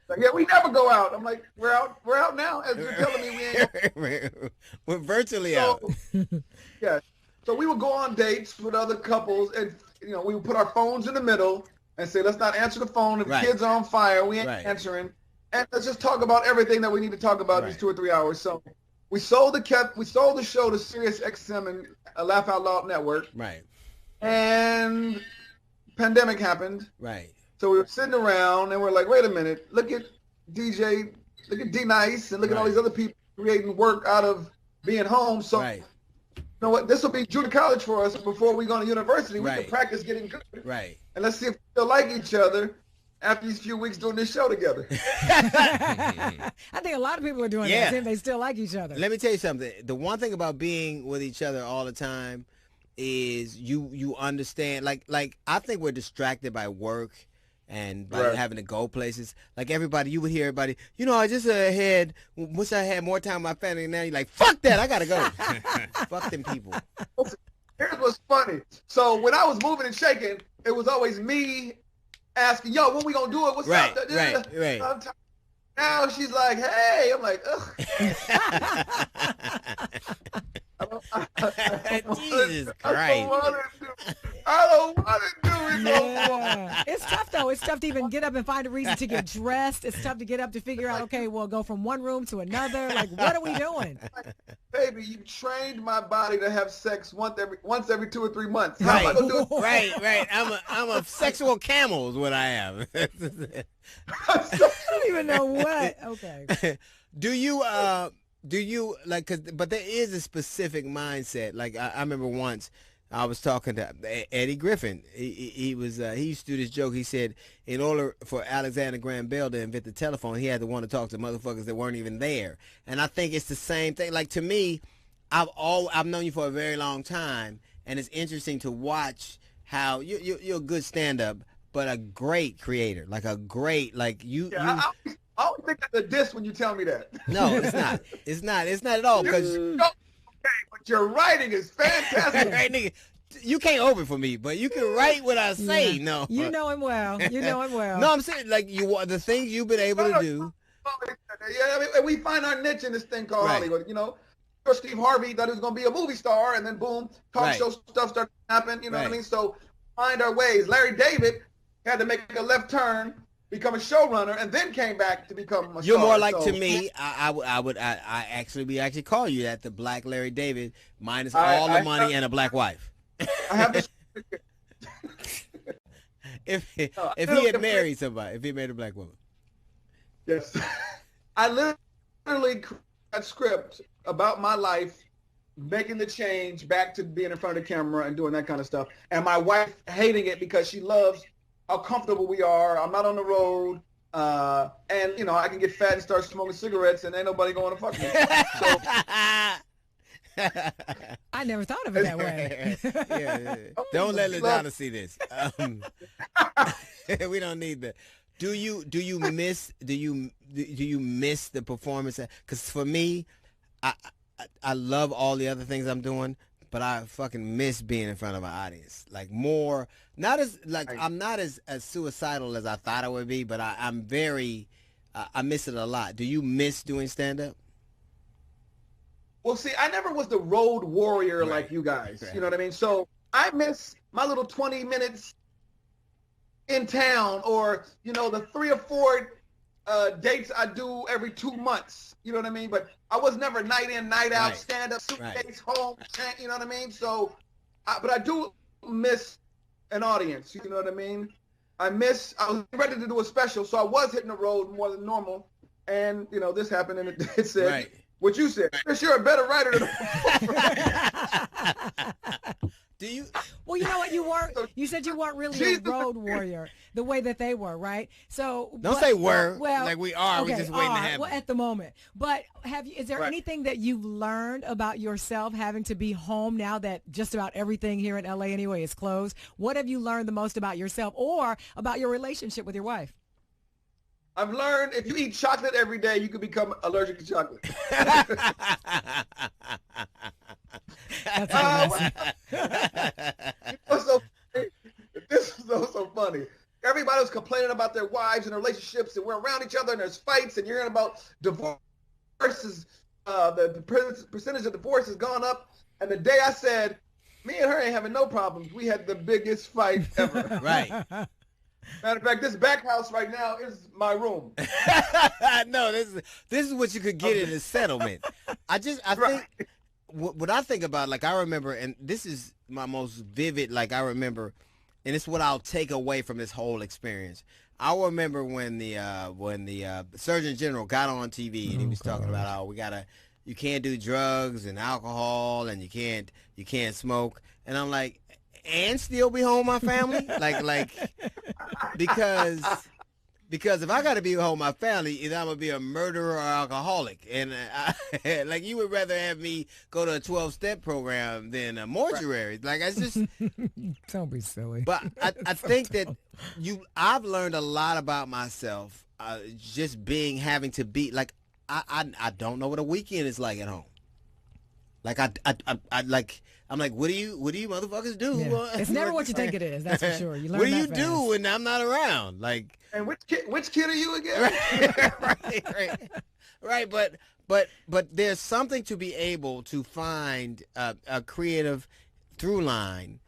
Like, yeah, we never go out. I'm like, we're out now. As you're telling me, we ain't. We're virtually out. Yeah. So we would go on dates with other couples, and we would put our phones in the middle and say, let's not answer the phone. If the kids are on fire, we ain't answering, and let's just talk about everything that we need to talk about these 2 or 3 hours. So we sold the show to Sirius XM and Laugh Out Loud Network. Right. And pandemic happened. Right. So we were sitting around and we're like, wait a minute, look at D Nice and look at all these other people creating work out of being home. So you know what, this will be junior college for us before we go to university. We can practice getting good. Right. And let's see if we still like each other after these few weeks doing this show together. I think a lot of people are doing that, and they still like each other. Let me tell you something. The one thing about being with each other all the time is you understand, like I think we're distracted by work and by having to go places. Like everybody, you would hear everybody, I just wish I had more time with my family. Now you're like, fuck that, I gotta go. Fuck them people. Here's what's funny. So when I was moving and shaking, it was always me asking, yo, when we gonna do it? What's up? Right. Now she's like, hey. I'm like, ugh. Jesus Christ. I don't want to do it no more. It's tough, though. It's tough to even get up and find a reason to get dressed. It's tough to get up to figure out, okay, we'll go from one room to another. Like, what are we doing? Baby, you trained my body to have sex once every 2 or 3 months. Right. How am I gonna do it? Right. I'm a sexual camel is what I am. I don't even know what. Okay. Do you like? But there is a specific mindset. Like I remember once I was talking to Eddie Griffin. He used to do this joke. He said in order for Alexander Graham Bell to invent the telephone, he had to want to talk to motherfuckers that weren't even there. And I think it's the same thing. Like to me, I've known you for a very long time, and it's interesting to watch how you're a good stand-up. but a great creator, like a great, like you. Yeah, you I always think that's a diss when you tell me that. no, it's not. It's not. It's not at all. Because okay, but your writing is fantastic. right, nigga, you can't open for me, but you can write what I say. Yeah. No, You know him well. You know him well. No, I'm saying like the things you've been able to do. Yeah, I mean, we find our niche in this thing called Hollywood. You know, Steve Harvey thought he was going to be a movie star, and then boom, talk show stuff started to happen. You know what I mean? So find our ways. Larry David had to make a left turn, become a showrunner, and then came back to become a You're star. more like So, to me. I actually call you that, the Black Larry David, minus all the money and a black wife. I have this. if he had married somebody, if he married a black woman. Yes. I literally created a script about my life, making the change back to being in front of the camera and doing that kind of stuff. And my wife hating it because she loves how comfortable we are. I'm not on the road. And, you know, I can get fat and start smoking cigarettes and ain't nobody going to fuck me. I never thought of it that way. yeah. Don't let LaDonna see this. We don't need that. Do you miss the performance? Because for me, I love all the other things I'm doing, but I fucking miss being in front of an audience. Like more, not as like I'm not as suicidal as I thought I would be, but I'm very I miss it a lot. Do you miss doing stand up? Well, see, I never was the road warrior like you guys. You know what I mean? So I miss my little 20 minutes in town, or, you know, the 3 or 4 dates I do every 2 months. You know what I mean? But I was never night in, night out, stand up, suitcase, home, you know what I mean? So, but I do miss an audience. You know what I mean? I was ready to do a special, so I was hitting the road more than normal. And, you know, this happened, and it said, what you said. Chris, you're a better writer than Do you? Well, you know what? You weren't. You said you weren't really a road warrior the way that they were, right? So don't say were. Well, like we are. Okay, we just waiting to happen. Well, at the moment. But is there anything that you've learned about yourself having to be home now that just about everything here in LA anyway is closed? What have you learned the most about yourself or about your relationship with your wife? I've learned if you eat chocolate every day, you can become allergic to chocolate. This is so funny. Everybody was complaining about their wives and their relationships, and we're around each other, and there's fights, and you're hearing about divorces. The percentage of divorce has gone up. And the day I said, me and her ain't having no problems, we had the biggest fight ever. Right. Matter of fact, this back house right now is my room. No, this is what you could get in a settlement. I think what I think about, like, I remember, and this is my most vivid, like, I remember, and it's what I'll take away from this whole experience. I remember when the Surgeon General got on TV and he was talking about how you can't do drugs and alcohol, and you can't smoke, and I'm like, and still be home with my family, like because if I got to be home with my family, either I'm gonna be a murderer or alcoholic, and like you would rather have me go to a 12-step program than a mortuary. Like I just don't be silly. But I think that I've learned a lot about myself, just having to be like I don't know what a weekend is like at home. Like I'm like, what do you motherfuckers do? Yeah. It's never what you think it is. That's for sure. You learn what do you that do fast. when I'm not around? Like, and which kid are you again? Right. But there's something to be able to find a creative through line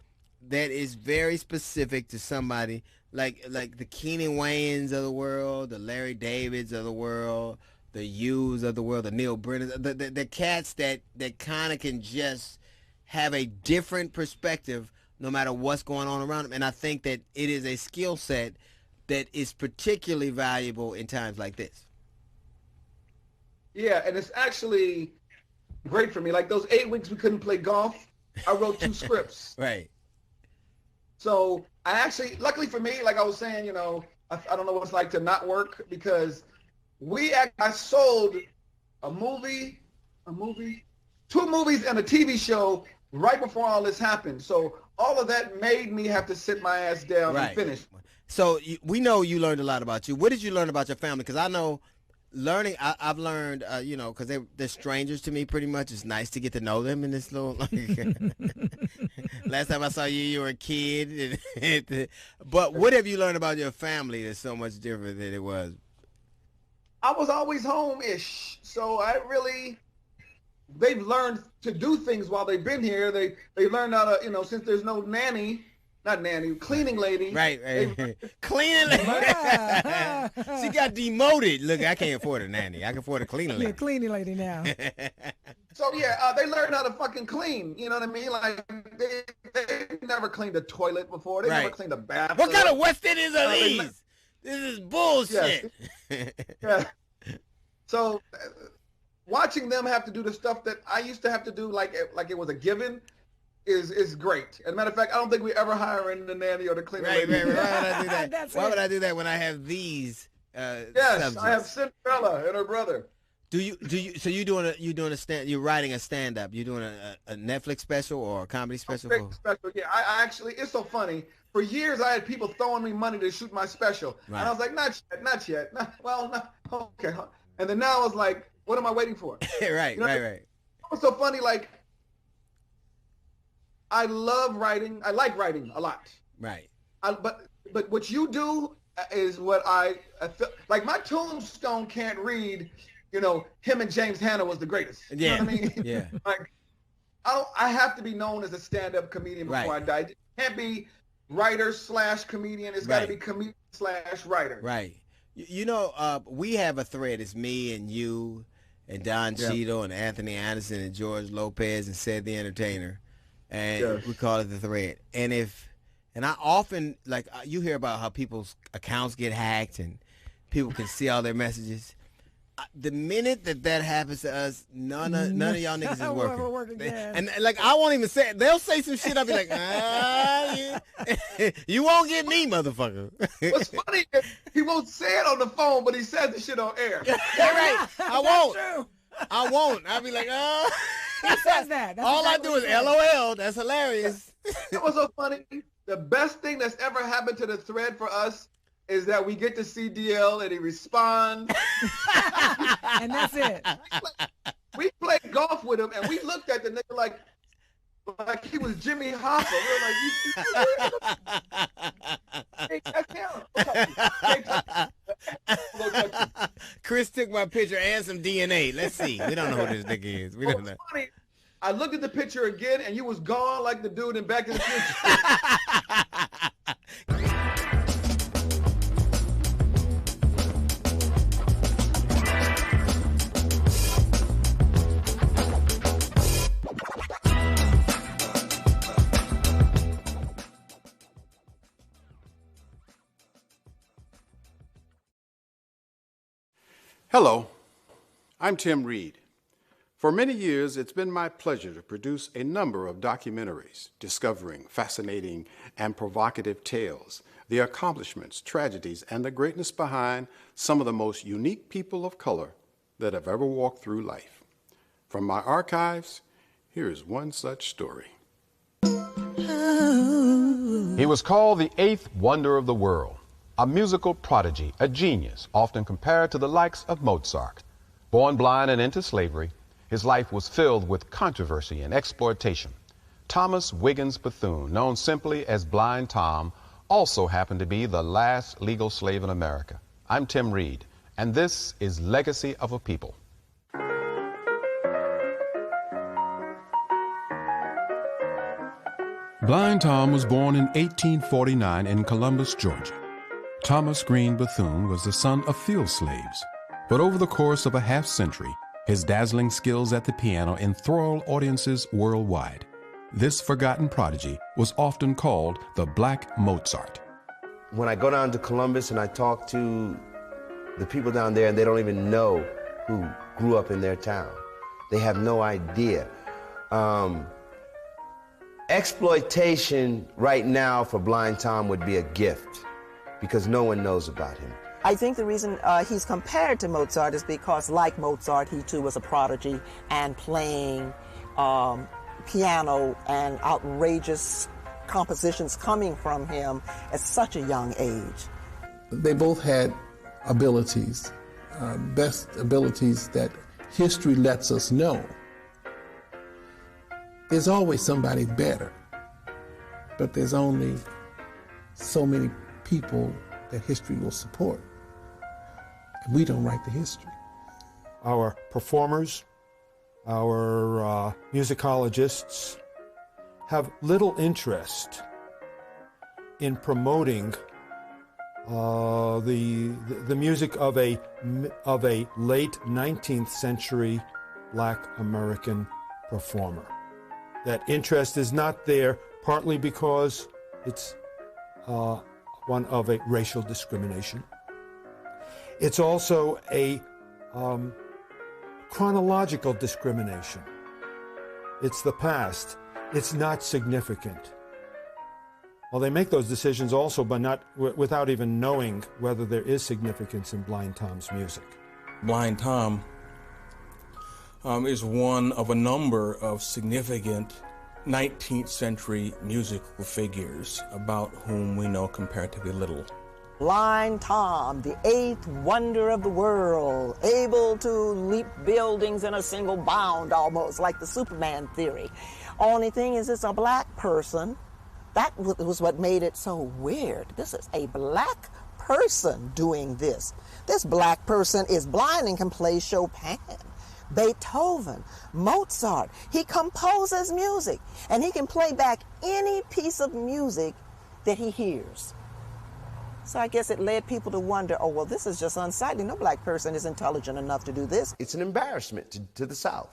that is very specific to somebody like the Keenan Wayans of the world, the Larry Davids of the world, the Hughes of the world, the Neil Brennans, the cats that kind of can just have a different perspective no matter what's going on around them. And I think that it is a skill set that is particularly valuable in times like this. Yeah, and it's actually great for me. Like those 8 weeks we couldn't play golf, I wrote 2 scripts. Right. So I actually, luckily for me, like I was saying, you know, I don't know what it's like to not work, because I sold a movie, 2 movies and a TV show right before all this happened. So all of that made me have to sit my ass down and finish. So we know you learned a lot about you. What did you learn about your family? Because I know I've learned, you know, because they're strangers to me pretty much. It's nice to get to know them in this little. Last time I saw you, you were a kid. But what have you learned about your family that's so much different than it was? I was always home-ish, so they've learned to do things while they've been here. They learned how to, you know, since there's no cleaning lady. Right. Cleaning lady. She got demoted. Look, I can't afford a nanny. I can afford a cleaning lady. You're a cleaning lady now. So yeah, they learned how to fucking clean. You know what I mean? Like they never cleaned a toilet before. They never cleaned a bathroom. What kind of West Indians are these? This is bullshit. Yeah. So watching them have to do the stuff that I used to have to do, like it was a given, is great. As a matter of fact, I don't think we ever hire in the nanny or the cleaner. Right. Why would I do that? Why would I do that when I have these? Yes, subjects? I have Cinderella and her brother. So you're writing a stand up. You're doing a Netflix special or a comedy special? Special. Yeah, I actually, it's so funny. For years, I had people throwing me money to shoot my special, and I was like, not yet. Okay. And then now I was like, what am I waiting for? Right. It was so funny. Like, I love writing. I like writing a lot. Right. But what you do is what I feel like. My tombstone can't read, you know, him and James Hanna was the greatest. Yeah. You know what I mean? Yeah. Like, I have to be known as a stand-up comedian before I die. It can't be writer/comedian. It's got to be comedian/writer. Right. You know, we have a thread. It's me and you and Don Cheadle and Anthony Anderson and George Lopez and Seth the Entertainer. And we call it the thread. And I often, like, you hear about how people's accounts get hacked and people can see all their messages. The minute that happens to us, none of y'all niggas is working. And like, I won't even say it. They'll say some shit. I'll be like, you won't get me, motherfucker. What's funny is he won't say it on the phone, but he says the shit on air. Yeah, right. I won't. I'll be like, He says that. That's all exactly I do is LOL. That's hilarious. It was so funny. The best thing that's ever happened to the thread for us is that we get to see DL and he responds. And that's it. We played golf with him and we looked at the nigga like he was Jimmy Hoffa. We were like, hey, that's him. Chris took my picture and some DNA. Let's see. We don't know who this nigga is. We don't know. Funny. I looked at the picture again and you was gone like the dude in Back to the Future. Hello, I'm Tim Reed. For many years, it's been my pleasure to produce a number of documentaries discovering fascinating and provocative tales, the accomplishments, tragedies, and the greatness behind some of the most unique people of color that have ever walked through life. From my archives, here is one such story. He was called the eighth wonder of the world, a musical prodigy, a genius, often compared to the likes of Mozart. Born blind and into slavery, his life was filled with controversy and exploitation. Thomas Wiggins Bethune, known simply as Blind Tom, also happened to be the last legal slave in America. I'm Tim Reed, and this is Legacy of a People. Blind Tom was born in 1849 in Columbus, Georgia. Thomas Green Bethune was the son of field slaves, but over the course of a half-century, his dazzling skills at the piano enthralled audiences worldwide. This forgotten prodigy was often called the Black Mozart. When I go down to Columbus and I talk to the people down there, and they don't even know who grew up in their town. They have no idea. Exploitation right now for Blind Tom would be a gift because no one knows about him. I think the reason he's compared to Mozart is because, like Mozart, he too was a prodigy and playing piano and outrageous compositions coming from him at such a young age. They both had abilities, best abilities that history lets us know. There's always somebody better, but there's only so many people that history will support. And we don't write the history. Our performers, our musicologists have little interest in promoting the music of a late 19th century Black American performer. That interest is not there, partly because it's one of a racial discrimination. It's also a chronological discrimination. It's the past. It's not significant. Well, they make those decisions also, but without even knowing whether there is significance in Blind Tom's music. Blind Tom is one of a number of significant 19th century musical figures about whom we know comparatively little. Blind Tom, the eighth wonder of the world, able to leap buildings in a single bound almost, like the Superman theory. Only thing is, it's a black person. That was what made it so weird. This is a black person doing this. This black person is blind and can play Chopin, Beethoven, Mozart. He composes music, and he can play back any piece of music that he hears. So I guess it led people to wonder, oh, well, this is just unsightly. No black person is intelligent enough to do this. It's an embarrassment to the South.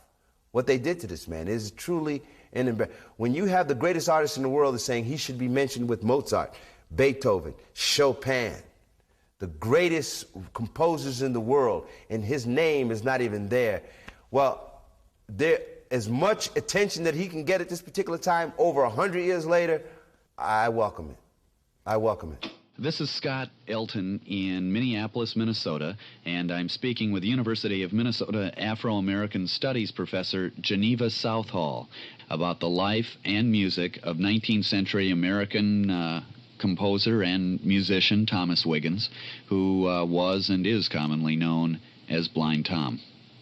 What they did to this man is truly an embarrassment. When you have the greatest artist in the world is saying he should be mentioned with Mozart, Beethoven, Chopin, the greatest composers in the world, and his name is not even there. Well, there as much attention that he can get at this particular time, over 100 years later, I welcome it. I welcome it. This is Scott Elton in Minneapolis, Minnesota, and I'm speaking with University of Minnesota Afro-American Studies professor Geneva Southall about the life and music of 19th century American composer and musician Thomas Wiggins, who was and is commonly known as Blind Tom.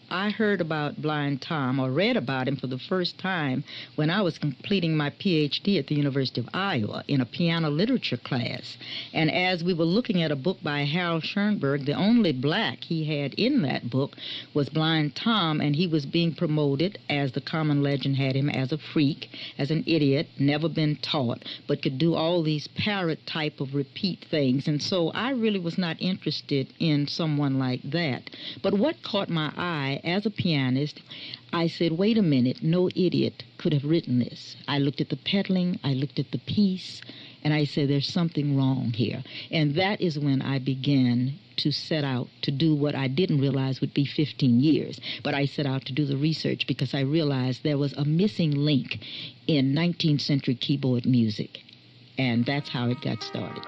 I heard about Blind Tom, or read about him for the first time when I was completing my Ph.D. at the University of Iowa in a piano literature class. And as we were looking at a book by Harold Schoenberg, the only black he had in that book was Blind Tom, and he was being promoted, as the common legend had him, as a freak, as an idiot, never been taught, but could do all these parrot type of repeat things. And so I really was not interested in someone like that. But what caught my eye as a pianist, I said, wait a minute, no idiot could have written this. I looked at the pedaling, I looked at the piece, and I said, there's something wrong here. And that is when I began to set out to do what I didn't realize would be 15 years. But I set out to do the research because I realized there was a missing link in 19th century keyboard music. And that's how it got started.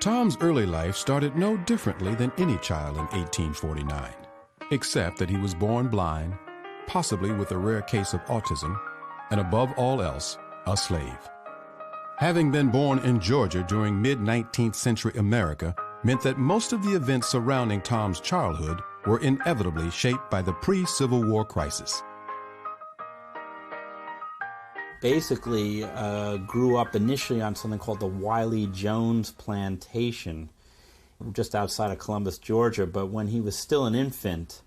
Tom's early life started no differently than any child in 1849, except that he was born blind, possibly with a rare case of autism, and above all else, a slave. Having been born in Georgia during mid-19th century America meant that most of the events surrounding Tom's childhood were inevitably shaped by the pre-Civil War crisis. Basically grew up initially on something called the Wiley Jones Plantation, just outside of Columbus, Georgia. But when he was still an infant,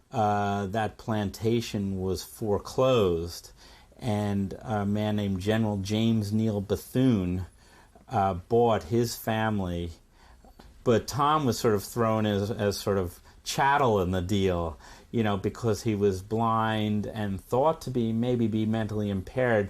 that plantation was foreclosed, and a man named General James Neal Bethune bought his family. But Tom was sort of thrown as sort of chattel in the deal, you know, because he was blind and thought to be maybe mentally impaired.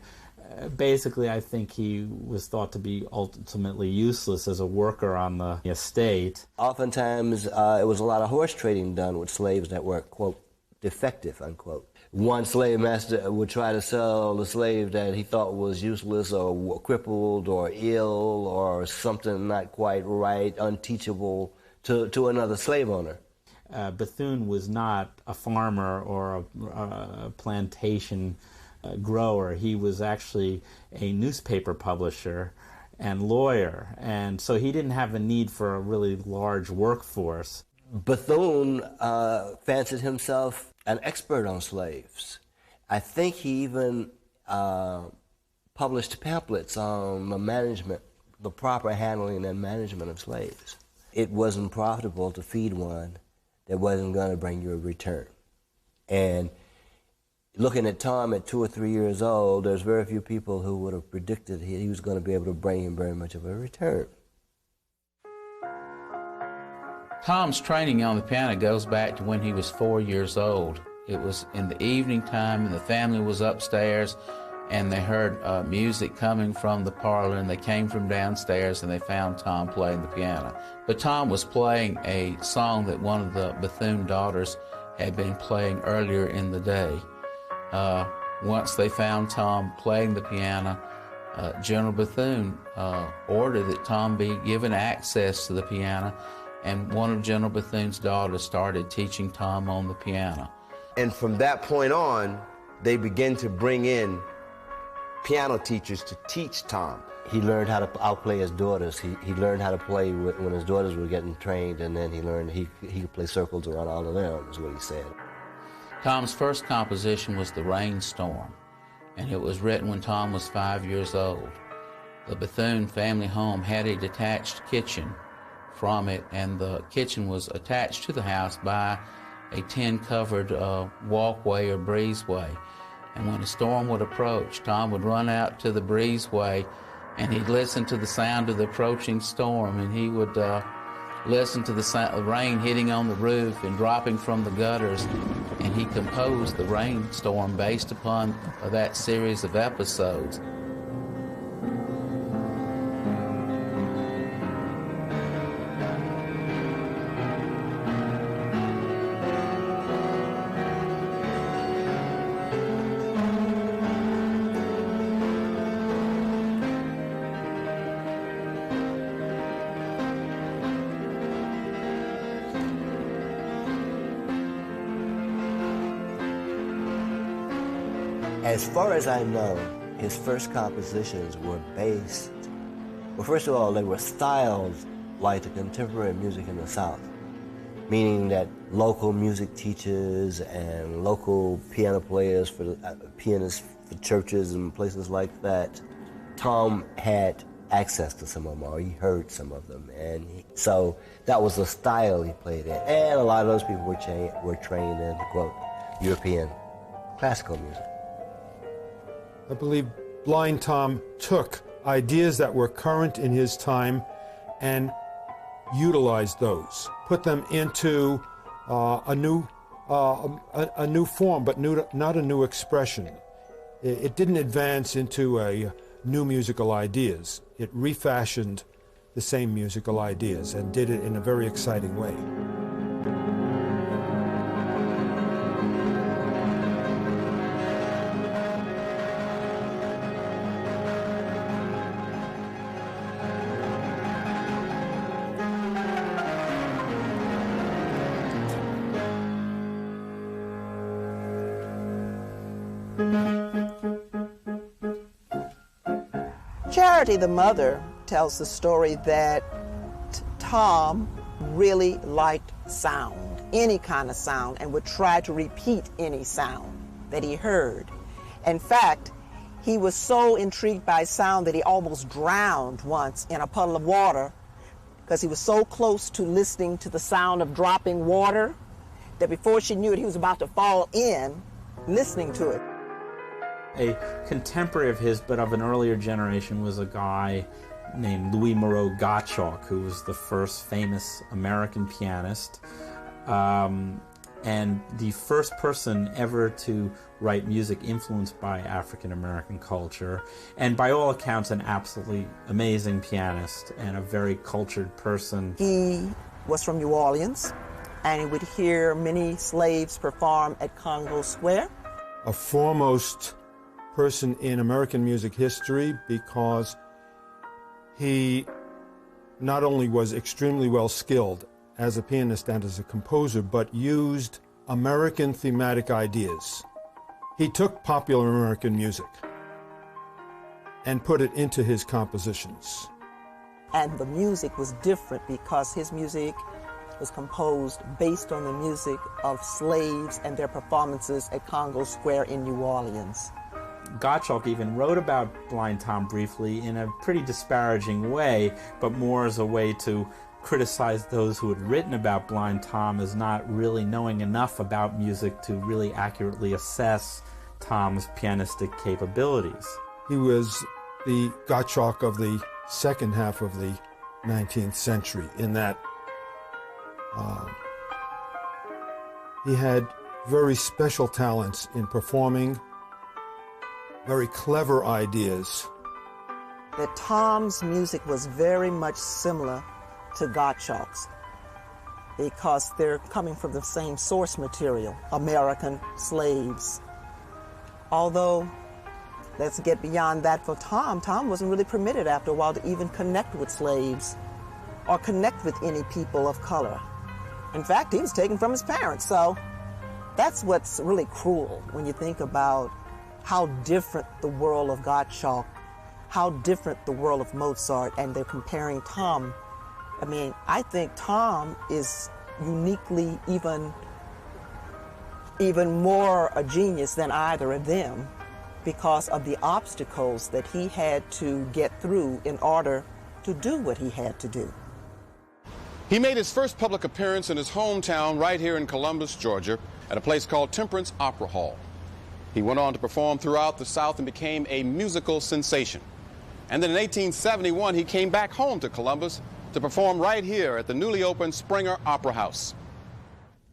Basically, I think he was thought to be ultimately useless as a worker on the estate. Oftentimes, it was a lot of horse trading done with slaves that were, quote, defective, unquote. One slave master would try to sell the slave that he thought was useless or crippled or ill or something not quite right, unteachable, to another slave owner. Bethune was not a farmer or a plantation grower. He was actually a newspaper publisher and lawyer, and so he didn't have a need for a really large workforce. Bethune fancied himself an expert on slaves. I think he even published pamphlets on the management, the proper handling and management of slaves. It wasn't profitable to feed one that wasn't going to bring you a return. And looking at Tom at 2 or 3 years old, there's very few people who would have predicted he was going to be able to bring him very much of a return. Tom's training on the piano goes back to when he was 4 years old. It was in the evening time, and the family was upstairs, and they heard music coming from the parlor, and they came from downstairs, and they found Tom playing the piano. But Tom was playing a song that one of the Bethune daughters had been playing earlier in the day. Once they found Tom playing the piano, General Bethune ordered that Tom be given access to the piano, and one of General Bethune's daughters started teaching Tom on the piano. And from that point on, they began to bring in piano teachers to teach Tom. He learned how to outplay his daughters. He learned how to play when his daughters were getting trained, and then he learned he could play circles around all of them, is what he said. Tom's first composition was The Rainstorm, and it was written when Tom was 5 years old. The Bethune family home had a detached kitchen from it, and the kitchen was attached to the house by a tin-covered walkway or breezeway. And when a storm would approach, Tom would run out to the breezeway, and he'd listen to the sound of the approaching storm, and he would listen to the rain hitting on the roof and dropping from the gutters, and he composed The Rainstorm based upon that series of episodes. As far as I know, his first compositions were based, well, first of all, they were styled like the contemporary music in the South, meaning that local music teachers and local piano players, pianists for churches and places like that, Tom had access to some of them, or he heard some of them, and so that was the style he played in. And a lot of those people were trained in, quote, European classical music. I believe Blind Tom took ideas that were current in his time and utilized those, put them into a new form, but not a new expression. It didn't advance into new musical ideas. It refashioned the same musical ideas and did it in a very exciting way. Charity, the mother, tells the story that Tom really liked sound, any kind of sound, and would try to repeat any sound that he heard. In fact, he was so intrigued by sound that he almost drowned once in a puddle of water because he was so close to listening to the sound of dropping water that before she knew it, he was about to fall in listening to it. A contemporary of his, but of an earlier generation, was a guy named Louis Moreau Gottschalk, who was the first famous American pianist, and the first person ever to write music influenced by African-American culture, and by all accounts an absolutely amazing pianist and a very cultured person. He was from New Orleans, and he would hear many slaves perform at Congo Square. A foremost person in American music history because he not only was extremely well skilled as a pianist and as a composer, but used American thematic ideas. He took popular American music and put it into his compositions. And the music was different because his music was composed based on the music of slaves and their performances at Congo Square in New Orleans. Gottschalk even wrote about Blind Tom briefly in a pretty disparaging way, but more as a way to criticize those who had written about Blind Tom as not really knowing enough about music to really accurately assess Tom's pianistic capabilities. He was the Gottschalk of the second half of the 19th century in that he had very special talents in performing, very clever ideas. That Tom's music was very much similar to Gottschalk's because they're coming from the same source material, American slaves. Although, let's get beyond that for Tom. Tom wasn't really permitted after a while to even connect with slaves or connect with any people of color. In fact, he was taken from his parents, so that's what's really cruel when you think about how different the world of Gottschalk, how different the world of Mozart, and they're comparing Tom. I mean, I think Tom is uniquely even more a genius than either of them because of the obstacles that he had to get through in order to do what he had to do. He made his first public appearance in his hometown right here in Columbus, Georgia, at a place called Temperance Opera Hall. He went on to perform throughout the South and became a musical sensation. And then in 1871, he came back home to Columbus to perform right here at the newly opened Springer Opera House.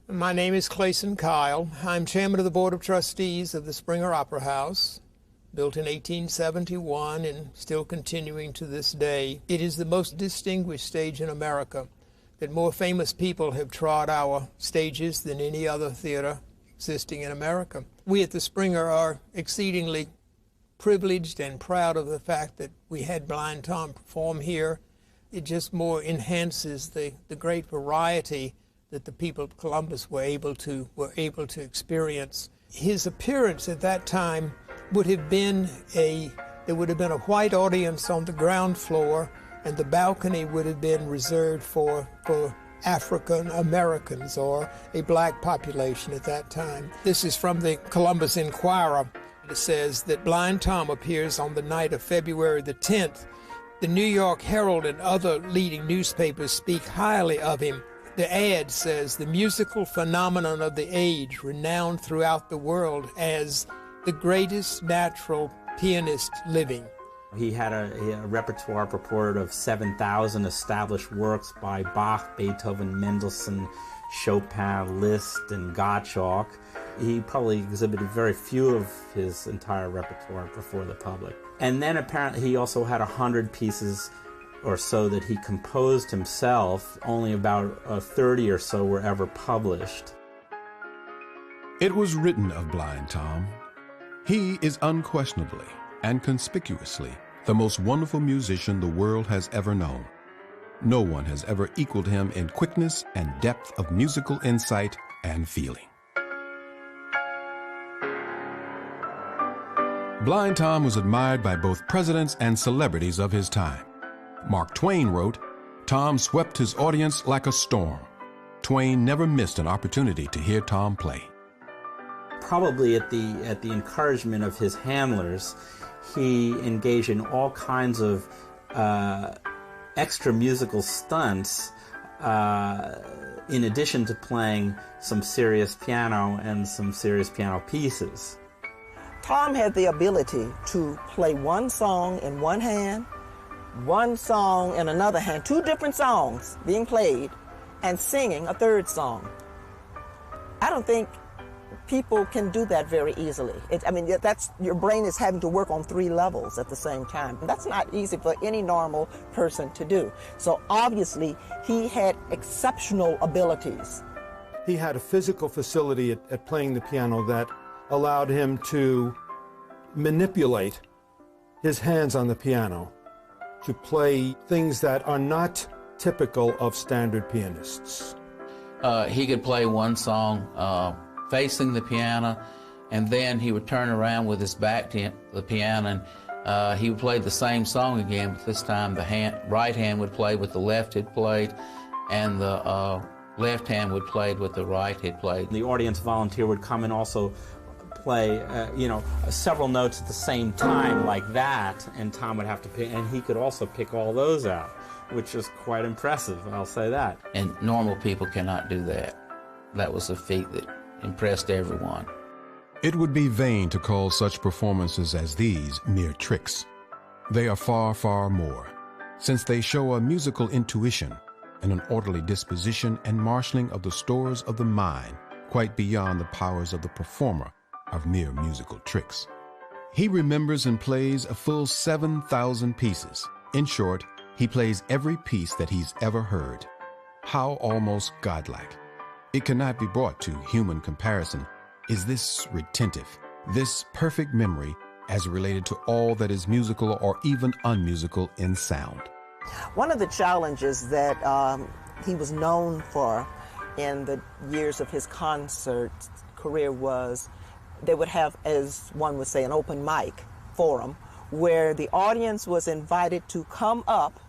My name is Clayson Kyle. I'm chairman of the Board of Trustees of the Springer Opera House, built in 1871 and still continuing to this day. It is the most distinguished stage in America, that more famous people have trod our stages than any other theater existing in America. We at the Springer are exceedingly privileged and proud of the fact that we had Blind Tom perform here. It just more enhances the great variety that the people of Columbus were able to experience. His appearance at that time would have been there would have been a white audience on the ground floor, and the balcony would have been reserved for African Americans or a black population at that time. This is from the Columbus Inquirer. It says that Blind Tom appears on the night of February the 10th. The New York Herald and other leading newspapers speak highly of him. The ad says, the musical phenomenon of the age, renowned throughout the world as the greatest natural pianist living. He had a repertoire purported of 7,000 established works by Bach, Beethoven, Mendelssohn, Chopin, Liszt, and Gottschalk. He probably exhibited very few of his entire repertoire before the public. And then apparently he also had 100 pieces or so that he composed himself. Only about 30 or so were ever published. It was written of Blind Tom. He is unquestionably and conspicuously the most wonderful musician the world has ever known. No one has ever equaled him in quickness and depth of musical insight and feeling. Blind Tom was admired by both presidents and celebrities of his time. Mark Twain wrote, "Tom swept his audience like a storm." Twain never missed an opportunity to hear Tom play. Probably at the encouragement of his handlers, he engaged in all kinds of extra musical stunts in addition to playing some serious piano and some serious piano pieces. Tom had the ability to play one song in one hand, one song in another hand, two different songs being played, and singing a third song. I don't think people can do that very easily. Your brain is having to work on three levels at the same time. That's not easy for any normal person to do. So obviously, he had exceptional abilities. He had a physical facility at playing the piano that allowed him to manipulate his hands on the piano to play things that are not typical of standard pianists? He could play one song facing the piano, and then he would turn around with his back to the piano, and he would play the same song again, but this time the right hand would play what the left had played, and the left hand would play what the right had played. The audience volunteer would come and also play, several notes at the same time like that, and Tom would have to pick, and he could also pick all those out, which is quite impressive, I'll say that. And normal people cannot do that. That was a feat that impressed everyone. It would be vain to call such performances as these mere tricks. They are far, far more, since they show a musical intuition and an orderly disposition and marshaling of the stores of the mind quite beyond the powers of the performer of mere musical tricks. He remembers and plays a full 7,000 pieces. In short, he plays every piece that he's ever heard. How almost godlike. It cannot be brought to human comparison. Is this retentive, this perfect memory as related to all that is musical or even unmusical in sound? One of the challenges that he was known for in the years of his concert career was they would have, as one would say, an open mic forum where the audience was invited to come up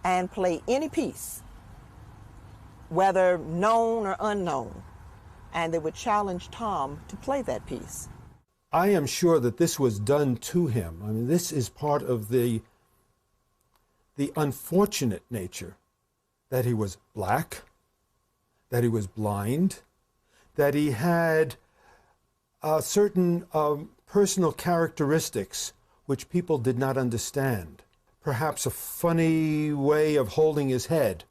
and play any piece, whether known or unknown, and they would challenge Tom to play that piece. I am sure that this was done to him. I mean, this is part of the unfortunate nature that he was black, that he was blind, that he had certain personal characteristics which people did not understand. Perhaps a funny way of holding his head.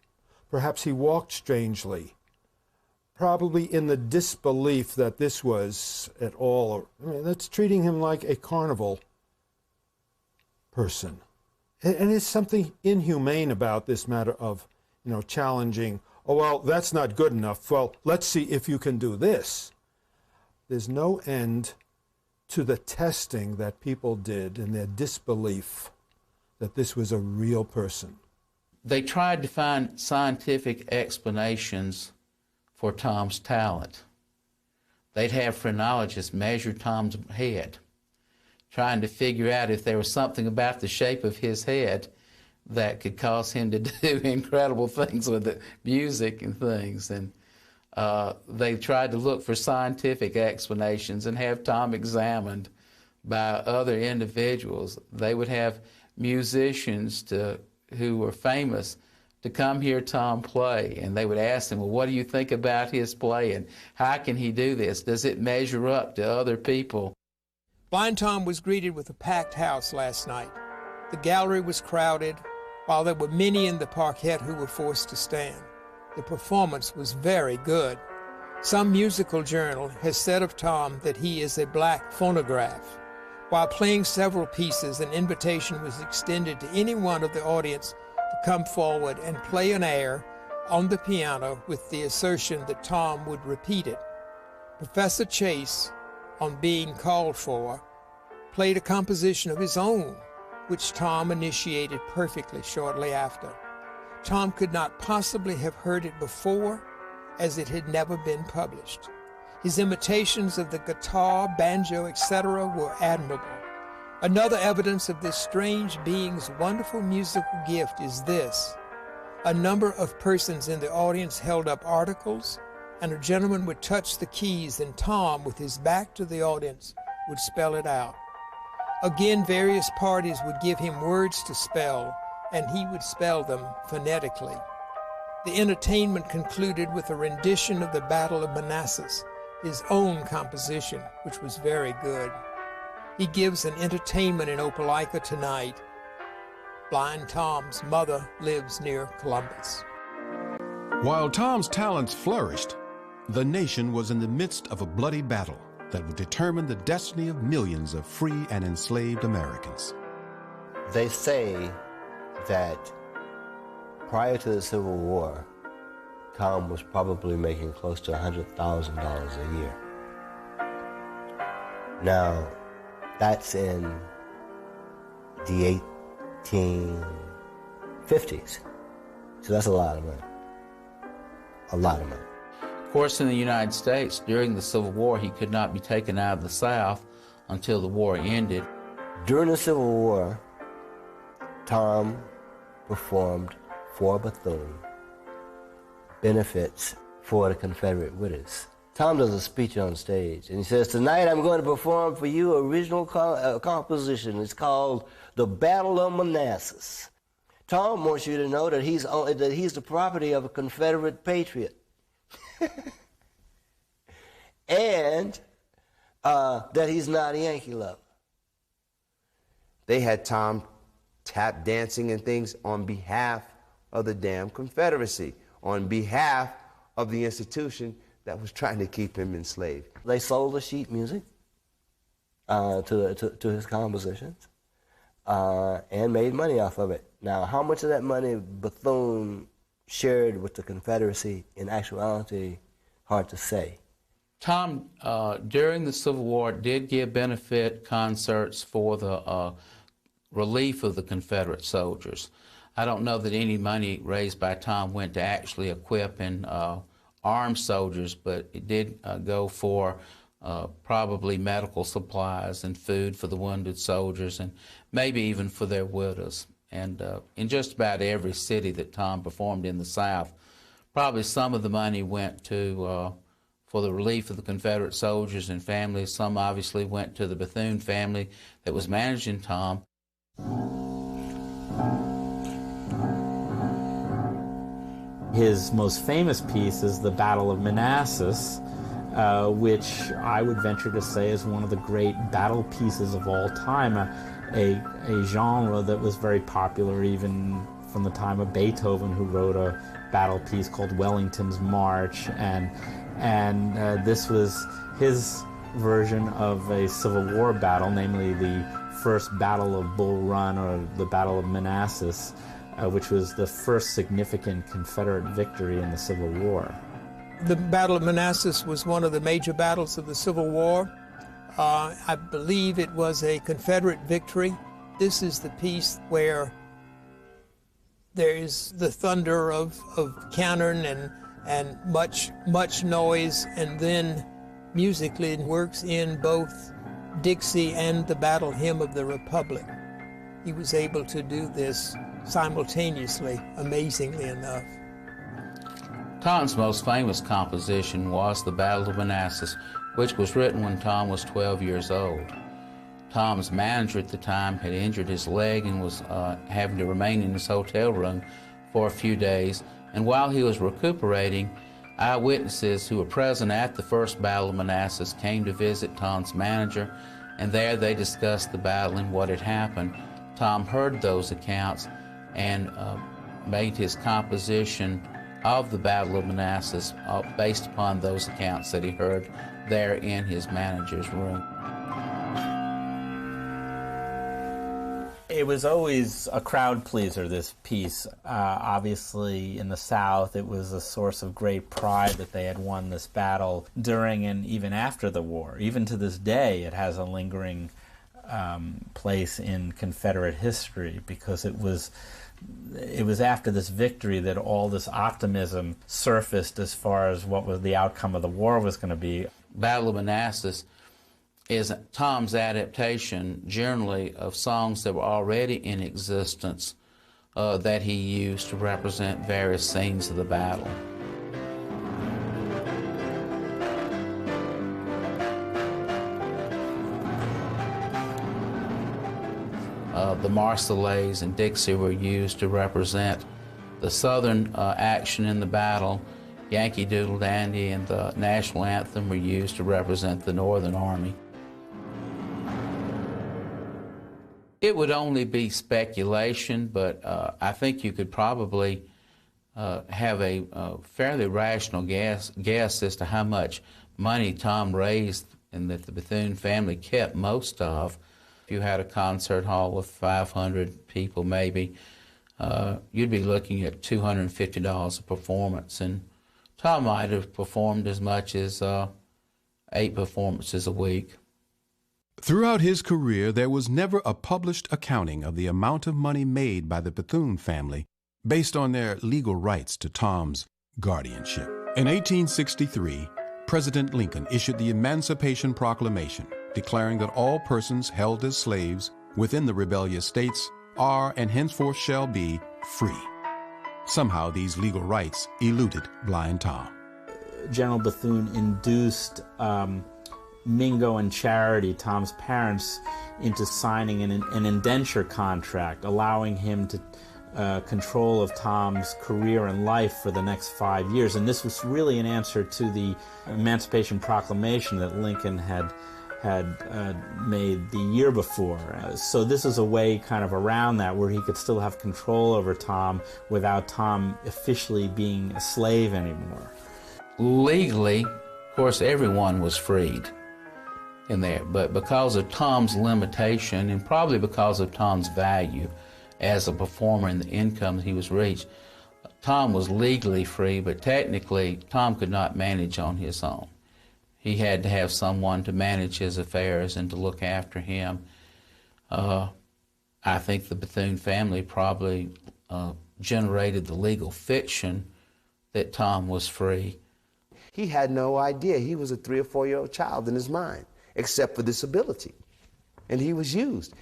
Perhaps he walked strangely. Probably in the disbelief that this was at all, that's treating him like a carnival person. And there's something inhumane about this matter of, challenging, oh, well, that's not good enough. Well, let's see if you can do this. There's no end to the testing that people did and their disbelief that this was a real person. They tried to find scientific explanations for Tom's talent. They'd have phrenologists measure Tom's head, trying to figure out if there was something about the shape of his head that could cause him to do incredible things with the music and things. And they tried to look for scientific explanations and have Tom examined by other individuals. They would have musicians who were famous to come hear Tom play, and they would ask him, well, what do you think about his playing? How can he do this? Does it measure up to other people? Blind Tom was greeted with a packed house last night. The gallery was crowded, while there were many in the parquet who were forced to stand. The performance was very good. Some musical journal has said of Tom that he is a black phonograph. While playing several pieces, an invitation was extended to any one of the audience to come forward and play an air on the piano with the assertion that Tom would repeat it. Professor Chase, on being called for, played a composition of his own, which Tom initiated perfectly shortly after. Tom could not possibly have heard it before, as it had never been published. His imitations of the guitar, banjo, etc. were admirable. Another evidence of this strange being's wonderful musical gift is this. A number of persons in the audience held up articles, and a gentleman would touch the keys, and Tom, with his back to the audience, would spell it out. Again, various parties would give him words to spell, and he would spell them phonetically. The entertainment concluded with a rendition of the Battle of Manassas, his own composition, which was very good. He gives an entertainment in Opelika tonight. Blind Tom's mother lives near Columbus. While Tom's talents flourished, the nation was in the midst of a bloody battle that would determine the destiny of millions of free and enslaved Americans. They say that prior to the Civil War, Tom was probably making close to $100,000 a year. Now, that's in the 1850s. So that's a lot of money. A lot of money. Of course, in the United States, during the Civil War, he could not be taken out of the South until the war ended. During the Civil War, Tom performed for Bethune benefits for the Confederate widows. Tom does a speech on stage, and he says, "Tonight I'm going to perform for you an original composition. It's called The Battle of Manassas." Tom wants you to know that he's the property of a Confederate patriot. And that he's not a Yankee lover. They had Tom tap dancing and things on behalf of the damn Confederacy, on behalf of the institution that was trying to keep him enslaved. They sold the sheet music to his compositions and made money off of it. Now, how much of that money Bethune shared with the Confederacy, in actuality, hard to say. Tom, during the Civil War, did give benefit concerts for the relief of the Confederate soldiers. I don't know that any money raised by Tom went to actually equipping armed soldiers, but it did go for probably medical supplies and food for the wounded soldiers, and maybe even for their widows. And in just about every city that Tom performed in the South, probably some of the money went to for the relief of the Confederate soldiers and families. Some obviously went to the Bethune family that was managing Tom. His most famous piece is the Battle of Manassas, which I would venture to say is one of the great battle pieces of all time, a genre that was very popular even from the time of Beethoven, who wrote a battle piece called Wellington's March, and this was his version of a Civil War battle, namely the first Battle of Bull Run, or the Battle of Manassas, which was the first significant Confederate victory in the Civil War. The Battle of Manassas was one of the major battles of the Civil War. I believe it was a Confederate victory. This is the piece where there is the thunder of cannon and much noise, and then musically it works in both Dixie and the Battle Hymn of the Republic. He was able to do this simultaneously, amazingly enough. Tom's most famous composition was the Battle of Manassas, which was written when Tom was 12 years old. Tom's manager at the time had injured his leg and was having to remain in his hotel room for a few days, and while he was recuperating, eyewitnesses who were present at the first Battle of Manassas came to visit Tom's manager, and there they discussed the battle and what had happened. Tom heard those accounts and made his composition of the Battle of Manassas based upon those accounts that he heard there in his manager's room. It was always a crowd pleaser, this piece. Obviously, in the South, it was a source of great pride that they had won this battle during and even after the war. Even to this day, it has a lingering place in Confederate history, because it was after this victory that all this optimism surfaced as far as what was the outcome of the war was going to be. Battle of Manassas is Tom's adaptation, generally, of songs that were already in existence that he used to represent various scenes of the battle. The Marseillaise and Dixie were used to represent the Southern action in the battle. Yankee Doodle Dandy and the National Anthem were used to represent the Northern Army. It would only be speculation, but I think you could probably have a fairly rational guess as to how much money Tom raised and that the Bethune family kept most of. If you had a concert hall with 500 people maybe, you'd be looking at $250 a performance, and Tom might have performed as much as 8 performances a week. Throughout his career, there was never a published accounting of the amount of money made by the Bethune family based on their legal rights to Tom's guardianship. In 1863, President Lincoln issued the Emancipation Proclamation, declaring that all persons held as slaves within the rebellious states are and henceforth shall be free. Somehow these legal rights eluded Blind Tom. General Bethune induced Mingo and Charity, Tom's parents, into signing an indenture contract, allowing him to control of Tom's career and life for the next 5 years. And this was really an answer to the Emancipation Proclamation that Lincoln had made the year before. So this is a way kind of around that, where he could still have control over Tom without Tom officially being a slave anymore. Legally, of course, everyone was freed in there, but because of Tom's limitation, and probably because of Tom's value as a performer and the income he was reached, Tom was legally free, but technically Tom could not manage on his own. He had to have someone to manage his affairs and to look after him. I think the Bethune family probably generated the legal fiction that Tom was free. He had no idea he was a 3 or 4-year-old child in his mind, except for this ability. And he was used.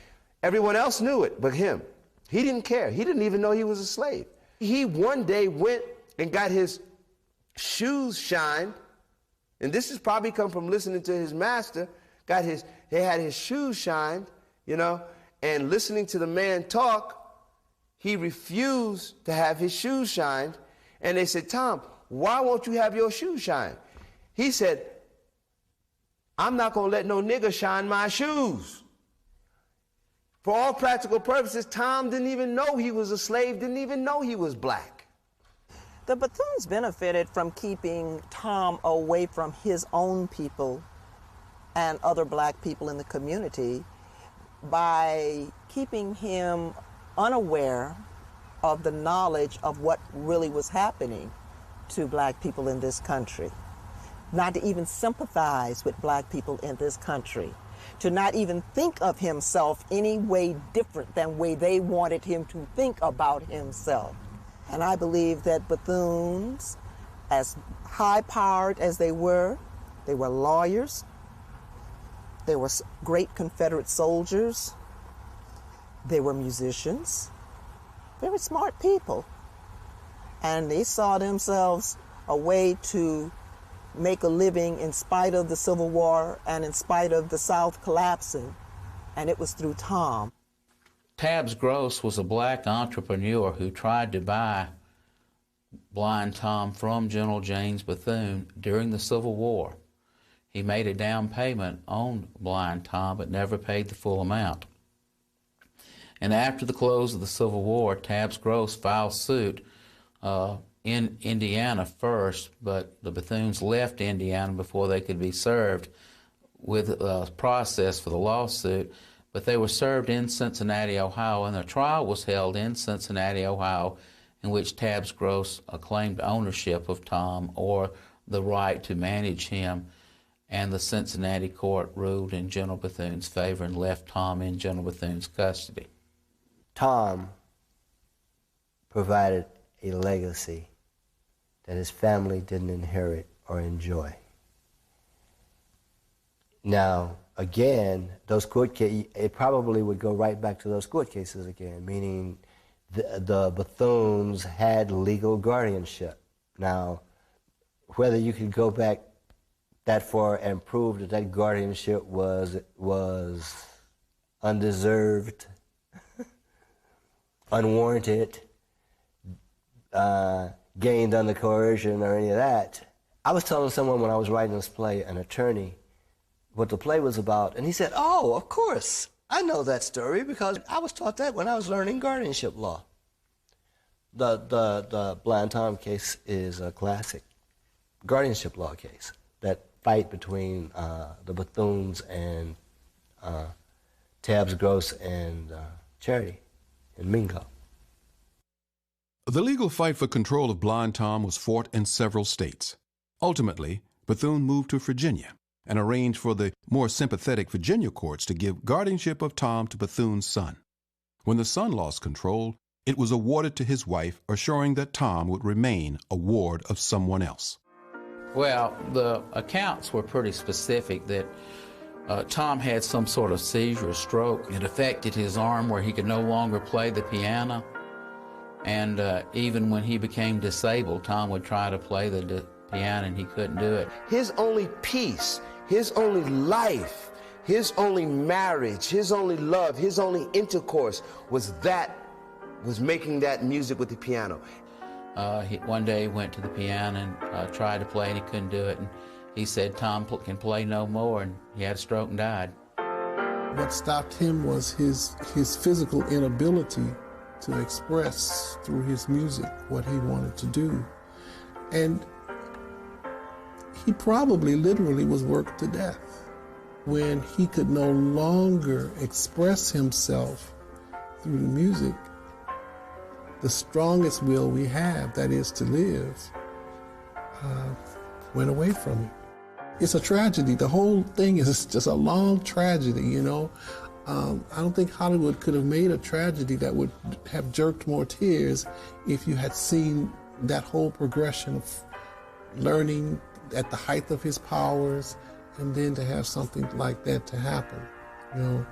Everyone else knew it but him. He didn't care. He didn't even know he was a slave. He one day went and got his shoes shined, and this has probably come from listening to his master. They had his shoes shined, you know, and listening to the man talk, he refused to have his shoes shined. And they said, Tom, why won't you have your shoes shined? He said, I'm not going to let no nigger shine my shoes. For all practical purposes, Tom didn't even know he was a slave, didn't even know he was black. The Bethunes benefited from keeping Tom away from his own people and other black people in the community by keeping him unaware of the knowledge of what really was happening to black people in this country, not to even sympathize with black people in this country, to not even think of himself any way different than way they wanted him to think about himself. And I believe that Bethunes, as high-powered as they were lawyers, they were great Confederate soldiers, they were musicians, very smart people. And they saw themselves a way to make a living in spite of the Civil War and in spite of the South collapsing, and it was through Tom. Tabbs Gross was a black entrepreneur who tried to buy Blind Tom from General James Bethune during the Civil War. He made a down payment on Blind Tom but never paid the full amount. And after the close of the Civil War, Tabbs Gross filed suit in Indiana first, but the Bethunes left Indiana before they could be served with a process for the lawsuit. But they were served in Cincinnati, Ohio, and their trial was held in Cincinnati, Ohio, in which Tabbs Gross claimed ownership of Tom or the right to manage him, and the Cincinnati court ruled in General Bethune's favor and left Tom in General Bethune's custody. Tom provided a legacy that his family didn't inherit or enjoy. Now, again, those court cases, it probably would go right back to those court cases again, meaning the Bethunes had legal guardianship. Now, whether you could go back that far and prove that that guardianship was undeserved, unwarranted, gained under coercion or any of that. I was telling someone when I was writing this play, an attorney, what the play was about, and he said, oh, of course, I know that story because I was taught that when I was learning guardianship law. The Blind Tom case is a classic guardianship law case, that fight between the Bethunes and Tabbs Gross and Charity and Mingo. The legal fight for control of Blind Tom was fought in several states. Ultimately, Bethune moved to Virginia and arranged for the more sympathetic Virginia courts to give guardianship of Tom to Bethune's son. When the son lost control, it was awarded to his wife, assuring that Tom would remain a ward of someone else. Well, the accounts were pretty specific that Tom had some sort of seizure or stroke. It affected his arm where he could no longer play the piano. And even when he became disabled, Tom would try to play the piano and he couldn't do it. His only peace, his only life, his only marriage, his only love, his only intercourse was making that music with the piano. One day he went to the piano and tried to play and he couldn't do it. And he said, Tom can play no more, and he had a stroke and died. What stopped him was his physical inability to express through his music what he wanted to do. And he probably literally was worked to death when he could no longer express himself through the music. The strongest will we have, that is to live, went away from him. It's a tragedy. The whole thing is just a long tragedy, you know. I don't think Hollywood could have made a tragedy that would have jerked more tears if you had seen that whole progression of learning at the height of his powers and then to have something like that to happen, you know.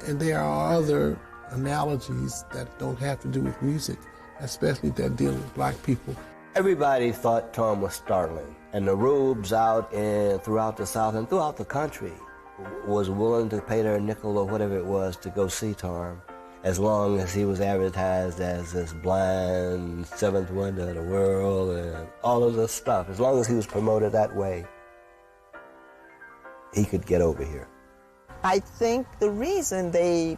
And there are other analogies that don't have to do with music, especially that deal with black people. Everybody thought Tom was startling, and the rubes out and throughout the South and throughout the country was willing to pay their nickel or whatever it was to go see Tom, as long as he was advertised as this blind seventh wonder of the world and all of this stuff. As long as he was promoted that way, he could get over here. I think the reason they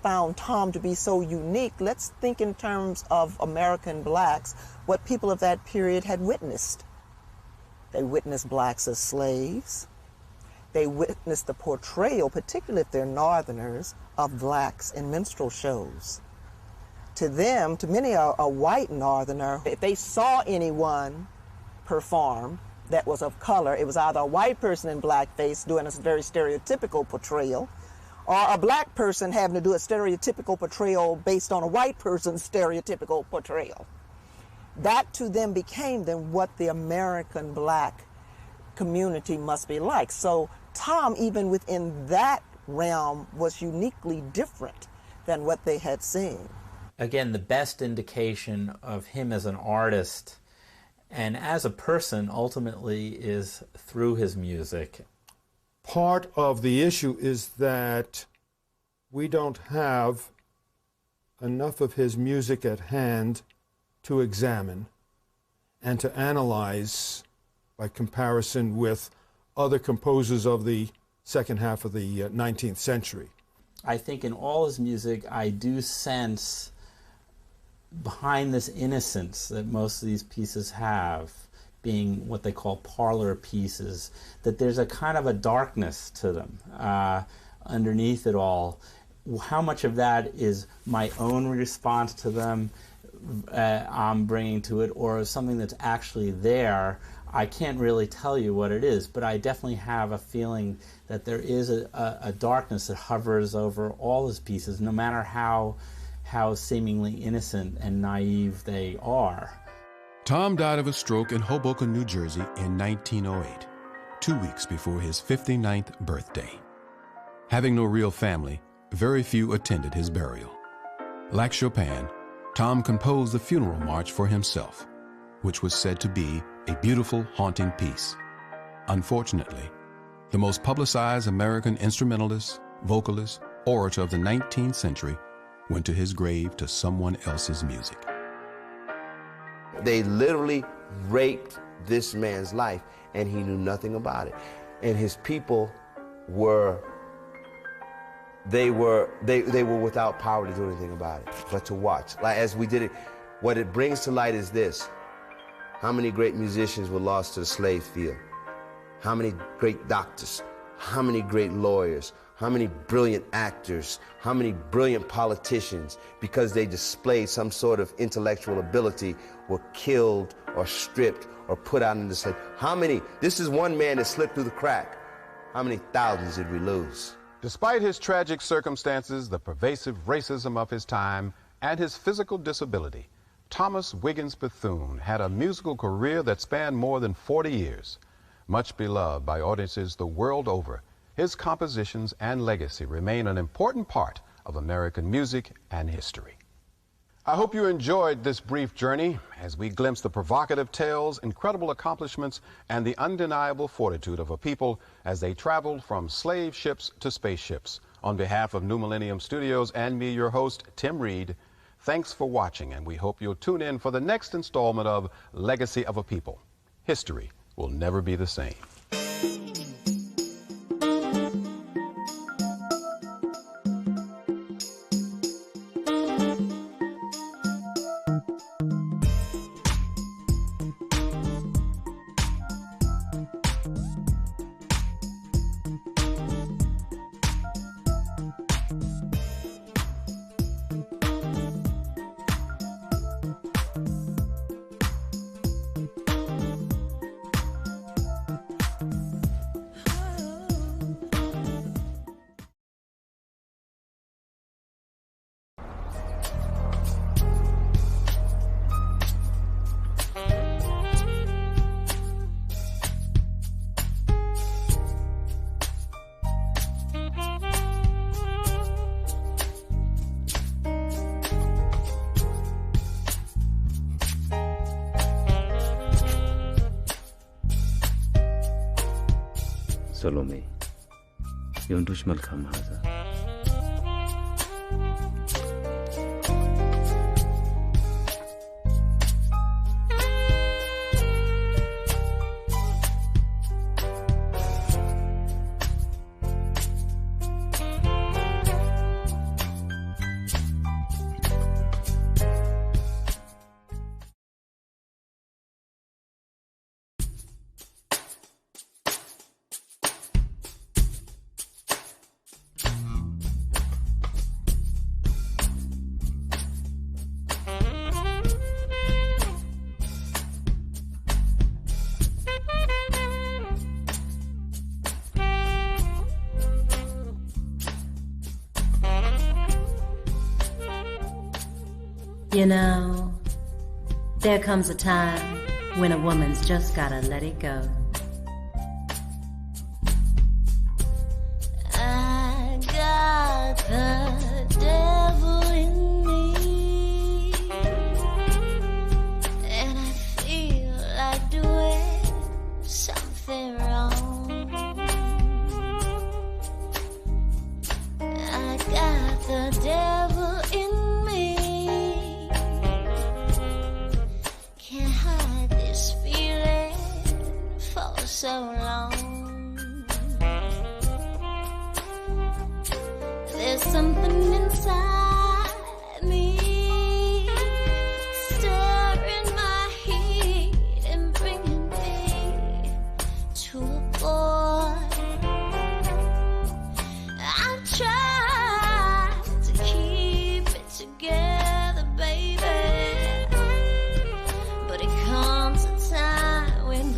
found Tom to be so unique, let's think in terms of American blacks, what people of that period had witnessed. They witnessed blacks as slaves. They witnessed the portrayal, particularly if they're Northerners, of blacks in minstrel shows. To them, to many a white Northerner, if they saw anyone perform that was of color, it was either a white person in blackface doing a very stereotypical portrayal, or a black person having to do a stereotypical portrayal based on a white person's stereotypical portrayal. That to them became then what the American black community must be like. So Tom, even within that realm, was uniquely different than what they had seen. Again, the best indication of him as an artist and as a person ultimately is through his music. Part of the issue is that we don't have enough of his music at hand to examine and to analyze by comparison with other composers of the second half of the 19th century. I think in all his music, I do sense behind this innocence that most of these pieces have, being what they call parlor pieces, that there's a kind of a darkness to them underneath it all. How much of that is my own response to them I'm bringing to it, or something that's actually there, I can't really tell you what it is, but I definitely have a feeling that there is a darkness that hovers over all his pieces, no matter how seemingly innocent and naive they are. Tom died of a stroke in Hoboken, New Jersey in 1908, 2 weeks before his 59th birthday. Having no real family, very few attended his burial. Like Chopin, Tom composed the funeral march for himself, which was said to be a beautiful, haunting piece. Unfortunately, the most publicized American instrumentalist, vocalist, orator of the 19th century went to his grave to someone else's music. They literally raped this man's life, and he knew nothing about it. And his people were without power to do anything about it, but to watch. Like as we did it, what it brings to light is this: how many great musicians were lost to the slave field? How many great doctors? How many great lawyers? How many brilliant actors? How many brilliant politicians, because they displayed some sort of intellectual ability, were killed or stripped or put out into slavery? How many? This is one man that slipped through the crack. How many thousands did we lose? Despite his tragic circumstances, the pervasive racism of his time, and his physical disability, Thomas Wiggins Bethune had a musical career that spanned more than 40 years. Much beloved by audiences the world over, his compositions and legacy remain an important part of American music and history. I hope you enjoyed this brief journey as we glimpsed the provocative tales, incredible accomplishments, and the undeniable fortitude of a people as they traveled from slave ships to spaceships. On behalf of New Millennium Studios and me, your host, Tim Reed, thanks for watching, and we hope you'll tune in for the next installment of Legacy of a People. History will never be the same. سلومي يوندوش ملكم هذا You know, there comes a time when a woman's just gotta let it go. I got the devil in me, and I feel like doing something wrong. I got the devil in me. So long. There's something inside me stirring my heat and bringing me to a point. I've tried to keep it together, baby, but it comes a time when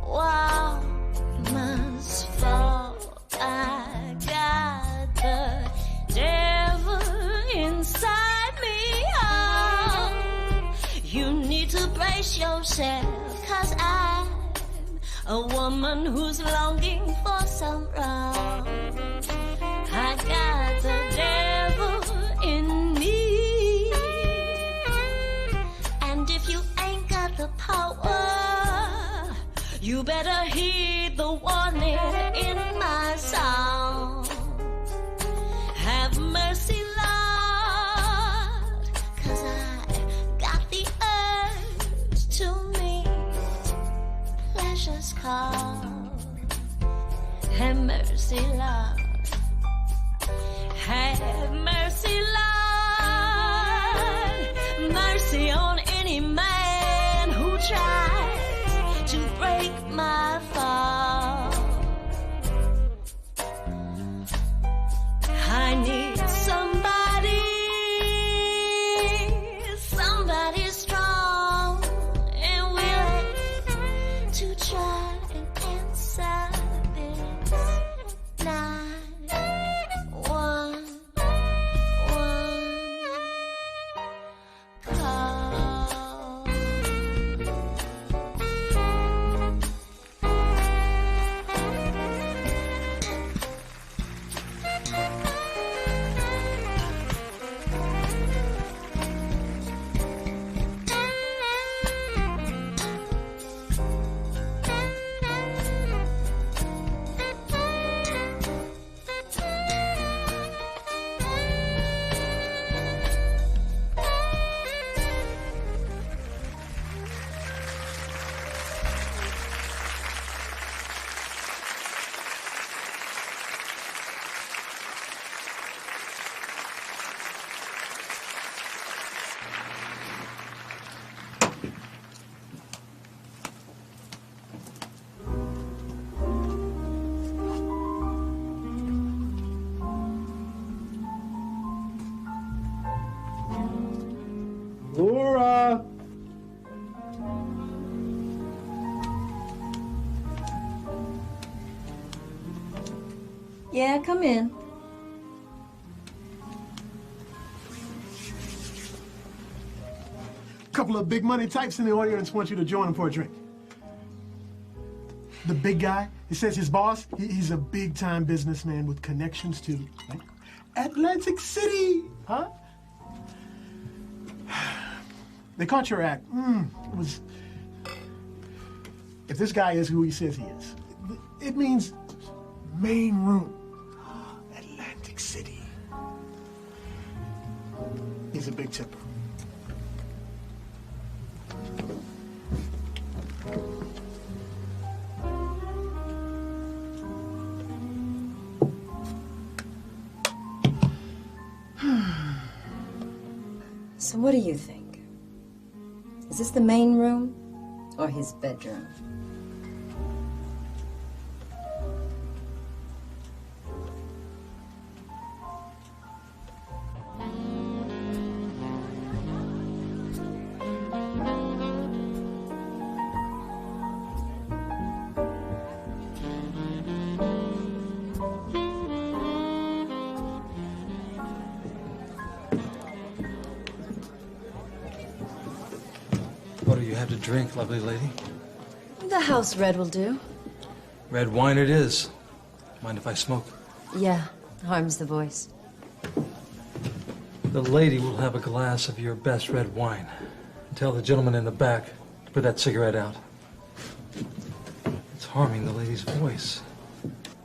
wow, must fall. I got the devil inside me. Oh, you need to brace yourself, 'cause I'm a woman who's longing for some wrong. I got the devil in me, and if you ain't got the power, you better heed the warning in my song. Have mercy, Lord, 'cause I got the urge to meet pleasure's call. Have mercy, Lord. Have mercy, Lord. Mercy on any man who tries to break my fall. I need somebody strong and willing to try and answer this 911 Yeah, come in. A couple of big money types in the audience want you to join them for a drink. The big guy, he says his boss, he's a big-time businessman with connections to Atlantic City, huh? They caught your act. It was... If this guy is who he says he is, it means main room. Atlantic City. He's a big tipper. So what do you think? Is this the main room or his bedroom? What do you have to drink, lovely lady? The house red will do. Red wine it is. Mind if I smoke? Yeah, harms the voice. The lady will have a glass of your best red wine. And tell the gentleman in the back to put that cigarette out. It's harming the lady's voice.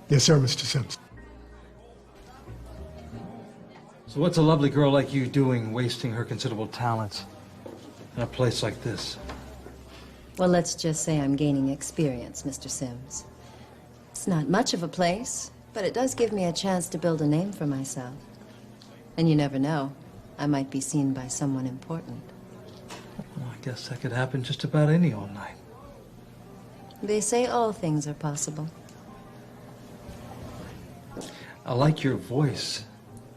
Yes, sir, Mr. Sims. So what's a lovely girl like you doing wasting her considerable talents in a place like this? Well, let's just say I'm gaining experience, Mr. Sims. It's not much of a place, but it does give me a chance to build a name for myself. And you never know, I might be seen by someone important. Well, I guess that could happen just about any old night. They say all things are possible. I like your voice,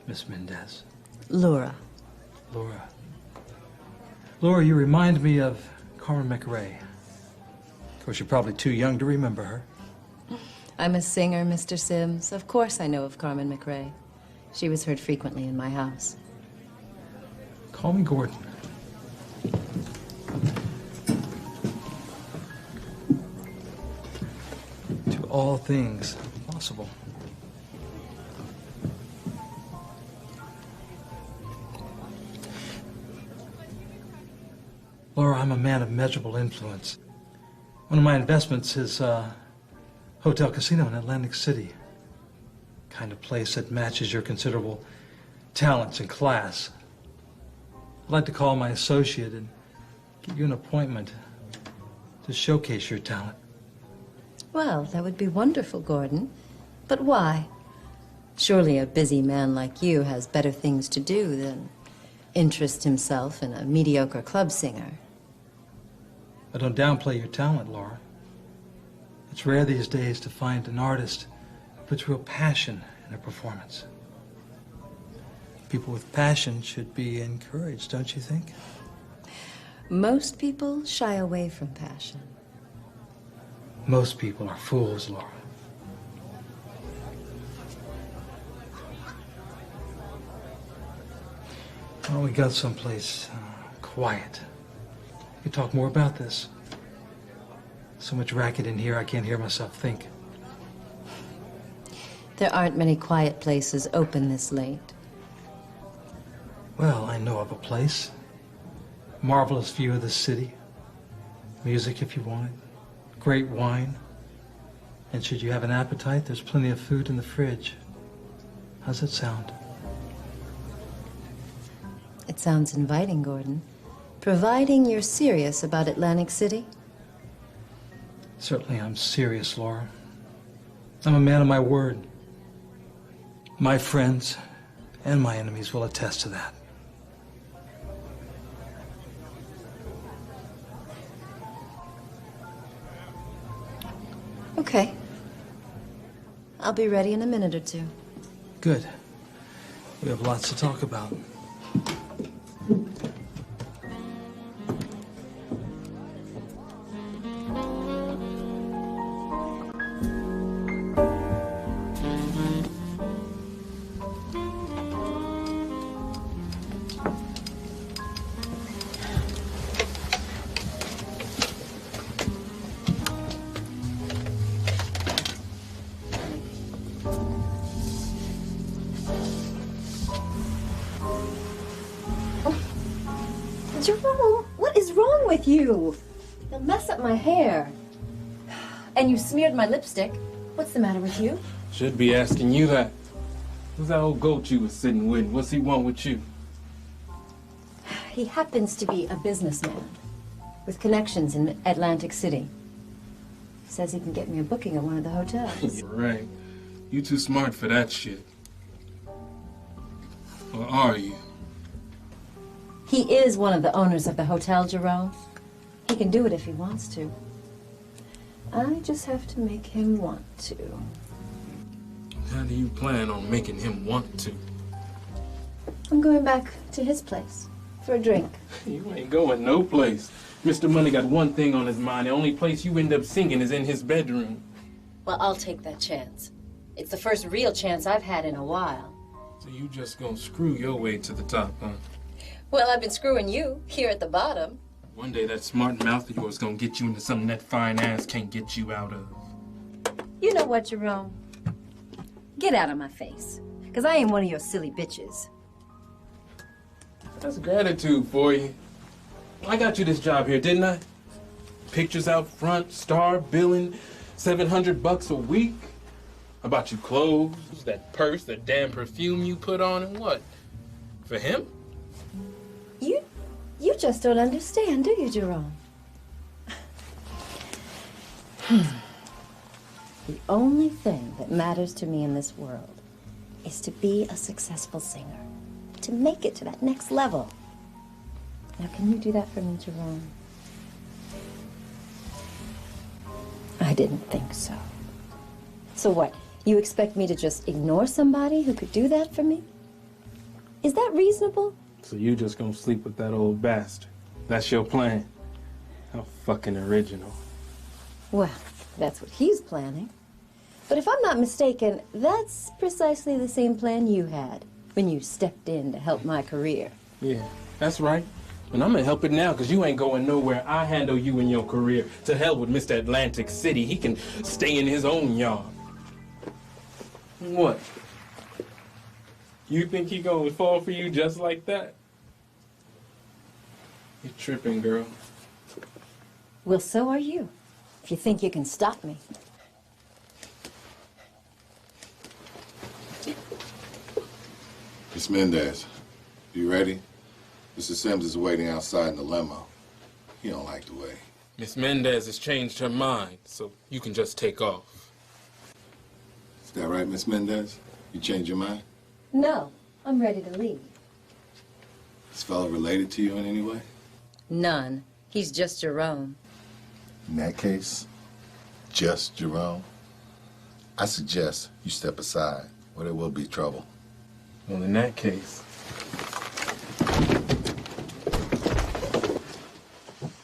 Miss Mendez. Laura. Laura. Laura, you remind me of Carmen McRae. Of course, you're probably too young to remember her. I'm a singer, Mr. Sims. Of course I know of Carmen McRae. She was heard frequently in my house. Call me Gordon. To all things possible. Laura, I'm a man of measurable influence. One of my investments is a hotel casino in Atlantic City. Kind of place that matches your considerable talents and class. I'd like to call my associate and get you an appointment to showcase your talent. Well, that would be wonderful, Gordon. But why? Surely a busy man like you has better things to do than interest himself in a mediocre club singer. I don't downplay your talent, Laura. It's rare these days to find an artist who puts real passion in a performance. People with passion should be encouraged, don't you think? Most people shy away from passion. Most people are fools, Laura. Well, we got someplace quiet. We can talk more about this. So much racket in here, I can't hear myself think. There aren't many quiet places open this late. Well, I know of a place. Marvelous view of the city. Music if you want it. Great wine. And should you have an appetite, there's plenty of food in the fridge. How's it sound? It sounds inviting, Gordon. Providing you're serious about Atlantic City. Certainly I'm serious, Laura. I'm a man of my word. My friends and my enemies will attest to that. Okay. I'll be ready in a minute or two. Good. We have lots to talk about. Jerome, what is wrong with you? You'll mess up my hair. And you smeared my lipstick. What's the matter with you? Should be asking you that. Who's that old goat you was sitting with? What's he want with you? He happens to be a businessman with connections in Atlantic City. Says he can get me a booking at one of the hotels. Right. You too smart for that shit. Or are you? He is one of the owners of the hotel, Jerome. He can do it if he wants to. I just have to make him want to. How do you plan on making him want to? I'm going back to his place for a drink. You ain't going no place. Mr. Money got one thing on his mind. The only place you end up singing is in his bedroom. Well, I'll take that chance. It's the first real chance I've had in a while. So you just gonna screw your way to the top, huh? Well, I've been screwing you here at the bottom. One day that smart mouth of yours gonna get you into something that fine ass can't get you out of. You know what, Jerome? Get out of my face. Because I ain't one of your silly bitches. That's gratitude for you. I got you this job here, didn't I? Pictures out front, star billing, $700 a week. I bought you clothes, that purse, that damn perfume you put on, and what? For him? You just don't understand, do you, Jerome? The only thing that matters to me in this world is to be a successful singer, to make it to that next level. Now, can you do that for me, Jerome? I didn't think so. So what, you expect me to just ignore somebody who could do that for me? Is that reasonable? So you just gonna sleep with that old bastard? That's your plan? How fucking original. Well, that's what he's planning. But if I'm not mistaken, that's precisely the same plan you had when you stepped in to help my career. Yeah, that's right. And I'm gonna help it now, because you ain't going nowhere. I handle you in your career. To hell with Mr. Atlantic City. He can stay in his own yard. What? You think he gonna fall for you just like that? You're tripping, girl. Well, so are you, if you think you can stop me. Miss Mendez, you ready? Mr. Sims is waiting outside in the limo. He don't like the way. Miss Mendez has changed her mind, so you can just take off. Is that right, Miss Mendez? You changed your mind? No, I'm ready to leave. This fella related to you in any way? None. He's just Jerome. In that case, just Jerome, I suggest you step aside, or there will be trouble. Well, in that case...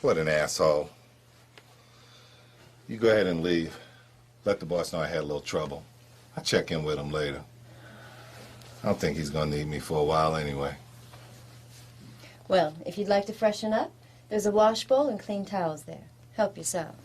What an asshole. You go ahead and leave. Let the boss know I had a little trouble. I'll check in with him later. I don't think he's gonna need me for a while anyway. Well, if you'd like to freshen up, there's a wash bowl and clean towels there. Help yourself.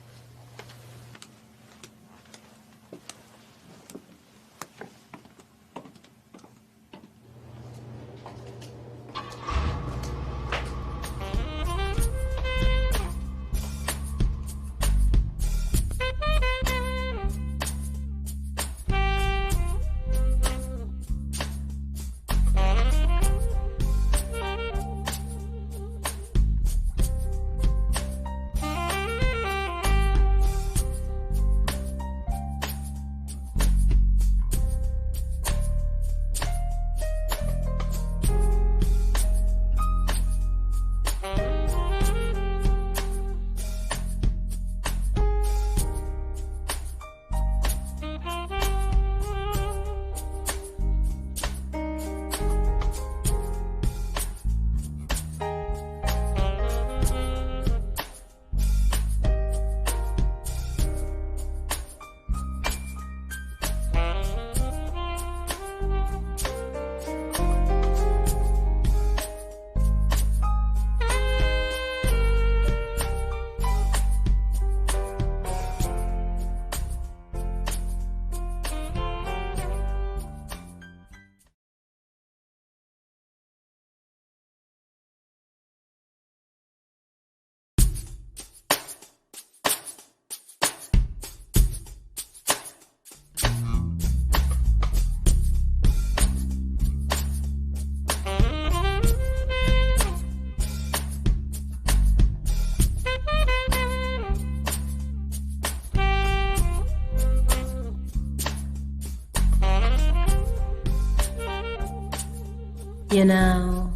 You know,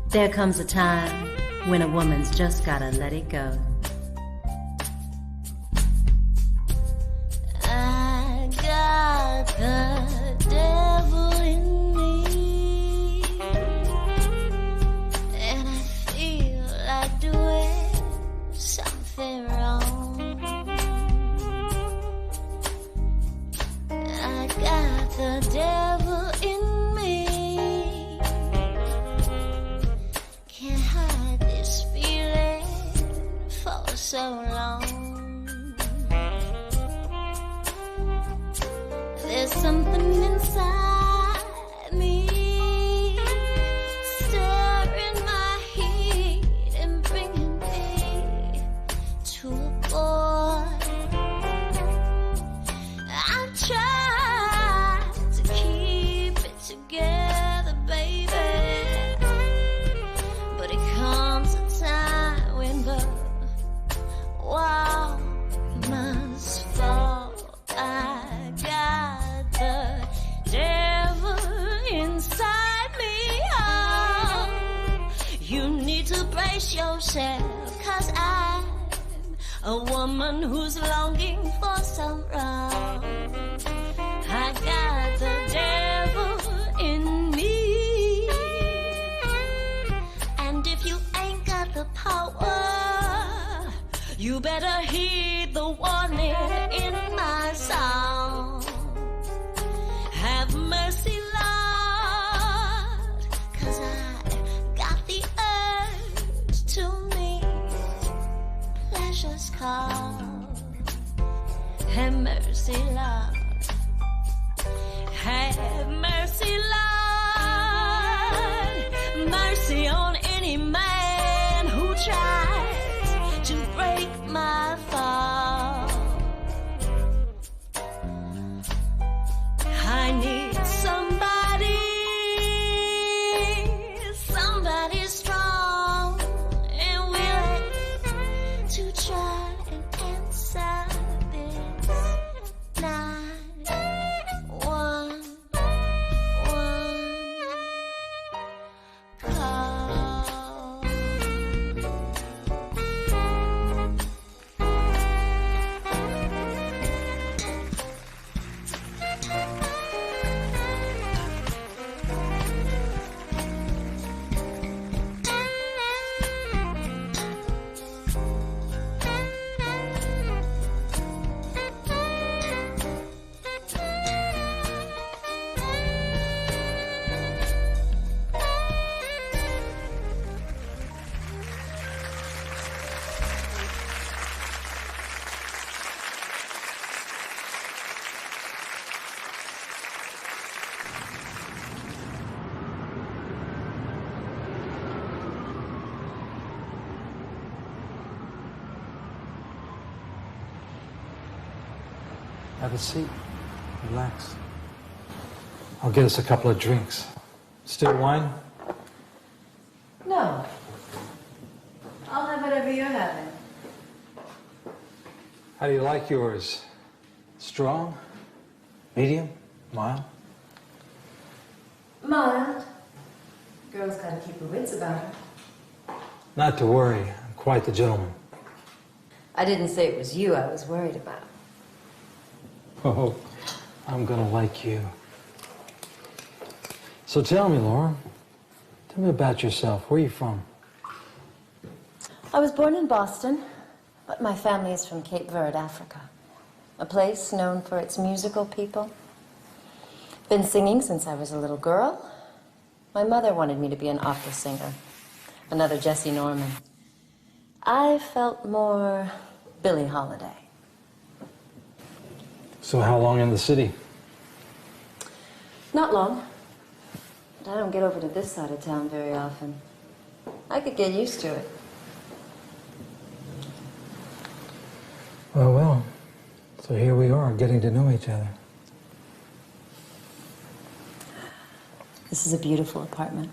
there comes a time when a woman's just gotta let it go. I got the devil in me, and I feel like doing something wrong. I got the devil in me, can't hide this feeling for so long. There's something inside me, stirring my heat and bringing me to a board. I try to keep it together, baby, but it comes a time when the wall must fall. I got the devil inside me. Oh, you need to brace yourself, 'cause I'm a woman who's longing for some wrong. I got the devil in me, and if you ain't got the power, you better heed the warning in my song. Have mercy, Lord, 'cause I got the urge to meet pleasure's call. Have mercy, Lord. Have mercy, Lord. Mercy on any man who tries to break my fall. I need somebody strong and willing to try and answer this 911 call. Have a seat. Relax. I'll get us a couple of drinks. Still wine? No. I'll have whatever you're having. How do you like yours? Strong? Medium? Mild? Mild. Girl's gotta keep her wits about her. Not to worry. I'm quite the gentleman. I didn't say it was you I was worried about. Oh, I'm gonna like you. So tell me, Laura. Tell me about yourself. Where are you from? I was born in Boston, but my family is from Cape Verde, Africa. A place known for its musical people. Been singing since I was a little girl. My mother wanted me to be an opera singer. Another Jessie Norman. I felt more Billie Holiday. So how long in the city? Not long. But I don't get over to this side of town very often. I could get used to it. Well. So here we are, getting to know each other. This is a beautiful apartment.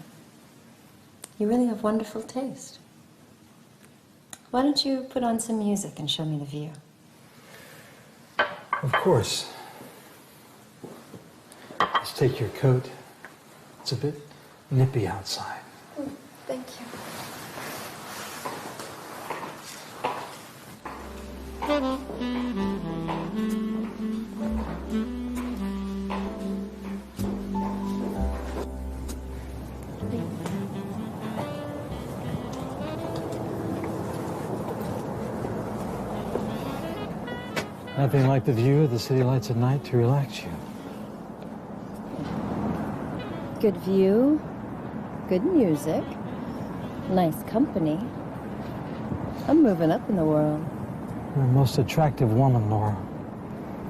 You really have wonderful taste. Why don't you put on some music and show me the view? Of course. Let's take your coat. It's a bit nippy outside. Thank you. Nothing like the view of the city lights at night to relax you. Good view, good music, nice company. I'm moving up in the world. You're the most attractive woman, Laura.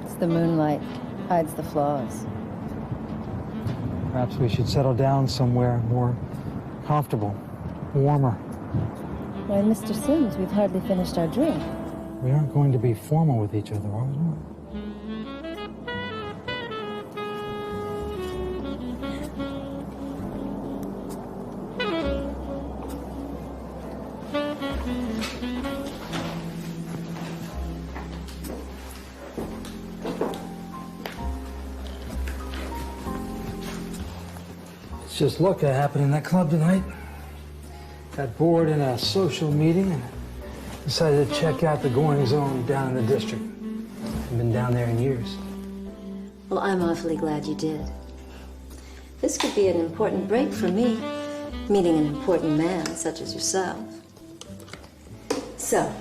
It's the moonlight, hides the flaws. Perhaps we should settle down somewhere more comfortable, warmer. Why, Mr. Sims, we've hardly finished our drink. We aren't going to be formal with each other, are we? It's just luck that happened in that club tonight. Got bored in a social meeting and decided to check out the goings-on down in the district. I've been down there in years. Well, I'm awfully glad you did. This could be an important break for me, meeting an important man such as yourself. So,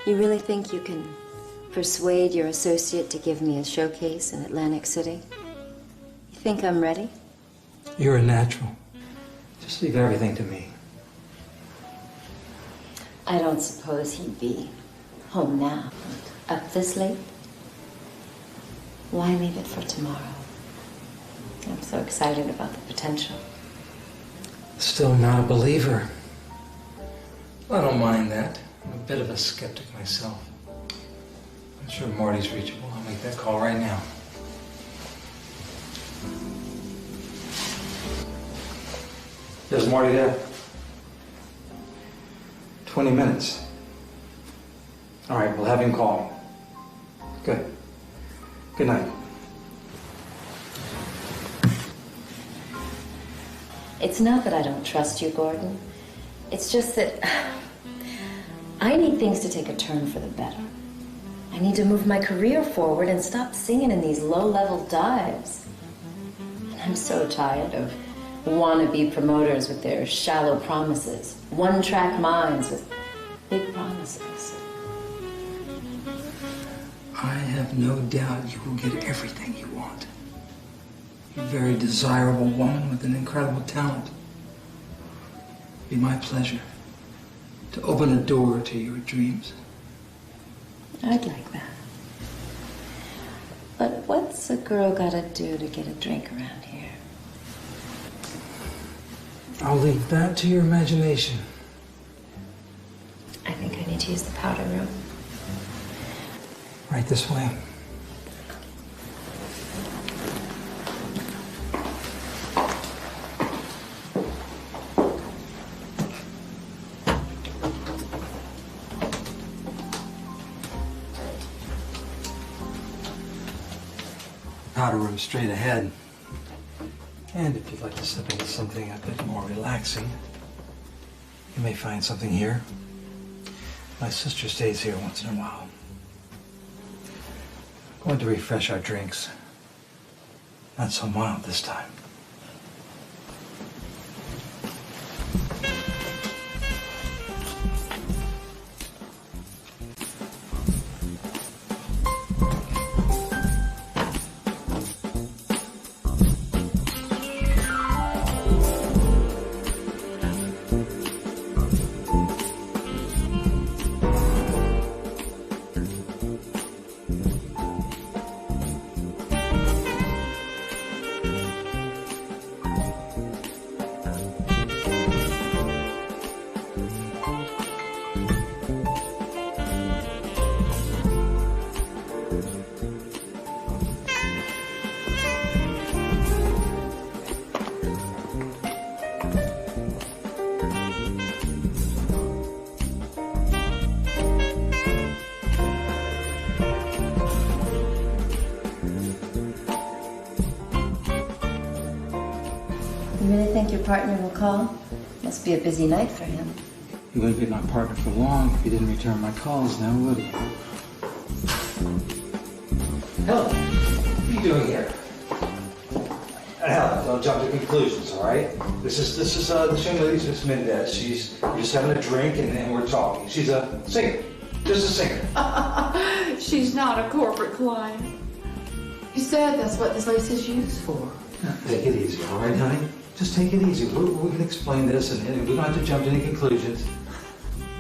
you really think you can persuade your associate to give me a showcase in Atlantic City? You think I'm ready? You're a natural. Just leave everything to me. I don't suppose he'd be home now, up this late? Why leave it for tomorrow? I'm so excited about the potential. Still not a believer. I don't mind that. I'm a bit of a skeptic myself. I'm sure Marty's reachable. I'll make that call right now. There's Marty there. 20 minutes. All right, we'll have him call. Good. Good night. It's not that I don't trust you, Gordon. It's just that I need things to take a turn for the better. I need to move my career forward and stop singing in these low-level dives. And I'm so tired of wannabe promoters with their shallow promises, one-track minds with big promises. I have no doubt you will get everything you want. You're a very desirable woman with an incredible talent. It'd be my pleasure to open a door to your dreams. I'd like that. But what's a girl gotta do to get a drink around here? I'll leave that to your imagination. I think I need to use the powder room. Right this way. Powder room straight ahead. And if you'd like to slip into something a bit more relaxing, you may find something here. My sister stays here once in a while. I'm going to refresh our drinks. Not so mild this time. really think your partner will call? Must be a busy night for him. He wouldn't be my partner for long if he didn't return my calls now, would he? Helen, what are you doing here? Helen, don't jump to conclusions, all right? This is the young lady, Miss Mendez. We're just having a drink and we're talking. She's a singer, just a singer. She's not a corporate client. You said that's what this lace is used for. Take it easy, all right, honey? Just take it easy. We can explain this, and we don't have to jump to any conclusions.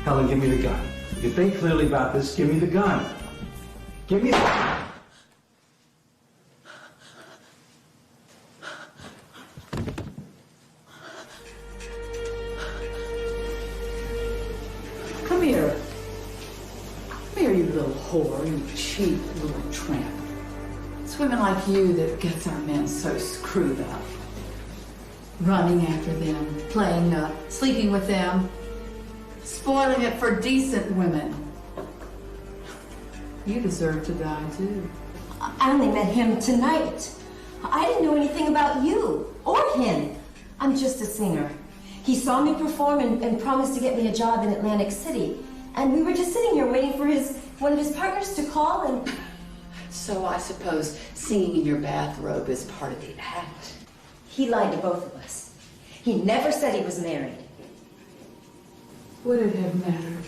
Helen, give me the gun. If you think clearly about this, give me the gun. Give me the gun. Come here. Come here, you little whore, you cheap little tramp. It's women like you that gets our men so screwed up. Running after them, playing up, sleeping with them, spoiling it for decent women. You deserve to die, too. I only met him tonight. I didn't know anything about you or him. I'm just a singer. He saw me perform and promised to get me a job in Atlantic City. And we were just sitting here waiting for one of his partners to call and... So I suppose singing in your bathrobe is part of the act. He lied to both of us. He never said he was married. Would it have mattered?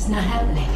Not happening.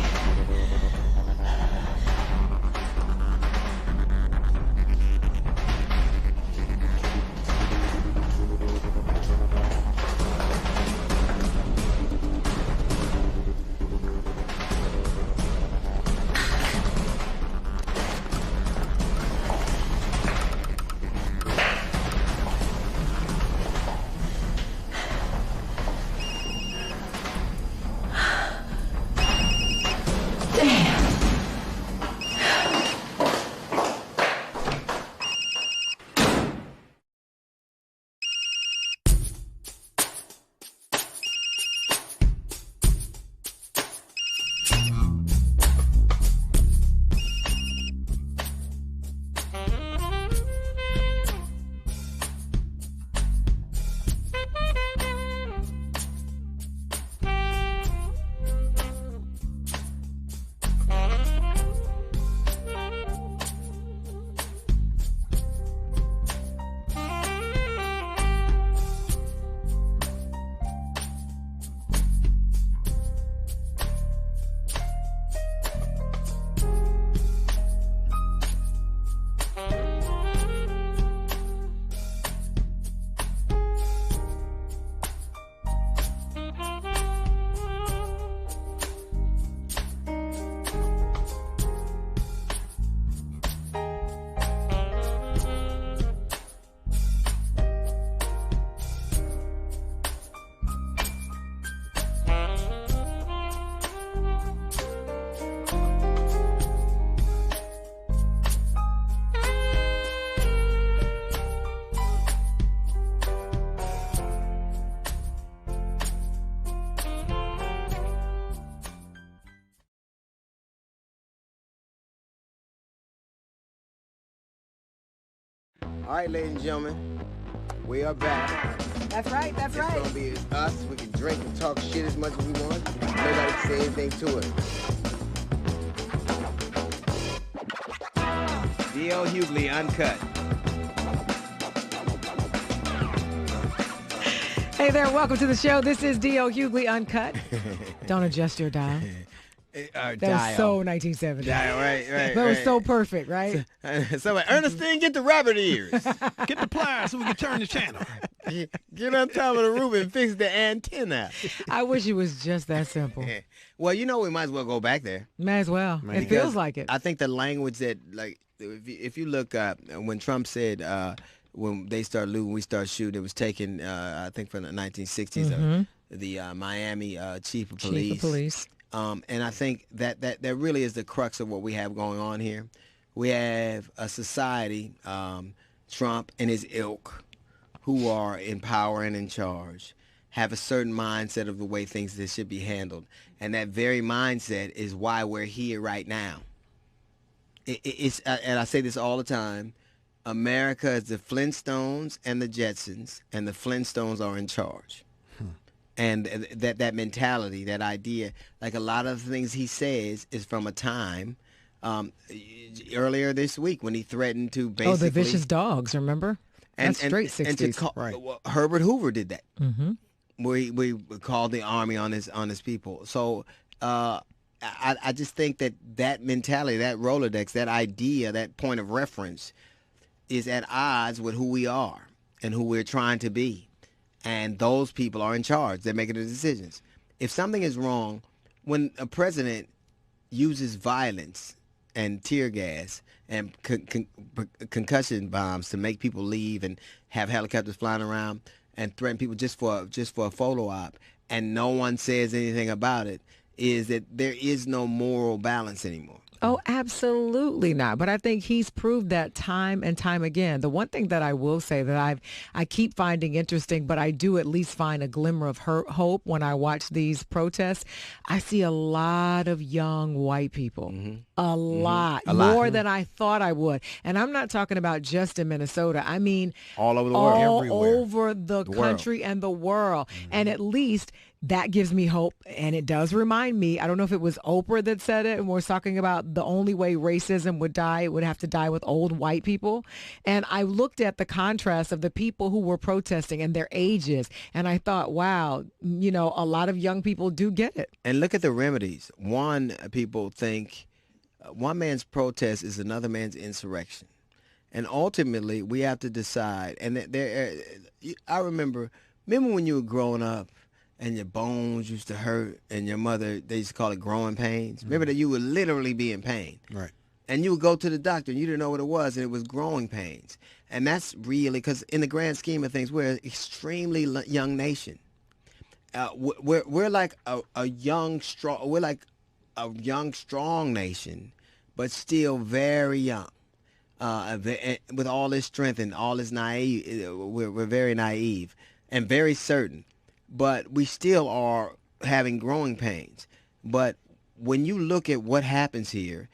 All right, ladies and gentlemen, we are back. That's right, that's right. It's going to be us. We can drink and talk shit as much as we want. Nobody can say anything to us. D.L. Hughley, Uncut. Hey there, welcome to the show. This is D.L. Hughley Uncut. Don't adjust your dial. That was so 1970. Right. That was so perfect, right? So Ernestine, get the rabbit ears. Get the pliers so we can turn the channel. Get on top of the roof and fix the antenna. I wish it was just that simple. Well, we might as well go back there. Might as well. It feels like it. I think the language that, like, if you look up when Trump said when they start looting, we start shooting, it was taken, I think, from the 1960s, the Miami chief of police. And I think that really is the crux of what we have going on here. We have a society, Trump and his ilk, who are in power and in charge, have a certain mindset of the way things that should be handled. And that very mindset is why we're here right now. And I say this all the time, America is the Flintstones and the Jetsons, and the Flintstones are in charge. And that mentality, that idea, like a lot of the things he says is from a time earlier this week when he threatened to basically... Oh, the vicious dogs, remember? That's straight 60s. Right. Herbert Hoover did that. We called the army on his people. So I just think that mentality, that Rolodex, that idea, that point of reference is at odds with who we are and who we're trying to be. And those people are in charge. They're making the decisions. If something is wrong, when a president uses violence and tear gas and concussion bombs to make people leave and have helicopters flying around and threaten people just for a photo op, and no one says anything about it, is that there is no moral balance anymore. Oh, absolutely not. But I think he's proved that time and time again. The one thing that I will say that I keep finding interesting, but I do at least find a glimmer of hope when I watch these protests. I see a lot of young white people. A lot. More than I thought I would. And I'm not talking about just in Minnesota. I mean, all over the world. All over the country and the world. And at least that gives me hope, and it does remind me, I don't know if it was Oprah that said it, and we're talking about the only way racism would die, it would have to die with old white people. And I looked at the contrast of the people who were protesting and their ages, and I thought, wow, a lot of young people do get it. And look at the remedies. People think one man's protest is another man's insurrection. And ultimately, we have to decide. And I remember when you were growing up, and your bones used to hurt, and your mother, they used to call it growing pains. Remember that you would literally be in pain. Right. And you would go to the doctor, and you didn't know what it was, and it was growing pains. And that's really, because in the grand scheme of things, we're an extremely young nation. We're like a young, strong nation, but still very young. With all this strength and all this naive, we're very naive and very certain. But we still are having growing pains. But when you look at what happens here,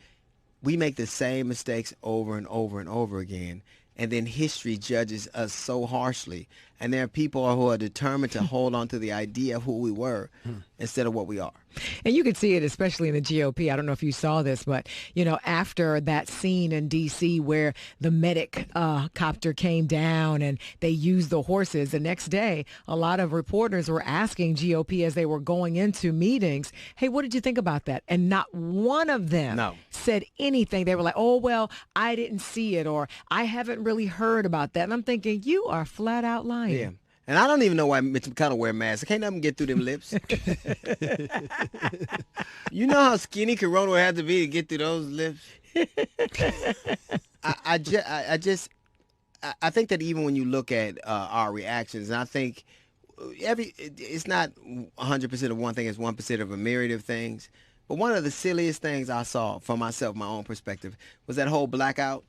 we make the same mistakes over and over and over again. And then history judges us so harshly. And there are people who are determined to hold on to the idea of who we were instead of what we are. And you could see it especially in the GOP. I don't know if you saw this, but, after that scene in D.C. where the medic copter came down and they used the horses, the next day, a lot of reporters were asking GOP as they were going into meetings, hey, what did you think about that? And not one of them said anything. They were like, oh, well, I didn't see it, or I haven't really heard about that. And I'm thinking, you are flat out lying. Yeah. And I don't even know why Mitch McConnell wear masks. I can't let him get through them lips. You know how skinny Corona would have to be to get through those lips? I think that even when you look at our reactions, and I think it's not 100% of one thing, it's 1% of a myriad of things. But one of the silliest things I saw for myself, my own perspective, was that whole blackout.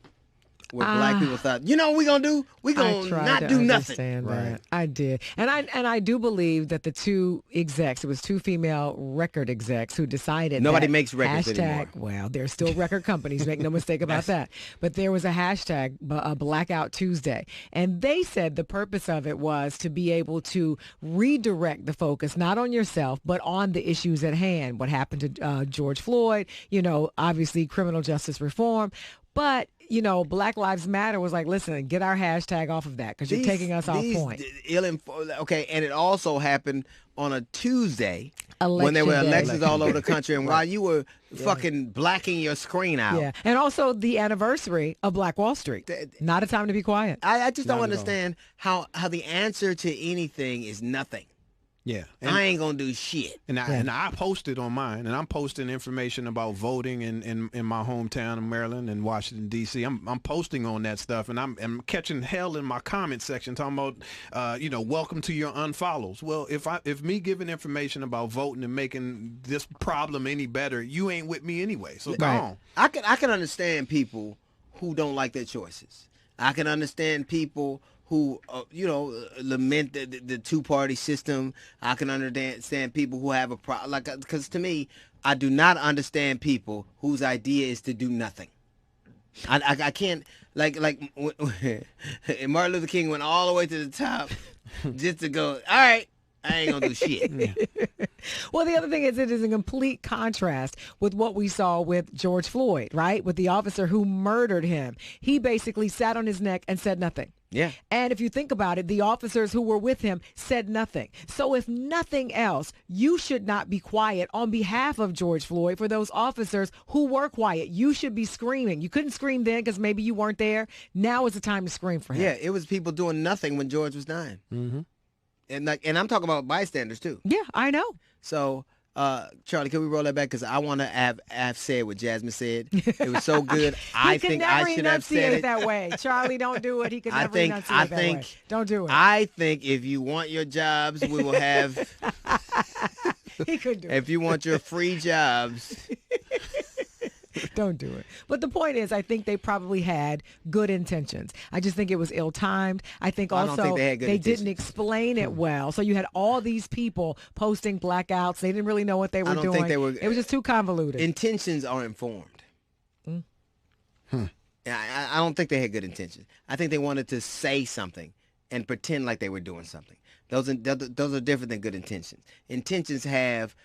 Where black people thought, what we gonna do? We gonna not do nothing. Right. I did, and I do believe that the two execs, it was two female record execs who decided. Nobody makes records anymore. Well, there's still record companies. Make no mistake about that. But there was a hashtag, Blackout Tuesday, and they said the purpose of it was to be able to redirect the focus not on yourself but on the issues at hand. What happened to George Floyd? Obviously criminal justice reform, but. Black Lives Matter was like, listen, get our hashtag off of that because you're taking us off point. Okay, and it also happened on a Tuesday when there were Election day. elections all over the country, and while you were fucking blacking your screen out. Yeah, and also the anniversary of Black Wall Street. Not a time to be quiet. I just don't understand how the answer to anything is nothing. Yeah, I ain't gonna do shit. And I posted on mine, and I'm posting information about voting in my hometown of Maryland and Washington D.C. I'm posting on that stuff, and I'm catching hell in my comment section talking about welcome to your unfollows. Well, if me giving information about voting and making this problem any better, you ain't with me anyway. So go on. I can understand people who don't like their choices. I can understand people who, lament the two-party system. I can understand people who have a problem. Because to me, I do not understand people whose idea is to do nothing. I can't, like Martin Luther King went all the way to the top just to go, all right, I ain't gonna do shit. Well, the other thing is it is in complete contrast with what we saw with George Floyd, right? With the officer who murdered him. He basically sat on his neck and said nothing. Yeah. And if you think about it, the officers who were with him said nothing. So if nothing else, you should not be quiet on behalf of George Floyd for those officers who were quiet. You should be screaming. You couldn't scream then because maybe you weren't there. Now is the time to scream for him. Yeah, it was people doing nothing when George was dying. Mm-hmm. And I'm talking about bystanders too. Yeah, I know. So, Charlie, can we roll that back? Because I want to have said what Jasmine said. It was so good. I think I should have said it that way. Charlie, don't do it. He could never enunciate that way. Don't do it. I think if you want your jobs, we will have. He could do it. If you want your free jobs. Don't do it. But the point is, I think they probably had good intentions. I just think it was ill-timed. I think also they didn't explain it well. So you had all these people posting blackouts. They didn't really know what they were doing. It was just too convoluted. Intentions are informed. I don't think they had good intentions. I think they wanted to say something and pretend like they were doing something. Those are different than good intentions. Intentions have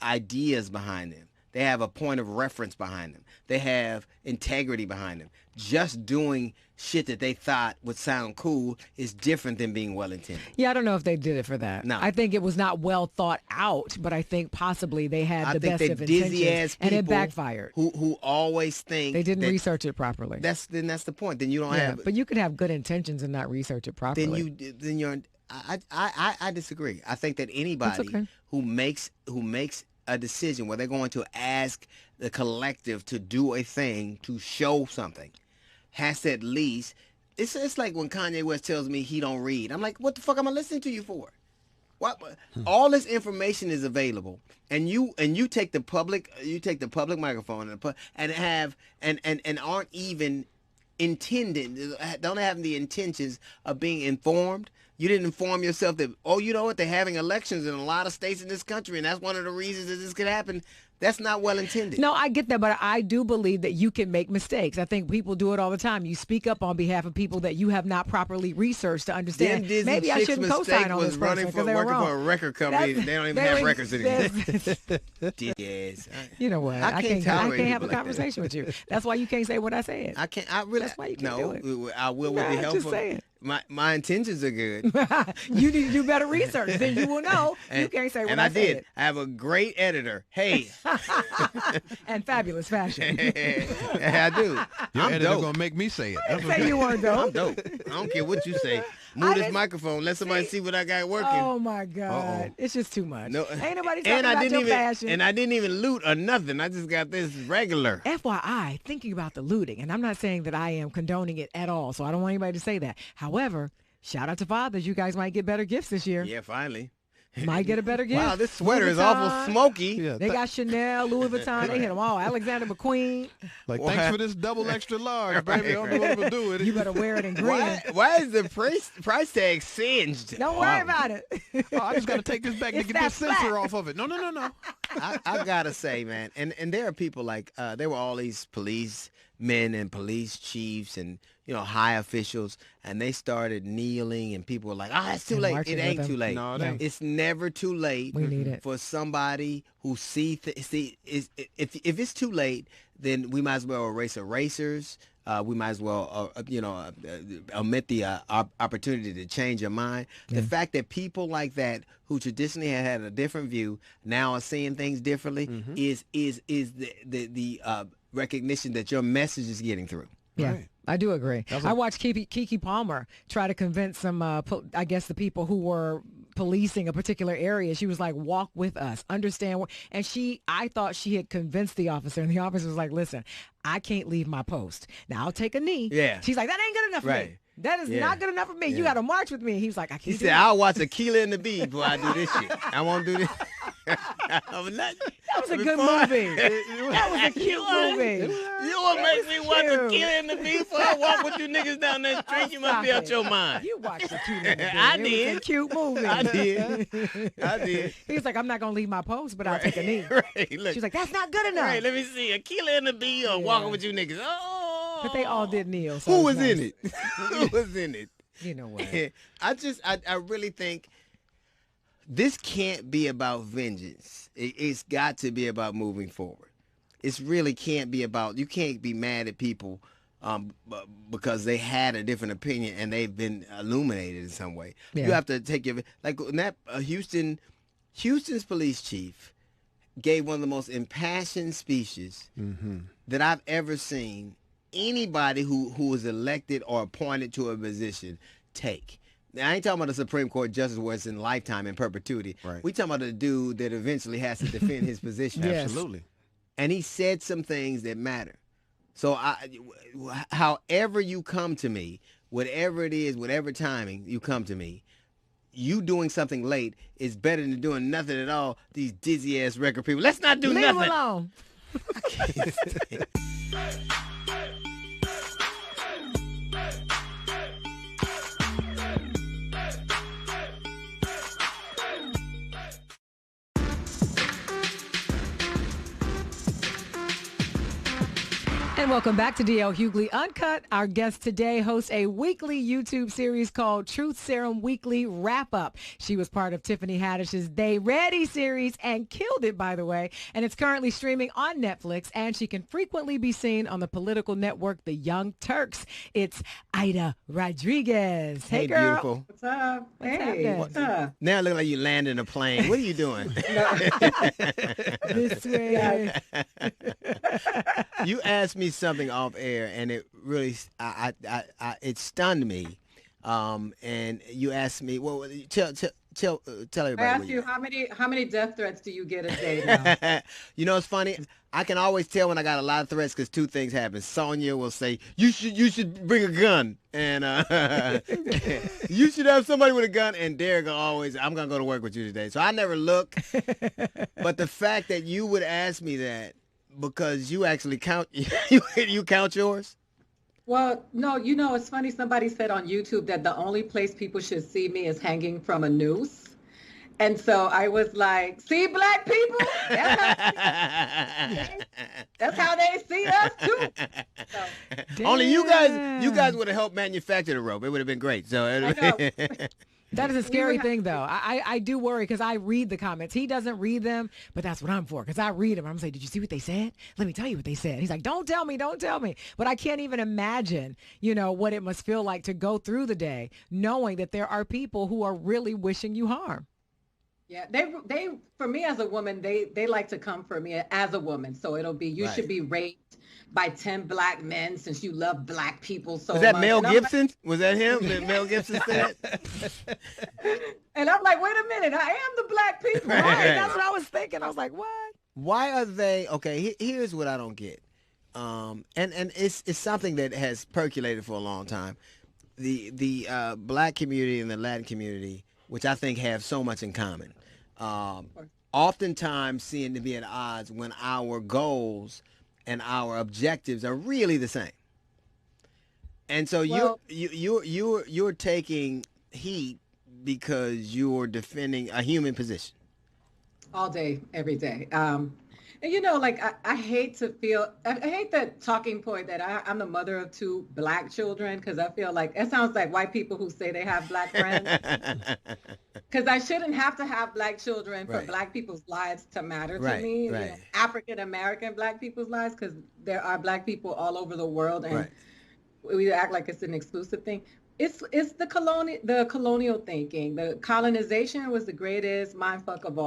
ideas behind them. They have a point of reference behind them. They have integrity behind them. Just doing shit that they thought would sound cool is different than being well-intended. Yeah, I don't know if they did it for that. No. I think it was not well thought out, but I think possibly they had the best of intentions, and it backfired. Who always think they didn't research it properly. That's the point. Then you don't have. But you could have good intentions and not research it properly. Then you're. I disagree. I think that anybody who makes a decision where they're going to ask the collective to do a thing, to show something, has to at least, it's like when Kanye West tells me he don't read. I'm like, what the fuck am I listening to you for? What? All this information is available, and you take the public microphone and aren't even don't have the intentions of being informed. You didn't inform yourself that, you know what, they're having elections in a lot of states in this country, and that's one of the reasons that this could happen. That's not well intended. No, I get that, but I do believe that you can make mistakes. I think people do it all the time. You speak up on behalf of people that you have not properly researched to understand. Maybe I shouldn't co-sign on this person because they were wrong. Working for a record company. They don't even have records anymore. Yes. You know what? I can't have a conversation with you. That's why you can't say what I said. I can't. That's why you can't do it. I will be helpful. Just saying. My intentions are good. You need to do better research. Then you will know. You can't say what I said. And I did. I have a great editor. Hey. And fabulous fashion. I do. Your editor's going to make me say it. I didn't say you weren't dope. I'm dope. I don't care what you say. Move this microphone. Let somebody see what I got working. Oh, my God. It's just too much. No, ain't nobody talking about your fashion. And I didn't even loot or nothing. I just got this regular. FYI, thinking about the looting, and I'm not saying that I am condoning it at all, so I don't want anybody to say that. However, shout out to fathers. You guys might get better gifts this year. Yeah, finally. Might get a better gift. Wow, this sweater is awful smoky. Yeah, they got Chanel, Louis Vuitton. They hit them all. Alexander McQueen. Like, thanks for this double extra large, baby. I don't know what I'm going to do with it. You better wear it in green. Why is the price tag singed? Don't worry about it. I just got to take this back to get this sensor off of it. No. I got to say, man, and there are people like, there were all these police men and police chiefs and, high officials, and they started kneeling, and people were like, it's too late. It ain't too late. No, it ain't. It's never too late. We need it. For somebody who if it's too late, then we might as well erase erasers. we might as well, omit the opportunity to change your mind. The fact that people like that who traditionally had a different view now are seeing things differently is the recognition that your message is getting through. Yeah, Right. I do agree. I watched Keke Palmer try to convince some, I guess, the people who were policing a particular area. She was like, walk with us, understand. And I thought she had convinced the officer, and the officer was like, listen, I can't leave my post. Now I'll take a knee. Yeah. She's like, that ain't good enough for me. That is not good enough for me. You got to march with me. He was like, I can't He do said, that. I'll watch Aquila and the Bee before I do this shit. I won't do this. That was a good movie. That was a cute movie. You want to make me watch Aquila and the Bee before I walk with you niggas down that street? You must be out your mind. You watched the cute movie. I It did. was a cute movie. I did. He was like, I'm not going to leave my post, but I'll take a knee. Right, look. She's like, that's not good enough. Right, let me see. Aquila and the Bee or walking with you niggas. Oh. But they all did kneel. So Who it was nice. in it? Who was in it? You know what? I really think this can't be about vengeance. It's got to be about moving forward. It really can't be about, you can't be mad at people because they had a different opinion and they've been illuminated in some way. Yeah. You have to take your, like in that Houston's police chief gave one of the most impassioned speeches that I've ever seen anybody who was elected or appointed to a position take. Now, I ain't talking about the Supreme Court justice where it's in lifetime and perpetuity. Right. We talking about the dude that eventually has to defend his position. Yes. Absolutely. And he said some things that matter. So however you come to me, whatever it is, whatever timing you come to me, you doing something late is better than doing nothing at all. These dizzy ass record people. Let's not do Leave nothing. him alone. I can't stand. And welcome back to D.L. Hughley Uncut. Our guest today hosts a weekly YouTube series called Truth Serum Weekly Wrap Up. She was part of Tiffany Haddish's They Ready series and killed it, by the way. And it's currently streaming on Netflix, and she can frequently be seen on the political network The Young Turks. It's Ida Rodriguez. Hey, girl. Beautiful. What's up? What's Hey, happening? what's up? Now it looks like you landing a plane. What are you doing? This way. You asked me something off air, and it really, it stunned me. And you asked me, well, tell everybody. I asked what you how many death threats do you get a day now? You know, it's funny. I can always tell when I got a lot of threats because two things happen. Sonia will say, you should bring a gun, and you should have somebody with a gun. And Derek will always, I'm gonna go to work with you today. So I never look. But the fact that you would ask me that because you actually count, you count yours. Well, no, you know, it's funny. Somebody said on YouTube that the only place people should see me is hanging from a noose. And so I was like, see, black people? That's how they see us, too. So, only you guys would have helped manufacture the rope. It would have been great. So I know. That is a scary thing, though. I do worry because I read the comments. He doesn't read them, but that's what I'm for because I read them. I'm saying, did you see what they said? Let me tell you what they said. He's like, don't tell me. But I can't even imagine, what it must feel like to go through the day knowing that there are people who are really wishing you harm. Yeah, they for me as a woman, they like to come for me as a woman. So it'll be, you should be raped by 10 black men since you love black people so much. Was that Mel Gibson? Was that him? Did Mel Gibson say that? And I'm like, wait a minute, I am the black people. Right. That's what I was thinking. I was like, what? Why are they, okay, here's what I don't get. And it's something that has percolated for a long time. The black community and the Latin community, which I think have so much in common, oftentimes seem to be at odds when our goals and our objectives are really the same. And so you're taking heat because you're defending a human position. All day, every day. And like I hate that talking point that I'm the mother of 2 black children because I feel like it sounds like white people who say they have black friends. Because I shouldn't have to have black children for black people's lives to matter to me. Right. African American black people's lives, because there are black people all over the world, and we act like it's an exclusive thing. It's the colonial thinking. The colonization was the greatest mindfuck of all